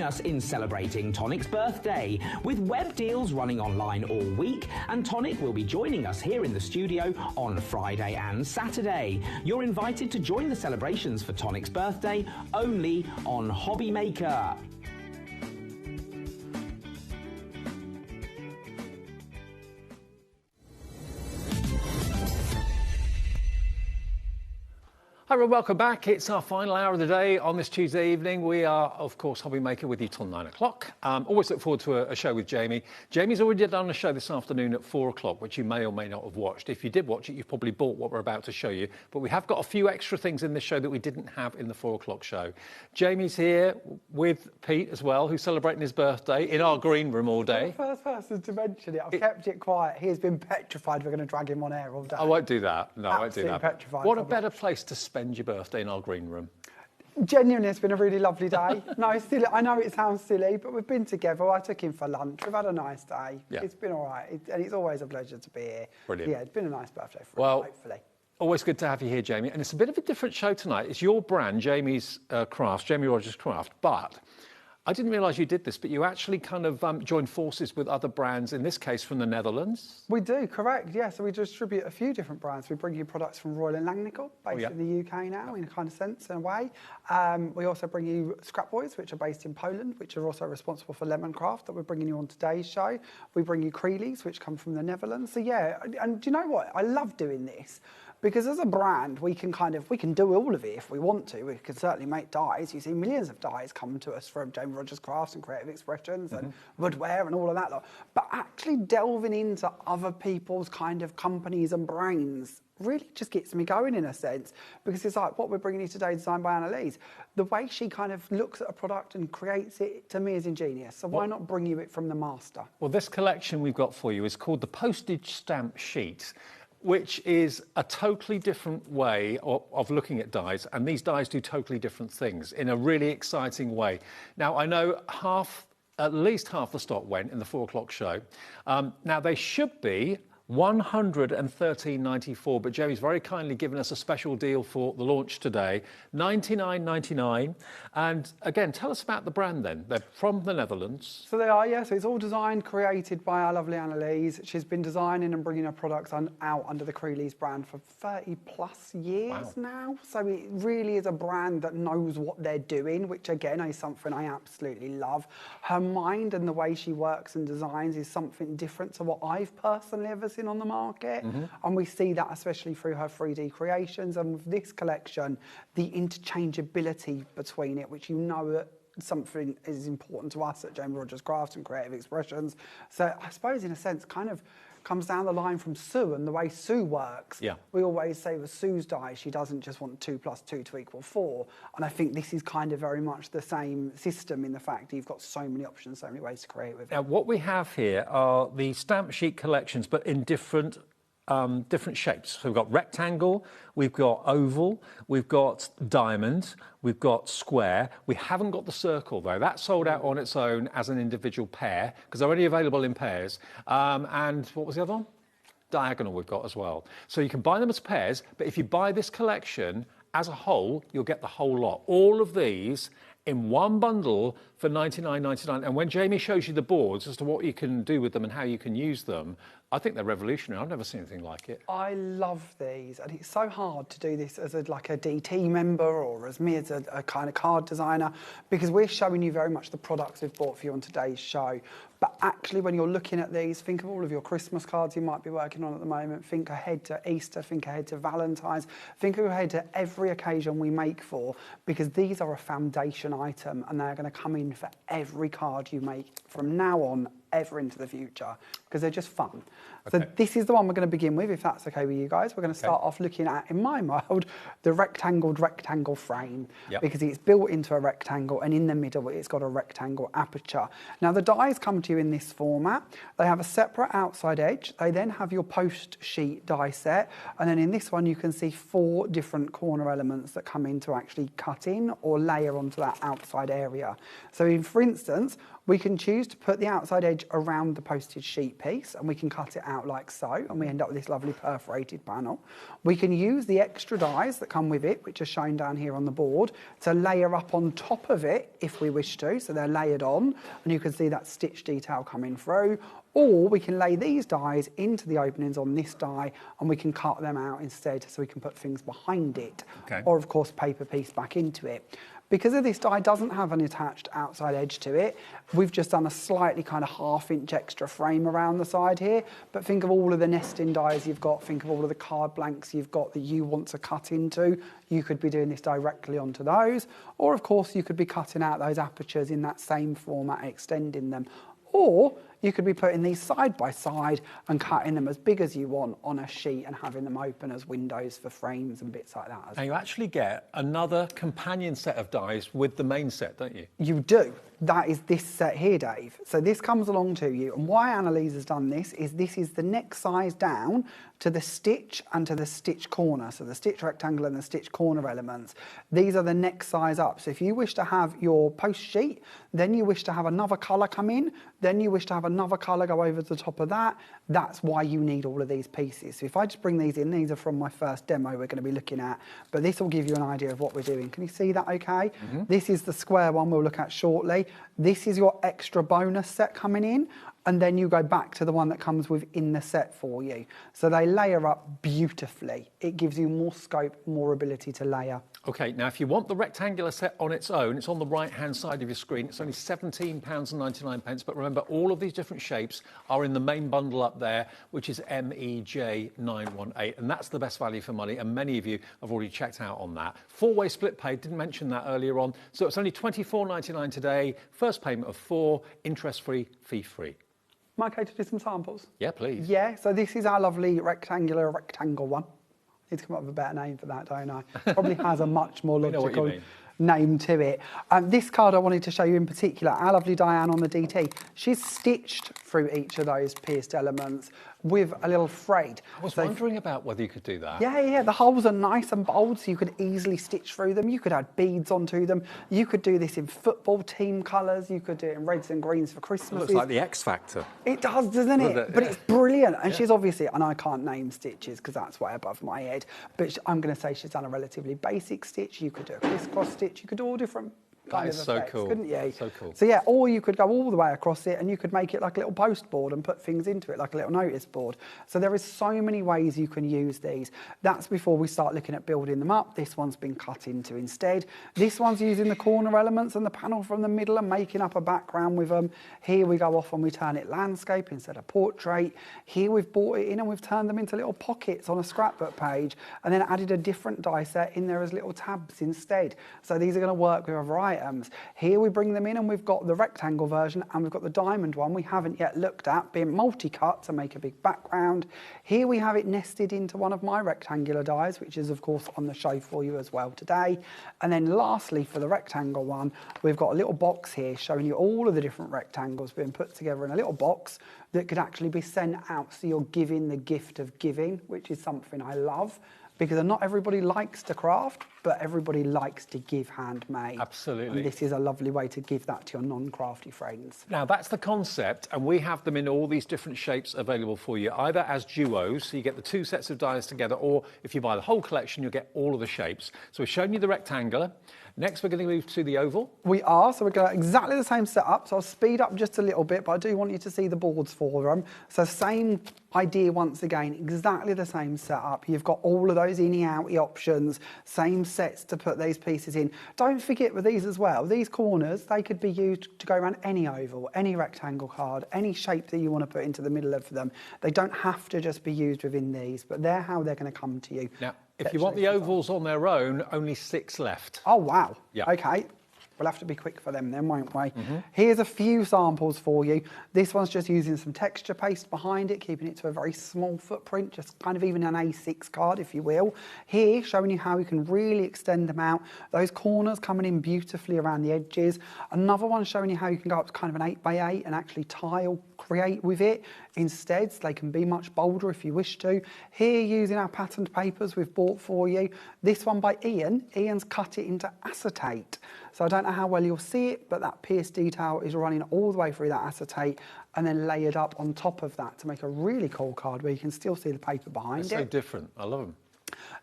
us in celebrating Tonic's birthday with web deals running online all week, and Tonic will be joining us here in the studio on Friday and Saturday. You're invited to join the celebrations for Tonic's birthday only on HobbyMaker. Hi everyone, welcome back. It's our final hour of the day on this Tuesday evening. We are, of course, HobbyMaker with you till 9 o'clock. Always look forward to a show with Jamie. Jamie's already done a show this afternoon at 4 o'clock, which you may or may not have watched. If you did watch it, you've probably bought what we're about to show you. But we have got a few extra things in this show that we didn't have in the 4 o'clock show. Jamie's here with Pete as well, who's celebrating his birthday in our green room all day. I'm the first person to mention it. I've kept it quiet. He has been petrified we're going to drag him on air all day. I won't do that. No, I won't do that. Petrified. What a better place to spend your birthday in our green room. Genuinely, it's been a really lovely day. No, silly. I know it sounds silly, but we've been together. I took him for lunch. We've had a nice day. Yeah. It's been all right. And it's always a pleasure to be here. Brilliant. Yeah, it's been a nice birthday for Well, him, hopefully. Always good to have you here, Jamie. And it's a bit of a different show tonight. It's your brand, Jamie's Crafts, Jamie Rogers Craft. But I didn't realise you did this, but you actually kind of joined forces with other brands, in this case from the Netherlands. We do, correct, yeah. So we distribute a few different brands. We bring you products from Royal and Langnickel, based in the UK now, in a kind of sense, in a way. We also bring you Scrap Boys, which are based in Poland, which are also responsible for Lemon Craft, that we're bringing you on today's show. We bring you Creelies, which come from the Netherlands. So yeah, and do you know what? I love doing this. Because as a brand, we can do all of it if we want to. We can certainly make dies. You see millions of dies come to us from Jamie Rogers Crafts and Creative Expressions and Woodware and all of that lot. But actually delving into other people's kind of companies and brains really just gets me going in a sense, because it's like what we're bringing you today, designed by Annalise. The way she kind of looks at a product and creates it, to me, is ingenious. So why not bring you it from the master? Well, this collection we've got for you is called the Postage Stamp Sheet, which is a totally different way of looking at dies, and these dies do totally different things in a really exciting way. Now, I know at least half the stock went in the 4 o'clock show. Now, they should be $113.94, but Jamie's very kindly given us a special deal for the launch today, $99.99. And again, tell us about the brand then. They're from the Netherlands. So they are, yeah. So it's all designed, created by our lovely Annalise. She's been designing and bringing her products out under the Creelies brand for 30 plus years now. So it really is a brand that knows what they're doing, which again is something I absolutely love. Her mind and the way she works and designs is something different to what I've personally ever seen on the market, and we see that especially through her 3D creations, and with this collection, the interchangeability between it, which you know that something is important to us at Jamie Rogers Crafts and Creative Expressions. So I suppose in a sense kind of comes down the line from Sue and the way Sue works. Yeah. We always say with Sue's die, she doesn't just want 2 + 2 to equal 4. And I think this is kind of very much the same system in the fact that you've got so many options, so many ways to create with it. Now, what we have here are the stamp sheet collections, but in different shapes. So we've got rectangle, we've got oval, we've got diamond, we've got square. We haven't got the circle though. That's sold out on its own as an individual pair because they're only available in pairs. And what was the other one? Diagonal we've got as well. So you can buy them as pairs, but if you buy this collection as a whole, you'll get the whole lot. All of these in one bundle for $99.99. And when Jamie shows you the boards as to what you can do with them and how you can use them, I think they're revolutionary. I've never seen anything like it. I love these, and it's so hard to do this as like a DT member or as me as a kind of card designer, because we're showing you very much the products we've bought for you on today's show. But actually, when you're looking at these, think of all of your Christmas cards you might be working on at the moment. Think ahead to Easter, think ahead to Valentine's, think ahead to every occasion we make for, because these are a foundation item and they're going to come in for every card you make from now on, ever into the future, because they're just fun. Okay. So this is the one we're going to begin with, if that's okay with you guys. We're going to start off looking at, in my mind, the rectangle frame, because it's built into a rectangle, and in the middle it's got a rectangle aperture. Now the dies come to you in this format. They have a separate outside edge. They then have your post sheet die set, and then in this one you can see 4 different corner elements that come in to actually cut in or layer onto that outside area. So for instance, we can choose to put the outside edge around the postage sheet piece, and we can cut it out like so, and we end up with this lovely perforated panel. We can use the extra dies that come with it, which are shown down here on the board, to layer up on top of it if we wish to. So they're layered on, and you can see that stitch detail coming through. Or we can lay these dies into the openings on this die, and we can cut them out instead, so we can put things behind it. Okay. Or of course paper piece back into it. Because of this die doesn't have an attached outside edge to it, we've just done a slightly kind of 1/2 inch extra frame around the side here. But think of all of the nesting dies you've got, think of all of the card blanks you've got that you want to cut into. You could be doing this directly onto those. Or of course you could be cutting out those apertures in that same format, extending them. Or you could be putting these side by side and cutting them as big as you want on a sheet and having them open as windows for frames and bits like that. Now you actually get another companion set of dies with the main set, don't you? You do. That is this set here, Dave. So this comes along to you, and why Annalise has done this is the next size down to the stitch and to the stitch corner. So the stitch rectangle and the stitch corner elements. These are the next size up. So if you wish to have your post sheet, then you wish to have another colour come in, then you wish to have another colour go over the top of that, that's why you need all of these pieces. So if I just bring these in, these are from my first demo we're going to be looking at, but this will give you an idea of what we're doing. Can you see that okay? This is the square one we'll look at shortly. This is your extra bonus set coming in, and then you go back to the one that comes within the set for you. So they layer up beautifully. It gives you more scope, more ability to layer. Okay, now if you want the rectangular set on its own, it's on the right-hand side of your screen. It's only £17.99, but remember, all of these different shapes are in the main bundle up there, which is MEJ918, and that's the best value for money, and many of you have already checked out on that. 4-way split pay, didn't mention that earlier on, so it's only £24.99 today, first payment of 4, interest-free, fee-free. Am I okay to do some samples? Yeah, please. Yeah, so this is our lovely rectangle one. Need to come up with a better name for that, don't I? Probably has a much more logical name to it. This card I wanted to show you in particular, our lovely Diane on the DT. She's stitched through each of those pierced elements with a little frayed. I was wondering about whether you could do that. Yeah, the holes are nice and bold, so you could easily stitch through them. You could add beads onto them. You could do this in football team colours. You could do it in reds and greens for Christmas. It looks like the X Factor. It does, doesn't it? But it's brilliant. And she's obviously, and I can't name stitches because that's way above my head, but I'm going to say she's done a relatively basic stitch. You could do a crisscross stitch. You could do all different kind of effects, couldn't you? So cool. So yeah, or you could go all the way across it and you could make it like a little post board and put things into it like a little notice board. So there is so many ways you can use these. That's before we start looking at building them up. This one's been cut into instead. This one's using the corner elements and the panel from the middle and making up a background with them. Here we go off and we turn it landscape instead of portrait. Here we've brought it in and we've turned them into little pockets on a scrapbook page and then added a different die set in there as little tabs instead. So these are going to work with a variety. Here we bring them in and we've got the rectangle version and we've got the diamond one we haven't yet looked at, being multi-cut to make a big background. Here we have it nested into one of my rectangular dies, which is of course on the show for you as well today. And then lastly, for the rectangle one, we've got a little box here showing you all of the different rectangles being put together in a little box that could actually be sent out, so you're giving the gift of giving, which is something I love. Because not everybody likes to craft, but everybody likes to give handmade. Absolutely. And this is a lovely way to give that to your non-crafty friends. Now, that's the concept, and we have them in all these different shapes available for you, either as duos, so you get the 2 sets of dies together, or if you buy the whole collection, you'll get all of the shapes. So we've shown you the rectangular. Next, we're going to move to the oval. We are, so we're going to exactly the same setup. So I'll speed up just a little bit, but I do want you to see the boards for them. So same idea once again, exactly the same setup. You've got all of those inny outy options, same sets to put these pieces in. Don't forget with these as well, these corners, they could be used to go around any oval, any rectangle card, any shape that you want to put into the middle of them. They don't have to just be used within these, but they're how they're going to come to you. Now, if you want the ovals on their own, only 6 left. Oh, wow. Yeah. Okay. We'll have to be quick for them then, won't we? Here's a few samples for you. This one's just using some texture paste behind it, keeping it to a very small footprint, just kind of even an A6 card, if you will. Here, showing you how you can really extend them out. Those corners coming in beautifully around the edges. Another one showing you how you can go up to kind of an 8x8 and actually tile create with it instead, so they can be much bolder if you wish to. Here, using our patterned papers we've bought for you. This one by Ian. Ian's cut it into acetate. So I don't know how well you'll see it, but that pierced detail is running all the way through that acetate and then layered up on top of that to make a really cool card where you can still see the paper behind it. They're so different. I love them.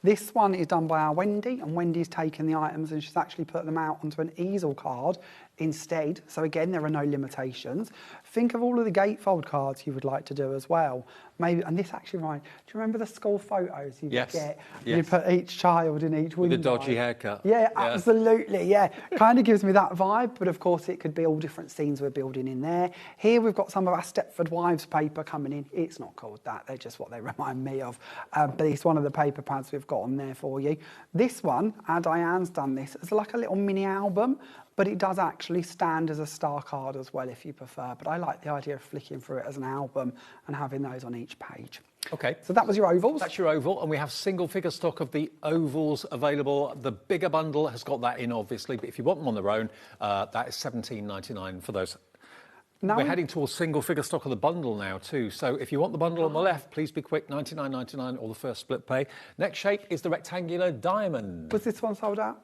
This one is done by our Wendy, and Wendy's taken the items and she's actually put them out onto an easel card instead. So again, there are no limitations. Think of all of the gatefold cards you would like to do as well. Maybe, and this actually reminds, do you remember the school photos you Yes. get? Yes. You put each child in each window. With a dodgy haircut. Yeah, absolutely, yeah. Kind of gives me that vibe, but of course it could be all different scenes we're building in there. Here we've got some of our Stepford Wives paper coming in. It's not called that, they're just what they remind me of. But it's one of the paper pads we've got on there for you. This one, our Diane's done this, it's like a little mini album, but it does actually stand as a star card as well if you prefer. But I like the idea of flicking through it as an album and having those on each page. Okay. So that was your ovals. That's your oval, and we have single figure stock of the ovals available. The bigger bundle has got that in, obviously, but if you want them on their own, that is $17.99 for those. Now We're heading towards single figure stock of the bundle now too. So if you want the bundle on the left, please be quick, $99.99 or the first split pay. Next shape is the rectangular diamond. Was this one sold out?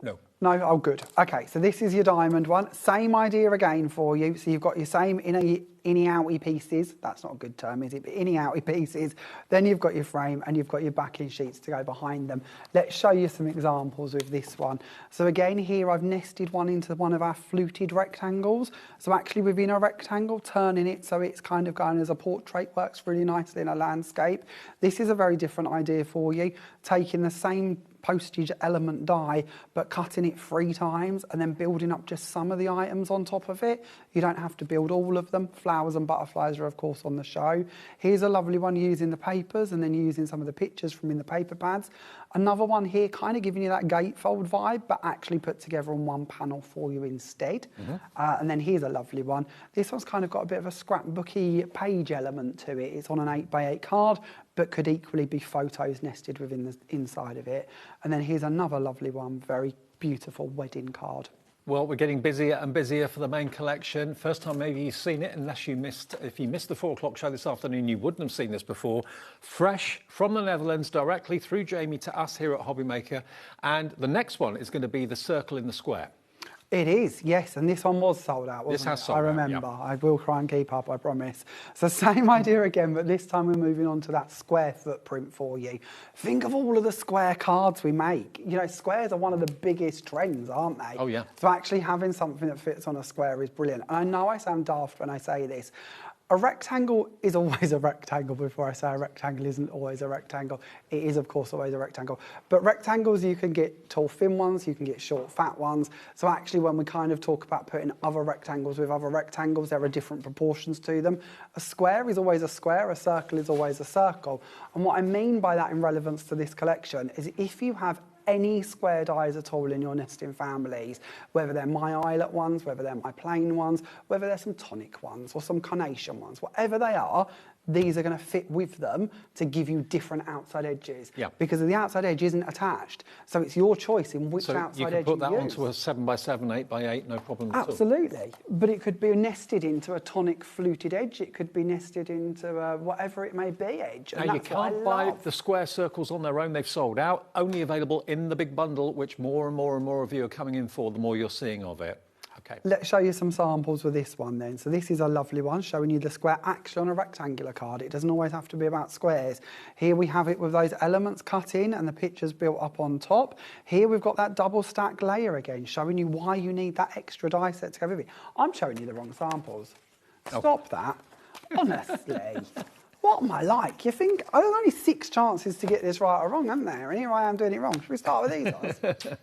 No. No? Oh, good. Okay, so this is your diamond one. Same idea again for you. So you've got your same innie-outy pieces. That's not a good term, is it? But innie-outy pieces. Then you've got your frame and you've got your backing sheets to go behind them. Let's show you some examples with this one. So again, here I've nested one into one of our fluted rectangles. So actually within a rectangle, turning it so it's kind of going as a portrait works really nicely in a landscape. This is a very different idea for you. Taking the same postage element die, but cutting it 3 times and then building up just some of the items on top of it. You don't have to build all of them. Flowers and butterflies are of course on the show. Here's a lovely one using the papers and then using some of the pictures from in the paper pads. Another one here kind of giving you that gatefold vibe, but actually put together on one panel for you instead. And then here's a lovely one. This one's kind of got a bit of a scrapbooky page element to it. It's on an 8x8 card, but could equally be photos nested within the inside of it. And then here's another lovely one, very beautiful wedding card. Well, we're getting busier and busier for the main collection. First time maybe you've seen it, unless if you missed the 4 o'clock show this afternoon, you wouldn't have seen this before. Fresh from the Netherlands, directly through Jamie to us here at HobbyMaker. And the next one is going to be the circle in the square. It is, yes, and this one was sold out, wasn't it? This has sold I out, remember. yeah. I will try and keep up, I promise. So same idea again, but this time we're moving on to that square footprint for you. Think of all of the square cards we make. You know, squares are one of the biggest trends, aren't they? Oh, yeah. So actually having something that fits on a square is brilliant. And I know I sound daft when I say this. A rectangle is always a rectangle. Before I say a rectangle isn't always a rectangle, it is of course always a rectangle. But rectangles, you can get tall thin ones, you can get short fat ones. So actually when we kind of talk about putting other rectangles with other rectangles, there are different proportions to them. A square is always a square, a circle is always a circle. And what I mean by that in relevance to this collection is if you have any square dies at all in your nesting families, whether they're my eyelet ones, whether they're my plain ones, whether they're some tonic ones or some carnation ones, whatever they are, these are going to fit with them to give you different outside edges. Yeah. Because the outside edge isn't attached. So it's your choice in which outside edge you use. So you can put that onto a 7x7, 8x8, no problem at all. Absolutely. But it could be nested into a tonic fluted edge. It could be nested into whatever it may be edge. And now, you that's what I can't buy love. the square circles on their own. They've sold out. Only available in the big bundle, which more and more and more of you are coming in for, the more you're seeing of it. Okay. Let's show you some samples with this one then. So this is a lovely one showing you the square actually on a rectangular card. It doesn't always have to be about squares. Here we have it with those elements cut in and the pictures built up on top. Here we've got that double stack layer again, showing you why you need that extra die set to go with it. I'm showing you the wrong samples. Stop that. Honestly. What am I like? You think, there's only 6 chances to get this right or wrong, aren't there? And here I am doing it wrong. Should we start with these ones?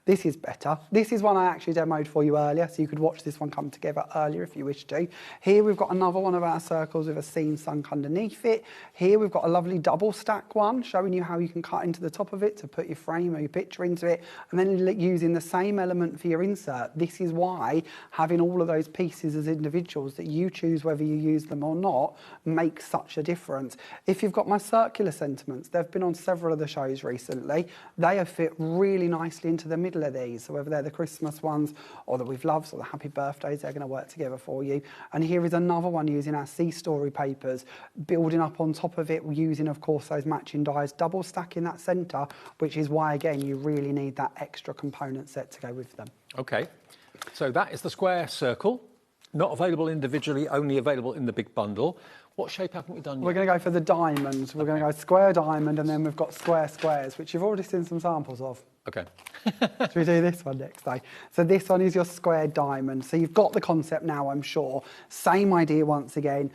This is better. This is one I actually demoed for you earlier, so you could watch this one come together earlier if you wish to. Here we've got another one of our circles with a scene sunk underneath it. Here we've got a lovely double stack one, showing you how you can cut into the top of it to put your frame or your picture into it, and then using the same element for your insert. This is why having all of those pieces as individuals that you choose whether you use them or not makes such such a difference. If you've got my circular sentiments, they've been on several of the shows recently. They fit really nicely into the middle of these. So whether they're the Christmas ones or the With Loves or the Happy Birthdays, they're going to work together for you. And here is another one using our Sea Story papers, building up on top of it, using, of course, those matching dies, double stacking that centre, which is why, again, you really need that extra component set to go with them. Okay, so that is the square circle. Not available individually, only available in the big bundle. What shape haven't we done yet? We're going to go for the diamond. We're going to go square diamond, and then we've got square squares, which you've already seen some samples of. Okay. Should we do this one next day? So this one is your square diamond. So you've got the concept now, I'm sure. Same idea once again.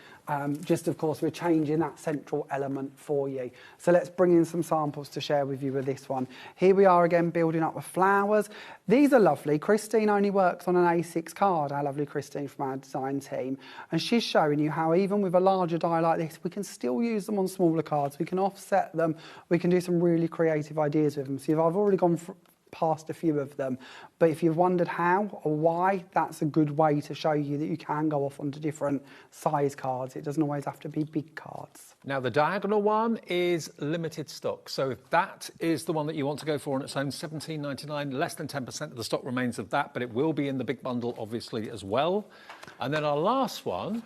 Just, of course, we're changing that central element for you. So let's bring in some samples to share with you with this one. Here we are again, building up with flowers. These are lovely. Christine only works on an A6 card, our lovely Christine from our design team. And she's showing you how even with a larger die like this, we can still use them on smaller cards. We can offset them. We can do some really creative ideas with them. So I've already gone past a few of them, but if you've wondered how or why, that's a good way to show you that you can go off onto different size cards. It doesn't always have to be big cards. Now the diagonal one is limited stock, so if that is the one that you want to go for on its own, $17.99, less than 10% of the stock remains of that, but it will be in the big bundle obviously as well. And then our last one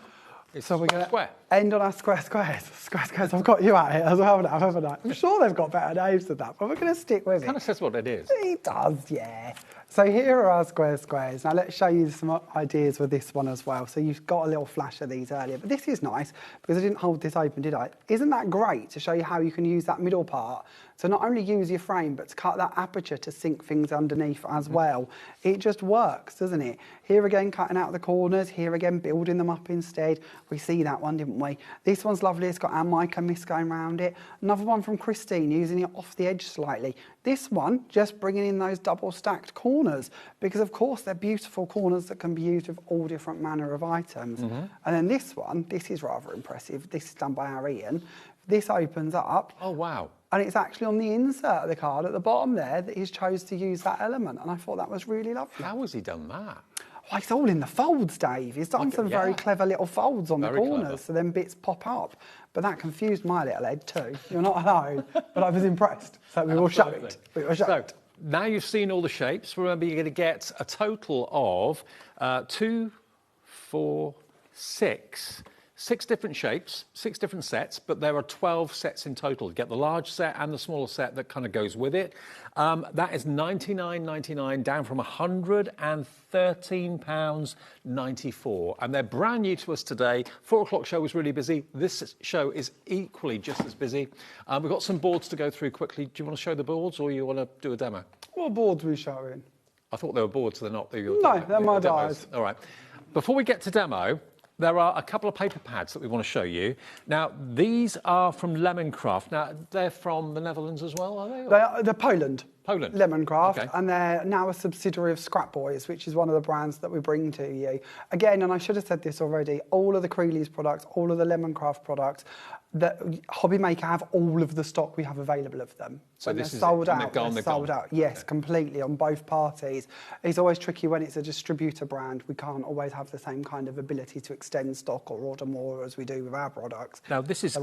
is so we're going to square. End on our square squares. Square squares, I've got you at it as well now, haven't I? I'm sure they've got better names than that, but we're going to stick with it. Kind of says what it is. It does, yeah. So here are our square squares. Now let's show you some ideas with this one as well. So you've got a little flash of these earlier, but this is nice because I didn't hold this open, did I? Isn't that great to show you how you can use that middle part to not only use your frame, but to cut that aperture to sink things underneath as well? It just works, doesn't it? Here again, cutting out the corners. Here again, building them up instead. We see that one, didn't we? This one's lovely. It's got our mica mist going around it. Another one from Christine, using it off the edge slightly. This one, just bringing in those double stacked corners, because of course they're beautiful corners that can be used with all different manner of items. And then this one, this is rather impressive. This is done by our Ian. This opens up. Oh, wow. And it's actually on the insert of the card at the bottom there that he's chose to use that element. And I thought that was really lovely. How has he done that? Well, it's all in the folds, Dave. He's done some very clever little folds on the corners, so then bits pop up. But that confused my little head too. You're not alone, but I was impressed. So we will show it. We will show it. Now you've seen all the shapes. Remember, you're going to get a total of 2, 4, 6. 6 different shapes, 6 different sets, but there are 12 sets in total. You get the large set and the smaller set that kind of goes with it. That is $99.99, down from £113.94. And they're brand new to us today. 4 o'clock show was really busy. This show is equally just as busy. We've got some boards to go through quickly. Do you want to show the boards or you want to do a demo? What boards are we showing? I thought they were boards, they're not. No, they're my dies. All right. Before we get to demo, there are a couple of paper pads that we want to show you. Now, these are from Lemoncraft. Now, they're from the Netherlands as well, are they? They're Poland. Poland. Lemoncraft, okay. And they're now a subsidiary of Scrap Boys, which is one of the brands that we bring to you. Again, and I should have said this already, all of the Creeley's products, all of the Lemoncraft products, that HobbyMaker have all of the stock we have available of them. So this is sold out. They're sold out. Yes, completely on both parties. It's always tricky when it's a distributor brand. We can't always have the same kind of ability to extend stock or order more as we do with our products. Now this is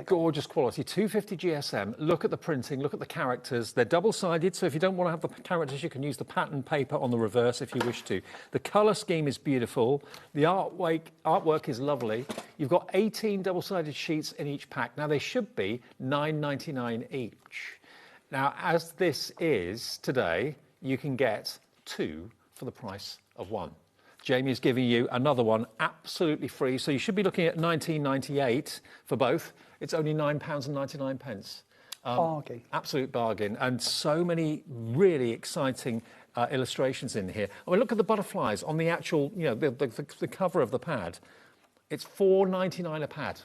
gorgeous quality, 250 GSM. Look at the printing, look at the characters. They're double-sided, so if you don't want to have the characters, you can use the pattern paper on the reverse if you wish to. The colour scheme is beautiful. The artwork is lovely. You've got 18 double-sided sheets in each pack. Now they should be $9.99 each. Now, as this is today, you can get 2 for the price of 1. Jamie is giving you another one absolutely free, so you should be looking at $19.98 for both. It's only £9.99. Bargain. Absolute bargain. And so many really exciting illustrations in here. I mean, look at the butterflies on the actual, you know, the cover of the pad. It's $4.99 a pad.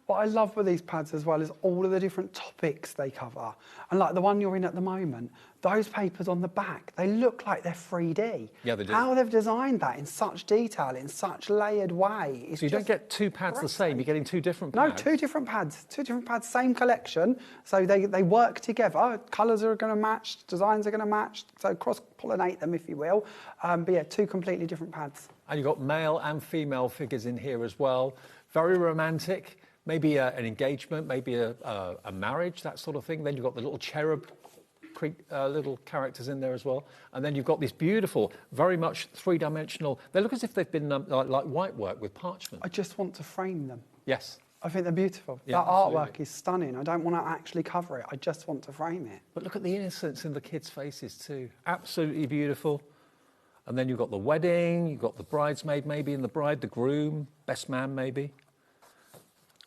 What I love with these pads as well is all of the different topics they cover. And like the one you're in at the moment, those papers on the back, they look like they're 3D. Yeah, they do. How they've designed that in such detail, in such layered way. So you don't get 2 pads the same, you're getting 2 different pads? No, 2 different pads. 2 different pads, same collection. So they work together. Colours are going to match, designs are going to match. So cross-pollinate them, if you will. But yeah, 2 completely different pads. And you've got male and female figures in here as well. Very romantic. maybe an engagement, maybe a marriage, that sort of thing. Then you've got the little cherub little characters in there as well. And then you've got this beautiful, very much three-dimensional. They look as if they've been like white work with parchment. I just want to frame them. Yes. I think they're beautiful. Yeah, that artwork is stunning. I don't want to actually cover it. I just want to frame it. But look at the innocence in the kids' faces too. Absolutely beautiful. And then you've got the wedding, you've got the bridesmaid maybe, and the bride, the groom, best man maybe.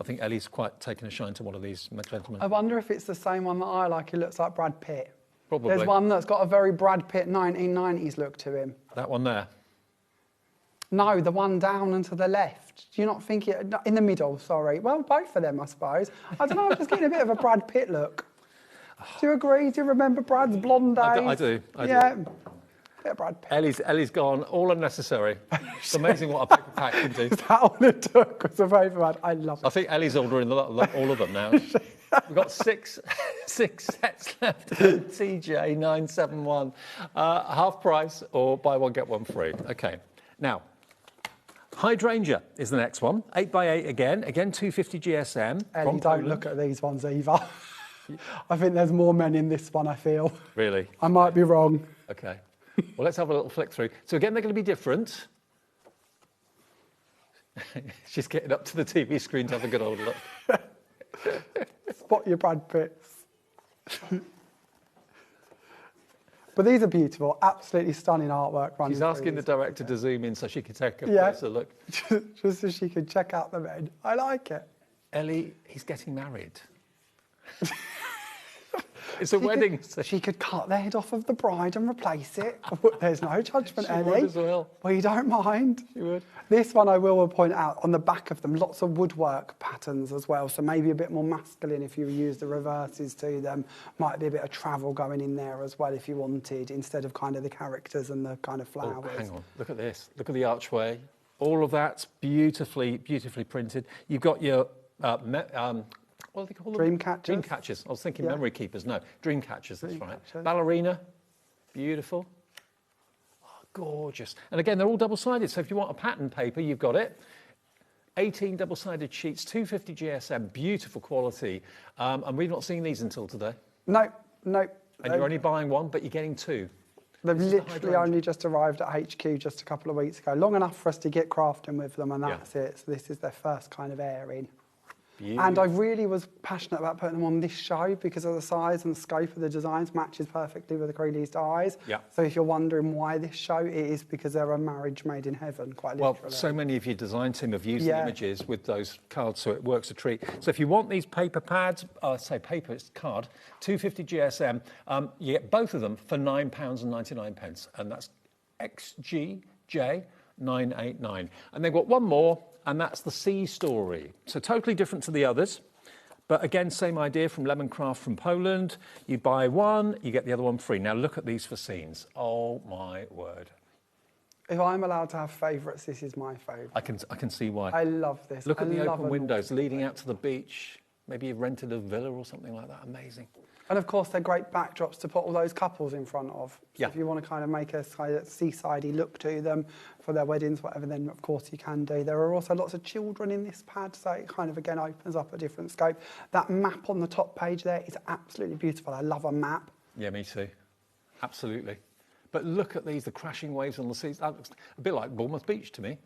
I think Ellie's quite taken a shine to one of these gentlemen. I wonder if it's the same one that I like. He looks like Brad Pitt. Probably. There's one that's got a very Brad Pitt 1990s look to him. That one there? No, the one down and to the left. Do you not think it... In the middle, sorry. Well, both of them, I suppose. I don't know, I'm just getting a bit of a Brad Pitt look. Do you agree? Do you remember Brad's blonde days? I do. Yeah. Bit of Brad Pitt. Ellie's gone all unnecessary. It's amazing what a paper pack can do. Is that all it took was a paper pad? I love it. I think Ellie's ordering all of them now. We've got six sets left. TJ 971, half price or buy one get one free. Okay, now hydrangea is the next one. 8x8 again 250 GSM. Ellie, don't look at these ones either. I think there's more men in this one. I feel. Really? I might be wrong. Okay. Well, let's have a little flick through. So again, they're going to be different. She's getting up to the TV screen to have a good old look. Spot your Brad Pitts. But these are beautiful, absolutely stunning artwork. She's asking the director to zoom in so she can take a closer look. Just so she can check out the men. I like it. Ellie, he's getting married. It's a wedding. She could cut the head off of the bride and replace it. There's no judgment, She Ellie. would as well. Well, you don't mind. She would. This one I will point out, on the back of them, lots of woodwork patterns as well, so maybe a bit more masculine if you use the reverses to them. Might be a bit of travel going in there as well if you wanted, instead of kind of the characters and the kind of flowers. Oh, hang on, look at this. Look at the archway. All of that's beautifully printed. You've got your, what do they call them? Dream catchers. Dream catchers. I was thinking memory keepers. No, dream catchers, that's right. Catchers. Ballerina, beautiful. Gorgeous. And again, they're all double-sided, so if you want a pattern paper, you've got it. 18 double-sided sheets, 250 GSM, beautiful quality. And we've not seen these until today. No. And you're only buying one, but you're getting two. They've literally only just arrived at HQ just a couple of weeks ago. Long enough for us to get crafting with them, and that's it. So this is their first kind of airing. And I really was passionate about putting them on this show because of the size and scope of the designs matches perfectly with the Creeley's dies. Yeah. So if you're wondering why this show, it is because they're a marriage made in heaven, quite literally. Well, so many of your design team have used the images with those cards, so it works a treat. So if you want these paper pads, say paper, it's card, 250 GSM, you get both of them for £9.99, and that's XGJ989. And they've got one more, and that's the Sea Story. So totally different to the others. But again, same idea from Lemoncraft from Poland. You buy one, you get the other one free. Now look at these for scenes. Oh my word. If I'm allowed to have favourites, this is my favourite. I can see why. I love this. Look at the open windows leading out to the beach. Maybe you've rented a villa or something like that. Amazing. And of course, they're great backdrops to put all those couples in front of. So if you want to kind of make a seasidey look to them for their weddings, whatever, then of course you can do. There are also lots of children in this pad, so it kind of again opens up a different scope. That map on the top page there is absolutely beautiful. I love a map. Yeah, me too. Absolutely. But look at these, the crashing waves on the seas. That looks a bit like Bournemouth Beach to me.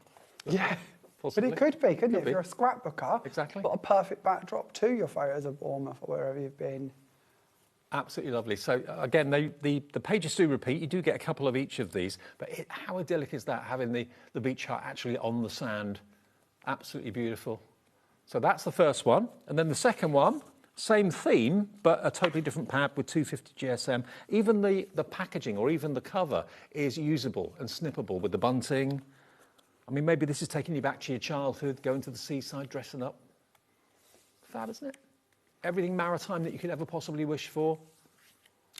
Yeah. Possibly. But it could be, couldn't it? If you're a scrapbooker, exactly. Put a perfect backdrop to your photos of Bournemouth or wherever you've been. Absolutely lovely. So again, the pages do repeat. You do get a couple of each of these, but how idyllic is that, having the beach hut actually on the sand? Absolutely beautiful. So that's the first one. And then the second one, same theme, but a totally different pad with 250 GSM. Even the packaging or even the cover is usable and snippable with the bunting. I mean, maybe this is taking you back to your childhood, going to the seaside, dressing up. Fab, isn't it? Everything maritime that you could ever possibly wish for.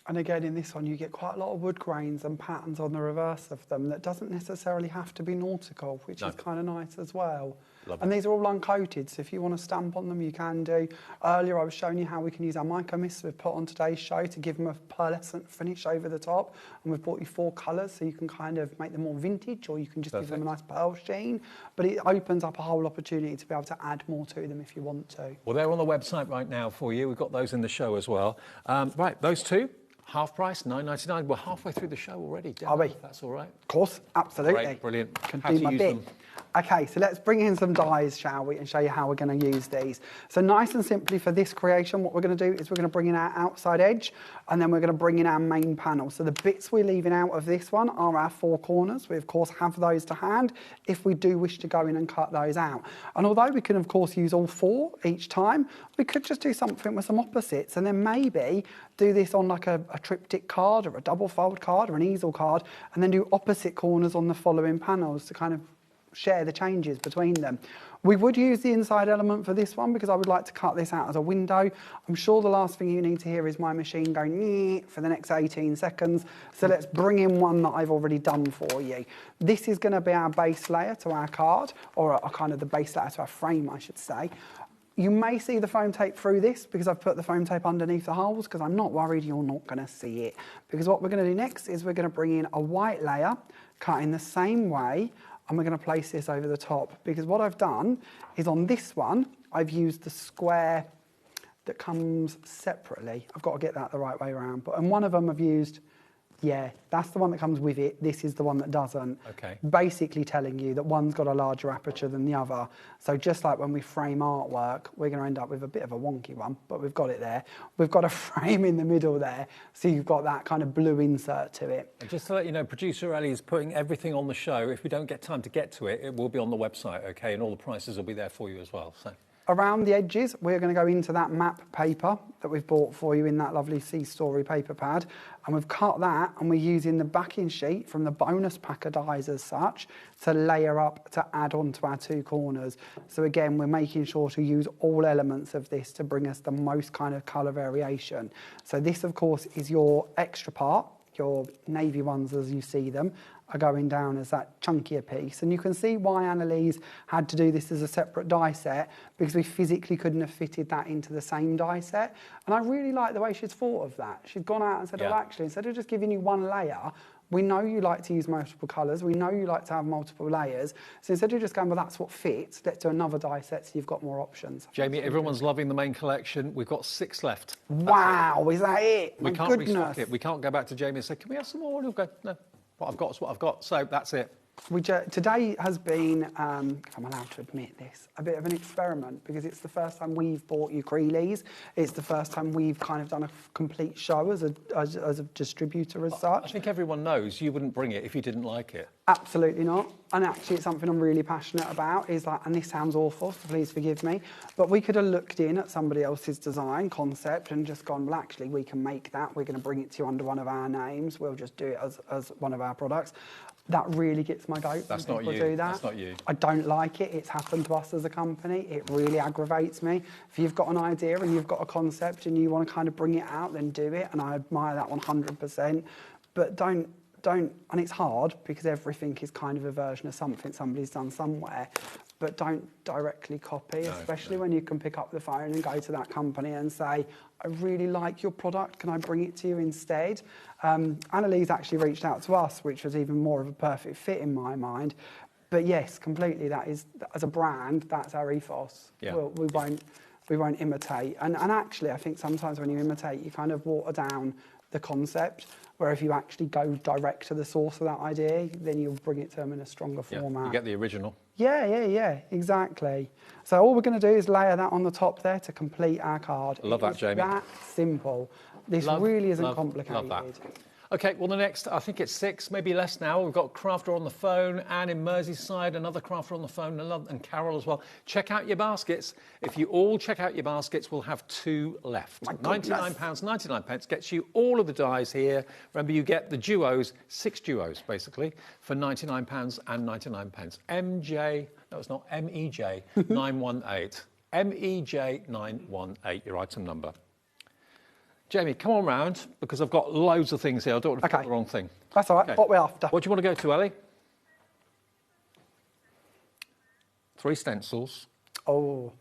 And again, in this one, you get quite a lot of wood grains and patterns on the reverse of them that doesn't necessarily have to be nautical, which is kind of nice as well. And these are all uncoated, so if you want to stamp on them, you can do. Earlier, I was showing you how we can use our mica mist we've put on today's show to give them a pearlescent finish over the top. And we've brought you 4 colours, so you can kind of make them more vintage, or you can just give them a nice pearl sheen. But it opens up a whole opportunity to be able to add more to them if you want to. Well, they're on the website right now for you. We've got those in the show as well. Right, those two, half price, $9.99. We're halfway through the show already, Are we? If that's all right. Of course, absolutely. Great, brilliant. Can How do to my use bit. them? Okay, so let's bring in some dies, shall we, and show you how we're going to use these. So nice and simply for this creation, what we're going to do is we're going to bring in our outside edge, and then we're going to bring in our main panel. So the bits we're leaving out of this one are our 4 corners. We, of course, have those to hand if we do wish to go in and cut those out. And although we can, of course, use all 4 each time, we could just do something with some opposites, and then maybe do this on like a triptych card or a double fold card or an easel card, and then do opposite corners on the following panels to kind of share the changes between them. We would use the inside element for this one because I would like to cut this out as a window. I'm sure the last thing you need to hear is my machine going for the next 18 seconds. So let's bring in one that I've already done for you. This is going to be our base layer to our card, or a kind of the base layer to our frame, I should say. You may see the foam tape through this because I've put the foam tape underneath the holes, because I'm not worried you're not going to see it. Because what we're going to do next is we're going to bring in a white layer, cut in the same way, and we're going to place this over the top, because what I've done is on this one, I've used the square that comes separately. I've got to get that the right way around. But on one of them I've used, yeah, that's the one that comes with it. This is the one that doesn't. Okay. Basically telling you that one's got a larger aperture than the other. So just like when we frame artwork, we're going to end up with a bit of a wonky one, but we've got it there. We've got a frame in the middle there, so you've got that kind of blue insert to it. And just to let you know, producer Ellie is putting everything on the show. If we don't get time to get to it, it will be on the website, okay? And all the prices will be there for you as well. So. Around the edges, we're going to go into that map paper that we've bought for you in that lovely C-Story paper pad. And we've cut that, and we're using the backing sheet from the bonus pack of dies as such to layer up to add on to our 2 corners. So again, we're making sure to use all elements of this to bring us the most kind of colour variation. So this, of course, is your extra part. Your navy ones, as you see them, are going down as that chunkier piece. And you can see why Annalise had to do this as a separate die set, because we physically couldn't have fitted that into the same die set. And I really like the way she's thought of that. She's gone out and said, well, actually, instead of just giving you one layer, we know you like to use multiple colours, we know you like to have multiple layers, so instead of just going, well, that's what fits, let's do another die set so you've got more options. Jamie, everyone's loving the main collection. We've got 6 left. Wow, is that it? We can't restock it. We can't go back to Jamie and say, can we have some more? And he'll go, no, what I've got is what I've got. So that's it. Today has been, if I'm allowed to admit this, a bit of an experiment, because it's the first time we've bought you Creelys. It's the first time we've kind of done a complete show as a distributor as such. I think everyone knows you wouldn't bring it if you didn't like it. Absolutely not. And actually, it's something I'm really passionate about, is like, and this sounds awful, so please forgive me, but we could have looked in at somebody else's design concept and just gone, well, actually, we can make that. We're going to bring it to you under one of our names. We'll just do it as one of our products. That really gets my goat when people do that. That's not you. I don't like it. It's happened to us as a company. It really aggravates me. If you've got an idea and you've got a concept and you want to kind of bring it out, then do it. And I admire that 100%. But don't, and it's hard because everything is kind of a version of something somebody's done somewhere. But don't directly copy, especially when you can pick up the phone and go to that company and say, I really like your product, can I bring it to you instead? Annalise actually reached out to us, which was even more of a perfect fit in my mind. But yes, completely, that is, as a brand, that's our ethos. Yeah. We won't imitate. And actually, I think sometimes when you imitate, you kind of water down the concept, where if you actually go direct to the source of that idea, then you'll bring it to them in a stronger format. You get the original. Yeah, exactly. So all we're going to do is layer that on the top there to complete our card. Love that, Jamie. That simple. This really isn't complicated. Love that. Okay, well, the next, I think it's 6, maybe less now. We've got Crafter on the phone, Anne in Merseyside, another Crafter on the phone, and Carol as well. Check out your baskets. If you all check out your baskets, we'll have 2 left. £99.99 gets you all of the dies here. Remember, you get the duos, 6 duos, basically, for £99.99. MJ, no, it's not, MEJ 918. MEJ 918, your item number. Jamie, come on round, because I've got loads of things here. I don't want to put the wrong thing. That's all right. Okay. What we're after. What do you want to go to, Ellie? 3 stencils. Oh,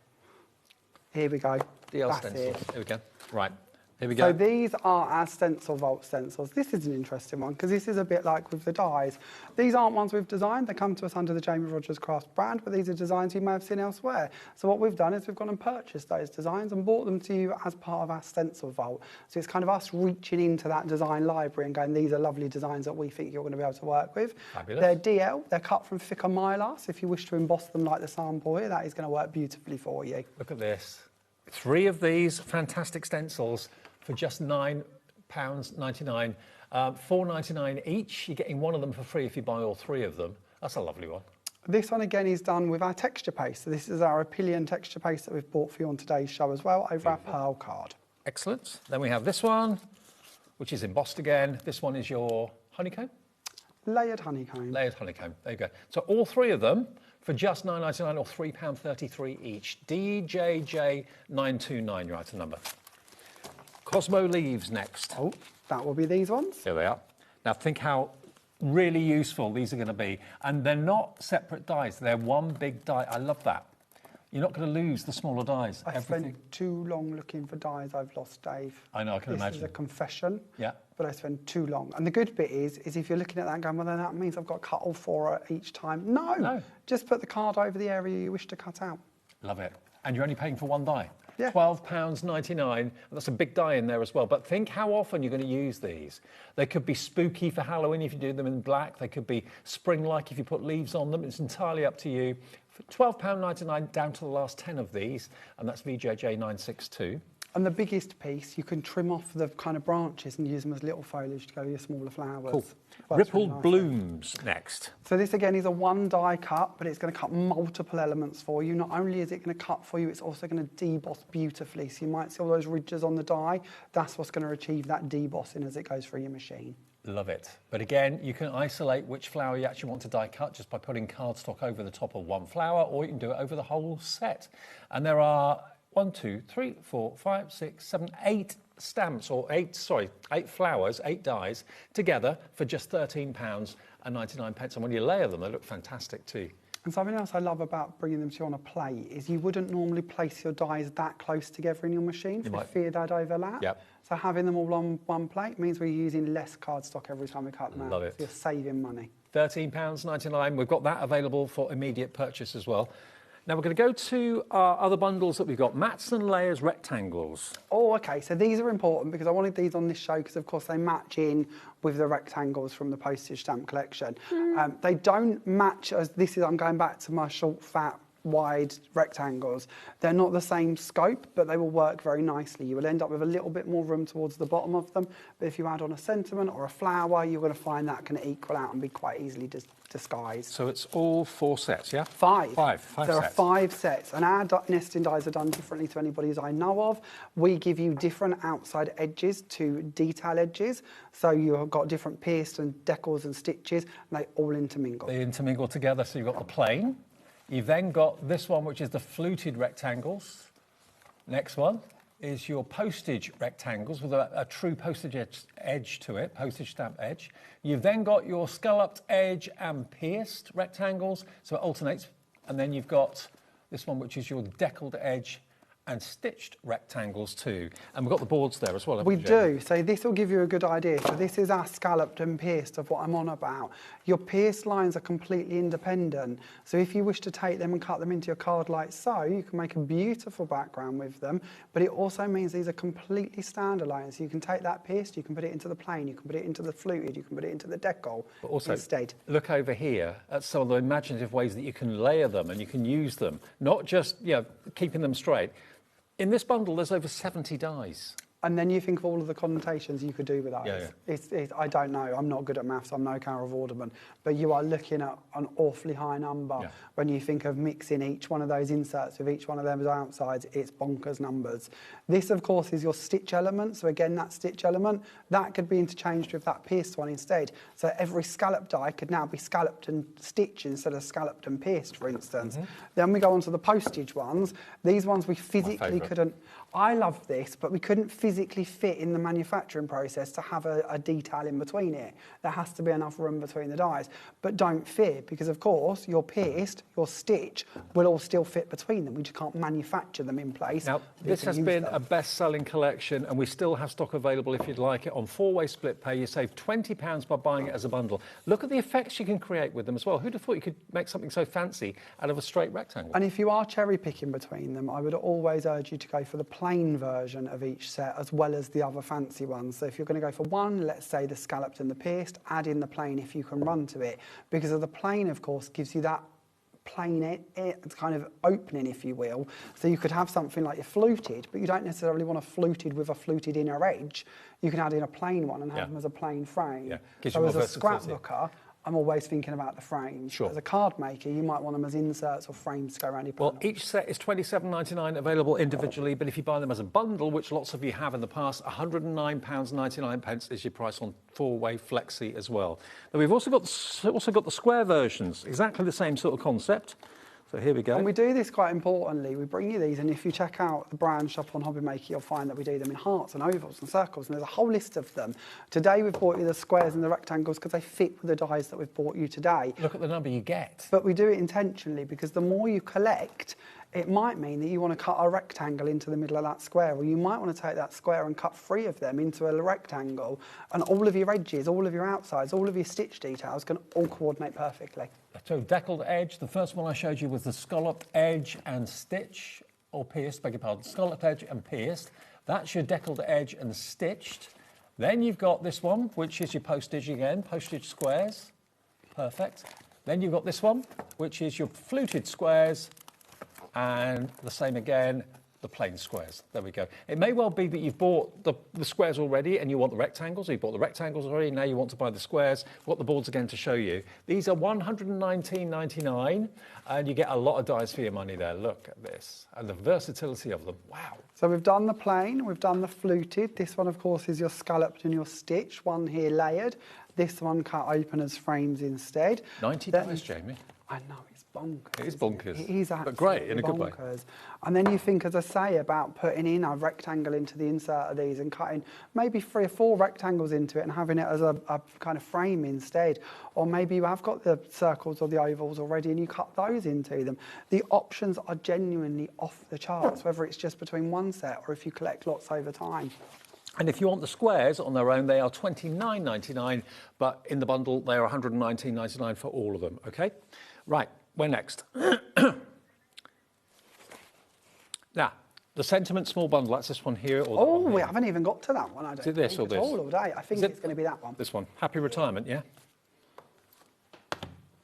here we go. DL That's stencils. it. Here we go. Right. Here we go. So these are our stencil vault stencils. This is an interesting one because this is a bit like with the dies. These aren't ones we've designed. They come to us under the Jamie Rogers Craft brand, but these are designs you may have seen elsewhere. So what we've done is we've gone and purchased those designs and brought them to you as part of our stencil vault. So it's kind of us reaching into that design library and going, these are lovely designs that we think you're going to be able to work with. Fabulous. They're DL. They're cut from thicker mylar. So if you wish to emboss them like the sample here, that is going to work beautifully for you. Look at this. 3 of these fantastic stencils for just £9.99, £4.99 each. You're getting one of them for free if you buy all 3 of them. That's a lovely one. This one again is done with our texture paste. So this is our Apillion texture paste that we've bought for you on today's show as well over our Pearl card. Excellent. Then we have this one, which is embossed again. This one is your honeycomb? Layered honeycomb. Layered honeycomb. There you go. So all 3 of them for just £9.99 or £3.33 each. DJJ929, your item number. Cosmo leaves next. Oh, that will be these ones. Here they are. Now think how really useful these are going to be. And they're not separate dies. They're one big die. I love that. You're not going to lose the smaller dies. I spent too long looking for dies I've lost, Dave. I know, I can imagine. This is a confession. Yeah. But I spent too long. And the good bit is if you're looking at that and going, well, then that means I've got to cut all 4 each time. No. Just put the card over the area you wish to cut out. Love it. And you're only paying for 1 die. Yeah. £12.99. That's a big die in there as well. But think how often you're going to use these. They could be spooky for Halloween if you do them in black. They could be spring-like if you put leaves on them. It's entirely up to you. For £12.99 down to the last 10 of these, and that's VJJ962. And the biggest piece, you can trim off the kind of branches and use them as little foliage to go with your smaller flowers. Cool. Works Rippled really blooms next. So this again is a 1 die cut, but it's going to cut multiple elements for you. Not only is it going to cut for you, it's also going to deboss beautifully. So you might see all those ridges on the die. That's what's going to achieve that debossing as it goes through your machine. Love it. But again, you can isolate which flower you actually want to die cut just by putting cardstock over the top of 1 flower, or you can do it over the whole set. And there are 1, 2, 3, 4, 5, 6, 7, 8 stamps, or 8 flowers, 8 dies together for just £13.99. And when you layer them, they look fantastic too. And something else I love about bringing them to you on a plate is you wouldn't normally place your dies that close together in your machine for fear they'd overlap. Yep. So having them all on 1 plate means we're using less cardstock every time we cut them out. Love it. So you're saving money. £13.99. We've got that available for immediate purchase as well. Now we're going to go to our other bundles that we've got. Mats and layers rectangles. Oh, okay. So these are important because I wanted these on this show because, of course, they match in with the rectangles from the postage stamp collection. They don't match as this is. I'm going back to my short, fat, wide rectangles. They're not the same scope, but they will work very nicely. You will end up with a little bit more room towards the bottom of them. But if you add on a sentiment or a flower, you're going to find that can equal out and be quite easily disguised. So it's all 4 sets, yeah? 5. Five there sets. are 5 sets, and our nesting dies are done differently to anybody's I know of. We give you different outside edges to detail edges, so you've got different pierced and decals and stitches, and they all intermingle. They intermingle together, so you've got the plain. You've then got this one, which is the fluted rectangles. Next one is your postage rectangles with a true postage edge to it, postage stamp edge. You've then got your scalloped edge and pierced rectangles, so it alternates. And then you've got this one, which is your deckled edge and stitched rectangles too. And we've got the boards there as well. We do. So this will give you a good idea. So this is our scalloped and pierced of what I'm on about. Your pierced lines are completely independent. So if you wish to take them and cut them into your card like so, you can make a beautiful background with them. But it also means these are completely standalone. So you can take that pierced, you can put it into the plain, you can put it into the fluted, you can put it into the decal but also, instead. Look over here at some of the imaginative ways that you can layer them and you can use them, not just keeping them straight. In this bundle, there's over 70 dies. And then you think of all of the connotations you could do with those. Yeah. I don't know. I'm not good at maths. I'm no Carol Vorderman. But you are looking at an awfully high number when you think of mixing each one of those inserts with each one of those outsides. It's bonkers numbers. This, of course, is your stitch element. So again, that stitch element, that could be interchanged with that pierced one instead. So every scallop die could now be scalloped and stitched instead of scalloped and pierced, for instance. Then we go on to the postage ones. These ones we physically couldn't... I love this, but we couldn't physically physically fit in the manufacturing process to have a detail in between it. There has to be enough room between the dies. But don't fear, because of course your pierced, your stitch will all still fit between them. We just can't manufacture them in place. Now, this has been a best-selling collection, and we still have stock available if you'd like it on 4-way split pay. You save £20 by buying it as a bundle. Look at the effects you can create with them as well. Who'd have thought you could make something so fancy out of a straight rectangle? And if you are cherry picking between them, I would always urge you to go for the plain version of each set as well as the other fancy ones. So if you're going to go for one, let's say the scalloped and the pierced, add in the plain if you can run to it, because of the plain, of course, gives you that plain kind of opening, if you will. So you could have something like your fluted, but you don't necessarily want a fluted with a fluted inner edge. You can add in a plain one and have them as a plain frame. So as a scrapbooker, I'm always thinking about the frames. Sure. As a card maker, you might want them as inserts or frames to go around your panel. Well, each set is $27.99 available individually, but if you buy them as a bundle, which lots of you have in the past, £109.99 is your price on 4-way flexi as well. Now, we've also got the square versions, exactly the same sort of concept. So here we go. And we do this quite importantly. We bring you these, and if you check out the brand shop on HobbyMaker, you'll find that we do them in hearts and ovals and circles, and there's a whole list of them. Today we've brought you the squares and the rectangles because they fit with the dies that we've brought you today. Look at the number you get. But we do it intentionally because the more you collect, it might mean that you want to cut a rectangle into the middle of that square, or you might want to take that square and cut 3 of them into a rectangle, and all of your edges, all of your outsides, all of your stitch details can all coordinate perfectly. So deckled edge, the first one I showed you was the scalloped edge and stitch, or pierced, beg your pardon, scalloped edge and pierced. That's your deckled edge and stitched. Then you've got this one, which is your postage again, postage squares, perfect. Then you've got this one, which is your fluted squares, and the same again, the plain squares. There we go. It may well be that you've bought the squares already and you want the rectangles, or you bought the rectangles already, now you want to buy the squares. We've got the boards again to show you. These are $119.99, and you get a lot of dies for your money there. Look at this, and the versatility of them. Wow. So we've done the plain, we've done the fluted. This one, of course, is your scalloped and your stitch, one here layered. This one cut open as frames instead. 90 dies, Jamie. I know, it's bonkers. It is bonkers. It is absolutely but great, in a good way. bonkers. And then you think, as I say, about putting in a rectangle into the insert of these and cutting maybe 3 or 4 rectangles into it and having it as a kind of frame instead. Or maybe you have got the circles or the ovals already and you cut those into them. The options are genuinely off the charts, whether it's just between one set or if you collect lots over time. And if you want the squares on their own, they are $29.99, but in the bundle, they are $119.99 for all of them, OK? Right, where next? Now, the Sentiment Small Bundle, that's this one here. Or we haven't even got to that one, I don't think. This or this? All day. I think it's going to be that one. This one. Happy Retirement, yeah?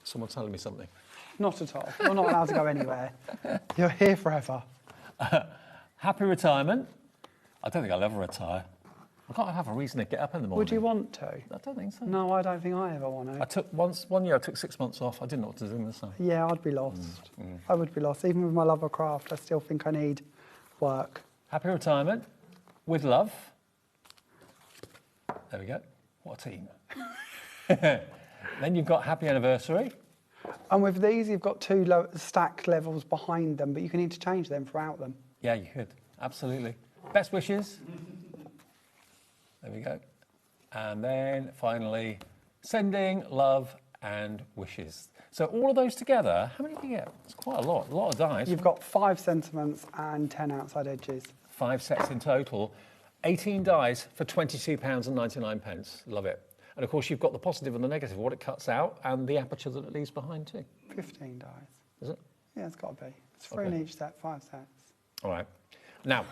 Someone's telling me something. Not at all. You're not allowed to go anywhere. You're here forever. Happy Retirement. I don't think I'll ever retire. I can't have a reason to get up in the morning. Would you want to? I don't think so. No, I don't think I ever want to. One year I took 6 months off. I didn't know what to do in the sun. Yeah, I'd be lost. I would be lost. Even with my love of craft, I still think I need work. Happy Retirement, with love. There we go. What a team. Then you've got Happy Anniversary. And with these, you've got 2 stacked levels behind them, but you can interchange them throughout them. Yeah, you could. Absolutely. Best wishes. There we go. And then finally, sending love and wishes. So all of those together, how many do you get? It's quite a lot of dies. You've got 5 sentiments and 10 outside edges. 5 sets in total. 18 dies for £22.99. Love it. And of course, you've got the positive and the negative, what it cuts out, and the aperture that it leaves behind too. 15 dies. Is it? Yeah, it's got to be. It's 3 in each set, 5 sets. All right. Now...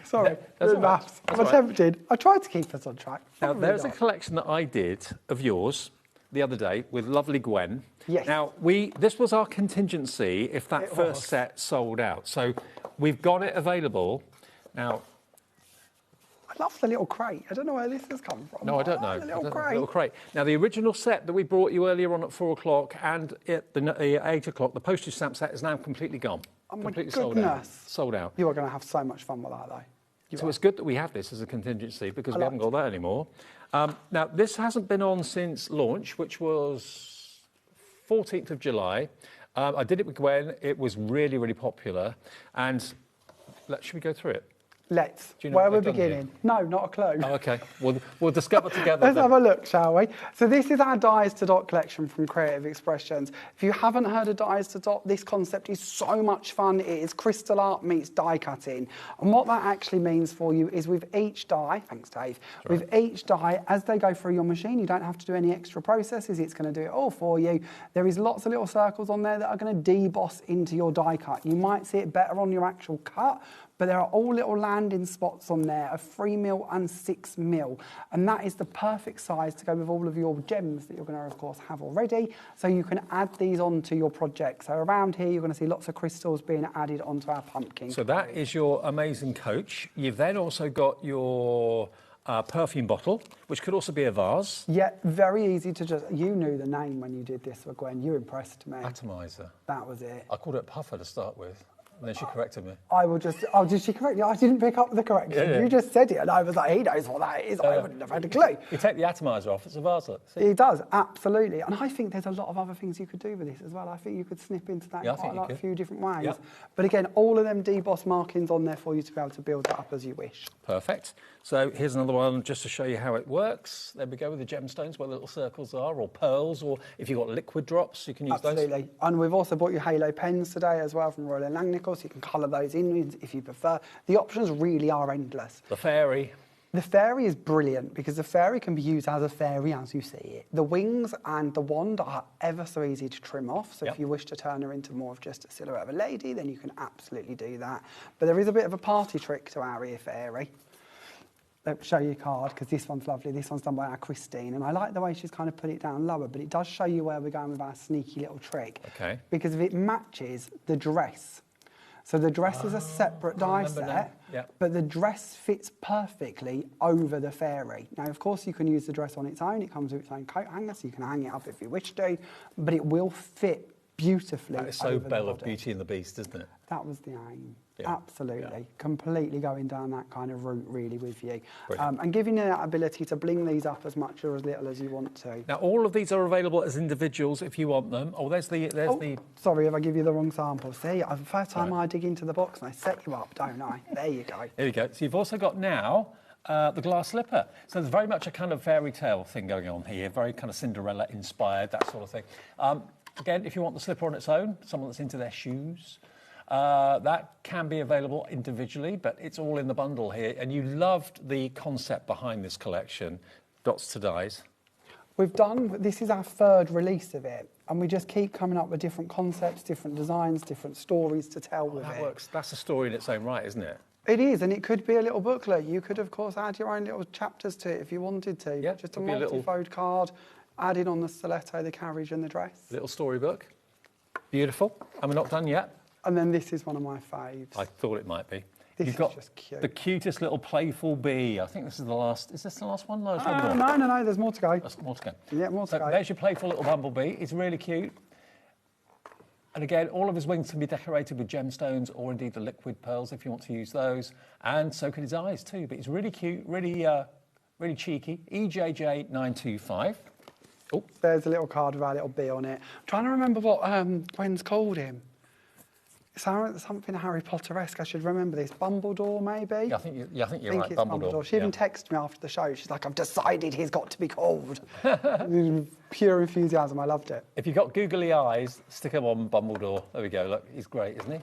Sorry, maths. I'm attempted. I tried to keep us on track. Now, there's a collection that I did of yours the other day with lovely Gwen. Yes. Now, this was our contingency if that first set sold out. So we've got it available. Now... I love the little crate. I don't know where this has come from. No, I don't know. The little crate. Now, the original set that we brought you earlier on at 4 o'clock and at the 8 o'clock, the postage stamp set is now completely gone. Oh, my completely goodness. Sold out. You are going to have so much fun with that, though. So it's good that we have this as a contingency because we haven't got that anymore. Now, this hasn't been on since launch, which was 14th of July. I did it with Gwen. It was really, really popular. And should we go through it? Let's. Do you know Where what we're they've done here? beginning? No, not a clue. Oh, OK. We'll discover together. Let's then. have a look, shall we? So this is our Dies to Dot collection from Creative Expressions. If you haven't heard of Dies to Dot, this concept is so much fun. It is crystal art meets die cutting. And what that actually means for you is with each die, thanks Dave, with each die, as they go through your machine, you don't have to do any extra processes. It's going to do it all for you. There is lots of little circles on there that are going to deboss into your die cut. You might see it better on your actual cut, but there are all little landing spots on there of 3mm and 6mm. And that is the perfect size to go with all of your gems that you're going to, of course, have already. So you can add these onto your project. So around here, you're going to see lots of crystals being added onto our pumpkin. So that is your amazing coach. You've then also got your perfume bottle, which could also be a vase. Yeah, very easy to just... You knew the name when you did this, Gwen. You impressed me. Atomizer. That was it. I called it Puffer to start with. And then she corrected me. I will just... Oh, did she correct you? I didn't pick up the correction. Yeah. You just said it, and I was like, he knows what that is. I wouldn't have had a clue. You take the atomizer off, it's a vase. It does, absolutely. And I think there's a lot of other things you could do with this as well. I think you could snip into that in quite a few different ways. Yep. But again, all of them deboss markings on there for you to be able to build that up as you wish. Perfect. So here's another one just to show you how it works. There we go with the gemstones where the little circles are, or pearls, or if you've got liquid drops, you can use those. Absolutely. And we've also bought you halo pens today as well from Royal & Langnickel, so you can colour those in if you prefer. The options really are endless. The fairy. The fairy is brilliant because the fairy can be used as a fairy as you see it. The wings and the wand are ever so easy to trim off, so if you wish to turn her into more of just a silhouette of a lady, then you can absolutely do that. But there is a bit of a party trick to our ear fairy. Let me show you your card, because this one's lovely. This one's done by our Christine, and I like the way she's kind of put it down lower, but it does show you where we're going with our sneaky little trick. Okay. Because if it matches the dress. So the dress is a separate die set, but the dress fits perfectly over the fairy. Now, of course, you can use the dress on its own. It comes with its own coat hanger, so you can hang it up if you wish to, but it will fit beautifully. That is so Belle of Beauty and the Beast, isn't it? That was the aim. Yeah. Absolutely. Completely going down that kind of route really with you. And giving you that ability to bling these up as much or as little as you want to. Now, all of these are available as individuals if you want them. Oh, there's the... Sorry if I give you the wrong sample. See, the first time I dig into the box and I set you up, don't I? There you go. There you go. So you've also got now the glass slipper. So there's very much a kind of fairy tale thing going on here, very kind of Cinderella inspired, that sort of thing. Again, if you want the slipper on its own, someone that's into their shoes, that can be available individually, but it's all in the bundle here. And you loved the concept behind this collection, Dots to Dies. This is our third release of it, and we just keep coming up with different concepts, different designs, different stories to tell with it. That works. That's a story in its own right, isn't it? It is, and it could be a little booklet. You could, of course, add your own little chapters to it if you wanted to. Yeah, just a multi-fold card, added on the stiletto, the carriage and the dress. Little storybook. Beautiful. And we're not done yet. And then this is one of my faves. I thought it might be. You've got just cute. The cutest little playful bee. I think this is the last... Is this the last one? No, no, there's more to go. There's more to go. Yeah, more to go. There's your playful little bumblebee. It's really cute. And again, all of his wings can be decorated with gemstones or indeed the liquid pearls if you want to use those. And so can his eyes too. But he's really cute, really cheeky. EJJ925. Oh, there's a little card with our little bee on it. I'm trying to remember what Gwen's called him. Something Harry Potter-esque. I should remember this. Bumbledore, maybe? Yeah, I think you're right, Bumbledore. She even texted me after the show. She's like, I've decided he's got to be called. Pure enthusiasm. I loved it. If you've got googly eyes, stick them on Bumbledore. There we go. Look, he's great, isn't he?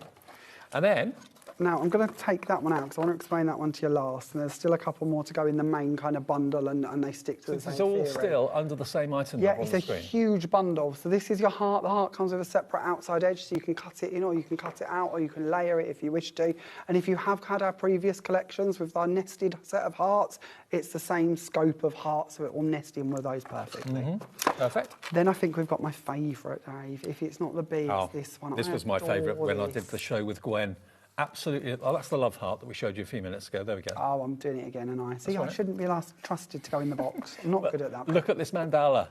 And then... Now, I'm going to take that one out because I want to explain that one to you last. And there's still a couple more to go in the main kind of bundle and they stick to the same theory. It's all still under the same item Yeah, on it's the a screen. huge bundle. So this is your heart. The heart comes with a separate outside edge, so you can cut it in or you can cut it out or you can layer it if you wish to. And if you have had our previous collections with our nested set of hearts, it's the same scope of hearts, so it will nest in with those perfectly. Perfect. Then I think we've got my favourite, Dave. If it's not the bee, it's this one. This was my favourite when I did the show with Gwen. Absolutely. Oh, that's the love heart that we showed you a few minutes ago. There we go. Oh, I'm doing it again, and I see. I shouldn't be trusted to go in the box. I'm not good at that. Look at this mandala.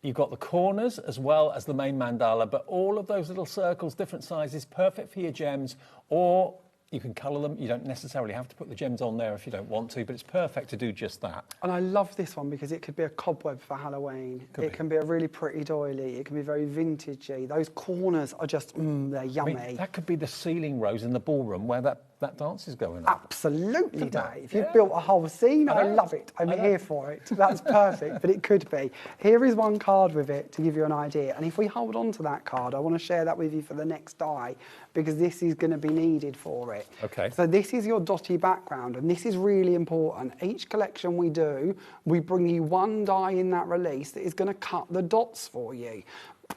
You've got the corners as well as the main mandala, but all of those little circles, different sizes, perfect for your gems, or you can colour them. You don't necessarily have to put the gems on there if you don't want to, but it's perfect to do just that. And I love this one because it could be a cobweb for Halloween. It can be a really pretty doily. It can be very vintagey. Those corners are just, they're yummy. I mean, that could be the ceiling rose in the ballroom where that that dance is going on. Absolutely, Dave. You've built a whole scene. I love it. I'm here for it. That's perfect, but it could be. Here is one card with it to give you an idea. And if we hold on to that card, I want to share that with you for the next die, because this is going to be needed for it. Okay. So this is your dotty background, and this is really important. Each collection we do, we bring you one die in that release that is going to cut the dots for you.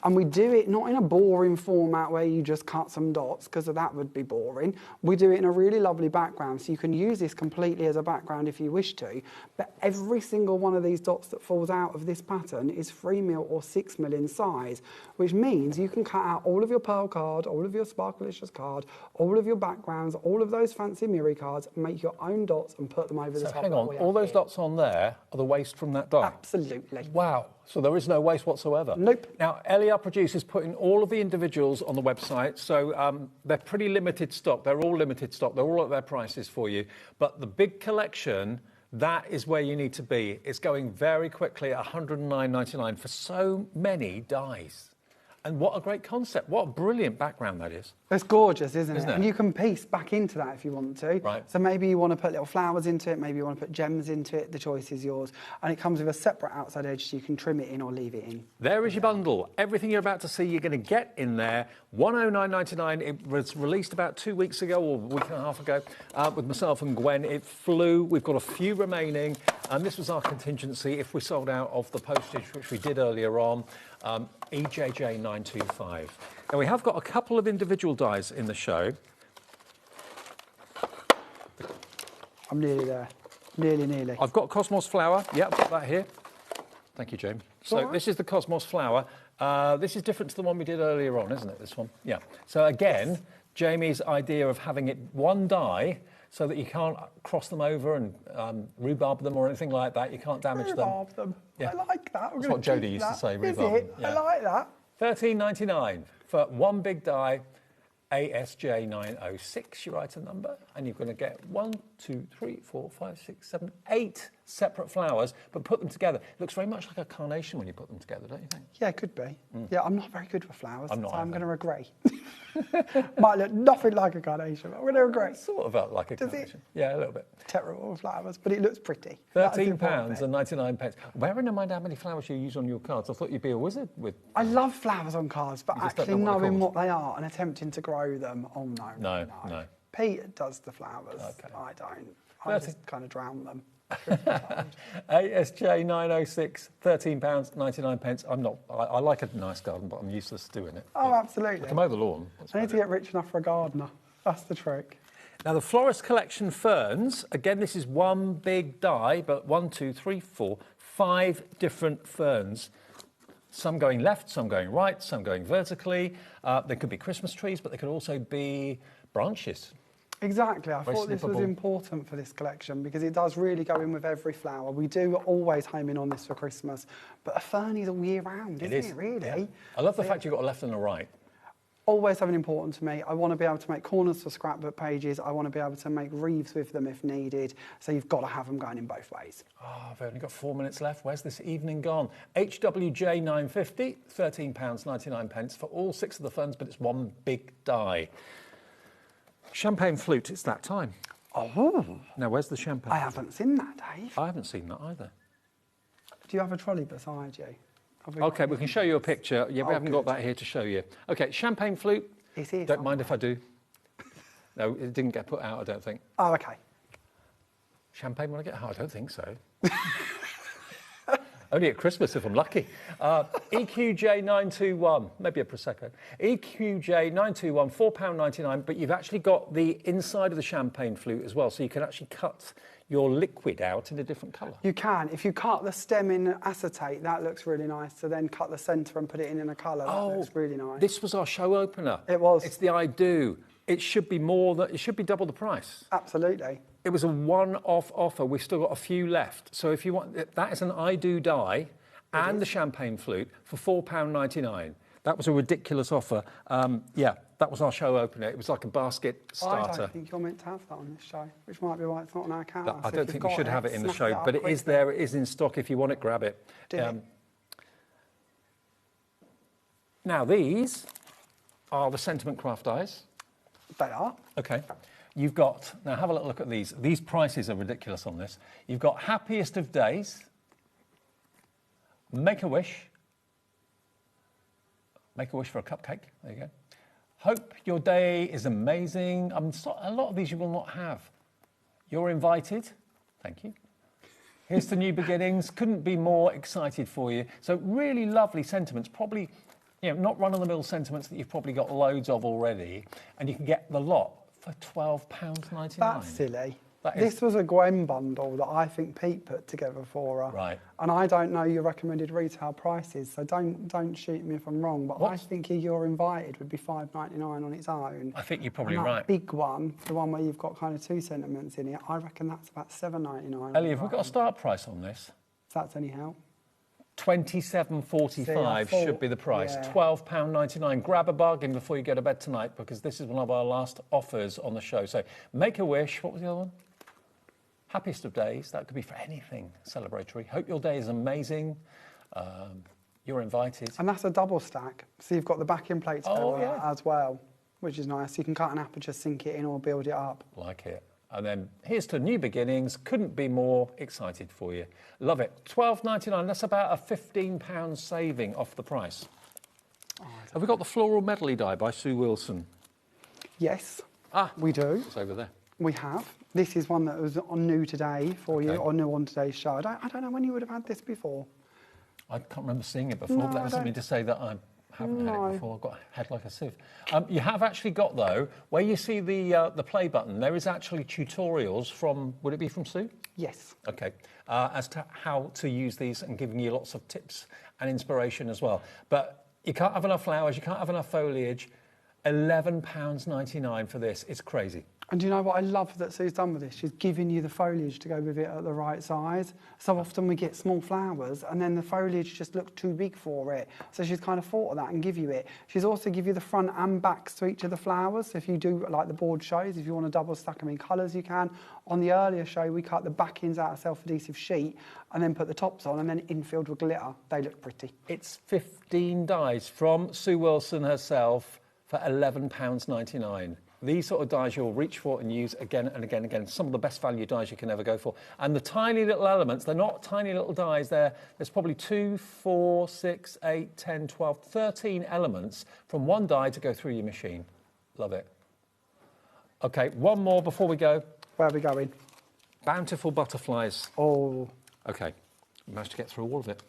And we do it not in a boring format where you just cut some dots, because that would be boring. We do it in a really lovely background, so you can use this completely as a background if you wish to. But every single one of these dots that falls out of this pattern is 3mm or 6mm in size, which means you can cut out all of your pearl card, all of your sparklicious card, all of your backgrounds, all of those fancy mirror cards, make your own dots and put them over the top. Hang on, all those dots on there are the waste from that die? Absolutely. Wow. So there is no waste whatsoever? Nope. Now, Ellie, our producer's putting all of the individuals on the website, so they're pretty limited stock. They're all limited stock. They're all at their prices for you. But the big collection, that is where you need to be. It's going very quickly at $109.99 for so many dies. And what a great concept. What a brilliant background that is. It's gorgeous, isn't it? Isn't it? And you can piece back into that if you want to. Right. So maybe you want to put little flowers into it, maybe you want to put gems into it. The choice is yours. And it comes with a separate outside edge, so you can trim it in or leave it in. There is your bundle. Everything you're about to see, you're going to get in there. $109.99. It was released about 2 weeks ago or a week and a half ago with myself and Gwen. It flew. We've got a few remaining. And this was our contingency if we sold out of the postage, which we did earlier on. EJJ925. Now, we have got a couple of individual dies in the show. I'm nearly there. Nearly. I've got Cosmos Flower. Yeah, I've got that here. Thank you, James. So right. this is the Cosmos Flower. This is different to the one we did earlier on, isn't it, this one? Yeah. So again, Jamie's idea of having it one die so that you can't cross them over and rhubarb them or anything like that. You can't damage rhubarb them. Yeah. I like that. That's what Jodie used to say, rhubarb. Is it? Yeah. I like that. $13.99 for one big die, ASJ906, your item number, and you're going to get 1, 2, 3, 4, 5, 6, 7, 8 separate flowers, but put them together. It looks very much like a carnation when you put them together, don't you think? Yeah, it could be. Yeah, I'm not very good with flowers, I'm not so I'm either. going to agree. Might look nothing like a carnation, but I'm going to agree. Sort of like a carnation. Yeah, a little bit. Terrible with flowers, but it looks pretty. £13.99. Bearing in mind how many flowers you use on your cards, I thought you'd be a wizard with... I love flowers on cards, but You just don't actually know what they're knowing what they are and attempting to grow them, oh no. No. Pete does the flowers. Okay. I don't. I just kind of drown them. ASJ 906, £13.99. I'm not. I like a nice garden, but I'm useless doing it. Oh, absolutely. I can mow the lawn. I need to get rich enough for a gardener. That's the trick. Now, the Florist Collection ferns, again, this is one big die, but 1, 2, 3, 4, 5 different ferns. Some going left, some going right, some going vertically. They could be Christmas trees, but they could also be branches. Exactly. I Very thought this was snippable. important for this collection because it does really go in with every flower. We do always home in on this for Christmas, but a fern is all year round, isn't it, really? Yeah. I love the fact you've got a left and a right. Always having important to me. I want to be able to make corners for scrapbook pages. I want to be able to make wreaths with them if needed. So you've got to have them going in both ways. Oh, I've only got 4 minutes left. Where's this evening gone? HWJ 950, £13.99 for all 6 of the ferns, but it's one big die. Champagne flute, it's that time. Oh. Now, where's the champagne? I haven't seen that, Dave. I haven't seen that either. Do you have a trolley beside you? OK, we can show you a picture. Yeah, we Oh, haven't got that here to show you. OK, champagne flute. It's here Don't mind if I do. No, it didn't get put out, I don't think. Oh, OK. Champagne when I get home? I don't think so. Only at Christmas if I'm lucky. EQJ 921, maybe a Prosecco. EQJ 921, £4.99, but you've actually got the inside of the champagne flute as well, so you can actually cut your liquid out in a different colour. You can. If you cut the stem in acetate, that looks really nice. So then cut the centre and put it in a colour. That looks really nice. This was our show opener. It was. It's the I Do. It should be it should be double the price. Absolutely. It was a one-off offer. We've still got a few left. So if you want, that is an I Do die and the champagne flute for £4.99. That was a ridiculous offer. Yeah, that was our show opener. It was like a basket starter. I don't think you're meant to have that on this show, which might be why it's not on our account. I don't think we should have it in the show, but it is there. It is in stock. If you want it, grab it. Now, these are the Sentiment Craft dies. They are. Okay. You've got, now have a little look at these. These prices are ridiculous on this. You've got Happiest of Days, Make-A-Wish for a cupcake. There you go. Hope your day is amazing. A lot of these you will not have. You're invited. Thank you. Here's to New Beginnings. Couldn't be more excited for you. So really lovely sentiments. Probably, not run-of-the-mill sentiments that you've probably got loads of already. And you can get the lot for £12.99. That's silly. This was a Gwen bundle that I think Pete put together for her. Right. And I don't know your recommended retail prices, so don't shoot me if I'm wrong. But I think You're Invited would be £5.99 on its own. I think you're probably and that right. Big one, the one where you've got kind of 2 sentiments in it, I reckon that's about £7.99. Ellie, have we got a start price on this? If that's any help. £27.45 should be the price. Yeah. £12.99. Grab a bargain before you go to bed tonight, because this is one of our last offers on the show. So Make-A-Wish, what was the other one? Happiest of Days, that could be for anything celebratory. Hope your day is amazing. You're invited. And that's a double stack. So you've got the backing plate to go with that as well, which is nice. You can cut an aperture, sink it in, or build it up. Like it. And then here's to New Beginnings. Couldn't be more excited for you. Love it. £12.99. That's about a £15 saving off the price. Have we got the Floral Medley die by Sue Wilson? Yes, we do. It's over there. We have. This is one that was on new today for you, or new on today's show. I don't know when you would have had this before. I can't remember seeing it before, No, but that I doesn't don't- mean to say that I haven't had it before. I've got a head like a sieve. You have actually got, though, where you see the play button, there is actually tutorials from, would it be from Sue? Yes. Okay. As to how to use these, and giving you lots of tips and inspiration as well. But you can't have enough flowers, you can't have enough foliage. £11.99 for this. It's crazy. And do you know what I love that Sue's done with this? She's given you the foliage to go with it at the right size. So often we get small flowers and then the foliage just looks too big for it. So she's kind of thought of that and give you it. She's also give you the front and backs to each of the flowers. So if you do, like the board shows, if you want to double stack them in colours, you can. On the earlier show, we cut the backings out of self-adhesive sheet and then put the tops on and then infilled with glitter. They look pretty. It's 15 dies from Sue Wilson herself for £11.99. These sort of dies you'll reach for and use again and again and again. Some of the best value dies you can ever go for. And the tiny little elements, they're not tiny little dies. There's probably 2, 4, 6, 8, 10, 12, 13 elements from one die to go through your machine. Love it. OK, one more before we go. Where are we going? Bountiful Butterflies. Oh. OK, we managed to get through all of it.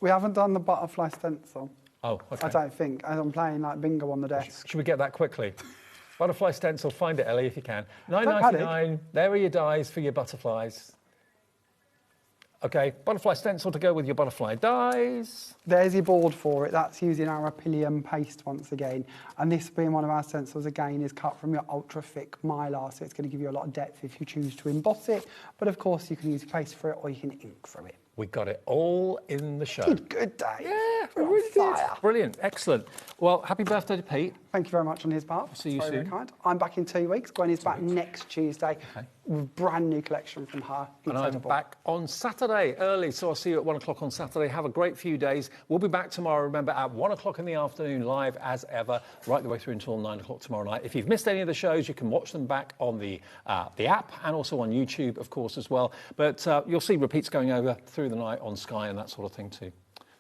We haven't done the butterfly stencil. Oh, OK. I don't think. I'm playing like bingo on the desk. Should we get that quickly? Butterfly stencil, find it, Ellie, if you can. Don't £9.99, there are your dies for your butterflies. OK, butterfly stencil to go with your butterfly dies. There's your board for it. That's using our Apilium paste once again. And this being one of our stencils, again, is cut from your ultra thick mylar, so it's going to give you a lot of depth if you choose to emboss it. But of course, you can use paste for it or you can ink through it. We got it all in the show. Good day. Yeah, we really did. Brilliant, excellent. Well, happy birthday to Pete. Thank you very much on his behalf. See you Very, soon. very kind. I'm back in 2 weeks. Gwen is back next Tuesday with brand new collection from her. And I'm back on Saturday early, so I'll see you at 1 o'clock on Saturday. Have a great few days. We'll be back tomorrow, remember, at 1 o'clock in the afternoon, live as ever, right the way through until 9 o'clock tomorrow night. If you've missed any of the shows, you can watch them back on the app and also on YouTube, of course, as well. But you'll see repeats going over through the night on Sky and that sort of thing too.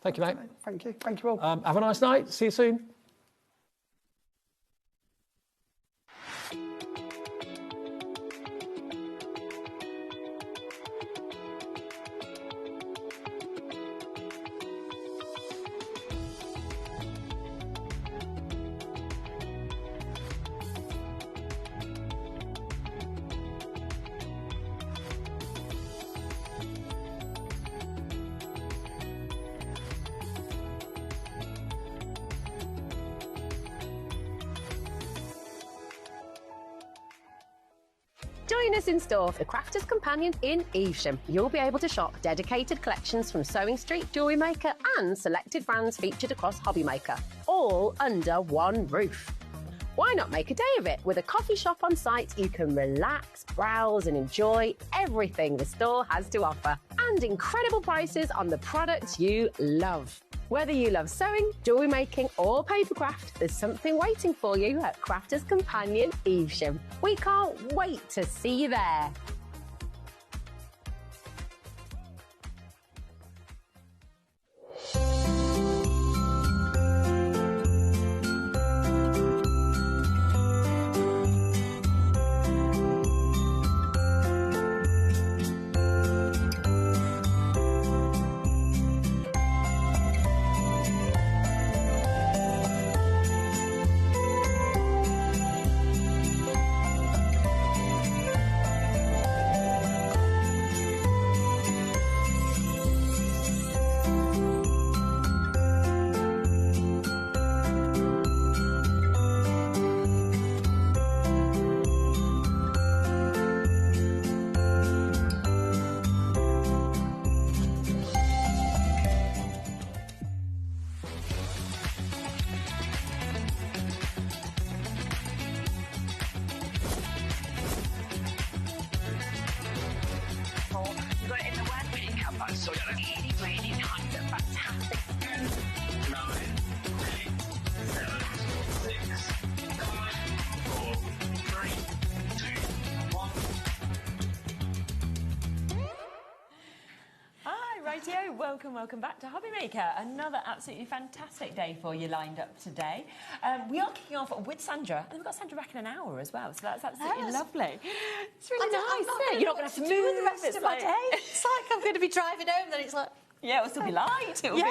Thank you, mate. Thank you. Thank you all. Have a nice night. See you soon. Join us in store, the Crafter's Companion in Evesham. You'll be able to shop dedicated collections from Sewing Street, Jewellery Maker and selected brands featured across HobbyMaker, all under one roof. Why not make a day of it? With a coffee shop on site, you can relax, browse and enjoy everything the store has to offer, and incredible prices on the products you love. Whether you love sewing, jewellery making or papercraft, there's something waiting for you at Crafters Companion Evesham. We can't wait to see you there. Welcome back to HobbyMaker. Another absolutely fantastic day for you lined up today. We are kicking off with Sandra, and we've got Sandra back in an hour as well, so that's absolutely lovely. It's really nice, isn't it? You're not going to have to move the rest of my day. It's like I'm going to be driving home, then it's like... Yeah, it'll still be light. It'll be.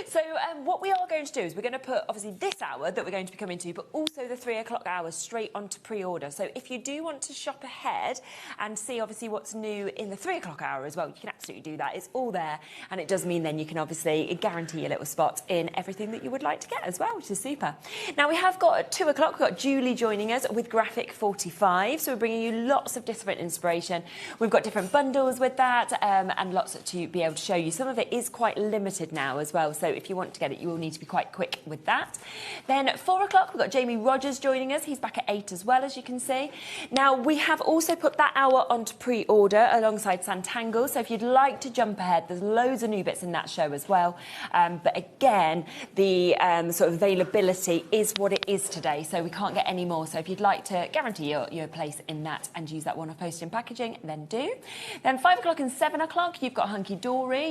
So what we are going to do is we're going to put, obviously, this hour that we're going to be coming to, but also the 3 o'clock hours straight onto pre-order. So if you do want to shop ahead and see, obviously, what's new in the 3 o'clock hour as well, you can absolutely do that. It's all there, and it does mean then you can obviously guarantee a little spot in everything that you would like to get as well, which is super. Now, we have got at 2 o'clock, we've got Julie joining us with Graphic 45. So we're bringing you lots of different inspiration. We've got different bundles with that, and lots to be able to show you. Some of it is quite limited now as well, so if you want to get it, you will need to be quite quick with that. Then at 4 o'clock, we've got Jamie Rogers joining us. He's back at 8 as well, as you can see. Now, we have also put that hour onto pre-order alongside Santangle, so if you'd like to jump ahead, there's loads of new bits in that show as well. But again, the sort of availability is what it is today, so we can't get any more. So if you'd like to guarantee your place in that and use that one-off postage and packaging, then do. Then 5 o'clock and 7 o'clock, you've got Hunky Dory.